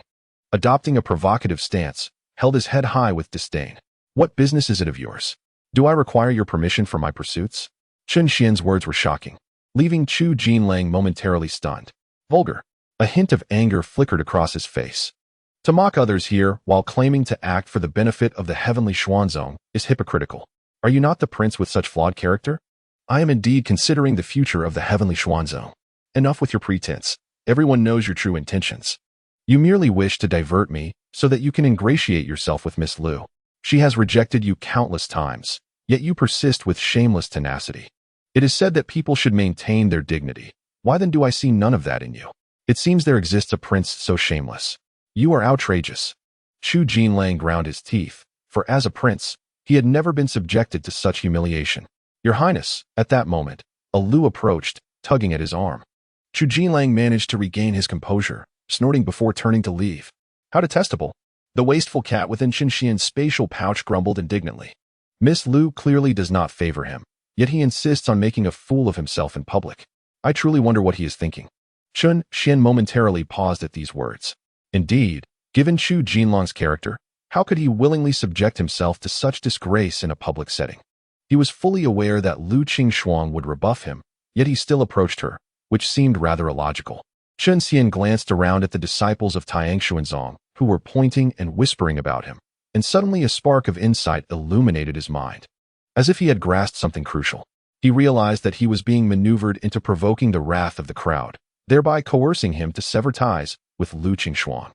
adopting a provocative stance, held his head high with disdain. What business is it of yours? Do I require your permission for my pursuits? Chun Xian's words were shocking, leaving Chu Jinlang momentarily stunned. Vulgar. A hint of anger flickered across his face. To mock others here while claiming to act for the benefit of the heavenly Xuanzong is hypocritical. Are you not the prince with such flawed character? I am indeed considering the future of the heavenly Xuanzong. Enough with your pretense. Everyone knows your true intentions. You merely wish to divert me so that you can ingratiate yourself with Miss Lu. She has rejected you countless times, yet you persist with shameless tenacity. It is said that people should maintain their dignity. Why then do I see none of that in you? It seems there exists a prince so shameless. You are outrageous. Chu Jinlang ground his teeth, for as a prince, he had never been subjected to such humiliation. Your Highness, at that moment, a Lu approached, tugging at his arm. Chu Jinlang managed to regain his composure, snorting before turning to leave. How detestable. The wasteful cat within Chun Xian's spatial pouch grumbled indignantly. Miss Lu clearly does not favor him, yet he insists on making a fool of himself in public. I truly wonder what he is thinking. Chun Xian momentarily paused at these words. Indeed, given Chu Jinlong's character, how could he willingly subject himself to such disgrace in a public setting? He was fully aware that Lu Qingxuang would rebuff him, yet he still approached her, which seemed rather illogical. Chun Xian glanced around at the disciples of Taiyang Xuanzong, who were pointing and whispering about him, and suddenly a spark of insight illuminated his mind. As if he had grasped something crucial, he realized that he was being maneuvered into provoking the wrath of the crowd, thereby coercing him to sever ties with Lu Qingxuang.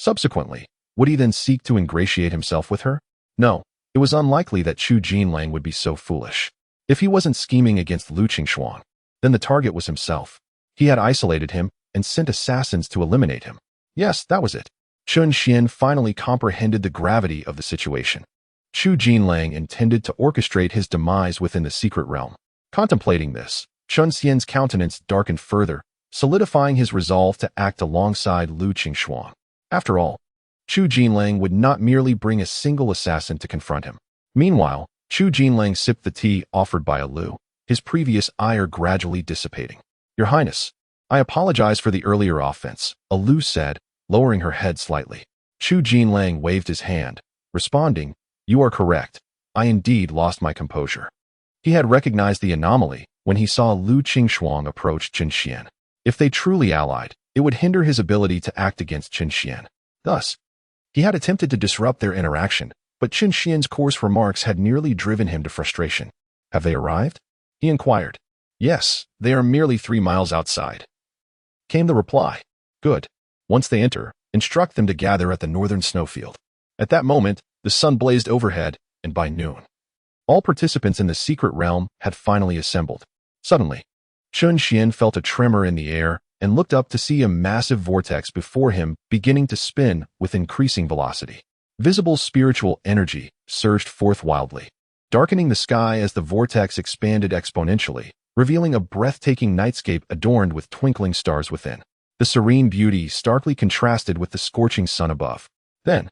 Subsequently, would he then seek to ingratiate himself with her? No, it was unlikely that Chu Jinlang would be so foolish. If he wasn't scheming against Lu Qingxuang, then the target was himself. He had isolated him and sent assassins to eliminate him. Yes, that was it. Chun Xian finally comprehended the gravity of the situation. Chu Jinlang intended to orchestrate his demise within the secret realm. Contemplating this, Chun Xian's countenance darkened further, solidifying his resolve to act alongside Lu Qingxuang. After all, Chu Jinlang would not merely bring a single assassin to confront him. Meanwhile, Chu Jinlang sipped the tea offered by a Lu, his previous ire gradually dissipating. Your Highness, I apologize for the earlier offense, a Lu said, lowering her head slightly. Chu Jinlang waved his hand, responding, You are correct. I indeed lost my composure. He had recognized the anomaly when he saw Lu Qingxuang approach Chun Xian. If they truly allied, it would hinder his ability to act against Chun Xian. Thus, he had attempted to disrupt their interaction, but Chun Xian's coarse remarks had nearly driven him to frustration. Have they arrived? He inquired. Yes, they are merely 3 miles outside, came the reply. Good. Once they enter, instruct them to gather at the northern snowfield. At that moment, the sun blazed overhead, and by noon, all participants in the secret realm had finally assembled. Suddenly, Chun Xian felt a tremor in the air and looked up to see a massive vortex before him beginning to spin with increasing velocity. Visible spiritual energy surged forth wildly, darkening the sky as the vortex expanded exponentially, revealing a breathtaking nightscape adorned with twinkling stars within. The serene beauty starkly contrasted with the scorching sun above. Then,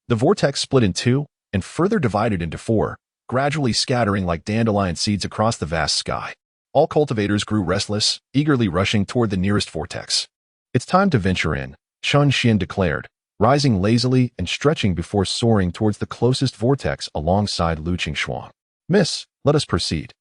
the vortex split in two and further divided into 4, gradually scattering like dandelion seeds across the vast sky. All cultivators grew restless, eagerly rushing toward the nearest vortex. It's time to venture in, Chun Xian declared, rising lazily and stretching before soaring towards the closest vortex alongside Lu Qingshuang. Miss, let us proceed.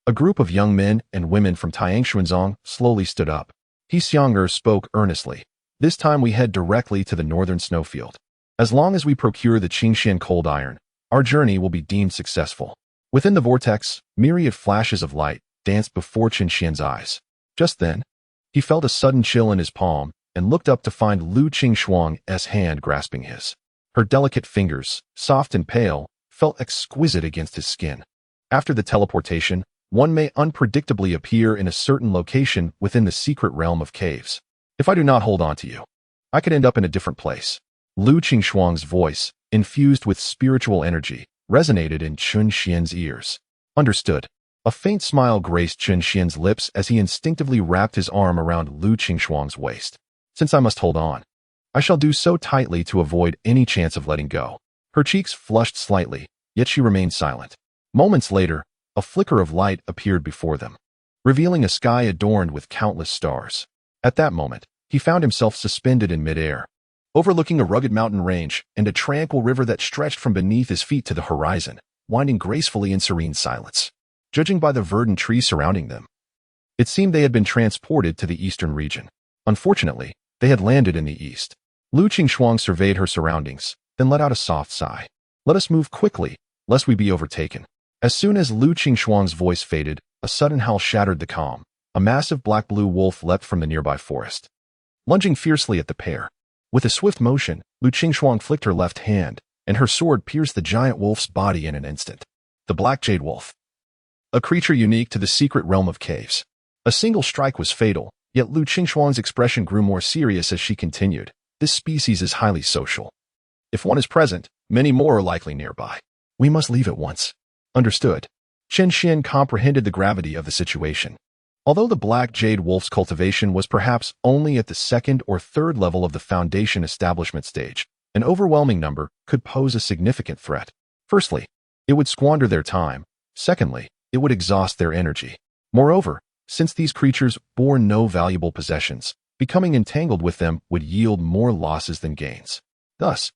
A group of young men and women from Tiangshuanzong slowly stood up. He Xiang'er spoke earnestly. This time we head directly to the northern snowfield. As long as we procure the Qingxian cold iron, our journey will be deemed successful. Within the vortex, myriad flashes of light danced before Qingxian's eyes. Just then, he felt a sudden chill in his palm and looked up to find Lu Qingshuang's hand grasping his. Her delicate fingers, soft and pale, felt exquisite against his skin. After the teleportation, one may unpredictably appear in a certain location within the secret realm of caves. If I do not hold on to you, I could end up in a different place. Lu Qingshuang's voice, infused with spiritual energy, resonated in Chun Xian's ears. Understood. A faint smile graced Chun Xian's lips as he instinctively wrapped his arm around Lu Qingshuang's waist. Since I must hold on, I shall do so tightly to avoid any chance of letting go. Her cheeks flushed slightly, yet she remained silent. Moments later, a flicker of light appeared before them, revealing a sky adorned with countless stars. At that moment, he found himself suspended in midair, overlooking a rugged mountain range and a tranquil river that stretched from beneath his feet to the horizon, winding gracefully in serene silence. Judging by the verdant trees surrounding them, it seemed they had been transported to the eastern region. Unfortunately, they had landed in the east. Lu Qingshuang surveyed her surroundings, then let out a soft sigh. Let us move quickly, lest we be overtaken. As soon as Lu Qingshuang's voice faded, a sudden howl shattered the calm. A massive black-blue wolf leapt from the nearby forest, lunging fiercely at the pair. With a swift motion, Lu Qingshuang flicked her left hand, and her sword pierced the giant wolf's body in an instant. The Black Jade Wolf, a creature unique to the secret realm of caves. A single strike was fatal, yet Lu Qingshuang's expression grew more serious as she continued. This species is highly social. If one is present, many more are likely nearby. We must leave at once. Understood. Chen Xian comprehended the gravity of the situation. Although the Black Jade Wolf's cultivation was perhaps only at the second or third level of the Foundation establishment stage, an overwhelming number could pose a significant threat. Firstly, it would squander their time. Secondly, it would exhaust their energy. Moreover, since these creatures bore no valuable possessions, becoming entangled with them would yield more losses than gains. Thus,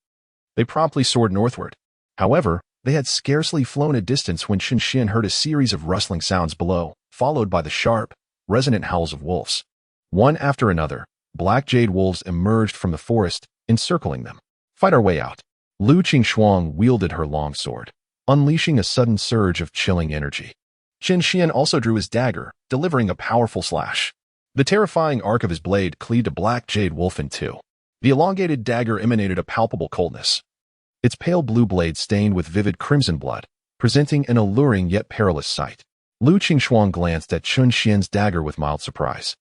they promptly soared northward. However, they had scarcely flown a distance when Chen Xian heard a series of rustling sounds below, followed by the sharp, resonant howls of wolves. One after another, Black Jade Wolves emerged from the forest, encircling them. Fight our way out. Lu Qingshuang wielded her long sword, unleashing a sudden surge of chilling energy. Chen Xian also drew his dagger, delivering a powerful slash. The terrifying arc of his blade cleaved a Black Jade Wolf in two. The elongated dagger emanated a palpable coldness, its pale blue blade stained with vivid crimson blood, presenting an alluring yet perilous sight. Lu Qingshuang glanced at Chun Xian's dagger with mild surprise.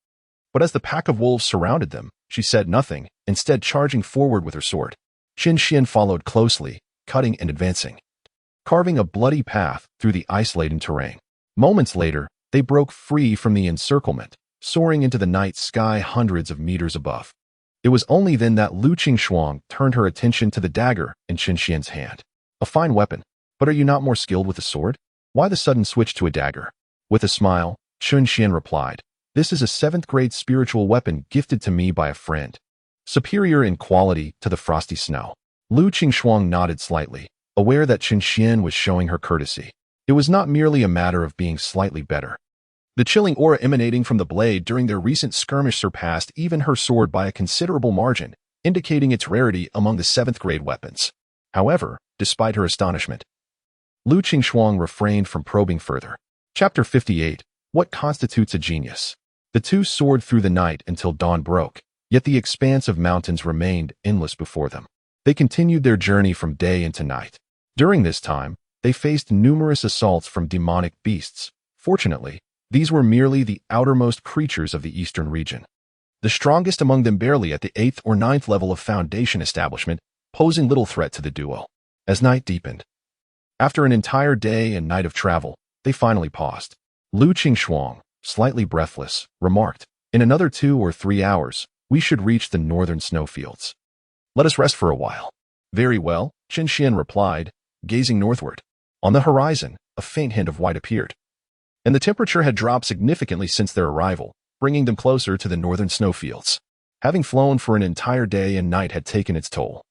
But as the pack of wolves surrounded them, she said nothing, instead charging forward with her sword. Chen Xian followed closely, cutting and advancing, carving a bloody path through the ice-laden terrain. Moments later, they broke free from the encirclement, soaring into the night sky hundreds of meters above. It was only then that Lu Qingshuang turned her attention to the dagger in Chen Xian's hand. A fine weapon, but are you not more skilled with the sword? Why the sudden switch to a dagger? With a smile, Chun Xian replied, This is a 7th-grade spiritual weapon gifted to me by a friend, superior in quality to the frosty snow. Lu Qingshuang nodded slightly, aware that Chen Xian was showing her courtesy. It was not merely a matter of being slightly better. The chilling aura emanating from the blade during their recent skirmish surpassed even her sword by a considerable margin, indicating its rarity among the 7th-grade weapons. However, despite her astonishment, Lu Qingshuang refrained from probing further. Chapter 58. What constitutes a genius? The two soared through the night until dawn broke, yet the expanse of mountains remained endless before them. They continued their journey from day into night. During this time, they faced numerous assaults from demonic beasts. Fortunately, these were merely the outermost creatures of the eastern region. The strongest among them barely at the 8th or 9th level of Foundation establishment, posing little threat to the duo. As night deepened, after an entire day and night of travel, they finally paused. Lu Qingshuang, slightly breathless, remarked, In another 2 or 3 hours, we should reach the northern snowfields. Let us rest for a while. Very well, Chen Xian replied, gazing northward. On the horizon, a faint hint of white appeared, and the temperature had dropped significantly since their arrival, bringing them closer to the northern snowfields. Having flown for an entire day and night had taken its toll.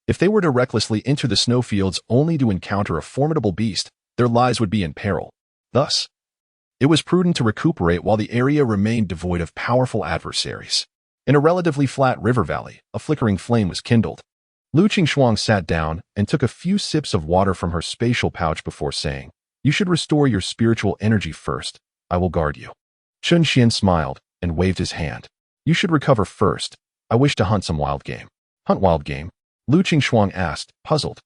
If they were to recklessly enter the snowfields only to encounter a formidable beast, their lives would be in peril. Thus, it was prudent to recuperate while the area remained devoid of powerful adversaries. In a relatively flat river valley, a flickering flame was kindled. Lu Qingxuang sat down and took a few sips of water from her spatial pouch before saying, "You should restore your spiritual energy first. I will guard you." Chun Xian smiled and waved his hand. "You should recover first. I wish to hunt some wild game." "Hunt wild game?" Lu Qingxuang asked, puzzled.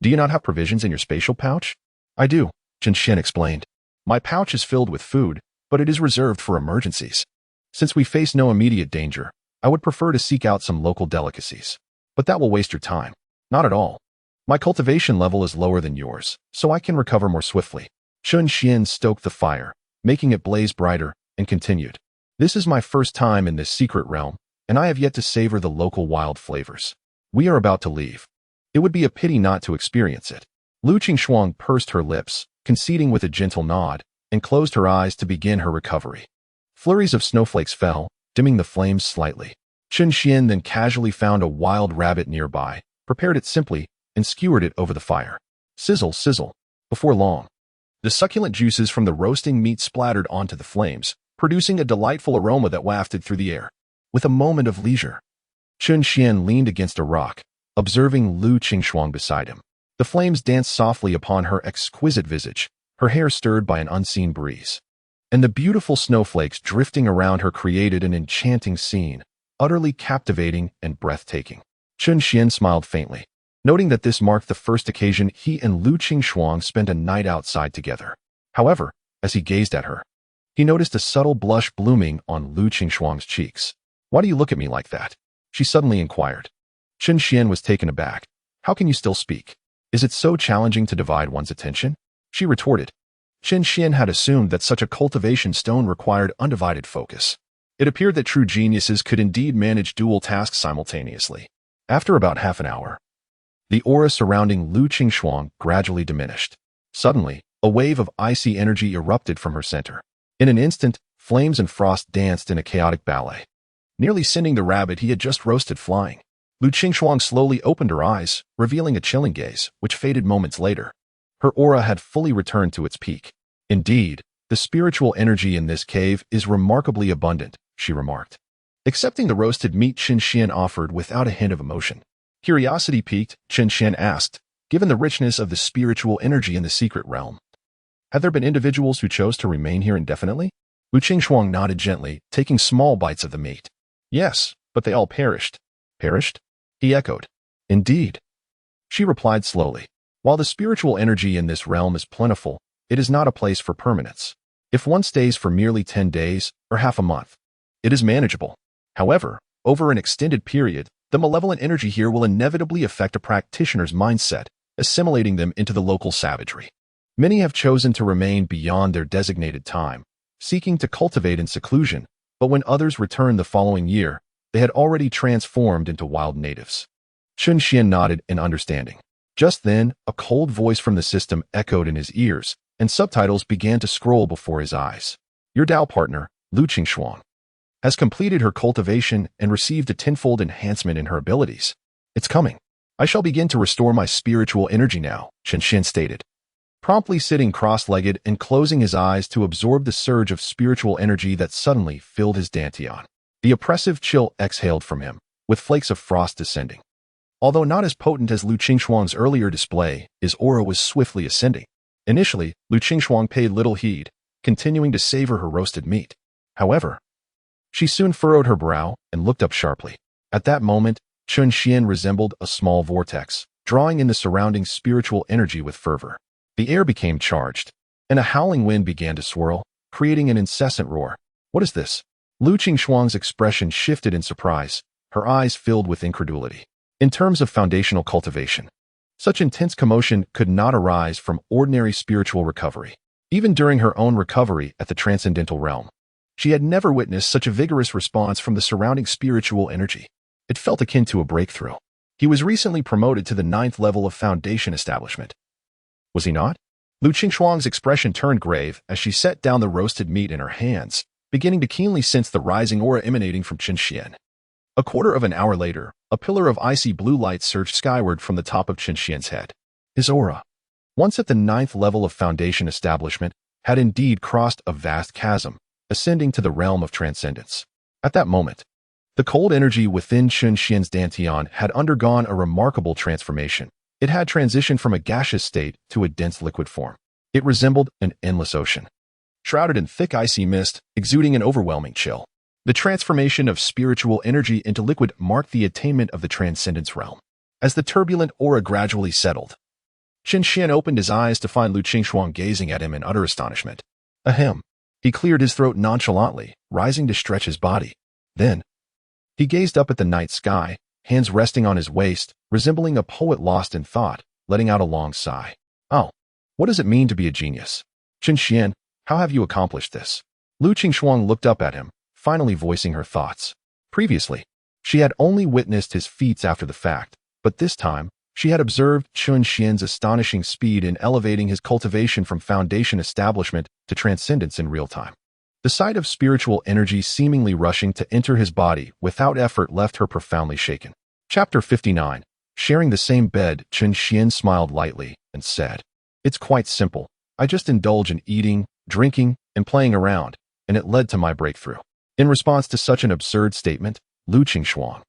"Do you not have provisions in your spatial pouch?" "I do," Chun Xian explained. "My pouch is filled with food, but it is reserved for emergencies. Since we face no immediate danger, I would prefer to seek out some local delicacies. But that will waste your time." "Not at all. My cultivation level is lower than yours, so I can recover more swiftly." Chun Xian stoked the fire, making it blaze brighter, and continued. "This is my first time in this secret realm, and I have yet to savor the local wild flavors. We are about to leave. It would be a pity not to experience it." Lu Qingxuang pursed her lips, conceding with a gentle nod, and closed her eyes to begin her recovery. Flurries of snowflakes fell, dimming the flames slightly. Chun Xian then casually found a wild rabbit nearby, prepared it simply, and skewered it over the fire. Sizzle, sizzle. Before long, the succulent juices from the roasting meat splattered onto the flames, producing a delightful aroma that wafted through the air. With a moment of leisure, Chun Xian leaned against a rock, observing Lu Qingxuang beside him. The flames danced softly upon her exquisite visage, her hair stirred by an unseen breeze. And the beautiful snowflakes drifting around her created an enchanting scene, utterly captivating and breathtaking. Chun Xian smiled faintly, noting that this marked the first occasion he and Lu Qingxuang spent a night outside together. However, as he gazed at her, he noticed a subtle blush blooming on Lu Qingxuang's cheeks. "Why do you look at me like that?" she suddenly inquired. Chun Xian was taken aback. "How can you still speak? Is it so challenging to divide one's attention?" she retorted. Chun Xian had assumed that such a cultivation stone required undivided focus. It appeared that true geniuses could indeed manage dual tasks simultaneously. After about half an hour, the aura surrounding Lu Qingxuang gradually diminished. Suddenly, a wave of icy energy erupted from her center. In an instant, flames and frost danced in a chaotic ballet, nearly sending the rabbit he had just roasted flying. Lu Qingxuang slowly opened her eyes, revealing a chilling gaze, which faded moments later. Her aura had fully returned to its peak. "Indeed, the spiritual energy in this cave is remarkably abundant," she remarked, accepting the roasted meat Chun Xian offered without a hint of emotion. Curiosity piqued, Chun Xian asked, "Given the richness of the spiritual energy in the secret realm, have there been individuals who chose to remain here indefinitely?" Lu Qingxuang nodded gently, taking small bites of the meat. "Yes, but they all perished." "Perished?" he echoed. "Indeed," she replied slowly. "While the spiritual energy in this realm is plentiful, it is not a place for permanence. If one stays for merely 10 days or half a month, it is manageable. However, over an extended period, the malevolent energy here will inevitably affect a practitioner's mindset, assimilating them into the local savagery. Many have chosen to remain beyond their designated time, seeking to cultivate in seclusion, but when others return the following year, they had already transformed into wild natives." Chun Xian nodded in understanding. Just then, a cold voice from the system echoed in his ears, and subtitles began to scroll before his eyes. "Your Dao partner, Lu Qingxuang, has completed her cultivation and received a tenfold enhancement in her abilities. It's coming. I shall begin to restore my spiritual energy now," Chun Xian stated, promptly sitting cross-legged and closing his eyes to absorb the surge of spiritual energy that suddenly filled his dantian. The oppressive chill exhaled from him, with flakes of frost descending. Although not as potent as Lu Qingxuang's earlier display, his aura was swiftly ascending. Initially, Lu Qingxuang paid little heed, continuing to savor her roasted meat. However, she soon furrowed her brow and looked up sharply. At that moment, Chun Xian resembled a small vortex, drawing in the surrounding spiritual energy with fervor. The air became charged, and a howling wind began to swirl, creating an incessant roar. "What is this?" Lu Qingxuang's expression shifted in surprise, her eyes filled with incredulity. In terms of foundational cultivation, such intense commotion could not arise from ordinary spiritual recovery. Even during her own recovery at the transcendental realm, she had never witnessed such a vigorous response from the surrounding spiritual energy. It felt akin to a breakthrough. He was recently promoted to the 9th level of foundation establishment. Was he not? Lu Qingxuang's expression turned grave as she set down the roasted meat in her hands, beginning to keenly sense the rising aura emanating from Chun Xian. A quarter of an hour later, a pillar of icy blue light surged skyward from the top of Chen Xian's head. His aura, once at the 9th level of Foundation establishment, had indeed crossed a vast chasm, ascending to the realm of transcendence. At that moment, the cold energy within Chen Xian's dantian had undergone a remarkable transformation. It had transitioned from a gaseous state to a dense liquid form. It resembled an endless ocean, shrouded in thick icy mist, exuding an overwhelming chill. The transformation of spiritual energy into liquid marked the attainment of the transcendence realm. As the turbulent aura gradually settled, Chen Xian opened his eyes to find Lu Qingshuang gazing at him in utter astonishment. Ahem. He cleared his throat nonchalantly, rising to stretch his body. Then, he gazed up at the night sky, hands resting on his waist, resembling a poet lost in thought, letting out a long sigh. Oh, what does it mean to be a genius? Chen Xian, how have you accomplished this? Lu Qingshuang looked up at him, finally voicing her thoughts. Previously, she had only witnessed his feats after the fact, but this time, she had observed Chen Xian's astonishing speed in elevating his cultivation from foundation establishment to transcendence in real time. The sight of spiritual energy seemingly rushing to enter his body without effort left her profoundly shaken. Chapter 59. Sharing the same bed, Chen Xian smiled lightly and said, "It's quite simple. I just indulge in eating, drinking, and playing around, and it led to my breakthrough." In response to such an absurd statement, Lu Qingshuang,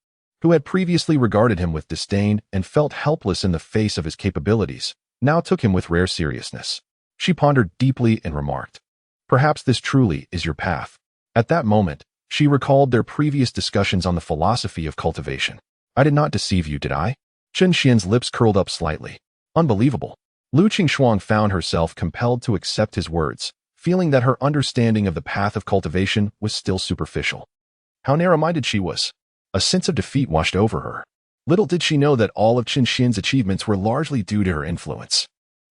who had previously regarded him with disdain and felt helpless in the face of his capabilities, now took him with rare seriousness. She pondered deeply and remarked, "Perhaps this truly is your path." At that moment, she recalled their previous discussions on the philosophy of cultivation. "I did not deceive you, did I?" Chen Xian's lips curled up slightly. Unbelievable. Lu Qingshuang found herself compelled to accept his words, feeling that her understanding of the path of cultivation was still superficial. How narrow-minded she was. A sense of defeat washed over her. Little did she know that all of Chen Xian's achievements were largely due to her influence.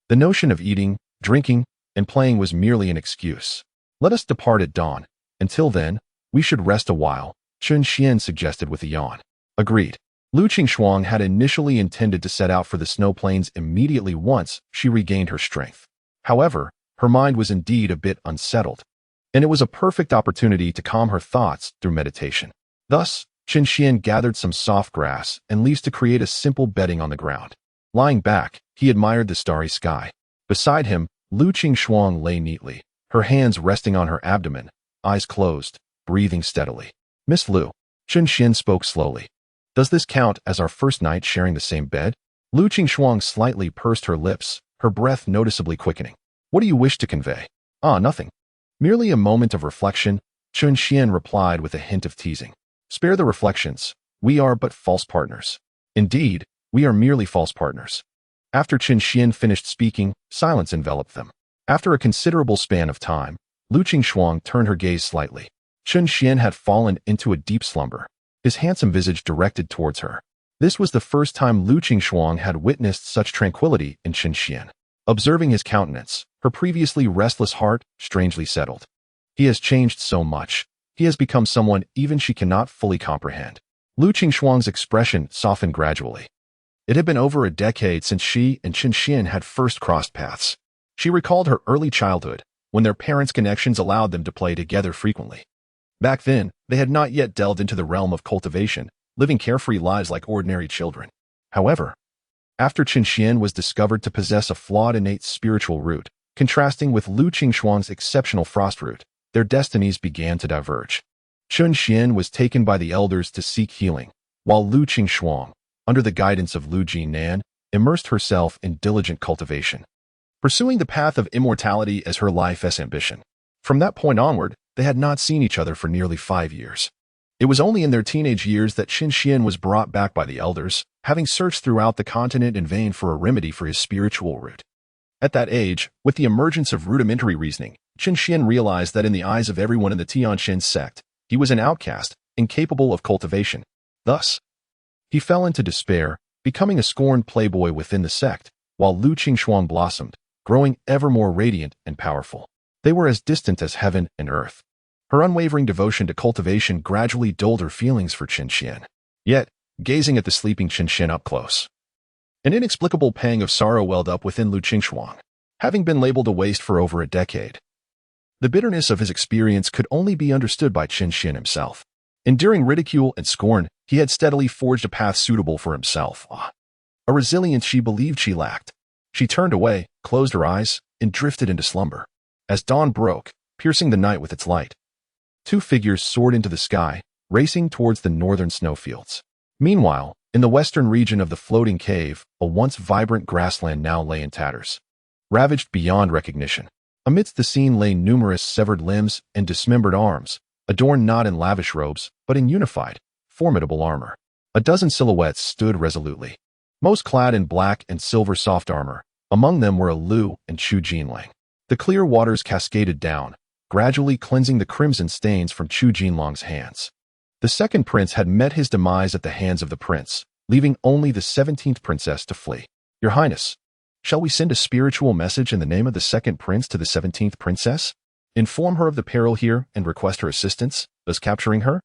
The notion of eating, drinking, and playing was merely an excuse. "Let us depart at dawn. Until then, we should rest a while," Chen Xian suggested with a yawn. Agreed. Lu Qingshuang had initially intended to set out for the snow plains immediately once she regained her strength. However, her mind was indeed a bit unsettled, and it was a perfect opportunity to calm her thoughts through meditation. Thus, Chen Xian gathered some soft grass and leaves to create a simple bedding on the ground. Lying back, he admired the starry sky. Beside him, Lu Qingshuang lay neatly, her hands resting on her abdomen, eyes closed, breathing steadily. "Miss Lu," Chen Xian spoke slowly. "Does this count as our first night sharing the same bed?" Lu Qingshuang slightly pursed her lips, her breath noticeably quickening. "What do you wish to convey?" "Ah, nothing. Merely a moment of reflection," Chen Xian replied with a hint of teasing. "Spare the reflections. We are but false partners." "Indeed, we are merely false partners." After Chen Xian finished speaking, silence enveloped them. After a considerable span of time, Lu Qingshuang turned her gaze slightly. Chen Xian had fallen into a deep slumber, his handsome visage directed towards her. This was the first time Lu Qingshuang had witnessed such tranquility in Chen Xian. Observing his countenance, her previously restless heart strangely settled. He has changed so much. He has become someone even she cannot fully comprehend. Lu Qingshuang's expression softened gradually. It had been over a decade since she and Chen Xian had first crossed paths. She recalled her early childhood, when their parents' connections allowed them to play together frequently. Back then, they had not yet delved into the realm of cultivation, living carefree lives like ordinary children. However, after Chen Xian was discovered to possess a flawed innate spiritual root, contrasting with Lu Qingshuang's exceptional frost root, their destinies began to diverge. Chen Xian was taken by the elders to seek healing, while Lu Qingshuang, under the guidance of Lu Jinan, immersed herself in diligent cultivation, pursuing the path of immortality as her life's ambition. From that point onward, they had not seen each other for nearly 5 years. It was only in their teenage years that Chen Xian was brought back by the elders, having searched throughout the continent in vain for a remedy for his spiritual root. At that age, with the emergence of rudimentary reasoning, Chen Xian realized that in the eyes of everyone in the Tianqian sect, he was an outcast, incapable of cultivation. Thus, he fell into despair, becoming a scorned playboy within the sect, while Lu Qingshuang blossomed, growing ever more radiant and powerful. They were as distant as heaven and earth. Her unwavering devotion to cultivation gradually dulled her feelings for Chen Xian. Yet, gazing at the sleeping Chen Xian up close, an inexplicable pang of sorrow welled up within Lu Qingshuang. Having been labeled a waste for over a decade, the bitterness of his experience could only be understood by Chen Xian himself. Enduring ridicule and scorn, He had steadily forged a path suitable for himself. A resilience she believed she lacked. She turned away, closed her eyes, and drifted into slumber. As dawn broke, piercing the night with its light, two figures soared into the sky, racing towards the northern snowfields. Meanwhile, in the western region of the floating cave, a once vibrant grassland now lay in tatters, ravaged beyond recognition. Amidst the scene lay numerous severed limbs and dismembered arms, adorned not in lavish robes, but in unified, formidable armor. A dozen silhouettes stood resolutely, most clad in black and silver soft armor. Among them were Lu and Chu Jinlang. The clear waters cascaded down, gradually cleansing the crimson stains from Chu Jinlang's hands. The second prince had met his demise at the hands of the prince, leaving only the 17th princess to flee. Your Highness, shall we send a spiritual message in the name of the second prince to the 17th princess? Inform her of the peril here and request her assistance, thus capturing her?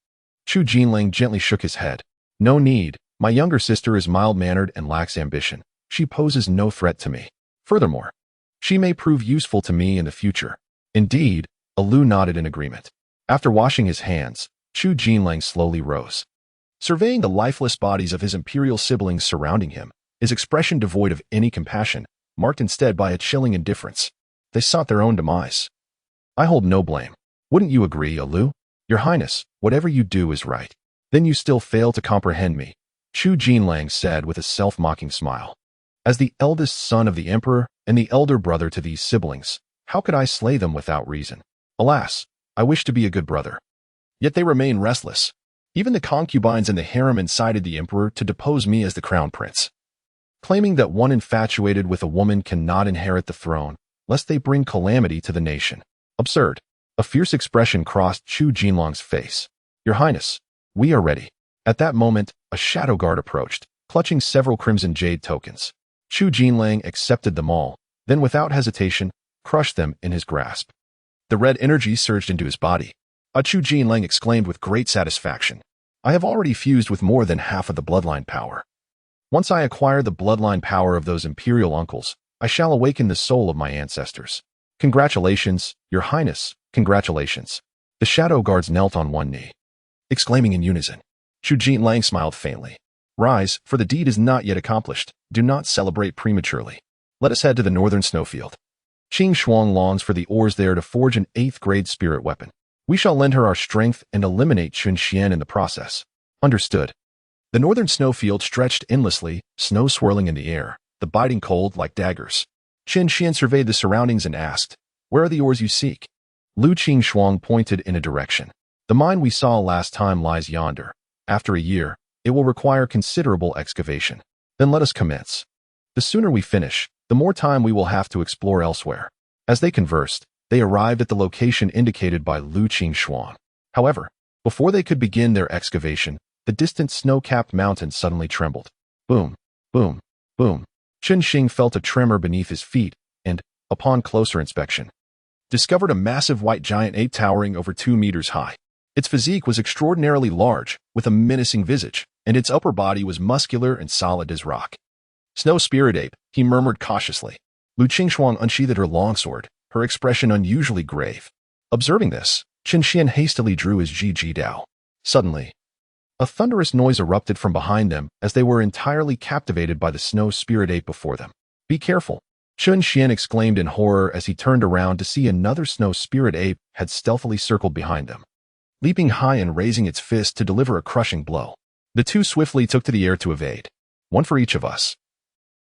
Chu Jinlang gently shook his head. No need. My younger sister is mild-mannered and lacks ambition. She poses no threat to me. Furthermore, she may prove useful to me in the future. Indeed, Lu nodded in agreement. After washing his hands, Chu Jinlang slowly rose. Surveying the lifeless bodies of his imperial siblings surrounding him, his expression devoid of any compassion, marked instead by a chilling indifference. They sought their own demise. I hold no blame. Wouldn't you agree, Lu? Your Highness, whatever you do is right. Then you still fail to comprehend me, Chu Jinlang said with a self-mocking smile. As the eldest son of the emperor and the elder brother to these siblings, how could I slay them without reason? Alas, I wish to be a good brother. Yet they remain restless. Even the concubines in the harem incited the emperor to depose me as the crown prince, claiming that one infatuated with a woman cannot inherit the throne, lest they bring calamity to the nation. Absurd. A fierce expression crossed Chu Jinlang's face. Your Highness, we are ready. At that moment, a shadow guard approached, clutching several crimson jade tokens. Chu Jinlang accepted them all, then without hesitation, crushed them in his grasp. The red energy surged into his body. Chu Jinlang exclaimed with great satisfaction. I have already fused with more than half of the bloodline power. Once I acquire the bloodline power of those imperial uncles, I shall awaken the soul of my ancestors. Congratulations, Your Highness, congratulations. The shadow guards knelt on one knee, exclaiming in unison. Chu Jinlang smiled faintly. Rise, for the deed is not yet accomplished. Do not celebrate prematurely. Let us head to the northern snowfield. Qing Shuang longs for the ores there to forge an 8th-grade spirit weapon. We shall lend her our strength and eliminate Chun Xian in the process. Understood. The northern snowfield stretched endlessly, snow swirling in the air, the biting cold like daggers. Qin Xian surveyed the surroundings and asked, Where are the ores you seek? Lu Qing Shuang pointed in a direction. The mine we saw last time lies yonder. After a year, it will require considerable excavation. Then let us commence. The sooner we finish, the more time we will have to explore elsewhere. As they conversed, they arrived at the location indicated by Lu Qing Shuang. However, before they could begin their excavation, the distant snow-capped mountain suddenly trembled. Boom, boom, boom. Chen Xing felt a tremor beneath his feet and, upon closer inspection, discovered a massive white giant ape towering over 2 meters high. Its physique was extraordinarily large, with a menacing visage, and its upper body was muscular and solid as rock. Snow spirit ape, he murmured cautiously. Lu Qingshuang unsheathed her longsword, her expression unusually grave. Observing this, Chen Xian hastily drew his Ji Dao. Suddenly, a thunderous noise erupted from behind them as they were entirely captivated by the snow spirit ape before them. Be careful, Chen Xian exclaimed in horror as he turned around to see another snow spirit ape had stealthily circled behind them, leaping high and raising its fist to deliver a crushing blow. The two swiftly took to the air to evade. One for each of us.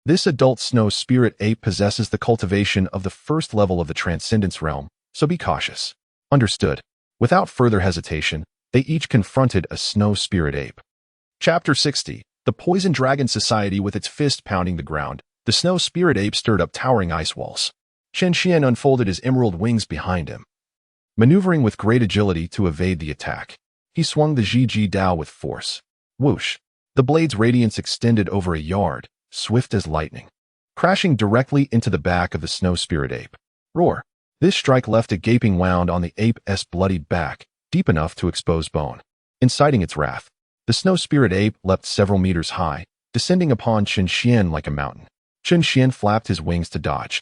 This adult snow spirit ape possesses the cultivation of the first level of the Transcendence realm, so be cautious. Understood. Without further hesitation, they each confronted a snow spirit ape. Chapter 60. The Poison Dragon Society. With its fist pounding the ground, the snow spirit ape stirred up towering ice walls. Chen Xian unfolded his emerald wings behind him, maneuvering with great agility to evade the attack. He swung the Ji Dao with force. Whoosh! The blade's radiance extended over a yard, swift as lightning, crashing directly into the back of the snow spirit ape. Roar! This strike left a gaping wound on the ape's bloodied back, deep enough to expose bone. Inciting its wrath, the snow spirit ape leapt several meters high, descending upon Chen Xian like a mountain. Chen Xian flapped his wings to dodge,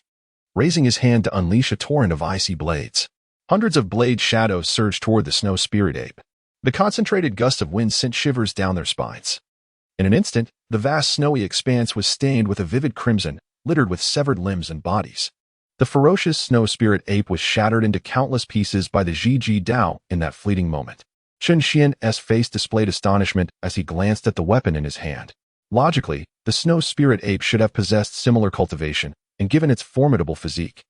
raising his hand to unleash a torrent of icy blades. Hundreds of blade shadows surged toward the snow spirit ape. The concentrated gusts of wind sent shivers down their spines. In an instant, the vast snowy expanse was stained with a vivid crimson, littered with severed limbs and bodies. The ferocious snow spirit ape was shattered into countless pieces by the Zhiji Dao in that fleeting moment. Chen Xian's face displayed astonishment as he glanced at the weapon in his hand. Logically, the snow spirit ape should have possessed similar cultivation, and given its formidable physique,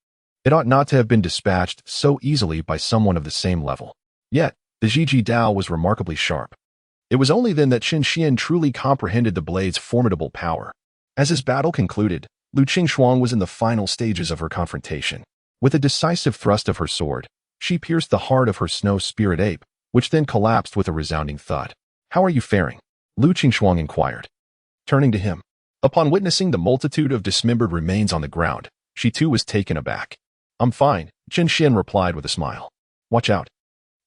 it ought not to have been dispatched so easily by someone of the same level. Yet, the Zhiji Dao was remarkably sharp. It was only then that Chen Xian truly comprehended the blade's formidable power. As his battle concluded, Lu Qingxuang was in the final stages of her confrontation. With a decisive thrust of her sword, she pierced the heart of her snow spirit ape, which then collapsed with a resounding thud. "How are you faring?" Lu Qingxuang inquired, turning to him. Upon witnessing the multitude of dismembered remains on the ground, she too was taken aback. "I'm fine," Chen Xian replied with a smile. "Watch out."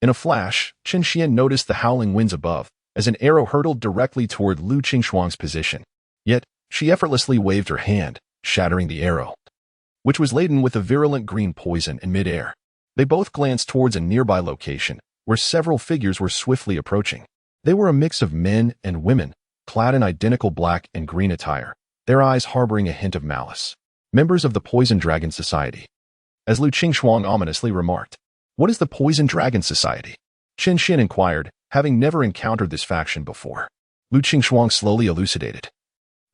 In a flash, Chen Xian noticed the howling winds above, as an arrow hurtled directly toward Lu Qingxuang's position. Yet, she effortlessly waved her hand, shattering the arrow, which was laden with a virulent green poison in midair. They both glanced towards a nearby location, where several figures were swiftly approaching. They were a mix of men and women, clad in identical black and green attire, their eyes harboring a hint of malice. Members of the Poison Dragon Society. As Lu Qingxuang ominously remarked, "What is the Poison Dragon Society?" Chen Xian inquired, having never encountered this faction before. Lu Qingxuang slowly elucidated.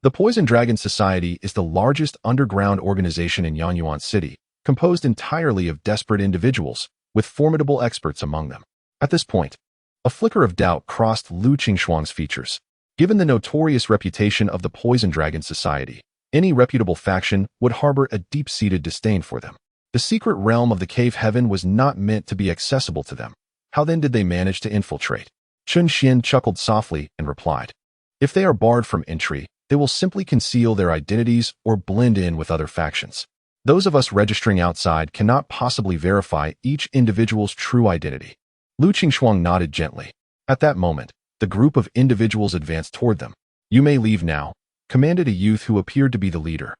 The Poison Dragon Society is the largest underground organization in Yanyuan City, composed entirely of desperate individuals, with formidable experts among them. At this point, a flicker of doubt crossed Lu Qingxuang's features. Given the notorious reputation of the Poison Dragon Society, any reputable faction would harbor a deep-seated disdain for them. The secret realm of the cave heaven was not meant to be accessible to them. How then did they manage to infiltrate? Chen Xian chuckled softly and replied, "If they are barred from entry, they will simply conceal their identities or blend in with other factions. Those of us registering outside cannot possibly verify each individual's true identity." Lu Qingxuang nodded gently. At that moment, the group of individuals advanced toward them. "You may leave now," commanded a youth who appeared to be the leader,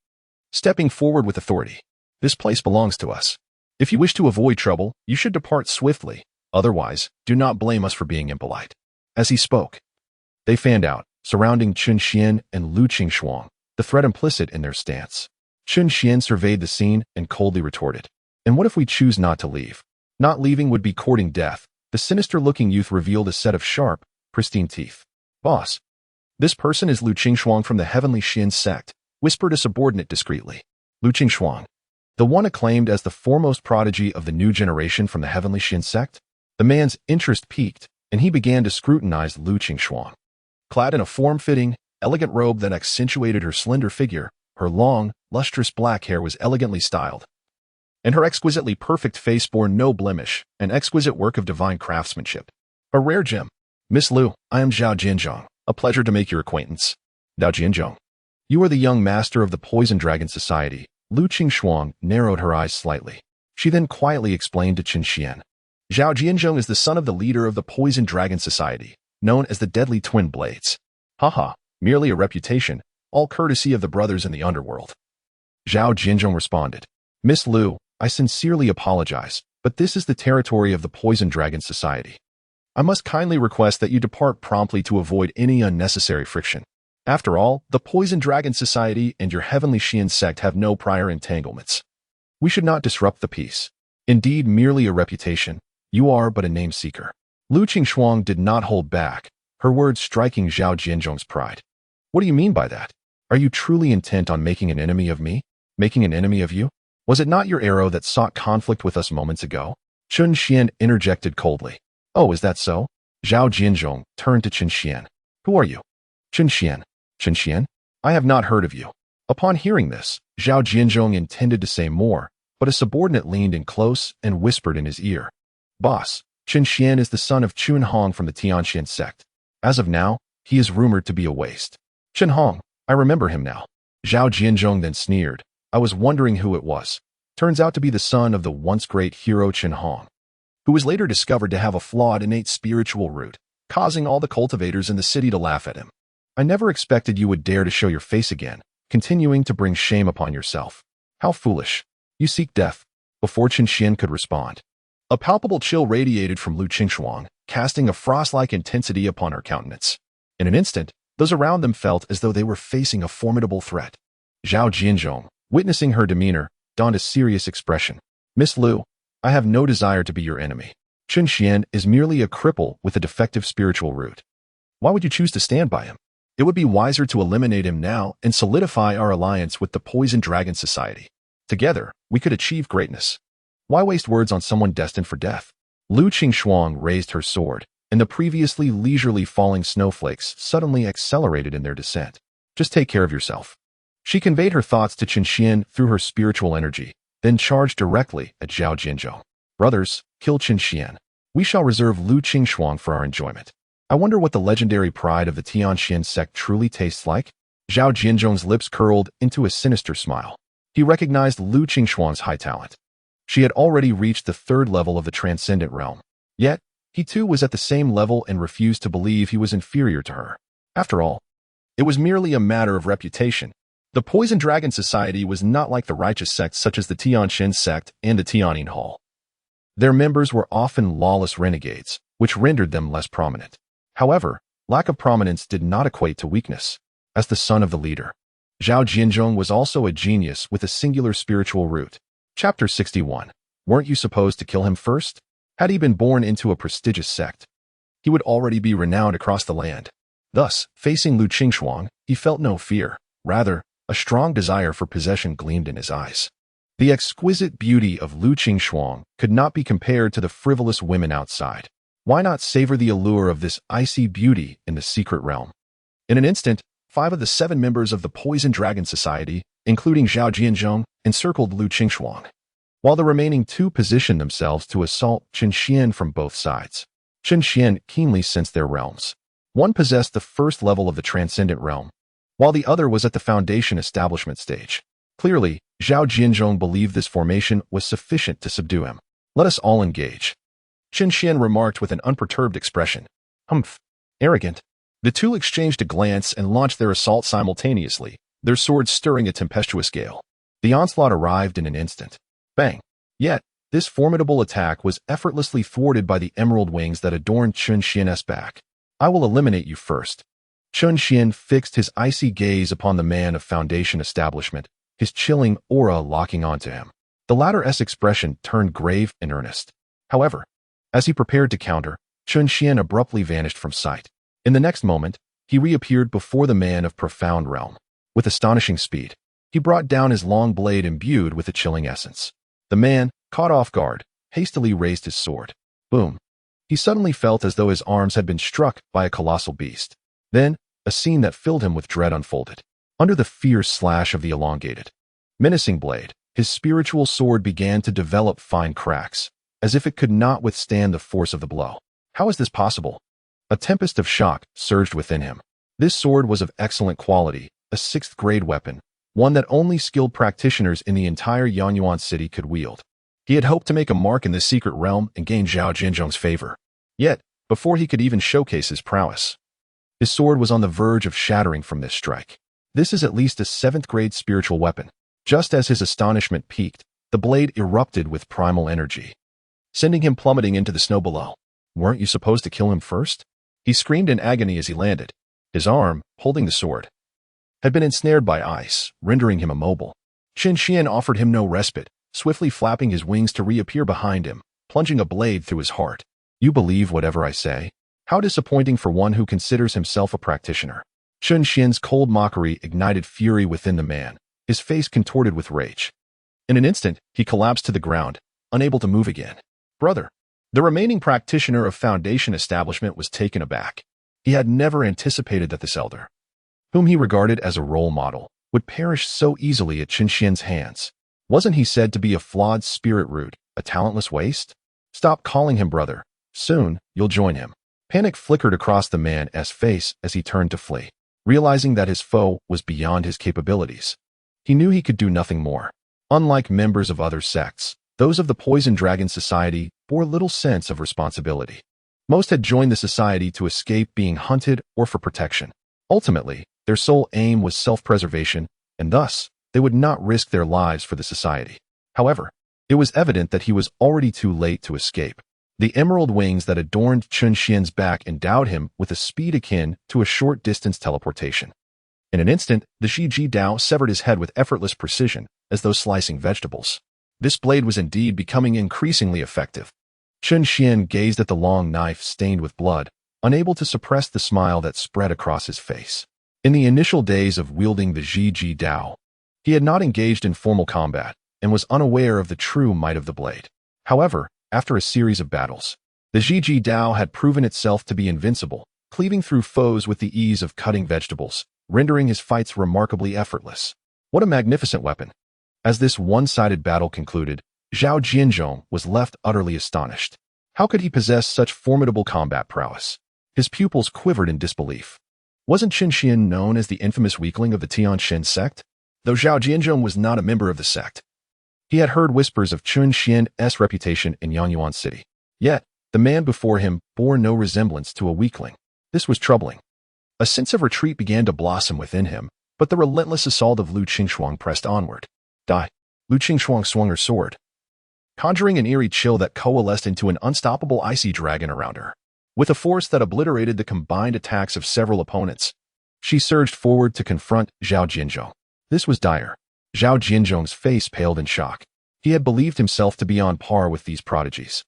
stepping forward with authority. "This place belongs to us. If you wish to avoid trouble, you should depart swiftly. Otherwise, do not blame us for being impolite." As he spoke, they fanned out, surrounding Chen Xian and Lu Qingxuang, the threat implicit in their stance. Chen Xian surveyed the scene and coldly retorted, "And what if we choose not to leave? Not leaving would be courting death." The sinister-looking youth revealed a set of sharp, pristine teeth. "Boss, this person is Lu Qingxuang from the Heavenly Xian sect," whispered a subordinate discreetly. Lu Qingxuang, the one acclaimed as the foremost prodigy of the new generation from the Heavenly Xian sect? The man's interest piqued, and he began to scrutinize Lu Qingxuang. Clad in a form-fitting, elegant robe that accentuated her slender figure, her long, lustrous black hair was elegantly styled, and her exquisitely perfect face bore no blemish, an exquisite work of divine craftsmanship. A rare gem. "Miss Lu, I am Zhao Jianzhong. A pleasure to make your acquaintance." "Zhao Jianzhong. You are the young master of the Poison Dragon Society." Lu Qingxuang narrowed her eyes slightly. She then quietly explained to Chen Xian, "Zhao Jianzhong is the son of the leader of the Poison Dragon Society, known as the Deadly Twin Blades." "Haha, merely a reputation, all courtesy of the brothers in the underworld." Zhao Jianzhong responded, "Miss Lu, I sincerely apologize, but this is the territory of the Poison Dragon Society. I must kindly request that you depart promptly to avoid any unnecessary friction. After all, the Poison Dragon Society and your Heavenly Xian sect have no prior entanglements. We should not disrupt the peace. Indeed, merely a reputation. You are but a name-seeker." Lu Qingxuang did not hold back, her words striking Zhao Jianzhong's pride. "What do you mean by that? Are you truly intent on making an enemy of me? Making an enemy of you? Was it not your arrow that sought conflict with us moments ago?" Chen Xian interjected coldly. "Oh, is that so?" Zhao Jianzhong turned to Chen Xian. "Who are you?" "Chen Xian." "Chen Xian? I have not heard of you." Upon hearing this, Zhao Jianzhong intended to say more, but a subordinate leaned in close and whispered in his ear, "Boss, Chen Xian is the son of Chun Hong from the Tianxian sect. As of now, he is rumored to be a waste." "Chen Hong, I remember him now." Zhao Jianzhong then sneered. "I was wondering who it was. Turns out to be the son of the once great hero Chen Hong, who was later discovered to have a flawed innate spiritual root, causing all the cultivators in the city to laugh at him. I never expected you would dare to show your face again, continuing to bring shame upon yourself. How foolish. You seek death." Before Chen Xian could respond, a palpable chill radiated from Lu Qingxuang, casting a frost-like intensity upon her countenance. In an instant, those around them felt as though they were facing a formidable threat. Zhao Jianzhong, witnessing her demeanor, donned a serious expression. Miss Liu, I have no desire to be your enemy. Chen Xian is merely a cripple with a defective spiritual root. Why would you choose to stand by him? It would be wiser to eliminate him now and solidify our alliance with the Poison Dragon Society. Together, we could achieve greatness. Why waste words on someone destined for death? Lu Qingxuang raised her sword, and the previously leisurely falling snowflakes suddenly accelerated in their descent. Just take care of yourself. She conveyed her thoughts to Chen Xian through her spiritual energy, then charged directly at Zhao Jianzhou. Brothers, kill Chen Xian. We shall reserve Lu Qingxuang for our enjoyment. I wonder what the legendary pride of the Tianxian sect truly tastes like? Zhao Jianzhong's lips curled into a sinister smile. He recognized Lu Qingxuang's high talent. She had already reached the third level of the transcendent realm. Yet, he too was at the same level and refused to believe he was inferior to her. After all, it was merely a matter of reputation. The Poison Dragon Society was not like the righteous sects such as the Tianxian sect and the Tianyin Hall. Their members were often lawless renegades, which rendered them less prominent. However, lack of prominence did not equate to weakness. As the son of the leader, Zhao Jianzhong was also a genius with a singular spiritual root. Chapter 61. Weren't you supposed to kill him first? Had he been born into a prestigious sect, he would already be renowned across the land. Thus, facing Lu Qingxuang, he felt no fear. Rather, a strong desire for possession gleamed in his eyes. The exquisite beauty of Lu Qingxuang could not be compared to the frivolous women outside. Why not savor the allure of this icy beauty in the secret realm? In an instant, 5 of the 7 members of the Poison Dragon Society, including Zhao Jianzhong, encircled Lu Qingxuang, while the remaining 2 positioned themselves to assault Chen Xian from both sides. Chen Xian keenly sensed their realms. One possessed the first level of the transcendent realm, while the other was at the foundation establishment stage. Clearly, Zhao Jianzhong believed this formation was sufficient to subdue him. Let us all engage. Chen Xian remarked with an unperturbed expression. Humph. Arrogant. The 2 exchanged a glance and launched their assault simultaneously, their swords stirring a tempestuous gale. The onslaught arrived in an instant. Bang. Yet, this formidable attack was effortlessly thwarted by the emerald wings that adorned Chen Xian's back. I will eliminate you first. Chen Xian fixed his icy gaze upon the man of foundation establishment, his chilling aura locking onto him. The latter's expression turned grave and earnest. However, as he prepared to counter, Chen Xian abruptly vanished from sight. In the next moment, he reappeared before the man of profound realm. With astonishing speed, he brought down his long blade imbued with a chilling essence. The man, caught off guard, hastily raised his sword. Boom. He suddenly felt as though his arms had been struck by a colossal beast. Then, a scene that filled him with dread unfolded. Under the fierce slash of the elongated, menacing blade, his spiritual sword began to develop fine cracks, as if it could not withstand the force of the blow. How is this possible? A tempest of shock surged within him. This sword was of excellent quality, a 6th-grade weapon, one that only skilled practitioners in the entire Yanyuan city could wield. He had hoped to make a mark in this secret realm and gain Zhao Jianzhong's favor. Yet, before he could even showcase his prowess, his sword was on the verge of shattering from this strike. This is at least a 7th-grade spiritual weapon. Just as his astonishment peaked, the blade erupted with primal energy, sending him plummeting into the snow below. Weren't you supposed to kill him first? He screamed in agony as he landed. His arm, holding the sword, had been ensnared by ice, rendering him immobile. Chen Xian offered him no respite, swiftly flapping his wings to reappear behind him, plunging a blade through his heart. You believe whatever I say? How disappointing for one who considers himself a practitioner. Chen Xian's cold mockery ignited fury within the man, his face contorted with rage. In an instant, he collapsed to the ground, unable to move again. Brother. The remaining practitioner of Foundation Establishment was taken aback. He had never anticipated that this elder, whom he regarded as a role model, would perish so easily at Chen Xian's hands. Wasn't he said to be a flawed spirit root, a talentless waste? Stop calling him brother. Soon, you'll join him. Panic flickered across the man's face as he turned to flee, realizing that his foe was beyond his capabilities. He knew he could do nothing more. Unlike members of other sects, those of the Poison Dragon Society bore little sense of responsibility. Most had joined the society to escape being hunted or for protection. Ultimately, their sole aim was self-preservation, and thus, they would not risk their lives for the society. However, it was evident that he was already too late to escape. The emerald wings that adorned Chun Xian's back endowed him with a speed akin to a short-distance teleportation. In an instant, the Zhiji Dao severed his head with effortless precision, as though slicing vegetables. This blade was indeed becoming increasingly effective. Chun Xian gazed at the long knife stained with blood, unable to suppress the smile that spread across his face. In the initial days of wielding the Zhiji Dao, he had not engaged in formal combat and was unaware of the true might of the blade. However, after a series of battles, the Zhiji Dao had proven itself to be invincible, cleaving through foes with the ease of cutting vegetables, rendering his fights remarkably effortless. What a magnificent weapon! As this one-sided battle concluded, Zhao Jianzhong was left utterly astonished. How could he possess such formidable combat prowess? His pupils quivered in disbelief. Wasn't Chun Xian known as the infamous weakling of the Tianxin sect? Though Zhao Jianzhong was not a member of the sect, he had heard whispers of Chun Xian's reputation in Yangyuan City. Yet, the man before him bore no resemblance to a weakling. This was troubling. A sense of retreat began to blossom within him, but the relentless assault of Lu Qingshuang pressed onward. Die. Lu Qingshuang swung her sword, conjuring an eerie chill that coalesced into an unstoppable icy dragon around her. With a force that obliterated the combined attacks of several opponents, she surged forward to confront Zhao Jianzhong. This was dire. Zhao Jianzhong's face paled in shock. He had believed himself to be on par with these prodigies,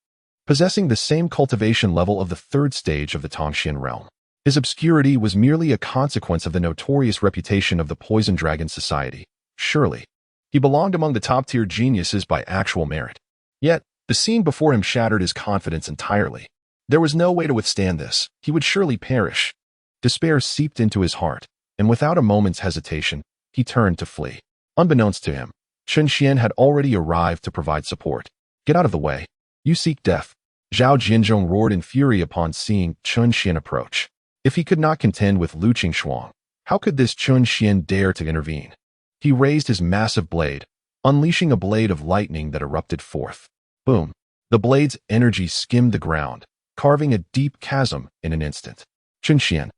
possessing the same cultivation level of the third stage of the Tongxian realm. His obscurity was merely a consequence of the notorious reputation of the Poison Dragon Society. Surely, he belonged among the top-tier geniuses by actual merit. Yet, the scene before him shattered his confidence entirely. There was no way to withstand this. He would surely perish. Despair seeped into his heart, and without a moment's hesitation, he turned to flee. Unbeknownst to him, Chun Xian had already arrived to provide support. Get out of the way. You seek death. Zhao Jianzhong roared in fury upon seeing Chun Xian approach. If he could not contend with Lu Qingshuang, how could this Chun Xian dare to intervene? He raised his massive blade, unleashing a blade of lightning that erupted forth. Boom! The blade's energy skimmed the ground, carving a deep chasm in an instant. Chun Xian,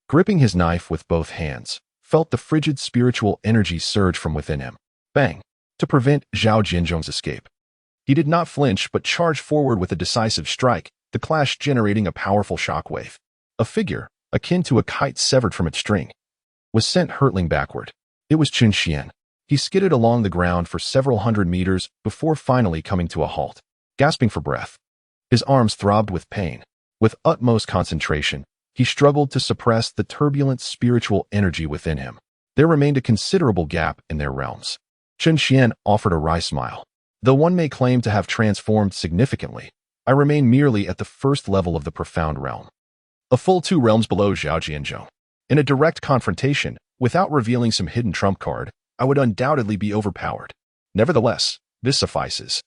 gripping his knife with both hands, felt the frigid spiritual energy surge from within him. Bang! To prevent Zhao Jianzhong's escape. He did not flinch but charged forward with a decisive strike, the clash generating a powerful shockwave. A figure, akin to a kite severed from its string, was sent hurtling backward. It was Chun Xian. He skidded along the ground for several hundred meters before finally coming to a halt. Gasping for breath, his arms throbbed with pain. With utmost concentration, he struggled to suppress the turbulent spiritual energy within him. There remained a considerable gap in their realms. Chun Xian offered a wry smile. Though one may claim to have transformed significantly, I remain merely at the first level of the profound realm. A full 2 realms below Zhao Jianzhong. In a direct confrontation, without revealing some hidden trump card, I would undoubtedly be overpowered. Nevertheless, this suffices.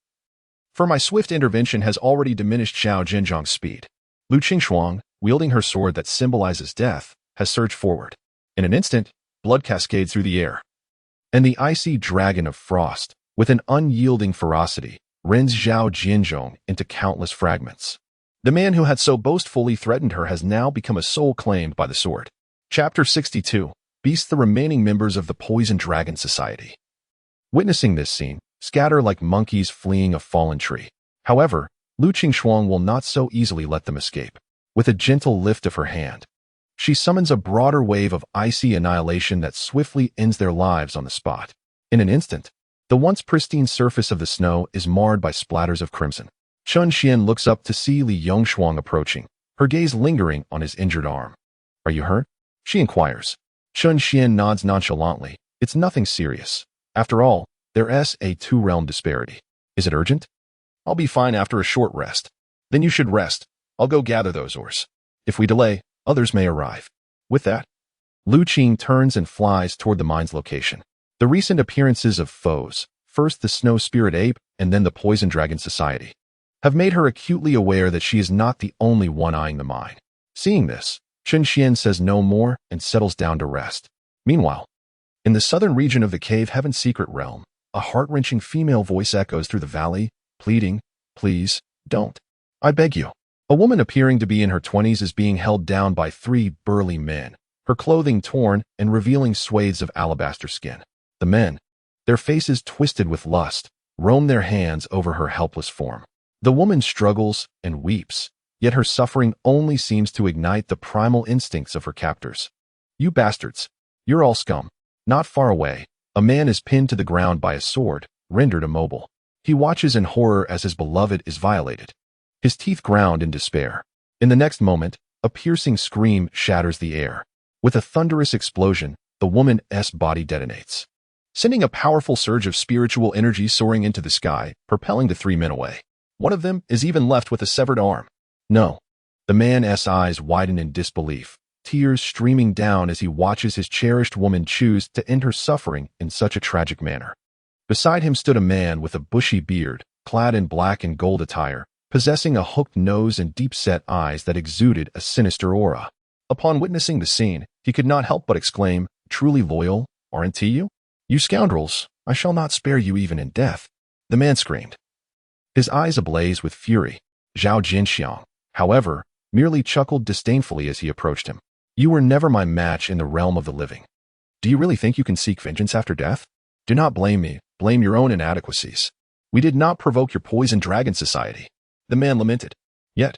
For my swift intervention has already diminished Zhao Jianzhong's speed. Lu Qingshuang, wielding her sword that symbolizes death, has surged forward. In an instant, blood cascades through the air. And the icy dragon of frost, with an unyielding ferocity, rends Zhao Jianzhong into countless fragments. The man who had so boastfully threatened her has now become a soul claimed by the sword. Chapter 62. Beast the remaining members of the Poison Dragon Society. Witnessing this scene, scatter like monkeys fleeing a fallen tree. However, Lu Qingshuang will not so easily let them escape. With a gentle lift of her hand, she summons a broader wave of icy annihilation that swiftly ends their lives on the spot. In an instant, the once pristine surface of the snow is marred by splatters of crimson. Chun Xian looks up to see Li Yongshuang approaching, her gaze lingering on his injured arm. Are you hurt? She inquires. Chun Xian nods nonchalantly. It's nothing serious. After all, there's a 2-realm disparity. Is it urgent? I'll be fine after a short rest. Then you should rest. I'll go gather those ores. If we delay, others may arrive. With that, Lu Qing turns and flies toward the mine's location. The recent appearances of foes, first the Snow Spirit Ape and then the Poison Dragon Society, have made her acutely aware that she is not the only one eyeing the mine. Seeing this, Chun Xian says no more and settles down to rest. Meanwhile, in the southern region of the Cave Heaven's secret realm, a heart-wrenching female voice echoes through the valley, pleading, "Please, don't. I beg you." A woman appearing to be in her 20s is being held down by 3 burly men, her clothing torn and revealing swathes of alabaster skin. The men, their faces twisted with lust, roam their hands over her helpless form. The woman struggles and weeps, yet her suffering only seems to ignite the primal instincts of her captors. You bastards! You're all scum. Not far away, a man is pinned to the ground by a sword, rendered immobile. He watches in horror as his beloved is violated. His teeth ground in despair. In the next moment, a piercing scream shatters the air. With a thunderous explosion, the woman's body detonates, sending a powerful surge of spiritual energy soaring into the sky, propelling the three men away. One of them is even left with a severed arm. No. The man's eyes widen in disbelief, tears streaming down as he watches his cherished woman choose to end her suffering in such a tragic manner. Beside him stood a man with a bushy beard, clad in black and gold attire, possessing a hooked nose and deep-set eyes that exuded a sinister aura. Upon witnessing the scene, he could not help but exclaim, "Truly loyal, aren't you? You scoundrels, I shall not spare you even in death." The man screamed, his eyes ablaze with fury. Zhao Jinxiang, however, merely chuckled disdainfully as he approached him. "You were never my match in the realm of the living. Do you really think you can seek vengeance after death? Do not blame me, blame your own inadequacies. We did not provoke your poison dragon society." The man lamented. Yet,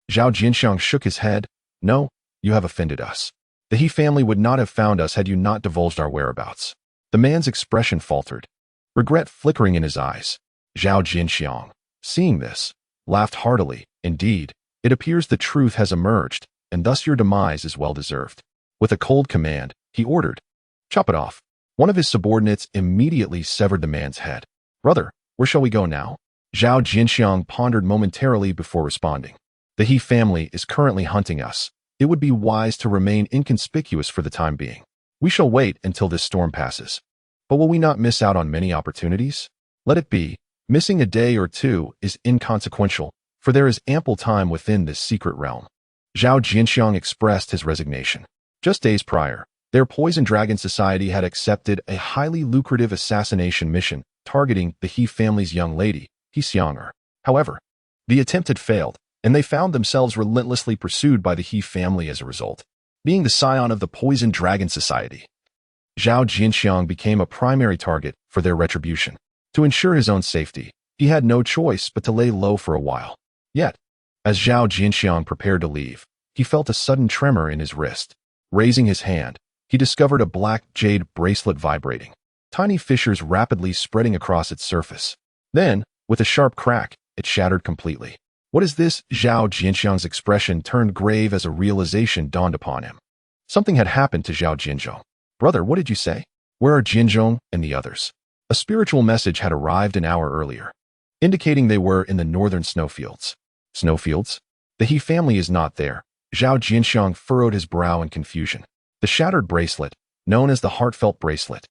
Zhao Jinxiang shook his head. "No, you have offended us. The He family would not have found us had you not divulged our whereabouts." The man's expression faltered, regret flickering in his eyes. Zhao Jinxiang, seeing this, laughed heartily. "Indeed, it appears the truth has emerged, and thus your demise is well deserved." With a cold command, he ordered, "Chop it off." One of his subordinates immediately severed the man's head. "Brother, where shall we go now?" Zhao Jinxiang pondered momentarily before responding. "The He family is currently hunting us. It would be wise to remain inconspicuous for the time being. We shall wait until this storm passes. But will we not miss out on many opportunities? Let it be. Missing a day or two is inconsequential, for there is ample time within this secret realm." Zhao Jinxiang expressed his resignation. Just days prior, their Poison Dragon Society had accepted a highly lucrative assassination mission targeting the He family's young lady, He Xianger. However, the attempt had failed, and they found themselves relentlessly pursued by the He family as a result. Being the scion of the Poison Dragon Society, Zhao Jinxiang became a primary target for their retribution. To ensure his own safety, he had no choice but to lay low for a while. Yet, as Zhao Jinxiang prepared to leave, he felt a sudden tremor in his wrist. Raising his hand, he discovered a black jade bracelet vibrating, tiny fissures rapidly spreading across its surface. Then, with a sharp crack, it shattered completely. "What is this?" Zhao Jinxiang's expression turned grave as a realization dawned upon him. Something had happened to Zhao Jinzhong. "Brother, what did you say? Where are Jinzhong and the others?" A spiritual message had arrived an hour earlier, indicating they were in the northern snowfields. Snowfields? The He family is not there. Zhao Jinxiang furrowed his brow in confusion. The shattered bracelet, known as the heartfelt bracelet,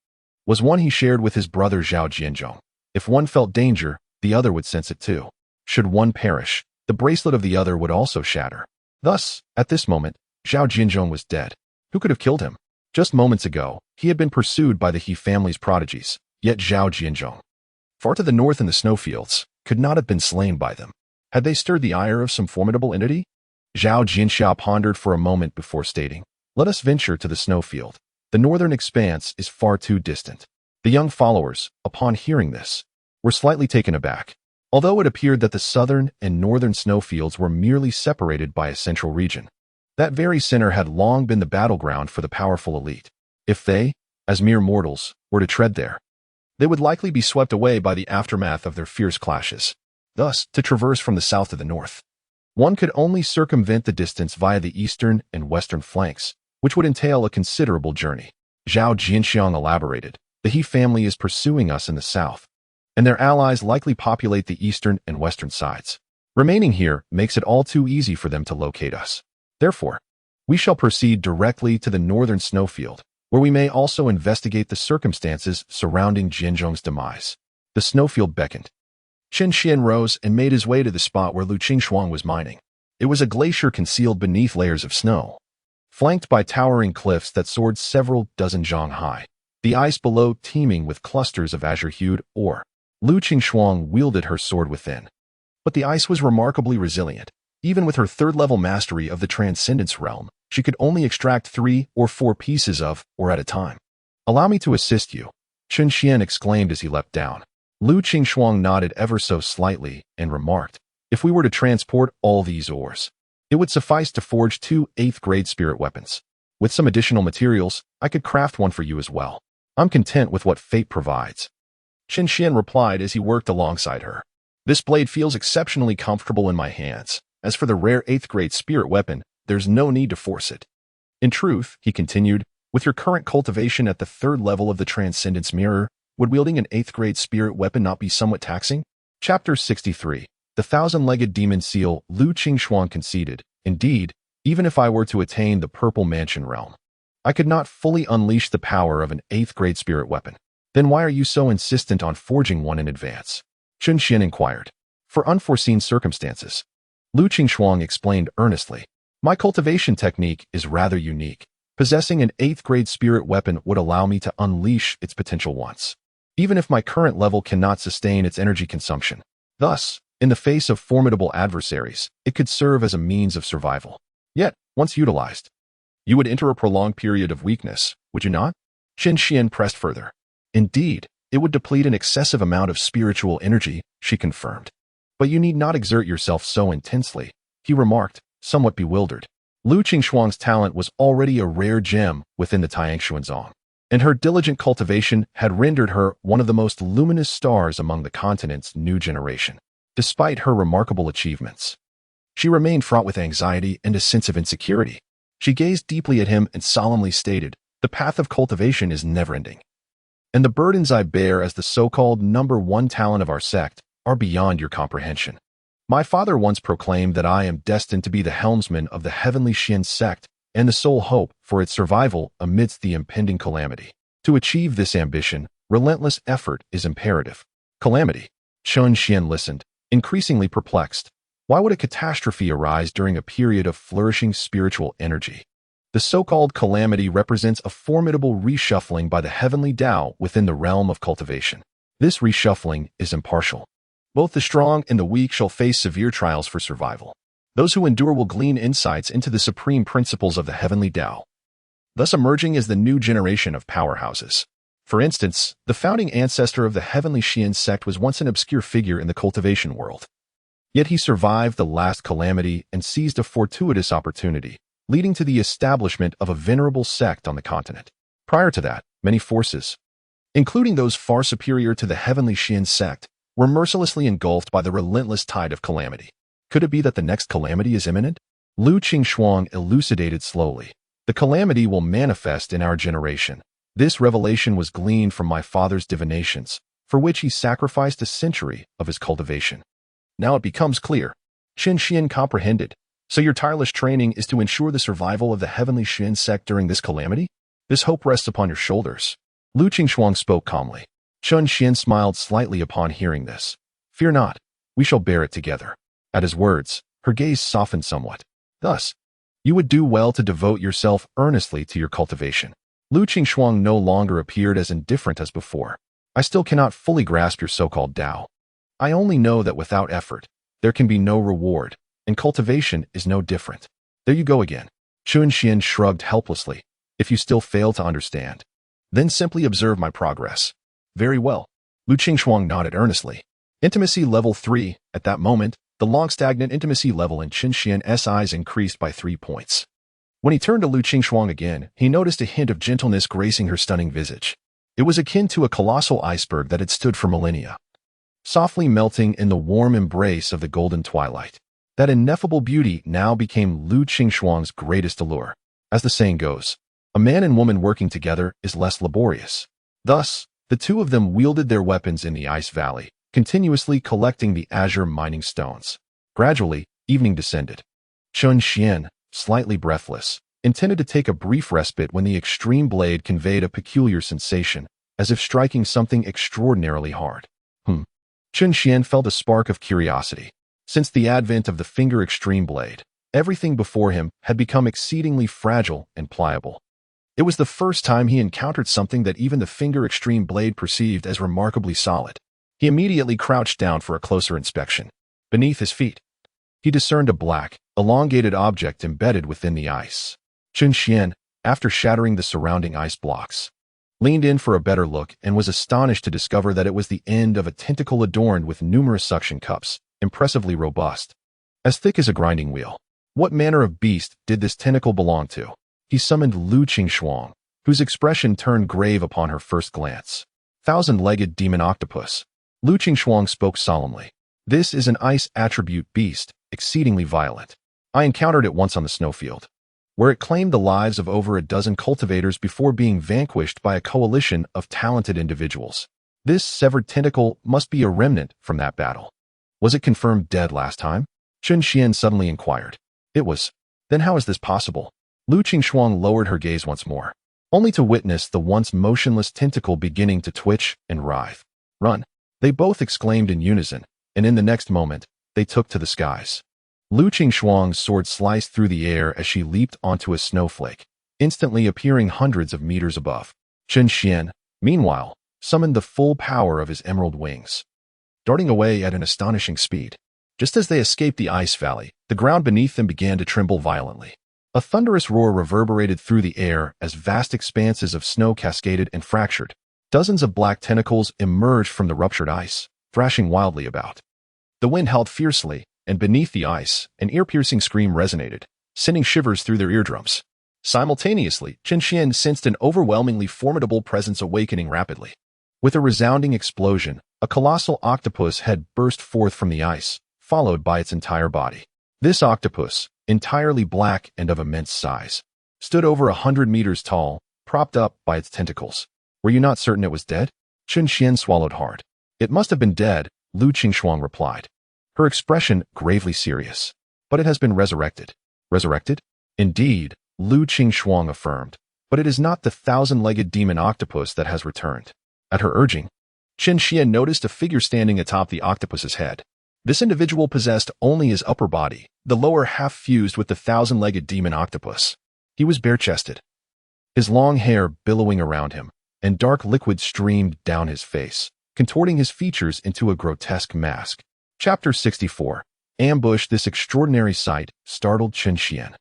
was one he shared with his brother Zhao Jinzhong. If one felt danger, the other would sense it too. Should one perish, the bracelet of the other would also shatter. Thus, at this moment, Zhao Jinzhong was dead. Who could have killed him? Just moments ago, he had been pursued by the He family's prodigies, yet Zhao Jinzhong, far to the north in the snowfields, could not have been slain by them. Had they stirred the ire of some formidable entity? Zhao Jinxia pondered for a moment before stating, "Let us venture to the snowfield. The northern expanse is far too distant." The young followers, upon hearing this, were slightly taken aback. Although it appeared that the southern and northern snowfields were merely separated by a central region, that very center had long been the battleground for the powerful elite. If they, as mere mortals, were to tread there, they would likely be swept away by the aftermath of their fierce clashes. Thus, to traverse from the south to the north, one could only circumvent the distance via the eastern and western flanks, which would entail a considerable journey. Zhao Jinxiang elaborated, "The He family is pursuing us in the south, and their allies likely populate the eastern and western sides. Remaining here makes it all too easy for them to locate us. Therefore, we shall proceed directly to the northern snowfield, where we may also investigate the circumstances surrounding Jinzhong's demise." The snowfield beckoned. Chen Xian rose and made his way to the spot where Lu Qingxuang was mining. It was a glacier concealed beneath layers of snow, flanked by towering cliffs that soared several dozen zhang high, the ice below teeming with clusters of azure-hued ore. Lu Qingxuang wielded her sword within, but the ice was remarkably resilient. Even with her third-level mastery of the Transcendence realm, she could only extract 3 or 4 pieces of ore at a time. "Allow me to assist you," Chen Xian exclaimed as he leapt down. Lu Qingxuang nodded ever so slightly and remarked, If we were to transport all these ores, it would suffice to forge 2 8th-grade spirit weapons. With some additional materials, I could craft one for you as well. I'm content with what fate provides. Qin Xian replied as he worked alongside her. This blade feels exceptionally comfortable in my hands. As for the rare 8th-grade spirit weapon, there's no need to force it. In truth, he continued, with your current cultivation at the 3rd level of the Transcendence Mirror, would wielding an 8th-grade spirit weapon not be somewhat taxing? Chapter 63. The Thousand-Legged Demon Seal. Lu Qingshuang conceded. Indeed, even if I were to attain the Purple Mansion realm, I could not fully unleash the power of an 8th-grade spirit weapon. Then why are you so insistent on forging one in advance? Chun Xian inquired. For unforeseen circumstances. Lu Qingshuang explained earnestly. My cultivation technique is rather unique. Possessing an 8th-grade spirit weapon would allow me to unleash its potential once, even if my current level cannot sustain its energy consumption. Thus, in the face of formidable adversaries, it could serve as a means of survival. Yet, once utilized, you would enter a prolonged period of weakness, would you not? Qin Xian pressed further. Indeed, it would deplete an excessive amount of spiritual energy, she confirmed. But you need not exert yourself so intensely, he remarked, somewhat bewildered. Lu Qingshuang's talent was already a rare gem within the Taiyangxuanzong, and her diligent cultivation had rendered her one of the most luminous stars among the continent's new generation. Despite her remarkable achievements, she remained fraught with anxiety and a sense of insecurity. She gazed deeply at him and solemnly stated, the path of cultivation is never-ending, and the burdens I bear as the so-called #1 talent of our sect are beyond your comprehension. My father once proclaimed that I am destined to be the helmsman of the heavenly Xian sect and the sole hope for its survival amidst the impending calamity. To achieve this ambition, relentless effort is imperative. Calamity. Chun Xian listened, increasingly perplexed. Why would a catastrophe arise during a period of flourishing spiritual energy? The so-called calamity represents a formidable reshuffling by the heavenly Tao within the realm of cultivation. This reshuffling is impartial. Both the strong and the weak shall face severe trials for survival. Those who endure will glean insights into the supreme principles of the heavenly Tao, thus emerging as the new generation of powerhouses. For instance, the founding ancestor of the heavenly Xian sect was once an obscure figure in the cultivation world. Yet he survived the last calamity and seized a fortuitous opportunity, leading to the establishment of a venerable sect on the continent. Prior to that, many forces, including those far superior to the heavenly Xian sect, were mercilessly engulfed by the relentless tide of calamity. Could it be that the next calamity is imminent? Lu Qingshuang elucidated slowly. The calamity will manifest in our generation. This revelation was gleaned from my father's divinations, for which he sacrificed a century of his cultivation. Now it becomes clear. Qin Xian comprehended. So your tireless training is to ensure the survival of the heavenly Xian sect during this calamity? This hope rests upon your shoulders. Lu Qingshuang spoke calmly. Chun Xian smiled slightly upon hearing this. Fear not, we shall bear it together. At his words, her gaze softened somewhat. Thus, you would do well to devote yourself earnestly to your cultivation. Lu Qingshuang no longer appeared as indifferent as before. I still cannot fully grasp your so-called Tao. I only know that without effort, there can be no reward, and cultivation is no different. There you go again. Chun Xian shrugged helplessly. If you still fail to understand, then simply observe my progress. Very well. Lu Qingshuang nodded earnestly. Intimacy level 3. At that moment, the long-stagnant intimacy level in Qin Xian's eyes increased by 3 points. When he turned to Lu Qingshuang again, he noticed a hint of gentleness gracing her stunning visage. It was akin to a colossal iceberg that had stood for millennia, softly melting in the warm embrace of the golden twilight. That ineffable beauty now became Lu Qingshuang's greatest allure. As the saying goes, a man and woman working together is less laborious. Thus, the two of them wielded their weapons in the ice valley, continuously collecting the azure mining stones. Gradually, evening descended. Chun Xian, slightly breathless, intended to take a brief respite when the extreme blade conveyed a peculiar sensation, as if striking something extraordinarily hard. Chun Xian felt a spark of curiosity. Since the advent of the finger extreme blade, everything before him had become exceedingly fragile and pliable. It was the first time he encountered something that even the finger extreme blade perceived as remarkably solid. He immediately crouched down for a closer inspection. Beneath his feet, he discerned a black, elongated object embedded within the ice. Chun Xian, after shattering the surrounding ice blocks, leaned in for a better look and was astonished to discover that it was the end of a tentacle adorned with numerous suction cups, impressively robust, as thick as a grinding wheel. What manner of beast did this tentacle belong to? He summoned Lu Qingxuang, whose expression turned grave upon her first glance. Thousand-legged demon octopus. Lu Qingxuang spoke solemnly. This is an ice attribute beast, exceedingly violent. I encountered it once on the snowfield, where it claimed the lives of over a dozen cultivators before being vanquished by a coalition of talented individuals. This severed tentacle must be a remnant from that battle. Was it confirmed dead last time? Chen Xian suddenly inquired. It was. Then how is this possible? Lu Qingxuang lowered her gaze once more, only to witness the once motionless tentacle beginning to twitch and writhe. Run! They both exclaimed in unison, and in the next moment, they took to the skies. Lu Qingxuang's sword sliced through the air as she leaped onto a snowflake, instantly appearing hundreds of meters above. Chen Xian, meanwhile, summoned the full power of his emerald wings, darting away at an astonishing speed. Just as they escaped the ice valley, the ground beneath them began to tremble violently. A thunderous roar reverberated through the air as vast expanses of snow cascaded and fractured. Dozens of black tentacles emerged from the ruptured ice, thrashing wildly about. The wind howled fiercely, and beneath the ice, an ear-piercing scream resonated, sending shivers through their eardrums. Simultaneously, Chen Xian sensed an overwhelmingly formidable presence awakening rapidly. With a resounding explosion, a colossal octopus had burst forth from the ice, followed by its entire body. This octopus, entirely black and of immense size, stood over 100 meters tall, propped up by its tentacles. Were you not certain it was dead? Chen Xian swallowed hard. It must have been dead, Lu Qingxuang replied, her expression gravely serious. But it has been resurrected. Resurrected? Indeed, Lu Qingxuang affirmed, but it is not the thousand-legged demon octopus that has returned. At her urging, Chen Xian noticed a figure standing atop the octopus's head. This individual possessed only his upper body, the lower half fused with the thousand-legged demon octopus. He was bare-chested, his long hair billowing around him, and dark liquid streamed down his face, contorting his features into a grotesque mask. Chapter 64. Ambush. This extraordinary sight startled Chen Xian.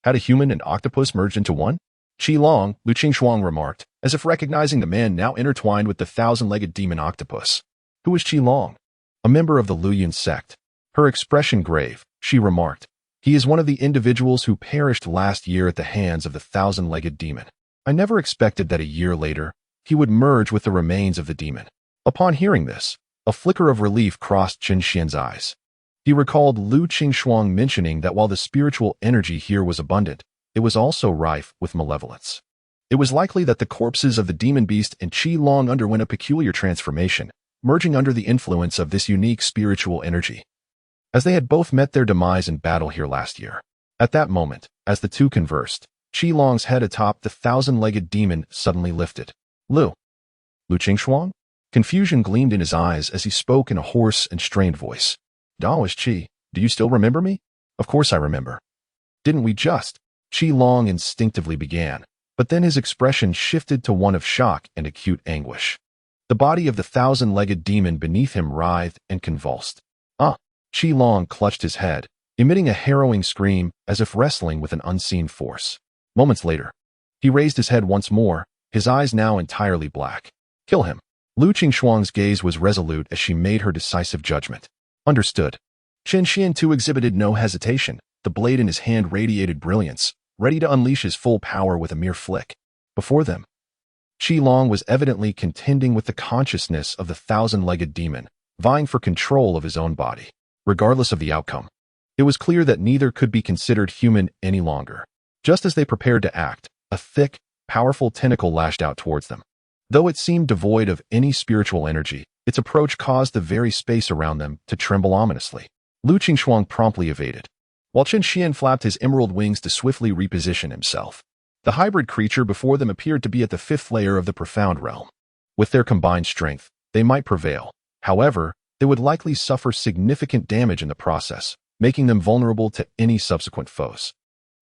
Had a human and octopus merged into one? Qi Long, Lu Qingxuang remarked, as if recognizing the man now intertwined with the thousand-legged demon octopus. Who is Qi Long? A member of the Luyun sect. Her expression grave, she remarked. He is one of the individuals who perished last year at the hands of the thousand-legged demon. I never expected that a year later, he would merge with the remains of the demon. Upon hearing this, a flicker of relief crossed Chen Xian's eyes. He recalled Lu Qingxuang mentioning that while the spiritual energy here was abundant, it was also rife with malevolence. It was likely that the corpses of the demon beast and Qi Long underwent a peculiar transformation, merging under the influence of this unique spiritual energy, as they had both met their demise in battle here last year. At that moment, as the two conversed, Qi Long's head atop the thousand-legged demon suddenly lifted. Lu Qingxuang? Confusion gleamed in his eyes as he spoke in a hoarse and strained voice. Daoist Qi, do you still remember me? Of course I remember. Didn't we just? Qi Long instinctively began, but then his expression shifted to one of shock and acute anguish. The body of the thousand-legged demon beneath him writhed and convulsed. Qi Long clutched his head, emitting a harrowing scream as if wrestling with an unseen force. Moments later, he raised his head once more, his eyes now entirely black. Kill him. Lu Qingxuang's gaze was resolute as she made her decisive judgment. Understood. Chen Xian too exhibited no hesitation. The blade in his hand radiated brilliance, ready to unleash his full power with a mere flick. Before them, Qi Long was evidently contending with the consciousness of the thousand-legged demon, vying for control of his own body. Regardless of the outcome, it was clear that neither could be considered human any longer. Just as they prepared to act, a thick, powerful tentacle lashed out towards them. Though it seemed devoid of any spiritual energy, its approach caused the very space around them to tremble ominously. Lu Qingxuang promptly evaded, while Chen Xian flapped his emerald wings to swiftly reposition himself. The hybrid creature before them appeared to be at the fifth layer of the profound realm. With their combined strength, they might prevail. However, they would likely suffer significant damage in the process, making them vulnerable to any subsequent foes.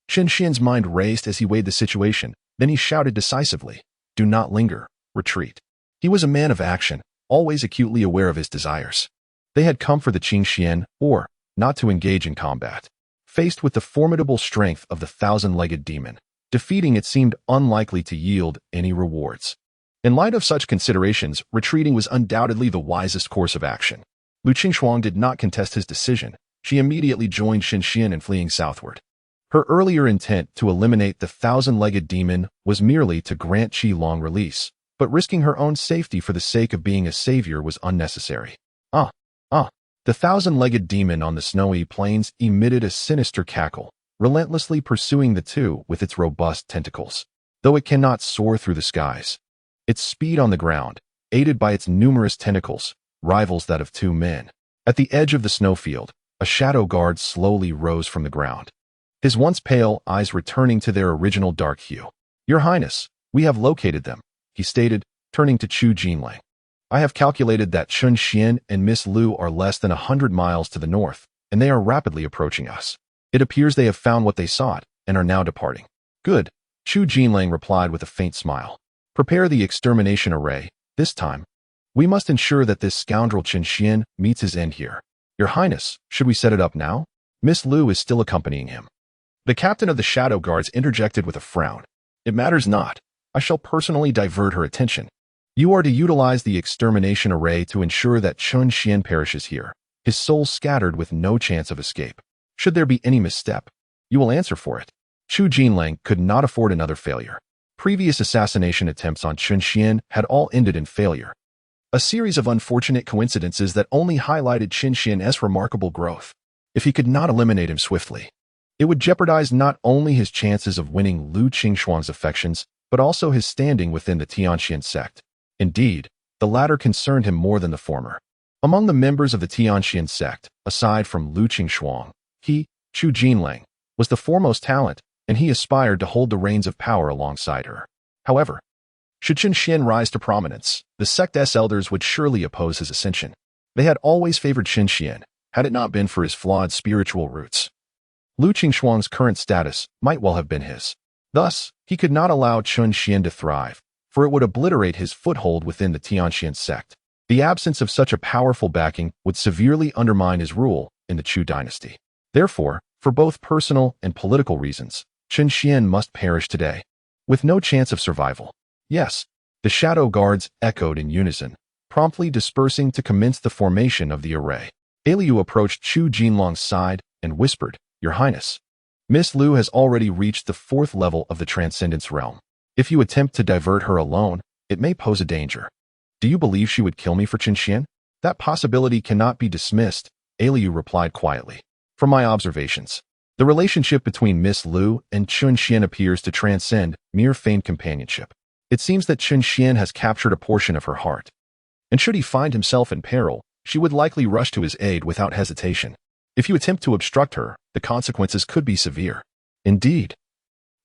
Chen Xian's mind raced as he weighed the situation, then he shouted decisively, "Do not linger. Retreat." He was a man of action, always acutely aware of his desires. They had come for the Qing Xian, or not to engage in combat. Faced with the formidable strength of the thousand-legged demon, defeating it seemed unlikely to yield any rewards. In light of such considerations, retreating was undoubtedly the wisest course of action. Lu Qingxuang did not contest his decision. She immediately joined Xin Xian in fleeing southward. Her earlier intent to eliminate the thousand-legged demon was merely to grant Qi Long release, but risking her own safety for the sake of being a savior was unnecessary. The thousand-legged demon on the snowy plains emitted a sinister cackle, relentlessly pursuing the two with its robust tentacles. Though it cannot soar through the skies, its speed on the ground, aided by its numerous tentacles, rivals that of two men. At the edge of the snowfield, a shadow guard slowly rose from the ground, his once pale eyes returning to their original dark hue. "Your Highness, we have located them," he stated, turning to Chu Jinlang. "I have calculated that Chun Xian and Miss Lu are less than 100 miles to the north, and they are rapidly approaching us. It appears they have found what they sought and are now departing." "Good," Chu Jinlang replied with a faint smile. "Prepare the extermination array. This time, we must ensure that this scoundrel Chun Xian meets his end here. Your Highness, should we set it up now? Miss Lu is still accompanying him." The captain of the Shadow Guards interjected with a frown. "It matters not. I shall personally divert her attention. You are to utilize the extermination array to ensure that Chun Xian perishes here, his soul scattered with no chance of escape. Should there be any misstep, you will answer for it." Chu Jinlang could not afford another failure. Previous assassination attempts on Chun Xian had all ended in failure. A series of unfortunate coincidences that only highlighted Chun Xian's remarkable growth. If he could not eliminate him swiftly, it would jeopardize not only his chances of winning Lu Qingxuang's affections, but also his standing within the Tianxian sect. Indeed, the latter concerned him more than the former. Among the members of the Tianxian sect, aside from Lu Qingxuang, he, Chu Jinlang, was the foremost talent, and he aspired to hold the reins of power alongside her. However, should Chun Xian rise to prominence, the sect's elders would surely oppose his ascension. They had always favored Chun Xian, had it not been for his flawed spiritual roots. Lu Qingxuang's current status might well have been his. Thus, he could not allow Chun Xian to thrive, for it would obliterate his foothold within the Tianxian sect. The absence of such a powerful backing would severely undermine his rule in the Chu dynasty. Therefore, for both personal and political reasons, Chun Xian must perish today, with no chance of survival. "Yes," the Shadow Guards echoed in unison, promptly dispersing to commence the formation of the array. Aliu approached Chu Jinlong's side and whispered, "Your Highness, Miss Lu has already reached the 4th level of the Transcendence Realm. If you attempt to divert her alone, it may pose a danger." "Do you believe she would kill me for Chun Xian?" "That possibility cannot be dismissed," Aliu replied quietly. "From my observations, the relationship between Miss Lu and Chun Xian appears to transcend mere feigned companionship. It seems that Chun Xian has captured a portion of her heart, and should he find himself in peril, she would likely rush to his aid without hesitation. If you attempt to obstruct her, the consequences could be severe." "Indeed.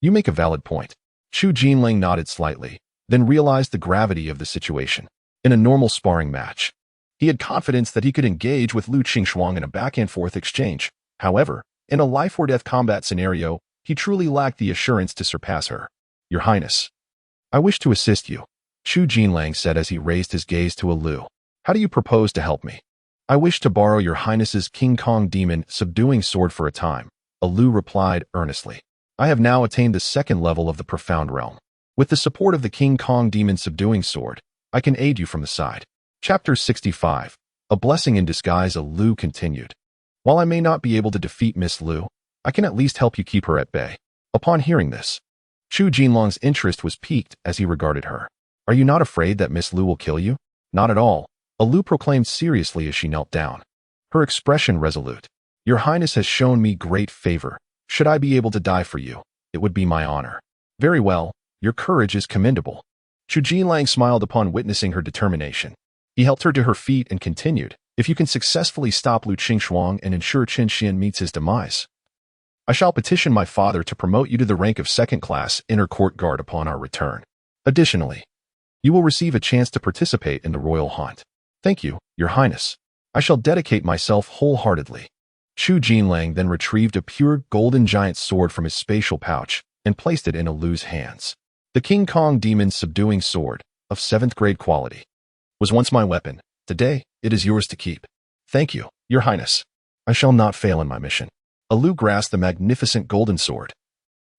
You make a valid point." Chu Jinlang nodded slightly, then realized the gravity of the situation. In a normal sparring match, he had confidence that he could engage with Lu Qingxuang in a back-and-forth exchange. However, in a life-or-death combat scenario, he truly lacked the assurance to surpass her. "Your Highness, I wish to assist you," Chu Jinlang said as he raised his gaze to Lu. "How do you propose to help me?" "I wish to borrow your Highness's King Kong Demon Subduing Sword for a time," Lu replied earnestly. "I have now attained the 2nd level of the Profound Realm. With the support of the King Kong Demon Subduing Sword, I can aid you from the side." Chapter 65. A Blessing in Disguise. Lu continued. "While I may not be able to defeat Miss Lu, I can at least help you keep her at bay." Upon hearing this, Chu Jinlong's interest was piqued as he regarded her. "Are you not afraid that Miss Lu will kill you?" "Not at all," Lu proclaimed seriously as she knelt down, her expression resolute. "Your Highness has shown me great favor. Should I be able to die for you, it would be my honor." "Very well, your courage is commendable." Chu Jinlang smiled upon witnessing her determination. He helped her to her feet and continued, "If you can successfully stop Lu Qingxuang and ensure Chun Xian meets his demise, I shall petition my father to promote you to the rank of 2nd-class inner court guard upon our return. Additionally, you will receive a chance to participate in the royal haunt." "Thank you, Your Highness. I shall dedicate myself wholeheartedly." Chu Jinlang then retrieved a pure golden giant sword from his spatial pouch and placed it in Lu's hands. The King Kong Demon's Subduing Sword, of 7th grade quality, was once my weapon. Today, it is yours to keep. "Thank you, Your Highness. I shall not fail in my mission." Lu grasped the magnificent golden sword,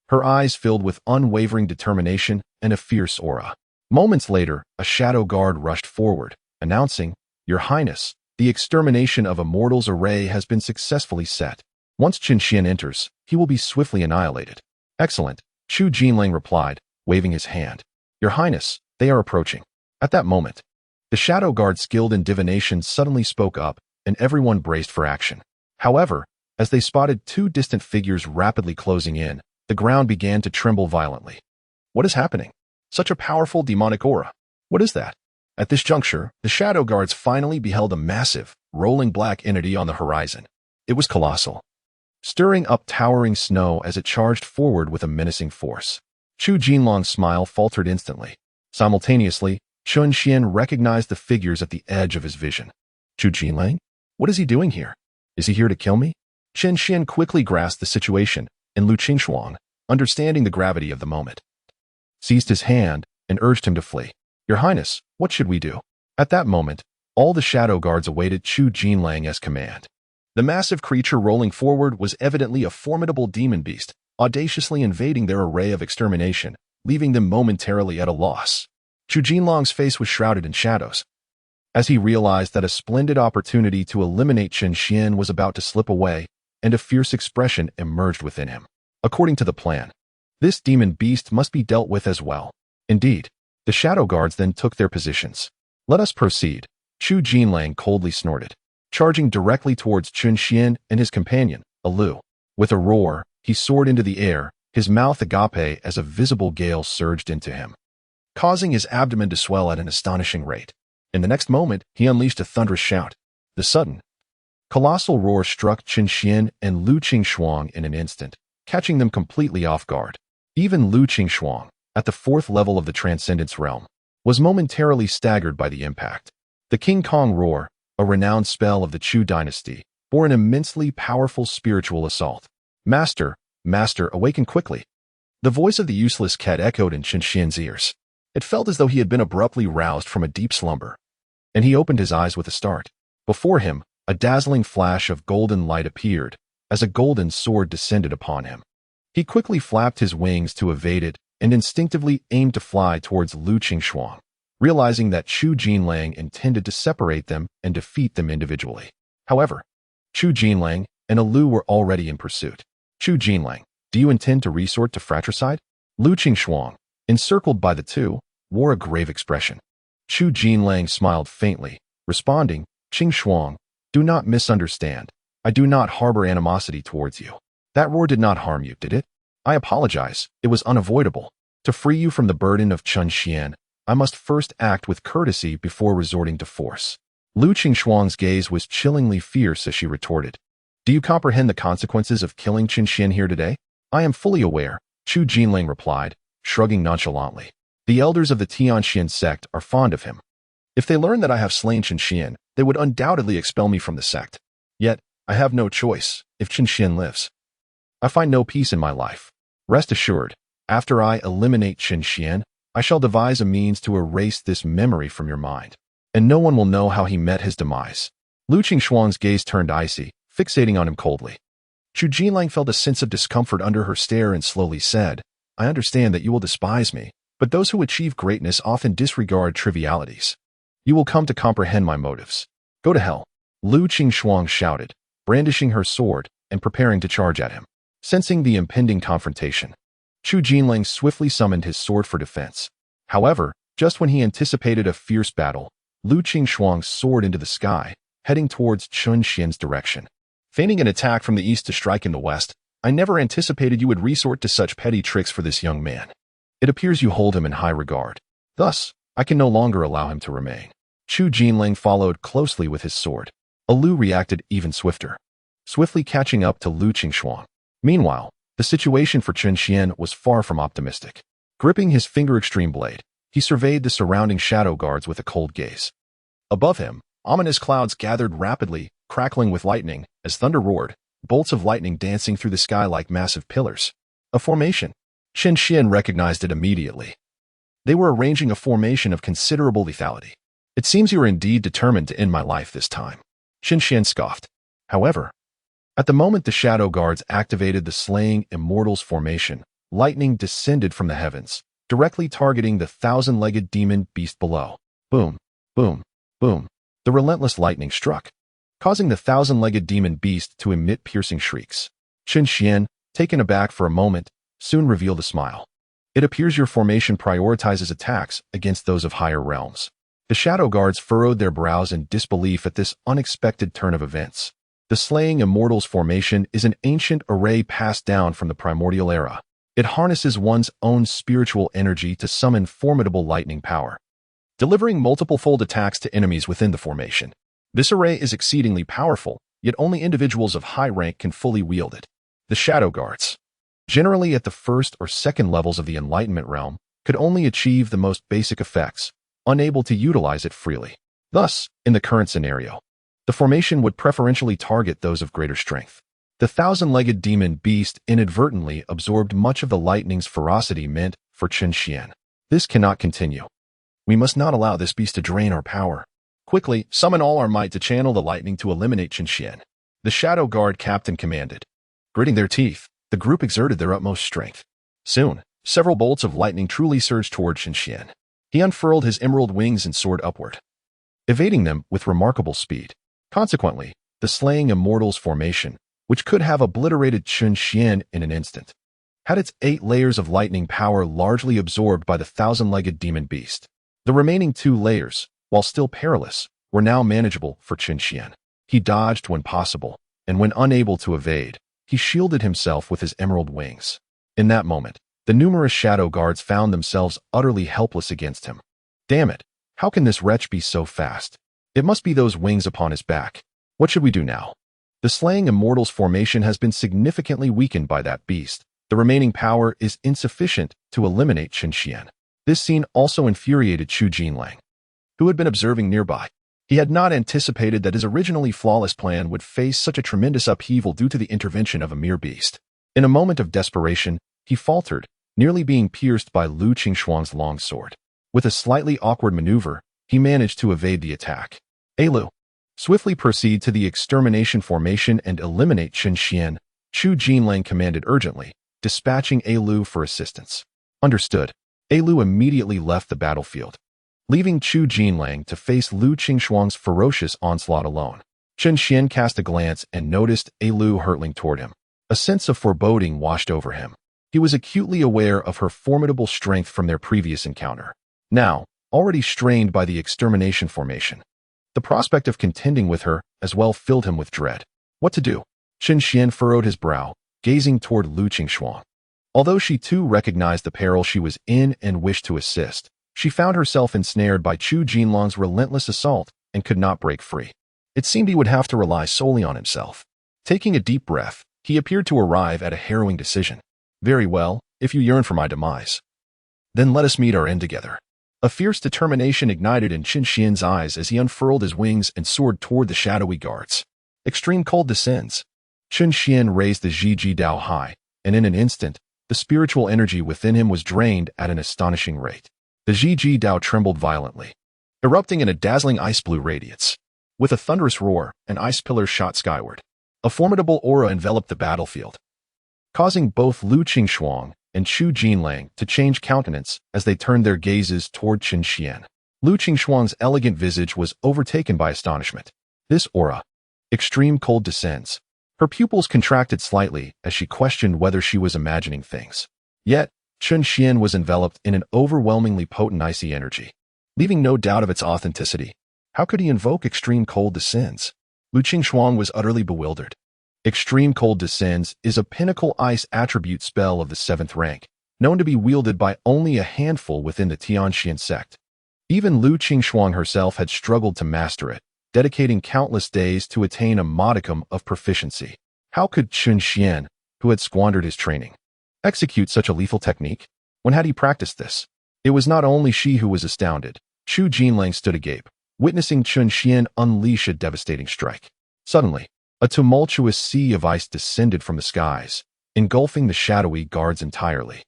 her eyes filled with unwavering determination and a fierce aura. Moments later, a shadow guard rushed forward, announcing, "Your Highness, The extermination of Immortals array has been successfully set. Once Qin Xian enters, he will be swiftly annihilated. Excellent, Chu Jinling replied, waving his hand. Your Highness, they are approaching. At that moment, the Shadow Guard skilled in divination suddenly spoke up, and everyone braced for action. However, as they spotted two distant figures rapidly closing in, the ground began to tremble violently. What is happening? Such a powerful demonic aura. What is that? At this juncture, the Shadow Guards finally beheld a massive, rolling black entity on the horizon. It was colossal, stirring up towering snow as it charged forward with a menacing force. Chu Jinlong's smile faltered instantly. Simultaneously, Qin Xian recognized the figures at the edge of his vision. Chu Jinlang? What is he doing here? Is he here to kill me? Qin Xian quickly grasped the situation, and Lu Qingshuang, understanding the gravity of the moment, seized his hand and urged him to flee. Your Highness, what should we do? At that moment, all the Shadow Guards awaited Chu Jinlang's command. The massive creature rolling forward was evidently a formidable demon beast, audaciously invading their array of extermination, leaving them momentarily at a loss. Chu Jinlong's face was shrouded in shadows, as he realized that a splendid opportunity to eliminate Qin Xian was about to slip away, and a fierce expression emerged within him. According to the plan, this demon beast must be dealt with as well. Indeed, the Shadow Guards then took their positions. Let us proceed, Chu Jinlang coldly snorted, charging directly towards Qin Xian and his companion, Alu. With a roar, he soared into the air, his mouth agape as a visible gale surged into him, causing his abdomen to swell at an astonishing rate. In the next moment, he unleashed a thunderous shout. The sudden, colossal roar struck Qin Xian and Lu Qingshuang in an instant, catching them completely off guard. Even Lu Qingshuang, at the fourth level of the Transcendence realm, was momentarily staggered by the impact. The King Kong roar, a renowned spell of the Chu dynasty, bore an immensely powerful spiritual assault. Master, Master, awaken quickly. The voice of the useless cat echoed in Qin Xian's ears. It felt as though he had been abruptly roused from a deep slumber, and he opened his eyes with a start. Before him, a dazzling flash of golden light appeared, as a golden sword descended upon him. He quickly flapped his wings to evade it and instinctively aimed to fly towards Lu Qingshuang, realizing that Chu Jinlang intended to separate them and defeat them individually. However, Chu Jinlang and Alu were already in pursuit. Chu Jinlang, do you intend to resort to fratricide? Lu Qingshuang, encircled by the two, wore a grave expression. Chu Jinlang smiled faintly, responding, Qingshuang, do not misunderstand. I do not harbor animosity towards you. That roar did not harm you, did it? I apologize, it was unavoidable. To free you from the burden of Qin Xian, I must first act with courtesy before resorting to force. Lu Qingshuang's gaze was chillingly fierce as she retorted. Do you comprehend the consequences of killing Qin Xian here today? I am fully aware, Chu Jinlang replied, shrugging nonchalantly. The elders of the Tianxian sect are fond of him. If they learn that I have slain Qin Xian, they would undoubtedly expel me from the sect. Yet, I have no choice, if Qin Xian lives. I find no peace in my life. Rest assured, after I eliminate Qin Xian, I shall devise a means to erase this memory from your mind, and no one will know how he met his demise. Lu Qingshuang's gaze turned icy, fixating on him coldly. Chu Jinlang felt a sense of discomfort under her stare and slowly said, I understand that you will despise me, but those who achieve greatness often disregard trivialities. You will come to comprehend my motives. Go to hell. Lu Qingshuang shouted, brandishing her sword and preparing to charge at him. Sensing the impending confrontation, Chu Jinlang swiftly summoned his sword for defense. However, just when he anticipated a fierce battle, Lu Qingshuang soared into the sky, heading towards Qin Xian's direction. Feigning an attack from the east to strike in the west, I never anticipated you would resort to such petty tricks for this young man. It appears you hold him in high regard. Thus, I can no longer allow him to remain. Chu Jinlang followed closely with his sword. Alu reacted even swifter, swiftly catching up to Lu Qingshuang. Meanwhile, the situation for Qin Xian was far from optimistic. Gripping his finger-extreme blade, he surveyed the surrounding Shadow Guards with a cold gaze. Above him, ominous clouds gathered rapidly, crackling with lightning, as thunder roared, bolts of lightning dancing through the sky like massive pillars. A formation. Qin Xian recognized it immediately. They were arranging a formation of considerable lethality. It seems you are indeed determined to end my life this time. Qin Xian scoffed. However, at the moment the Shadow Guards activated the Slaying Immortals formation, lightning descended from the heavens, directly targeting the thousand-legged demon beast below. Boom, boom, boom. The relentless lightning struck, causing the thousand-legged demon beast to emit piercing shrieks. Chen Xian, taken aback for a moment, soon revealed a smile. It appears your formation prioritizes attacks against those of higher realms. The Shadow Guards furrowed their brows in disbelief at this unexpected turn of events. The Slaying Immortals formation is an ancient array passed down from the primordial era. It harnesses one's own spiritual energy to summon formidable lightning power, delivering multiple-fold attacks to enemies within the formation. This array is exceedingly powerful, yet only individuals of high rank can fully wield it. The Shadow Guards, generally at the first or second levels of the Enlightenment realm, could only achieve the most basic effects, unable to utilize it freely. Thus, in the current scenario, the formation would preferentially target those of greater strength. The thousand-legged demon beast inadvertently absorbed much of the lightning's ferocity meant for Chen Xian. This cannot continue. We must not allow this beast to drain our power. Quickly, summon all our might to channel the lightning to eliminate Chen Xian. The Shadow Guard captain commanded. Gritting their teeth, the group exerted their utmost strength. Soon, several bolts of lightning truly surged toward Chen Xian. He unfurled his emerald wings and soared upward, evading them with remarkable speed. Consequently, the Slaying Immortals formation, which could have obliterated Chen Xian in an instant, had its 8 layers of lightning power largely absorbed by the thousand-legged demon beast. The remaining 2 layers, while still perilous, were now manageable for Chen Xian. He dodged when possible, and when unable to evade, he shielded himself with his emerald wings. In that moment, the numerous Shadow Guards found themselves utterly helpless against him. Damn it, how can this wretch be so fast? It must be those wings upon his back. What should we do now? The Slaying Immortals formation has been significantly weakened by that beast. The remaining power is insufficient to eliminate Chen Xian. This scene also infuriated Chu Jinlang, who had been observing nearby. He had not anticipated that his originally flawless plan would face such a tremendous upheaval due to the intervention of a mere beast. In a moment of desperation, he faltered, nearly being pierced by Lu Qingshuang's long sword. With a slightly awkward maneuver, he managed to evade the attack. Lu, swiftly proceed to the extermination formation and eliminate Chen Xian, Chu Jinlang commanded urgently, dispatching Lu for assistance. Understood. Lu immediately left the battlefield, leaving Chu Jinlang to face Lu Qingshuang's ferocious onslaught alone. Chen Xian cast a glance and noticed Lu hurtling toward him. A sense of foreboding washed over him. He was acutely aware of her formidable strength from their previous encounter. Now, already strained by the extermination formation, the prospect of contending with her as well filled him with dread. What to do? Chen Xian furrowed his brow, gazing toward Lu Qingshuang. Although she too recognized the peril she was in and wished to assist, she found herself ensnared by Chu Jinlang's relentless assault and could not break free. It seemed he would have to rely solely on himself. Taking a deep breath, he appeared to arrive at a harrowing decision. Very well, if you yearn for my demise, then let us meet our end together. A fierce determination ignited in Chen Xian's eyes as he unfurled his wings and soared toward the shadowy guards. Extreme cold descends. Chen Xian raised the Zhiji Dao high, and in an instant, the spiritual energy within him was drained at an astonishing rate. The Zhiji Dao trembled violently, erupting in a dazzling ice-blue radiance. With a thunderous roar, an ice pillar shot skyward. A formidable aura enveloped the battlefield, causing both Lu Qingshuang and Chu Jinlang to change countenance as they turned their gazes toward Chen Xian. Lu Qingshuang's elegant visage was overtaken by astonishment. This aura, extreme cold descends. Her pupils contracted slightly as she questioned whether she was imagining things. Yet, Chen Xian was enveloped in an overwhelmingly potent icy energy, leaving no doubt of its authenticity. How could he invoke extreme cold descends? Lu Qingshuang was utterly bewildered. Extreme Cold Descends is a pinnacle ice attribute spell of the 7th rank, known to be wielded by only a handful within the Tianxian sect. Even Lu Qingshuang herself had struggled to master it, dedicating countless days to attain a modicum of proficiency. How could Chen Xian, who had squandered his training, execute such a lethal technique? When had he practiced this? It was not only she who was astounded. Chu Jinlang stood agape, witnessing Chen Xian unleash a devastating strike. Suddenly, a tumultuous sea of ice descended from the skies, engulfing the shadowy guards entirely.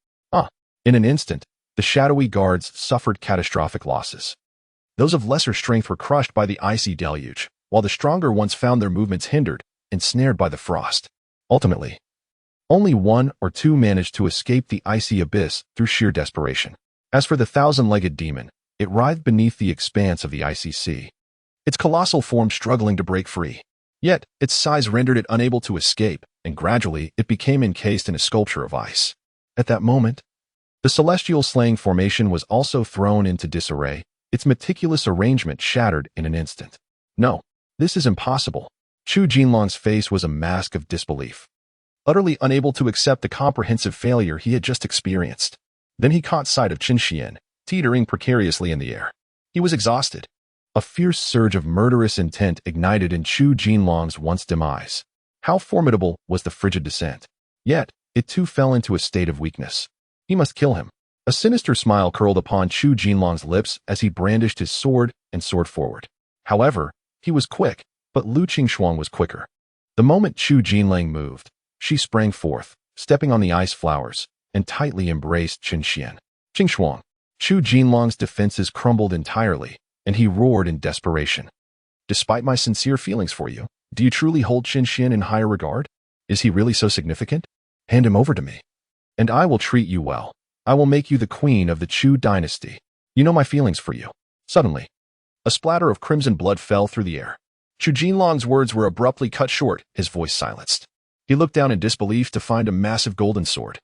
In an instant, the shadowy guards suffered catastrophic losses. Those of lesser strength were crushed by the icy deluge, while the stronger ones found their movements hindered, ensnared by the frost. Ultimately, only 1 or 2 managed to escape the icy abyss through sheer desperation. As for the thousand-legged demon, it writhed beneath the expanse of the icy sea, its colossal form struggling to break free. Yet, its size rendered it unable to escape, and gradually it became encased in a sculpture of ice. At that moment, the celestial slaying formation was also thrown into disarray, its meticulous arrangement shattered in an instant. No, this is impossible. Chu Jinlong's face was a mask of disbelief, utterly unable to accept the comprehensive failure he had just experienced. Then he caught sight of Qin Xian, teetering precariously in the air. He was exhausted. A fierce surge of murderous intent ignited in Chu Jinlong's once dim eyes. How formidable was the frigid descent. Yet, it too fell into a state of weakness. He must kill him. A sinister smile curled upon Chu Jinlong's lips as he brandished his sword and soared forward. However, he was quick, but Lu Qingshuang was quicker. The moment Chu Jinlang moved, she sprang forth, stepping on the ice flowers, and tightly embraced Qin Xian. Qingshuang. Chu Jinlong's defenses crumbled entirely, and he roared in desperation. Despite my sincere feelings for you, do you truly hold Qin Xian in higher regard? Is he really so significant? Hand him over to me, and I will treat you well. I will make you the queen of the Chu dynasty. You know my feelings for you. Suddenly, a splatter of crimson blood fell through the air. Chu Jinlong's words were abruptly cut short, his voice silenced. He looked down in disbelief to find a massive golden sword,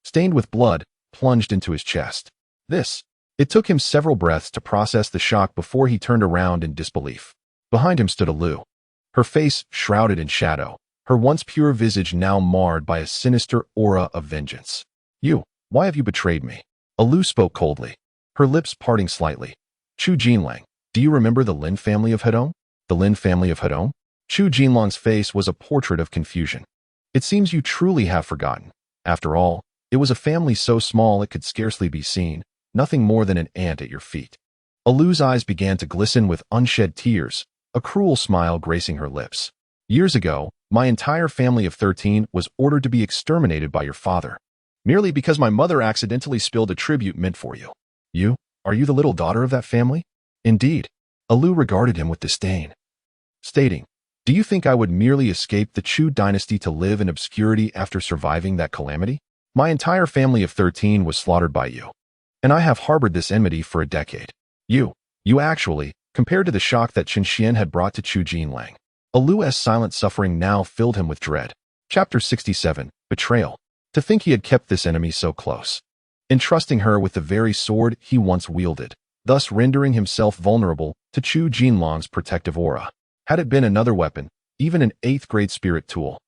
stained with blood, plunged into his chest. It took him several breaths to process the shock before he turned around in disbelief. Behind him stood Lu, her face shrouded in shadow, her once pure visage now marred by a sinister aura of vengeance. Why have you betrayed me? Lu spoke coldly, her lips parting slightly. Chu Jinlang, do you remember the Lin family of Hedong? The Lin family of Hedong? Chu Jinlong's face was a portrait of confusion. It seems you truly have forgotten. After all, it was a family so small it could scarcely be seen, nothing more than an ant at your feet. Lu's eyes began to glisten with unshed tears, a cruel smile gracing her lips. Years ago, my entire family of 13 was ordered to be exterminated by your father, merely because my mother accidentally spilled a tribute meant for you. Are you the little daughter of that family? Indeed. Lu regarded him with disdain, stating, do you think I would merely escape the Chu dynasty to live in obscurity after surviving that calamity? My entire family of 13 was slaughtered by you, and I have harbored this enmity for a decade. You actually, compared to the shock that Qin Xian had brought to Chu Jinlang. Lu's silent suffering now filled him with dread. Chapter 67, Betrayal. To think he had kept this enemy so close, entrusting her with the very sword he once wielded, thus rendering himself vulnerable to Chu Jinlong's protective aura. Had it been another weapon, even an 8th grade spirit tool,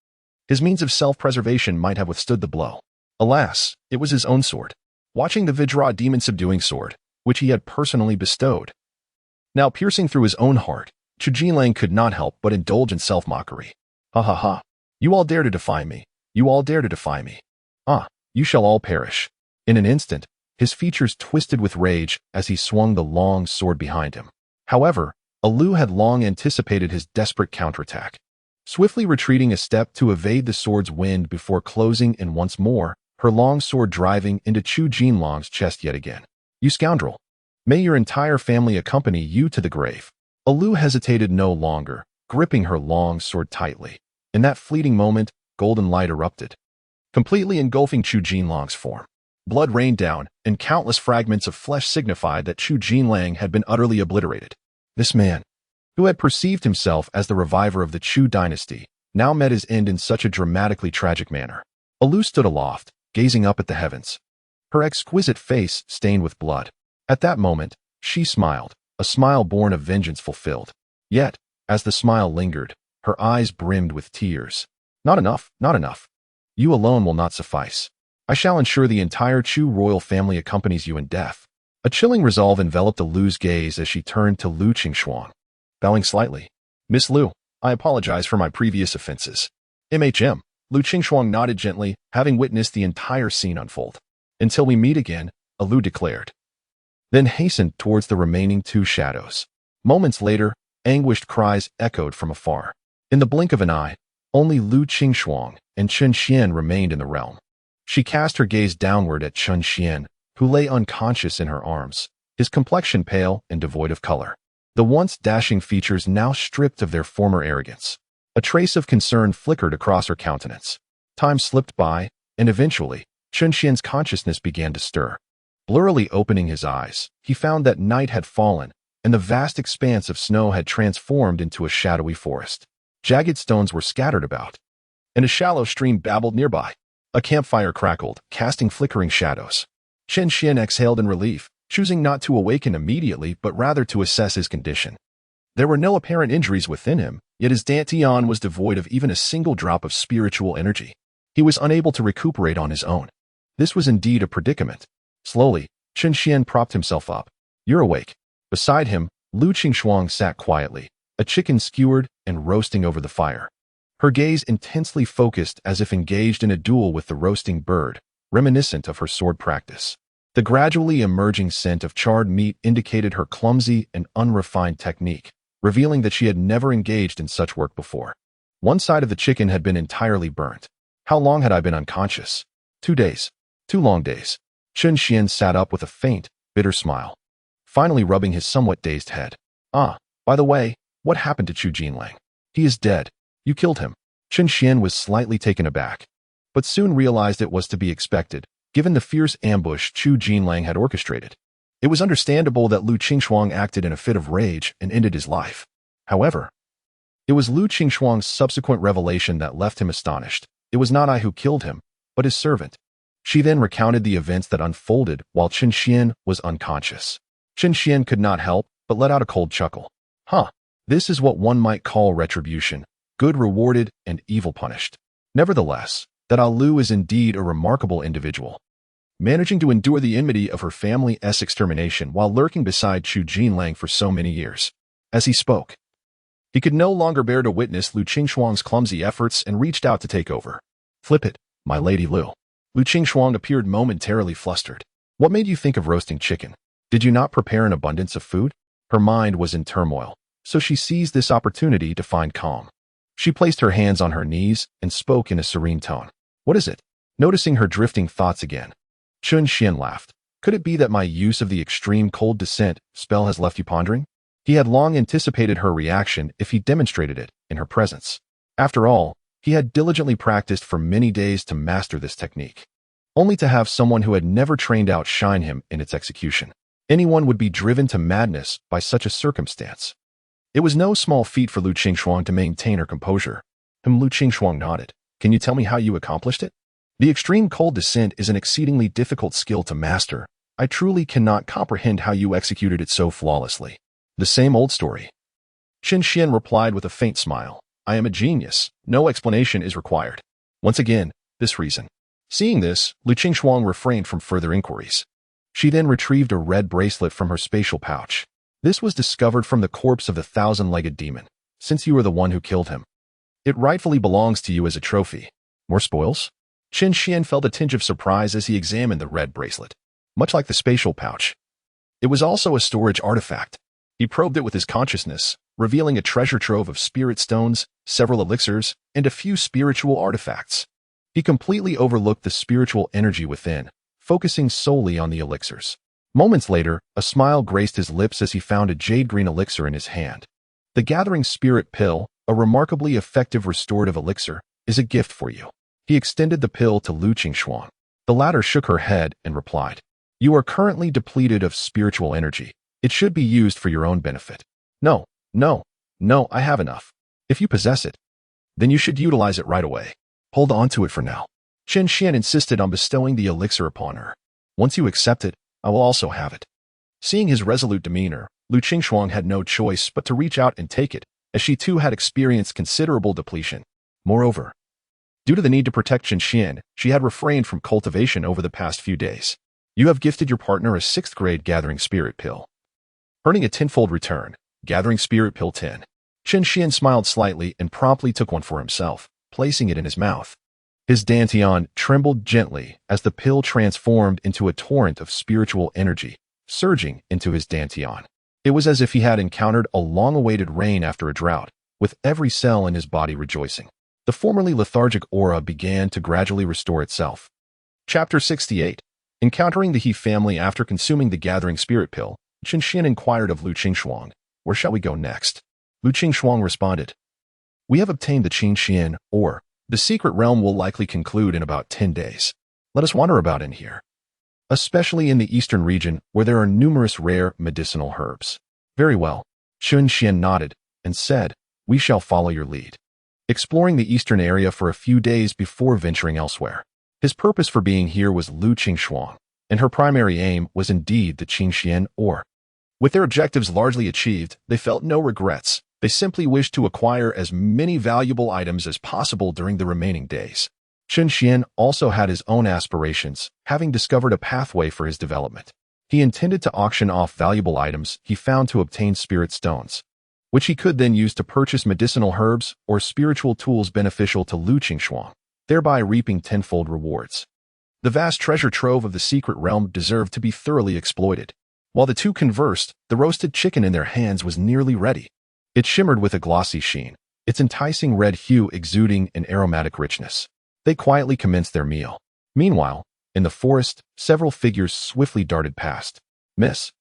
his means of self-preservation might have withstood the blow. Alas, it was his own sword. Watching the Vajra demon-subduing sword, which he had personally bestowed, now piercing through his own heart, Chu Jinlang could not help but indulge in self-mockery. Ha ha ha. You all dare to defy me. You all dare to defy me. You shall all perish. In an instant, his features twisted with rage as he swung the long sword behind him. However, Lu had long anticipated his desperate counterattack, swiftly retreating a step to evade the sword's wind before closing in once more, her long sword driving into Chu Jinlong's chest yet again. You scoundrel! May your entire family accompany you to the grave. Lu hesitated no longer, gripping her long sword tightly. In that fleeting moment, golden light erupted, completely engulfing Chu Jinlong's form. Blood rained down, and countless fragments of flesh signified that Chu Jinlang had been utterly obliterated. This man, who had perceived himself as the reviver of the Chu dynasty, now met his end in such a dramatically tragic manner. Lu stood aloft, gazing up at the heavens, her exquisite face stained with blood. At that moment, she smiled, a smile born of vengeance fulfilled. Yet, as the smile lingered, her eyes brimmed with tears. Not enough, not enough. You alone will not suffice. I shall ensure the entire Chu royal family accompanies you in death. A chilling resolve enveloped Lu's gaze as she turned to Lu Qingshuang, bowing slightly. Miss Lu, I apologize for my previous offenses. MHM. Lu Qingshuang nodded gently, having witnessed the entire scene unfold. Until we meet again, Lu declared, then hastened towards the remaining 2 shadows. Moments later, anguished cries echoed from afar. In the blink of an eye, only Lu Qingshuang and Qin Xian remained in the realm. She cast her gaze downward at Qin Xian, who lay unconscious in her arms, his complexion pale and devoid of color. The once dashing features now stripped of their former arrogance. A trace of concern flickered across her countenance. Time slipped by, and eventually, Qin Xian's consciousness began to stir. Blurrily opening his eyes, he found that night had fallen, and the vast expanse of snow had transformed into a shadowy forest. Jagged stones were scattered about, and a shallow stream babbled nearby. A campfire crackled, casting flickering shadows. Chen Xian exhaled in relief, choosing not to awaken immediately but rather to assess his condition. There were no apparent injuries within him, yet his dantian was devoid of even a single drop of spiritual energy. He was unable to recuperate on his own. This was indeed a predicament. Slowly, Chen Xian propped himself up. "You're awake." Beside him, Lu Qingxuang sat quietly, a chicken skewered and roasting over the fire. Her gaze intensely focused as if engaged in a duel with the roasting bird, reminiscent of her sword practice. The gradually emerging scent of charred meat indicated her clumsy and unrefined technique, revealing that she had never engaged in such work before. One side of the chicken had been entirely burnt. How long had I been unconscious? 2 days. 2 long days. Chen Xian sat up with a faint, bitter smile, finally rubbing his somewhat dazed head. "Ah, by the way, what happened to Chu Jinlang? He is dead. You killed him." Chen Xian was slightly taken aback, but soon realized it was to be expected, given the fierce ambush Chu Jinlang had orchestrated. It was understandable that Lu Qingxuang acted in a fit of rage and ended his life. However, it was Lu Qingxuang's subsequent revelation that left him astonished. "It was not I who killed him, but his servant." She then recounted the events that unfolded while Chen Xian was unconscious. Chen Xian could not help but let out a cold chuckle. "Huh, this is what one might call retribution, good rewarded and evil punished." Nevertheless, that Lu is indeed a remarkable individual, managing to endure the enmity of her family's extermination while lurking beside Chu Jinlang for so many years. As he spoke, he could no longer bear to witness Lu Qingxuang's clumsy efforts and reached out to take over. "Flip it, my lady Lu." Lu Qingxuang appeared momentarily flustered. "What made you think of roasting chicken? Did you not prepare an abundance of food?" Her mind was in turmoil, so she seized this opportunity to find calm. She placed her hands on her knees and spoke in a serene tone. "What is it?" Noticing her drifting thoughts again, Chen Xian laughed. "Could it be that my use of the extreme cold descent spell has left you pondering?" He had long anticipated her reaction if he demonstrated it in her presence. After all, he had diligently practiced for many days to master this technique, only to have someone who had never trained outshine him in its execution. Anyone would be driven to madness by such a circumstance. It was no small feat for Lu Qingxuang to maintain her composure. Lu Qingxuang nodded. "Can you tell me how you accomplished it?" "The extreme cold descent is an exceedingly difficult skill to master. I truly cannot comprehend how you executed it so flawlessly." "The same old story." Chen Xian replied with a faint smile. "I am a genius. No explanation is required." Once again, this reason. Seeing this, Lu Qingxuang refrained from further inquiries. She then retrieved a red bracelet from her spatial pouch. "This was discovered from the corpse of the 1,000-legged demon. Since you are the one who killed him, it rightfully belongs to you as a trophy." "More spoils?" Chen Xian felt a tinge of surprise as he examined the red bracelet. Much like the spatial pouch, it was also a storage artifact. He probed it with his consciousness, revealing a treasure trove of spirit stones, several elixirs, and a few spiritual artifacts. He completely overlooked the spiritual energy within, focusing solely on the elixirs. Moments later, a smile graced his lips as he found a jade-green elixir in his hand. "The Gathering Spirit Pill, a remarkably effective restorative elixir, is a gift for you." He extended the pill to Lu Qingxuang. The latter shook her head and replied, "You are currently depleted of spiritual energy. It should be used for your own benefit." No, I have enough." "If you possess it, then you should utilize it right away. Hold on to it for now." Chen Xian insisted on bestowing the elixir upon her. "Once you accept it, I will also have it." Seeing his resolute demeanor, Lu Qingxuang had no choice but to reach out and take it, as she too had experienced considerable depletion. Moreover, due to the need to protect Chen Xian, she had refrained from cultivation over the past few days. "You have gifted your partner a 6th-grade Gathering Spirit Pill, earning a tenfold return. Gathering Spirit Pill 10. Chen Xian smiled slightly and promptly took one for himself, placing it in his mouth. His dantian trembled gently as the pill transformed into a torrent of spiritual energy, surging into his dantian. It was as if he had encountered a long-awaited rain after a drought, with every cell in his body rejoicing. The formerly lethargic aura began to gradually restore itself. Chapter 68. Encountering the He family after consuming the Gathering Spirit Pill, Chen Xian inquired of Lu Qingxuang, "Where shall we go next?" Lu Qingxuang responded, "We have obtained the Qing Xian, or the secret realm will likely conclude in about 10 days. Let us wander about in here, especially in the eastern region where there are numerous rare medicinal herbs." Very well. Chun Xian nodded and said, we shall follow your lead. Exploring the eastern area for a few days before venturing elsewhere. His purpose for being here was Lu Qingshuang, and her primary aim was indeed the Qingxian ore. With their objectives largely achieved, they felt no regrets. They simply wished to acquire as many valuable items as possible during the remaining days. Chun Xian also had his own aspirations, having discovered a pathway for his development. He intended to auction off valuable items he found to obtain spirit stones, which he could then use to purchase medicinal herbs or spiritual tools beneficial to Lu Qingshuang, thereby reaping tenfold rewards. The vast treasure trove of the secret realm deserved to be thoroughly exploited. While the two conversed, the roasted chicken in their hands was nearly ready. It shimmered with a glossy sheen, its enticing red hue exuding an aromatic richness. They quietly commenced their meal. Meanwhile, in the forest, several figures swiftly darted past. Miss,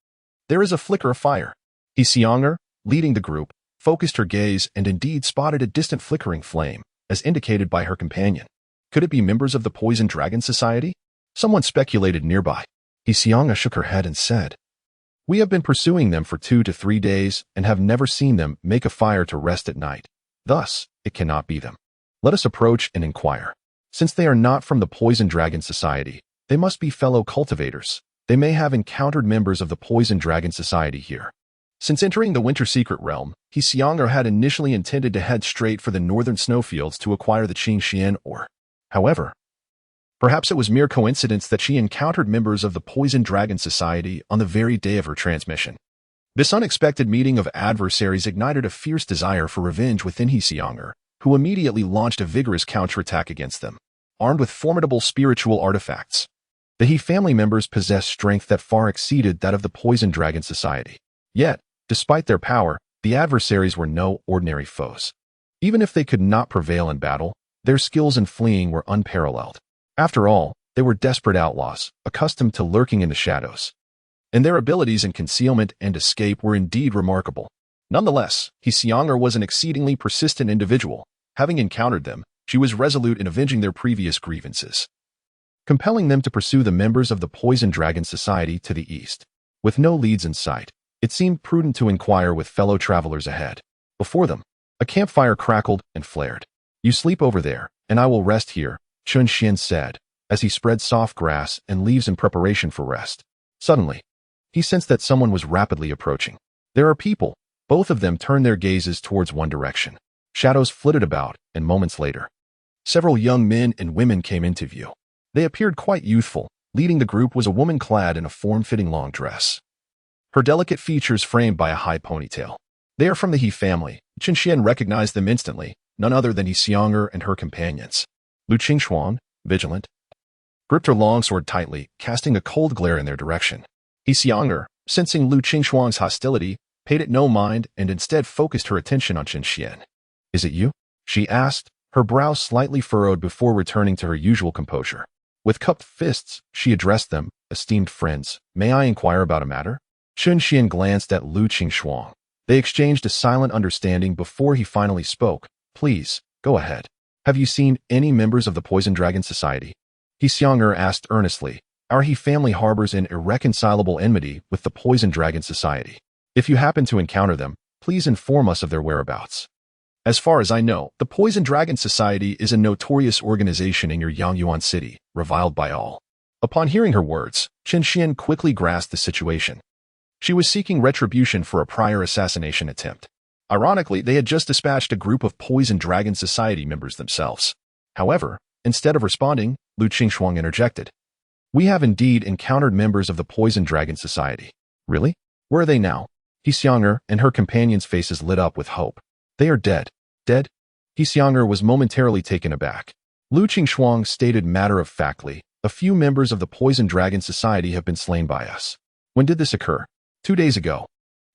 there is a flicker of fire. Xianger, leading the group, focused her gaze and indeed spotted a distant flickering flame, as indicated by her companion. Could it be members of the Poison Dragon Society? Someone speculated nearby. Xianger shook her head and said, we have been pursuing them for 2 to 3 days and have never seen them make a fire to rest at night. Thus, it cannot be them. Let us approach and inquire. Since they are not from the Poison Dragon Society, they must be fellow cultivators. They may have encountered members of the Poison Dragon Society here. Since entering the Winter Secret Realm, Xianger had initially intended to head straight for the northern snowfields to acquire the Qingxian ore. However, perhaps it was mere coincidence that she encountered members of the Poison Dragon Society on the very day of her transmission. This unexpected meeting of adversaries ignited a fierce desire for revenge within Xianger, who immediately launched a vigorous counterattack against them, armed with formidable spiritual artifacts. The He family members possessed strength that far exceeded that of the Poison Dragon Society. Yet, despite their power, the adversaries were no ordinary foes. Even if they could not prevail in battle, their skills in fleeing were unparalleled. After all, they were desperate outlaws, accustomed to lurking in the shadows. And their abilities in concealment and escape were indeed remarkable. Nonetheless, Xianger was an exceedingly persistent individual. Having encountered them, she was resolute in avenging their previous grievances, compelling them to pursue the members of the Poison Dragon Society to the east. With no leads in sight, it seemed prudent to inquire with fellow travelers ahead. Before them, a campfire crackled and flared. You sleep over there, and I will rest here, Chun Xian said, as he spread soft grass and leaves in preparation for rest. Suddenly, he sensed that someone was rapidly approaching. There are people. Both of them turned their gazes towards one direction. Shadows flitted about, and moments later, several young men and women came into view. They appeared quite youthful. Leading the group was a woman clad in a form-fitting long dress, her delicate features framed by a high ponytail. They are from the He family. Chun Xian recognized them instantly, none other than Xianger and her companions. Lu Qingshuang, vigilant, gripped her longsword tightly, casting a cold glare in their direction. Xianger, sensing Lu Qingshuang's hostility, paid it no mind and instead focused her attention on Chun Xian. Is it you? She asked, her brows slightly furrowed before returning to her usual composure. With cupped fists, she addressed them, esteemed friends, may I inquire about a matter? Chun Xian glanced at Lu Qingshuang. They exchanged a silent understanding before he finally spoke. Please, go ahead. Have you seen any members of the Poison Dragon Society? Xianger asked earnestly. Our He family harbors an irreconcilable enmity with the Poison Dragon Society. If you happen to encounter them, please inform us of their whereabouts. As far as I know, the Poison Dragon Society is a notorious organization in your Yangyuan city, reviled by all. Upon hearing her words, Chun Xian quickly grasped the situation. She was seeking retribution for a prior assassination attempt. Ironically, they had just dispatched a group of Poison Dragon Society members themselves. However, instead of responding, Lu Qingshuang interjected. We have indeed encountered members of the Poison Dragon Society. Really? Where are they now? Xianger and her companions' faces lit up with hope. They are dead. Dead? Xianger was momentarily taken aback. Lu Qingshuang stated matter-of-factly, a few members of the Poison Dragon Society have been slain by us. When did this occur? 2 days ago.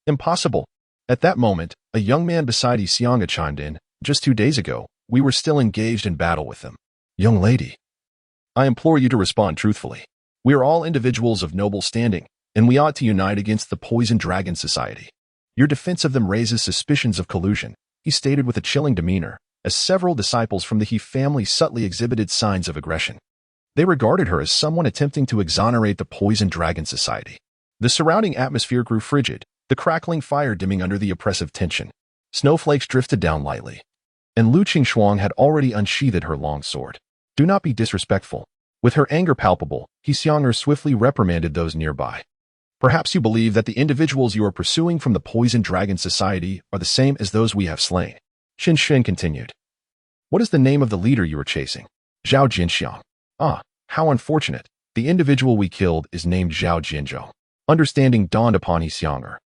Impossible. At that moment, a young man beside Xianger chimed in. Just 2 days ago, we were still engaged in battle with them. Young lady, I implore you to respond truthfully. We are all individuals of noble standing, and we ought to unite against the Poison Dragon Society. Your defense of them raises suspicions of collusion, he stated with a chilling demeanor, as several disciples from the He family subtly exhibited signs of aggression. They regarded her as someone attempting to exonerate the Poison Dragon Society. The surrounding atmosphere grew frigid, the crackling fire dimming under the oppressive tension. Snowflakes drifted down lightly, and Lu Qingxuang had already unsheathed her long sword. Do not be disrespectful. With her anger palpable, He Xiang'er swiftly reprimanded those nearby. Perhaps you believe that the individuals you are pursuing from the Poison Dragon Society are the same as those we have slain. Qin Shen continued. What is the name of the leader you are chasing? Zhao Jinxiang. Ah, how unfortunate. The individual we killed is named Zhao Jinzhong. Understanding dawned upon He Xiang'er.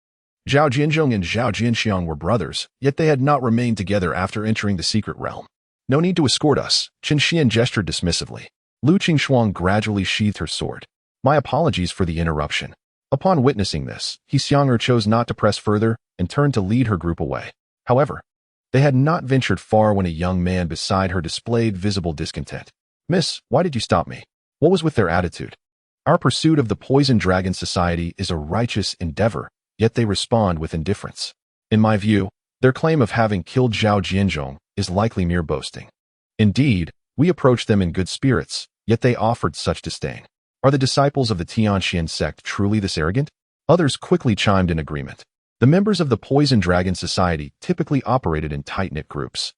Zhao Jinzhong and Zhao Jinxiang were brothers, yet they had not remained together after entering the secret realm. No need to escort us, Qin Xian gestured dismissively. Lu Qingxuang gradually sheathed her sword. My apologies for the interruption. Upon witnessing this, He Xiang'er chose not to press further and turned to lead her group away. However, they had not ventured far when a young man beside her displayed visible discontent. Miss, why did you stop me? What was with their attitude? Our pursuit of the Poison Dragon Society is a righteous endeavor, yet they respond with indifference. In my view, their claim of having killed Zhao Jinzhong is likely mere boasting. Indeed, we approached them in good spirits, yet they offered such disdain. Are the disciples of the Tianxian sect truly this arrogant? Others quickly chimed in agreement. The members of the Poison Dragon Society typically operated in tight-knit groups,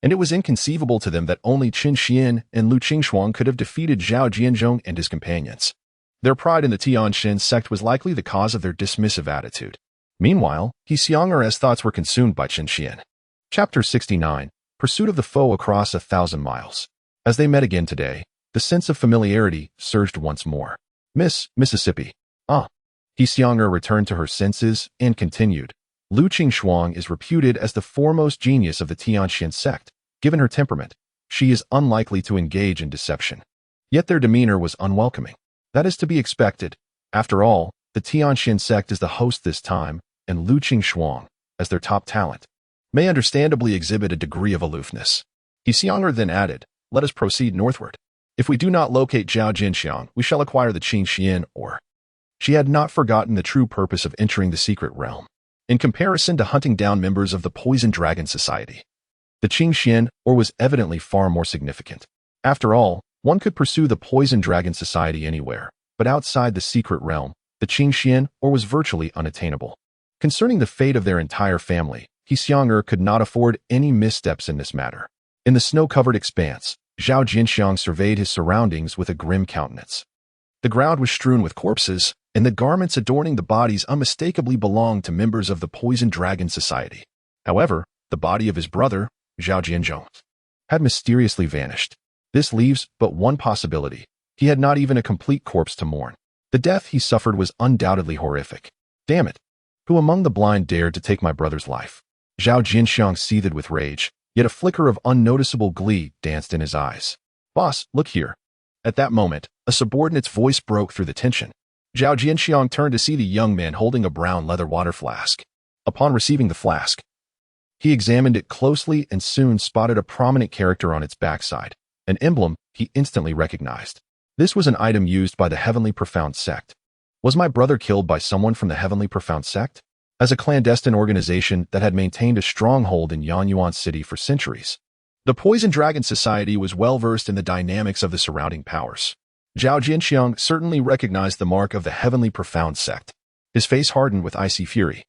and it was inconceivable to them that only Qin Xian and Lu Qingxuang could have defeated Zhao Jinzhong and his companions. Their pride in the Tianxian sect was likely the cause of their dismissive attitude. Meanwhile, He Xiang'er's thoughts were consumed by Qin Xian. Chapter 69. Pursuit of the Foe Across 1,000 Miles. As they met again today, the sense of familiarity surged once more. Miss Mississippi. Ah. He Xiang'er returned to her senses and continued. Lu Qingxuang is reputed as the foremost genius of the Tianxian sect. Given her temperament, she is unlikely to engage in deception. Yet their demeanor was unwelcoming. That is to be expected. After all, the Tianxian sect is the host this time, and Lu Qingxuang, as their top talent, may understandably exhibit a degree of aloofness. He Xiang'er then added, let us proceed northward. If we do not locate Zhao Jinxiang, we shall acquire the Qin Xian ore. She had not forgotten the true purpose of entering the secret realm. In comparison to hunting down members of the Poison Dragon Society, the Qin Xian ore was evidently far more significant. After all, one could pursue the Poison Dragon Society anywhere, but outside the secret realm, the Qin Xian ore was virtually unattainable. Concerning the fate of their entire family, He Xiang'er could not afford any missteps in this matter. In the snow-covered expanse, Zhao Jinxiang surveyed his surroundings with a grim countenance. The ground was strewn with corpses, and the garments adorning the bodies unmistakably belonged to members of the Poison Dragon Society. However, the body of his brother, Zhao Jinzhong, had mysteriously vanished. This leaves but one possibility. He had not even a complete corpse to mourn. The death he suffered was undoubtedly horrific. Damn it! Who among the blind dared to take my brother's life? Zhao Jinxiang seethed with rage, yet a flicker of unnoticeable glee danced in his eyes. Boss, look here. At that moment, a subordinate's voice broke through the tension. Zhao Jinxiang turned to see the young man holding a brown leather water flask. Upon receiving the flask, he examined it closely and soon spotted a prominent character on its backside, an emblem he instantly recognized. This was an item used by the Heavenly Profound sect. Was my brother killed by someone from the Heavenly Profound sect? As a clandestine organization that had maintained a stronghold in Yanyuan City for centuries, the Poison Dragon Society was well versed in the dynamics of the surrounding powers. Zhao Jinxiang certainly recognized the mark of the Heavenly Profound sect. His face hardened with icy fury.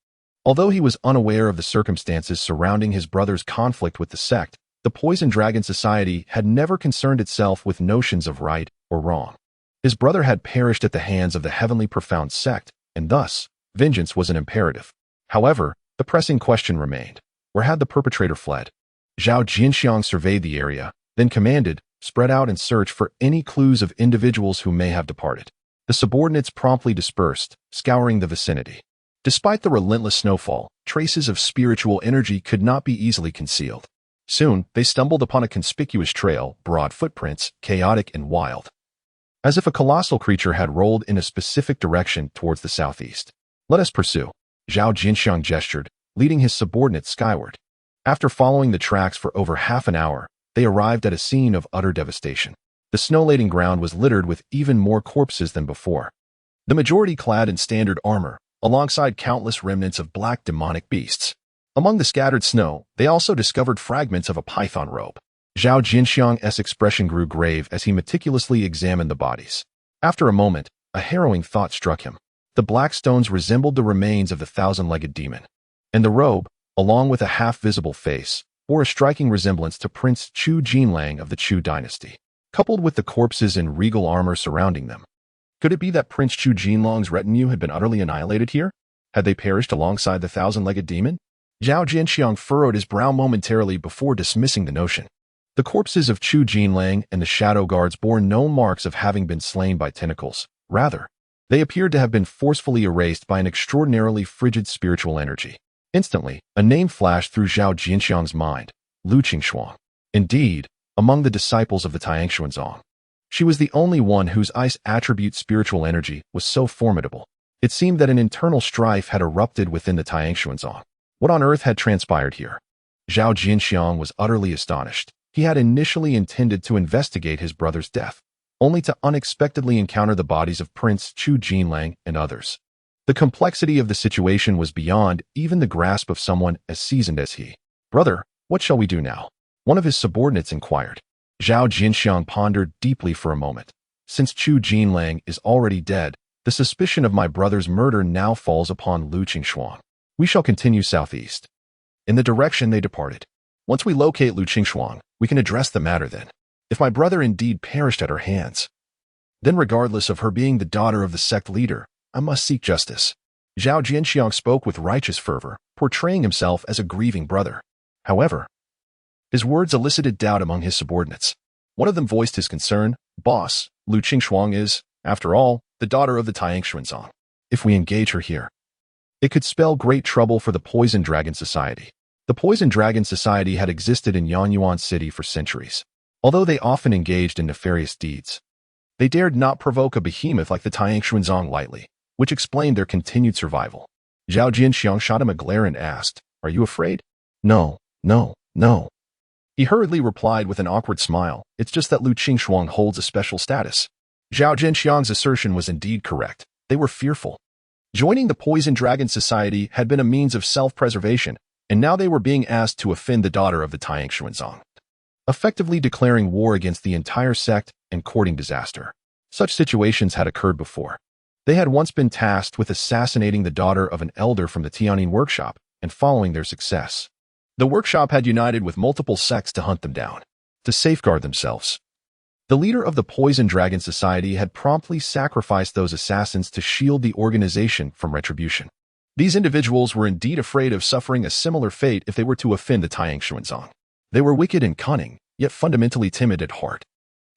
Although he was unaware of the circumstances surrounding his brother's conflict with the sect, the Poison Dragon Society had never concerned itself with notions of right or wrong. His brother had perished at the hands of the Heavenly Profound sect, and thus, vengeance was an imperative. However, the pressing question remained. Where had the perpetrator fled? Zhao Jinxiang surveyed the area, then commanded, spread out and search for any clues of individuals who may have departed. The subordinates promptly dispersed, scouring the vicinity. Despite the relentless snowfall, traces of spiritual energy could not be easily concealed. Soon, they stumbled upon a conspicuous trail, broad footprints, chaotic and wild, as if a colossal creature had rolled in a specific direction towards the southeast. Let us pursue. Zhao Jinxiang gestured, leading his subordinates skyward. After following the tracks for over half an hour, they arrived at a scene of utter devastation. The snow-laden ground was littered with even more corpses than before, the majority clad in standard armor, alongside countless remnants of black demonic beasts. Among the scattered snow, they also discovered fragments of a python robe. Zhao Jinxiang's expression grew grave as he meticulously examined the bodies. After a moment, a harrowing thought struck him. The black stones resembled the remains of the thousand-legged demon, and the robe, along with a half-visible face, bore a striking resemblance to Prince Chu Jinlang of the Chu dynasty, coupled with the corpses in regal armor surrounding them. Could it be that Prince Chu Jinlong's retinue had been utterly annihilated here? Had they perished alongside the thousand-legged demon? Zhao Jianxiang furrowed his brow momentarily before dismissing the notion. The corpses of Chu Jinlang and the shadow guards bore no marks of having been slain by tentacles. Rather, they appeared to have been forcefully erased by an extraordinarily frigid spiritual energy. Instantly, a name flashed through Zhao Jianxiang's mind, Lu Qingshuang. Indeed, among the disciples of the Tiangshuanzong, she was the only one whose ice attribute spiritual energy was so formidable. It seemed that an internal strife had erupted within the Tiangshuanzong. What on earth had transpired here? Zhao Jianxiang was utterly astonished. He had initially intended to investigate his brother's death, only to unexpectedly encounter the bodies of Prince Chu Jinlang and others. The complexity of the situation was beyond even the grasp of someone as seasoned as he. "Brother, what shall we do now?" one of his subordinates inquired. Zhao Jianxiang pondered deeply for a moment. Since Chu Jinlang is already dead, the suspicion of my brother's murder now falls upon Lu Qingshuang. We shall continue southeast. In the direction they departed. Once we locate Lu Qingshuang, we can address the matter then. If my brother indeed perished at her hands, then regardless of her being the daughter of the sect leader, I must seek justice. Zhao Jianxiang spoke with righteous fervor, portraying himself as a grieving brother. However, his words elicited doubt among his subordinates. One of them voiced his concern. "Boss, Lu Qingshuang is, after all, the daughter of the Tiangshuanzong. If we engage her here, it could spell great trouble for the Poison Dragon Society." The Poison Dragon Society had existed in Yanyuan City for centuries. Although they often engaged in nefarious deeds, they dared not provoke a behemoth like the Tiangshuanzong lightly, which explained their continued survival. Zhao Jianxiang shot him a glare and asked, "Are you afraid?" "No, no, no." He hurriedly replied with an awkward smile, "It's just that Lu Qingshuang holds a special status." Zhao Jianxiang's assertion was indeed correct. They were fearful. Joining the Poison Dragon Society had been a means of self-preservation, and now they were being asked to offend the daughter of the Tiangshuanzong, effectively declaring war against the entire sect and courting disaster. Such situations had occurred before. They had once been tasked with assassinating the daughter of an elder from the Tianyin workshop, and following their success, the workshop had united with multiple sects to hunt them down, to safeguard themselves. The leader of the Poison Dragon Society had promptly sacrificed those assassins to shield the organization from retribution. These individuals were indeed afraid of suffering a similar fate if they were to offend the Tiangshuanzong. They were wicked and cunning, yet fundamentally timid at heart.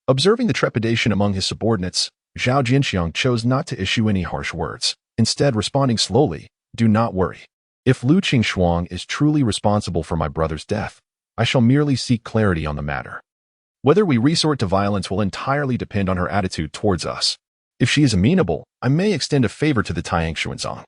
Observing the trepidation among his subordinates, Zhao Jianxiang chose not to issue any harsh words, instead responding slowly, "Do not worry. If Lu Qingshuang is truly responsible for my brother's death, I shall merely seek clarity on the matter. Whether we resort to violence will entirely depend on her attitude towards us. If she is amenable, I may extend a favor to the Tiangshuanzong.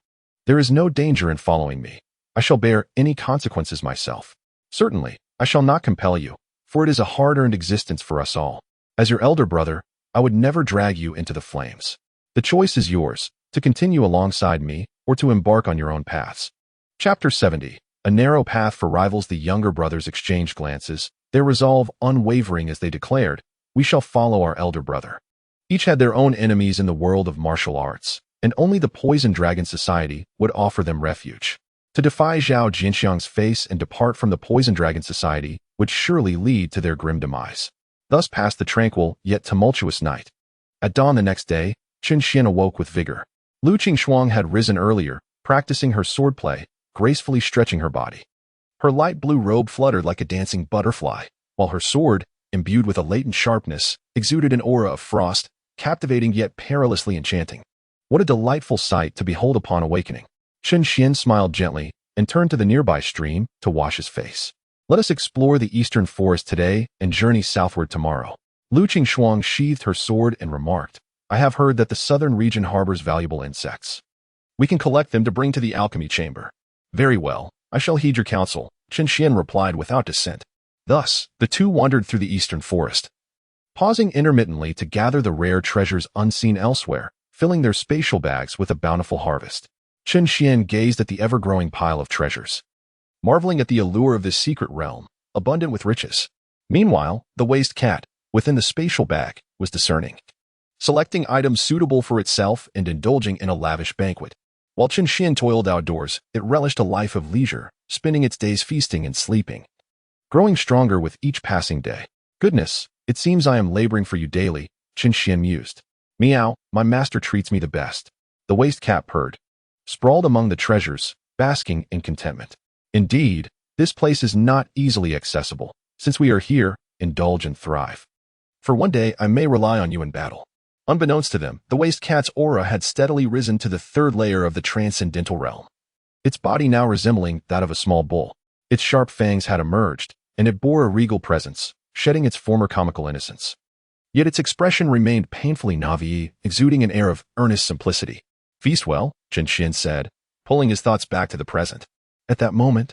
There is no danger in following me. I shall bear any consequences myself. Certainly, I shall not compel you, for it is a hard-earned existence for us all. As your elder brother, I would never drag you into the flames. The choice is yours, to continue alongside me or to embark on your own paths." Chapter 70. A narrow path for rivals. The younger brothers exchanged glances, their resolve unwavering as they declared, "We shall follow our elder brother." Each had their own enemies in the world of martial arts, and only the Poison Dragon Society would offer them refuge. To defy Zhao Jianxiang's face and depart from the Poison Dragon Society would surely lead to their grim demise. Thus passed the tranquil yet tumultuous night. At dawn the next day, Chen Xian awoke with vigor. Lu Qingshuang had risen earlier, practicing her swordplay, gracefully stretching her body. Her light blue robe fluttered like a dancing butterfly, while her sword, imbued with a latent sharpness, exuded an aura of frost, captivating yet perilously enchanting. What a delightful sight to behold upon awakening. Chen Xian smiled gently and turned to the nearby stream to wash his face. "Let us explore the eastern forest today and journey southward tomorrow." Lu Qingshuang sheathed her sword and remarked, "I have heard that the southern region harbors valuable insects. We can collect them to bring to the alchemy chamber." "Very well, I shall heed your counsel," Chen Xian replied without dissent. Thus, the two wandered through the eastern forest, pausing intermittently to gather the rare treasures unseen elsewhere, filling their spatial bags with a bountiful harvest. Chen Xian gazed at the ever-growing pile of treasures, marveling at the allure of this secret realm, abundant with riches. Meanwhile, the waste cat, within the spatial bag, was discerning selecting items suitable for itself and indulging in a lavish banquet. While Chen Xian toiled outdoors, it relished a life of leisure, spending its days feasting and sleeping, growing stronger with each passing day. Goodness, it seems I am laboring for you daily, Chen Xian mused. Meow, my master treats me the best. The waste cat purred, sprawled among the treasures, basking in contentment. Indeed, this place is not easily accessible. Since we are here, indulge and thrive. For one day, I may rely on you in battle. Unbeknownst to them, the waste cat's aura had steadily risen to the third layer of the transcendental realm. Its body now resembling that of a small bull. Its sharp fangs had emerged, and it bore a regal presence, shedding its former comical innocence. Yet its expression remained painfully naïve, exuding an air of earnest simplicity. Feast well, Chen Xian said, pulling his thoughts back to the present. At that moment,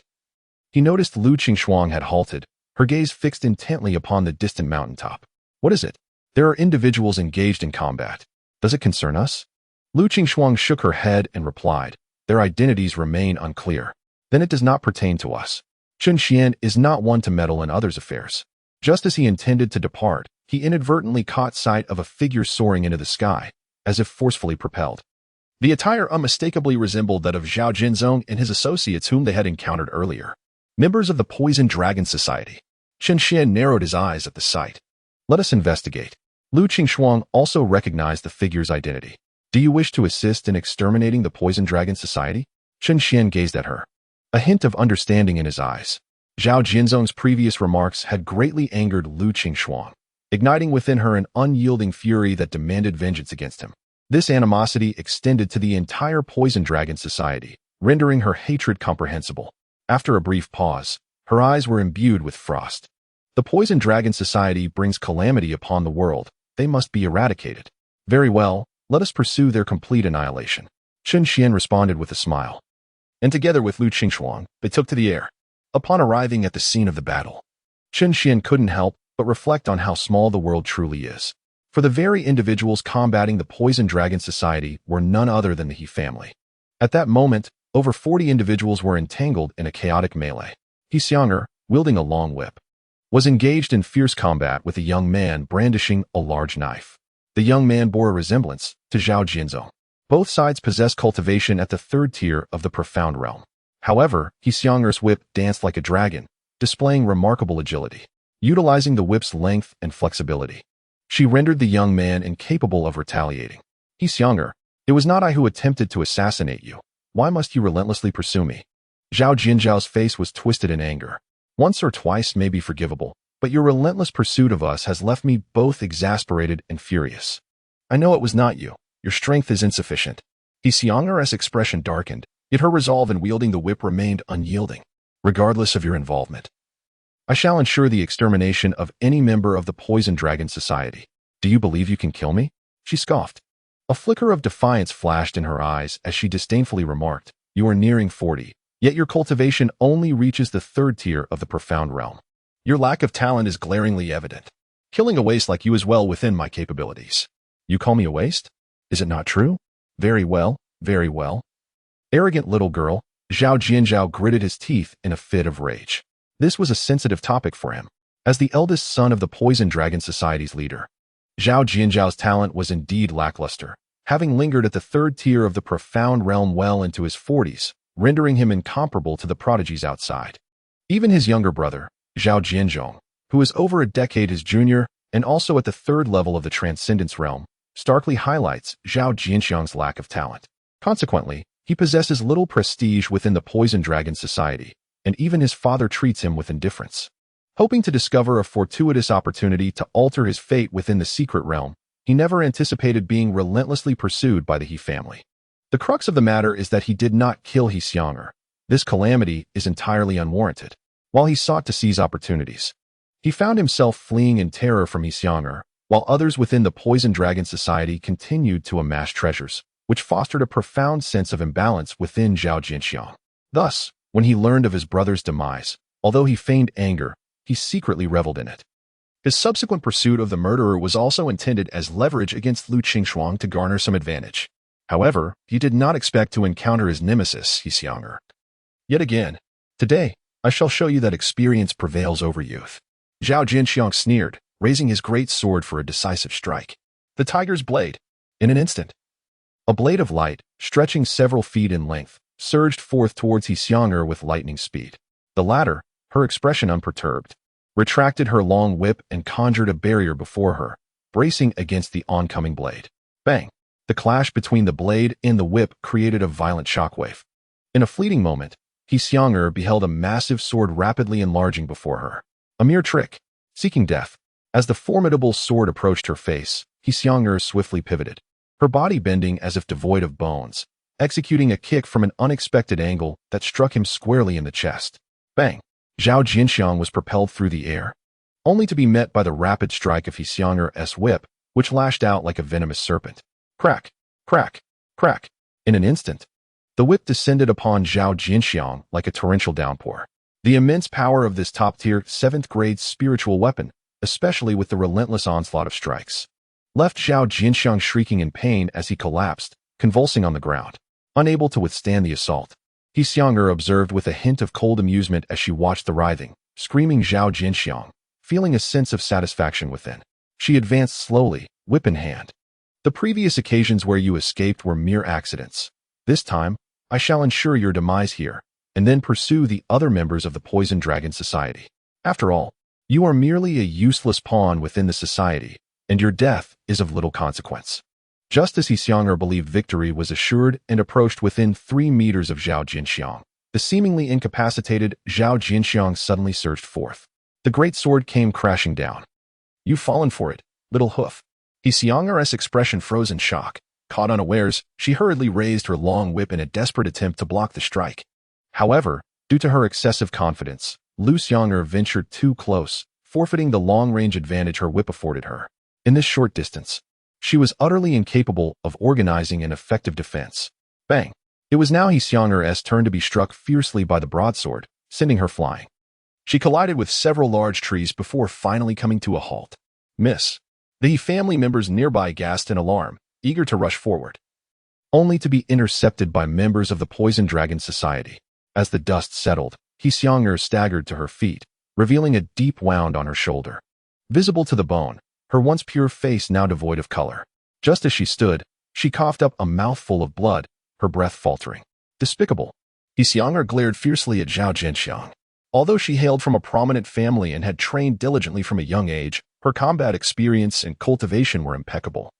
he noticed Lu Qingxuang had halted, her gaze fixed intently upon the distant mountaintop. What is it? There are individuals engaged in combat. Does it concern us? Lu Qingxuang shook her head and replied, their identities remain unclear. Then it does not pertain to us. Chen Xian is not one to meddle in others' affairs. Just as he intended to depart, he inadvertently caught sight of a figure soaring into the sky, as if forcefully propelled. The attire unmistakably resembled that of Zhao Jinzong and his associates whom they had encountered earlier. Members of the Poison Dragon Society. Chen Xian narrowed his eyes at the sight. Let us investigate. Lu Qingxuang also recognized the figure's identity. Do you wish to assist in exterminating the Poison Dragon Society? Chen Xian gazed at her, a hint of understanding in his eyes. Zhao Jinzong's previous remarks had greatly angered Lu Qingxuang, igniting within her an unyielding fury that demanded vengeance against him. This animosity extended to the entire Poison Dragon Society, rendering her hatred comprehensible. After a brief pause, her eyes were imbued with frost. The Poison Dragon Society brings calamity upon the world. They must be eradicated. Very well, let us pursue their complete annihilation. Chen Xian responded with a smile. And together with Lu Qingxuang, they took to the air. Upon arriving at the scene of the battle, Chen Xian couldn't help but reflect on how small the world truly is. For the very individuals combating the Poison Dragon Society were none other than the He family. At that moment, over 40 individuals were entangled in a chaotic melee. He Xianger, wielding a long whip, was engaged in fierce combat with a young man brandishing a large knife. The young man bore a resemblance to Zhao Jinzong. Both sides possessed cultivation at the third tier of the profound realm. However, He Xianger's whip danced like a dragon, displaying remarkable agility. Utilizing the whip's length and flexibility, she rendered the young man incapable of retaliating. He Xianger, it was not I who attempted to assassinate you. Why must you relentlessly pursue me? Zhao Jinzhao's face was twisted in anger. Once or twice may be forgivable, but your relentless pursuit of us has left me both exasperated and furious. I know it was not you. Your strength is insufficient. He Xianger's expression darkened, yet her resolve in wielding the whip remained unyielding. Regardless of your involvement, I shall ensure the extermination of any member of the Poison Dragon Society. Do you believe you can kill me? She scoffed. A flicker of defiance flashed in her eyes as she disdainfully remarked, you are nearing 40, yet your cultivation only reaches the third tier of the profound realm. Your lack of talent is glaringly evident. Killing a waste like you is well within my capabilities. You call me a waste? Is it not true? Very well, very well. Arrogant little girl, Zhao Jinzhao gritted his teeth in a fit of rage. This was a sensitive topic for him. As the eldest son of the Poison Dragon Society's leader, Zhao Jinzhao's talent was indeed lackluster, having lingered at the third tier of the profound realm well into his 40s, rendering him incomparable to the prodigies outside. Even his younger brother, Zhao Jinzhong, who is over a decade his junior and also at the third level of the Transcendence realm, starkly highlights Zhao Jinxiang's lack of talent. Consequently, he possesses little prestige within the Poison Dragon Society, and even his father treats him with indifference. Hoping to discover a fortuitous opportunity to alter his fate within the secret realm, he never anticipated being relentlessly pursued by the He family. The crux of the matter is that he did not kill He Xianger. This calamity is entirely unwarranted. While he sought to seize opportunities, he found himself fleeing in terror from He Xianger, while others within the Poison Dragon Society continued to amass treasures, which fostered a profound sense of imbalance within Zhao Jinxiang. Thus, when he learned of his brother's demise, although he feigned anger, he secretly reveled in it. His subsequent pursuit of the murderer was also intended as leverage against Lu Qingxuang to garner some advantage. However, he did not expect to encounter his nemesis, He Xianger. Yet again, today, I shall show you that experience prevails over youth. Zhao Jinxiang sneered, raising his great sword for a decisive strike. The tiger's blade. In an instant, a blade of light, stretching several feet in length, surged forth towards He Xiang'er with lightning speed. The latter, her expression unperturbed, retracted her long whip and conjured a barrier before her, bracing against the oncoming blade. Bang! The clash between the blade and the whip created a violent shockwave. In a fleeting moment, He Xiang'er beheld a massive sword rapidly enlarging before her. A mere trick, seeking death. As the formidable sword approached her face, He Xiang'er swiftly pivoted, her body bending as if devoid of bones, executing a kick from an unexpected angle that struck him squarely in the chest. Bang! Zhao Jinxiang was propelled through the air, only to be met by the rapid strike of He Xiang'er's whip, which lashed out like a venomous serpent. Crack! Crack! Crack! In an instant, the whip descended upon Zhao Jinxiang like a torrential downpour. The immense power of this top-tier, 7th-grade spiritual weapon, especially with the relentless onslaught of strikes, left Zhao Jinxiang shrieking in pain as he collapsed, convulsing on the ground. Unable to withstand the assault, He Xiang'er observed with a hint of cold amusement as she watched the writhing, screaming Zhao Jinxiang, feeling a sense of satisfaction within. She advanced slowly, whip in hand. The previous occasions where you escaped were mere accidents. This time, I shall ensure your demise here, and then pursue the other members of the Poison Dragon Society. After all, you are merely a useless pawn within the society, and your death is of little consequence. Just as He Xiang'er believed victory was assured and approached within 3 meters of Zhao Jinxiang, the seemingly incapacitated Zhao Jinxiang suddenly surged forth. The great sword came crashing down. You've fallen for it, little hoof. He Xiang'er's expression froze in shock. Caught unawares, she hurriedly raised her long whip in a desperate attempt to block the strike. However, due to her excessive confidence, Lu Xiang'er ventured too close, forfeiting the long-range advantage her whip afforded her. In this short distance, she was utterly incapable of organizing an effective defense. Bang! It was now He Xiang'er's turn to be struck fiercely by the broadsword, sending her flying. She collided with several large trees before finally coming to a halt. Miss. The He family members nearby gasped in alarm, eager to rush forward, only to be intercepted by members of the Poison Dragon Society. As the dust settled, He Xiang'er staggered to her feet, revealing a deep wound on her shoulder. Visible to the bone, her once pure face now devoid of color. Just as she stood, she coughed up a mouthful of blood, her breath faltering. Despicable. He Xiang'er glared fiercely at Zhao Jinxiang. Although she hailed from a prominent family and had trained diligently from a young age, her combat experience and cultivation were impeccable.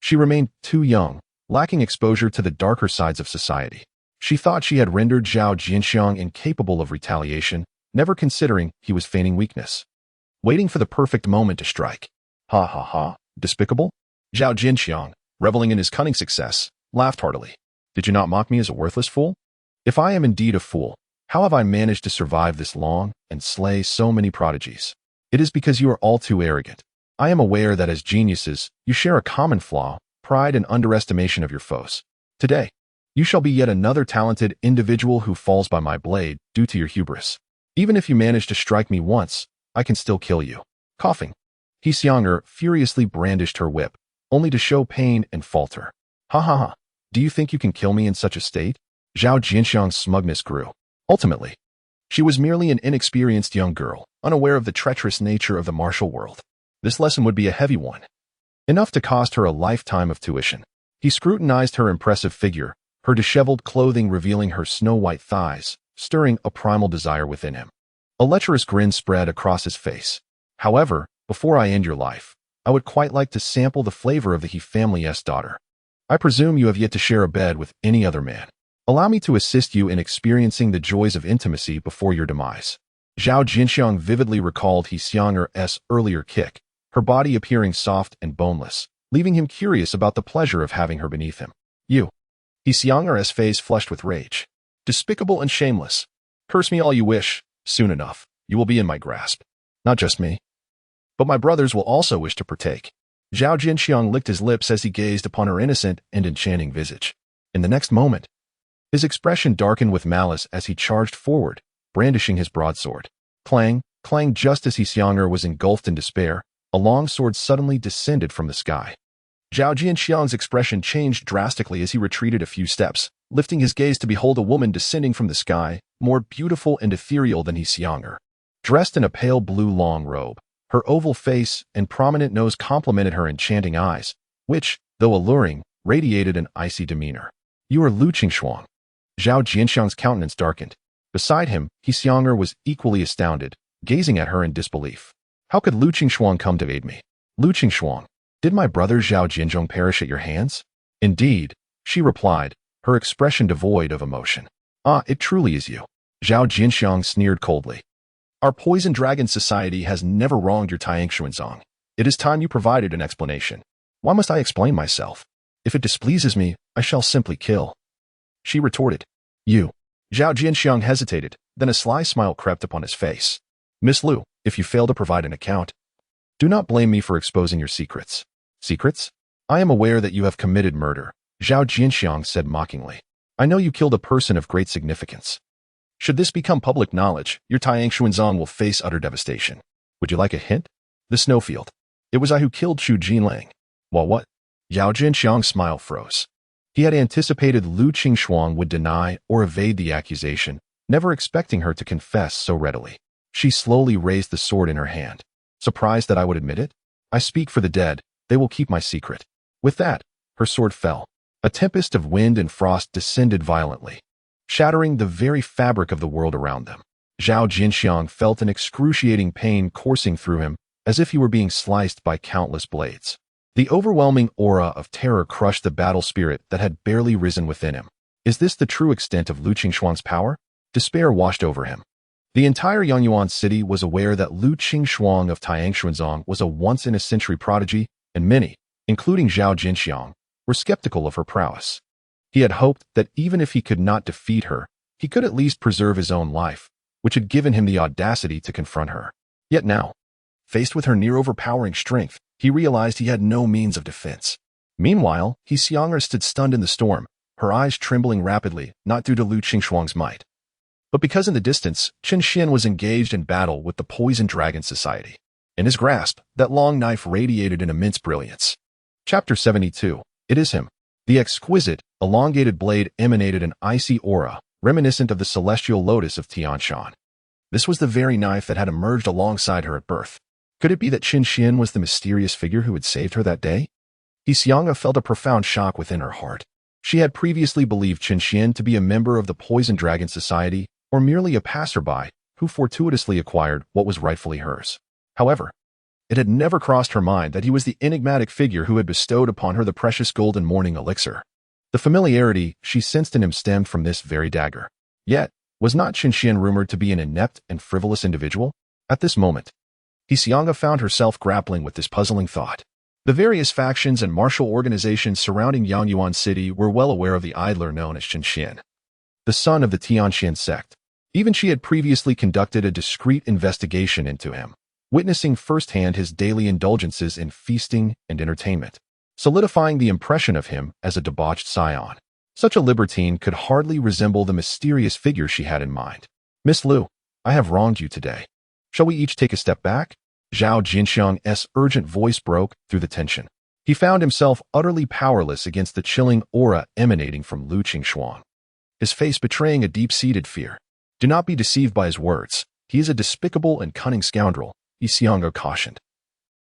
She remained too young, lacking exposure to the darker sides of society. She thought she had rendered Zhao Jinxiang incapable of retaliation, never considering he was feigning weakness, waiting for the perfect moment to strike. Ha ha ha, despicable? Zhao Jinxiang, reveling in his cunning success, laughed heartily. Did you not mock me as a worthless fool? If I am indeed a fool, how have I managed to survive this long and slay so many prodigies? It is because you are all too arrogant. I am aware that as geniuses, you share a common flaw, pride and underestimation of your foes. Today, you shall be yet another talented individual who falls by my blade due to your hubris. Even if you manage to strike me once, I can still kill you. Coughing, He Xiang'er furiously brandished her whip, only to show pain and falter. Ha ha ha, do you think you can kill me in such a state? Zhao Jinxiang's smugness grew. Ultimately, she was merely an inexperienced young girl, unaware of the treacherous nature of the martial world. This lesson would be a heavy one, enough to cost her a lifetime of tuition. He scrutinized her impressive figure, her disheveled clothing revealing her snow-white thighs, stirring a primal desire within him. A lecherous grin spread across his face. However, before I end your life, I would quite like to sample the flavor of the He family's daughter. I presume you have yet to share a bed with any other man. Allow me to assist you in experiencing the joys of intimacy before your demise. Zhao Jinxiang vividly recalled He Xiang'er's earlier kick, her body appearing soft and boneless, leaving him curious about the pleasure of having her beneath him. You. He Xiang'er's face flushed with rage. Despicable and shameless. Curse me all you wish. Soon enough, you will be in my grasp. Not just me, but my brothers will also wish to partake. Zhao Jinxiang licked his lips as he gazed upon her innocent and enchanting visage. In the next moment, his expression darkened with malice as he charged forward, brandishing his broadsword. Clang, clang, just as He Xiang'er was engulfed in despair, a long sword suddenly descended from the sky. Zhao Jinxiang's expression changed drastically as he retreated a few steps, lifting his gaze to behold a woman descending from the sky, more beautiful and ethereal than He Xiang'er. Dressed in a pale blue long robe, her oval face and prominent nose complemented her enchanting eyes, which, though alluring, radiated an icy demeanor. "You are Lu Qingxuang." Zhao Jianxiang's countenance darkened. Beside him, He Xiong'er was equally astounded, gazing at her in disbelief. "How could Lu Qingxuang come to aid me?" "Lu Qingxuang, did my brother Zhao Jianzhong perish at your hands?" "Indeed," she replied, her expression devoid of emotion. "Ah, it truly is you." Zhao Jianxiang sneered coldly. "Our Poison Dragon Society has never wronged your Tianxuanzong. It is time you provided an explanation." "Why must I explain myself? If it displeases me, I shall simply kill," she retorted. "You." Zhao Jianxiang hesitated, then a sly smile crept upon his face. "Miss Lu, if you fail to provide an account, do not blame me for exposing your secrets." "Secrets? I am aware that you have committed murder," Zhao Jianxiang said mockingly. "I know you killed a person of great significance. Should this become public knowledge, your Tianxuanzong will face utter devastation. Would you like a hint? The snowfield. It was I who killed Chu Jinlang." "Well, what?" Zhao Jianxiang's smile froze. He had anticipated Lu Qingxuang would deny or evade the accusation, never expecting her to confess so readily. She slowly raised the sword in her hand. "Surprised that I would admit it? I speak for the dead, they will keep my secret." With that, her sword fell. A tempest of wind and frost descended violently, shattering the very fabric of the world around them. Zhao Jinxiang felt an excruciating pain coursing through him, as if he were being sliced by countless blades. The overwhelming aura of terror crushed the battle spirit that had barely risen within him. Is this the true extent of Lu Qingxuang's power? Despair washed over him. The entire Yangyuan city was aware that Lu Qingxuang of Tianxuanzong was a once-in-a-century prodigy, and many, including Zhao Jinxiang, were skeptical of her prowess. He had hoped that even if he could not defeat her, he could at least preserve his own life, which had given him the audacity to confront her. Yet now, faced with her near-overpowering strength, he realized he had no means of defense. Meanwhile, He Xiong'er stood stunned in the storm, her eyes trembling rapidly, not due to Lu Qingxuang's might, but because in the distance, Chen Xian was engaged in battle with the Poison Dragon Society. In his grasp, that long knife radiated an immense brilliance. Chapter 72. It is him. The exquisite, elongated blade emanated an icy aura, reminiscent of the celestial lotus of Tianshan. This was the very knife that had emerged alongside her at birth. Could it be that Chen Xian was the mysterious figure who had saved her that day? He Xiong'er felt a profound shock within her heart. She had previously believed Chen Xian to be a member of the Poison Dragon Society, or merely a passerby who fortuitously acquired what was rightfully hers. However, it had never crossed her mind that he was the enigmatic figure who had bestowed upon her the precious golden morning elixir. The familiarity she sensed in him stemmed from this very dagger. Yet, was not Chen Xian rumored to be an inept and frivolous individual? At this moment, He Xiong'er found herself grappling with this puzzling thought. The various factions and martial organizations surrounding Yangyuan City were well aware of the idler known as Chen Xian, the son of the Tianxian sect. Even she had previously conducted a discreet investigation into him, witnessing firsthand his daily indulgences in feasting and entertainment, solidifying the impression of him as a debauched scion. Such a libertine could hardly resemble the mysterious figure she had in mind. "Miss Lu, I have wronged you today. Shall we each take a step back?" Zhao Jinxiang's urgent voice broke through the tension. He found himself utterly powerless against the chilling aura emanating from Lu Qingxuang, his face betraying a deep-seated fear. "Do not be deceived by his words. He is a despicable and cunning scoundrel," He Xiong'er cautioned,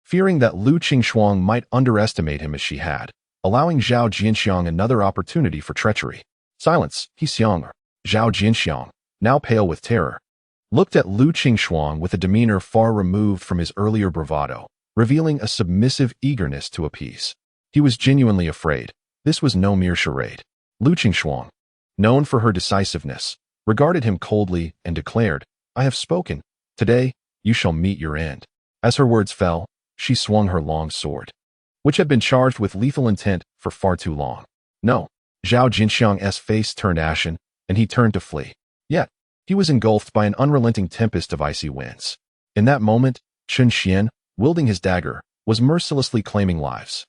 fearing that Lu Qingxuang might underestimate him as she had, allowing Zhao Jinxiang another opportunity for treachery. "Silence, He Xiong'er." Zhao Jinxiang, now pale with terror, looked at Lu Qingxuang with a demeanor far removed from his earlier bravado, revealing a submissive eagerness to appease. He was genuinely afraid. This was no mere charade. Lu Qingxuang, known for her decisiveness, regarded him coldly and declared, "I have spoken. Today, you shall meet your end." As her words fell, she swung her long sword, which had been charged with lethal intent for far too long. "No." Zhao Jinxiang's face turned ashen, and he turned to flee. Yet, he was engulfed by an unrelenting tempest of icy winds. In that moment, Chen Xian, wielding his dagger, was mercilessly claiming lives.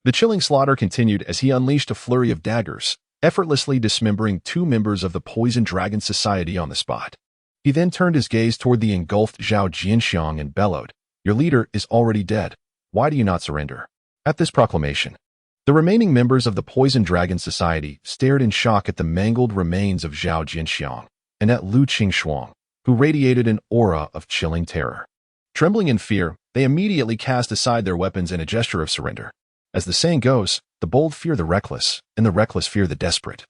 The chilling slaughter continued as he unleashed a flurry of daggers, effortlessly dismembering 2 members of the Poison Dragon Society on the spot. He then turned his gaze toward the engulfed Zhao Jinxiang and bellowed, "Your leader is already dead. Why do you not surrender?" At this proclamation, the remaining members of the Poison Dragon Society stared in shock at the mangled remains of Zhao Jinxiang and at Lu Qingxuang, who radiated an aura of chilling terror. Trembling in fear, they immediately cast aside their weapons in a gesture of surrender. As the saying goes, the bold fear the reckless, and the reckless fear the desperate.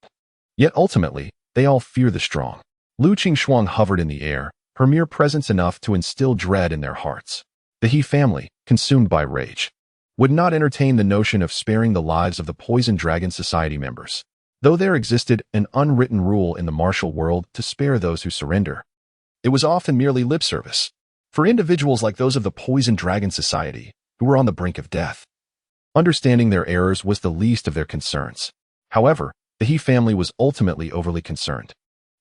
Yet ultimately, they all fear the strong. Lu Qingxuang hovered in the air, her mere presence enough to instill dread in their hearts. The He family, consumed by rage, would not entertain the notion of sparing the lives of the Poison Dragon Society members, though there existed an unwritten rule in the martial world to spare those who surrender. It was often merely lip service for individuals like those of the Poison Dragon Society, who were on the brink of death. Understanding their errors was the least of their concerns. However, the He family was ultimately overly concerned,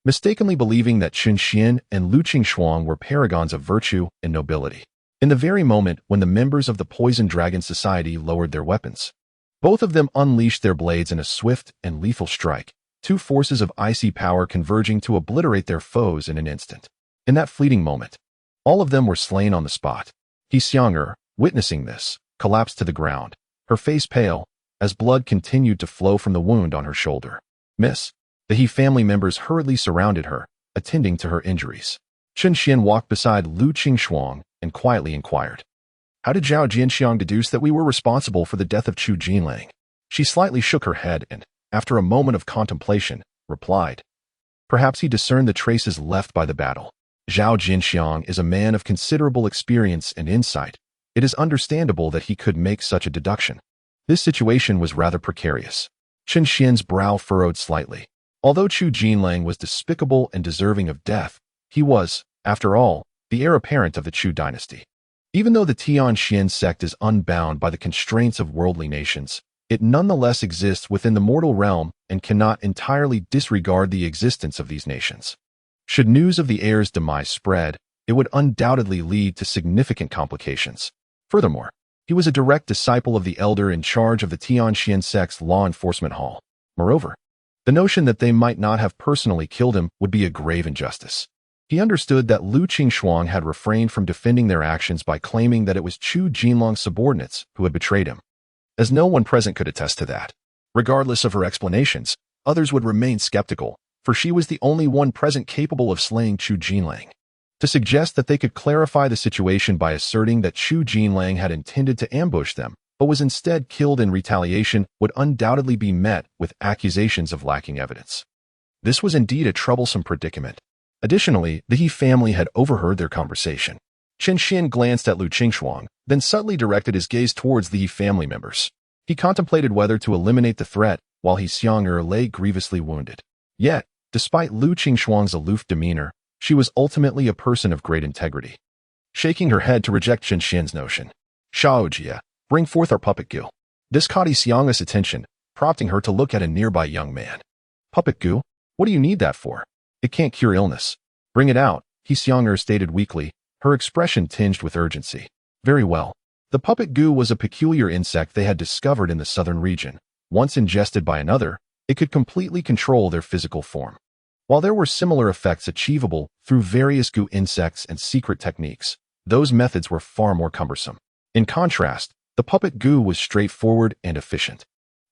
mistakenly believing that Chen Xian and Lu Qingxuang were paragons of virtue and nobility. In the very moment when the members of the Poison Dragon Society lowered their weapons, both of them unleashed their blades in a swift and lethal strike, two forces of icy power converging to obliterate their foes in an instant. In that fleeting moment, all of them were slain on the spot. He Xiang'er, witnessing this, collapsed to the ground, her face pale, as blood continued to flow from the wound on her shoulder. Miss, the He family members hurriedly surrounded her, attending to her injuries. Chen Xian walked beside Lu Qingxuang and quietly inquired, "How did Zhao Jianxiang deduce that we were responsible for the death of Chu Jinlang?" She slightly shook her head and, after a moment of contemplation, replied, "Perhaps he discerned the traces left by the battle. Zhao Jianxiang is a man of considerable experience and insight. It is understandable that he could make such a deduction." This situation was rather precarious. Chen Xian's brow furrowed slightly. Although Chu Jinlang was despicable and deserving of death, he was, after all, the heir apparent of the Chu dynasty. Even though the Tianxian sect is unbound by the constraints of worldly nations, it nonetheless exists within the mortal realm and cannot entirely disregard the existence of these nations. Should news of the heir's demise spread, it would undoubtedly lead to significant complications. Furthermore, he was a direct disciple of the elder in charge of the Tianxian sect's law enforcement hall. Moreover, the notion that they might not have personally killed him would be a grave injustice. He understood that Lu Qingxuang had refrained from defending their actions by claiming that it was Chu Jinlong's subordinates who had betrayed him, as no one present could attest to that. Regardless of her explanations, others would remain skeptical, for she was the only one present capable of slaying Chu Jinlang. To suggest that they could clarify the situation by asserting that Chu Jinlang had intended to ambush them, but was instead killed in retaliation, would undoubtedly be met with accusations of lacking evidence. This was indeed a troublesome predicament. Additionally, the He family had overheard their conversation. Chen Xian glanced at Lu Qingxuang, then subtly directed his gaze towards the He family members. He contemplated whether to eliminate the threat while He Xiang'er lay grievously wounded. Yet, despite Lu Qingxuang's aloof demeanor, she was ultimately a person of great integrity. Shaking her head to reject Chen Xian's notion, "Shaojia, bring forth our puppet gu." This caught He Xiang'er's attention, prompting her to look at a nearby young man. "Puppet gu? What do you need that for? It can't cure illness." "Bring it out," He Xiang'er stated weakly, her expression tinged with urgency. Very well. The puppet gu was a peculiar insect they had discovered in the southern region. Once ingested by another, it could completely control their physical form. While there were similar effects achievable through various gu insects and secret techniques, those methods were far more cumbersome. In contrast, the puppet gu was straightforward and efficient.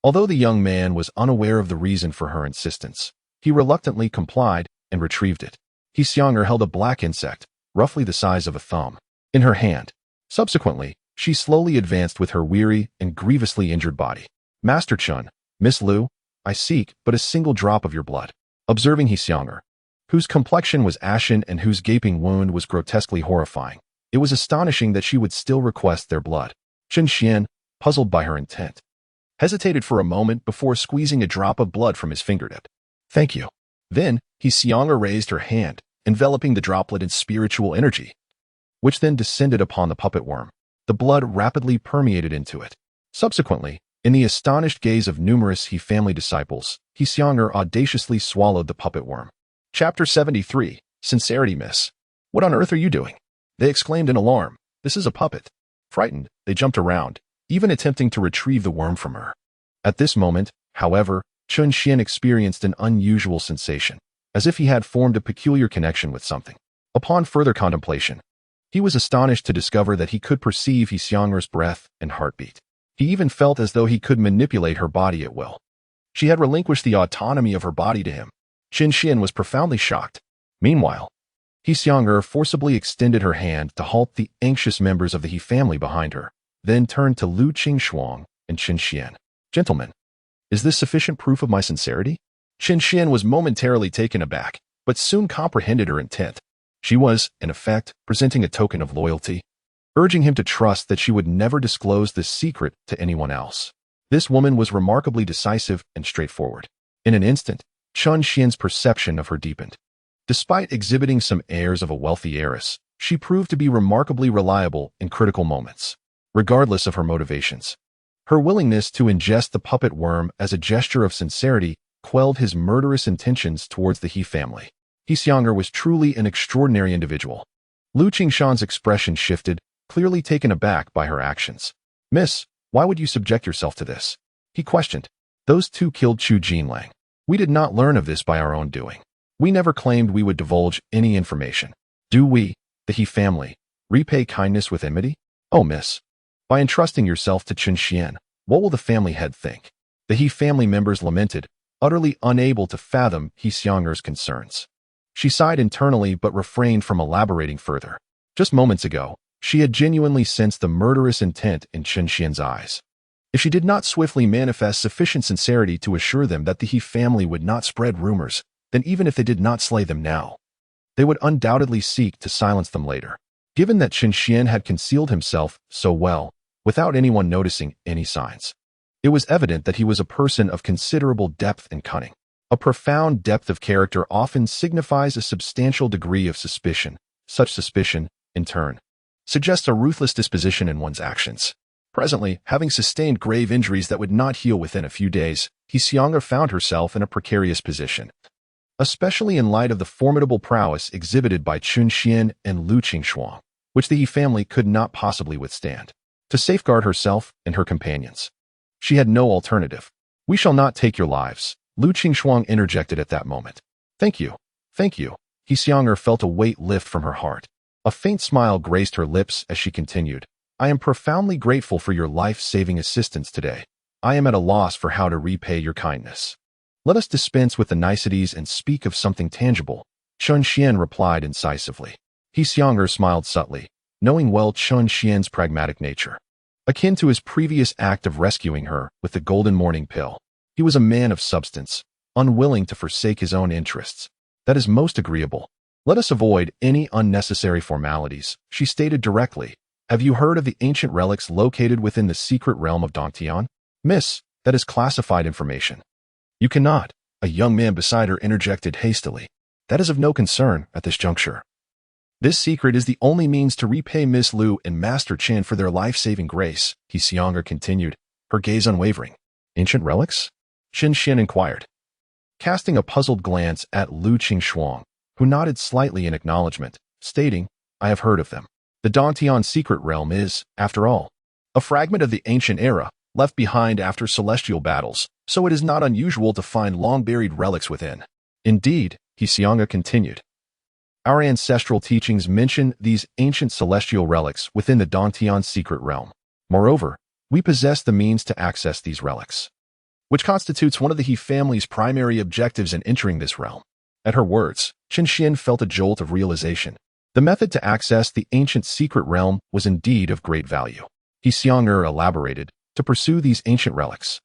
Although the young man was unaware of the reason for her insistence, he reluctantly complied and retrieved it. He Xiang'er held a black insect, roughly the size of a thumb, in her hand. Subsequently, she slowly advanced with her weary and grievously injured body. "Master Chun, Miss Lu, I seek but a single drop of your blood." Observing He Xiang'er, whose complexion was ashen and whose gaping wound was grotesquely horrifying, it was astonishing that she would still request their blood. Chen Xian, puzzled by her intent, hesitated for a moment before squeezing a drop of blood from his fingertip. "Thank you." Then, He Xiang'er raised her hand, enveloping the droplet in spiritual energy, which then descended upon the puppet worm. The blood rapidly permeated into it. Subsequently, in the astonished gaze of numerous He family disciples, He Xiang'er audaciously swallowed the puppet worm. Chapter 73, Sincerity Miss. "What on earth are you doing?" they exclaimed in alarm. "This is a puppet." Frightened, they jumped around, even attempting to retrieve the worm from her. At this moment, however, Chen Xian experienced an unusual sensation, as if he had formed a peculiar connection with something. Upon further contemplation, he was astonished to discover that he could perceive He Xiang'er's breath and heartbeat. He even felt as though he could manipulate her body at will. She had relinquished the autonomy of her body to him. Chen Xian was profoundly shocked. Meanwhile, He Xiang'er forcibly extended her hand to halt the anxious members of the He family behind her, then turned to Lu Qingxuang and Qin Xian. Gentlemen, is this sufficient proof of my sincerity? Qin Xian was momentarily taken aback, but soon comprehended her intent. She was, in effect, presenting a token of loyalty, urging him to trust that she would never disclose this secret to anyone else. This woman was remarkably decisive and straightforward. In an instant, Qin Xian's perception of her deepened. Despite exhibiting some airs of a wealthy heiress, she proved to be remarkably reliable in critical moments, regardless of her motivations. Her willingness to ingest the puppet worm as a gesture of sincerity quelled his murderous intentions towards the He family. He Xianger was truly an extraordinary individual. Lu Qingshan's expression shifted, clearly taken aback by her actions. Miss, why would you subject yourself to this? He questioned. Those two killed Chu Jinlang. We did not learn of this by our own doing. We never claimed we would divulge any information. Do we, the He family, repay kindness with enmity? Oh, miss. By entrusting yourself to Qin Xian, what will the family head think? The He family members lamented, utterly unable to fathom He Xianger's concerns. She sighed internally but refrained from elaborating further. Just moments ago, she had genuinely sensed the murderous intent in Qin Xian's eyes. If she did not swiftly manifest sufficient sincerity to assure them that the He family would not spread rumors, then even if they did not slay them now, they would undoubtedly seek to silence them later. Given that Qin Xian had concealed himself so well, without anyone noticing any signs, it was evident that he was a person of considerable depth and cunning. A profound depth of character often signifies a substantial degree of suspicion. Such suspicion, in turn, suggests a ruthless disposition in one's actions. Presently, having sustained grave injuries that would not heal within a few days, He Xianger found herself in a precarious position, especially in light of the formidable prowess exhibited by Qin Xian and Lu Qingshuang, which the He family could not possibly withstand. To safeguard herself and her companions, she had no alternative. We shall not take your lives, Lu Qingshuang interjected at that moment. Thank you. Thank you. He Xianger felt a weight lift from her heart. A faint smile graced her lips as she continued. I am profoundly grateful for your life-saving assistance today. I am at a loss for how to repay your kindness. Let us dispense with the niceties and speak of something tangible, Qin Xian replied incisively. He Xianger smiled subtly, knowing well Qin Xian's pragmatic nature. Akin to his previous act of rescuing her with the golden morning pill, he was a man of substance, unwilling to forsake his own interests. That is most agreeable. Let us avoid any unnecessary formalities, she stated directly. Have you heard of the ancient relics located within the secret realm of Dongtian? Miss, that is classified information. You cannot, a young man beside her interjected hastily. That is of no concern at this juncture. This secret is the only means to repay Miss Lu and Master Chen for their life-saving grace, He Xianger continued, her gaze unwavering. Ancient relics? Qin Xian inquired, casting a puzzled glance at Lu Qingshuang, who nodded slightly in acknowledgement, stating, I have heard of them. The Dongtian secret realm is, after all, a fragment of the ancient era, left behind after celestial battles, so it is not unusual to find long-buried relics within. Indeed, He Xianger continued, our ancestral teachings mention these ancient celestial relics within the Dongtian secret realm. Moreover, we possess the means to access these relics, which constitutes one of the He family's primary objectives in entering this realm. At her words, Qin Xian felt a jolt of realization. The method to access the ancient secret realm was indeed of great value. He Xianger elaborated, to pursue these ancient relics.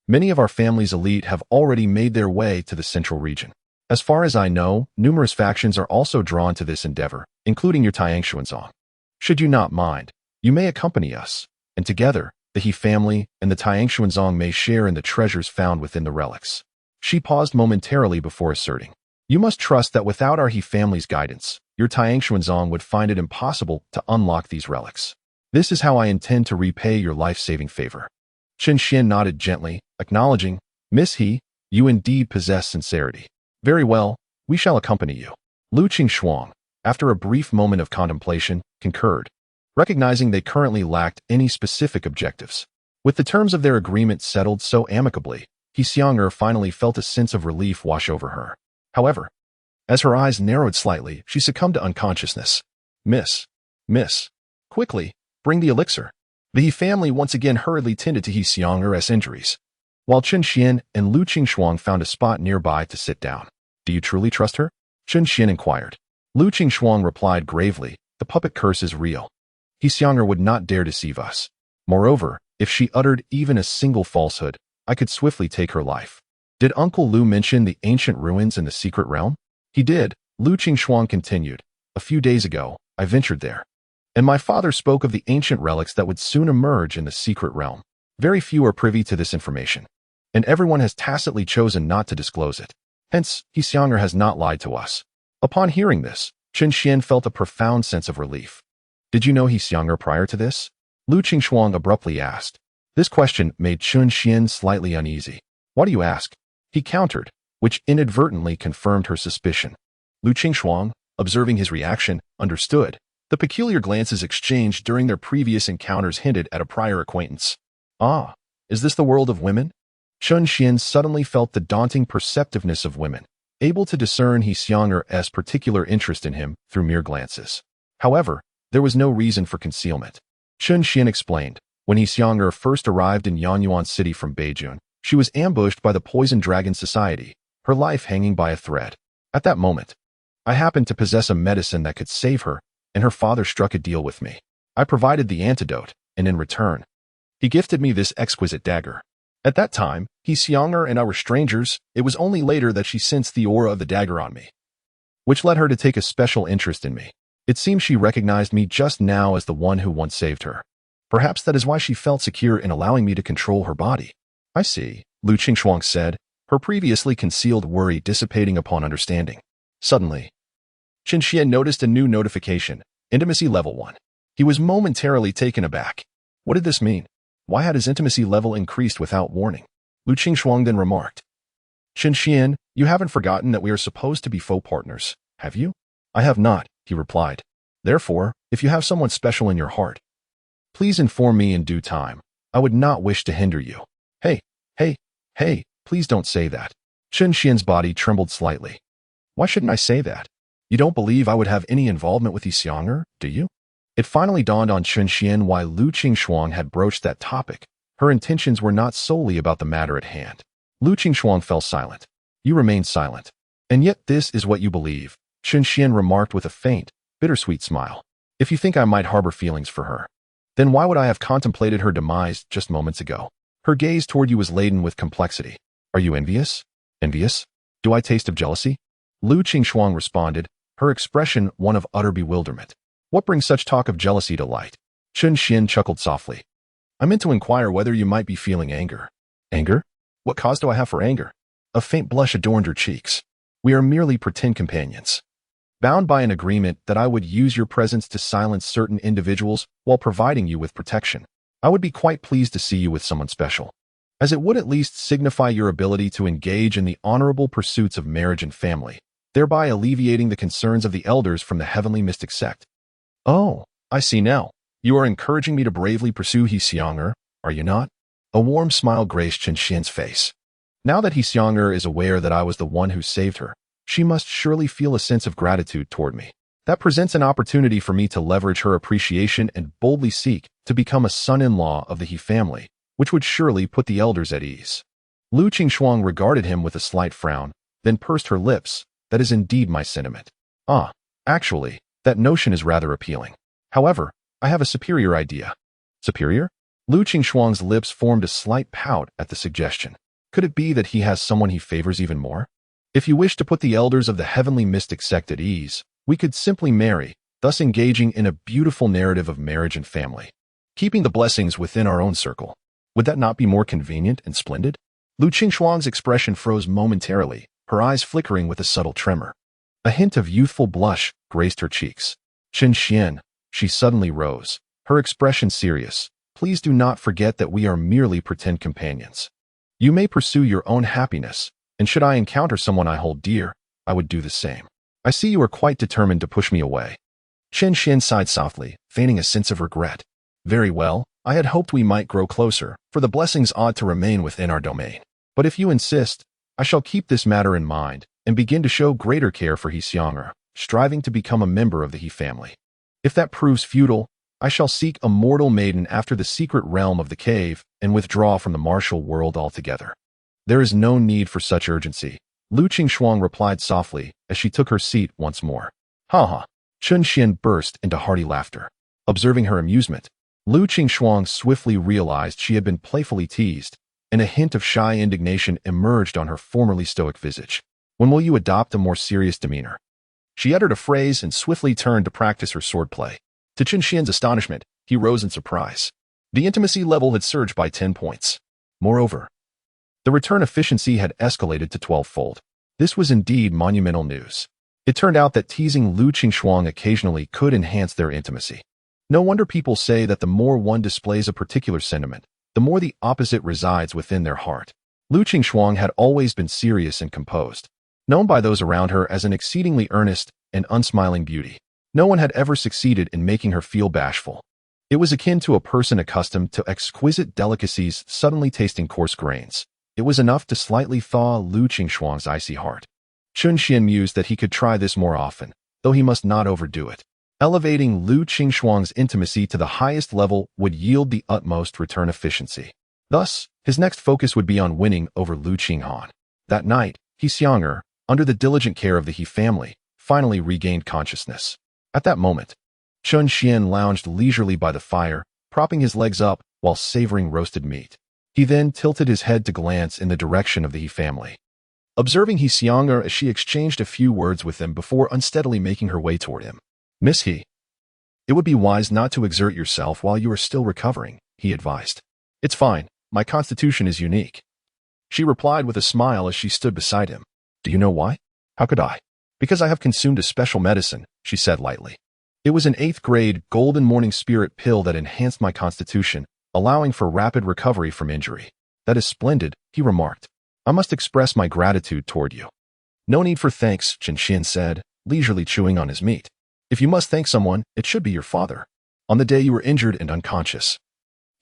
Many of our family's elite have already made their way to the central region. As far as I know, numerous factions are also drawn to this endeavor, including your Tiangshuanzong. Should you not mind, you may accompany us, and together, the He family and the Tiangshuanzong may share in the treasures found within the relics. She paused momentarily before asserting, you must trust that without our He family's guidance, your Tiangshuanzong would find it impossible to unlock these relics. This is how I intend to repay your life-saving favor. Qin Xian nodded gently, acknowledging, Miss He, you indeed possess sincerity. Very well, we shall accompany you. Lu Qingshuang, after a brief moment of contemplation, concurred, recognizing they currently lacked any specific objectives. With the terms of their agreement settled so amicably, He Xianger finally felt a sense of relief wash over her. However, as her eyes narrowed slightly, she succumbed to unconsciousness. Miss, quickly, bring the elixir. The He family once again hurriedly tended to He Xianger's injuries, while Qin Xian and Lu Qingshuang found a spot nearby to sit down. Do you truly trust her? Qin Xian inquired. Lu Qingshuang replied gravely, the puppet curse is real. He Xianger would not dare deceive us. Moreover, If she uttered even a single falsehood, I could swiftly take her life. Did Uncle Lu mention the ancient ruins in the secret realm? He did, Lu Qingxuang continued. A few days ago, I ventured there. And my father spoke of the ancient relics that would soon emerge in the secret realm. Very few are privy to this information, and everyone has tacitly chosen not to disclose it. Hence, He Xiang'er has not lied to us. Upon hearing this, Chen Xian felt a profound sense of relief. Did you know He Xiang'er prior to this? Lu Qingxuang abruptly asked. This question made Chen Xian slightly uneasy. Why do you ask? He countered, which inadvertently confirmed her suspicion. Lu Qingxuang, observing his reaction, understood. The peculiar glances exchanged during their previous encounters hinted at a prior acquaintance. Ah, is this the world of women? Chen Xian suddenly felt the daunting perceptiveness of women, able to discern He Xiang'er's particular interest in him through mere glances. However, there was no reason for concealment. Chen Xian explained, when He Xiang'er first arrived in Yanyuan City from Beijing, she was ambushed by the Poison Dragon Society, her life hanging by a thread. At that moment, I happened to possess a medicine that could save her, and her father struck a deal with me. I provided the antidote, and in return, he gifted me this exquisite dagger. At that time, He Xiang'er and I were strangers. It was only later that she sensed the aura of the dagger on me, which led her to take a special interest in me. It seems she recognized me just now as the one who once saved her. Perhaps that is why she felt secure in allowing me to control her body. I see, Lu Qingxuang said, her previously concealed worry dissipating upon understanding. Suddenly, Chen Xian noticed a new notification, Intimacy Level 1. He was momentarily taken aback. What did this mean? Why had his intimacy level increased without warning? Lu Qingxuang then remarked. Chen Xian, you haven't forgotten that we are supposed to be faux partners, have you? I have not, he replied. Therefore, if you have someone special in your heart, please inform me in due time. I would not wish to hinder you. Hey, please don't say that. Chen Xian's body trembled slightly. Why shouldn't I say that? You don't believe I would have any involvement with He Xiang'er, do you? It finally dawned on Chen Xian why Lu Qingxuang had broached that topic. Her intentions were not solely about the matter at hand. Lu Qingxuang fell silent. You remained silent. And yet this is what you believe, Chen Xian remarked with a faint, bittersweet smile. If you think I might harbor feelings for her, then why would I have contemplated her demise just moments ago? Her gaze toward you was laden with complexity. Are you envious? Envious? Do I taste of jealousy? Lu Qingxuang responded, her expression one of utter bewilderment. What brings such talk of jealousy to light? Chen Xian chuckled softly. I meant to inquire whether you might be feeling anger. Anger? What cause do I have for anger? A faint blush adorned her cheeks. We are merely pretend companions, bound by an agreement that I would use your presence to silence certain individuals while providing you with protection. I would be quite pleased to see you with someone special, as it would at least signify your ability to engage in the honorable pursuits of marriage and family, thereby alleviating the concerns of the elders from the heavenly mystic sect. Oh, I see now. You are encouraging me to bravely pursue He Xiang'er, are you not? A warm smile graced Chen Xian's face. Now that He Xiang'er is aware that I was the one who saved her, she must surely feel a sense of gratitude toward me. That presents an opportunity for me to leverage her appreciation and boldly seek to become a son-in-law of the He family, which would surely put the elders at ease. Lu Qingxuang regarded him with a slight frown, then pursed her lips. That is indeed my sentiment. Ah, actually, that notion is rather appealing. However, I have a superior idea. Superior? Lu Qingxuang's lips formed a slight pout at the suggestion. Could it be that he has someone he favors even more? If you wish to put the elders of the heavenly mystic sect at ease, we could simply marry, thus engaging in a beautiful narrative of marriage and family, keeping the blessings within our own circle. Would that not be more convenient and splendid? Lu Qingxuang's expression froze momentarily, her eyes flickering with a subtle tremor. A hint of youthful blush graced her cheeks. Chen Xian, she suddenly rose, her expression serious. Please do not forget that we are merely pretend companions. You may pursue your own happiness, and should I encounter someone I hold dear, I would do the same. I see you are quite determined to push me away. Chen Xian sighed softly, feigning a sense of regret. Very well, I had hoped we might grow closer, for the blessings ought to remain within our domain. But if you insist, I shall keep this matter in mind, and begin to show greater care for He Xiang'er, striving to become a member of the He family. If that proves futile, I shall seek a mortal maiden after the secret realm of the cave, and withdraw from the martial world altogether. There is no need for such urgency, Lu Qingxuang replied softly as she took her seat once more. Ha ha! Chen Xian burst into hearty laughter. Observing her amusement, Lu Qingxuang swiftly realized she had been playfully teased, and a hint of shy indignation emerged on her formerly stoic visage. When will you adopt a more serious demeanor? She uttered a phrase and swiftly turned to practice her swordplay. To Qin Xian's astonishment, he rose in surprise. The intimacy level had surged by 10 points. Moreover, the return efficiency had escalated to 12-fold. This was indeed monumental news. It turned out that teasing Lu Qingxuang occasionally could enhance their intimacy. No wonder people say that the more one displays a particular sentiment, the more the opposite resides within their heart. Lu Qingxuang had always been serious and composed, known by those around her as an exceedingly earnest and unsmiling beauty. No one had ever succeeded in making her feel bashful. It was akin to a person accustomed to exquisite delicacies suddenly tasting coarse grains. It was enough to slightly thaw Lu Qingxuang's icy heart. Qin Xian mused that he could try this more often, though he must not overdo it. Elevating Lu Qingxuang's intimacy to the highest level would yield the utmost return efficiency. Thus, his next focus would be on winning over Lu Qinghan. That night, He Xianger, under the diligent care of the He family, finally regained consciousness. At that moment, Qin Xian lounged leisurely by the fire, propping his legs up while savoring roasted meat. He then tilted his head to glance in the direction of the He family. Observing He Xianger as she exchanged a few words with him before unsteadily making her way toward him. Miss He, it would be wise not to exert yourself while you are still recovering, he advised. It's fine, my constitution is unique. She replied with a smile as she stood beside him. Do you know why? How could I? Because I have consumed a special medicine, she said lightly. It was an 8th grade golden morning spirit pill that enhanced my constitution, allowing for rapid recovery from injury. That is splendid, he remarked. I must express my gratitude toward you. No need for thanks, Qin Xian said, leisurely chewing on his meat. If you must thank someone, it should be your father. On the day you were injured and unconscious,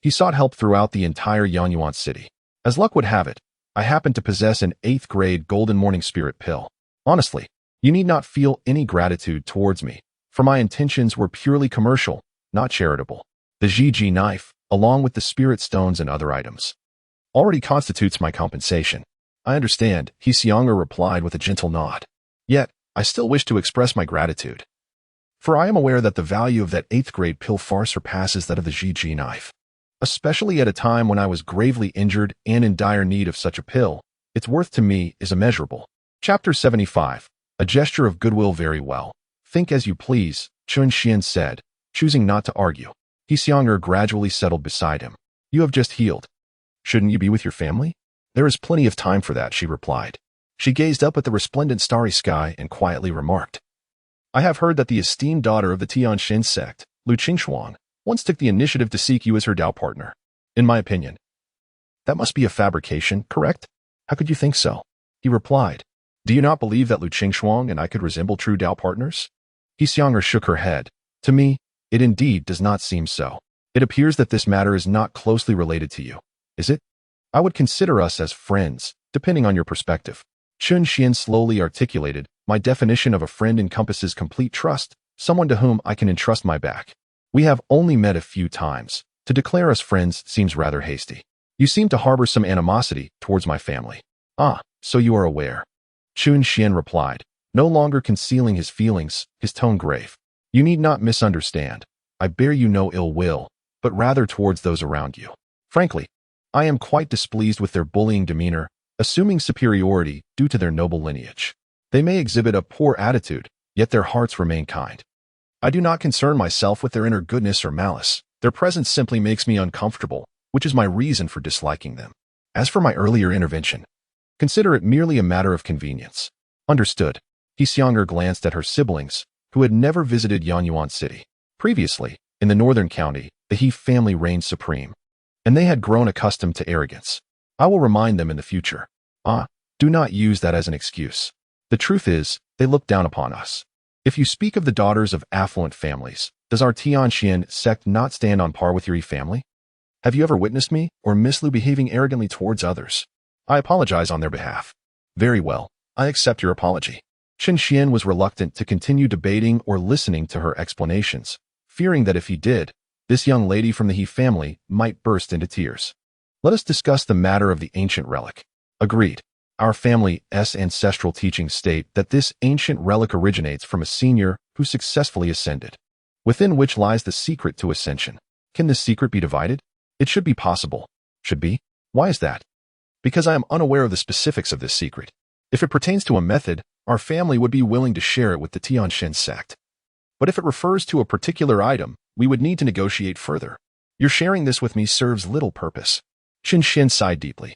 he sought help throughout the entire Yanyuan city. As luck would have it, I happen to possess an 8th grade golden morning spirit pill. Honestly, you need not feel any gratitude towards me, for my intentions were purely commercial, not charitable. The Zhiji knife, along with the spirit stones and other items, already constitutes my compensation. I understand, He Xianger replied with a gentle nod. Yet, I still wish to express my gratitude. For I am aware that the value of that 8th grade pill far surpasses that of the Zhiji knife. Especially at a time when I was gravely injured and in dire need of such a pill, its worth to me is immeasurable. Chapter 75. A gesture of goodwill. Very well. Think as you please, Qin Xian said, choosing not to argue. He Xianger gradually settled beside him. You have just healed. Shouldn't you be with your family? There is plenty of time for that, she replied. She gazed up at the resplendent starry sky and quietly remarked. I have heard that the esteemed daughter of the Tianshin sect, Lu Qingxuang, once took the initiative to seek you as her Dao partner. In my opinion, that must be a fabrication, correct? How could you think so? He replied. Do you not believe that Lu Qingxuang and I could resemble true Dao partners? He Xianger shook her head. To me, it indeed does not seem so. It appears that this matter is not closely related to you. Is it? I would consider us as friends, depending on your perspective. Qin Xian slowly articulated, my definition of a friend encompasses complete trust, someone to whom I can entrust my back. We have only met a few times. To declare us friends seems rather hasty. You seem to harbor some animosity towards my family. Ah, so you are aware. Qin Xian replied, no longer concealing his feelings, his tone grave. You need not misunderstand. I bear you no ill will, but rather towards those around you. Frankly, I am quite displeased with their bullying demeanor, assuming superiority due to their noble lineage. They may exhibit a poor attitude, yet their hearts remain kind. I do not concern myself with their inner goodness or malice. Their presence simply makes me uncomfortable, which is my reason for disliking them. As for my earlier intervention, consider it merely a matter of convenience. Understood. He Xianger glanced at her siblings, who had never visited Yanyuan City. Previously, in the northern county, the He family reigned supreme, and they had grown accustomed to arrogance. I will remind them in the future. Do not use that as an excuse. The truth is, they look down upon us. If you speak of the daughters of affluent families, does our Tianxian sect not stand on par with your He family? Have you ever witnessed me or Miss Lu behaving arrogantly towards others? I apologize on their behalf. Very well, I accept your apology. Qin Xian was reluctant to continue debating or listening to her explanations, fearing that if he did, this young lady from the He family might burst into tears. Let us discuss the matter of the ancient relic. Agreed. Our family's ancestral teachings state that this ancient relic originates from a senior who successfully ascended, within which lies the secret to ascension. Can this secret be divided? It should be possible. Should be? Why is that? Because I am unaware of the specifics of this secret. If it pertains to a method, our family would be willing to share it with the Tianxin sect. But if it refers to a particular item, we would need to negotiate further. Your sharing this with me serves little purpose. Qin Xian sighed deeply.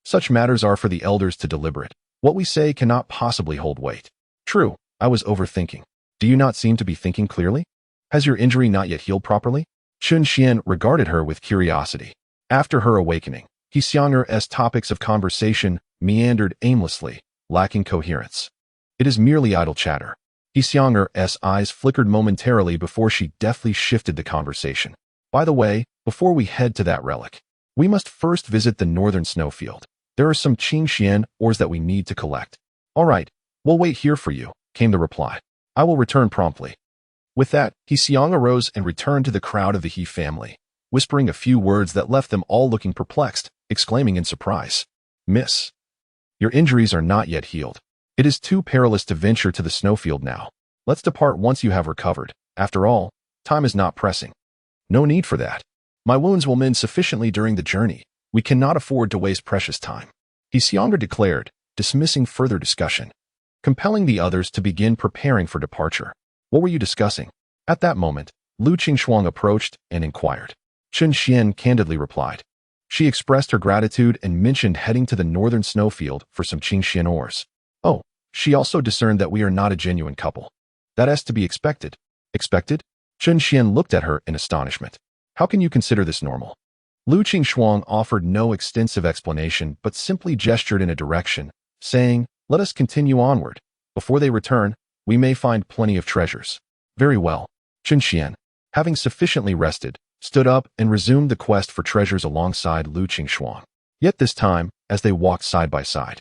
Such matters are for the elders to deliberate. What we say cannot possibly hold weight. True, I was overthinking. Do you not seem to be thinking clearly? Has your injury not yet healed properly? Qin Xian regarded her with curiosity. After her awakening, He Xiang'er's topics of conversation meandered aimlessly, lacking coherence. It is merely idle chatter. He Xiang'er's eyes flickered momentarily before she deftly shifted the conversation. By the way, before we head to that relic, we must first visit the northern snowfield. There are some Qingxian ores that we need to collect. All right, we'll wait here for you, came the reply. I will return promptly. With that, He Xiang arose and returned to the crowd of the He family, whispering a few words that left them all looking perplexed, exclaiming in surprise, "Miss, your injuries are not yet healed. It is too perilous to venture to the snowfield now. Let's depart once you have recovered. After all, time is not pressing." "No need for that. My wounds will mend sufficiently during the journey. We cannot afford to waste precious time," He Xiang declared, dismissing further discussion, compelling the others to begin preparing for departure. "What were you discussing?" At that moment, Lu Qingshuang approached and inquired. Qin Xian candidly replied. She expressed her gratitude and mentioned heading to the northern snowfield for some Qingxian ores. Oh, she also discerned that we are not a genuine couple. That is to be expected. Expected? Qin Xian looked at her in astonishment. How can you consider this normal? Lu Qingshuang offered no extensive explanation but simply gestured in a direction, saying, "Let us continue onward. Before they return, we may find plenty of treasures." Very well. Qin Xian, having sufficiently rested, stood up and resumed the quest for treasures alongside Lu Qingshuang. Yet this time, as they walked side by side,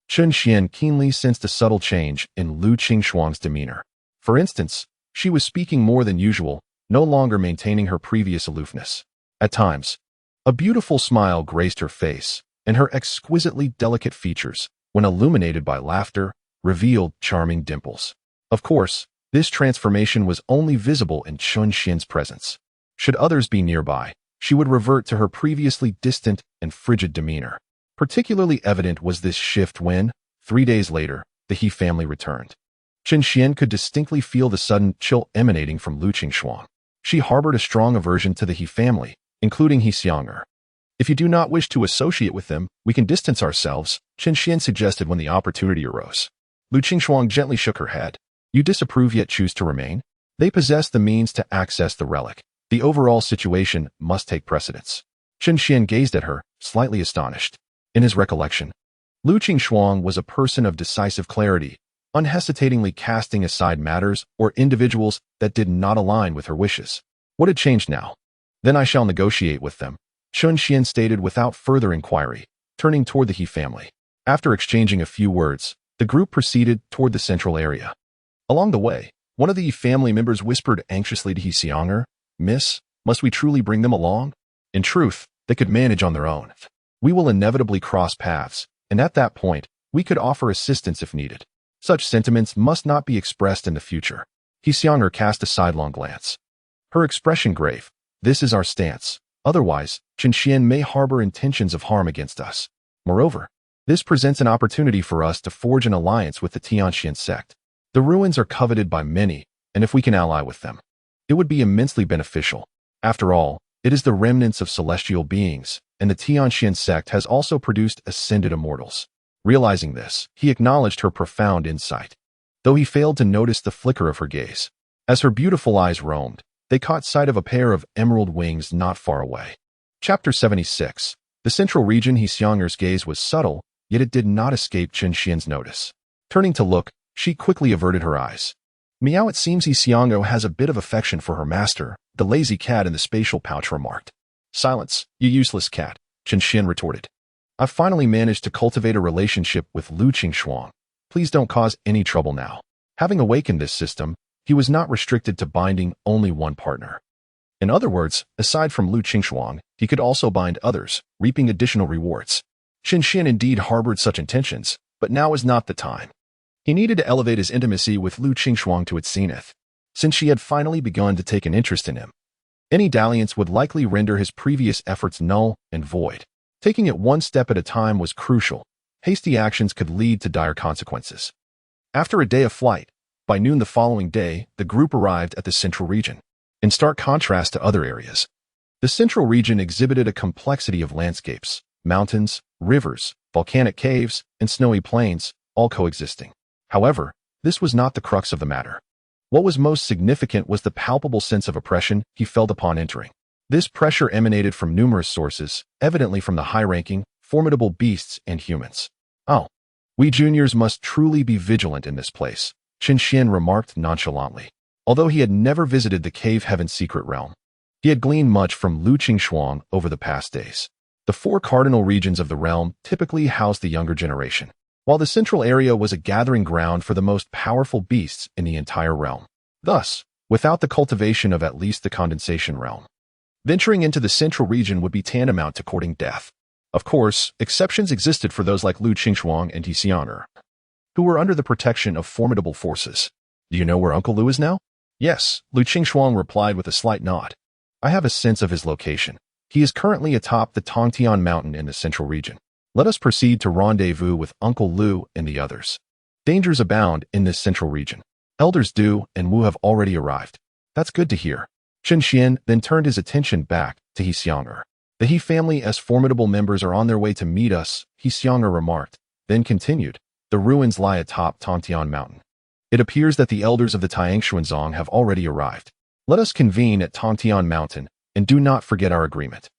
Qin Xian keenly sensed a subtle change in Lu Qingshuang's demeanor. For instance, she was speaking more than usual, no longer maintaining her previous aloofness. At times, a beautiful smile graced her face, and her exquisitely delicate features, when illuminated by laughter, revealed charming dimples. Of course, this transformation was only visible in Qin Xian's presence. Should others be nearby, she would revert to her previously distant and frigid demeanor. Particularly evident was this shift when, 3 days later, the He family returned. Qin Xian could distinctly feel the sudden chill emanating from Lu Qingshuang. She harbored a strong aversion to the He family, including He Xiang'er. "If you do not wish to associate with them, we can distance ourselves," Qin Xian suggested when the opportunity arose. Lu Qingshuang gently shook her head. "You disapprove yet choose to remain? They possess the means to access the relic. The overall situation must take precedence." Qin Xian gazed at her, slightly astonished. In his recollection, Lu Qingshuang was a person of decisive clarity, unhesitatingly casting aside matters or individuals that did not align with her wishes. What had changed now? "Then I shall negotiate with them," Qin Xian stated without further inquiry, turning toward the He family. After exchanging a few words, the group proceeded toward the central area. Along the way, one of the He family members whispered anxiously to He Xiang'er, "Miss, must we truly bring them along? In truth, they could manage on their own. We will inevitably cross paths, and at that point, we could offer assistance if needed. Such sentiments must not be expressed in the future." He Xiang'er cast a sidelong glance. Her expression grave. "This is our stance. Otherwise, Qin Xian may harbor intentions of harm against us. Moreover, this presents an opportunity for us to forge an alliance with the Tianxian sect. The ruins are coveted by many, and if we can ally with them, it would be immensely beneficial. After all, it is the remnants of celestial beings, and the Tianxian sect has also produced ascended immortals." Realizing this, he acknowledged her profound insight, though he failed to notice the flicker of her gaze. As her beautiful eyes roamed, they caught sight of a pair of emerald wings not far away. Chapter 76. The central region. He Xiang'er's gaze was subtle, yet it did not escape Qin Xian's notice. Turning to look, she quickly averted her eyes. "Meow, it seems He Xiang'er has a bit of affection for her master," the lazy cat in the spatial pouch remarked. "Silence, you useless cat," Qin Xian retorted. "I've finally managed to cultivate a relationship with Lu Qingshuang. Please don't cause any trouble now." Having awakened this system, he was not restricted to binding only one partner. In other words, aside from Lu Qingshuang, he could also bind others, reaping additional rewards. Qin Xian indeed harbored such intentions, but now was not the time. He needed to elevate his intimacy with Lu Qingshuang to its zenith, since she had finally begun to take an interest in him. Any dalliance would likely render his previous efforts null and void. Taking it one step at a time was crucial. Hasty actions could lead to dire consequences. After a day of flight, by noon the following day, the group arrived at the central region. In stark contrast to other areas, the central region exhibited a complexity of landscapes, mountains, rivers, volcanic caves, and snowy plains, all coexisting. However, this was not the crux of the matter. What was most significant was the palpable sense of oppression he felt upon entering. This pressure emanated from numerous sources, evidently from the high-ranking, formidable beasts and humans. "Oh, we juniors must truly be vigilant in this place," Chen Xian remarked nonchalantly. Although he had never visited the Cave Heaven's secret realm, he had gleaned much from Lu Qingxuang over the past days. The four cardinal regions of the realm typically housed the younger generation, while the central area was a gathering ground for the most powerful beasts in the entire realm. Thus, without the cultivation of at least the condensation realm, venturing into the central region would be tantamount to courting death. Of course, exceptions existed for those like Lu Qingxuang and He Xianger, who were under the protection of formidable forces. "Do you know where Uncle Lu is now?" "Yes," Lu Qingxuang replied with a slight nod. "I have a sense of his location. He is currently atop the Tongtian mountain in the central region. Let us proceed to rendezvous with Uncle Lu and the others. Dangers abound in this central region. Elders Du and Wu have already arrived." "That's good to hear." Chen Xian then turned his attention back to He Xianger. "The He family as formidable members are on their way to meet us," He Xianger remarked, then continued. "The ruins lie atop Tongtian mountain. It appears that the elders of the Tiangshuanzong have already arrived. Let us convene at Tongtian mountain, and do not forget our agreement.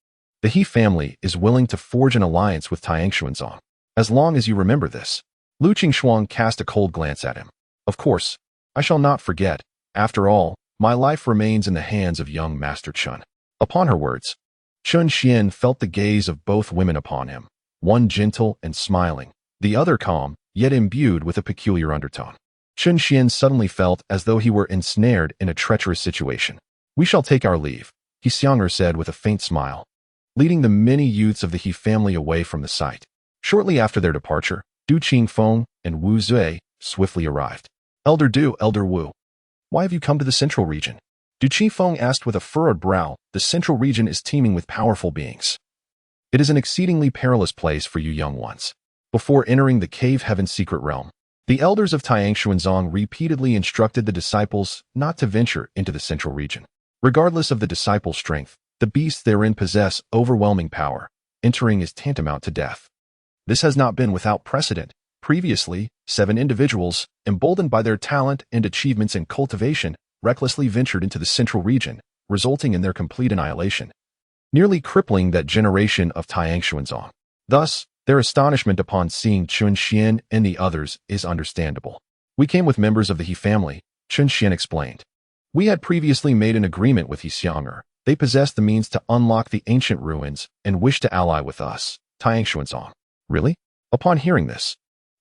The He family is willing to forge an alliance with Tiangshuanzong, as long as you remember this." Lu Qingxuang cast a cold glance at him. "Of course, I shall not forget. After all, my life remains in the hands of young Master Chun." Upon her words, Chen Xian felt the gaze of both women upon him, one gentle and smiling, the other calm, yet imbued with a peculiar undertone. Chen Xian suddenly felt as though he were ensnared in a treacherous situation. "We shall take our leave," He Xianger said with a faint smile, leading the many youths of the He family away from the site. Shortly after their departure, Du Qingfeng and Wu Zui swiftly arrived. "Elder Du, Elder Wu, why have you come to the central region?" Du Qingfeng asked with a furrowed brow. "The central region is teeming with powerful beings. It is an exceedingly perilous place for you young ones." Before entering the Cave Heaven's secret realm, the elders of Tiangshuanzong repeatedly instructed the disciples not to venture into the central region. Regardless of the disciples' strength, the beasts therein possess overwhelming power. Entering is tantamount to death. This has not been without precedent. Previously, 7 individuals, emboldened by their talent and achievements in cultivation, recklessly ventured into the central region, resulting in their complete annihilation, nearly crippling that generation of Tiangshuanzong. Thus, their astonishment upon seeing Chen Xian and the others is understandable. "We came with members of the He family," Chen Xian explained. "We had previously made an agreement with He Xianger. They possess the means to unlock the ancient ruins and wish to ally with us, Tiangshuanzong." "Really?" Upon hearing this,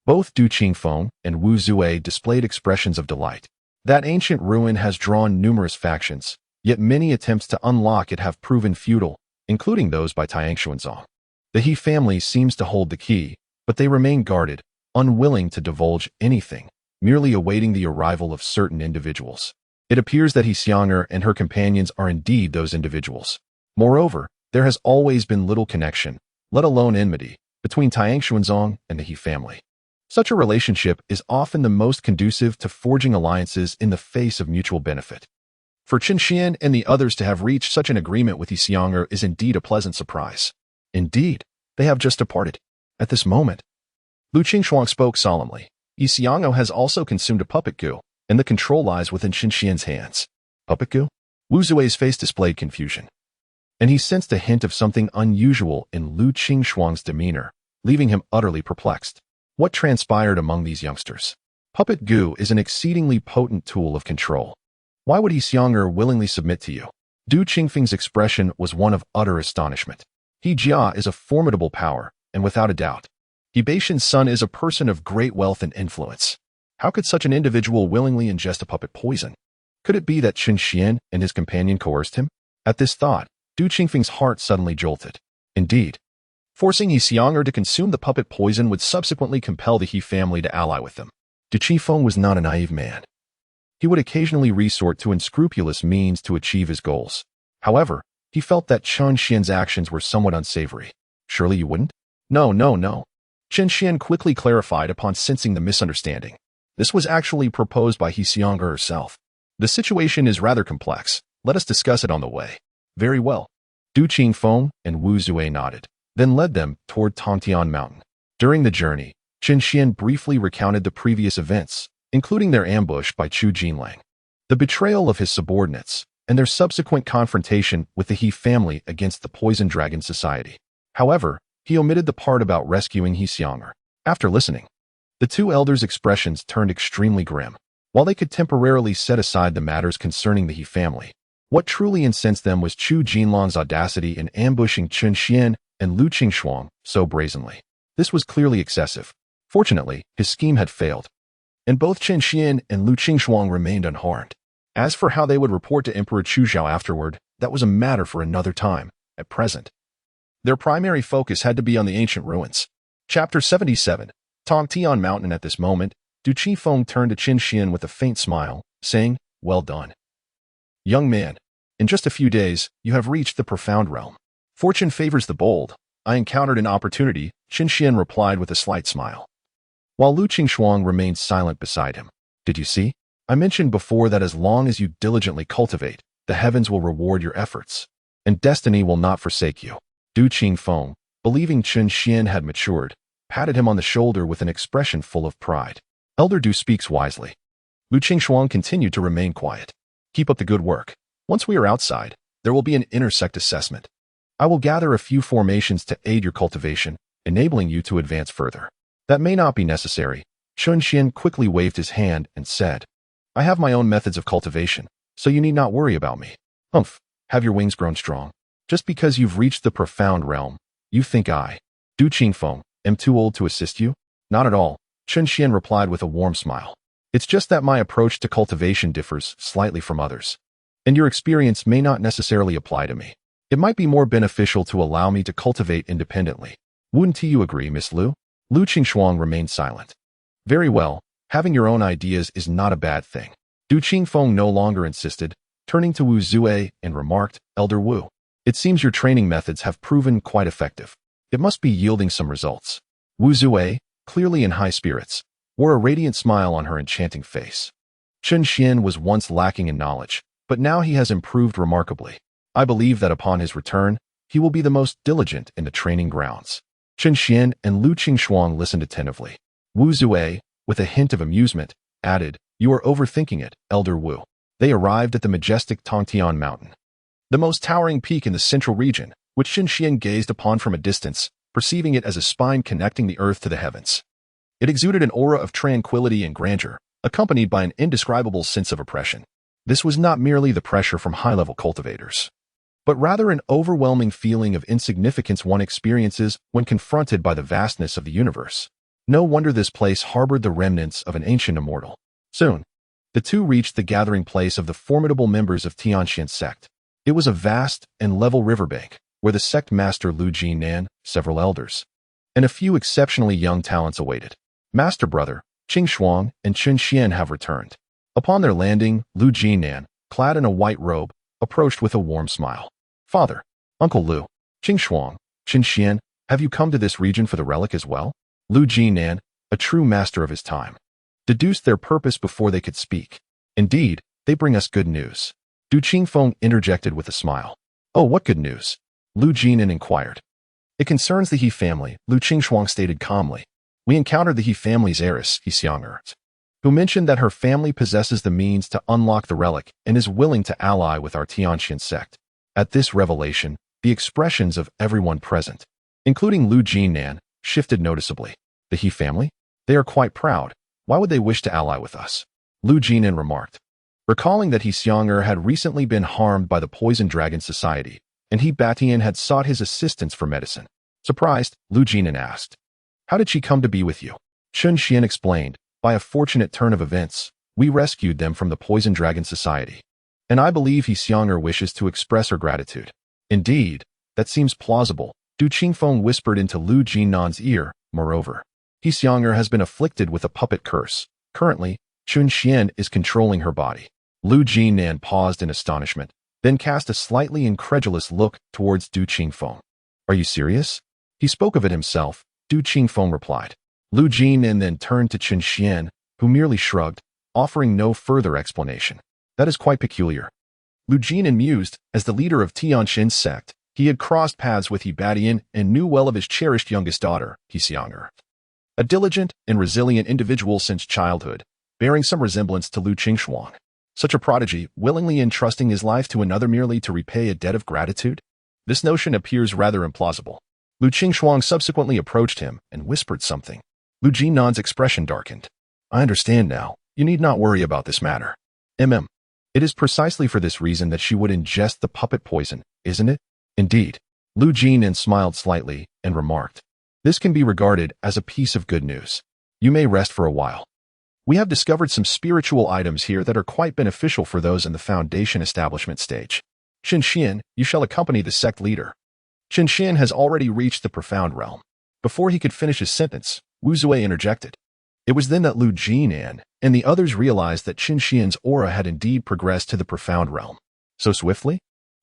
both Du Qingfeng and Wu Zui displayed expressions of delight. That ancient ruin has drawn numerous factions, yet many attempts to unlock it have proven futile, including those by Tiangshuanzong. The He family seems to hold the key, but they remain guarded, unwilling to divulge anything, merely awaiting the arrival of certain individuals. It appears that He Xianger and her companions are indeed those individuals. Moreover, there has always been little connection, let alone enmity, between Tiangshuanzong and the He family. Such a relationship is often the most conducive to forging alliances in the face of mutual benefit. For Chen Xian and the others to have reached such an agreement with He Xianger is indeed a pleasant surprise. Indeed, they have just departed. At this moment, Lu Qingxuang spoke solemnly. "He Xianger has also consumed a puppet goo, and the control lies within Chen Xian's hands." "Puppet goo?" Wu Zui's face displayed confusion, and he sensed a hint of something unusual in Lu Qingxuang's demeanor, leaving him utterly perplexed. What transpired among these youngsters? Puppet goo is an exceedingly potent tool of control. Why would He Xianger willingly submit to you? Du Qingfeng's expression was one of utter astonishment. He Jia is a formidable power, and without a doubt, He Beishan's son is a person of great wealth and influence. How could such an individual willingly ingest a puppet poison? Could it be that Chen Xian and his companion coerced him? At this thought, Du Qingfeng's heart suddenly jolted. Indeed, forcing He Xianger to consume the puppet poison would subsequently compel the He family to ally with them. Du Qingfeng was not a naive man. He would occasionally resort to unscrupulous means to achieve his goals. However, he felt that Chen Xian's actions were somewhat unsavory. Surely you wouldn't? No, no, no. Chen Xian quickly clarified upon sensing the misunderstanding. This was actually proposed by He Xiong'er herself. The situation is rather complex. Let us discuss it on the way. Very well. Du Qingfeng and Wu Zue nodded, then led them toward Tongtian Mountain. During the journey, Chen Xian briefly recounted the previous events, including their ambush by Chu Jinlang, the betrayal of his subordinates, and their subsequent confrontation with the He family against the Poison Dragon Society. However, he omitted the part about rescuing He Xiong'er. After listening, the two elders' expressions turned extremely grim. While they could temporarily set aside the matters concerning the He family, what truly incensed them was Chu Jinlang's audacity in ambushing Chen Xian and Lu Qingshuang so brazenly. This was clearly excessive. Fortunately, his scheme had failed, and both Chen Xian and Lu Qingshuang remained unharmed. As for how they would report to Emperor Chu Zhao afterward, that was a matter for another time. At present, their primary focus had to be on the ancient ruins. Chapter 77. Tongtian Mountain. At this moment, Du Qifeng turned to Chen Xian with a faint smile, saying, "Well done. Young man, in just a few days, you have reached the profound realm. Fortune favors the bold. I encountered an opportunity," Chen Xian replied with a slight smile, while Lu Qingshuang remained silent beside him. "Did you see? I mentioned before that as long as you diligently cultivate, the heavens will reward your efforts, and destiny will not forsake you." Du Qingfeng, believing Chen Xian had matured, patted him on the shoulder with an expression full of pride. "Elder Du speaks wisely." Lu Qingshuang continued to remain quiet. "Keep up the good work. Once we are outside, there will be an intersect assessment. I will gather a few formations to aid your cultivation, enabling you to advance further." "That may not be necessary." Chen Xian quickly waved his hand and said, "I have my own methods of cultivation, so you need not worry about me." "Humph, have your wings grown strong? Just because you've reached the profound realm, you think I, Du Qingfeng, am too old to assist you?" "Not at all," Chen Xian replied with a warm smile. "It's just that my approach to cultivation differs slightly from others, and your experience may not necessarily apply to me. It might be more beneficial to allow me to cultivate independently. Wouldn't you agree, Miss Lu?" Lu Qingshuang remained silent. "Very well, having your own ideas is not a bad thing." Du Qingfeng no longer insisted, turning to Wu Zue and remarked, "Elder Wu, it seems your training methods have proven quite effective. It must be yielding some results." Wu Zue, clearly in high spirits, wore a radiant smile on her enchanting face. Chen Xian was once lacking in knowledge, but now he has improved remarkably. I believe that upon his return, he will be the most diligent in the training grounds. Chen Xian and Lu Qingshuang listened attentively. Wu Zue, with a hint of amusement, added, "You are overthinking it, Elder Wu." They arrived at the majestic Tongtian Mountain, the most towering peak in the central region, which Chen Xian gazed upon from a distance, perceiving it as a spine connecting the earth to the heavens. It exuded an aura of tranquility and grandeur, accompanied by an indescribable sense of oppression. This was not merely the pressure from high-level cultivators, but rather an overwhelming feeling of insignificance one experiences when confronted by the vastness of the universe. No wonder this place harbored the remnants of an ancient immortal. Soon, the two reached the gathering place of the formidable members of Tianxian's sect. It was a vast and level riverbank, where the sect master Lu Jinan, several elders, and a few exceptionally young talents awaited. Master Brother, Qingshuang, and Chen Xian have returned. Upon their landing, Lu Jinan, clad in a white robe, approached with a warm smile. "Father, Uncle Lu, Qingshuang, Chen Xian, have you come to this region for the relic as well?" Lu Jinan, a true master of his time, deduced their purpose before they could speak. "Indeed, they bring us good news." Du Qingfeng interjected with a smile. "Oh, what good news?" Lu Jinan inquired. "It concerns the He family," Lu Qingshuang stated calmly. "We encountered the He family's heiress, He Xiong'er, who mentioned that her family possesses the means to unlock the relic and is willing to ally with our Tianxian sect." At this revelation, the expressions of everyone present, including Lu Jinan, shifted noticeably. "The He family? They are quite proud. Why would they wish to ally with us?" Lu Jinan remarked, recalling that He Xiong'er had recently been harmed by the Poison Dragon Society, and He Batian had sought his assistance for medicine. Surprised, Lu Jinan asked, "How did she come to be with you?" Chen Xian explained, "By a fortunate turn of events, we rescued them from the Poison Dragon Society, and I believe He Xiong'er wishes to express her gratitude." "Indeed, that seems plausible," Du Qingfeng whispered into Lu Jinnan's ear. "Moreover, He Xiong'er has been afflicted with a puppet curse. Currently, Chen Xian is controlling her body." Lu Jinnan paused in astonishment, then cast a slightly incredulous look towards Du Qingfeng. Are you serious? He spoke of it himself, Du Qingfeng replied. Lu Jin and then turned to Chen Xian, who merely shrugged, offering no further explanation. That is quite peculiar. Lu Jin mused, as the leader of Tianxin's sect, he had crossed paths with He Badian and knew well of his cherished youngest daughter, He Xianger. A diligent and resilient individual since childhood, bearing some resemblance to Lu Qingxuan. Such a prodigy, willingly entrusting his life to another merely to repay a debt of gratitude? This notion appears rather implausible. Lu Qingxuan subsequently approached him and whispered something. Lu Jinnan's expression darkened. I understand now. You need not worry about this matter. It is precisely for this reason that she would ingest the puppet poison, isn't it? Indeed. Lu Jin smiled slightly and remarked. This can be regarded as a piece of good news. You may rest for a while. We have discovered some spiritual items here that are quite beneficial for those in the Foundation establishment stage. Chen Xian, you shall accompany the sect leader. Chen Xian has already reached the profound realm. Before he could finish his sentence, Wu Zui interjected. It was then that Lu Jinan and the others realized that Chen Xian's aura had indeed progressed to the profound realm. So swiftly?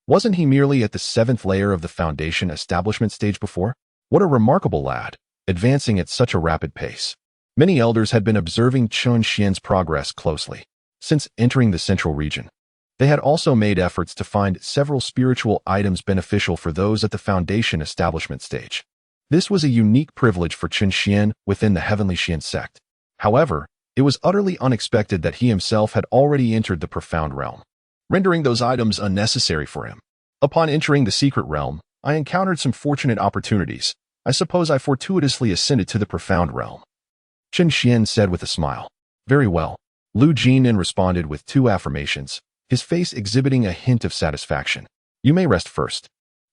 Wasn't he merely at the 7th layer of the Foundation establishment stage before? What a remarkable lad, advancing at such a rapid pace. Many elders had been observing Chen Xian's progress closely. Since entering the central region, they had also made efforts to find several spiritual items beneficial for those at the Foundation establishment stage. This was a unique privilege for Chen Xian within the Heavenly Xian sect. However, it was utterly unexpected that he himself had already entered the profound realm, rendering those items unnecessary for him. Upon entering the secret realm, I encountered some fortunate opportunities. I suppose I fortuitously ascended to the profound realm. Chen Xian said with a smile. Very well. Lu Jinan responded with 2 affirmations, his face exhibiting a hint of satisfaction. You may rest first.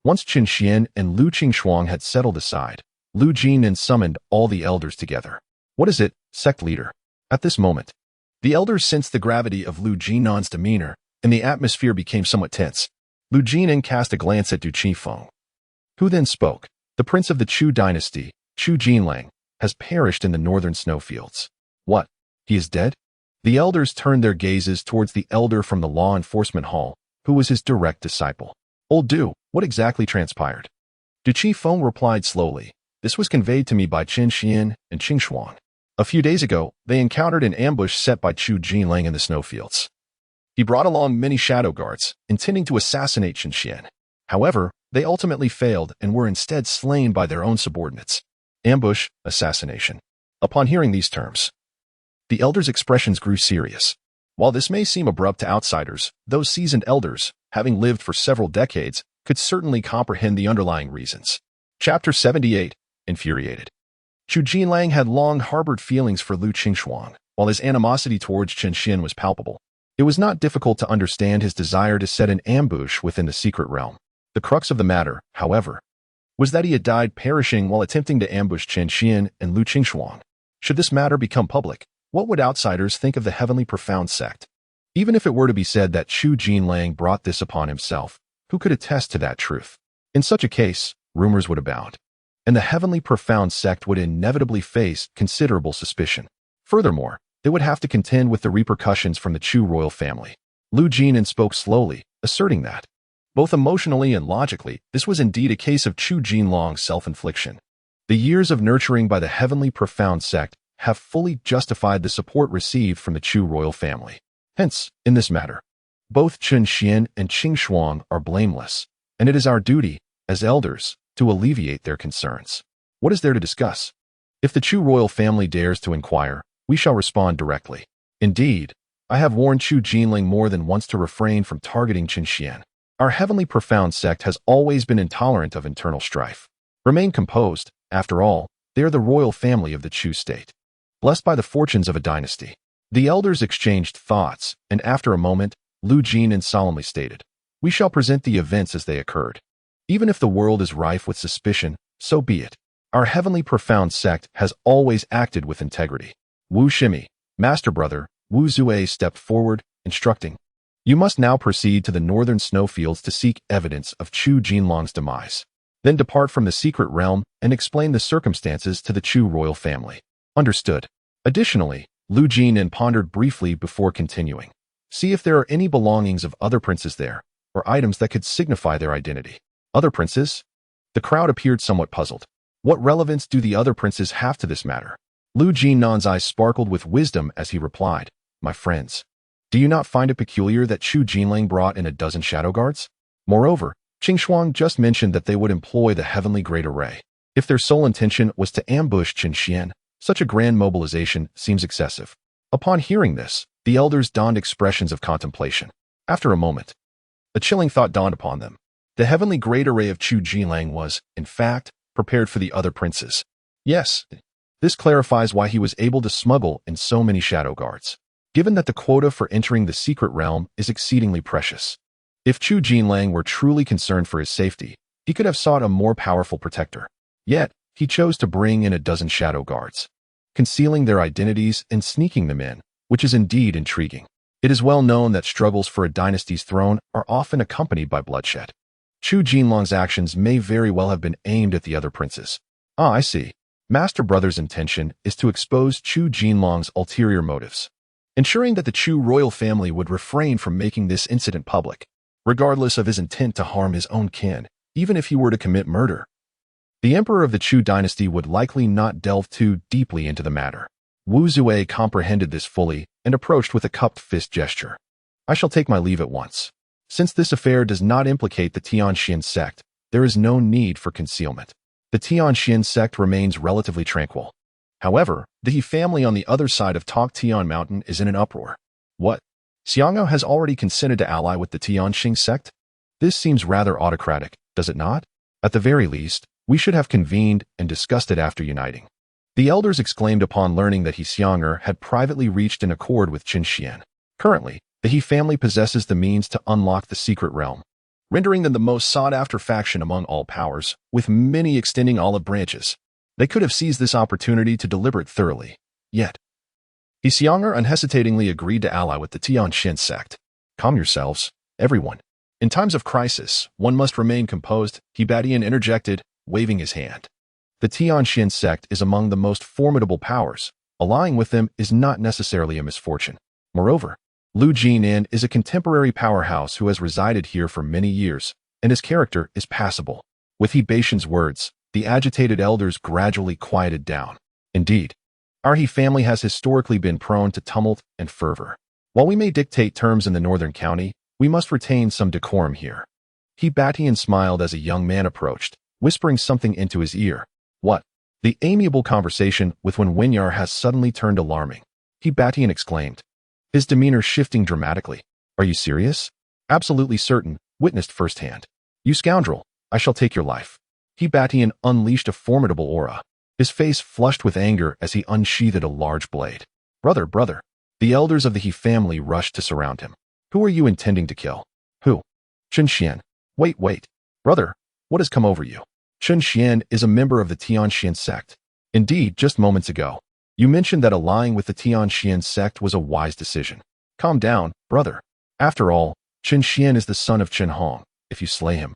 Once Chen Xian and Lu Qingxuan had settled aside, Lu Jinan summoned all the elders together. What is it, sect leader? At this moment, the elders sensed the gravity of Lu Jinan's demeanor, and the atmosphere became somewhat tense. Lu Jinan cast a glance at Du Qingfeng, who then spoke. The prince of the Chu dynasty, Chu Jinlang, has perished in the northern snowfields. What? He is dead? The elders turned their gazes towards the elder from the law enforcement hall, who was his direct disciple. Old Du, what exactly transpired? Du Qingfeng replied slowly. This was conveyed to me by Chen Xian and Qingxuan. A few days ago, they encountered an ambush set by Chu Jinlang in the snowfields. He brought along many shadow guards, intending to assassinate Chen Xian. However, they ultimately failed and were instead slain by their own subordinates. Ambush, assassination. Upon hearing these terms, the elders' expressions grew serious. While this may seem abrupt to outsiders, those seasoned elders, having lived for several decades, could certainly comprehend the underlying reasons. Chapter 78, Infuriated. Chu Jinlang had long harbored feelings for Lu Qingxuan, while his animosity towards Chen Xian was palpable. It was not difficult to understand his desire to set an ambush within the secret realm. The crux of the matter, however, was that he had died perishing while attempting to ambush Chen Xian and Lu Qingxuan. Should this matter become public, what would outsiders think of the Heavenly Profound sect? Even if it were to be said that Chu Jinlang brought this upon himself, who could attest to that truth? In such a case, rumors would abound, and the Heavenly Profound sect would inevitably face considerable suspicion. Furthermore, they would have to contend with the repercussions from the Chu royal family. Lu Jinan spoke slowly, asserting that, both emotionally and logically, this was indeed a case of Chu Jinlang's self-infliction. The years of nurturing by the Heavenly Profound sect have fully justified the support received from the Chu royal family. Hence, in this matter, both Chen Xian and Qingxuan are blameless, and it is our duty, as elders, to alleviate their concerns. What is there to discuss? If the Chu royal family dares to inquire, we shall respond directly. Indeed, I have warned Chu Jinling more than once to refrain from targeting Chen Xian. Our Heavenly Profound sect has always been intolerant of internal strife. Remain composed. After all, they are the royal family of the Chu state, blessed by the fortunes of a dynasty. The elders exchanged thoughts, and after a moment, Lu Jinan solemnly stated, we shall present the events as they occurred. Even if the world is rife with suspicion, so be it. Our Heavenly Profound sect has always acted with integrity. Wu Shimi, Master Brother, Wu Zui stepped forward, instructing, you must now proceed to the northern snowfields to seek evidence of Chu Jinlang's demise. Then depart from the secret realm and explain the circumstances to the Chu royal family. Understood. Additionally, Lu Jinan pondered briefly before continuing. See if there are any belongings of other princes there, or items that could signify their identity. Other princes? The crowd appeared somewhat puzzled. What relevance do the other princes have to this matter? Lu Jinnan's eyes sparkled with wisdom as he replied, "My friends, do you not find it peculiar that Chu Jinlang brought in a dozen shadow guards? Moreover, Qing Shuang just mentioned that they would employ the heavenly great array. If their sole intention was to ambush Qin Xian, such a grand mobilization seems excessive." Upon hearing this, the elders donned expressions of contemplation. After a moment, a chilling thought dawned upon them. The heavenly great array of Chu Jinlang was, in fact, prepared for the other princes. Yes, this clarifies why he was able to smuggle in so many shadow guards, given that the quota for entering the secret realm is exceedingly precious. If Chu Jinlang were truly concerned for his safety, he could have sought a more powerful protector. Yet, he chose to bring in a dozen shadow guards, concealing their identities and sneaking them in, which is indeed intriguing. It is well known that struggles for a dynasty's throne are often accompanied by bloodshed. Chu Jinlong's actions may very well have been aimed at the other princes. Ah, I see. Master Brother's intention is to expose Chu Jinlong's ulterior motives, ensuring that the Chu royal family would refrain from making this incident public, regardless of his intent to harm his own kin, even if he were to commit murder. The emperor of the Chu dynasty would likely not delve too deeply into the matter. Wu Zue comprehended this fully and approached with a cupped fist gesture. "I shall take my leave at once. Since this affair does not implicate the Tianxian sect, there is no need for concealment. The Tianxian sect remains relatively tranquil. However, the He family on the other side of Toktian Mountain is in an uproar. What? Xiang'o has already consented to ally with the Tianxing sect? This seems rather autocratic, does it not? At the very least, we should have convened and discussed it after uniting." The elders exclaimed upon learning that He Xiang'er had privately reached an accord with Qin Xian. Currently, the He family possesses the means to unlock the secret realm, rendering them the most sought-after faction among all powers, with many extending olive branches. They could have seized this opportunity to deliberate thoroughly. Yet, He Xiang'er unhesitatingly agreed to ally with the Tianxian sect. "Calm yourselves, everyone. In times of crisis, one must remain composed," He Batian interjected, waving his hand. "The Tianxian sect is among the most formidable powers. Allying with them is not necessarily a misfortune. Moreover, Lu Jinan is a contemporary powerhouse who has resided here for many years, and his character is passable." With He Batian's words, the agitated elders gradually quieted down. Indeed, our He family has historically been prone to tumult and fervor. While we may dictate terms in the northern county, we must retain some decorum here. He Batian smiled as a young man approached, whispering something into his ear. "What?" The amiable conversation with Wen Wenyar has suddenly turned alarming. He Batian exclaimed, his demeanor shifting dramatically. "Are you serious?" "Absolutely certain, witnessed firsthand." "You scoundrel, I shall take your life." He Batian unleashed a formidable aura. His face flushed with anger as he unsheathed a large blade. Brother. The elders of the He family rushed to surround him. "Who are you intending to kill?" "Who?" "Qin Xian." Wait. Brother, what has come over you?" "Qin Xian is a member of the Tianxian sect. Indeed, just moments ago, you mentioned that allying with the Tianxian sect was a wise decision." "Calm down, brother. After all, Qin Xian is the son of Qin Hong. If you slay him,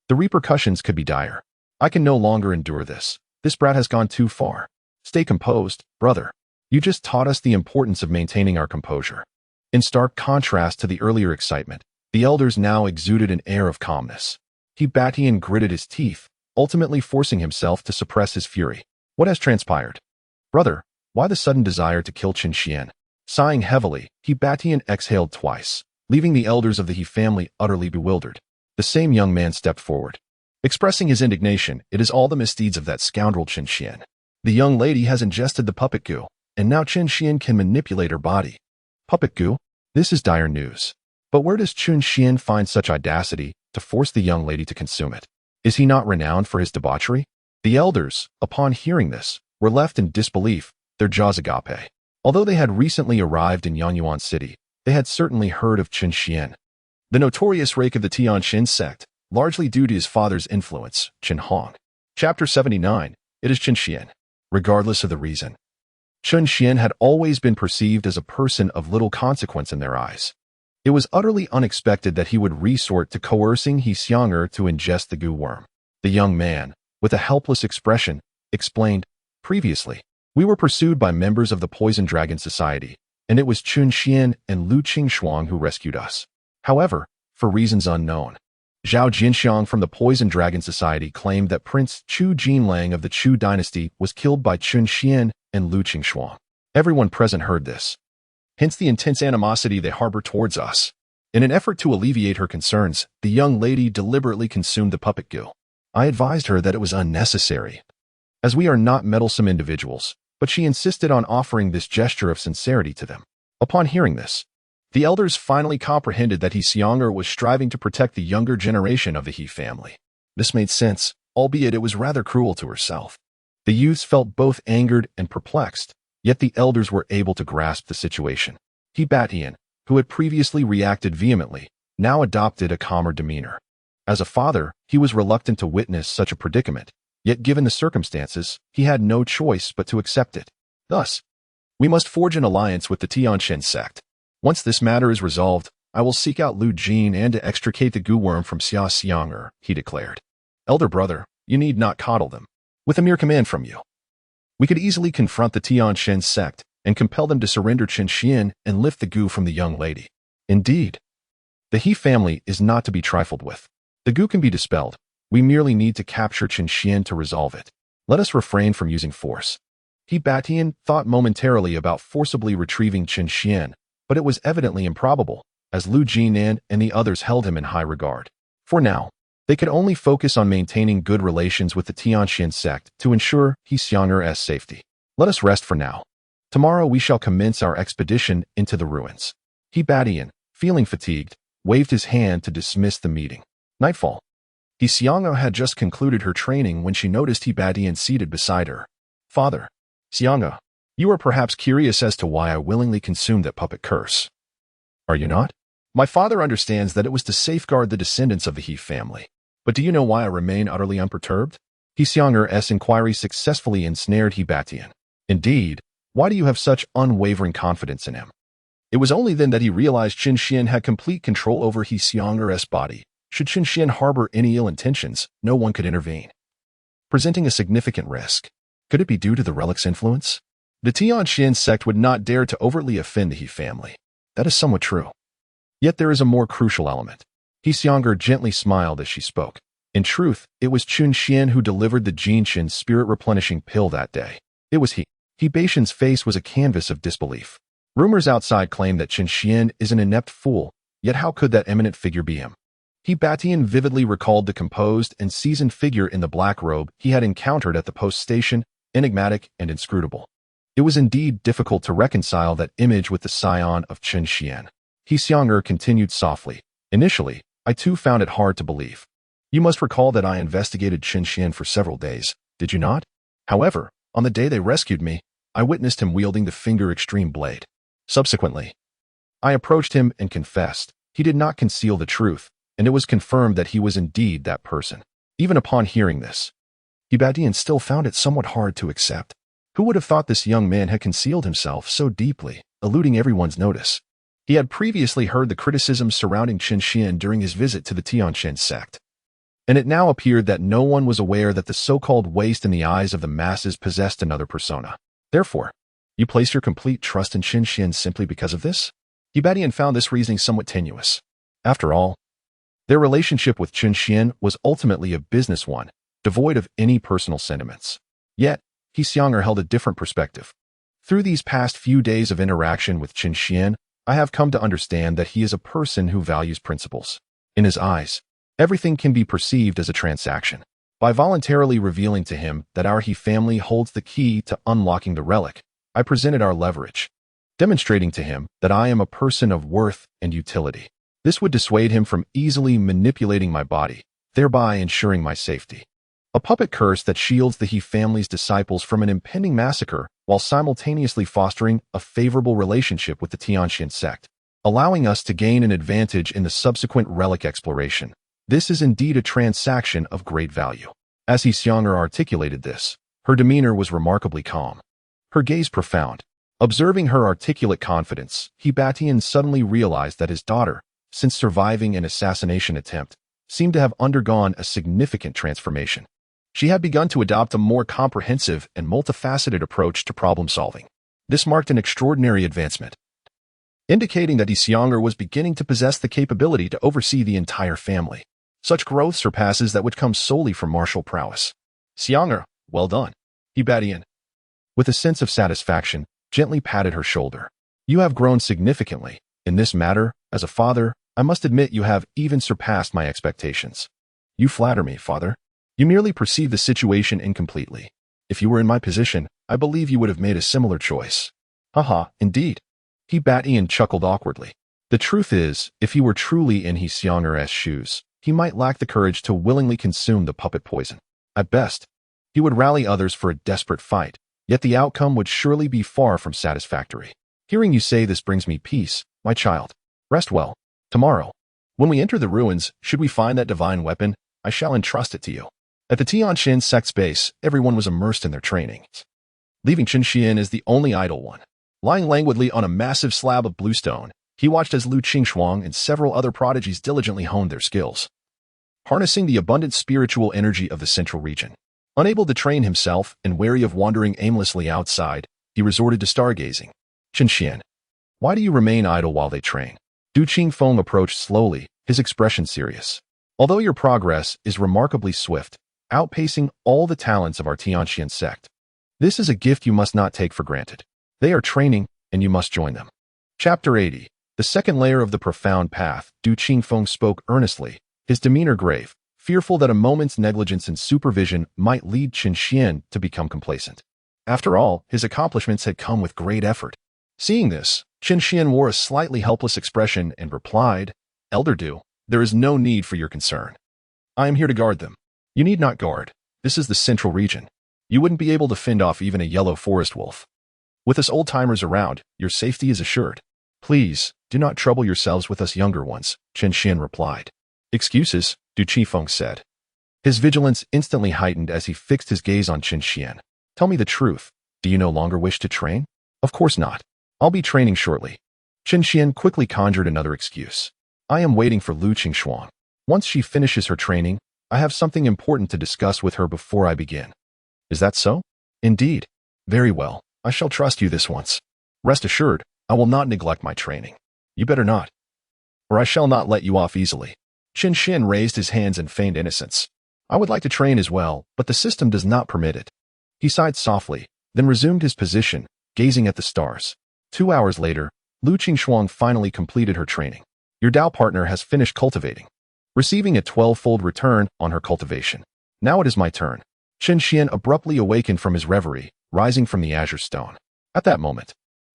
the repercussions could be dire. I can no longer endure this. This brat has gone too far. Stay composed, brother. You just taught us the importance of maintaining our composure." In stark contrast to the earlier excitement, the elders now exuded an air of calmness. He Batian gritted his teeth, ultimately forcing himself to suppress his fury. "What has transpired?" "Brother, why the sudden desire to kill Qin Xian?" Sighing heavily, He Batian exhaled twice, leaving the elders of the He family utterly bewildered. The same young man stepped forward, expressing his indignation. "It is all the misdeeds of that scoundrel Qin Xian. The young lady has ingested the puppet goo, and now Qin Xian can manipulate her body." "Puppet goo? This is dire news. But where does Qin Xian find such audacity to force the young lady to consume it? Is he not renowned for his debauchery?" The elders, upon hearing this, were left in disbelief, their jaws agape. Although they had recently arrived in Yangyuan City, they had certainly heard of Qin Xian, the notorious rake of the Tianxian sect, largely due to his father's influence, Qin Hong. Chapter 79. It is Qin Xian. Regardless of the reason, Qin Xian had always been perceived as a person of little consequence in their eyes. It was utterly unexpected that he would resort to coercing He Xiang'er to ingest the goo worm. The young man, with a helpless expression, explained, "Previously, we were pursued by members of the Poison Dragon Society, and it was Qin Xian and Lu Qingshuang who rescued us. However, for reasons unknown. Zhao Jinxiang from the Poison Dragon Society claimed that Prince Chu Jinlang of the Chu dynasty was killed by Chun Xian and Lu Qingshuang. Everyone present heard this, hence the intense animosity they harbor towards us. In an effort to alleviate her concerns, the young lady deliberately consumed the puppet goo. I advised her that it was unnecessary, as we are not meddlesome individuals, but she insisted on offering this gesture of sincerity to them. Upon hearing this, the elders finally comprehended that He Xiong'er was striving to protect the younger generation of the He family. This made sense, albeit it was rather cruel to herself. The youths felt both angered and perplexed, yet the elders were able to grasp the situation. He Batian, who had previously reacted vehemently, now adopted a calmer demeanor. As a father, he was reluctant to witness such a predicament, yet given the circumstances, he had no choice but to accept it. Thus, we must forge an alliance with the Tianqian sect. Once this matter is resolved, I will seek out Lu Jin and to extricate the goo worm from Xia Xiong'er, he declared. Elder brother, you need not coddle them. With a mere command from you, we could easily confront the Tianqian sect and compel them to surrender Chen Xian and lift the goo from the young lady. Indeed, the He family is not to be trifled with. The goo can be dispelled. We merely need to capture Chen Xian to resolve it. Let us refrain from using force. He Batian thought momentarily about forcibly retrieving Chen Xian, but it was evidently improbable, as Lu Jinan and the others held him in high regard. For now, they could only focus on maintaining good relations with the Tianqian sect to ensure He Xiong'er's safety. Let us rest for now. Tomorrow we shall commence our expedition into the ruins. He Batian, feeling fatigued, waved his hand to dismiss the meeting. Nightfall. He Xiong'er had just concluded her training when she noticed He Batian seated beside her. Father, Xiong'er, you are perhaps curious as to why I willingly consumed that puppet curse. Are you not? My father understands that it was to safeguard the descendants of the He family. But do you know why I remain utterly unperturbed? He Xiong'er's inquiry successfully ensnared He Batian. Indeed, why do you have such unwavering confidence in him? It was only then that he realized Chen Xian had complete control over He Xiong'er's body. Should Chen Xian harbor any ill intentions, no one could intervene, presenting a significant risk. Could it be due to the relic's influence? The Tianqian sect would not dare to overtly offend the He family. That is somewhat true. Yet there is a more crucial element. He Xiong'er gently smiled as she spoke. In truth, it was Chun Xian who delivered the Jinshin spirit-replenishing pill that day. It was he. He Baishan's face was a canvas of disbelief. Rumors outside claim that Chen Xian is an inept fool, yet how could that eminent figure be him? He Batian vividly recalled the composed and seasoned figure in the black robe he had encountered at the post station, enigmatic and inscrutable. It was indeed difficult to reconcile that image with the scion of Chen Xian. He Xiong'er continued softly. Initially, I too found it hard to believe. You must recall that I investigated Chen Xian for several days, did you not? However, on the day they rescued me, I witnessed him wielding the finger extreme blade. Subsequently, I approached him and confessed. He did not conceal the truth, and it was confirmed that he was indeed that person. Even upon hearing this, He Batian still found it somewhat hard to accept. Who would have thought this young man had concealed himself so deeply, eluding everyone's notice? He had previously heard the criticisms surrounding Chen Xian during his visit to the Tianqian sect, and it now appeared that no one was aware that the so-called waste in the eyes of the masses possessed another persona. Therefore, you place your complete trust in Chen Xian simply because of this? He Batian found this reasoning somewhat tenuous. After all, their relationship with Chen Xian was ultimately a business one, devoid of any personal sentiments. Yet, He Xiong'er held a different perspective. Through these past few days of interaction with Chen Xian, I have come to understand that he is a person who values principles. In his eyes, everything can be perceived as a transaction. By voluntarily revealing to him that our He family holds the key to unlocking the relic, I presented our leverage, demonstrating to him that I am a person of worth and utility. This would dissuade him from easily manipulating my body, thereby ensuring my safety. A puppet curse that shields the He family's disciples from an impending massacre while simultaneously fostering a favorable relationship with the Tianqian sect, allowing us to gain an advantage in the subsequent relic exploration. This is indeed a transaction of great value. As He Xiong'er articulated this, her demeanor was remarkably calm, her gaze profound. Observing her articulate confidence, He Batian suddenly realized that his daughter, since surviving an assassination attempt, seemed to have undergone a significant transformation. She had begun to adopt a more comprehensive and multifaceted approach to problem solving. This marked an extraordinary advancement. indicating that Xianger was beginning to possess the capability to oversee the entire family. Such growth surpasses that which comes solely from martial prowess. Xianger, well done. He batted in. With a sense of satisfaction, gently patted her shoulder. You have grown significantly. In this matter, as a father, I must admit you have even surpassed my expectations. You flatter me, father. You merely perceive the situation incompletely. If you were in my position, I believe you would have made a similar choice. Haha, indeed. He batted and chuckled awkwardly. The truth is, if he were truly in Xianger's shoes, he might lack the courage to willingly consume the puppet poison. At best, he would rally others for a desperate fight, yet the outcome would surely be far from satisfactory. Hearing you say this brings me peace, my child. Rest well. Tomorrow, when we enter the ruins, should we find that divine weapon, I shall entrust it to you. At the Tianxin sect's base, everyone was immersed in their training, leaving Chen Xian as the only idle one. Lying languidly on a massive slab of bluestone, he watched as Lu Qingxuang and several other prodigies diligently honed their skills, harnessing the abundant spiritual energy of the central region. Unable to train himself and wary of wandering aimlessly outside, he resorted to stargazing. Chen Xian, why do you remain idle while they train? Du Qingfeng approached slowly, his expression serious. Although your progress is remarkably swift, outpacing all the talents of our Tianxian sect, this is a gift you must not take for granted. They are training, and you must join them. Chapter 80. The second layer of the profound path. Du Qingfeng spoke earnestly, his demeanor grave, fearful that a moment's negligence in supervision might lead Chen Xian to become complacent. After all, his accomplishments had come with great effort. Seeing this, Chen Xian wore a slightly helpless expression and replied, Elder Du, there is no need for your concern. I am here to guard them. You need not guard. This is the central region. You wouldn't be able to fend off even a yellow forest wolf. With us old-timers around, your safety is assured. Please, do not trouble yourselves with us younger ones, Chen Xian replied. Excuses, Du Qifeng said. His vigilance instantly heightened as he fixed his gaze on Chen Xian. Tell me the truth. Do you no longer wish to train? Of course not. I'll be training shortly. Chen Xian quickly conjured another excuse. I am waiting for Lu Qingxuang. Once she finishes her training, I have something important to discuss with her before I begin. Is that so? Indeed. Very well. I shall trust you this once. Rest assured, I will not neglect my training. You better not, or I shall not let you off easily. Chen Xian raised his hands in feigned innocence. I would like to train as well, but the system does not permit it. He sighed softly, then resumed his position, gazing at the stars. 2 hours later, Lu Qingxuang finally completed her training. Your Dao partner has finished cultivating, receiving a 12-fold return on her cultivation. Now it is my turn. Chen Xian abruptly awakened from his reverie, rising from the azure stone. At that moment,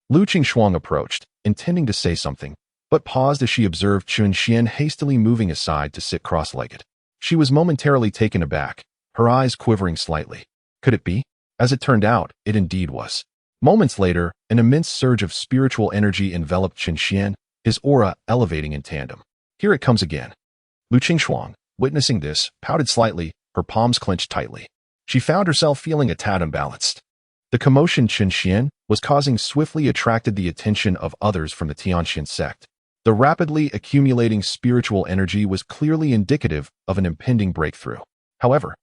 Lu Qingxuang approached, intending to say something, but paused as she observed Chen Xian hastily moving aside to sit cross-legged. She was momentarily taken aback, her eyes quivering slightly. Could it be? As it turned out, it indeed was. Moments later, an immense surge of spiritual energy enveloped Chen Xian, his aura elevating in tandem. Here it comes again. Lu Qingxuang, witnessing this, pouted slightly, her palms clenched tightly. She found herself feeling a tad imbalanced. The commotion Chen Xian was causing swiftly attracted the attention of others from the Tianxian sect. The rapidly accumulating spiritual energy was clearly indicative of an impending breakthrough. However,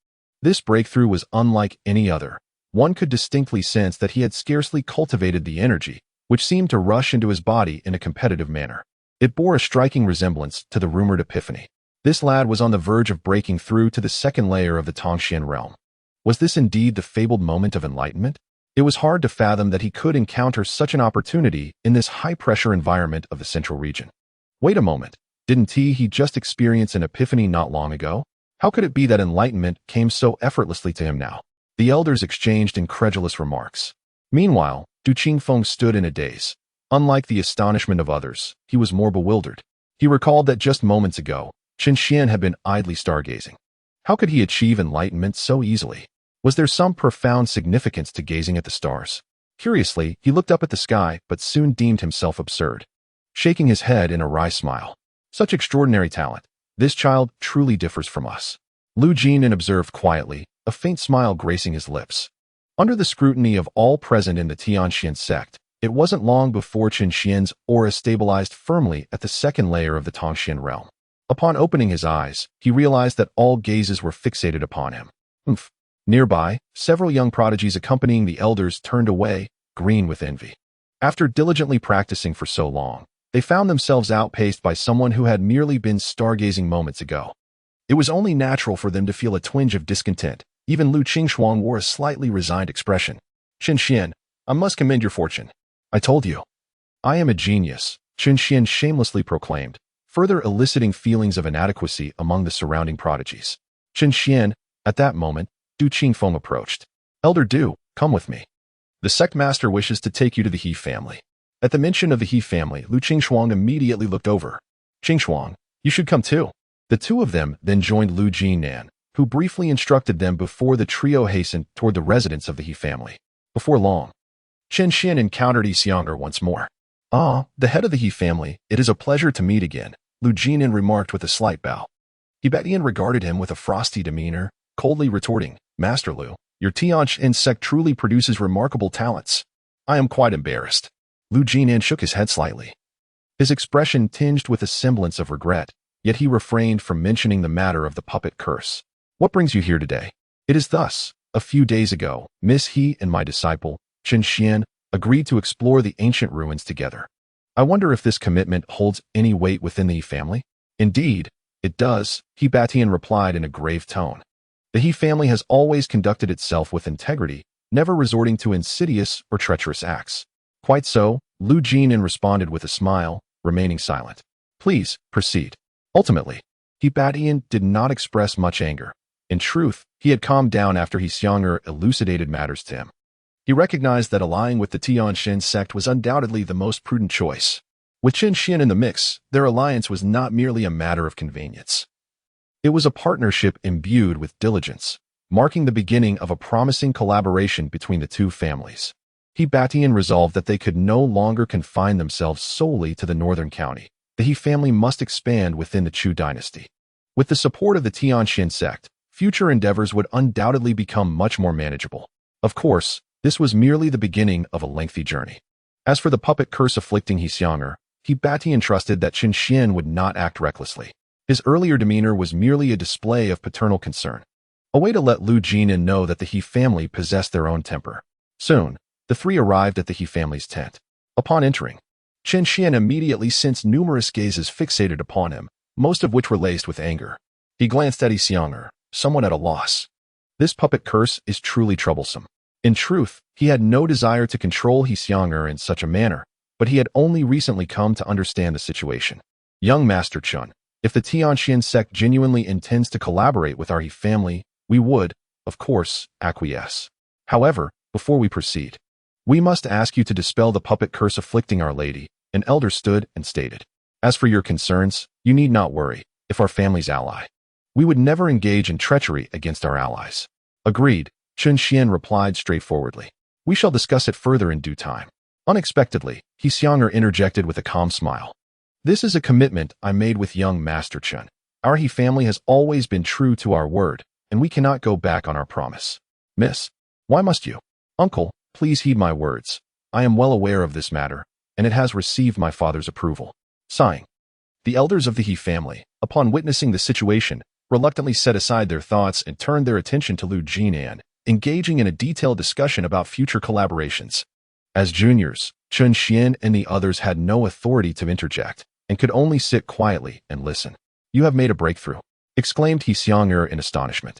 this breakthrough was unlike any other. One could distinctly sense that he had scarcely cultivated the energy, which seemed to rush into his body in a competitive manner. It bore a striking resemblance to the rumored epiphany. This lad was on the verge of breaking through to the second layer of the Tongxian realm. Was this indeed the fabled moment of enlightenment? It was hard to fathom that he could encounter such an opportunity in this high-pressure environment of the central region. Wait a moment, didn't he just experience an epiphany not long ago? How could it be that enlightenment came so effortlessly to him now? The elders exchanged incredulous remarks. Meanwhile, Du Qingfeng stood in a daze. Unlike the astonishment of others, he was more bewildered. He recalled that just moments ago, Chen Xian had been idly stargazing. How could he achieve enlightenment so easily? Was there some profound significance to gazing at the stars? Curiously, he looked up at the sky, but soon deemed himself absurd, shaking his head in a wry smile. Such extraordinary talent. This child truly differs from us. Lu Jinan observed quietly, a faint smile gracing his lips. Under the scrutiny of all present in the Tianxian sect, it wasn't long before Chen Xian's aura stabilized firmly at the second layer of the Tongxian realm. Upon opening his eyes, he realized that all gazes were fixated upon him. Nearby, several young prodigies accompanying the elders turned away, green with envy. After diligently practicing for so long, They found themselves outpaced by someone who had merely been stargazing moments ago. It was only natural for them to feel a twinge of discontent. Even Lu Qingxuang wore a slightly resigned expression. Qin Xian, I must commend your fortune. I told you. I am a genius, Qin Xian shamelessly proclaimed, further eliciting feelings of inadequacy among the surrounding prodigies. Qin Xian, at that moment, Du Qingfeng approached. Elder Du, come with me. The sect master wishes to take you to the He family. At the mention of the He family, Lu Qingxuang immediately looked over. Qingxuang, you should come too. The two of them then joined Lu Jinan, who briefly instructed them before the trio hastened toward the residence of the He family. Before long, Qin Xian encountered Yi Xianger once more. Ah, the head of the He family, it is a pleasure to meet again, Lu Jinan remarked with a slight bow. He Betian regarded him with a frosty demeanor, coldly retorting, Master Lu, your Tianqian sect truly produces remarkable talents. I am quite embarrassed. Lu Jinan shook his head slightly. His expression tinged with a semblance of regret, yet he refrained from mentioning the matter of the puppet curse. What brings you here today? It is thus. A few days ago, Miss He and my disciple, Qin Xian, agreed to explore the ancient ruins together. I wonder if this commitment holds any weight within the He family? Indeed, it does, He Batian replied in a grave tone. The He family has always conducted itself with integrity, never resorting to insidious or treacherous acts. Quite so, Lu Jinan responded with a smile, remaining silent. Please, proceed. Ultimately, He Batian did not express much anger. In truth, he had calmed down after He Xianger elucidated matters to him. He recognized that allying with the Tianqian sect was undoubtedly the most prudent choice. With Qin Xian in the mix, their alliance was not merely a matter of convenience. It was a partnership imbued with diligence, marking the beginning of a promising collaboration between the two families. He Batian resolved that they could no longer confine themselves solely to the northern county. The He family must expand within the Chu dynasty. With the support of the Tianqian sect, future endeavors would undoubtedly become much more manageable. Of course, this was merely the beginning of a lengthy journey. As for the puppet curse afflicting He Xianger, He Batian trusted that Qin Xian would not act recklessly. His earlier demeanor was merely a display of paternal concern, a way to let Lu Jinan know that the He family possessed their own temper. Soon, the three arrived at the He family's tent. Upon entering, Qin Xian immediately sensed numerous gazes fixated upon him, most of which were laced with anger. He glanced at Yi Xianger, somewhat at a loss. This puppet curse is truly troublesome. In truth, he had no desire to control Yi Xianger in such a manner, but he had only recently come to understand the situation. Young Master Chun, if the Tianqian sect genuinely intends to collaborate with our He family, we would, of course, acquiesce. However, before we proceed, we must ask you to dispel the puppet curse afflicting Our Lady, an elder stood and stated. As for your concerns, you need not worry, if our family's ally. We would never engage in treachery against our allies. Agreed, Qin Xian replied straightforwardly. We shall discuss it further in due time. Unexpectedly, He Xianger interjected with a calm smile. This is a commitment I made with young Master Chun. Our He family has always been true to our word, and we cannot go back on our promise. Miss, why must you? Uncle, please heed my words. I am well aware of this matter, and it has received my father's approval. Sighing. The elders of the He family, upon witnessing the situation, reluctantly set aside their thoughts and turned their attention to Lu Jinan, engaging in a detailed discussion about future collaborations. As juniors, Qin Xian and the others had no authority to interject, and could only sit quietly and listen. You have made a breakthrough, exclaimed Yi Xianger in astonishment.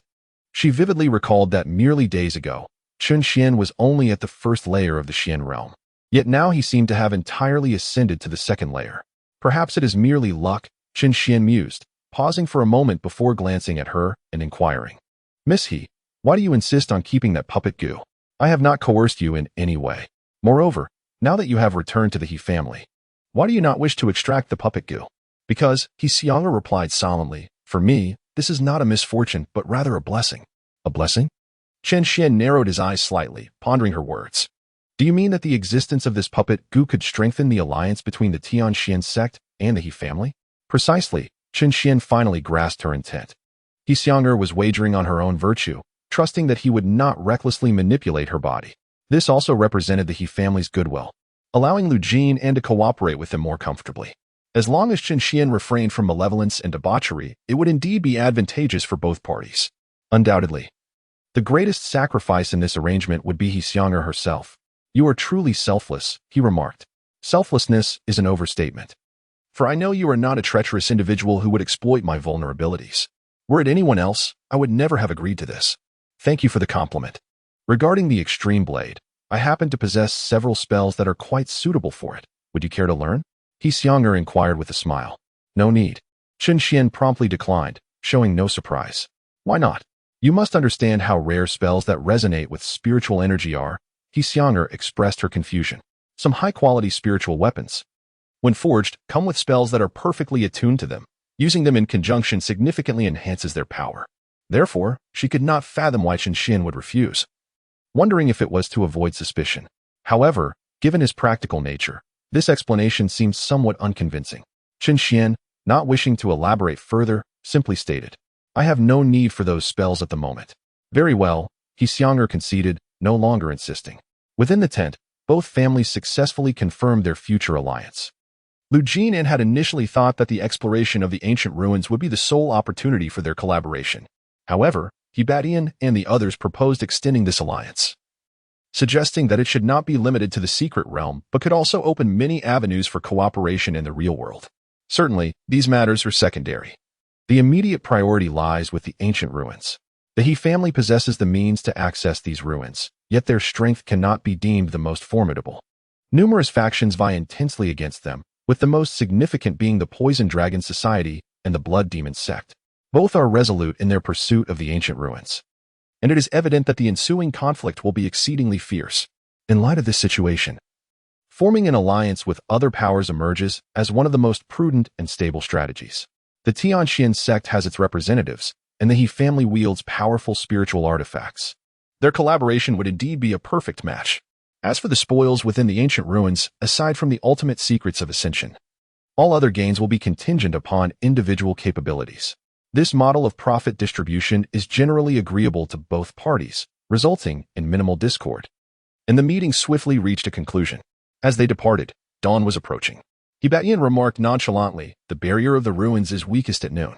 She vividly recalled that merely days ago, Qin Xian was only at the first layer of the Xian realm. Yet now he seemed to have entirely ascended to the second layer. Perhaps it is merely luck, Qin Xian mused, pausing for a moment before glancing at her and inquiring. Miss He, why do you insist on keeping that puppet goo? I have not coerced you in any way. Moreover, now that you have returned to the He family, why do you not wish to extract the puppet goo? Because, Yi Xianger replied solemnly, for me, this is not a misfortune but rather a blessing. A blessing? Qin Xian narrowed his eyes slightly, pondering her words. Do you mean that the existence of this puppet goo could strengthen the alliance between the Tianqian sect and the He family? Precisely, Qin Xian finally grasped her intent. Yi Xianger was wagering on her own virtue, trusting that he would not recklessly manipulate her body. This also represented the He family's goodwill, allowing Lu Jinan to cooperate with them more comfortably. As long as Qin Xian refrained from malevolence and debauchery, it would indeed be advantageous for both parties. Undoubtedly. The greatest sacrifice in this arrangement would be Yi Xianger herself. You are truly selfless, he remarked. Selflessness is an overstatement. for I know you are not a treacherous individual who would exploit my vulnerabilities. Were it anyone else, I would never have agreed to this. Thank you for the compliment. Regarding the extreme blade, I happen to possess several spells that are quite suitable for it. Would you care to learn? He Xiang'er inquired with a smile. No need. Chen Xian promptly declined, showing no surprise. Why not? You must understand how rare spells that resonate with spiritual energy are. He Xiang'er expressed her confusion. Some high-quality spiritual weapons, when forged, come with spells that are perfectly attuned to them. Using them in conjunction significantly enhances their power. Therefore, she could not fathom why Chen Xian would refuse, wondering if it was to avoid suspicion. However, given his practical nature, this explanation seemed somewhat unconvincing. Chen Xian, not wishing to elaborate further, simply stated, I have no need for those spells at the moment. Very well, He Xiang'er conceded, no longer insisting. Within the tent, both families successfully confirmed their future alliance. Lu Jian had initially thought that the exploration of the ancient ruins would be the sole opportunity for their collaboration. However, He Batian and the others proposed extending this alliance, suggesting that it should not be limited to the secret realm but could also open many avenues for cooperation in the real world. Certainly, these matters are secondary. The immediate priority lies with the ancient ruins. The He family possesses the means to access these ruins, yet their strength cannot be deemed the most formidable. Numerous factions vie intensely against them, with the most significant being the Poison Dragon Society and the Blood Demon Sect. Both are resolute in their pursuit of the ancient ruins, and it is evident that the ensuing conflict will be exceedingly fierce. In light of this situation, forming an alliance with other powers emerges as one of the most prudent and stable strategies. The Tianxian sect has its representatives, and the He family wields powerful spiritual artifacts. Their collaboration would indeed be a perfect match. As for the spoils within the ancient ruins, aside from the ultimate secrets of ascension, all other gains will be contingent upon individual capabilities. This model of profit distribution is generally agreeable to both parties, resulting in minimal discord. And the meeting swiftly reached a conclusion. As they departed, dawn was approaching. He Batian remarked nonchalantly, the barrier of the ruins is weakest at noon.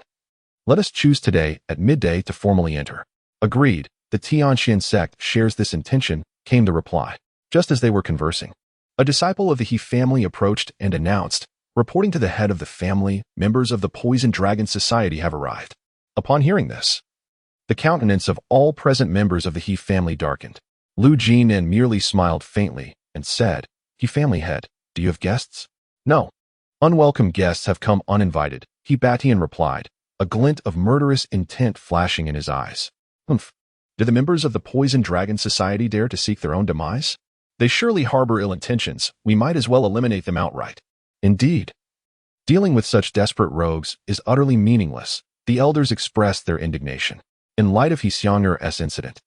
Let us choose today at midday to formally enter. Agreed, the Tianxian sect shares this intention, came the reply. Just as they were conversing, a disciple of the He family approached and announced, reporting to the head of the family, members of the Poison Dragon Society have arrived. Upon hearing this, the countenance of all present members of the He family darkened. Lu Jian merely smiled faintly and said, He family head, do you have guests? No. Unwelcome guests have come uninvited, He Batian replied, a glint of murderous intent flashing in his eyes. Humph. Do the members of the Poison Dragon Society dare to seek their own demise? They surely harbor ill intentions. We might as well eliminate them outright. Indeed. Dealing with such desperate rogues is utterly meaningless. The elders expressed their indignation. In light of He Xiang'er's incident,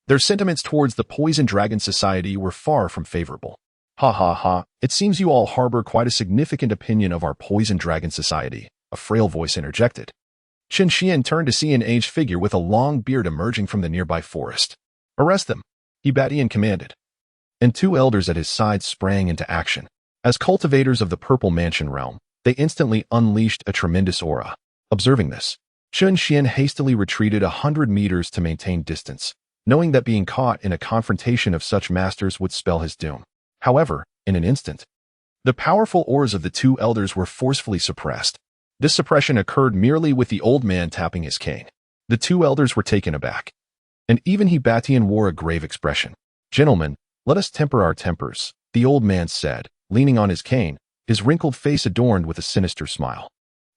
their sentiments towards the Poison Dragon Society were far from favorable. Ha ha ha, it seems you all harbor quite a significant opinion of our Poison Dragon Society, a frail voice interjected. Chen Xian turned to see an aged figure with a long beard emerging from the nearby forest. Arrest them, He Batian commanded. And two elders at his side sprang into action. As cultivators of the Purple Mansion realm, they instantly unleashed a tremendous aura. Observing this, Chen Xian hastily retreated 100 meters to maintain distance, knowing that being caught in a confrontation of such masters would spell his doom. However, in an instant, the powerful auras of the two elders were forcefully suppressed. This suppression occurred merely with the old man tapping his cane. The two elders were taken aback, and even He Batian wore a grave expression. Gentlemen, let us temper our tempers, the old man said, leaning on his cane, his wrinkled face adorned with a sinister smile.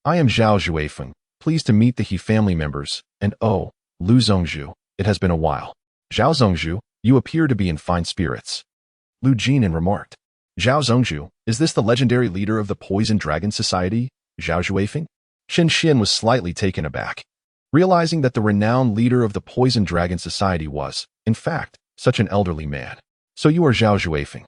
I am Zhao Zhuifeng, pleased to meet the He family members, and oh, Lu Zongzhu, it has been a while. Zhao Zongzhu, you appear to be in fine spirits. Lu Jian remarked. Zhao Zongzhu, is this the legendary leader of the Poison Dragon Society, Zhao Zhuifeng? Chen Xian was slightly taken aback, realizing that the renowned leader of the Poison Dragon Society was, in fact, such an elderly man. So you are Zhao Zhuifeng.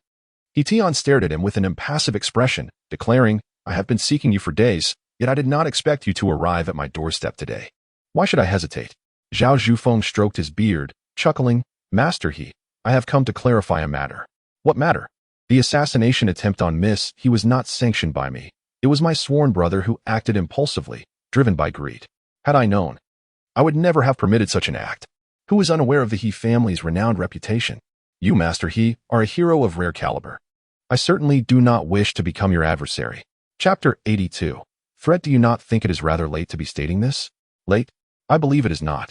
He Tian stared at him with an impassive expression, declaring, I have been seeking you for days, yet I did not expect you to arrive at my doorstep today. Why should I hesitate? Zhao Zhufeng stroked his beard, chuckling, Master He, I have come to clarify a matter. What matter? The assassination attempt on Miss He was not sanctioned by me. It was my sworn brother who acted impulsively, driven by greed. Had I known, I would never have permitted such an act. Who is unaware of the He family's renowned reputation? You, Master He, are a hero of rare caliber. I certainly do not wish to become your adversary. Chapter 82. Threat. Do you not think it is rather late to be stating this? Late? I believe it is not.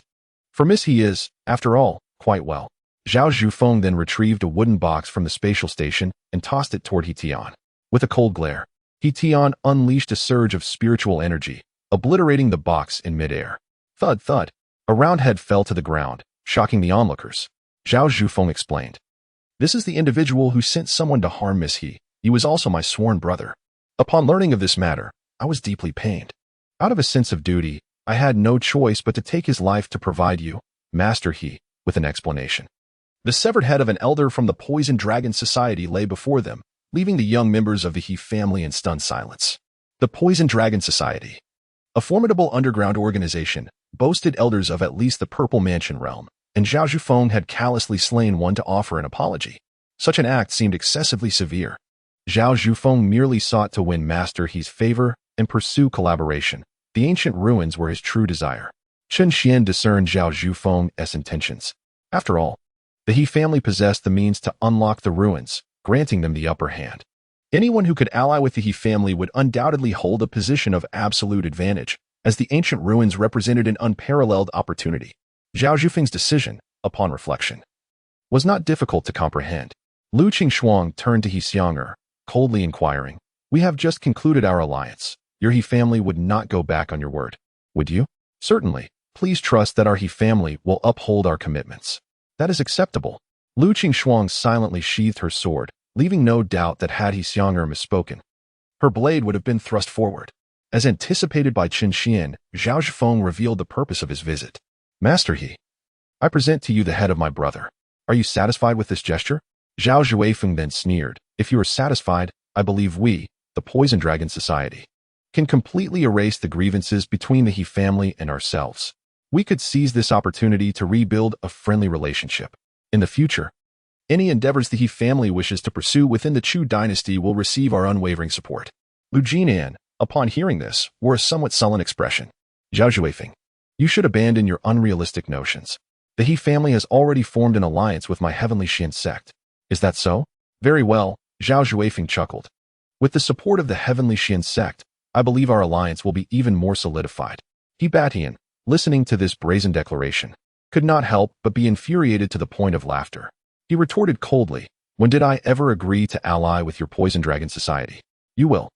For Miss He is, after all, quite well. Zhao Zhufeng then retrieved a wooden box from the spatial station and tossed it toward He Tian. With a cold glare, He Tian unleashed a surge of spiritual energy, obliterating the box in midair. Thud, thud. A round head fell to the ground, shocking the onlookers. Zhao Zhufeng explained. This is the individual who sent someone to harm Miss He. He was also my sworn brother. Upon learning of this matter, I was deeply pained. Out of a sense of duty, I had no choice but to take his life to provide you, Master He, with an explanation. The severed head of an elder from the Poison Dragon Society lay before them, leaving the young members of the He family in stunned silence. The Poison Dragon Society, a formidable underground organization, boasted elders of at least the Purple Mansion realm, and Zhao Zhufeng had callously slain one to offer an apology. Such an act seemed excessively severe. Zhao Zhufeng merely sought to win Master He's favor and pursue collaboration. The ancient ruins were his true desire. Chen Xian discerned Zhao Zhufeng's intentions. After all, the He family possessed the means to unlock the ruins, granting them the upper hand. Anyone who could ally with the He family would undoubtedly hold a position of absolute advantage, as the ancient ruins represented an unparalleled opportunity. Zhao Zhufeng's decision, upon reflection, was not difficult to comprehend. Lu Qingshuang turned to He Xianger, coldly inquiring, "We have just concluded our alliance. Your He family would not go back on your word, would you?" "Certainly. Please trust that our He family will uphold our commitments." "That is acceptable." Lu Qingshuang silently sheathed her sword, leaving no doubt that had He Xianger misspoken, her blade would have been thrust forward. As anticipated by Chen Xian, Zhao Zhufeng revealed the purpose of his visit. "Master He, I present to you the head of my brother. Are you satisfied with this gesture?" Zhao Zhuefeng then sneered. "If you are satisfied, I believe we, the Poison Dragon Society, can completely erase the grievances between the He family and ourselves. We could seize this opportunity to rebuild a friendly relationship. In the future, any endeavors the He family wishes to pursue within the Chu dynasty will receive our unwavering support." Lu Jinan, upon hearing this, wore a somewhat sullen expression. "Zhao Zhuefeng, you should abandon your unrealistic notions. The He family has already formed an alliance with my Heavenly Xian sect. Is that so? Very well," Zhao Zhuefeng chuckled. "With the support of the Heavenly Xian sect, I believe our alliance will be even more solidified." He Batian, listening to this brazen declaration, could not help but be infuriated to the point of laughter. He retorted coldly, "When did I ever agree to ally with your Poison Dragon Society?" "You will,"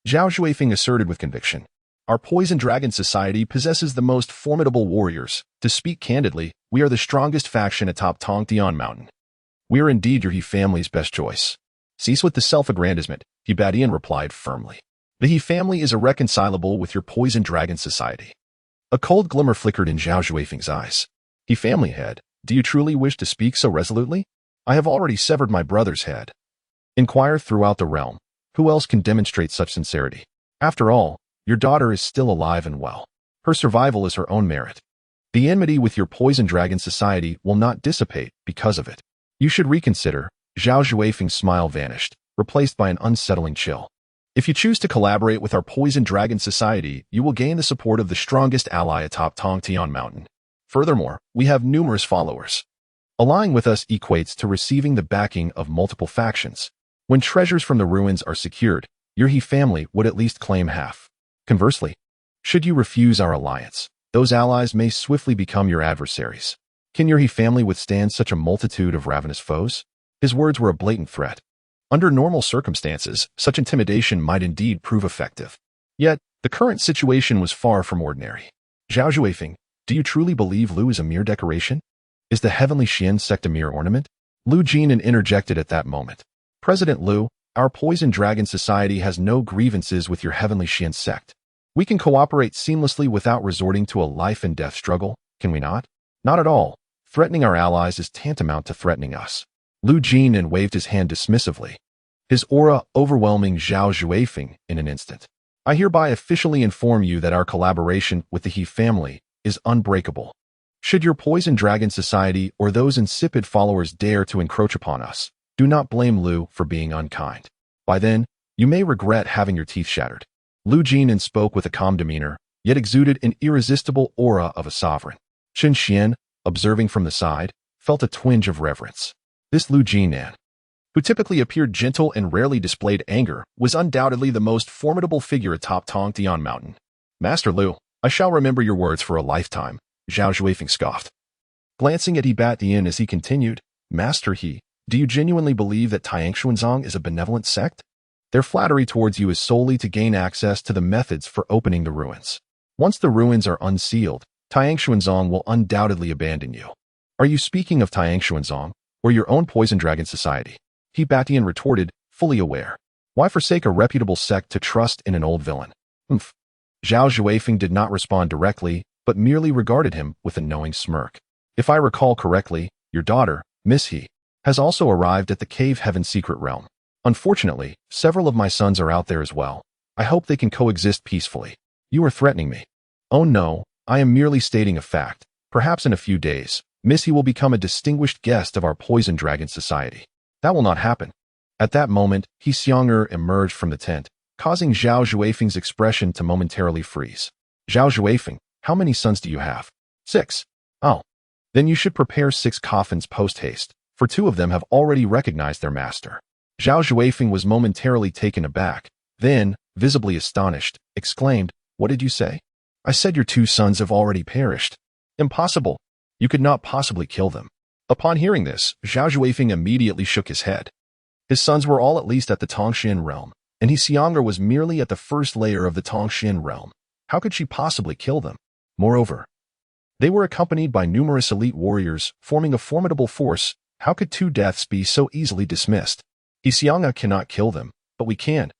Zhao Zhuefeng asserted with conviction. "Our Poison Dragon Society possesses the most formidable warriors. To speak candidly, we are the strongest faction atop Tongtian Mountain. We are indeed your He family's best choice." "Cease with the self-aggrandizement," He Batian replied firmly. "The He family is irreconcilable with your Poison Dragon Society." A cold glimmer flickered in Zhao Zhuefeng's eyes. "He family head, do you truly wish to speak so resolutely?" "I have already severed my brother's head." "Inquire throughout the realm. Who else can demonstrate such sincerity? After all, your daughter is still alive and well. Her survival is her own merit. The enmity with your Poison Dragon Society will not dissipate because of it. You should reconsider." Zhao Zhuefeng's smile vanished, replaced by an unsettling chill. "If you choose to collaborate with our Poison Dragon Society, you will gain the support of the strongest ally atop Tongtian Mountain. Furthermore, we have numerous followers. Allying with us equates to receiving the backing of multiple factions. When treasures from the ruins are secured, your He family would at least claim half. Conversely, should you refuse our alliance, those allies may swiftly become your adversaries. Can your He family withstand such a multitude of ravenous foes?" His words were a blatant threat. Under normal circumstances, such intimidation might indeed prove effective. Yet, the current situation was far from ordinary. "Zhao Zhuefeng, do you truly believe Lu is a mere decoration? Is the Heavenly Xian sect a mere ornament?" Lu Jinan interjected at that moment. "President Lu, our Poison Dragon Society has no grievances with your Heavenly Xian sect. We can cooperate seamlessly without resorting to a life-and-death struggle, can we not?" "Not at all. Threatening our allies is tantamount to threatening us." Lu Jinan waved his hand dismissively, his aura overwhelming Zhao Zhuefeng in an instant. "I hereby officially inform you that our collaboration with the He family is unbreakable. Should your Poison Dragon Society or those insipid followers dare to encroach upon us, do not blame Lu for being unkind. By then, you may regret having your teeth shattered." Lu Jinan spoke with a calm demeanor, yet exuded an irresistible aura of a sovereign. Chen Xian, observing from the side, felt a twinge of reverence. This Lu Jinan, who typically appeared gentle and rarely displayed anger, was undoubtedly the most formidable figure atop Tongtian Mountain. Master Lu, I shall remember your words for a lifetime, Zhao Xuefeng scoffed. Glancing at He Batian as he continued, Master He, do you genuinely believe that Tiangshuanzong is a benevolent sect? Their flattery towards you is solely to gain access to the methods for opening the ruins. Once the ruins are unsealed, Tiangshuanzong will undoubtedly abandon you. Are you speaking of Tiangshuanzong, or your own Poison Dragon Society? He Batian retorted, fully aware. Why forsake a reputable sect to trust in an old villain? Zhao Xuefeng did not respond directly, but merely regarded him with a knowing smirk. If I recall correctly, your daughter, Miss He, has also arrived at the Cave Heaven Secret Realm. Unfortunately, several of my sons are out there as well. I hope they can coexist peacefully. You are threatening me. Oh no, I am merely stating a fact. Perhaps in a few days, Miss He will become a distinguished guest of our Poison Dragon Society. That will not happen. At that moment, He Xiong'er emerged from the tent, causing Zhao Xuefeng's expression to momentarily freeze. Zhao Xuefeng, how many sons do you have? 6. Oh. Then you should prepare 6 coffins post-haste, for 2 of them have already recognized their master. Zhao Xuefeng was momentarily taken aback, then, visibly astonished, exclaimed, What did you say? I said your 2 sons have already perished. Impossible. You could not possibly kill them. Upon hearing this, Zhao Xuefeng immediately shook his head. His sons were all at least at the Tongxin realm, and He Xiong'er was merely at the first layer of the Tongxin realm. How could she possibly kill them? Moreover, they were accompanied by numerous elite warriors, forming a formidable force. How could 2 deaths be so easily dismissed? He Xiong'er cannot kill them, but we can.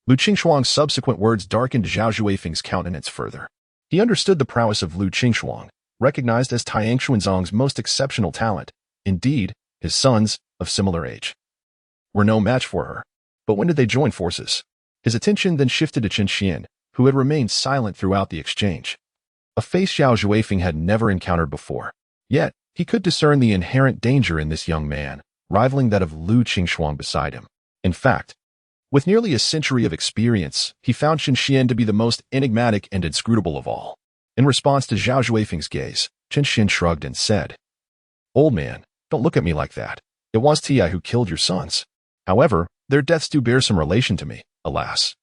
Lu Qingshuang's subsequent words darkened Zhao Xuefeng's countenance further. He understood the prowess of Lu Qingshuang, recognized as Tiangshuanzong's most exceptional talent. Indeed, his sons, of similar age, were no match for her. But when did they join forces? His attention then shifted to Chen Xian, who had remained silent throughout the exchange. A face Zhao Xuefeng had never encountered before. Yet, he could discern the inherent danger in this young man, rivaling that of Lu Qingshuang beside him. In fact, with nearly a century of experience, he found Chen Xian to be the most enigmatic and inscrutable of all. In response to Zhao Xuefeng's gaze, Chen Xian shrugged and said, Old man, don't look at me like that. It was Ti who killed your sons. However, their deaths do bear some relation to me, alas.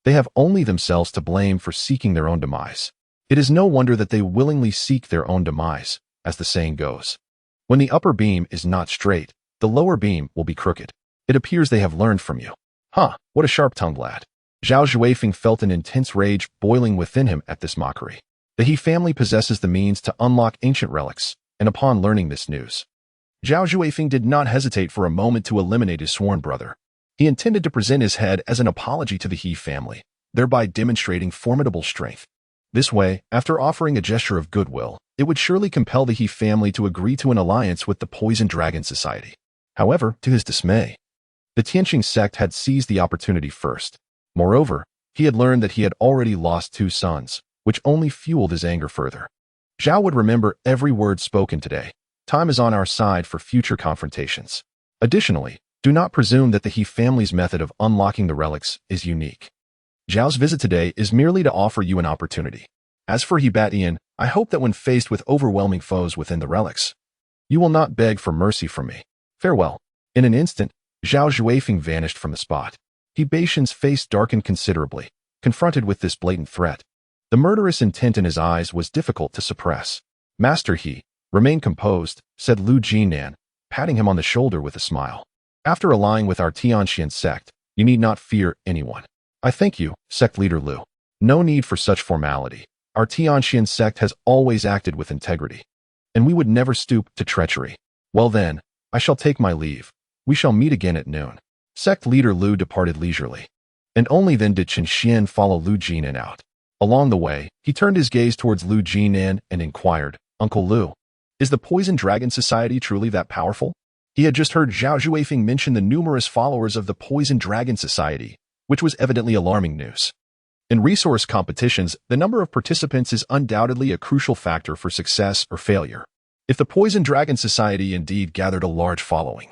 They have only themselves to blame for seeking their own demise. It is no wonder that they willingly seek their own demise, as the saying goes. When the upper beam is not straight, the lower beam will be crooked. It appears they have learned from you. Huh, what a sharp-tongued lad. Zhao Xuefeng felt an intense rage boiling within him at this mockery. The He family possesses the means to unlock ancient relics, and upon learning this news, Zhao Xuefeng did not hesitate for a moment to eliminate his sworn brother. He intended to present his head as an apology to the He family, thereby demonstrating formidable strength. This way, after offering a gesture of goodwill, it would surely compel the He family to agree to an alliance with the Poison Dragon Society. However, to his dismay, the Tianqing sect had seized the opportunity first. Moreover, he had learned that he had already lost 2 sons, which only fueled his anger further. Zhao would remember every word spoken today. Time is on our side for future confrontations. Additionally, do not presume that the He family's method of unlocking the relics is unique. Zhao's visit today is merely to offer you an opportunity. As for He Batian, I hope that when faced with overwhelming foes within the relics, you will not beg for mercy from me. Farewell. In an instant, Zhao Xuefeng vanished from the spot. He Batian's face darkened considerably, confronted with this blatant threat. The murderous intent in his eyes was difficult to suppress. Master He, remain composed, said Lu Jinan, patting him on the shoulder with a smile. After allying with our Tianxian sect, you need not fear anyone. I thank you, sect leader Lu. No need for such formality. Our Tianxian sect has always acted with integrity, and we would never stoop to treachery. Well then, I shall take my leave. We shall meet again at noon. Sect leader Lu departed leisurely, and only then did Chen Xian follow Lu Jinan out. Along the way, he turned his gaze towards Lu Jinan and inquired, Uncle Lu, is the Poison Dragon Society truly that powerful? He had just heard Zhao Xuefeng mention the numerous followers of the Poison Dragon Society, which was evidently alarming news. In resource competitions, the number of participants is undoubtedly a crucial factor for success or failure. If the Poison Dragon Society indeed gathered a large following,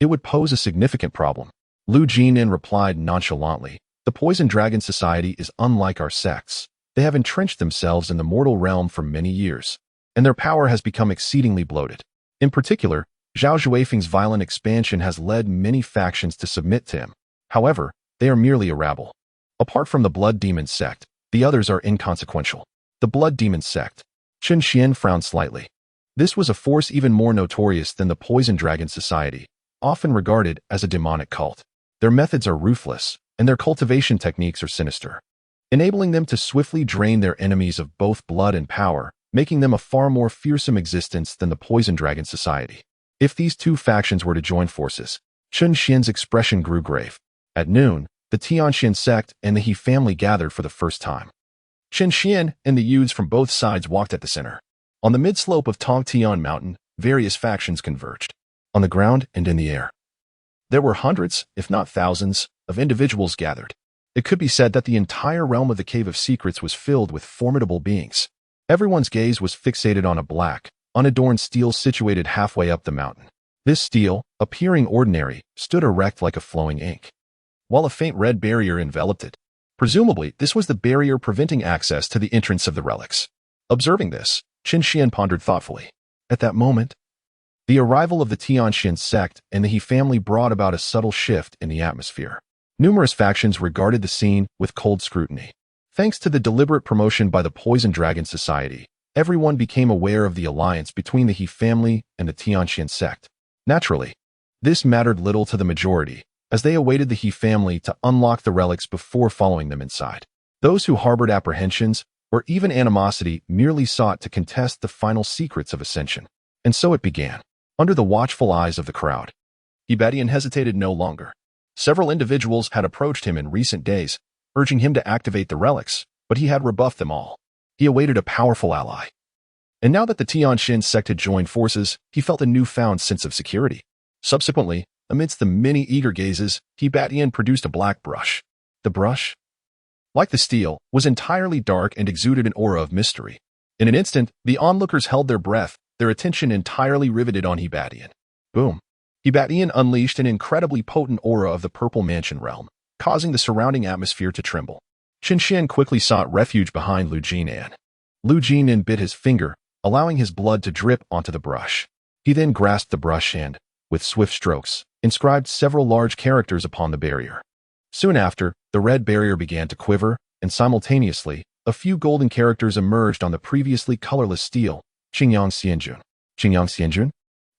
it would pose a significant problem. Lu Jinan replied nonchalantly, the Poison Dragon Society is unlike our sects. They have entrenched themselves in the mortal realm for many years, and their power has become exceedingly bloated. In particular, Zhao Xuefeng's violent expansion has led many factions to submit to him. However, they are merely a rabble. Apart from the Blood Demon sect, the others are inconsequential. The Blood Demon sect. Chen Xian frowned slightly. This was a force even more notorious than the Poison Dragon Society, often regarded as a demonic cult. Their methods are ruthless, and their cultivation techniques are sinister, enabling them to swiftly drain their enemies of both blood and power, making them a far more fearsome existence than the Poison Dragon Society. If these two factions were to join forces, Chen Xian's expression grew grave. At noon, the Tianxian sect and the He family gathered for the first time. Chen Xian and the youths from both sides walked at the center. On the mid-slope of Tongtian Mountain, various factions converged. On the ground and in the air, there were hundreds, if not thousands, of individuals gathered. It could be said that the entire realm of the Cave of Secrets was filled with formidable beings. Everyone's gaze was fixated on a black, unadorned stele situated halfway up the mountain. This stele, appearing ordinary, stood erect like a flowing ink, while a faint red barrier enveloped it. Presumably, this was the barrier preventing access to the entrance of the relics. Observing this, Chen Xian pondered thoughtfully. At that moment, the arrival of the Tianxian sect and the He family brought about a subtle shift in the atmosphere. Numerous factions regarded the scene with cold scrutiny. Thanks to the deliberate promotion by the Poison Dragon Society, everyone became aware of the alliance between the He family and the Tianxian sect. Naturally, this mattered little to the majority, as they awaited the He family to unlock the relics before following them inside. Those who harbored apprehensions or even animosity merely sought to contest the final secrets of ascension. And so it began. Under the watchful eyes of the crowd, Ibadian hesitated no longer. Several individuals had approached him in recent days, urging him to activate the relics, but he had rebuffed them all. He awaited a powerful ally. And now that the Tianxian sect had joined forces, he felt a newfound sense of security. Subsequently, amidst the many eager gazes, Ibadian produced a black brush. The brush, like the steel, was entirely dark and exuded an aura of mystery. In an instant, the onlookers held their breath, their attention entirely riveted on Ibadian. Boom. Ibadian unleashed an incredibly potent aura of the Purple Mansion realm, causing the surrounding atmosphere to tremble. Chen Xian quickly sought refuge behind Lu Jinan. Lu Jinan bit his finger, allowing his blood to drip onto the brush. He then grasped the brush and, with swift strokes, inscribed several large characters upon the barrier. Soon after, the red barrier began to quiver, and simultaneously, a few golden characters emerged on the previously colorless steel. Qingyang Xianjun. Qingyang Xianjun?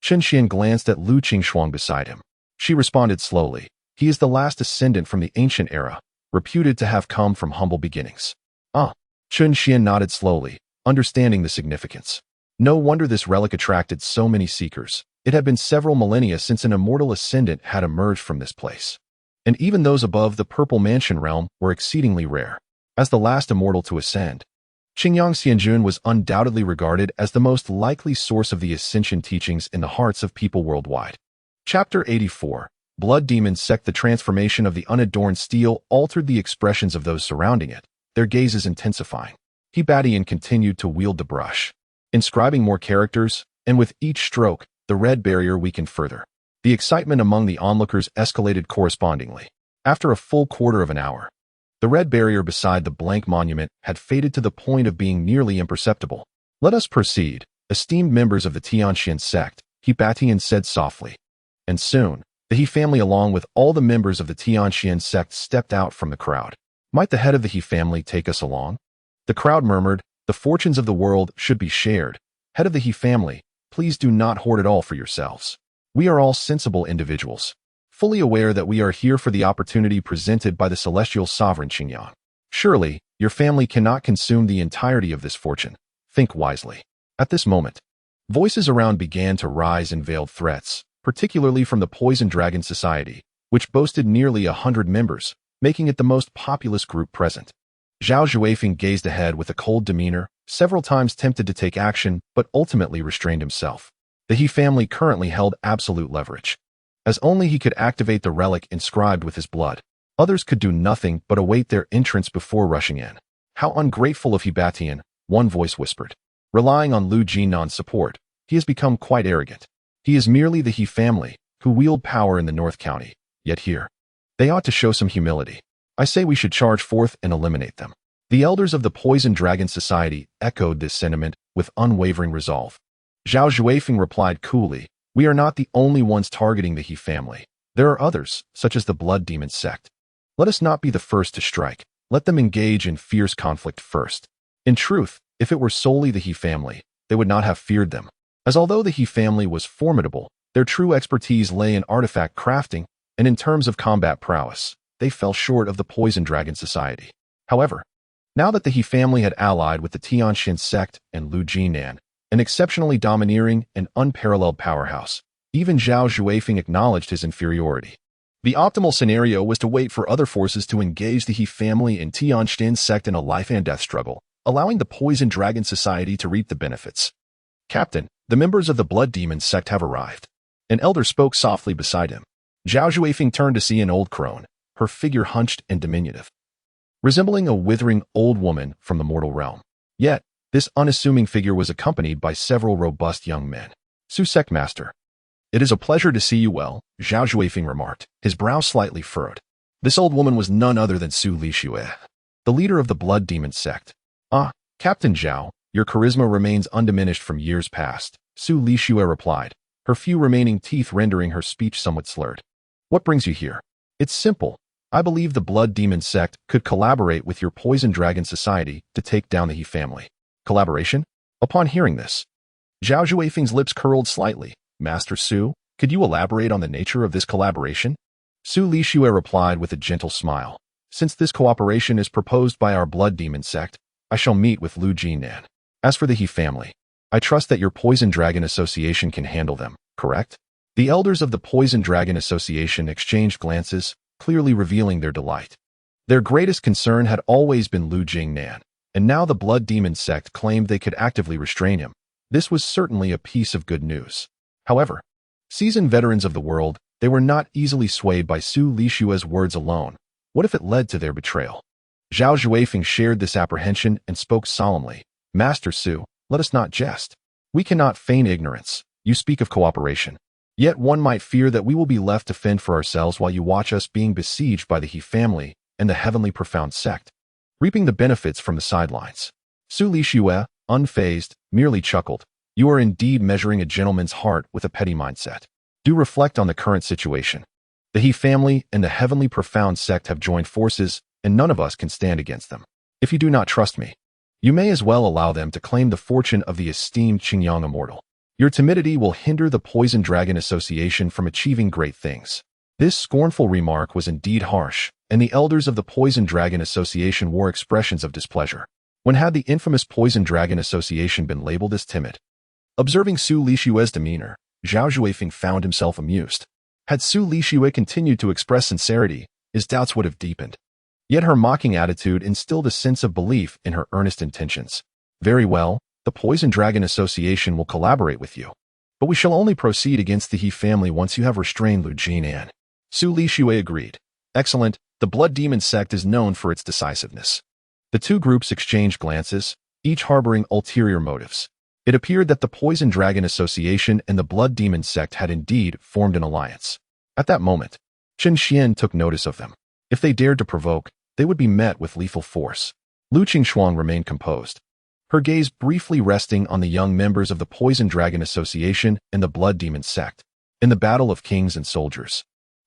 Chen Xian glanced at Lu Qingshuang beside him. She responded slowly. He is the last ascendant from the ancient era, reputed to have come from humble beginnings. Ah. Chen Xian nodded slowly, understanding the significance. No wonder this relic attracted so many seekers. It had been several millennia since an immortal ascendant had emerged from this place. And even those above the Purple Mansion realm were exceedingly rare. As the last immortal to ascend, Qingyang Xianjun was undoubtedly regarded as the most likely source of the ascension teachings in the hearts of people worldwide. Chapter 84. Blood Demon Sect. The transformation of the unadorned steel altered the expressions of those surrounding it, their gazes intensifying. Ibadian continued to wield the brush, inscribing more characters, and with each stroke, the red barrier weakened further. The excitement among the onlookers escalated correspondingly. After a full quarter of an hour, the red barrier beside the blank monument had faded to the point of being nearly imperceptible. Let us proceed, esteemed members of the Tianxian sect, Ibadian said softly. And soon, the He family along with all the members of the Tianxian sect stepped out from the crowd. Might the head of the He family take us along? The crowd murmured, the fortunes of the world should be shared. Head of the He family, please do not hoard it all for yourselves. We are all sensible individuals, fully aware that we are here for the opportunity presented by the celestial sovereign Qingyang. Surely, your family cannot consume the entirety of this fortune. Think wisely. At this moment, voices around began to rise in veiled threats, particularly from the Poison Dragon Society, which boasted nearly 100 members, making it the most populous group present. Zhao Xuefeng gazed ahead with a cold demeanor, several times tempted to take action, but ultimately restrained himself. The He family currently held absolute leverage, as only he could activate the relic inscribed with his blood. Others could do nothing but await their entrance before rushing in. How ungrateful of Ibadian, one voice whispered. Relying on Lu Jinan's support, he has become quite arrogant. He is merely the He family, who wield power in the North County, yet here, they ought to show some humility. I say we should charge forth and eliminate them. The elders of the Poison Dragon Society echoed this sentiment with unwavering resolve. Zhao Xuefeng replied coolly, We are not the only ones targeting the He family. There are others, such as the Blood Demon sect. Let us not be the first to strike. Let them engage in fierce conflict first. In truth, if it were solely the He family, they would not have feared them. As although the He family was formidable, their true expertise lay in artifact crafting, and in terms of combat prowess, they fell short of the Poison Dragon Society. However, now that the He family had allied with the Tianxian sect and Lu Jinan, an exceptionally domineering and unparalleled powerhouse, even Zhao Xuefeng acknowledged his inferiority. The optimal scenario was to wait for other forces to engage the He family and Tianxian sect in a life-and-death struggle, allowing the Poison Dragon Society to reap the benefits. Captain, the members of the Blood Demon sect have arrived. An elder spoke softly beside him. Zhao Xuefeng turned to see an old crone, her figure hunched and diminutive, resembling a withering old woman from the mortal realm. Yet, this unassuming figure was accompanied by several robust young men. Su Sect Master. It is a pleasure to see you well, Zhao Xuefeng remarked, his brow slightly furrowed. This old woman was none other than Su Lixue, the leader of the Blood Demon sect. Ah, Captain Zhao, your charisma remains undiminished from years past, Su Lixue replied, her few remaining teeth rendering her speech somewhat slurred. What brings you here? It's simple. I believe the Blood Demon sect could collaborate with your Poison Dragon Society to take down the He family. Collaboration? Upon hearing this, Zhao Xuefeng's lips curled slightly. Master Su, could you elaborate on the nature of this collaboration? Su Lixue replied with a gentle smile. Since this cooperation is proposed by our Blood Demon sect, I shall meet with Lu Jinan. As for the He family, I trust that your Poison Dragon Association can handle them, correct? The elders of the Poison Dragon Association exchanged glances, clearly revealing their delight. Their greatest concern had always been Lu Jingnan, and now the Blood Demon sect claimed they could actively restrain him. This was certainly a piece of good news. However, seasoned veterans of the world, they were not easily swayed by Su Lixue's words alone. What if it led to their betrayal? Zhao Xuefeng shared this apprehension and spoke solemnly. Master Su, let us not jest. We cannot feign ignorance. You speak of cooperation. Yet one might fear that we will be left to fend for ourselves while you watch us being besieged by the He family and the Heavenly Profound sect, reaping the benefits from the sidelines. Su Lixue, unfazed, merely chuckled. You are indeed measuring a gentleman's heart with a petty mindset. Do reflect on the current situation. The He family and the Heavenly Profound sect have joined forces, and none of us can stand against them. If you do not trust me, you may as well allow them to claim the fortune of the esteemed Qingyang Immortal. Your timidity will hinder the Poison Dragon Association from achieving great things. This scornful remark was indeed harsh, and the elders of the Poison Dragon Association wore expressions of displeasure. When had the infamous Poison Dragon Association been labeled as timid? Observing Su Lixue's demeanor, Zhao Xuefeng found himself amused. Had Su Lixue continued to express sincerity, his doubts would have deepened. Yet her mocking attitude instilled a sense of belief in her earnest intentions. Very well, the Poison Dragon Association will collaborate with you. But we shall only proceed against the He family once you have restrained Lu Jinan. Su Lixue agreed. Excellent, the Blood Demon sect is known for its decisiveness. The two groups exchanged glances, each harboring ulterior motives. It appeared that the Poison Dragon Association and the Blood Demon sect had indeed formed an alliance. At that moment, Chen Xian took notice of them. If they dared to provoke, they would be met with lethal force. Lu Qingshuang remained composed, her gaze briefly resting on the young members of the Poison Dragon Association and the Blood Demon sect. In the battle of kings and soldiers,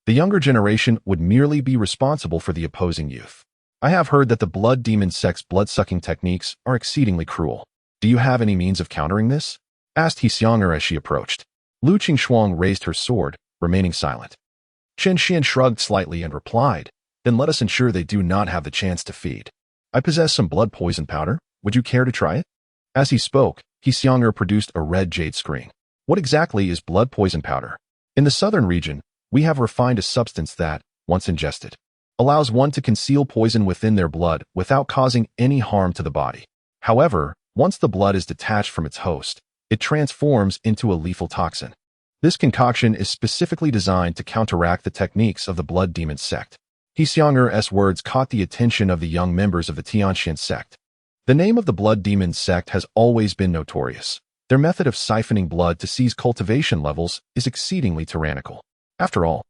the younger generation would merely be responsible for the opposing youth. I have heard that the Blood Demon sect's blood-sucking techniques are exceedingly cruel. Do you have any means of countering this? Asked He Xiang'er as she approached. Lu Qingshuang raised her sword, remaining silent. Chen Xian shrugged slightly and replied, Then let us ensure they do not have the chance to feed. I possess some blood poison powder. Would you care to try it? As he spoke, He Xiang'er produced a red jade screen. What exactly is blood poison powder? In the southern region, we have refined a substance that, once ingested, allows one to conceal poison within their blood without causing any harm to the body. However, once the blood is detached from its host, it transforms into a lethal toxin. This concoction is specifically designed to counteract the techniques of the Blood Demon sect. He Xiang'er's words caught the attention of the young members of the Tianxian sect. The name of the Blood Demon sect has always been notorious. Their method of siphoning blood to seize cultivation levels is exceedingly tyrannical. After all,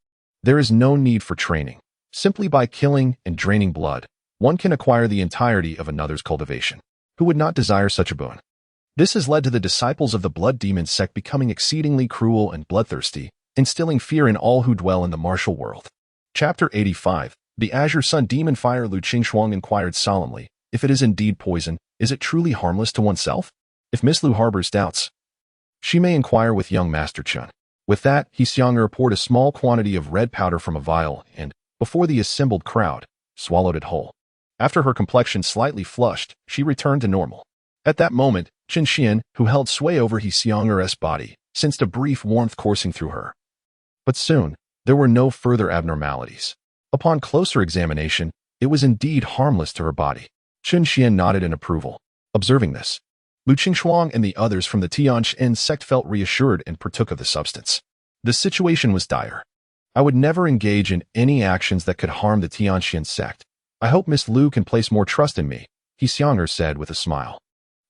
there is no need for training. Simply by killing and draining blood, one can acquire the entirety of another's cultivation. Who would not desire such a boon? This has led to the disciples of the blood demon sect becoming exceedingly cruel and bloodthirsty, instilling fear in all who dwell in the martial world. Chapter 85. The Azure Sun Demon Fire. Lu Qingshuang inquired solemnly, if it is indeed poison, is it truly harmless to oneself? If Miss Lu harbors doubts, she may inquire with young Master Chun. With that, He Xianger poured a small quantity of red powder from a vial and, before the assembled crowd, swallowed it whole. After her complexion slightly flushed, she returned to normal. At that moment, Qin Xian, who held sway over He Xianger's body, sensed a brief warmth coursing through her. But soon, there were no further abnormalities. Upon closer examination, it was indeed harmless to her body. Qin Xian nodded in approval. Observing this, Lu Qingshuang and the others from the Tianjin sect felt reassured and partook of the substance. The situation was dire. I would never engage in any actions that could harm the Tianjin sect. I hope Miss Lu can place more trust in me, He Xianger said with a smile.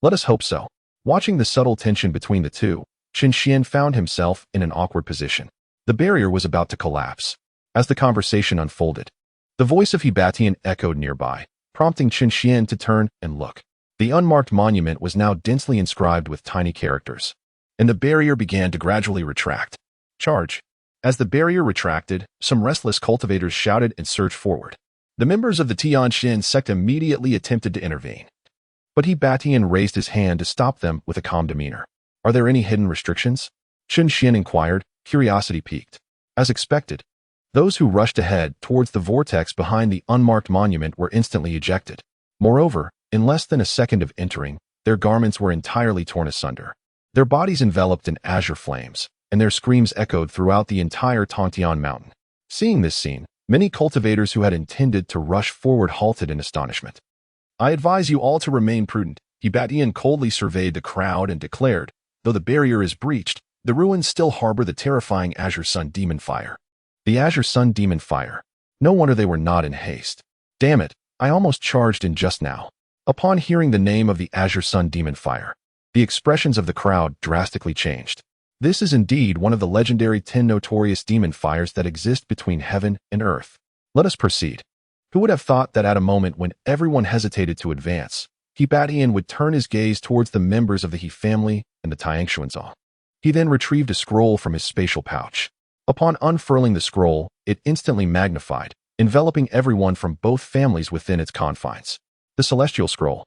Let us hope so. Watching the subtle tension between the two, Qin Xian found himself in an awkward position. The barrier was about to collapse. As the conversation unfolded, the voice of He Batian echoed nearby, prompting Qin Xian to turn and look. The unmarked monument was now densely inscribed with tiny characters, and the barrier began to gradually retract. Charge! As the barrier retracted, some restless cultivators shouted and surged forward. The members of the Tianjin sect immediately attempted to intervene, but He Batian raised his hand to stop them with a calm demeanor. Are there any hidden restrictions? Qin Xian inquired, curiosity piqued. As expected, those who rushed ahead towards the vortex behind the unmarked monument were instantly ejected. Moreover, in less than a second of entering, their garments were entirely torn asunder. Their bodies enveloped in azure flames, and their screams echoed throughout the entire Tongtian mountain. Seeing this scene, many cultivators who had intended to rush forward halted in astonishment. I advise you all to remain prudent. He Batian coldly surveyed the crowd and declared, though the barrier is breached, the ruins still harbor the terrifying Azure Sun Demon Fire. The Azure Sun Demon Fire. No wonder they were not in haste. Damn it, I almost charged in just now. Upon hearing the name of the Azure Sun Demon Fire, the expressions of the crowd drastically changed. This is indeed one of the legendary 10 notorious demon fires that exist between heaven and earth. Let us proceed. Who would have thought that at a moment when everyone hesitated to advance, He Batian would turn his gaze towards the members of the He family and the Tianxuanzong. He then retrieved a scroll from his spatial pouch. Upon unfurling the scroll, it instantly magnified, enveloping everyone from both families within its confines. The Celestial Scroll.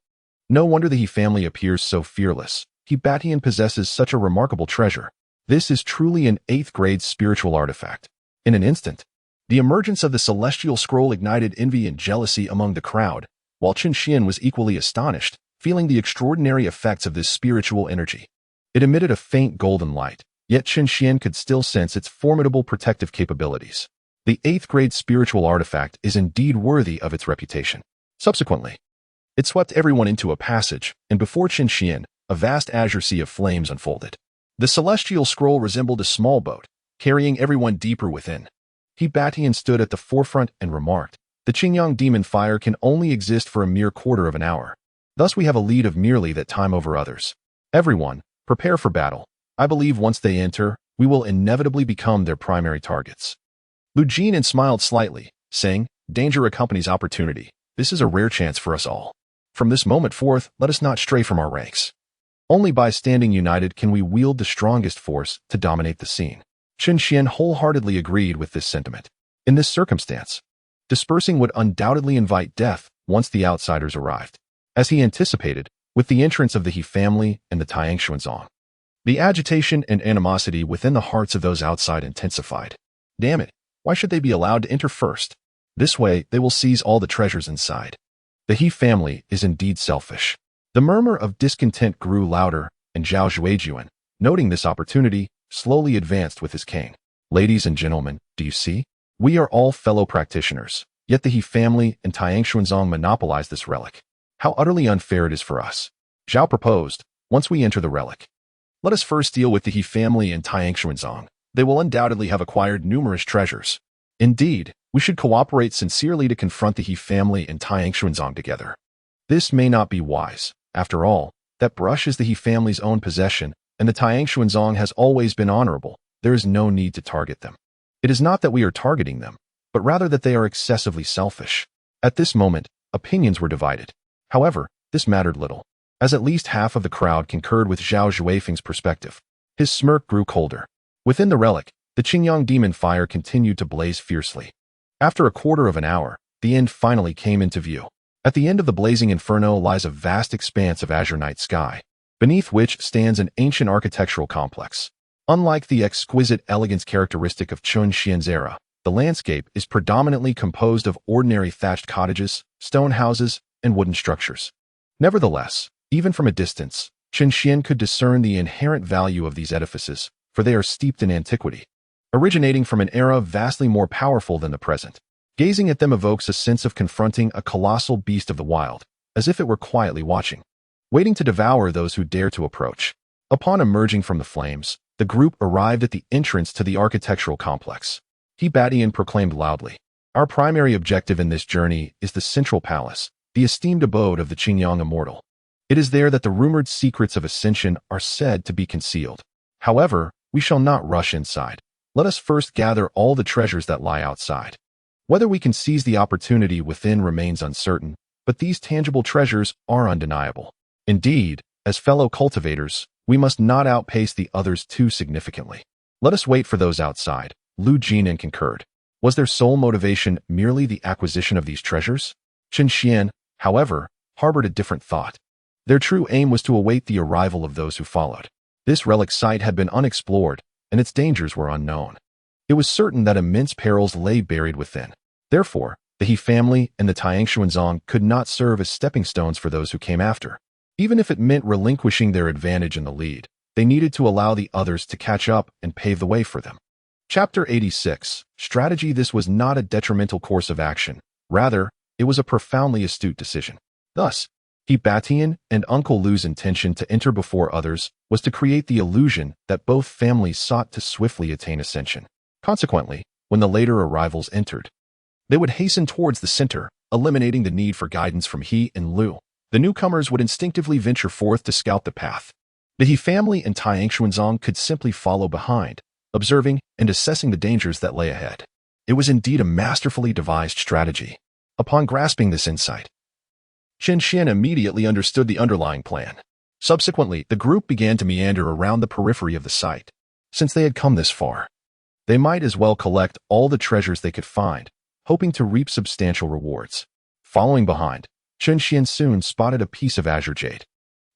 No wonder the He family appears so fearless. He Batian possesses such a remarkable treasure. This is truly an 8th grade spiritual artifact. In an instant, the emergence of the Celestial Scroll ignited envy and jealousy among the crowd, while Qin Xian was equally astonished, feeling the extraordinary effects of this spiritual energy. It emitted a faint golden light, yet Qin Xian could still sense its formidable protective capabilities. The 8th grade spiritual artifact is indeed worthy of its reputation. Subsequently, it swept everyone into a passage, and before Qin Xian, a vast azure sea of flames unfolded. The Celestial Scroll resembled a small boat, carrying everyone deeper within. He Batian stood at the forefront and remarked, the Qingyang Demon Fire can only exist for a mere quarter of an hour. Thus we have a lead of merely that time over others. Everyone, prepare for battle. I believe once they enter, we will inevitably become their primary targets. Lu Jian smiled slightly, saying, danger accompanies opportunity. This is a rare chance for us all. From this moment forth, let us not stray from our ranks. Only by standing united can we wield the strongest force to dominate the scene. Qin Xian wholeheartedly agreed with this sentiment. In this circumstance, dispersing would undoubtedly invite death once the outsiders arrived. As he anticipated, with the entrance of the He family and the Tianxuanzong, the agitation and animosity within the hearts of those outside intensified. Damn it, why should they be allowed to enter first? This way, they will seize all the treasures inside. The He family is indeed selfish. The murmur of discontent grew louder, and Zhao Zhuejuan, noting this opportunity, slowly advanced with his cane. Ladies and gentlemen, do you see? We are all fellow practitioners, yet the He family and Tianxuanzong monopolize this relic. How utterly unfair it is for us. Zhao proposed, once we enter the relic, let us first deal with the He family and Tianxuanzong. They will undoubtedly have acquired numerous treasures. Indeed, we should cooperate sincerely to confront the He family and Tianxuanzong together. This may not be wise. After all, that brush is the He family's own possession, and the Tianxuanzong has always been honorable. There is no need to target them. It is not that we are targeting them, but rather that they are excessively selfish. At this moment, opinions were divided. However, this mattered little. as at least half of the crowd concurred with Zhao Xuefeng's perspective. His smirk grew colder. Within the relic, the Qingyang demon fire continued to blaze fiercely. After a quarter of an hour, the end finally came into view. At the end of the blazing inferno lies a vast expanse of azure night sky, beneath which stands an ancient architectural complex. Unlike the exquisite elegance characteristic of Chun Xian's era, the landscape is predominantly composed of ordinary thatched cottages, stone houses, and wooden structures. Nevertheless, even from a distance, Chen Xian could discern the inherent value of these edifices, for they are steeped in antiquity, originating from an era vastly more powerful than the present. Gazing at them evokes a sense of confronting a colossal beast of the wild, as if it were quietly watching, waiting to devour those who dare to approach. Upon emerging from the flames, the group arrived at the entrance to the architectural complex. He Batian proclaimed loudly, "Our primary objective in this journey is the Central Palace, the esteemed abode of the Qingyang Immortal. It is there that the rumored secrets of ascension are said to be concealed. However, we shall not rush inside. Let us first gather all the treasures that lie outside. Whether we can seize the opportunity within remains uncertain, but these tangible treasures are undeniable. Indeed, as fellow cultivators, we must not outpace the others too significantly. Let us wait for those outside." Lu Jinan concurred. Was their sole motivation merely the acquisition of these treasures? Chen Xian, however, harbored a different thought. Their true aim was to await the arrival of those who followed. This relic site had been unexplored, and its dangers were unknown. It was certain that immense perils lay buried within. Therefore, the He family and the Tiangshuanzong could not serve as stepping stones for those who came after. Even if it meant relinquishing their advantage in the lead, they needed to allow the others to catch up and pave the way for them. Chapter 86. Strategy. This was not a detrimental course of action. Rather, it was a profoundly astute decision. Thus, He Batian and Uncle Lu's intention to enter before others was to create the illusion that both families sought to swiftly attain ascension. Consequently, when the later arrivals entered, they would hasten towards the center, eliminating the need for guidance from He and Lu. The newcomers would instinctively venture forth to scout the path. The He family and Tiangshuanzong could simply follow behind, observing and assessing the dangers that lay ahead. It was indeed a masterfully devised strategy. Upon grasping this insight, Chen Xian immediately understood the underlying plan. Subsequently, the group began to meander around the periphery of the site. Since they had come this far, they might as well collect all the treasures they could find, hoping to reap substantial rewards. Following behind, Chen Xian soon spotted a piece of azure jade.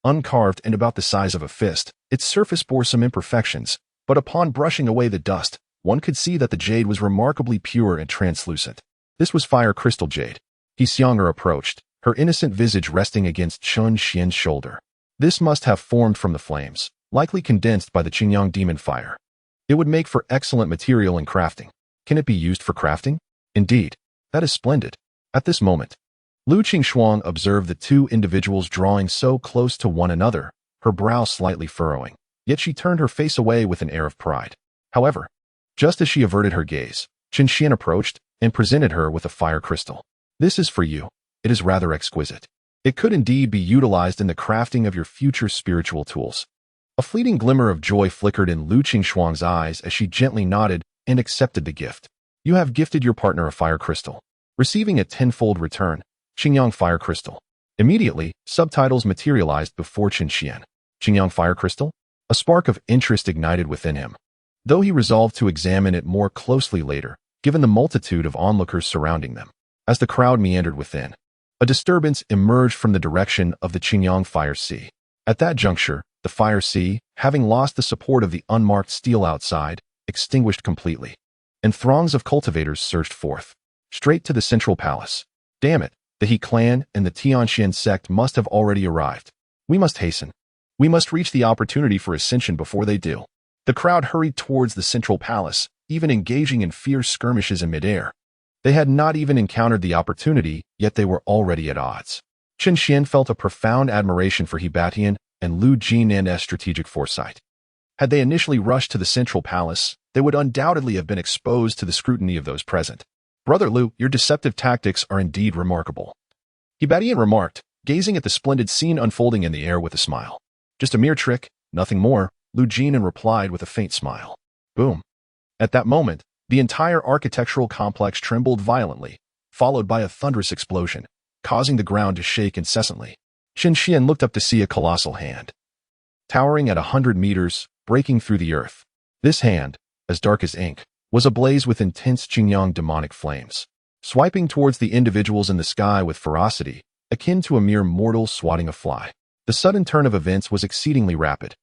Uncarved and about the size of a fist, its surface bore some imperfections, but upon brushing away the dust, one could see that the jade was remarkably pure and translucent. This was fire crystal jade. He Xianger approached, her innocent visage resting against Chen Xian's shoulder. This must have formed from the flames, likely condensed by the Qingyang demon fire. It would make for excellent material in crafting. Can it be used for crafting? Indeed. That is splendid. At this moment, Lu Qingshuang observed the two individuals drawing so close to one another, her brow slightly furrowing. Yet she turned her face away with an air of pride. However, just as she averted her gaze, Chen Xian approached and presented her with a fire crystal. "This is for you. It is rather exquisite. It could indeed be utilized in the crafting of your future spiritual tools." A fleeting glimmer of joy flickered in Lu Qingshuang's eyes as she gently nodded and accepted the gift. "You have gifted your partner a fire crystal, receiving a tenfold return. Qingyang fire crystal." Immediately, subtitles materialized before Chen Xian. Qingyang fire crystal? A spark of interest ignited within him, though he resolved to examine it more closely later, given the multitude of onlookers surrounding them. As the crowd meandered within, a disturbance emerged from the direction of the Qingyang fire sea. At that juncture, the fire sea, having lost the support of the unmarked steel outside, extinguished completely, and throngs of cultivators surged forth, straight to the central palace. Damn it, the He clan and the Tianxian sect must have already arrived. We must hasten. We must reach the opportunity for ascension before they do. The crowd hurried towards the central palace, even engaging in fierce skirmishes in midair. They had not even encountered the opportunity, yet they were already at odds. Chen Xian felt a profound admiration for He Batian and Lu Jinan's strategic foresight. Had they initially rushed to the central palace, they would undoubtedly have been exposed to the scrutiny of those present. "Brother Lu, your deceptive tactics are indeed remarkable," He Batian remarked, gazing at the splendid scene unfolding in the air with a smile. "Just a mere trick, nothing more," Lu Jinan replied with a faint smile. Boom. At that moment, the entire architectural complex trembled violently, followed by a thunderous explosion, causing the ground to shake incessantly. Qin Xian looked up to see a colossal hand, towering at 100 meters, breaking through the earth. This hand, as dark as ink, was ablaze with intense Qingyang demonic flames, swiping towards the individuals in the sky with ferocity, akin to a mere mortal swatting a fly. The sudden turn of events was exceedingly rapid.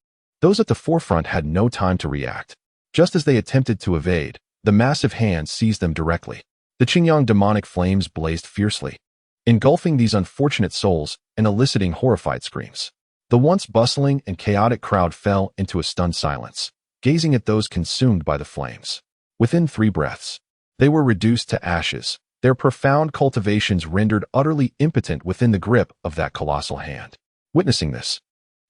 Those at the forefront had no time to react. Just as they attempted to evade, the massive hand seized them directly. The Qingyang demonic flames blazed fiercely, engulfing these unfortunate souls and eliciting horrified screams. The once bustling and chaotic crowd fell into a stunned silence, gazing at those consumed by the flames. Within 3 breaths, they were reduced to ashes, their profound cultivations rendered utterly impotent within the grip of that colossal hand. Witnessing this,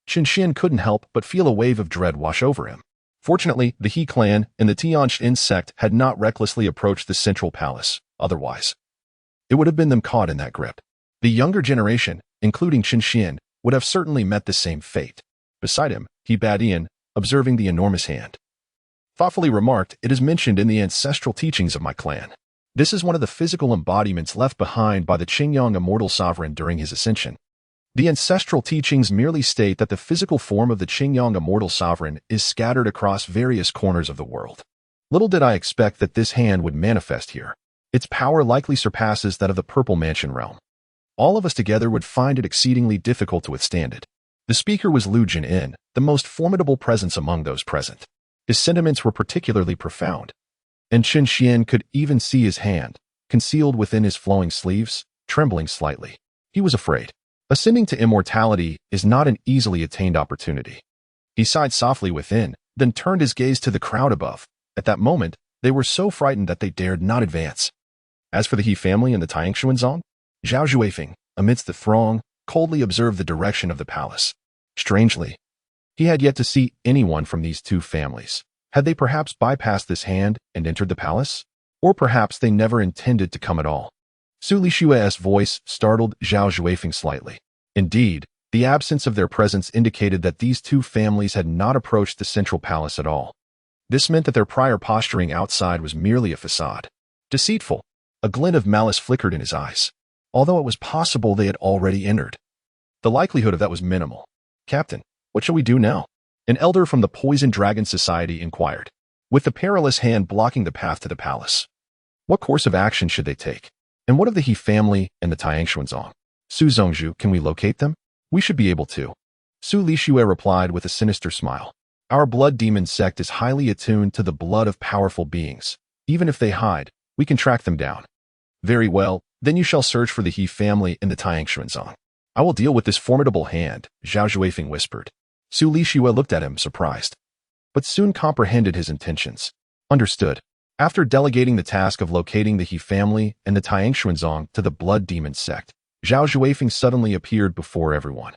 Qin Xian couldn't help but feel a wave of dread wash over him. Fortunately, the He clan and the Tianjin sect had not recklessly approached the central palace. Otherwise, it would have been them caught in that grip. The younger generation, including Qin Xian, would have certainly met the same fate. Beside him, He Badian, observing the enormous hand, thoughtfully remarked, "It is mentioned in the ancestral teachings of my clan. This is one of the physical embodiments left behind by the Qingyang immortal sovereign during his ascension. The ancestral teachings merely state that the physical form of the Qingyang immortal sovereign is scattered across various corners of the world. Little did I expect that this hand would manifest here. Its power likely surpasses that of the Purple Mansion realm. All of us together would find it exceedingly difficult to withstand it." The speaker was Lu Jin'in, the most formidable presence among those present. His sentiments were particularly profound, and Qin Xian could even see his hand, concealed within his flowing sleeves, trembling slightly. He was afraid. Ascending to immortality is not an easily attained opportunity. He sighed softly within, then turned his gaze to the crowd above. At that moment, they were so frightened that they dared not advance. As for the He family and the Taiyangxuanzong, Zhao Zhuifeng, amidst the throng, coldly observed the direction of the palace. Strangely, he had yet to see anyone from these 2 families. Had they perhaps bypassed this hand and entered the palace? Or perhaps they never intended to come at all? Su Lishua's voice startled Zhao Zhuifeng slightly. Indeed, the absence of their presence indicated that these 2 families had not approached the central palace at all. This meant that their prior posturing outside was merely a facade. Deceitful, a glint of malice flickered in his eyes. Although it was possible they had already entered, the likelihood of that was minimal. "Captain, what shall we do now?" an elder from the Poison Dragon Society inquired, with the perilous hand blocking the path to the palace. What course of action should they take? And what of the He family and the Taiyangxuanzong? Su Zongzhu, can we locate them? We should be able to. Su Lishue replied with a sinister smile. Our blood demon sect is highly attuned to the blood of powerful beings. Even if they hide, we can track them down. Very well, then you shall search for the He family and the Taiyangxuanzong. I will deal with this formidable hand, Zhao Zhuifeng whispered. Su Lishue looked at him, surprised, but soon comprehended his intentions. Understood. After delegating the task of locating the He family and the Taiyangxuanzong to the blood demon sect, Zhao Zhuifeng suddenly appeared before everyone.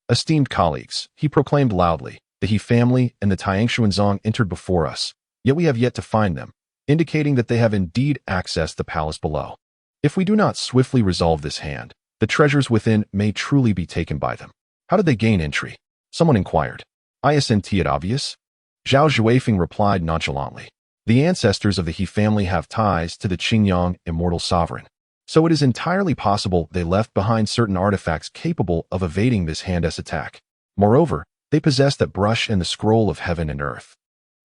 Esteemed colleagues, he proclaimed loudly, the He family and the Taiyangxuanzong entered before us, yet we have yet to find them, indicating that they have indeed accessed the palace below. If we do not swiftly resolve this hand, the treasures within may truly be taken by them. How did they gain entry? Someone inquired. Isn't it obvious? Zhao Zhuifeng replied nonchalantly. The ancestors of the He family have ties to the Qingyang immortal sovereign, so it is entirely possible they left behind certain artifacts capable of evading this hand's attack. Moreover, they possess that brush and the scroll of heaven and earth.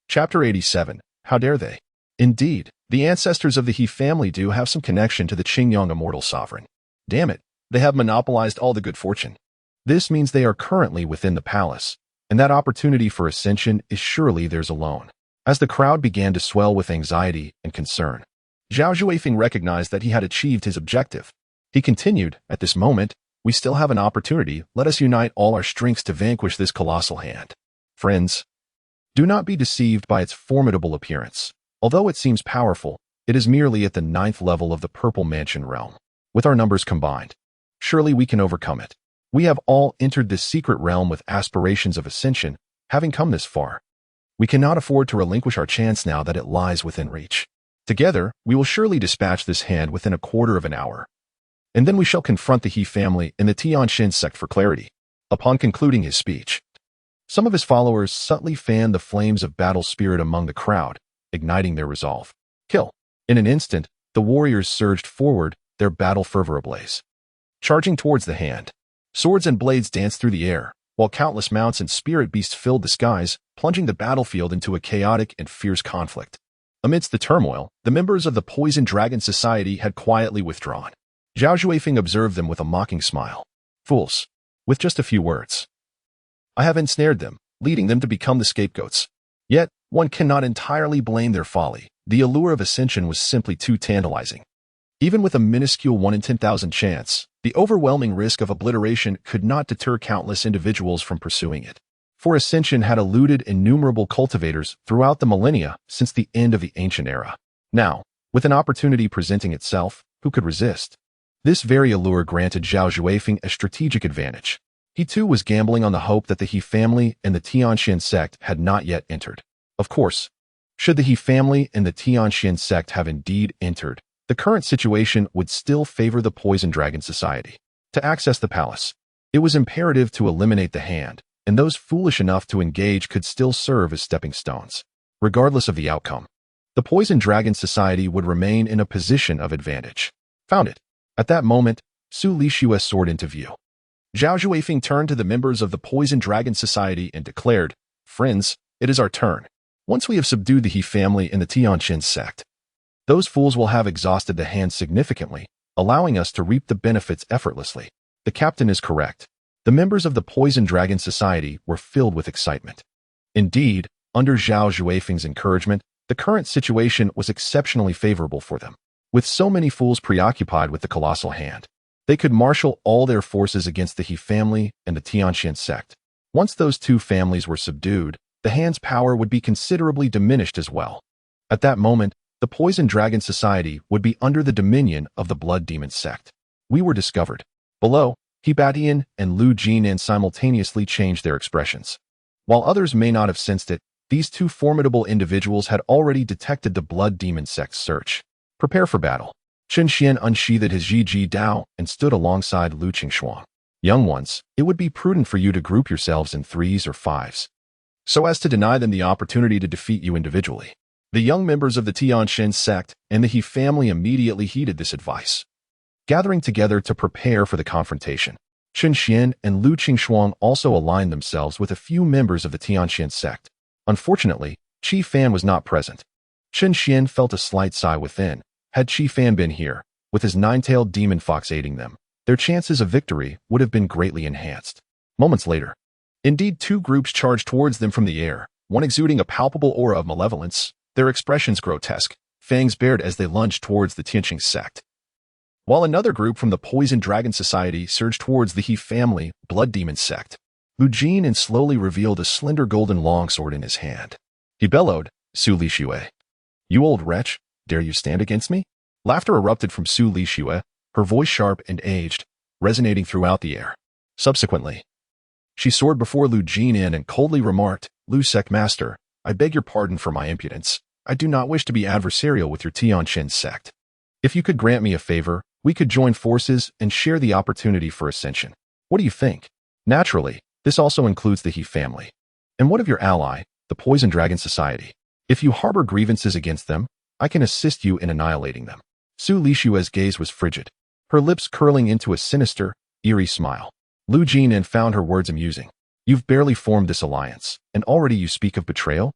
Chapter 87. How dare they? Indeed, the ancestors of the He family do have some connection to the Qingyang immortal sovereign. Damn it, they have monopolized all the good fortune. This means they are currently within the palace, and that opportunity for ascension is surely theirs alone. As the crowd began to swell with anxiety and concern, Zhao Zhuifeng recognized that he had achieved his objective. He continued, at this moment, we still have an opportunity. Let us unite all our strengths to vanquish this colossal hand. Friends, do not be deceived by its formidable appearance. Although it seems powerful, it is merely at the 9th level of the Purple Mansion realm. With our numbers combined, surely we can overcome it. We have all entered this secret realm with aspirations of ascension, having come this far. We cannot afford to relinquish our chance now that it lies within reach. Together, we will surely dispatch this hand within a quarter of an hour. And then we shall confront the He family and the Tianjin sect for clarity. Upon concluding his speech, some of his followers subtly fanned the flames of battle spirit among the crowd, igniting their resolve. Kill. In an instant, the warriors surged forward, their battle fervor ablaze. Charging towards the hand, Swords and blades danced through the air, while countless mounts and spirit beasts filled the skies, plunging the battlefield into a chaotic and fierce conflict. Amidst the turmoil, the members of the Poison Dragon Society had quietly withdrawn. Zhao Xuefeng observed them with a mocking smile. Fools. With just a few words. I have ensnared them, leading them to become the scapegoats. Yet, one cannot entirely blame their folly. The allure of ascension was simply too tantalizing. Even with a minuscule 1 in 10,000 chance, the overwhelming risk of obliteration could not deter countless individuals from pursuing it. For ascension had eluded innumerable cultivators throughout the millennia since the end of the ancient era. Now, with an opportunity presenting itself, who could resist? This very allure granted Zhao Xuefeng a strategic advantage. He too was gambling on the hope that the He family and the Tianxian sect had not yet entered. Of course, should the He family and the Tianxian sect have indeed entered, the current situation would still favor the Poison Dragon Society. To access the palace, it was imperative to eliminate the hand, and those foolish enough to engage could still serve as stepping stones. Regardless of the outcome, the Poison Dragon Society would remain in a position of advantage. Found it. At that moment, Su Lishue's soared into view. Zhao Xuefeng turned to the members of the Poison Dragon Society and declared, "Friends, it is our turn. Once we have subdued the He family and the Tianxian sect, those fools will have exhausted the hand significantly, allowing us to reap the benefits effortlessly." The captain is correct. The members of the Poison Dragon Society were filled with excitement. Indeed, under Zhao Xuefeng's encouragement, the current situation was exceptionally favorable for them. With so many fools preoccupied with the colossal hand, they could marshal all their forces against the He family and the Tianxian sect. Once those two families were subdued, the hand's power would be considerably diminished as well. At that moment, the Poison Dragon Society would be under the dominion of the Blood Demon sect. We were discovered. Below, He Batian and Lu Jinan simultaneously changed their expressions. While others may not have sensed it, these two formidable individuals had already detected the Blood Demon sect's search. Prepare for battle. Chen Xian unsheathed his Ji Dao and stood alongside Lu Qingshuang. Young ones, it would be prudent for you to group yourselves in 3s or 5s, so as to deny them the opportunity to defeat you individually. The young members of the Tianxian sect and the He family immediately heeded this advice, gathering together to prepare for the confrontation. Chen Xian and Lu Qingshuang also aligned themselves with a few members of the Tianxian sect. Unfortunately, Qi Fan was not present. Chen Xian felt a slight sigh within. Had Qi Fan been here, with his 9-tailed demon fox aiding them, their chances of victory would have been greatly enhanced. Moments later, indeed, two groups charged towards them from the air, one exuding a palpable aura of malevolence, their expressions grotesque, fangs bared as they lunged towards the Tianqing sect. While another group from the Poison Dragon Society surged towards the He family, Blood Demon sect. Lu Jinan slowly revealed a slender golden longsword in his hand. He bellowed, "Su Lishue. You old wretch, dare you stand against me?" Laughter erupted from Su Lishue, her voice sharp and aged, resonating throughout the air. Subsequently, she soared before Lu Jinan and coldly remarked, "Lu Sect Master, I beg your pardon for my impudence. I do not wish to be adversarial with your Tianqian sect. If you could grant me a favor, we could join forces and share the opportunity for ascension. What do you think? Naturally, this also includes the He family. And what of your ally, the Poison Dragon Society? If you harbor grievances against them, I can assist you in annihilating them." Su Lishue's gaze was frigid, her lips curling into a sinister, eerie smile. Lu Jinan found her words amusing. "You've barely formed this alliance, and already you speak of betrayal?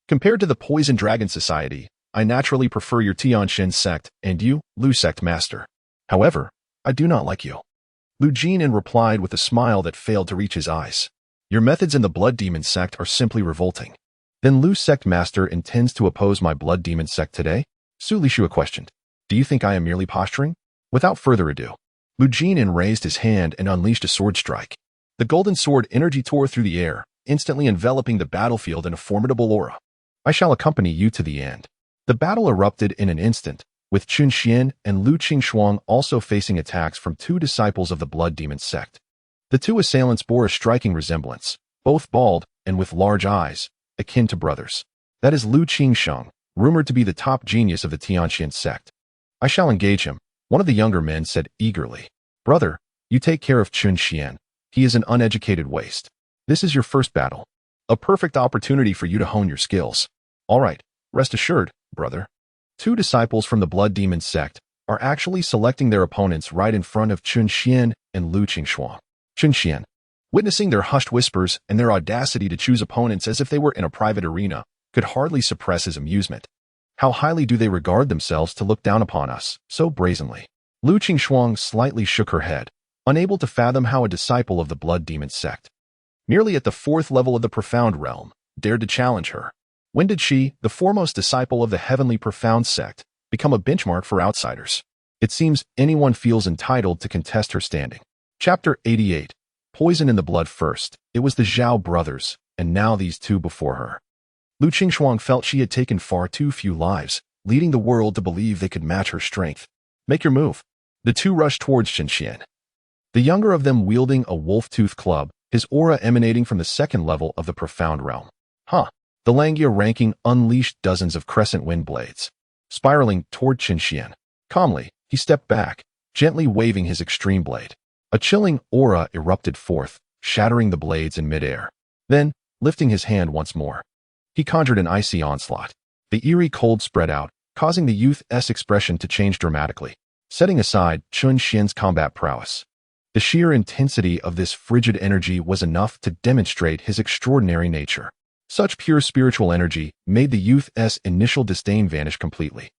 Compared to the Poison Dragon Society, I naturally prefer your Tianxian sect and you, Lu Sect Master. However, I do not like you." Lu Jinan replied with a smile that failed to reach his eyes. "Your methods in the Blood Demon sect are simply revolting." "Then Lu Sect Master intends to oppose my Blood Demon sect today?" Su Lishue questioned. "Do you think I am merely posturing?" Without further ado, Lu Jinan raised his hand and unleashed a sword strike. The golden sword energy tore through the air, instantly enveloping the battlefield in a formidable aura. "I shall accompany you to the end." The battle erupted in an instant, with Chen Xian and Lu Qingshuang also facing attacks from two disciples of the Blood Demon sect. The two assailants bore a striking resemblance, both bald and with large eyes, akin to brothers. That is Lu Qingsheng, rumored to be the top genius of the Tianqian sect. "I shall engage him," one of the younger men said eagerly. "Brother, you take care of Chen Xian. He is an uneducated waste. This is your first battle. A perfect opportunity for you to hone your skills. All right, rest assured, brother." Two disciples from the Blood Demon sect are actually selecting their opponents right in front of Chen Xian and Lu Qingshuang. Qian, witnessing their hushed whispers and their audacity to choose opponents as if they were in a private arena, could hardly suppress his amusement. How highly do they regard themselves to look down upon us, so brazenly? Lu Qingxuang slightly shook her head, unable to fathom how a disciple of the Blood Demon sect, merely at the 4th level of the Profound Realm, dared to challenge her. When did she, the foremost disciple of the Heavenly Profound sect, become a benchmark for outsiders? It seems anyone feels entitled to contest her standing. Chapter 88. Poison in the blood first. It was the Zhao brothers, and now these two before her. Lu Qingxuang felt she had taken far too few lives, leading the world to believe they could match her strength. Make your move. The two rushed towards Qian. The younger of them wielding a wolf-tooth club, his aura emanating from the 2nd level of the Profound Realm. The Langia ranking unleashed dozens of crescent wind blades. Spiraling toward Qian. Calmly, he stepped back, gently waving his extreme blade. A chilling aura erupted forth, shattering the blades in midair. Then, lifting his hand once more, he conjured an icy onslaught. The eerie cold spread out, causing the youth's expression to change dramatically, setting aside Qian's combat prowess. The sheer intensity of this frigid energy was enough to demonstrate his extraordinary nature. Such pure spiritual energy made the youth's initial disdain vanish completely.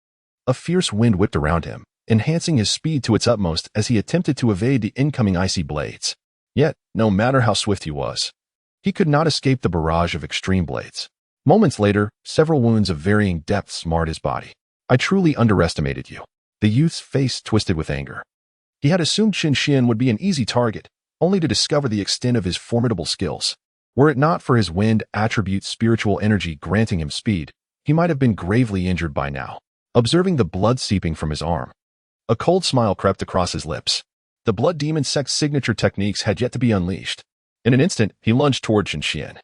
A fierce wind whipped around him, enhancing his speed to its utmost as he attempted to evade the incoming icy blades. Yet, no matter how swift he was, he could not escape the barrage of extreme blades. Moments later, several wounds of varying depths marred his body. I truly underestimated you. The youth's face twisted with anger. He had assumed Qian would be an easy target, only to discover the extent of his formidable skills. Were it not for his wind attribute spiritual energy granting him speed, he might have been gravely injured by now. Observing the blood seeping from his arm, a cold smile crept across his lips. The Blood Demon sect's signature techniques had yet to be unleashed. In an instant, he lunged toward Qian.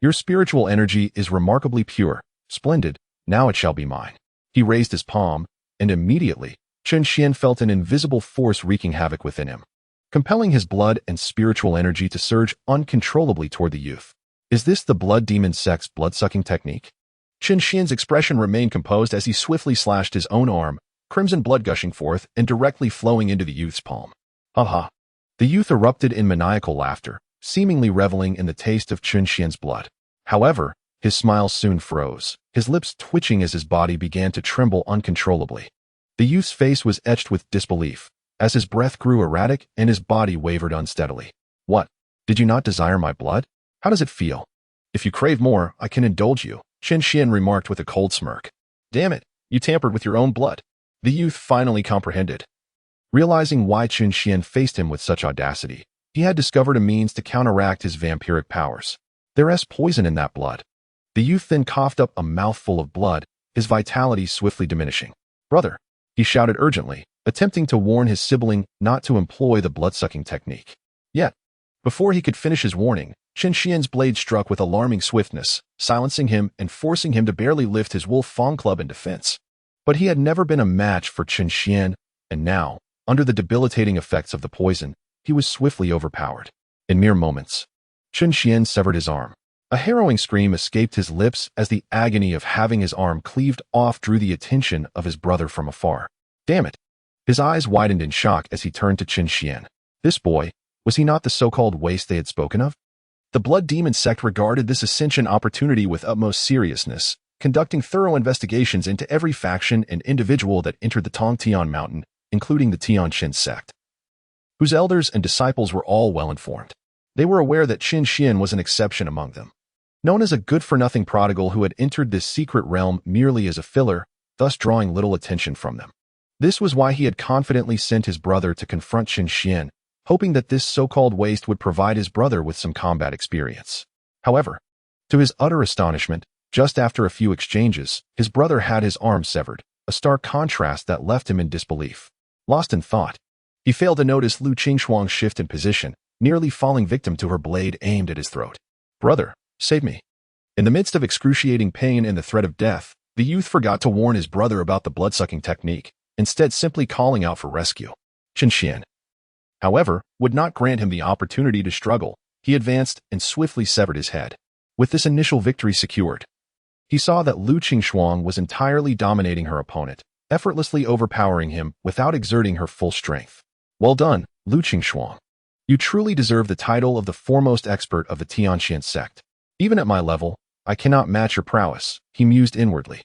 Your spiritual energy is remarkably pure, splendid, now it shall be mine. He raised his palm, and immediately, Qian felt an invisible force wreaking havoc within him, compelling his blood and spiritual energy to surge uncontrollably toward the youth. Is this the Blood Demon sect's blood-sucking technique? Qian's expression remained composed as he swiftly slashed his own arm, crimson blood gushing forth and directly flowing into the youth's palm. Ha! The youth erupted in maniacal laughter, seemingly reveling in the taste of Qian's blood. However, his smile soon froze, his lips twitching as his body began to tremble uncontrollably. The youth's face was etched with disbelief, as his breath grew erratic and his body wavered unsteadily. What? Did you not desire my blood? How does it feel? If you crave more, I can indulge you, Qian remarked with a cold smirk. Damn it, you tampered with your own blood. The youth finally comprehended. Realizing why Qian faced him with such audacity, he had discovered a means to counteract his vampiric powers. There's poison in that blood. The youth then coughed up a mouthful of blood, his vitality swiftly diminishing. Brother, he shouted urgently, attempting to warn his sibling not to employ the blood-sucking technique. Yet, before he could finish his warning, Qian's blade struck with alarming swiftness, silencing him and forcing him to barely lift his wolf fang club in defense. But he had never been a match for Qian, and now, under the debilitating effects of the poison, he was swiftly overpowered. In mere moments, Qian severed his arm. A harrowing scream escaped his lips as the agony of having his arm cleaved off drew the attention of his brother from afar. Damn it! His eyes widened in shock as he turned to Qian. This boy, was he not the so-called waste they had spoken of? The Blood Demon sect regarded this ascension opportunity with utmost seriousness, conducting thorough investigations into every faction and individual that entered the Tongtian Mountain, including the Tianqin sect, whose elders and disciples were all well informed. They were aware that Qian was an exception among them, known as a good-for-nothing prodigal who had entered this secret realm merely as a filler, thus drawing little attention from them. This was why he had confidently sent his brother to confront Qian, hoping that this so-called waste would provide his brother with some combat experience. However, to his utter astonishment, just after a few exchanges, his brother had his arm severed, a stark contrast that left him in disbelief. Lost in thought, he failed to notice Lu Qingxuang's shift in position, nearly falling victim to her blade aimed at his throat. Brother, save me. In the midst of excruciating pain and the threat of death, the youth forgot to warn his brother about the blood-sucking technique, instead simply calling out for rescue. Qian, however, would not grant him the opportunity to struggle. He advanced and swiftly severed his head. With this initial victory secured, he saw that Lu Qingxuang was entirely dominating her opponent, effortlessly overpowering him without exerting her full strength. Well done, Lu Qingxuang. You truly deserve the title of the foremost expert of the Tianqian sect. Even at my level, I cannot match your prowess, he mused inwardly.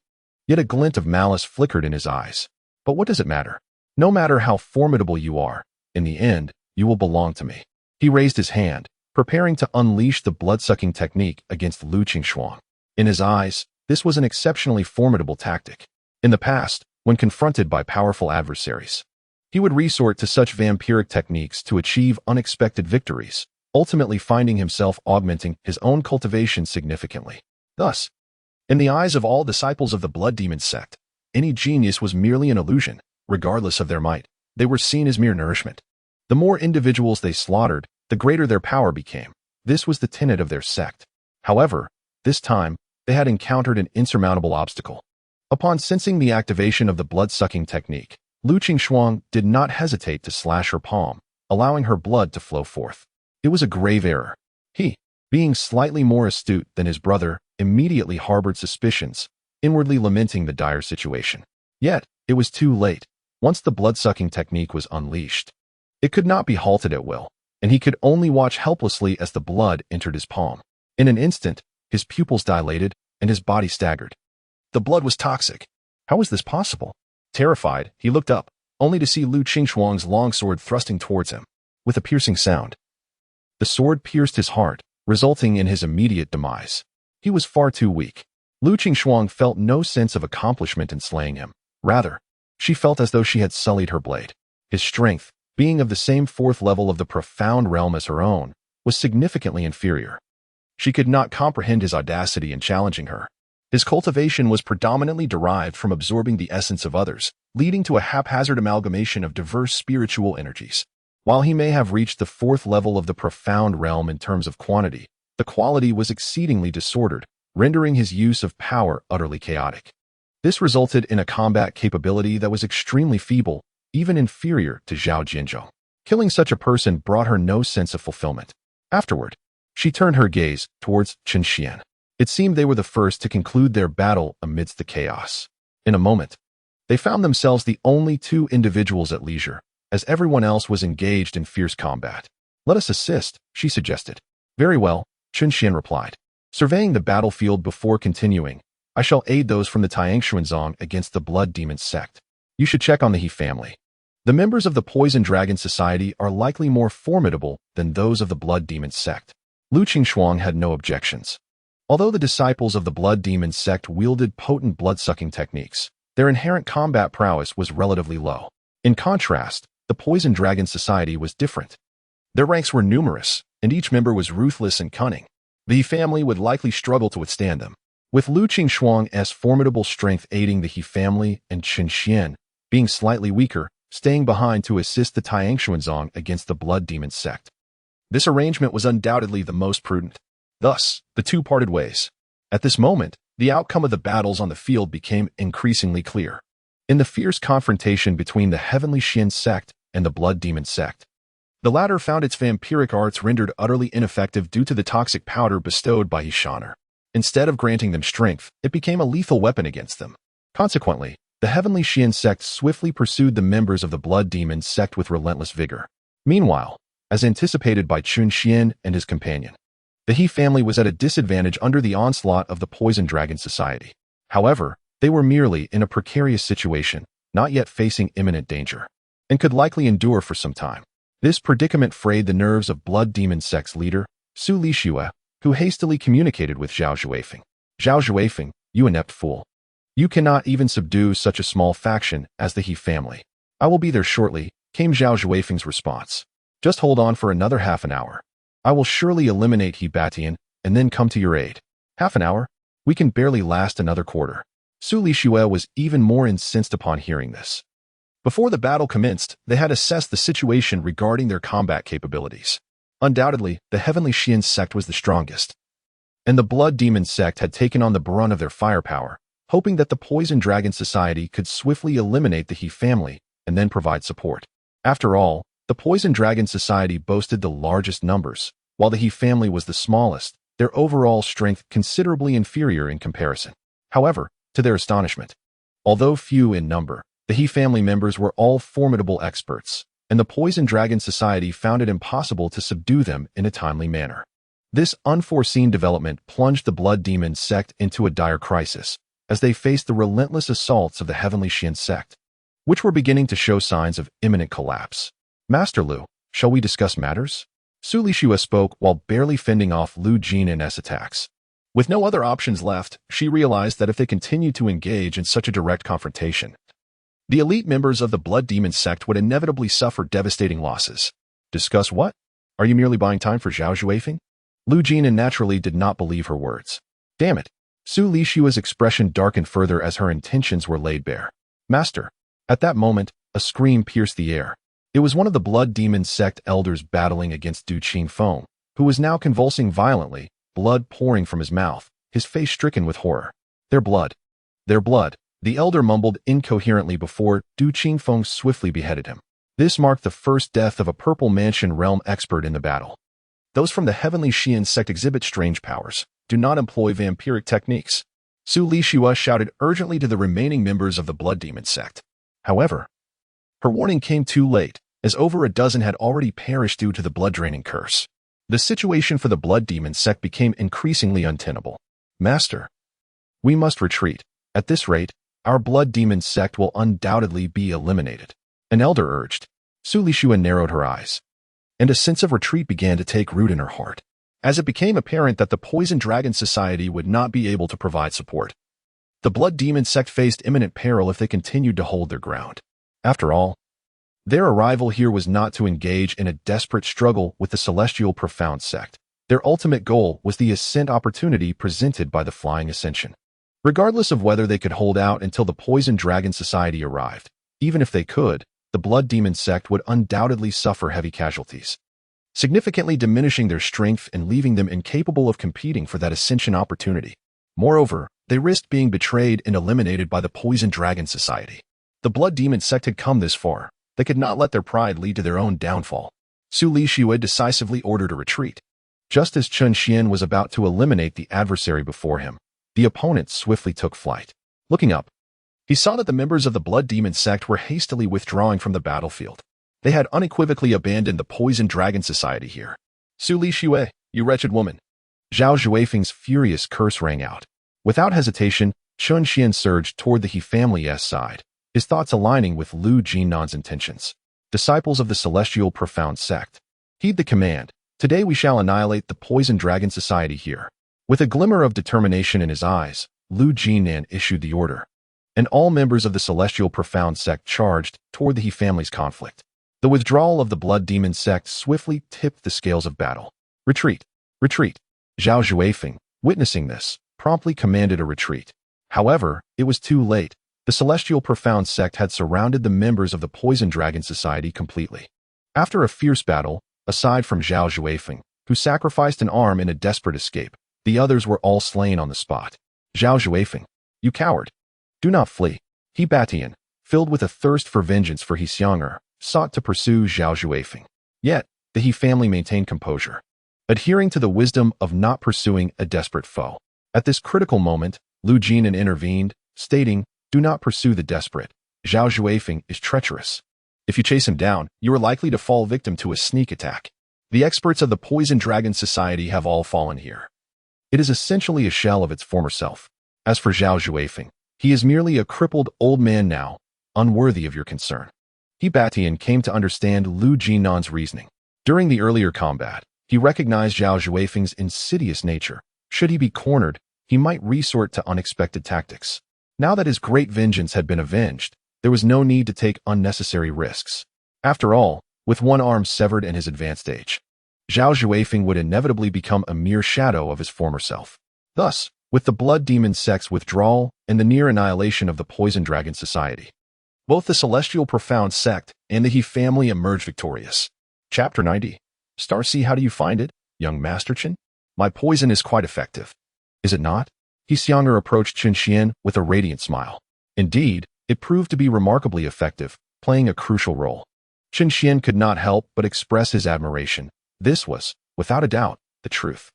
Yet a glint of malice flickered in his eyes. But what does it matter? No matter how formidable you are, in the end, you will belong to me. He raised his hand, preparing to unleash the blood-sucking technique against Lu Qingshuang. In his eyes, this was an exceptionally formidable tactic. In the past, when confronted by powerful adversaries, he would resort to such vampiric techniques to achieve unexpected victories, ultimately finding himself augmenting his own cultivation significantly. Thus, in the eyes of all disciples of the Blood Demon sect, any genius was merely an illusion. Regardless of their might, they were seen as mere nourishment. The more individuals they slaughtered, the greater their power became. This was the tenet of their sect. However, this time, they had encountered an insurmountable obstacle. Upon sensing the activation of the blood-sucking technique, Lu Qingshuang did not hesitate to slash her palm, allowing her blood to flow forth. It was a grave error. He, being slightly more astute than his brother, immediately harbored suspicions, inwardly lamenting the dire situation. Yet, it was too late. Once the blood-sucking technique was unleashed, it could not be halted at will, and he could only watch helplessly as the blood entered his palm. In an instant, his pupils dilated, and his body staggered. The blood was toxic. How was this possible? Terrified, he looked up, only to see Lu Qingshuang's long sword thrusting towards him. With a piercing sound, the sword pierced his heart, resulting in his immediate demise. He was far too weak. Lu Qingshuang felt no sense of accomplishment in slaying him. Rather, she felt as though she had sullied her blade. His strength, being of the same fourth level of the profound realm as her own, was significantly inferior. She could not comprehend his audacity in challenging her. His cultivation was predominantly derived from absorbing the essence of others, leading to a haphazard amalgamation of diverse spiritual energies. While he may have reached the fourth level of the profound realm in terms of quantity, the quality was exceedingly disordered, rendering his use of power utterly chaotic. This resulted in a combat capability that was extremely feeble, even inferior to Zhao Jinzhou. Killing such a person brought her no sense of fulfillment. Afterward, she turned her gaze towards Chen Xian. It seemed they were the first to conclude their battle amidst the chaos. In a moment, they found themselves the only two individuals at leisure, as everyone else was engaged in fierce combat. "Let us assist," she suggested. "Very well," Chen Xian replied. Surveying the battlefield before continuing, "I shall aid those from the Tianxuanzong against the Blood Demon sect. You should check on the He family. The members of the Poison Dragon Society are likely more formidable than those of the Blood Demon sect." Lu Qingshuang had no objections. Although the disciples of the Blood Demon sect wielded potent blood-sucking techniques, their inherent combat prowess was relatively low. In contrast, the Poison Dragon Society was different. Their ranks were numerous, and each member was ruthless and cunning. The He family would likely struggle to withstand them. With Lu Qingshuang's formidable strength aiding the He family and Chen Xian, being slightly weaker, staying behind to assist the Tianxuanzong against the Blood Demon sect. This arrangement was undoubtedly the most prudent. Thus, the two parted ways. At this moment, the outcome of the battles on the field became increasingly clear. In the fierce confrontation between the Heavenly Xian sect and the Blood Demon sect, the latter found its vampiric arts rendered utterly ineffective due to the toxic powder bestowed by Yishaner. Instead of granting them strength, it became a lethal weapon against them. Consequently, the Heavenly Xian sect swiftly pursued the members of the Blood Demon sect with relentless vigor. Meanwhile, as anticipated by Chun Xian and his companion, the He family was at a disadvantage under the onslaught of the Poison Dragon Society. However, they were merely in a precarious situation, not yet facing imminent danger, and could likely endure for some time. This predicament frayed the nerves of Blood Demon sect's leader, Su Lixue, who hastily communicated with Zhao Zhuifeng. "Zhao Zhuifeng, you inept fool. You cannot even subdue such a small faction as the He family." "I will be there shortly," came Zhao Zhuifeng's response. "Just hold on for another half an hour. I will surely eliminate He Batian and then come to your aid." "Half an hour? We can barely last another quarter." Su Lixue was even more incensed upon hearing this. Before the battle commenced, they had assessed the situation regarding their combat capabilities. Undoubtedly, the Heavenly Xian sect was the strongest, and the Blood Demon sect had taken on the brunt of their firepower, hoping that the Poison Dragon Society could swiftly eliminate the He family and then provide support. After all, the Poison Dragon Society boasted the largest numbers, while the He family was the smallest, their overall strength considerably inferior in comparison. However, to their astonishment, although few in number, the He family members were all formidable experts, and the Poison Dragon Society found it impossible to subdue them in a timely manner. This unforeseen development plunged the Blood Demon sect into a dire crisis, as they faced the relentless assaults of the Heavenly Xian sect, which were beginning to show signs of imminent collapse. Master Lu, shall we discuss matters? Su Lixue spoke while barely fending off Lu Jin and S attacks. With no other options left, she realized that if they continued to engage in such a direct confrontation, the elite members of the Blood Demon sect would inevitably suffer devastating losses. Discuss what? Are you merely buying time for Zhao Xuefeng? Lu Jin naturally did not believe her words. Damn it. Su Lixue's expression darkened further as her intentions were laid bare. Master. At that moment, a scream pierced the air. It was one of the Blood Demon sect elders battling against Du Qingfeng, who was now convulsing violently, blood pouring from his mouth, his face stricken with horror. Their blood. Their blood, the elder mumbled incoherently before Du Qingfeng swiftly beheaded him. This marked the first death of a Purple Mansion realm expert in the battle. Those from the Heavenly Xian sect exhibit strange powers, do not employ vampiric techniques. Su Lixue shouted urgently to the remaining members of the Blood Demon sect. However, her warning came too late, as over a dozen had already perished due to the blood-draining curse. The situation for the Blood Demon sect became increasingly untenable. Master, we must retreat. At this rate, our Blood Demon sect will undoubtedly be eliminated. An elder urged. Su Lixue narrowed her eyes, and a sense of retreat began to take root in her heart, as it became apparent that the Poison Dragon Society would not be able to provide support. The Blood Demon sect faced imminent peril if they continued to hold their ground. After all, their arrival here was not to engage in a desperate struggle with the Celestial Profound sect. Their ultimate goal was the ascent opportunity presented by the Flying Ascension. Regardless of whether they could hold out until the Poison Dragon Society arrived, even if they could, the Blood Demon sect would undoubtedly suffer heavy casualties, significantly diminishing their strength and leaving them incapable of competing for that ascension opportunity. Moreover, they risked being betrayed and eliminated by the Poison Dragon Society. The Blood Demon sect had come this far. They could not let their pride lead to their own downfall. Su Lixue decisively ordered a retreat. Just as Chen Xian was about to eliminate the adversary before him, the opponent swiftly took flight. Looking up, he saw that the members of the Blood Demon sect were hastily withdrawing from the battlefield. They had unequivocally abandoned the Poison Dragon Society here. Su Lixue, you wretched woman. Zhao Xuefeng's furious curse rang out. Without hesitation, Chen Xian surged toward the He family's side, his thoughts aligning with Lu Jinnan's intentions. Disciples of the Celestial Profound sect, heed the command. Today we shall annihilate the Poison Dragon Society here. With a glimmer of determination in his eyes, Lu Jinnan issued the order, and all members of the Celestial Profound sect charged toward the He family's conflict. The withdrawal of the Blood Demon sect swiftly tipped the scales of battle. Retreat! Retreat! Zhao Xuefeng, witnessing this, promptly commanded a retreat. However, it was too late. The Celestial Profound sect had surrounded the members of the Poison Dragon Society completely. After a fierce battle, aside from Zhao Xuefeng, who sacrificed an arm in a desperate escape, the others were all slain on the spot. Zhao Xuefeng, you coward! Do not flee. He Batian, filled with a thirst for vengeance for He Xiang'er, sought to pursue Zhao Xuefeng. Yet, the He family maintained composure, adhering to the wisdom of not pursuing a desperate foe. At this critical moment, Lu Jinnan intervened, stating, do not pursue the desperate. Zhao Xuefeng is treacherous. If you chase him down, you are likely to fall victim to a sneak attack. The experts of the Poison Dragon Society have all fallen here. It is essentially a shell of its former self. As for Zhao Xuefeng, he is merely a crippled old man now, unworthy of your concern. He Batian came to understand Lu Jinnan's reasoning. During the earlier combat, he recognized Zhao Xuefeng's insidious nature. Should he be cornered, he might resort to unexpected tactics. Now that his great vengeance had been avenged, there was no need to take unnecessary risks. After all, with one arm severed in his advanced age, Zhao Xuefeng would inevitably become a mere shadow of his former self. Thus, with the Blood Demon sect's withdrawal and the near annihilation of the Poison Dragon Society, both the Celestial Profound sect and the He family emerged victorious. Chapter 90. Starcy, how do you find it, young Master Chen? My poison is quite effective. Is it not? He Xiang'er approached Chen Xian with a radiant smile. Indeed, it proved to be remarkably effective, playing a crucial role. Chen Xian could not help but express his admiration. This was, without a doubt, the truth.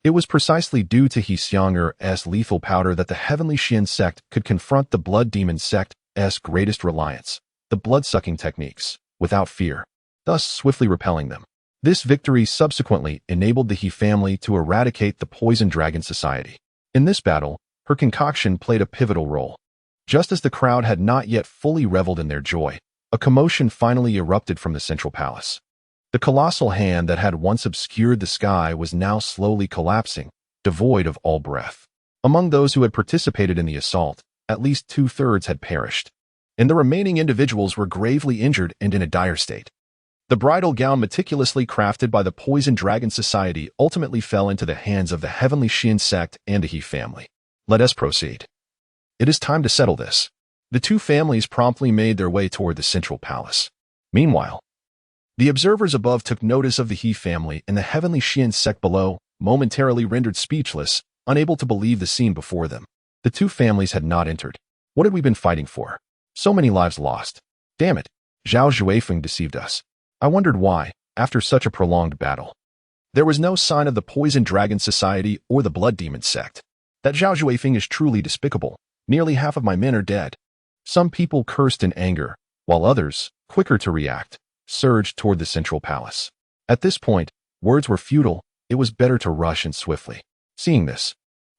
It was precisely due to He Xiang'er's lethal powder that the Heavenly Xian sect could confront the Blood Demon sect's greatest reliance, the blood-sucking techniques, without fear. thus swiftly repelling them. This victory subsequently enabled the He family to eradicate the Poison Dragon Society. In this battle, her concoction played a pivotal role. Just as the crowd had not yet fully reveled in their joy, a commotion finally erupted from the central palace. The colossal hand that had once obscured the sky was now slowly collapsing, devoid of all breath. Among those who had participated in the assault, at least 2/3 had perished, and the remaining individuals were gravely injured and in a dire state. The bridal gown meticulously crafted by the Poison Dragon Society ultimately fell into the hands of the Heavenly Xian sect and the He family. Let us proceed. It is time to settle this. The two families promptly made their way toward the central palace. Meanwhile, the observers above took notice of the He family and the Heavenly Xian sect below, momentarily rendered speechless, unable to believe the scene before them. The two families had not entered. What had we been fighting for? So many lives lost. Damn it, Zhao Xuefeng deceived us. I wondered why, after such a prolonged battle. There was no sign of the Poison Dragon Society or the Blood Demon sect. That Zhao Xuefeng is truly despicable. Nearly half of my men are dead. Some people cursed in anger, while others, quicker to react, surged toward the central palace. At this point, words were futile. It was better to rush in swiftly. Seeing this,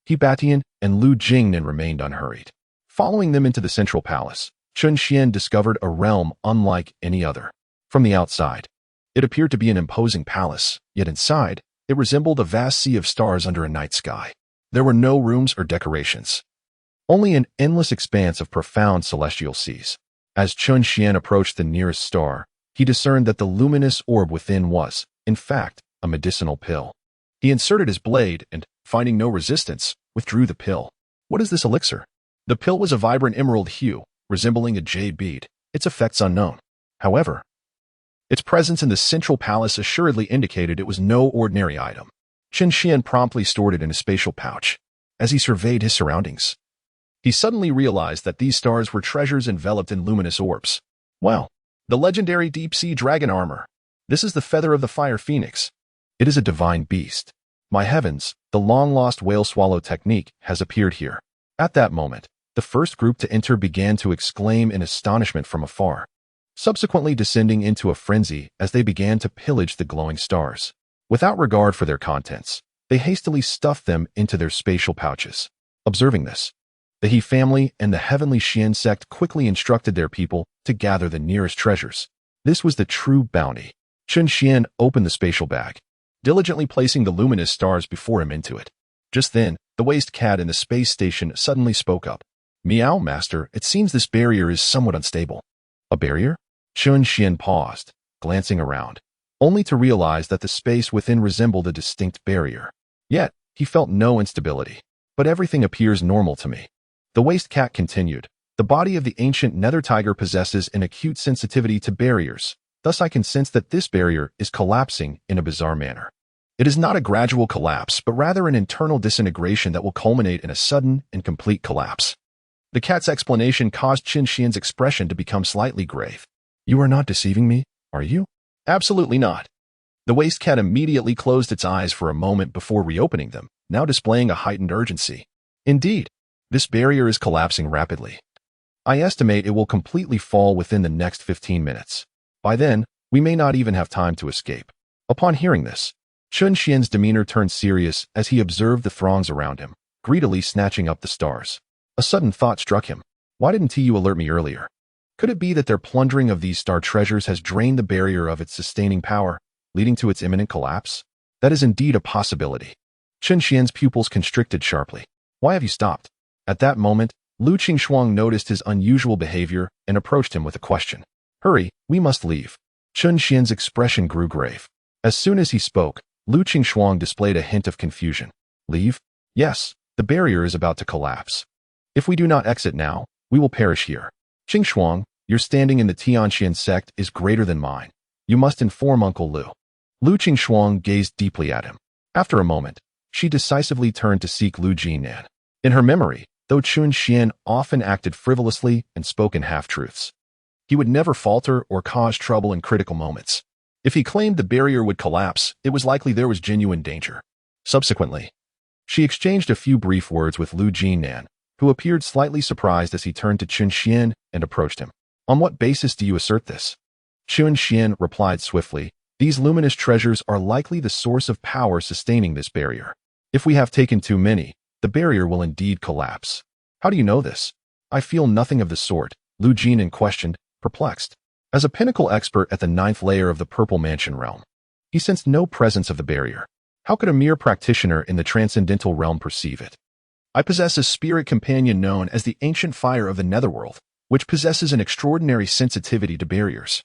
He Batian and Lu Jingnan remained unhurried. Following them into the central palace, Chun Xian discovered a realm unlike any other. From the outside, it appeared to be an imposing palace, yet inside, it resembled a vast sea of stars under a night sky. There were no rooms or decorations, only an endless expanse of profound celestial seas. As Chun Xian approached the nearest star, he discerned that the luminous orb within was, in fact, a medicinal pill. He inserted his blade and, finding no resistance, withdrew the pill. What is this elixir? The pill was a vibrant emerald hue, resembling a jade bead, its effects unknown. However, its presence in the central palace assuredly indicated it was no ordinary item. Chun Xian promptly stored it in a spatial pouch. As he surveyed his surroundings, he suddenly realized that these stars were treasures enveloped in luminous orbs. Wow! The legendary deep-sea dragon armor. This is the feather of the fire phoenix. It is a divine beast. My heavens, the long-lost whale swallow technique has appeared here. At that moment, the first group to enter began to exclaim in astonishment from afar, subsequently descending into a frenzy as they began to pillage the glowing stars. Without regard for their contents, they hastily stuffed them into their spatial pouches. Observing this, the He family and the Heavenly Xian sect quickly instructed their people to gather the nearest treasures. This was the true bounty. Chun Xian opened the spatial bag, diligently placing the luminous stars before him into it. Just then, the waist cat in the space station suddenly spoke up. Meow, master, it seems this barrier is somewhat unstable. A barrier? Chun Xian paused, glancing around, only to realize that the space within resembled a distinct barrier. Yet, he felt no instability. But everything appears normal to me. The waist cat continued. The body of the ancient nether tiger possesses an acute sensitivity to barriers. Thus I can sense that this barrier is collapsing in a bizarre manner. It is not a gradual collapse, but rather an internal disintegration that will culminate in a sudden and complete collapse. The cat's explanation caused Chun Xian's expression to become slightly grave. You are not deceiving me, are you? Absolutely not. The waist cat immediately closed its eyes for a moment before reopening them, now displaying a heightened urgency. Indeed, this barrier is collapsing rapidly. I estimate it will completely fall within the next 15 minutes. By then, we may not even have time to escape. Upon hearing this, Chun Xian's demeanor turned serious as he observed the throngs around him, greedily snatching up the stars. A sudden thought struck him. Why didn't you alert me earlier? Could it be that their plundering of these star treasures has drained the barrier of its sustaining power, leading to its imminent collapse? That is indeed a possibility. Chun Xian's pupils constricted sharply. Why have you stopped? At that moment, Lu Qingshuang noticed his unusual behavior and approached him with a question. Hurry, we must leave. Chun Xian's expression grew grave. As soon as he spoke, Lu Qingshuang displayed a hint of confusion. Leave? Yes, the barrier is about to collapse. If we do not exit now, we will perish here. Qingshuang, your standing in the Tianxian sect is greater than mine. You must inform Uncle Lu. Lu Qingshuang gazed deeply at him. After a moment, she decisively turned to seek Lu Jingnan. In her memory, though Chun Xian often acted frivolously and spoke in half-truths, he would never falter or cause trouble in critical moments. If he claimed the barrier would collapse, it was likely there was genuine danger. Subsequently, she exchanged a few brief words with Lu Jingnan, who appeared slightly surprised as he turned to Chun Xian and approached him. On what basis do you assert this? Chun Xian replied swiftly. These luminous treasures are likely the source of power sustaining this barrier. If we have taken too many, the barrier will indeed collapse. How do you know this? I feel nothing of the sort, Lu Jinan questioned, perplexed. As a pinnacle expert at the 9th layer of the Purple Mansion realm, he sensed no presence of the barrier. How could a mere practitioner in the transcendental realm perceive it? I possess a spirit companion known as the Ancient Fire of the Netherworld, which possesses an extraordinary sensitivity to barriers.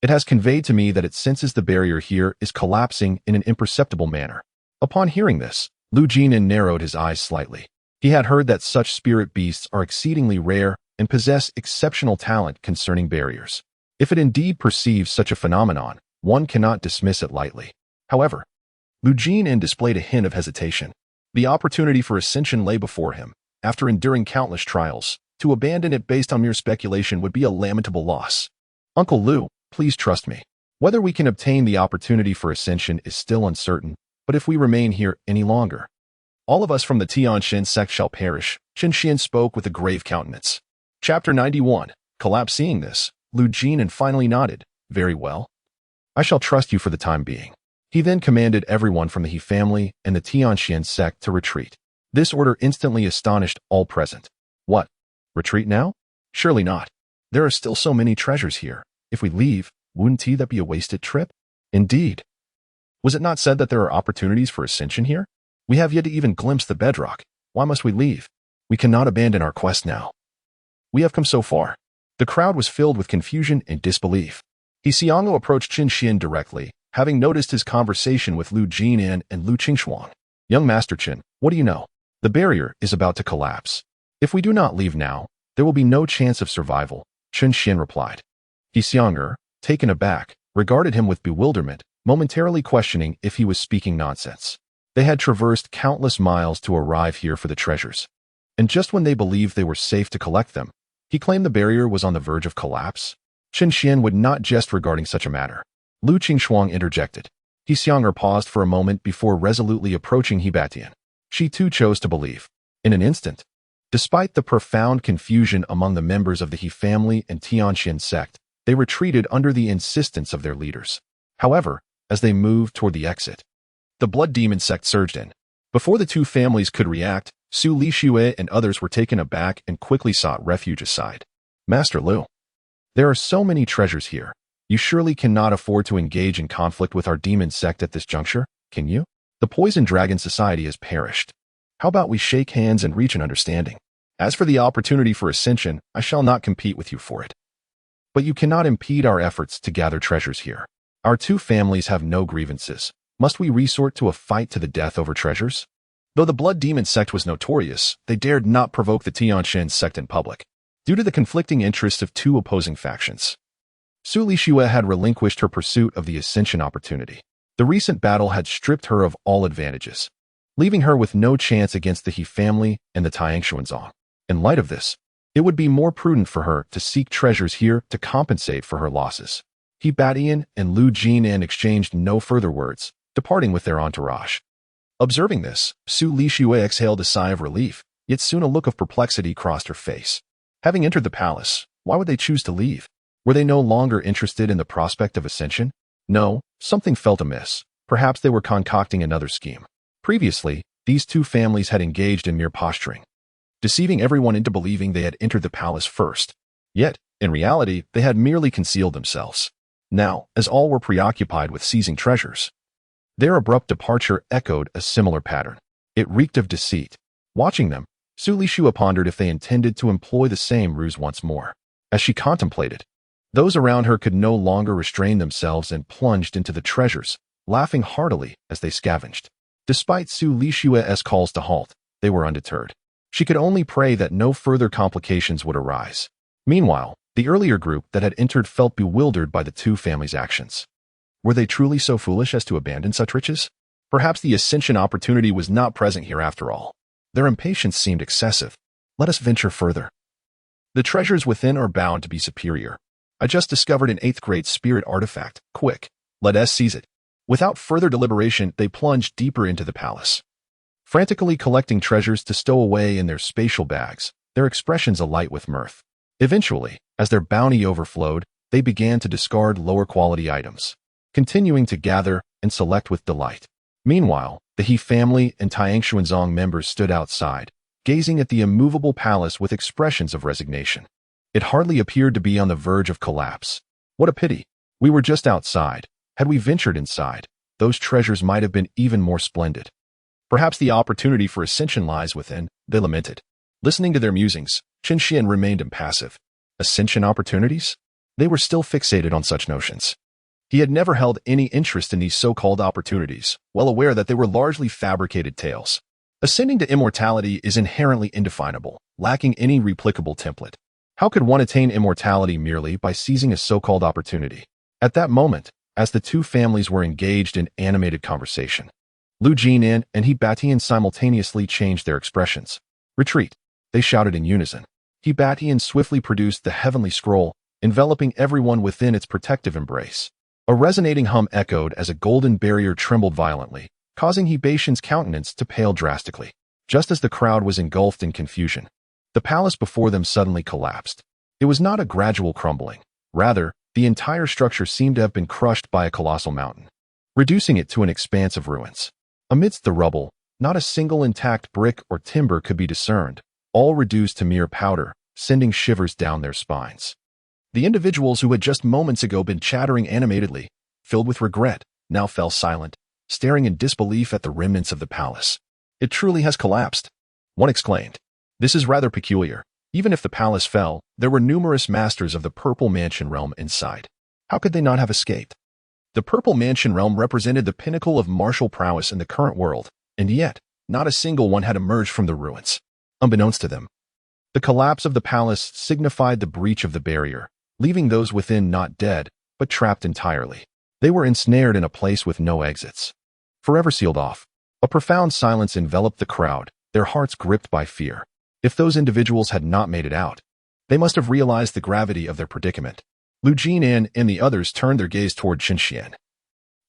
It has conveyed to me that it senses the barrier here is collapsing in an imperceptible manner. Upon hearing this, Lu Jinan narrowed his eyes slightly. He had heard that such spirit beasts are exceedingly rare and possess exceptional talent concerning barriers. If it indeed perceives such a phenomenon, one cannot dismiss it lightly. However, Lu Jinan displayed a hint of hesitation. The opportunity for ascension lay before him. After enduring countless trials, to abandon it based on mere speculation would be a lamentable loss. Uncle Lu, please trust me. Whether we can obtain the opportunity for ascension is still uncertain, but if we remain here any longer, all of us from the Tianshan sect shall perish, Chun Xian spoke with a grave countenance. Chapter 91. Collapse. Seeing this, Lu Jinan finally nodded. Very well. I shall trust you for the time being. He then commanded everyone from the He family and the Tianshan sect to retreat. This order instantly astonished all present. What? Retreat now? Surely not. There are still so many treasures here. If we leave, wouldn't that be a wasted trip? Indeed. Was it not said that there are opportunities for ascension here? We have yet to even glimpse the bedrock. Why must we leave? We cannot abandon our quest now. We have come so far. The crowd was filled with confusion and disbelief. Xiangou approached Chun Xian directly, having noticed his conversation with Lu Jinan and Lu Qingshuang. Young Master Chen, what do you know? The barrier is about to collapse. If we do not leave now, there will be no chance of survival, Chun Xian replied. Xiang'er, taken aback, regarded him with bewilderment, momentarily questioning if he was speaking nonsense. They had traversed countless miles to arrive here for the treasures. And just when they believed they were safe to collect them, he claimed the barrier was on the verge of collapse. Chun Xian would not jest regarding such a matter. Lu Qingshuang interjected. Xiang'er paused for a moment before resolutely approaching He Batian. She too chose to believe. In an instant, despite the profound confusion among the members of the He family and Tianshan sect, they retreated under the insistence of their leaders. However, as they moved toward the exit, the blood demon sect surged in. Before the two families could react, Su Lixue and others were taken aback and quickly sought refuge aside. Master Lu, there are so many treasures here. You surely cannot afford to engage in conflict with our demon sect at this juncture, can you? The Poison Dragon Society has perished. How about we shake hands and reach an understanding? As for the opportunity for ascension, I shall not compete with you for it. But you cannot impede our efforts to gather treasures here. Our two families have no grievances. Must we resort to a fight to the death over treasures? Though the Blood Demon sect was notorious, they dared not provoke the Tianshan sect in public, due to the conflicting interests of two opposing factions. Su Lixue had relinquished her pursuit of the ascension opportunity. The recent battle had stripped her of all advantages, leaving her with no chance against the He family and the Tianshuanzong. In light of this, it would be more prudent for her to seek treasures here to compensate for her losses. He Batian and Lu Jinan exchanged no further words, departing with their entourage. Observing this, Su Lixue exhaled a sigh of relief, yet soon a look of perplexity crossed her face. Having entered the palace, why would they choose to leave? Were they no longer interested in the prospect of ascension? No, something felt amiss. Perhaps they were concocting another scheme. Previously, these two families had engaged in mere posturing, deceiving everyone into believing they had entered the palace first. Yet, in reality, they had merely concealed themselves. Now, as all were preoccupied with seizing treasures, their abrupt departure echoed a similar pattern. It reeked of deceit. Watching them, Su Lixue pondered if they intended to employ the same ruse once more. As she contemplated, those around her could no longer restrain themselves and plunged into the treasures, laughing heartily as they scavenged. Despite Su Lixue's calls to halt, they were undeterred. She could only pray that no further complications would arise. Meanwhile, the earlier group that had entered felt bewildered by the two families' actions. Were they truly so foolish as to abandon such riches? Perhaps the ascension opportunity was not present here after all. Their impatience seemed excessive. Let us venture further. The treasures within are bound to be superior. I just discovered an 8th grade spirit artifact. Quick, let us seize it. Without further deliberation, they plunged deeper into the palace, frantically collecting treasures to stow away in their spatial bags, their expressions alight with mirth. Eventually, as their bounty overflowed, they began to discard lower-quality items, continuing to gather and select with delight. Meanwhile, the He family and Tiangshuanzong members stood outside, gazing at the immovable palace with expressions of resignation. It hardly appeared to be on the verge of collapse. What a pity. We were just outside. Had we ventured inside, those treasures might have been even more splendid. Perhaps the opportunity for ascension lies within, they lamented. Listening to their musings, Qin Xian remained impassive. Ascension opportunities? They were still fixated on such notions. He had never held any interest in these so-called opportunities, well aware that they were largely fabricated tales. Ascending to immortality is inherently indefinable, lacking any replicable template. How could one attain immortality merely by seizing a so-called opportunity? At that moment, as the two families were engaged in animated conversation, Lu Jinan and He Batian simultaneously changed their expressions. Retreat, they shouted in unison. He Batian swiftly produced the heavenly scroll, enveloping everyone within its protective embrace. A resonating hum echoed as a golden barrier trembled violently, causing He Batian's countenance to pale drastically. Just as the crowd was engulfed in confusion, the palace before them suddenly collapsed. It was not a gradual crumbling. Rather, the entire structure seemed to have been crushed by a colossal mountain, reducing it to an expanse of ruins. Amidst the rubble, not a single intact brick or timber could be discerned, all reduced to mere powder, sending shivers down their spines. The individuals who had just moments ago been chattering animatedly, filled with regret, now fell silent, staring in disbelief at the remnants of the palace. It truly has collapsed, one exclaimed. This is rather peculiar. Even if the palace fell, there were numerous masters of the Purple Mansion realm inside. How could they not have escaped? The Purple Mansion realm represented the pinnacle of martial prowess in the current world, and yet, not a single one had emerged from the ruins. Unbeknownst to them, the collapse of the palace signified the breach of the barrier, leaving those within not dead, but trapped entirely. They were ensnared in a place with no exits, forever sealed off. A profound silence enveloped the crowd, their hearts gripped by fear. If those individuals had not made it out, they must have realized the gravity of their predicament. Lu Jinan and the others turned their gaze toward Qin Xian,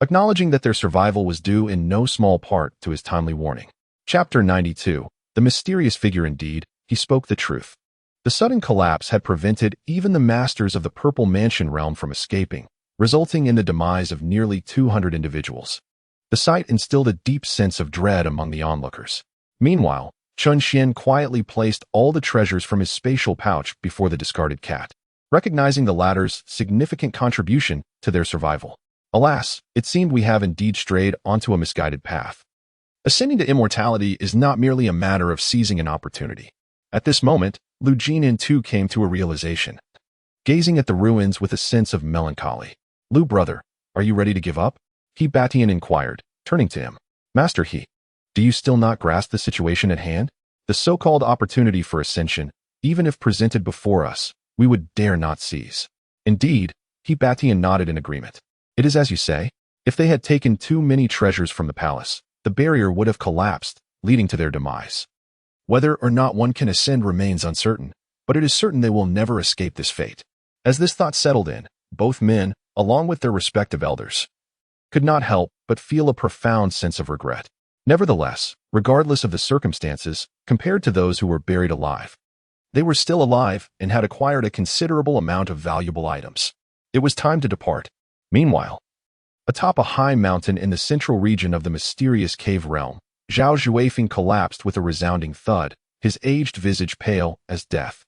acknowledging that their survival was due in no small part to his timely warning. Chapter 92. The mysterious figure indeed, he spoke the truth. The sudden collapse had prevented even the masters of the Purple Mansion realm from escaping, resulting in the demise of nearly 200 individuals. The sight instilled a deep sense of dread among the onlookers. Meanwhile, Qin Xian quietly placed all the treasures from his spatial pouch before the discarded cat, recognizing the latter's significant contribution to their survival. Alas, it seemed we have indeed strayed onto a misguided path. Ascending to immortality is not merely a matter of seizing an opportunity. At this moment, Lu Jinan too came to a realization, gazing at the ruins with a sense of melancholy. Lu brother, are you ready to give up? He Batian inquired, turning to him. Master He, do you still not grasp the situation at hand? The so-called opportunity for ascension, even if presented before us, we would dare not seize. Indeed, He Batian nodded in agreement. It is as you say. If they had taken too many treasures from the palace, the barrier would have collapsed, leading to their demise. Whether or not one can ascend remains uncertain, but it is certain they will never escape this fate. As this thought settled in, both men, along with their respective elders, could not help but feel a profound sense of regret. Nevertheless, regardless of the circumstances, compared to those who were buried alive, they were still alive and had acquired a considerable amount of valuable items. It was time to depart. Meanwhile, atop a high mountain in the central region of the mysterious cave realm, Zhao Xuefeng collapsed with a resounding thud, his aged visage pale as death.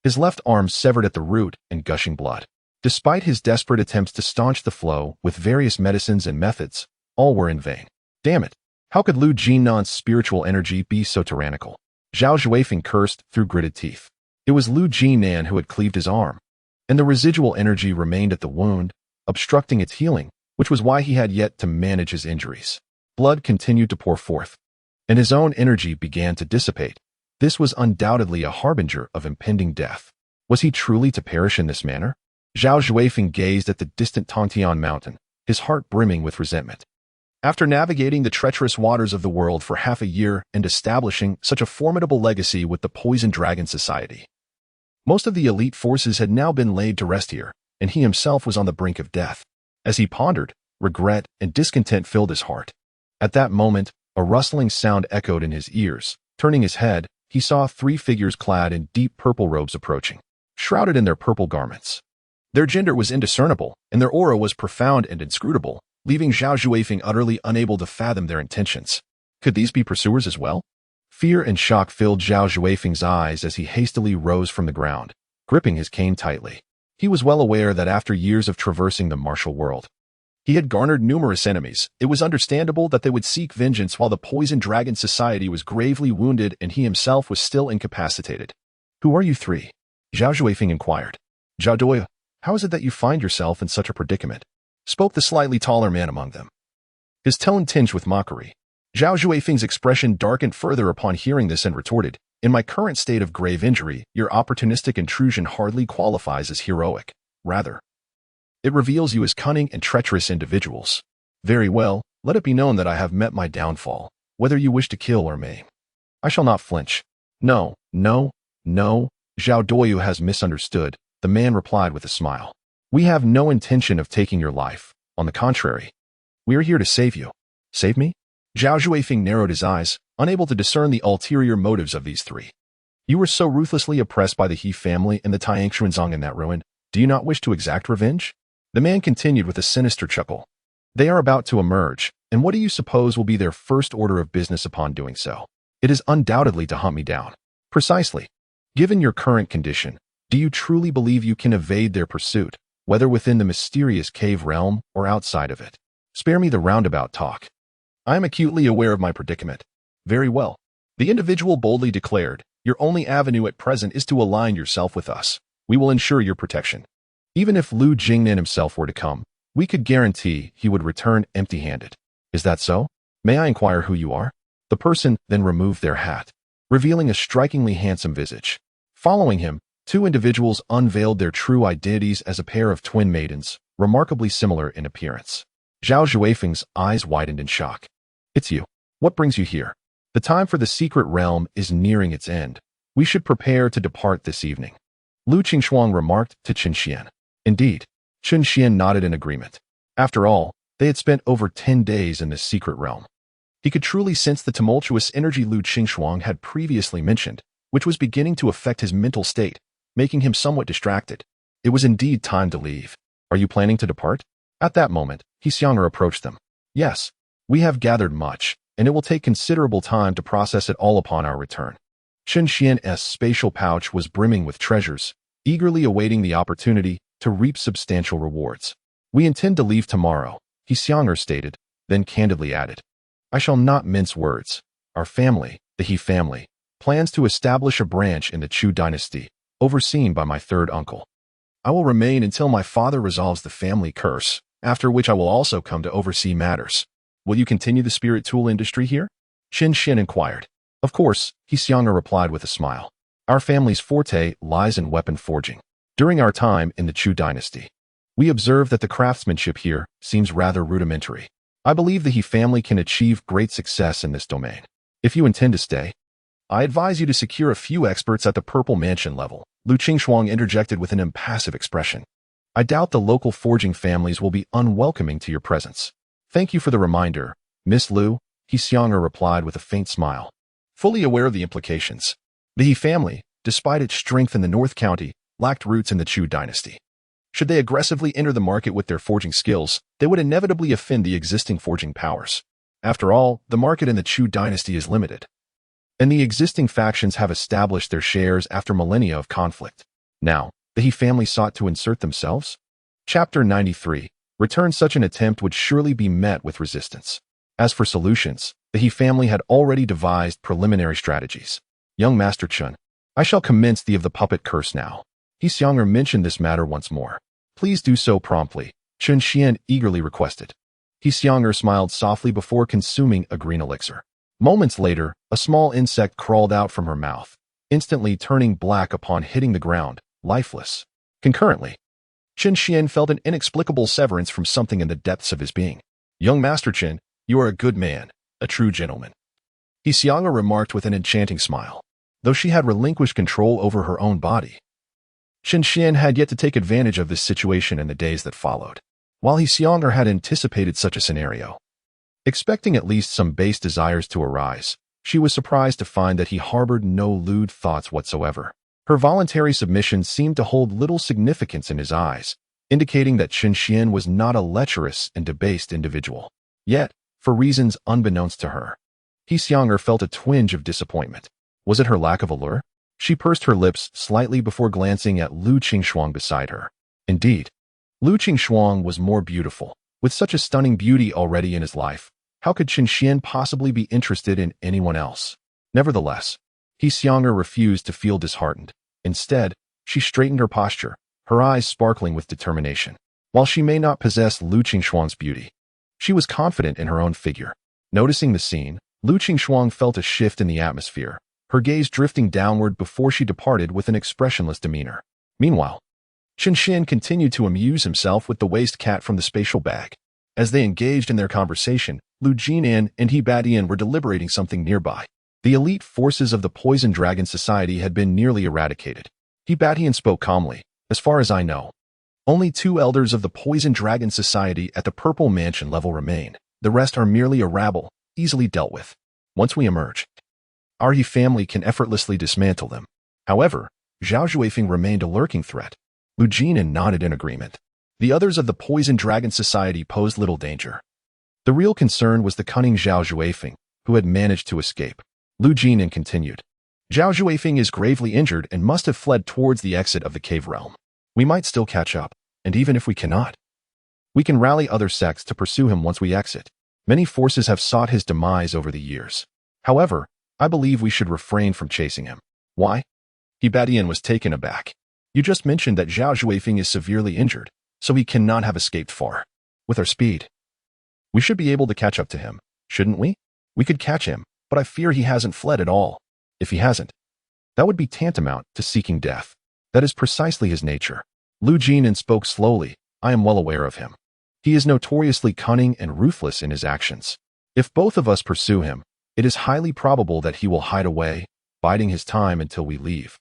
His left arm severed at the root and gushing blood. Despite his desperate attempts to staunch the flow with various medicines and methods, all were in vain. Damn it! How could Lu Jinnan's spiritual energy be so tyrannical? Zhao Xuefeng cursed through gritted teeth. It was Lu Jinnan who had cleaved his arm, and the residual energy remained at the wound, obstructing its healing, which was why he had yet to manage his injuries. Blood continued to pour forth, and his own energy began to dissipate. This was undoubtedly a harbinger of impending death. Was he truly to perish in this manner? Zhao Xuefeng gazed at the distant Tongtian mountain, his heart brimming with resentment. After navigating the treacherous waters of the world for half a year and establishing such a formidable legacy with the Poison Dragon Society, most of the elite forces had now been laid to rest here, and he himself was on the brink of death. As he pondered, regret and discontent filled his heart. At that moment, a rustling sound echoed in his ears. Turning his head, he saw three figures clad in deep purple robes approaching. Shrouded in their purple garments, Their gender was indiscernible, and their aura was profound and inscrutable, leaving Zhao Juefeng utterly unable to fathom their intentions. Could these be pursuers as well? Fear and shock filled Zhao Juefeng's eyes as he hastily rose from the ground, gripping his cane tightly. He was well aware that after years of traversing the martial world, he had garnered numerous enemies. It was understandable that they would seek vengeance while the Poison Dragon Society was gravely wounded and he himself was still incapacitated. "Who are you three?" Zhao Juefeng inquired. "Zhao Doi, how is it that you find yourself in such a predicament?" spoke the slightly taller man among them, his tone tinged with mockery. Zhao Juefeng's expression darkened further upon hearing this and retorted, "In my current state of grave injury, your opportunistic intrusion hardly qualifies as heroic. Rather, it reveals you as cunning and treacherous individuals. Very well, let it be known that I have met my downfall, whether you wish to kill or maim. I shall not flinch." No, Zhao Doyu has misunderstood," the man replied with a smile. "We have no intention of taking your life. On the contrary, we are here to save you." "Save me?" Zhao Juefeng narrowed his eyes, unable to discern the ulterior motives of these three. "You were so ruthlessly oppressed by the He family and the Tianxuanzong in that ruin. Do you not wish to exact revenge?" The man continued with a sinister chuckle. "They are about to emerge, and what do you suppose will be their first order of business upon doing so? It is undoubtedly to hunt me down." "Precisely. Given your current condition, do you truly believe you can evade their pursuit, whether within the mysterious cave realm or outside of it? Spare me the roundabout talk. I am acutely aware of my predicament." "Very well," the individual boldly declared, "your only avenue at present is to align yourself with us. We will ensure your protection. Even if Lu Jingnan himself were to come, we could guarantee he would return empty-handed." "Is that so? May I inquire who you are?" The person then removed their hat, revealing a strikingly handsome visage. Following him, two individuals unveiled their true identities as a pair of twin maidens, remarkably similar in appearance. Zhao Juefeng's eyes widened in shock. "It's you. What brings you here?" "The time for the secret realm is nearing its end. We should prepare to depart this evening," Lu Qingshuang remarked to Chen Xian. "Indeed." Chen Xian nodded in agreement. After all, they had spent over 10 days in this secret realm. He could truly sense the tumultuous energy Lu Qingshuang had previously mentioned, which was beginning to affect his mental state, making him somewhat distracted. It was indeed time to leave. "Are you planning to depart?" At that moment, He Xianger approached them. "Yes. We have gathered much, and it will take considerable time to process it all upon our return." Chen Xian's spatial pouch was brimming with treasures, eagerly awaiting the opportunity to reap substantial rewards. "We intend to leave tomorrow," He Xianger stated, then candidly added, "I shall not mince words. Our family, the He family, plans to establish a branch in the Chu dynasty, overseen by my third uncle. I will remain until my father resolves the family curse, after which I will also come to oversee matters." "Will you continue the spirit tool industry here?" Chen Xin inquired. "Of course," He Xianger replied with a smile. "Our family's forte lies in weapon forging. During our time in the Chu dynasty, we observed that the craftsmanship here seems rather rudimentary. I believe the He family can achieve great success in this domain. If you intend to stay, I advise you to secure a few experts at the Purple Mansion level," Lu Qingshuang interjected with an impassive expression. "I doubt the local forging families will be unwelcoming to your presence." "Thank you for the reminder, Miss Lu," He Xianger replied with a faint smile. Fully aware of the implications, the He family, despite its strength in the North County, lacked roots in the Chu dynasty. Should they aggressively enter the market with their forging skills, they would inevitably offend the existing forging powers. After all, the market in the Chu dynasty is limited, and the existing factions have established their shares after millennia of conflict. Now, the He family sought to insert themselves? Chapter 93. Return. Such an attempt would surely be met with resistance. As for solutions, the He family had already devised preliminary strategies. "Young Master Chun, I shall commence the of the puppet curse now." He Xianger mentioned this matter once more. "Please do so promptly," Chen Xian eagerly requested. He Xianger smiled softly before consuming a green elixir. Moments later, a small insect crawled out from her mouth, instantly turning black upon hitting the ground, lifeless. Concurrently, Chen Xian felt an inexplicable severance from something in the depths of his being. "Young Master Chen, you are a good man, a true gentleman," He Xianger remarked with an enchanting smile. Though she had relinquished control over her own body, Chen Xian had yet to take advantage of this situation in the days that followed. While He Xianger had anticipated such a scenario, expecting at least some base desires to arise, she was surprised to find that he harbored no lewd thoughts whatsoever. Her voluntary submission seemed to hold little significance in his eyes, indicating that Chen Xian was not a lecherous and debased individual. Yet, for reasons unbeknownst to her, He Xianger felt a twinge of disappointment. Was it her lack of allure? She pursed her lips slightly before glancing at Lu Qingxuang beside her. Indeed, Lu Qingxuang was more beautiful. With such a stunning beauty already in his life, how could Chen Xian possibly be interested in anyone else? Nevertheless, He Xianger refused to feel disheartened. Instead, she straightened her posture, her eyes sparkling with determination. While she may not possess Lu Qingxuang's beauty, she was confident in her own figure. Noticing the scene, Lu Qingxuang felt a shift in the atmosphere, her gaze drifting downward before she departed with an expressionless demeanor. Meanwhile, Chen Xian continued to amuse himself with the waste cat from the spatial bag. As they engaged in their conversation, Lu Jinan and He Badian were deliberating something nearby. The elite forces of the Poison Dragon Society had been nearly eradicated. He Badian spoke calmly. As far as I know, only 2 elders of the Poison Dragon Society at the Purple Mansion level remain. The rest are merely a rabble, easily dealt with. Once we emerge, our He family can effortlessly dismantle them. However, Zhao Xuefeng remained a lurking threat. Lu Jinan nodded in agreement. The others of the Poison Dragon Society posed little danger. The real concern was the cunning Zhao Xuefeng, who had managed to escape. Lu Jinan continued. Zhao Xuefeng is gravely injured and must have fled towards the exit of the cave realm. We might still catch up, and even if we cannot, we can rally other sects to pursue him once we exit. Many forces have sought his demise over the years. However, I believe we should refrain from chasing him. Why? He Badian was taken aback. You just mentioned that Zhao Xuefeng is severely injured, so he cannot have escaped far. With our speed, we should be able to catch up to him, shouldn't we? We could catch him, but I fear he hasn't fled at all. If he hasn't, that would be tantamount to seeking death. That is precisely his nature. Lu Jinan spoke slowly. I am well aware of him. He is notoriously cunning and ruthless in his actions. If both of us pursue him, it is highly probable that he will hide away, biding his time until we leave,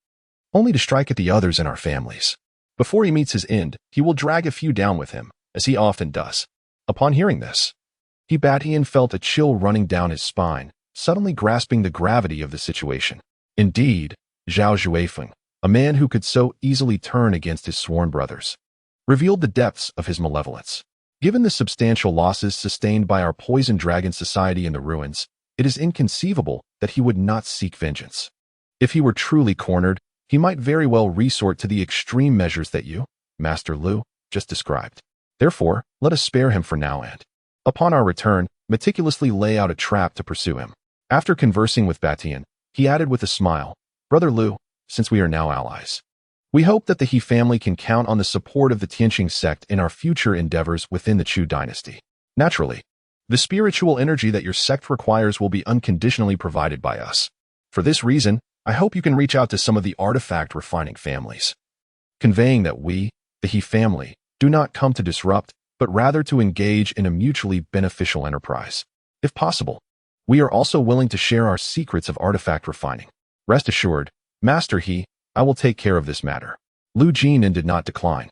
only to strike at the others in our families. Before he meets his end, he will drag a few down with him, as he often does. Upon hearing this, He Badian felt a chill running down his spine, suddenly grasping the gravity of the situation. Indeed, Zhao Xuefeng, a man who could so easily turn against his sworn brothers, revealed the depths of his malevolence. Given the substantial losses sustained by our Poison Dragon Society in the ruins, it is inconceivable that he would not seek vengeance. If he were truly cornered, he might very well resort to the extreme measures that you, Master Lu, just described. Therefore, let us spare him for now and, upon our return, meticulously lay out a trap to pursue him. After conversing with Batian, he added with a smile, Brother Lu, since we are now allies, we hope that the He family can count on the support of the Tianqing sect in our future endeavors within the Chu dynasty. Naturally, the spiritual energy that your sect requires will be unconditionally provided by us. For this reason, I hope you can reach out to some of the artifact refining families, conveying that we, the He family, do not come to disrupt, but rather to engage in a mutually beneficial enterprise. If possible, we are also willing to share our secrets of artifact refining. Rest assured, Master He, I will take care of this matter. Lu Jinan did not decline,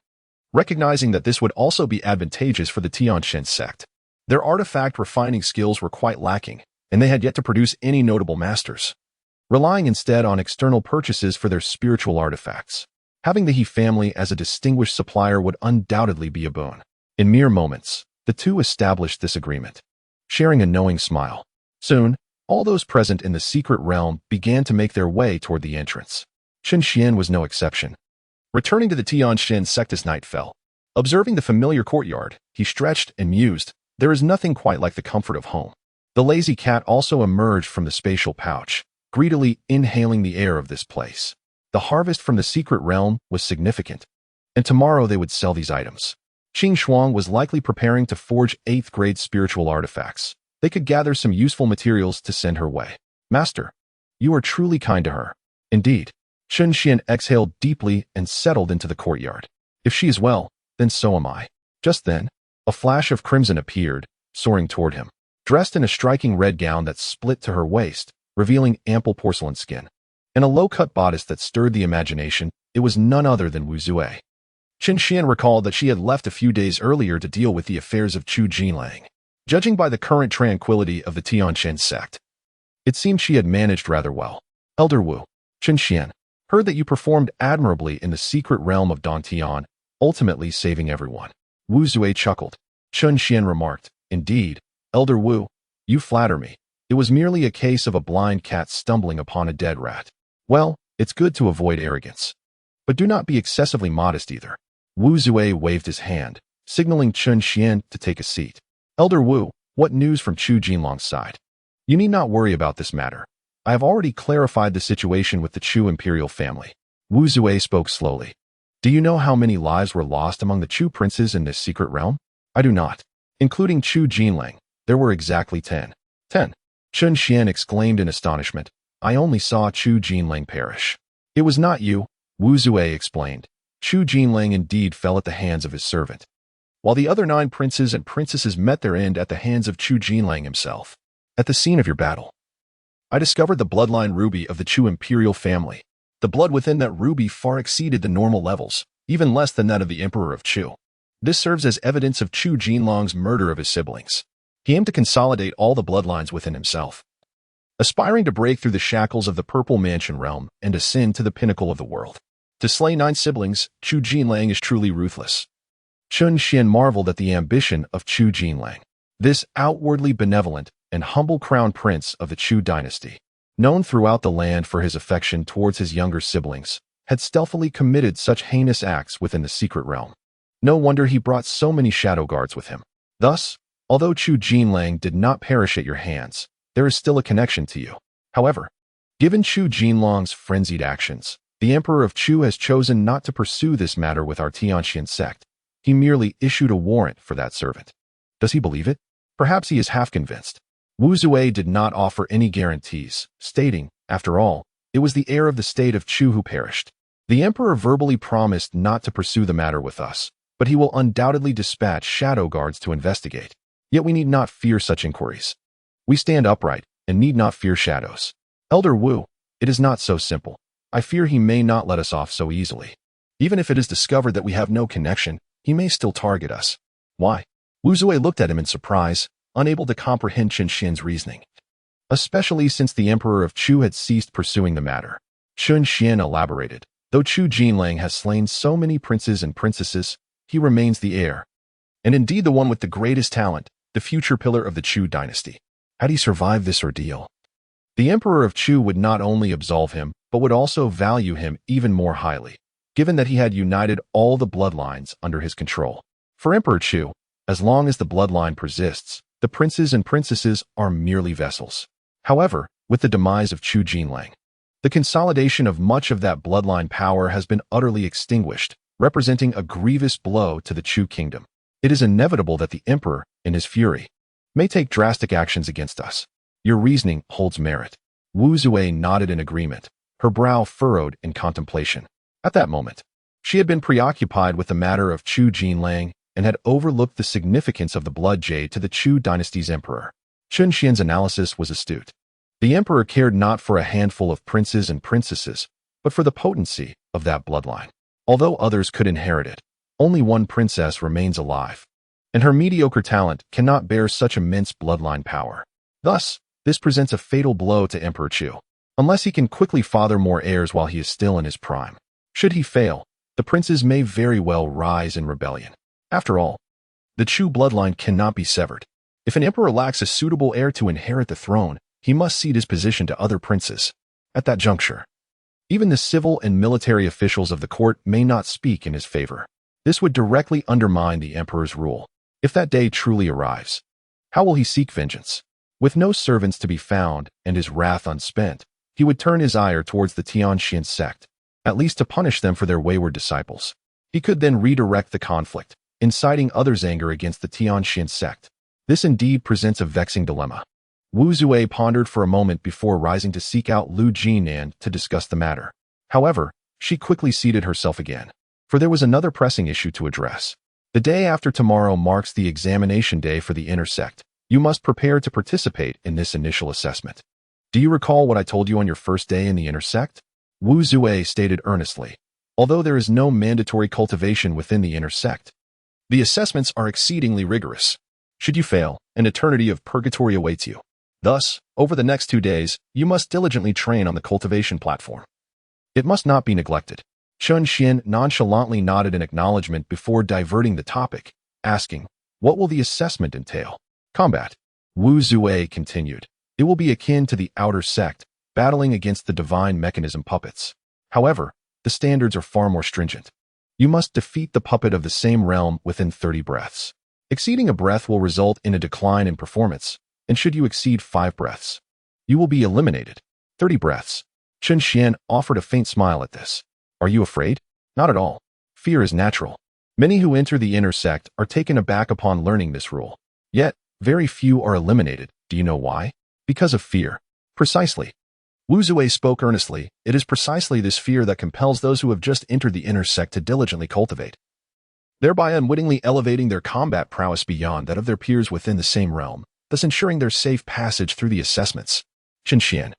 recognizing that this would also be advantageous for the Tianqing sect. Their artifact refining skills were quite lacking, and they had yet to produce any notable masters, relying instead on external purchases for their spiritual artifacts. Having the He family as a distinguished supplier would undoubtedly be a boon. In mere moments, the two established this agreement, sharing a knowing smile. Soon, all those present in the secret realm began to make their way toward the entrance. Chen Xian was no exception. Returning to the Tianqing sect as night fell, observing the familiar courtyard, he stretched and mused. There is nothing quite like the comfort of home. The lazy cat also emerged from the spatial pouch, greedily inhaling the air of this place. The harvest from the secret realm was significant, and tomorrow they would sell these items. Qing Shuang was likely preparing to forge 8th grade spiritual artifacts. They could gather some useful materials to send her way. Master, you are truly kind to her. Indeed. Chen Xian exhaled deeply and settled into the courtyard. If she is well, then so am I. Just then, a flash of crimson appeared, soaring toward him. Dressed in a striking red gown that split to her waist, revealing ample porcelain skin, and a low-cut bodice that stirred the imagination, it was none other than Wu Zue. Chen Xian recalled that she had left a few days earlier to deal with the affairs of Chu Jinlang. Judging by the current tranquility of the Tianqing sect, it seemed she had managed rather well. Elder Wu, Chen Xian, Heard that you performed admirably in the secret realm of Dantian, ultimately saving everyone. Wu Zui chuckled. Chun Xian remarked, Indeed, Elder Wu, you flatter me. It was merely a case of a blind cat stumbling upon a dead rat. Well, it's good to avoid arrogance. But do not be excessively modest either. Wu Zui waved his hand, signaling Chun Xian to take a seat. Elder Wu, what news from Chu Jinlong's side? You need not worry about this matter. I have already clarified the situation with the Chu imperial family. Wu Zui spoke slowly. Do you know how many lives were lost among the Chu princes in this secret realm? I do not. Including Chu Jinlang, there were exactly 10. 10. Chun Xian exclaimed in astonishment. I only saw Chu Jinlang perish. It was not you, Wu Zui explained. Chu Jinlang indeed fell at the hands of his servant, while the other 9 princes and princesses met their end at the hands of Chu Jinlang himself. At the scene of your battle, I discovered the bloodline ruby of the Chu imperial family. The blood within that ruby far exceeded the normal levels, even less than that of the Emperor of Chu. This serves as evidence of Chu Jinlong's murder of his siblings. He aimed to consolidate all the bloodlines within himself, aspiring to break through the shackles of the Purple Mansion realm and ascend to the pinnacle of the world. To slay 9 siblings, Chu Jinlang is truly ruthless. Chun Xian marveled at the ambition of Chu Jinlang. This outwardly benevolent and humble crown prince of the Chu dynasty, known throughout the land for his affection towards his younger siblings, had stealthily committed such heinous acts within the secret realm. No wonder he brought so many shadow guards with him. Thus, although Chu Jinlang did not perish at your hands, there is still a connection to you. However, given Chu Jinlong's frenzied actions, the Emperor of Chu has chosen not to pursue this matter with our Tianxian sect. He merely issued a warrant for that servant. Does he believe it? Perhaps he is half convinced. Wu Zui did not offer any guarantees, stating, after all, it was the heir of the state of Chu who perished. The Emperor verbally promised not to pursue the matter with us, but he will undoubtedly dispatch shadow guards to investigate. Yet we need not fear such inquiries. We stand upright and need not fear shadows. Elder Wu, it is not so simple. I fear he may not let us off so easily. Even if it is discovered that we have no connection, he may still target us. Why? Wu Zui looked at him in surprise, unable to comprehend Chun Xian's reasoning, especially since the Emperor of Chu had ceased pursuing the matter. Chun Xian elaborated. Though Chu Jinlang has slain so many princes and princesses, he remains the heir, and indeed the one with the greatest talent, the future pillar of the Chu dynasty. Had he survived this ordeal, the Emperor of Chu would not only absolve him, but would also value him even more highly, given that he had united all the bloodlines under his control. For Emperor Chu, as long as the bloodline persists, the princes and princesses are merely vessels. However, with the demise of Chu Jinlang, the consolidation of much of that bloodline power has been utterly extinguished, representing a grievous blow to the Chu kingdom. It is inevitable that the Emperor, in his fury, may take drastic actions against us. Your reasoning holds merit. Wu Zui nodded in agreement, her brow furrowed in contemplation. At that moment, she had been preoccupied with the matter of Chu Jinlang and had overlooked the significance of the blood jade to the Chu dynasty's emperor. Chun Xian's analysis was astute. The emperor cared not for a handful of princes and princesses, but for the potency of that bloodline. Although others could inherit it, only one princess remains alive, and her mediocre talent cannot bear such immense bloodline power. Thus, this presents a fatal blow to Emperor Chu, unless he can quickly father more heirs while he is still in his prime. Should he fail, the princes may very well rise in rebellion. After all, the Chu bloodline cannot be severed. If an emperor lacks a suitable heir to inherit the throne, he must cede his position to other princes. At that juncture, even the civil and military officials of the court may not speak in his favor. This would directly undermine the emperor's rule. If that day truly arrives, how will he seek vengeance? With no servants to be found and his wrath unspent, he would turn his ire towards the Tianxian sect, at least to punish them for their wayward disciples. He could then redirect the conflict, inciting others' anger against the Tianxian sect. This indeed presents a vexing dilemma. Wu Zui pondered for a moment before rising to seek out Lu Jinan to discuss the matter. However, she quickly seated herself again, for there was another pressing issue to address. The day after tomorrow marks the examination day for the inner sect. You must prepare to participate in this initial assessment. Do you recall what I told you on your first day in the inner sect? Wu Zui stated earnestly. Although there is no mandatory cultivation within the inner sect, the assessments are exceedingly rigorous. Should you fail, an eternity of purgatory awaits you. Thus, over the next 2 days, you must diligently train on the cultivation platform. It must not be neglected. Chun Xian nonchalantly nodded in acknowledgement before diverting the topic, asking, "What will the assessment entail?" "Combat," Wu Zue continued. "It will be akin to the outer sect, battling against the divine mechanism puppets. However, the standards are far more stringent. You must defeat the puppet of the same realm within 30 breaths. Exceeding a breath will result in a decline in performance, and should you exceed 5 breaths, you will be eliminated. 30 breaths. Chun Xian offered a faint smile at this. Are you afraid? Not at all. Fear is natural. Many who enter the inner sect are taken aback upon learning this rule. Yet, very few are eliminated. Do you know why? Because of fear. Precisely. Wu Zue spoke earnestly. It is precisely this fear that compels those who have just entered the inner sect to diligently cultivate, thereby unwittingly elevating their combat prowess beyond that of their peers within the same realm, thus ensuring their safe passage through the assessments. Chun Xian,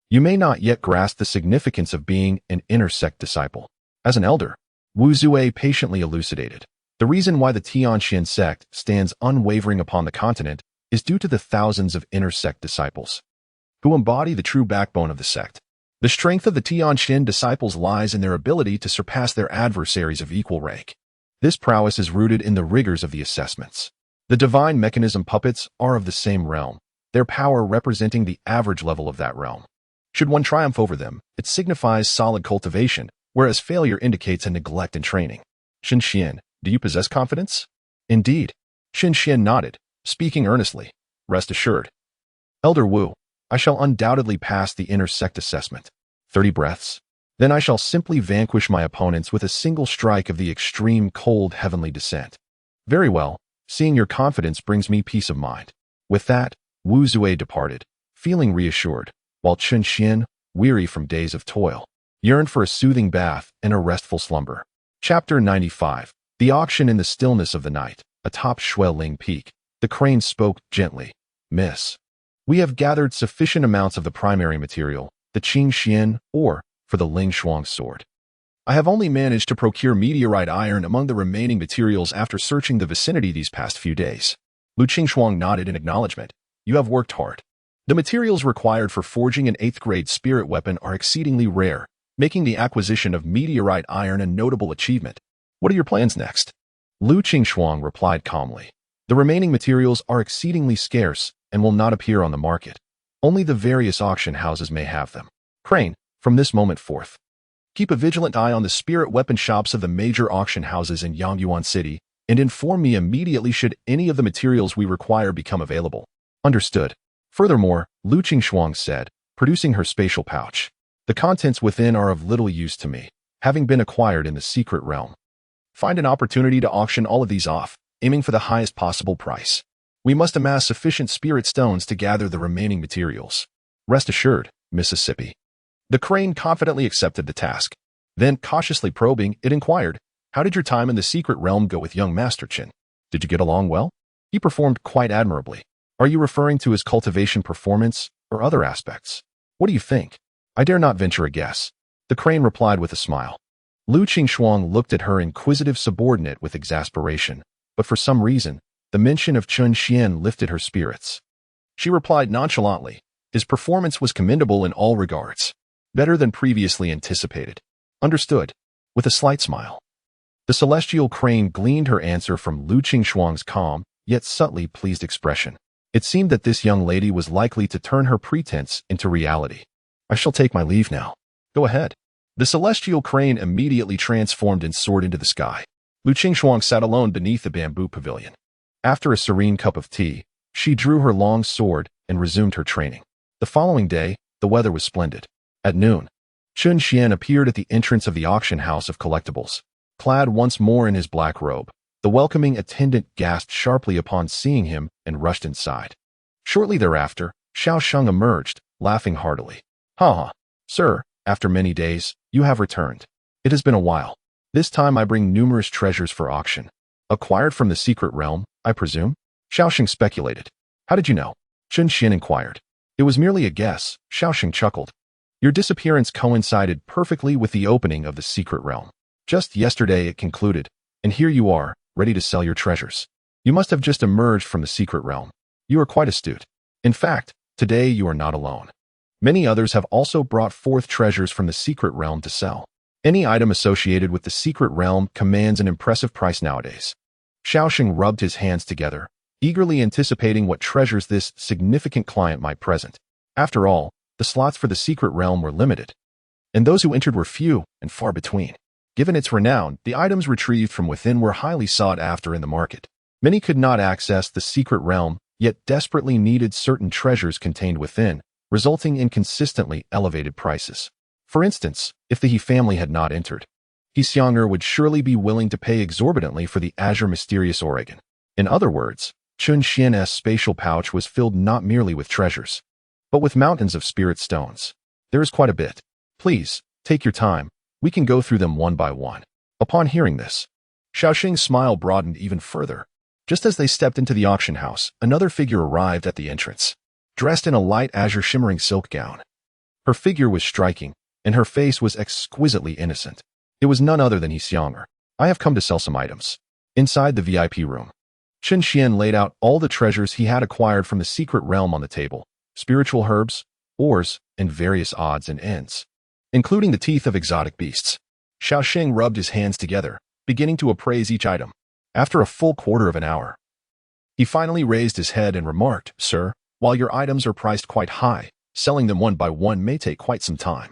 you may not yet grasp the significance of being an inner sect disciple. As an elder, Wu Zue patiently elucidated. The reason why the Tianxian sect stands unwavering upon the continent is due to the thousands of inner sect disciples who embody the true backbone of the sect. The strength of the Tianxian disciples lies in their ability to surpass their adversaries of equal rank. This prowess is rooted in the rigors of the assessments. The divine mechanism puppets are of the same realm, their power representing the average level of that realm. Should one triumph over them, it signifies solid cultivation, whereas failure indicates a neglect in training. Chun Xian, do you possess confidence? Indeed. Chun Xian nodded, speaking earnestly. Rest assured. Elder Wu, I shall undoubtedly pass the inner sect assessment. 30 breaths. Then I shall simply vanquish my opponents with a single strike of the extreme cold heavenly descent. Very well, seeing your confidence brings me peace of mind. With that, Wu Zue departed, feeling reassured, while Chun Xian, weary from days of toil, yearned for a soothing bath and a restful slumber. Chapter 95. The auction in the stillness of the night. Atop Xueling Peak, the crane spoke gently. Miss, we have gathered sufficient amounts of the primary material, the Qing Xian, or, for the Ling Shuang sword. I have only managed to procure meteorite iron among the remaining materials after searching the vicinity these past few days. Lu Qingxuang nodded in acknowledgement. You have worked hard. The materials required for forging an 8th-grade spirit weapon are exceedingly rare, making the acquisition of meteorite iron a notable achievement. What are your plans next? Lu Qingxuang replied calmly. The remaining materials are exceedingly scarce and will not appear on the market. Only the various auction houses may have them. Crane, from this moment forth, keep a vigilant eye on the spirit weapon shops of the major auction houses in Yangyuan City and inform me immediately should any of the materials we require become available. Understood. Furthermore, Lu Qingxuang said, producing her spatial pouch, the contents within are of little use to me, having been acquired in the secret realm. Find an opportunity to auction all of these off, aiming for the highest possible price. We must amass sufficient spirit stones to gather the remaining materials. Rest assured, Mississippi. The crane confidently accepted the task. Then, cautiously probing, it inquired, how did your time in the secret realm go with young Master Qin? Did you get along well? He performed quite admirably. Are you referring to his cultivation performance or other aspects? What do you think? I dare not venture a guess. The crane replied with a smile. Lu Qingxuang looked at her inquisitive subordinate with exasperation, but for some reason, the mention of Chun Xian lifted her spirits. She replied nonchalantly, his performance was commendable in all regards. Better than previously anticipated. Understood. With a slight smile. The celestial crane gleaned her answer from Lu Qingxuang's calm, yet subtly pleased expression. It seemed that this young lady was likely to turn her pretense into reality. I shall take my leave now. Go ahead. The celestial crane immediately transformed and soared into the sky. Lu Qingxuang sat alone beneath the bamboo pavilion. After a serene cup of tea, she drew her long sword and resumed her training. The following day, the weather was splendid. At noon, Chun Xian appeared at the entrance of the auction house of collectibles. Clad once more in his black robe, the welcoming attendant gasped sharply upon seeing him and rushed inside. Shortly thereafter, Xiao Sheng emerged, laughing heartily. Ha ha, sir, after many days, you have returned. It has been a while. This time I bring numerous treasures for auction. Acquired from the secret realm, I presume? Xiaoxing speculated. How did you know? Chun Xian inquired. It was merely a guess, Xiaoxing chuckled. Your disappearance coincided perfectly with the opening of the secret realm. Just yesterday it concluded, and here you are, ready to sell your treasures. You must have just emerged from the secret realm. You are quite astute. In fact, today you are not alone. Many others have also brought forth treasures from the secret realm to sell. Any item associated with the secret realm commands an impressive price nowadays. Xiaosheng rubbed his hands together, eagerly anticipating what treasures this significant client might present. After all, the slots for the secret realm were limited, and those who entered were few and far between. Given its renown, the items retrieved from within were highly sought after in the market. Many could not access the secret realm, yet desperately needed certain treasures contained within, resulting in consistently elevated prices. For instance, if the He family had not entered, He Xianger would surely be willing to pay exorbitantly for the azure mysterious organ. In other words, Chun Xian's spatial pouch was filled not merely with treasures, but with mountains of spirit stones. There is quite a bit. Please, take your time. We can go through them one by one. Upon hearing this, Xiaosheng's smile broadened even further. Just as they stepped into the auction house, another figure arrived at the entrance, dressed in a light azure shimmering silk gown. Her figure was striking, and her face was exquisitely innocent. It was none other than He Xianger. I have come to sell some items. Inside the VIP room, Chen Xian laid out all the treasures he had acquired from the secret realm on the table: spiritual herbs, ores, and various odds and ends, including the teeth of exotic beasts. Xiaosheng rubbed his hands together, beginning to appraise each item. After a full quarter of an hour, he finally raised his head and remarked, "Sir, while your items are priced quite high, selling them one by one may take quite some time.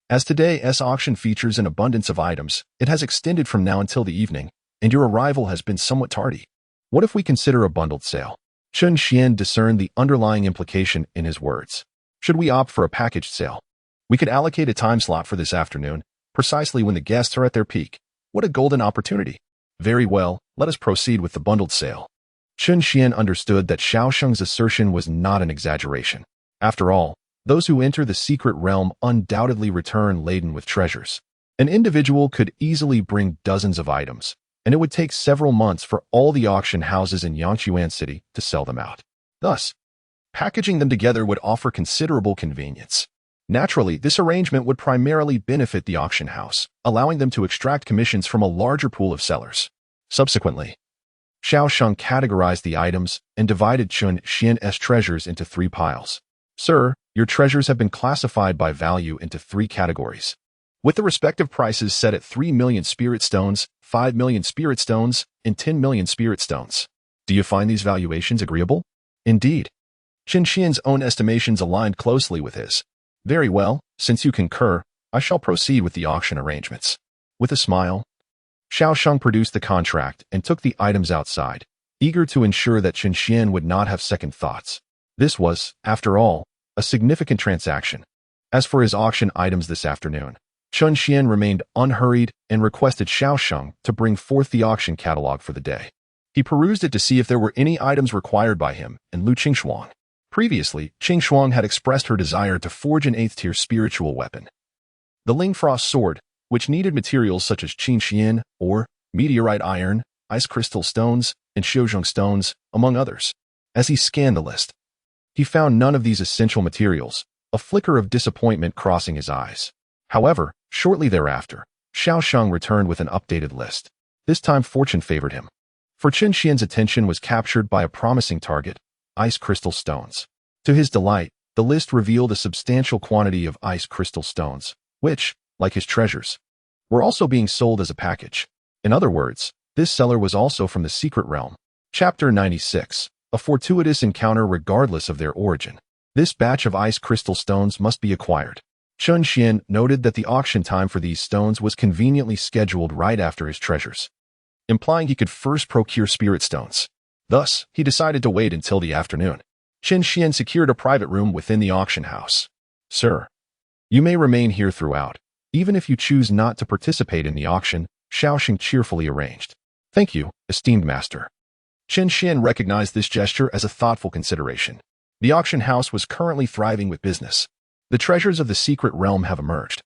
As today's auction features an abundance of items, it has extended from now until the evening, and your arrival has been somewhat tardy. What if we consider a bundled sale?" Chun Xian discerned the underlying implication in his words. Should we opt for a packaged sale? We could allocate a time slot for this afternoon, precisely when the guests are at their peak. What a golden opportunity. Very well, let us proceed with the bundled sale. Chun Xian understood that Xiaosheng's assertion was not an exaggeration. After all, those who enter the secret realm undoubtedly return laden with treasures. An individual could easily bring dozens of items, and it would take several months for all the auction houses in Yangchuan City to sell them out. Thus, packaging them together would offer considerable convenience. Naturally, this arrangement would primarily benefit the auction house, allowing them to extract commissions from a larger pool of sellers. Subsequently, Xiaosheng categorized the items and divided Chun Xian's treasures into 3 piles. Sir, your treasures have been classified by value into 3 categories, with the respective prices set at 3 million spirit stones, 5 million spirit stones, and 10 million spirit stones. Do you find these valuations agreeable? Indeed. Chen Xian's own estimations aligned closely with his. Very well, since you concur, I shall proceed with the auction arrangements. With a smile, Xiaosheng produced the contract and took the items outside, eager to ensure that Chen Xian would not have second thoughts. This was, after all, a significant transaction. As for his auction items this afternoon, Chun Xian remained unhurried and requested Xiaosheng to bring forth the auction catalog for the day. He perused it to see if there were any items required by him and Lu Qingshuang. Previously, Qingshuang had expressed her desire to forge an 8th-tier spiritual weapon, the Lingfrost sword, which needed materials such as Qingxian, ore, meteorite iron, ice crystal stones, and Xiuzhong stones, among others. As he scanned the list, he found none of these essential materials, a flicker of disappointment crossing his eyes. However, shortly thereafter, Xiaosheng returned with an updated list. This time fortune favored him, for Chen Xian's attention was captured by a promising target: ice crystal stones. To his delight, the list revealed a substantial quantity of ice crystal stones, which, like his treasures, were also being sold as a package. In other words, this seller was also from the secret realm. Chapter 96. A fortuitous encounter regardless of their origin. This batch of ice crystal stones must be acquired. Chun Xian noted that the auction time for these stones was conveniently scheduled right after his treasures, implying he could first procure spirit stones. Thus, he decided to wait until the afternoon. Chen Xian secured a private room within the auction house. Sir, you may remain here throughout, even if you choose not to participate in the auction, Xiaosheng cheerfully arranged. Thank you, esteemed master. Chen Xian recognized this gesture as a thoughtful consideration. The auction house was currently thriving with business. The treasures of the secret realm have emerged,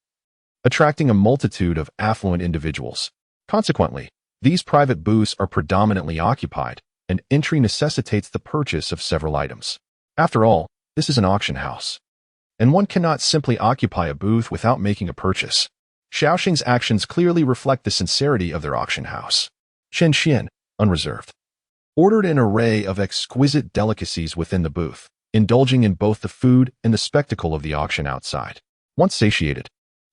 attracting a multitude of affluent individuals. Consequently, these private booths are predominantly occupied, and entry necessitates the purchase of several items. After all, this is an auction house, and one cannot simply occupy a booth without making a purchase. Xiaosheng's actions clearly reflect the sincerity of their auction house. Chen Xian, unreserved, ordered an array of exquisite delicacies within the booth, indulging in both the food and the spectacle of the auction outside. Once satiated,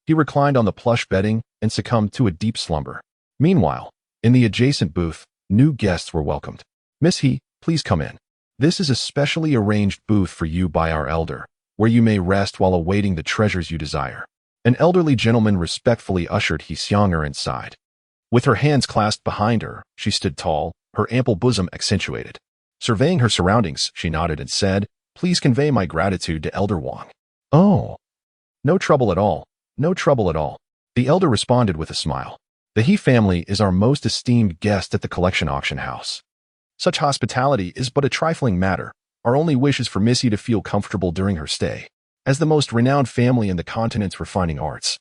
he reclined on the plush bedding and succumbed to a deep slumber. Meanwhile, in the adjacent booth, new guests were welcomed. "Miss He, please come in. This is a specially arranged booth for you by our elder, where you may rest while awaiting the treasures you desire." An elderly gentleman respectfully ushered He Xianger inside. With her hands clasped behind her, she stood tall, her ample bosom accentuated. Surveying her surroundings, she nodded and said, "Please convey my gratitude to Elder Wang." "Oh, no trouble at all, no trouble at all," the elder responded with a smile. "The He family is our most esteemed guest at the collection auction house. Such hospitality is but a trifling matter. Our only wish is for Missy to feel comfortable during her stay. As the most renowned family in the continent's refining arts,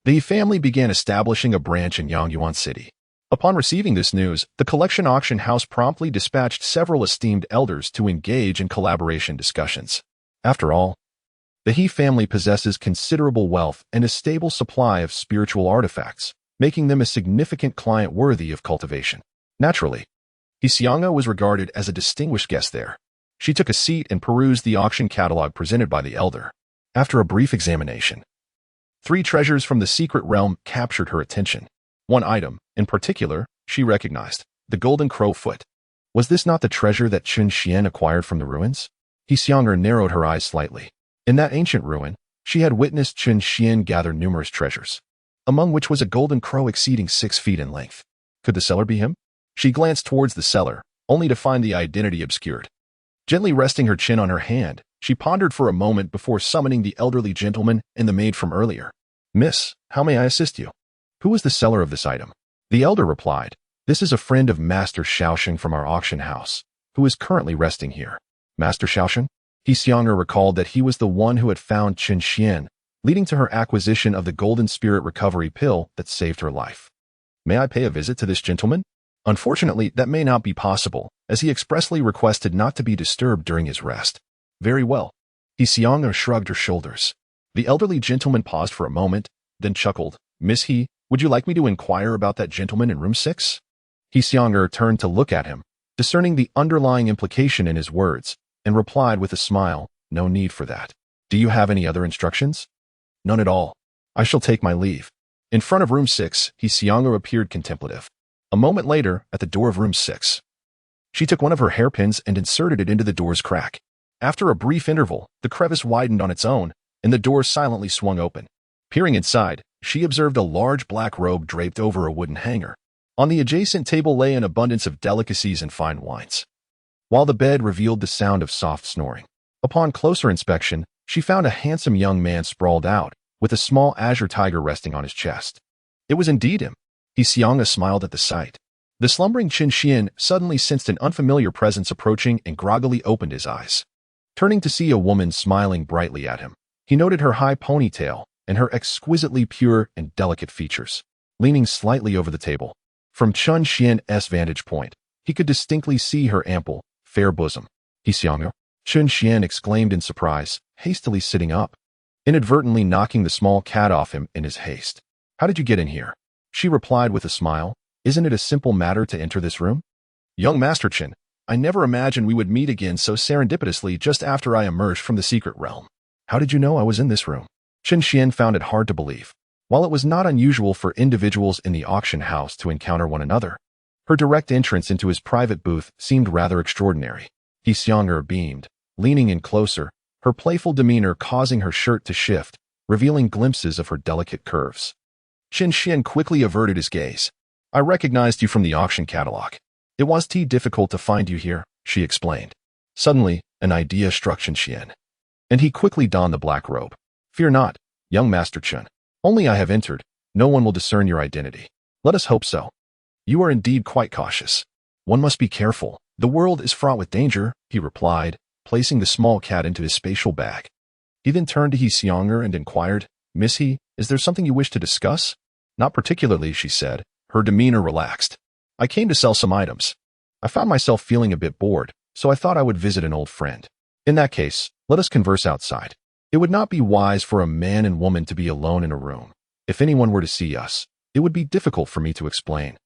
the He family began establishing a branch in Yangyuan City. Upon receiving this news, the collection auction house promptly dispatched several esteemed elders to engage in collaboration discussions. After all, the He family possesses considerable wealth and a stable supply of spiritual artifacts, making them a significant client worthy of cultivation. Naturally, He Xianga was regarded as a distinguished guest there. She took a seat and perused the auction catalog presented by the elder. After a brief examination, 3 treasures from the secret realm captured her attention. One item, in particular, she recognized: the golden crow foot. Was this not the treasure that Chen Xian acquired from the ruins? He Xianger narrowed her eyes slightly. In that ancient ruin, she had witnessed Chen Xian gather numerous treasures, among which was a golden crow exceeding 6 feet in length. Could the seller be him? She glanced towards the seller, only to find the identity obscured. Gently resting her chin on her hand, she pondered for a moment before summoning the elderly gentleman and the maid from earlier. "Miss, how may I assist you? Who is the seller of this item?" The elder replied, "This is a friend of Master Shaoxing from our auction house, who is currently resting here." Master Shaoxing? He Xianger recalled that he was the one who had found Chen Xian, leading to her acquisition of the golden spirit recovery pill that saved her life. "May I pay a visit to this gentleman?" "Unfortunately, that may not be possible, as he expressly requested not to be disturbed during his rest." "Very well." He Xianger shrugged her shoulders. The elderly gentleman paused for a moment, then chuckled. "Miss He, would you like me to inquire about that gentleman in room 6? He Xianger turned to look at him, discerning the underlying implication in his words, and replied with a smile, "No need for that. Do you have any other instructions?" "None at all. I shall take my leave." In front of room 6, He Xianger appeared contemplative. A moment later, at the door of room 6, she took one of her hairpins and inserted it into the door's crack. After a brief interval, the crevice widened on its own, and the door silently swung open. Peering inside, she observed a large black robe draped over a wooden hanger. On the adjacent table lay an abundance of delicacies and fine wines, while the bed revealed the sound of soft snoring. Upon closer inspection, she found a handsome young man sprawled out, with a small azure tiger resting on his chest. It was indeed him. He Xianga smiled at the sight. The slumbering Chen Xian suddenly sensed an unfamiliar presence approaching and groggily opened his eyes. Turning to see a woman smiling brightly at him, he noted her high ponytail and her exquisitely pure and delicate features. Leaning slightly over the table, from Chen Xian's vantage point, he could distinctly see her ample, fair bosom. "He Xianga?" Chen Xian exclaimed in surprise, hastily sitting up, inadvertently knocking the small cat off him in his haste. "How did you get in here?" She replied with a smile, "Isn't it a simple matter to enter this room?" "Young Master Chen, I never imagined we would meet again so serendipitously just after I emerged from the secret realm. How did you know I was in this room?" Chen Xian found it hard to believe. While it was not unusual for individuals in the auction house to encounter one another, her direct entrance into his private booth seemed rather extraordinary. He Xianger beamed, leaning in closer, her playful demeanor causing her shirt to shift, revealing glimpses of her delicate curves. Chen Xian quickly averted his gaze. "I recognized you from the auction catalog. It was difficult to find you here," she explained. Suddenly, an idea struck Chen Xian, and he quickly donned the black robe. "Fear not, young Master Chen. Only I have entered. No one will discern your identity. Let us hope so. You are indeed quite cautious. One must be careful. The world is fraught with danger," he replied, placing the small cat into his spatial bag. He then turned to He Xianger and inquired, "Miss He, is there something you wish to discuss?" "Not particularly," she said, her demeanor relaxed. "I came to sell some items. I found myself feeling a bit bored, so I thought I would visit an old friend. In that case, let us converse outside. It would not be wise for a man and woman to be alone in a room. If anyone were to see us, it would be difficult for me to explain,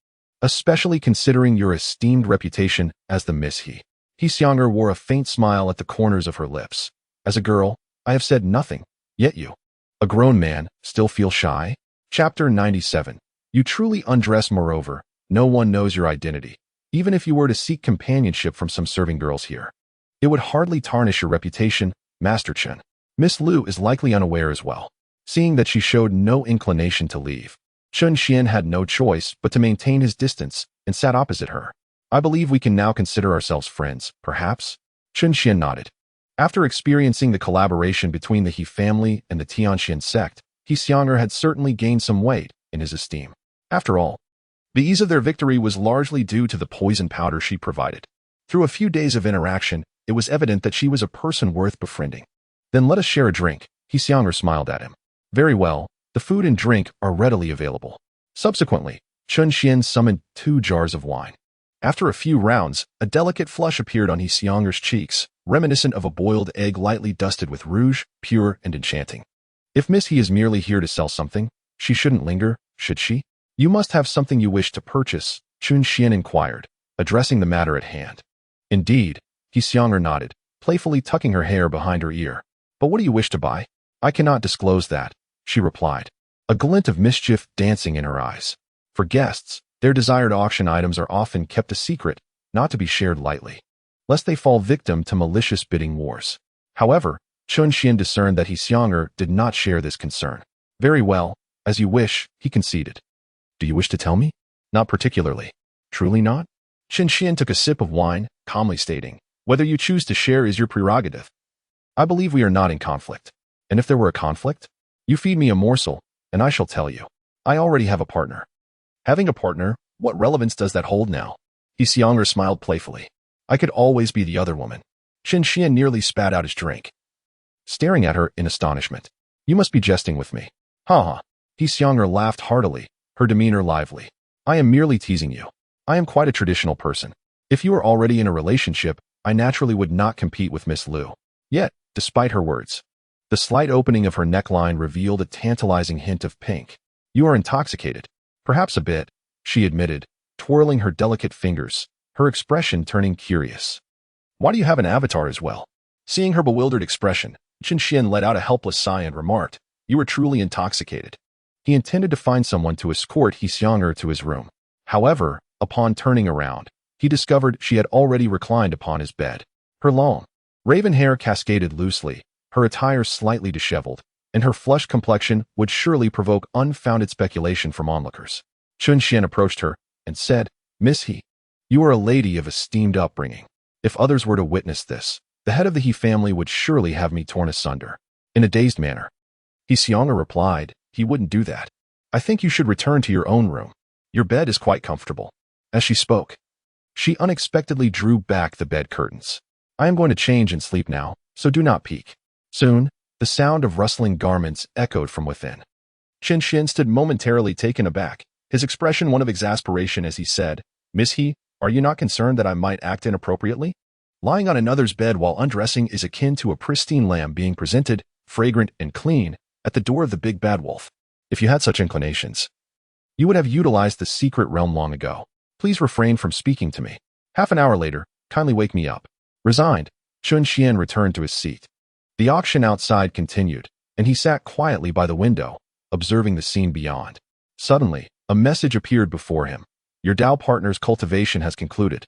especially considering your esteemed reputation as the Miss He." He Xianger wore a faint smile at the corners of her lips. As a girl, I have said nothing, yet you, a grown man, still feel shy? Chapter 97. You truly undress. Moreover, no one knows your identity. Even if you were to seek companionship from some serving girls here, it would hardly tarnish your reputation, Master Chen. Miss Liu is likely unaware as well. Seeing that she showed no inclination to leave, Chun Xian had no choice but to maintain his distance and sat opposite her. I believe we can now consider ourselves friends, perhaps? Chun Xian nodded. After experiencing the collaboration between the He family and the Tianxian sect, He Xianger had certainly gained some weight in his esteem. After all, the ease of their victory was largely due to the poison powder she provided. Through a few days of interaction, it was evident that she was a person worth befriending. Then let us share a drink. He Xianger smiled at him. Very well, the food and drink are readily available. Subsequently, Chun Xian summoned 2 jars of wine. After a few rounds, a delicate flush appeared on He Xianger's cheeks, reminiscent of a boiled egg lightly dusted with rouge, pure and enchanting. If Miss He is merely here to sell something, she shouldn't linger, should she? You must have something you wish to purchase, Chun Xian inquired, addressing the matter at hand. Indeed, He Xianger nodded, playfully tucking her hair behind her ear. But what do you wish to buy? I cannot disclose that, she replied, a glint of mischief dancing in her eyes. For guests, their desired auction items are often kept a secret, not to be shared lightly, lest they fall victim to malicious bidding wars. However, Chun Xian discerned that He Xianger did not share this concern. Very well, as you wish, he conceded. Do you wish to tell me? Not particularly. Truly not? Chun Xian took a sip of wine, calmly stating, whether you choose to share is your prerogative. I believe we are not in conflict. And if there were a conflict, you feed me a morsel, and I shall tell you. I already have a partner. Having a partner, what relevance does that hold now? He Xianger smiled playfully. I could always be the other woman. Chun Xian nearly spat out his drink, staring at her in astonishment. You must be jesting with me. Ha ha. He Xianger laughed heartily, her demeanor lively. I am merely teasing you. I am quite a traditional person. If you are already in a relationship, I naturally would not compete with Miss Liu. Yet, despite her words, the slight opening of her neckline revealed a tantalizing hint of pink. You are intoxicated. Perhaps a bit, she admitted, twirling her delicate fingers, her expression turning curious. Why do you have an avatar as well? Seeing her bewildered expression, Chun Xian let out a helpless sigh and remarked, you are truly intoxicated. He intended to find someone to escort He Xianger to his room. However, upon turning around, he discovered she had already reclined upon his bed. Her long, raven hair cascaded loosely, her attire slightly disheveled, and her flushed complexion would surely provoke unfounded speculation from onlookers. Chun Xian approached her and said, Miss He, you are a lady of esteemed upbringing. If others were to witness this, the head of the He family would surely have me torn asunder. In a dazed manner, He Xianger replied, he wouldn't do that. I think you should return to your own room. Your bed is quite comfortable. As she spoke, she unexpectedly drew back the bed curtains. I am going to change and sleep now, so do not peek. Soon, the sound of rustling garments echoed from within. Chun Xian stood momentarily taken aback, his expression one of exasperation as he said, Miss He, are you not concerned that I might act inappropriately? Lying on another's bed while undressing is akin to a pristine lamb being presented, fragrant and clean, at the door of the big bad wolf. If you had such inclinations, you would have utilized the secret realm long ago. Please refrain from speaking to me. Half an hour later, kindly wake me up. Resigned, Chun Xian returned to his seat. The auction outside continued, and he sat quietly by the window, observing the scene beyond. Suddenly, a message appeared before him. Your Dao partner's cultivation has concluded,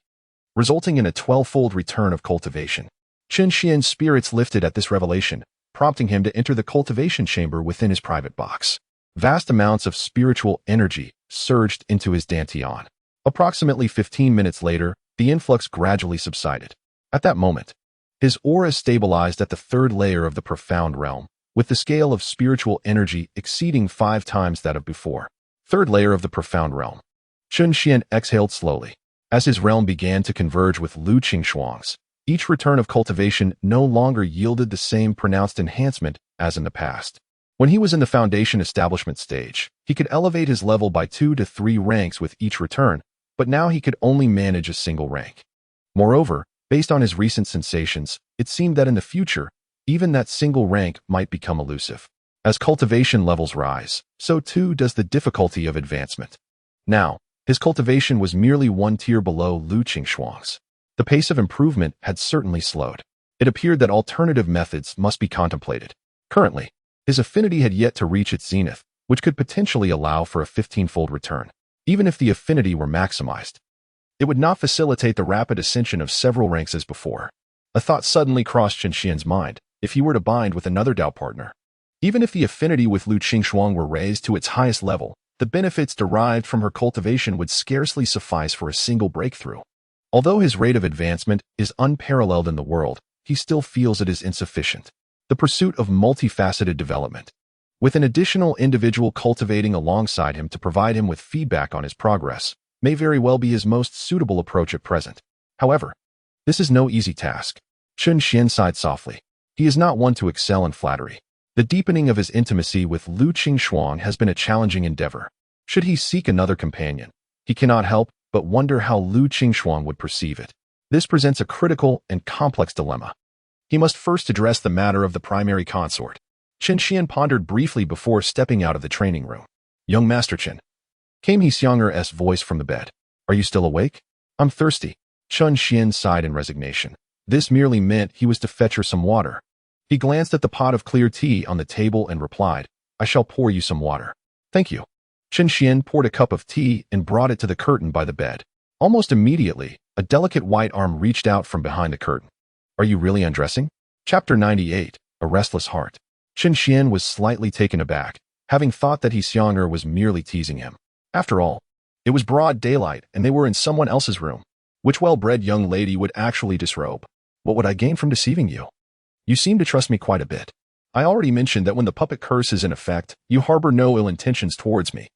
resulting in a 12-fold return of cultivation. Chun Xian's spirits lifted at this revelation, prompting him to enter the cultivation chamber within his private box. Vast amounts of spiritual energy surged into his dantian. Approximately 15 minutes later, the influx gradually subsided. At that moment, his aura stabilized at the 3rd layer of the profound realm, with the scale of spiritual energy exceeding 5 times that of before. 3rd layer of the profound realm. Chun Xian exhaled slowly. As his realm began to converge with Lu Qingxuang's, each return of cultivation no longer yielded the same pronounced enhancement as in the past. When he was in the foundation establishment stage, he could elevate his level by 2 to 3 ranks with each return, but now he could only manage a single rank. Moreover, based on his recent sensations, it seemed that in the future, even that single rank might become elusive. As cultivation levels rise, so too does the difficulty of advancement. Now, his cultivation was merely 1 tier below Lu Qingxuang's. The pace of improvement had certainly slowed. It appeared that alternative methods must be contemplated. Currently, his affinity had yet to reach its zenith, which could potentially allow for a 15-fold return. Even if the affinity were maximized, it would not facilitate the rapid ascension of several ranks as before. A thought suddenly crossed Chen Xian's mind: if he were to bind with another Dao partner. Even if the affinity with Lu Qingxuang were raised to its highest level, the benefits derived from her cultivation would scarcely suffice for a single breakthrough. Although his rate of advancement is unparalleled in the world, he still feels it is insufficient. The pursuit of multifaceted development, with an additional individual cultivating alongside him to provide him with feedback on his progress, may very well be his most suitable approach at present. However, this is no easy task. Chen Xian sighed softly. He is not one to excel in flattery. The deepening of his intimacy with Lu Qingxuang has been a challenging endeavor. Should he seek another companion, he cannot help but wonder how Lu Qingxuang would perceive it. This presents a critical and complex dilemma. He must first address the matter of the primary consort. Chen Xian pondered briefly before stepping out of the training room. "Young Master Chen," came Xianger's voice from the bed. "Are you still awake?" "I'm thirsty." Chen Xian sighed in resignation. This merely meant he was to fetch her some water. He glanced at the pot of clear tea on the table and replied, "I shall pour you some water." "Thank you." Chen Xian poured a cup of tea and brought it to the curtain by the bed. Almost immediately, a delicate white arm reached out from behind the curtain. "Are you really undressing?" Chapter 98, A Restless Heart. Chen Xian was slightly taken aback, having thought that Xianger was merely teasing him. After all, it was broad daylight and they were in someone else's room. Which well-bred young lady would actually disrobe? "What would I gain from deceiving you? You seem to trust me quite a bit. I already mentioned that when the puppet curse is in effect, you harbor no ill intentions towards me.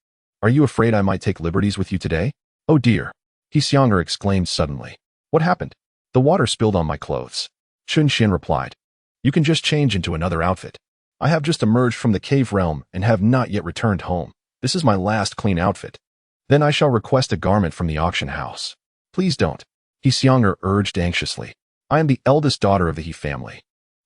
Are you afraid I might take liberties with you today?" "Oh dear," Xianger exclaimed suddenly. "What happened?" "The water spilled on my clothes." Chen Xian replied. "You can just change into another outfit. I have just emerged from the cave realm and have not yet returned home. This is my last clean outfit. Then I shall request a garment from the auction house." "Please don't," Xianger urged anxiously. "I am the eldest daughter of the He family.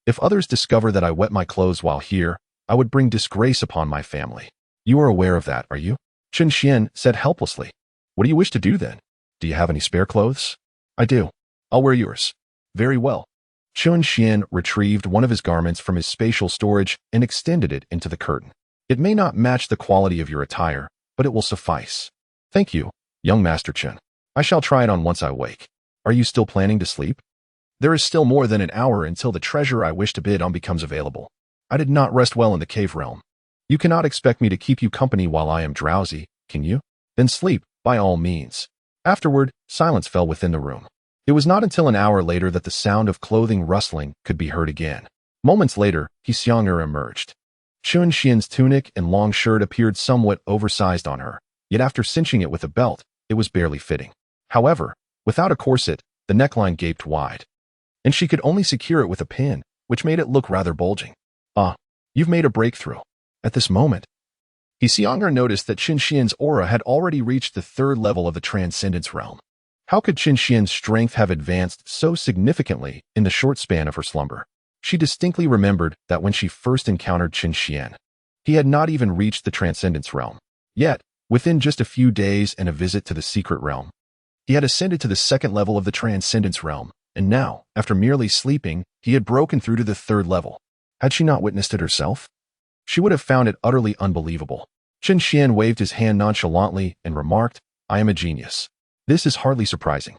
If others discover that I wet my clothes while here, I would bring disgrace upon my family. You are aware of that, are you?" Chen Xian said helplessly. "What do you wish to do then? Do you have any spare clothes?" "I do. I'll wear yours." "Very well." Chen Xian retrieved one of his garments from his spatial storage and extended it into the curtain. "It may not match the quality of your attire, but it will suffice." "Thank you, young Master Chen. I shall try it on once I wake." "Are you still planning to sleep?" "There is still more than an hour until the treasure I wish to bid on becomes available. I did not rest well in the cave realm. You cannot expect me to keep you company while I am drowsy, can you? Then sleep, by all means." Afterward, silence fell within the room. It was not until an hour later that the sound of clothing rustling could be heard again. Moments later, Xianger emerged. Chen Xian's tunic and long shirt appeared somewhat oversized on her, yet after cinching it with a belt, it was barely fitting. However, without a corset, the neckline gaped wide, and she could only secure it with a pin, which made it look rather bulging. "Ah, you've made a breakthrough." At this moment, Xianger noticed that Chen Xian's aura had already reached the third level of the Transcendence realm. How could Chen Xian's strength have advanced so significantly in the short span of her slumber? She distinctly remembered that when she first encountered Chen Xian, he had not even reached the Transcendence realm. Yet, within just a few days and a visit to the secret realm, he had ascended to the second level of the Transcendence realm, and now, after merely sleeping, he had broken through to the third level. Had she not witnessed it herself? She would have found it utterly unbelievable. Chen Xian waved his hand nonchalantly and remarked, "I am a genius." "This is hardly surprising.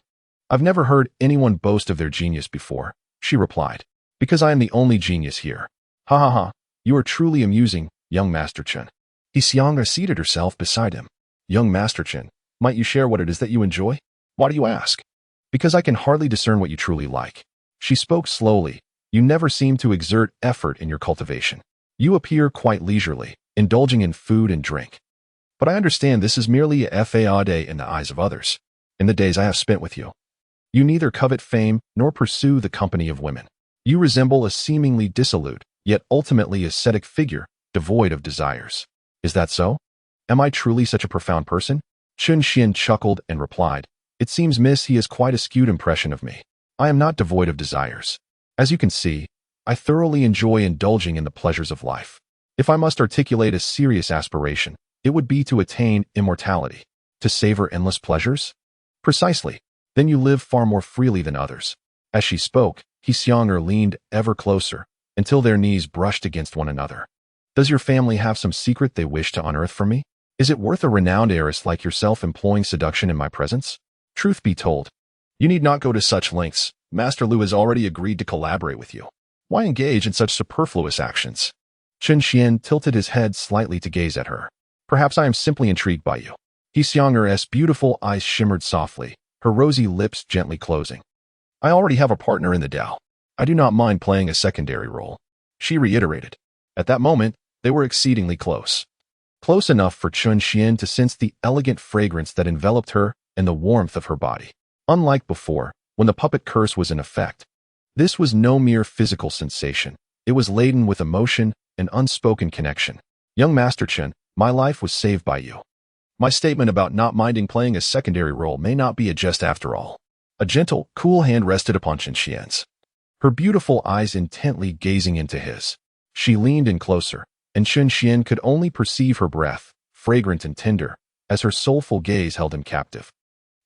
I've never heard anyone boast of their genius before," she replied. "Because I am the only genius here." "Ha ha ha, you are truly amusing, young Master Chen." Xianger seated herself beside him. "Young Master Chen, might you share what it is that you enjoy?" "Why do you ask?" "Because I can hardly discern what you truly like." She spoke slowly. "You never seem to exert effort in your cultivation. You appear quite leisurely, indulging in food and drink. But I understand this is merely a fade in the eyes of others. In the days I have spent with you, you neither covet fame nor pursue the company of women. You resemble a seemingly dissolute, yet ultimately ascetic figure, devoid of desires. Is that so? Am I truly such a profound person?" Chen Xian chuckled and replied, "It seems, miss, he has quite a skewed impression of me. I am not devoid of desires. As you can see, I thoroughly enjoy indulging in the pleasures of life. If I must articulate a serious aspiration, it would be to attain immortality. To savor endless pleasures?" "Precisely. then you live far more freely than others." As she spoke, He Xiong'er leaned ever closer until their knees brushed against one another. "Does your family have some secret they wish to unearth from me? Is it worth a renowned heiress like yourself employing seduction in my presence? Truth be told, you need not go to such lengths. Master Lu has already agreed to collaborate with you. Why engage in such superfluous actions?" Chen Xian tilted his head slightly to gaze at her. "Perhaps I am simply intrigued by you." He Xiong'er's beautiful eyes shimmered softly, her rosy lips gently closing. "I already have a partner in the Dao. I do not mind playing a secondary role," she reiterated. At that moment, they were exceedingly close. Close enough for Chen Xian to sense the elegant fragrance that enveloped her and the warmth of her body. Unlike before, when the puppet curse was in effect, this was no mere physical sensation. It was laden with emotion and unspoken connection. "Young Master Chen, my life was saved by you. My statement about not minding playing a secondary role may not be a jest after all." A gentle, cool hand rested upon Chen Xian's, her beautiful eyes intently gazing into his. She leaned in closer, and Chen Xian could only perceive her breath, fragrant and tender, as her soulful gaze held him captive.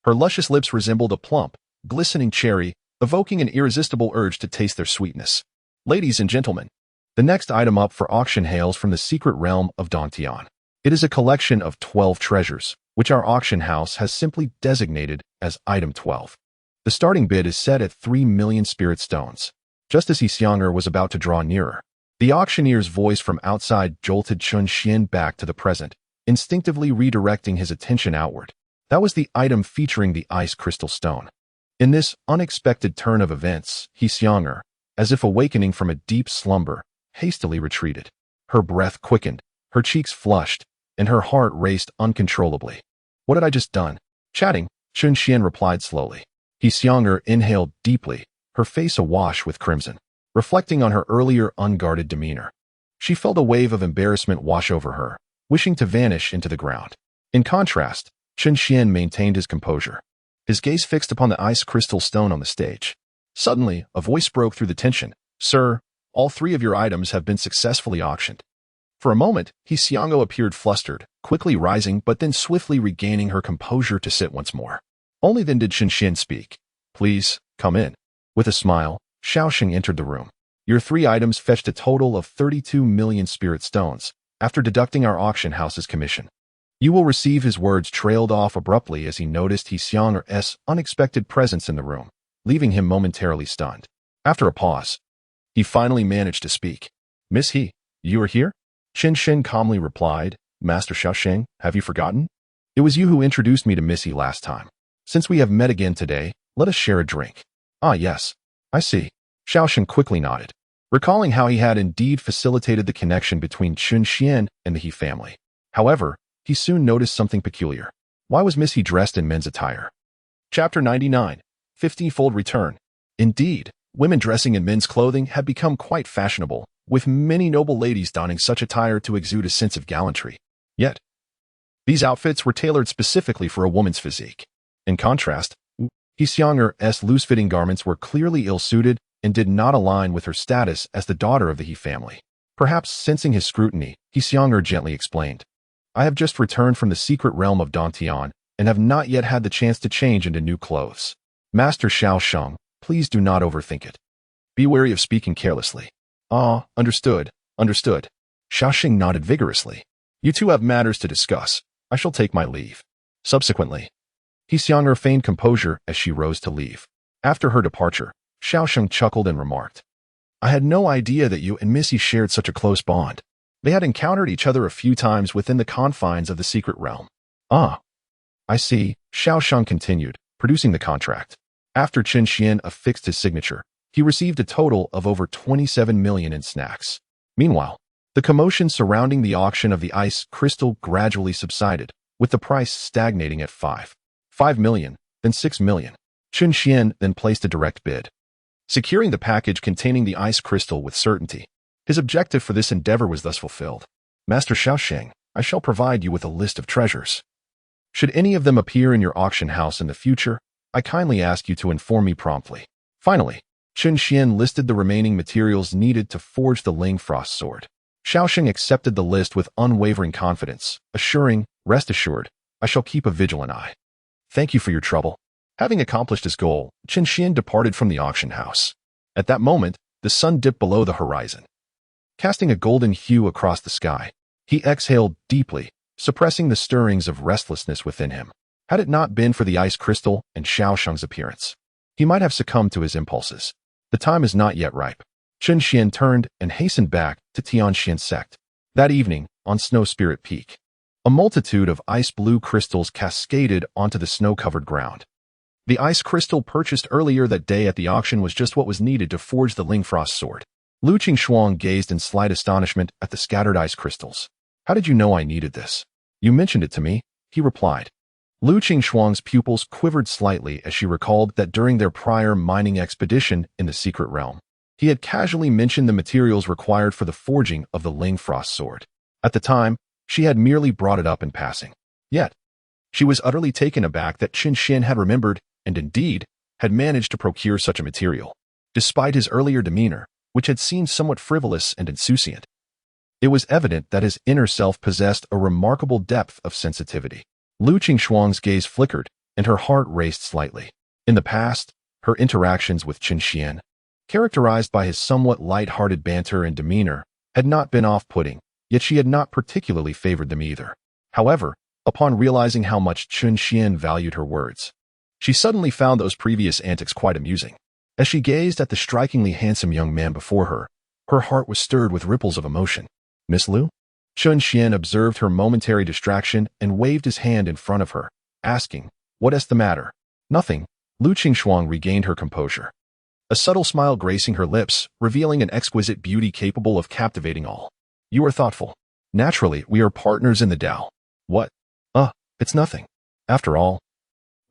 Her luscious lips resembled a plump, glistening cherry, evoking an irresistible urge to taste their sweetness. "Ladies and gentlemen, the next item up for auction hails from the secret realm of Dantian. It is a collection of 12 treasures, which our auction house has simply designated as Item 12. The starting bid is set at 3 million spirit stones." Just as He Xiong'er was about to draw nearer, the auctioneer's voice from outside jolted Chen Xian back to the present, instinctively redirecting his attention outward. That was the item featuring the ice crystal stone. In this unexpected turn of events, He Xiong'er, as if awakening from a deep slumber, hastily retreated. Her breath quickened, her cheeks flushed, and her heart raced uncontrollably. "What had I just done?" Chatting, Chen Xian replied slowly. He Xiong'er inhaled deeply, her face awash with crimson, reflecting on her earlier unguarded demeanor. She felt a wave of embarrassment wash over her, wishing to vanish into the ground. In contrast, Chen Xian maintained his composure, his gaze fixed upon the ice crystal stone on the stage. Suddenly, a voice broke through the tension. "Sir, all 3 of your items have been successfully auctioned." For a moment, He Xiong'er appeared flustered, quickly rising but then swiftly regaining her composure to sit once more. Only then did Chen Xian speak. "Please, come in." With a smile, Xiaosheng entered the room. "Your 3 items fetched a total of 32 million spirit stones, after deducting our auction house's commission." You will receive. His words trailed off abruptly as he noticed He Xiong'er's unexpected presence in the room, leaving him momentarily stunned. After a pause, he finally managed to speak. "Miss He, you are here?" Chen Xian calmly replied. "Master Xiaosheng, have you forgotten? It was you who introduced me to Miss He last time. Since we have met again today, let us share a drink." "Ah, yes. I see." Xiaosheng quickly nodded, recalling how he had indeed facilitated the connection between Chen Xian and the He family. However, he soon noticed something peculiar. Why was Miss He dressed in men's attire? Chapter 99. 50-fold Return. Indeed, women dressing in men's clothing had become quite fashionable, with many noble ladies donning such attire to exude a sense of gallantry. Yet, these outfits were tailored specifically for a woman's physique. In contrast, He Xiong'er's loose-fitting garments were clearly ill-suited and did not align with her status as the daughter of the He family. Perhaps sensing his scrutiny, He Xiong'er gently explained. "I have just returned from the secret realm of Dantian and have not yet had the chance to change into new clothes. Master Xiaosheng, please do not overthink it. Be wary of speaking carelessly." "Ah, understood, understood." Xiaosheng nodded vigorously. "You two have matters to discuss. I shall take my leave." Subsequently, He Xiong'er feigned composure as she rose to leave. After her departure, Xiaosheng chuckled and remarked, "I had no idea that you and Missy shared such a close bond." They had encountered each other a few times within the confines of the secret realm. "Ah, I see," Xiaosheng continued, producing the contract. After Chen Xian affixed his signature, he received a total of over 27 million in snacks. Meanwhile, the commotion surrounding the auction of the ice crystal gradually subsided, with the price stagnating at 5 million, then 6 million. Chen Xian then placed a direct bid, securing the package containing the ice crystal with certainty. His objective for this endeavor was thus fulfilled. "Master Xiaosheng, I shall provide you with a list of treasures. Should any of them appear in your auction house in the future, I kindly ask you to inform me promptly." Finally, Chen Xian listed the remaining materials needed to forge the Ling Frost sword. Xiaosheng accepted the list with unwavering confidence, assuring, "Rest assured, I shall keep a vigilant eye." "Thank you for your trouble." Having accomplished his goal, Chen Xian departed from the auction house. At that moment, the sun dipped below the horizon, casting a golden hue across the sky. He exhaled deeply, suppressing the stirrings of restlessness within him. Had it not been for the ice crystal and Xiao Sheng's appearance, he might have succumbed to his impulses. The time is not yet ripe. Chen Xian turned and hastened back to Tianxian sect. That evening, on Snow Spirit Peak, a multitude of ice-blue crystals cascaded onto the snow-covered ground. The ice crystal purchased earlier that day at the auction was just what was needed to forge the Lingfrost sword. Lu Qingxuang gazed in slight astonishment at the scattered ice crystals. How did you know I needed this? You mentioned it to me, he replied. Lu Qingxuang's pupils quivered slightly as she recalled that during their prior mining expedition in the secret realm, he had casually mentioned the materials required for the forging of the Lingfrost sword. At the time, she had merely brought it up in passing. Yet, she was utterly taken aback that Chen Xian had remembered and indeed had managed to procure such a material, despite his earlier demeanor, which had seemed somewhat frivolous and insouciant. It was evident that his inner self possessed a remarkable depth of sensitivity. Lu Qingxuang's gaze flickered, and her heart raced slightly. In the past, her interactions with Chen Xian, characterized by his somewhat light-hearted banter and demeanor, had not been off-putting, yet she had not particularly favored them either. However, upon realizing how much Chen Xian valued her words, she suddenly found those previous antics quite amusing. As she gazed at the strikingly handsome young man before her, her heart was stirred with ripples of emotion. Miss Lu? Chen Xian observed her momentary distraction and waved his hand in front of her, asking, "What is the matter?" "Nothing." Lu Qingxuang regained her composure, a subtle smile gracing her lips, revealing an exquisite beauty capable of captivating all. "You are thoughtful. Naturally, we are partners in the Tao." "What?" It's nothing. After all,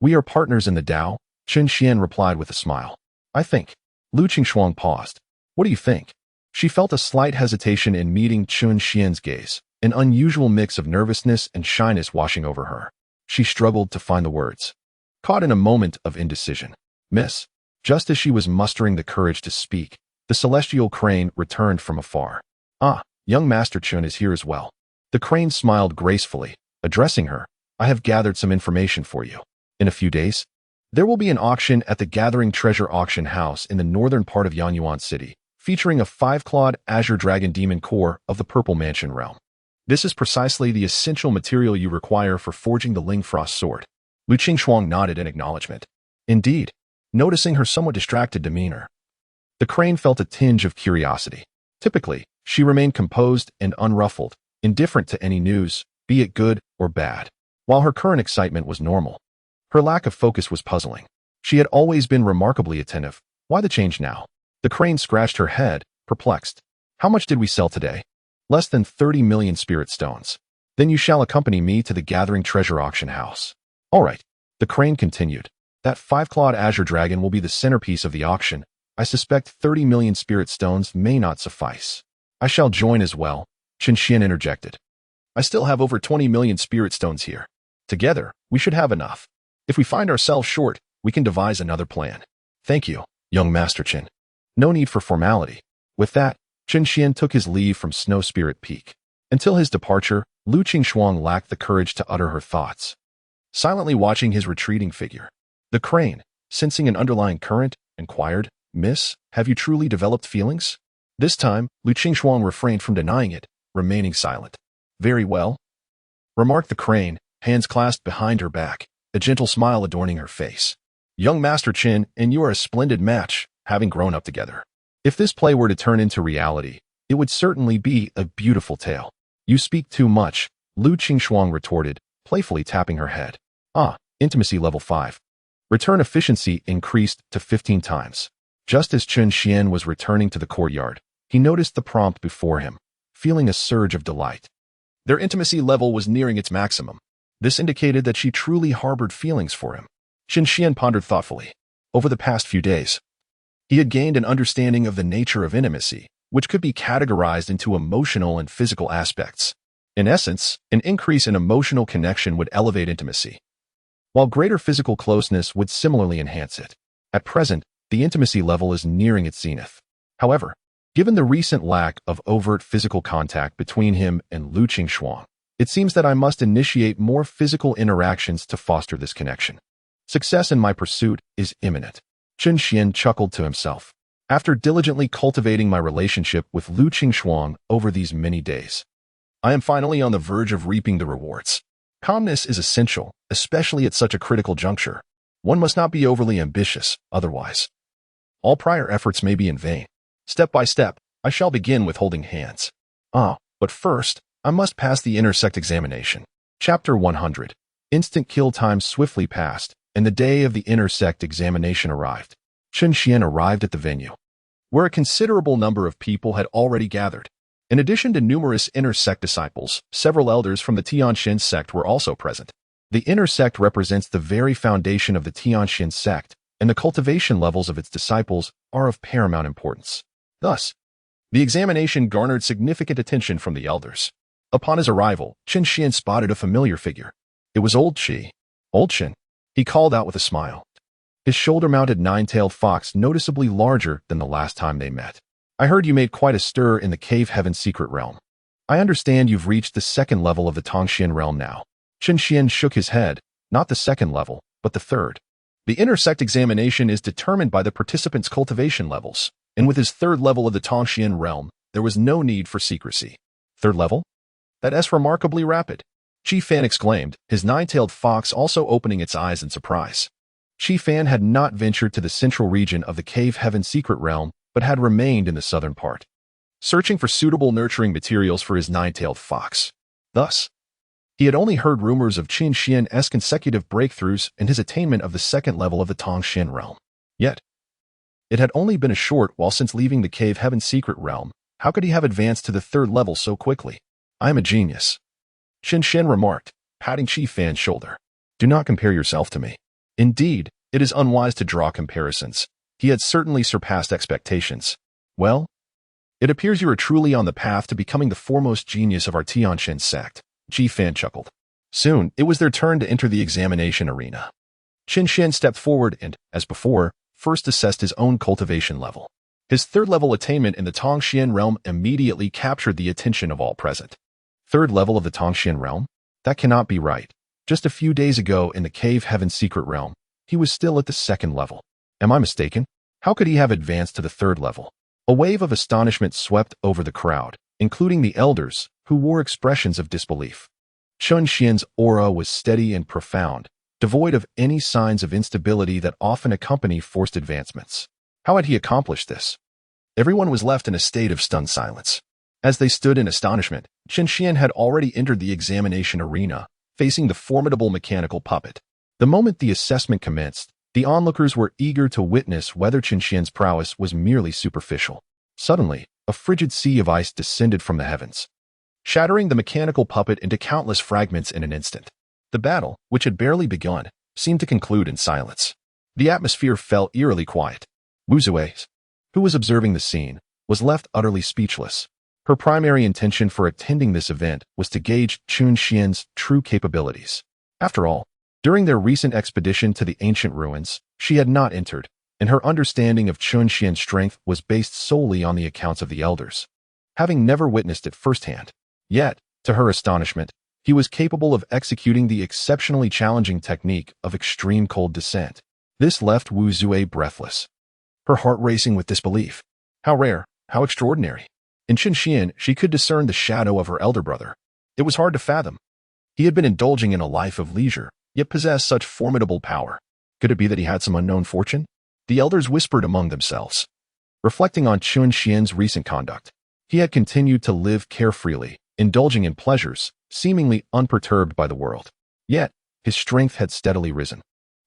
we are partners in the Tao," Chen Xian replied with a smile. "I think." Lu Qingxuang paused. "What do you think?" She felt a slight hesitation in meeting Chen Xian's gaze, an unusual mix of nervousness and shyness washing over her. She struggled to find the words, caught in a moment of indecision. "Miss." Just as she was mustering the courage to speak, the celestial crane returned from afar. "Ah, young Master Chen is here as well." The crane smiled gracefully, addressing her. "I have gathered some information for you. In a few days, there will be an auction at the Gathering Treasure Auction House in the northern part of Yanyuan City, featuring a 5-clawed Azure Dragon Demon core of the Purple Mansion realm. This is precisely the essential material you require for forging the Lingfrost sword." Lu Qingxuang nodded in acknowledgement. Indeed, noticing her somewhat distracted demeanor, the crane felt a tinge of curiosity. Typically, she remained composed and unruffled, indifferent to any news, be it good or bad. While her current excitement was normal, her lack of focus was puzzling. She had always been remarkably attentive. Why the change now? The crane scratched her head, perplexed. "How much did we sell today?" "Less than 30 million spirit stones." "Then you shall accompany me to the Gathering Treasure Auction House." "All right." The crane continued. "That 5-clawed Azure Dragon will be the centerpiece of the auction. I suspect 30 million spirit stones may not suffice." "I shall join as well," Chen Xian interjected. "I still have over 20 million spirit stones here. Together, we should have enough. If we find ourselves short, we can devise another plan." "Thank you, young Master Chen." No need for formality. With that, Chen Xian took his leave from Snow Spirit Peak. Until his departure, Lu Qingxuang lacked the courage to utter her thoughts, silently watching his retreating figure. The crane, sensing an underlying current, inquired, "Miss, have you truly developed feelings?" This time, Lu Qingxuang refrained from denying it, remaining silent. "Very well," remarked the crane, hands clasped behind her back, a gentle smile adorning her face. "Young Master Chen and you are a splendid match, having grown up together. If this play were to turn into reality, it would certainly be a beautiful tale." "You speak too much," Lu Qingxuang retorted, playfully tapping her head. Intimacy level 5. Return efficiency increased to 15 times. Just as Chen Xian was returning to the courtyard, he noticed the prompt before him, feeling a surge of delight. Their intimacy level was nearing its maximum. This indicated that she truly harbored feelings for him. Chen Xian pondered thoughtfully. Over the past few days, he had gained an understanding of the nature of intimacy, which could be categorized into emotional and physical aspects. In essence, an increase in emotional connection would elevate intimacy, while greater physical closeness would similarly enhance it. At present, the intimacy level is nearing its zenith. However, given the recent lack of overt physical contact between him and Lu Qingxuang, it seems that I must initiate more physical interactions to foster this connection. Success in my pursuit is imminent. Chen Xian chuckled to himself. After diligently cultivating my relationship with Lu Qingxuang over these many days, I am finally on the verge of reaping the rewards. Calmness is essential, especially at such a critical juncture. One must not be overly ambitious, otherwise all prior efforts may be in vain. Step by step, I shall begin with holding hands. But first, I must pass the intersect examination. Chapter 100. Instant kill time swiftly passed, and the day of the intersect examination arrived. Chen Xian arrived at the venue, where a considerable number of people had already gathered. In addition to numerous intersect disciples, several elders from the Tianxin sect were also present. The intersect represents the very foundation of the Tianxin sect, and the cultivation levels of its disciples are of paramount importance. Thus, the examination garnered significant attention from the elders. Upon his arrival, Chen Xian spotted a familiar figure. It was Old Qi. Old Chen, he called out with a smile. His shoulder-mounted nine-tailed fox noticeably larger than the last time they met. I heard you made quite a stir in the Cave Heaven secret realm. I understand you've reached the second level of the Tongxian realm now. Chen Xian shook his head, not the second level, but the third. The intersect examination is determined by the participants' cultivation levels, and with his third level of the Tongxian realm, there was no need for secrecy. Third level? That's remarkably rapid. Qi Fan exclaimed, his nine-tailed fox also opening its eyes in surprise. Qi Fan had not ventured to the central region of the Cave Heaven secret realm, but had remained in the southern part, searching for suitable nurturing materials for his nine-tailed fox. Thus, he had only heard rumors of Chen Xian's consecutive breakthroughs and his attainment of the second level of the Tongxian realm. Yet, it had only been a short while since leaving the Cave Heaven secret realm. How could he have advanced to the third level so quickly? I am a genius, Chen Xian remarked, patting Qi Fan's shoulder. Do not compare yourself to me. Indeed, it is unwise to draw comparisons. He had certainly surpassed expectations. Well, it appears you are truly on the path to becoming the foremost genius of our Tianxin sect. Qi Fan chuckled. Soon, it was their turn to enter the examination arena. Chen Xian stepped forward and, as before, first assessed his own cultivation level. His third-level attainment in the Tongxian realm immediately captured the attention of all present. Third level of the Tongxian realm? That cannot be right. Just a few days ago in the Cave Heaven secret realm, he was still at the second level. Am I mistaken? How could he have advanced to the third level? A wave of astonishment swept over the crowd, including the elders, who wore expressions of disbelief. Chen Xian's aura was steady and profound, devoid of any signs of instability that often accompany forced advancements. How had he accomplished this? Everyone was left in a state of stunned silence. As they stood in astonishment, Chen Xian had already entered the examination arena, facing the formidable mechanical puppet. The moment the assessment commenced, the onlookers were eager to witness whether Chen Xian's prowess was merely superficial. Suddenly, a frigid sea of ice descended from the heavens, shattering the mechanical puppet into countless fragments in an instant. The battle, which had barely begun, seemed to conclude in silence. The atmosphere fell eerily quiet. Wu Zui, who was observing the scene, was left utterly speechless. Her primary intention for attending this event was to gauge Chen Xian's true capabilities. After all, during their recent expedition to the ancient ruins, she had not entered, and her understanding of Chen Xian's strength was based solely on the accounts of the elders, having never witnessed it firsthand. Yet, to her astonishment, he was capable of executing the exceptionally challenging technique of extreme cold descent. This left Wu Zui breathless, her heart racing with disbelief. How rare, how extraordinary. In Chen Xian, she could discern the shadow of her elder brother. It was hard to fathom. He had been indulging in a life of leisure, yet possessed such formidable power. Could it be that he had some unknown fortune? The elders whispered among themselves. Reflecting on Chen Xian's recent conduct, he had continued to live carefreely, indulging in pleasures, seemingly unperturbed by the world. Yet, his strength had steadily risen,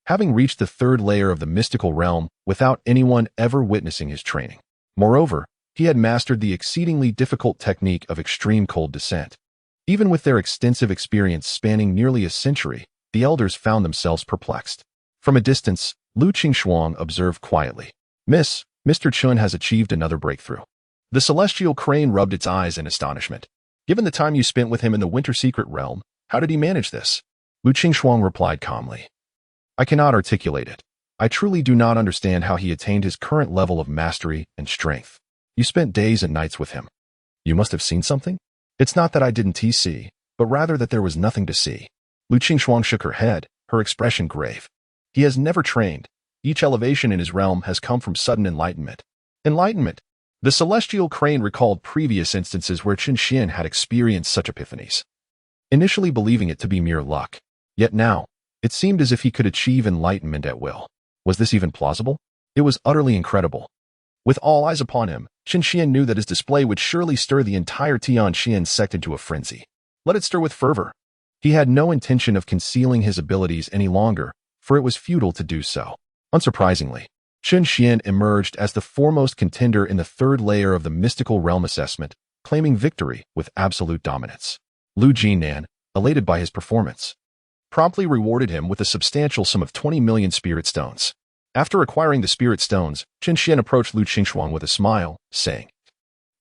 having reached the third layer of the mystical realm without anyone ever witnessing his training. Moreover, he had mastered the exceedingly difficult technique of extreme cold descent. Even with their extensive experience spanning nearly a century, the elders found themselves perplexed. From a distance, Lu Qingxuang observed quietly. Mr. Chen has achieved another breakthrough. The celestial crane rubbed its eyes in astonishment. Given the time you spent with him in the Winter Secret Realm, how did he manage this? Lu Qingxuang replied calmly. I cannot articulate it. I truly do not understand how he attained his current level of mastery and strength. You spent days and nights with him. You must have seen something? It's not that I didn't see, but rather that there was nothing to see. Lu Qingxuang shook her head, her expression grave. He has never trained. Each elevation in his realm has come from sudden enlightenment. Enlightenment. The celestial crane recalled previous instances where Qin Xian had experienced such epiphanies, initially believing it to be mere luck. Yet now, it seemed as if he could achieve enlightenment at will. Was this even plausible? It was utterly incredible. With all eyes upon him, Qin Xian knew that his display would surely stir the entire Tianxian sect into a frenzy. Let it stir with fervor. He had no intention of concealing his abilities any longer, for it was futile to do so. Unsurprisingly, Qin Xian emerged as the foremost contender in the third layer of the mystical realm assessment, claiming victory with absolute dominance. Lu Jinan, elated by his performance, promptly rewarded him with a substantial sum of 20 million spirit stones. After acquiring the spirit stones, Qin Xian approached Lu Qingshuang with a smile, saying,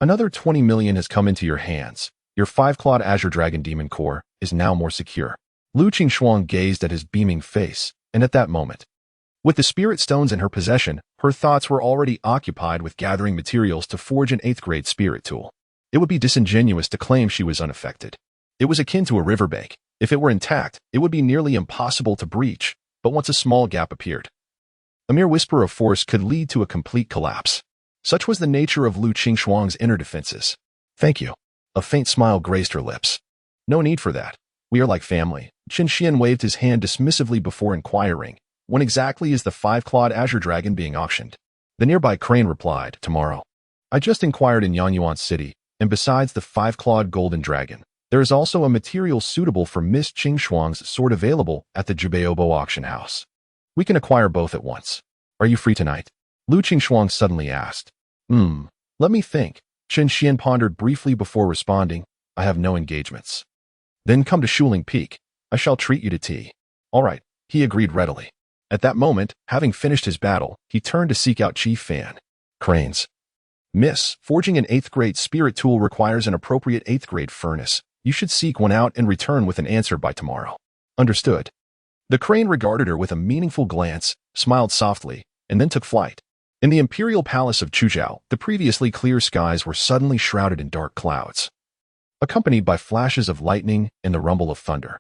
"Another 20 million has come into your hands. Your 5-clawed Azure Dragon Demon Core is now more secure." Lu Qingshuang gazed at his beaming face, and at that moment, with the spirit stones in her possession, her thoughts were already occupied with gathering materials to forge an 8th-grade spirit tool. It would be disingenuous to claim she was unaffected. It was akin to a riverbank. If it were intact, it would be nearly impossible to breach, but once a small gap appeared, a mere whisper of force could lead to a complete collapse. Such was the nature of Lu Qingshuang's inner defenses. "Thank you." A faint smile graced her lips. "No need for that. We are like family." Qin Xian waved his hand dismissively before inquiring, "When exactly is the 5-clawed Azure Dragon being auctioned?" The nearby crane replied, "Tomorrow. I just inquired in Yanyuan City, and besides the 5-clawed Golden Dragon, there is also a material suitable for Miss Qingshuang's sword available at the Jubaobo auction house. We can acquire both at once. Are you free tonight?" Lu Qingshuang suddenly asked. Let me think." Qin Xian pondered briefly before responding, "I have no engagements." "Then come to Shuling Peak. I shall treat you to tea." "All right," he agreed readily. At that moment, having finished his battle, he turned to seek out Chief Fan. "Cranes. Miss, forging an 8th-grade spirit tool requires an appropriate 8th-grade furnace. You should seek one out and return with an answer by tomorrow." "Understood." The crane regarded her with a meaningful glance, smiled softly, and then took flight. In the imperial palace of Chuzhou, the previously clear skies were suddenly shrouded in dark clouds, accompanied by flashes of lightning and the rumble of thunder.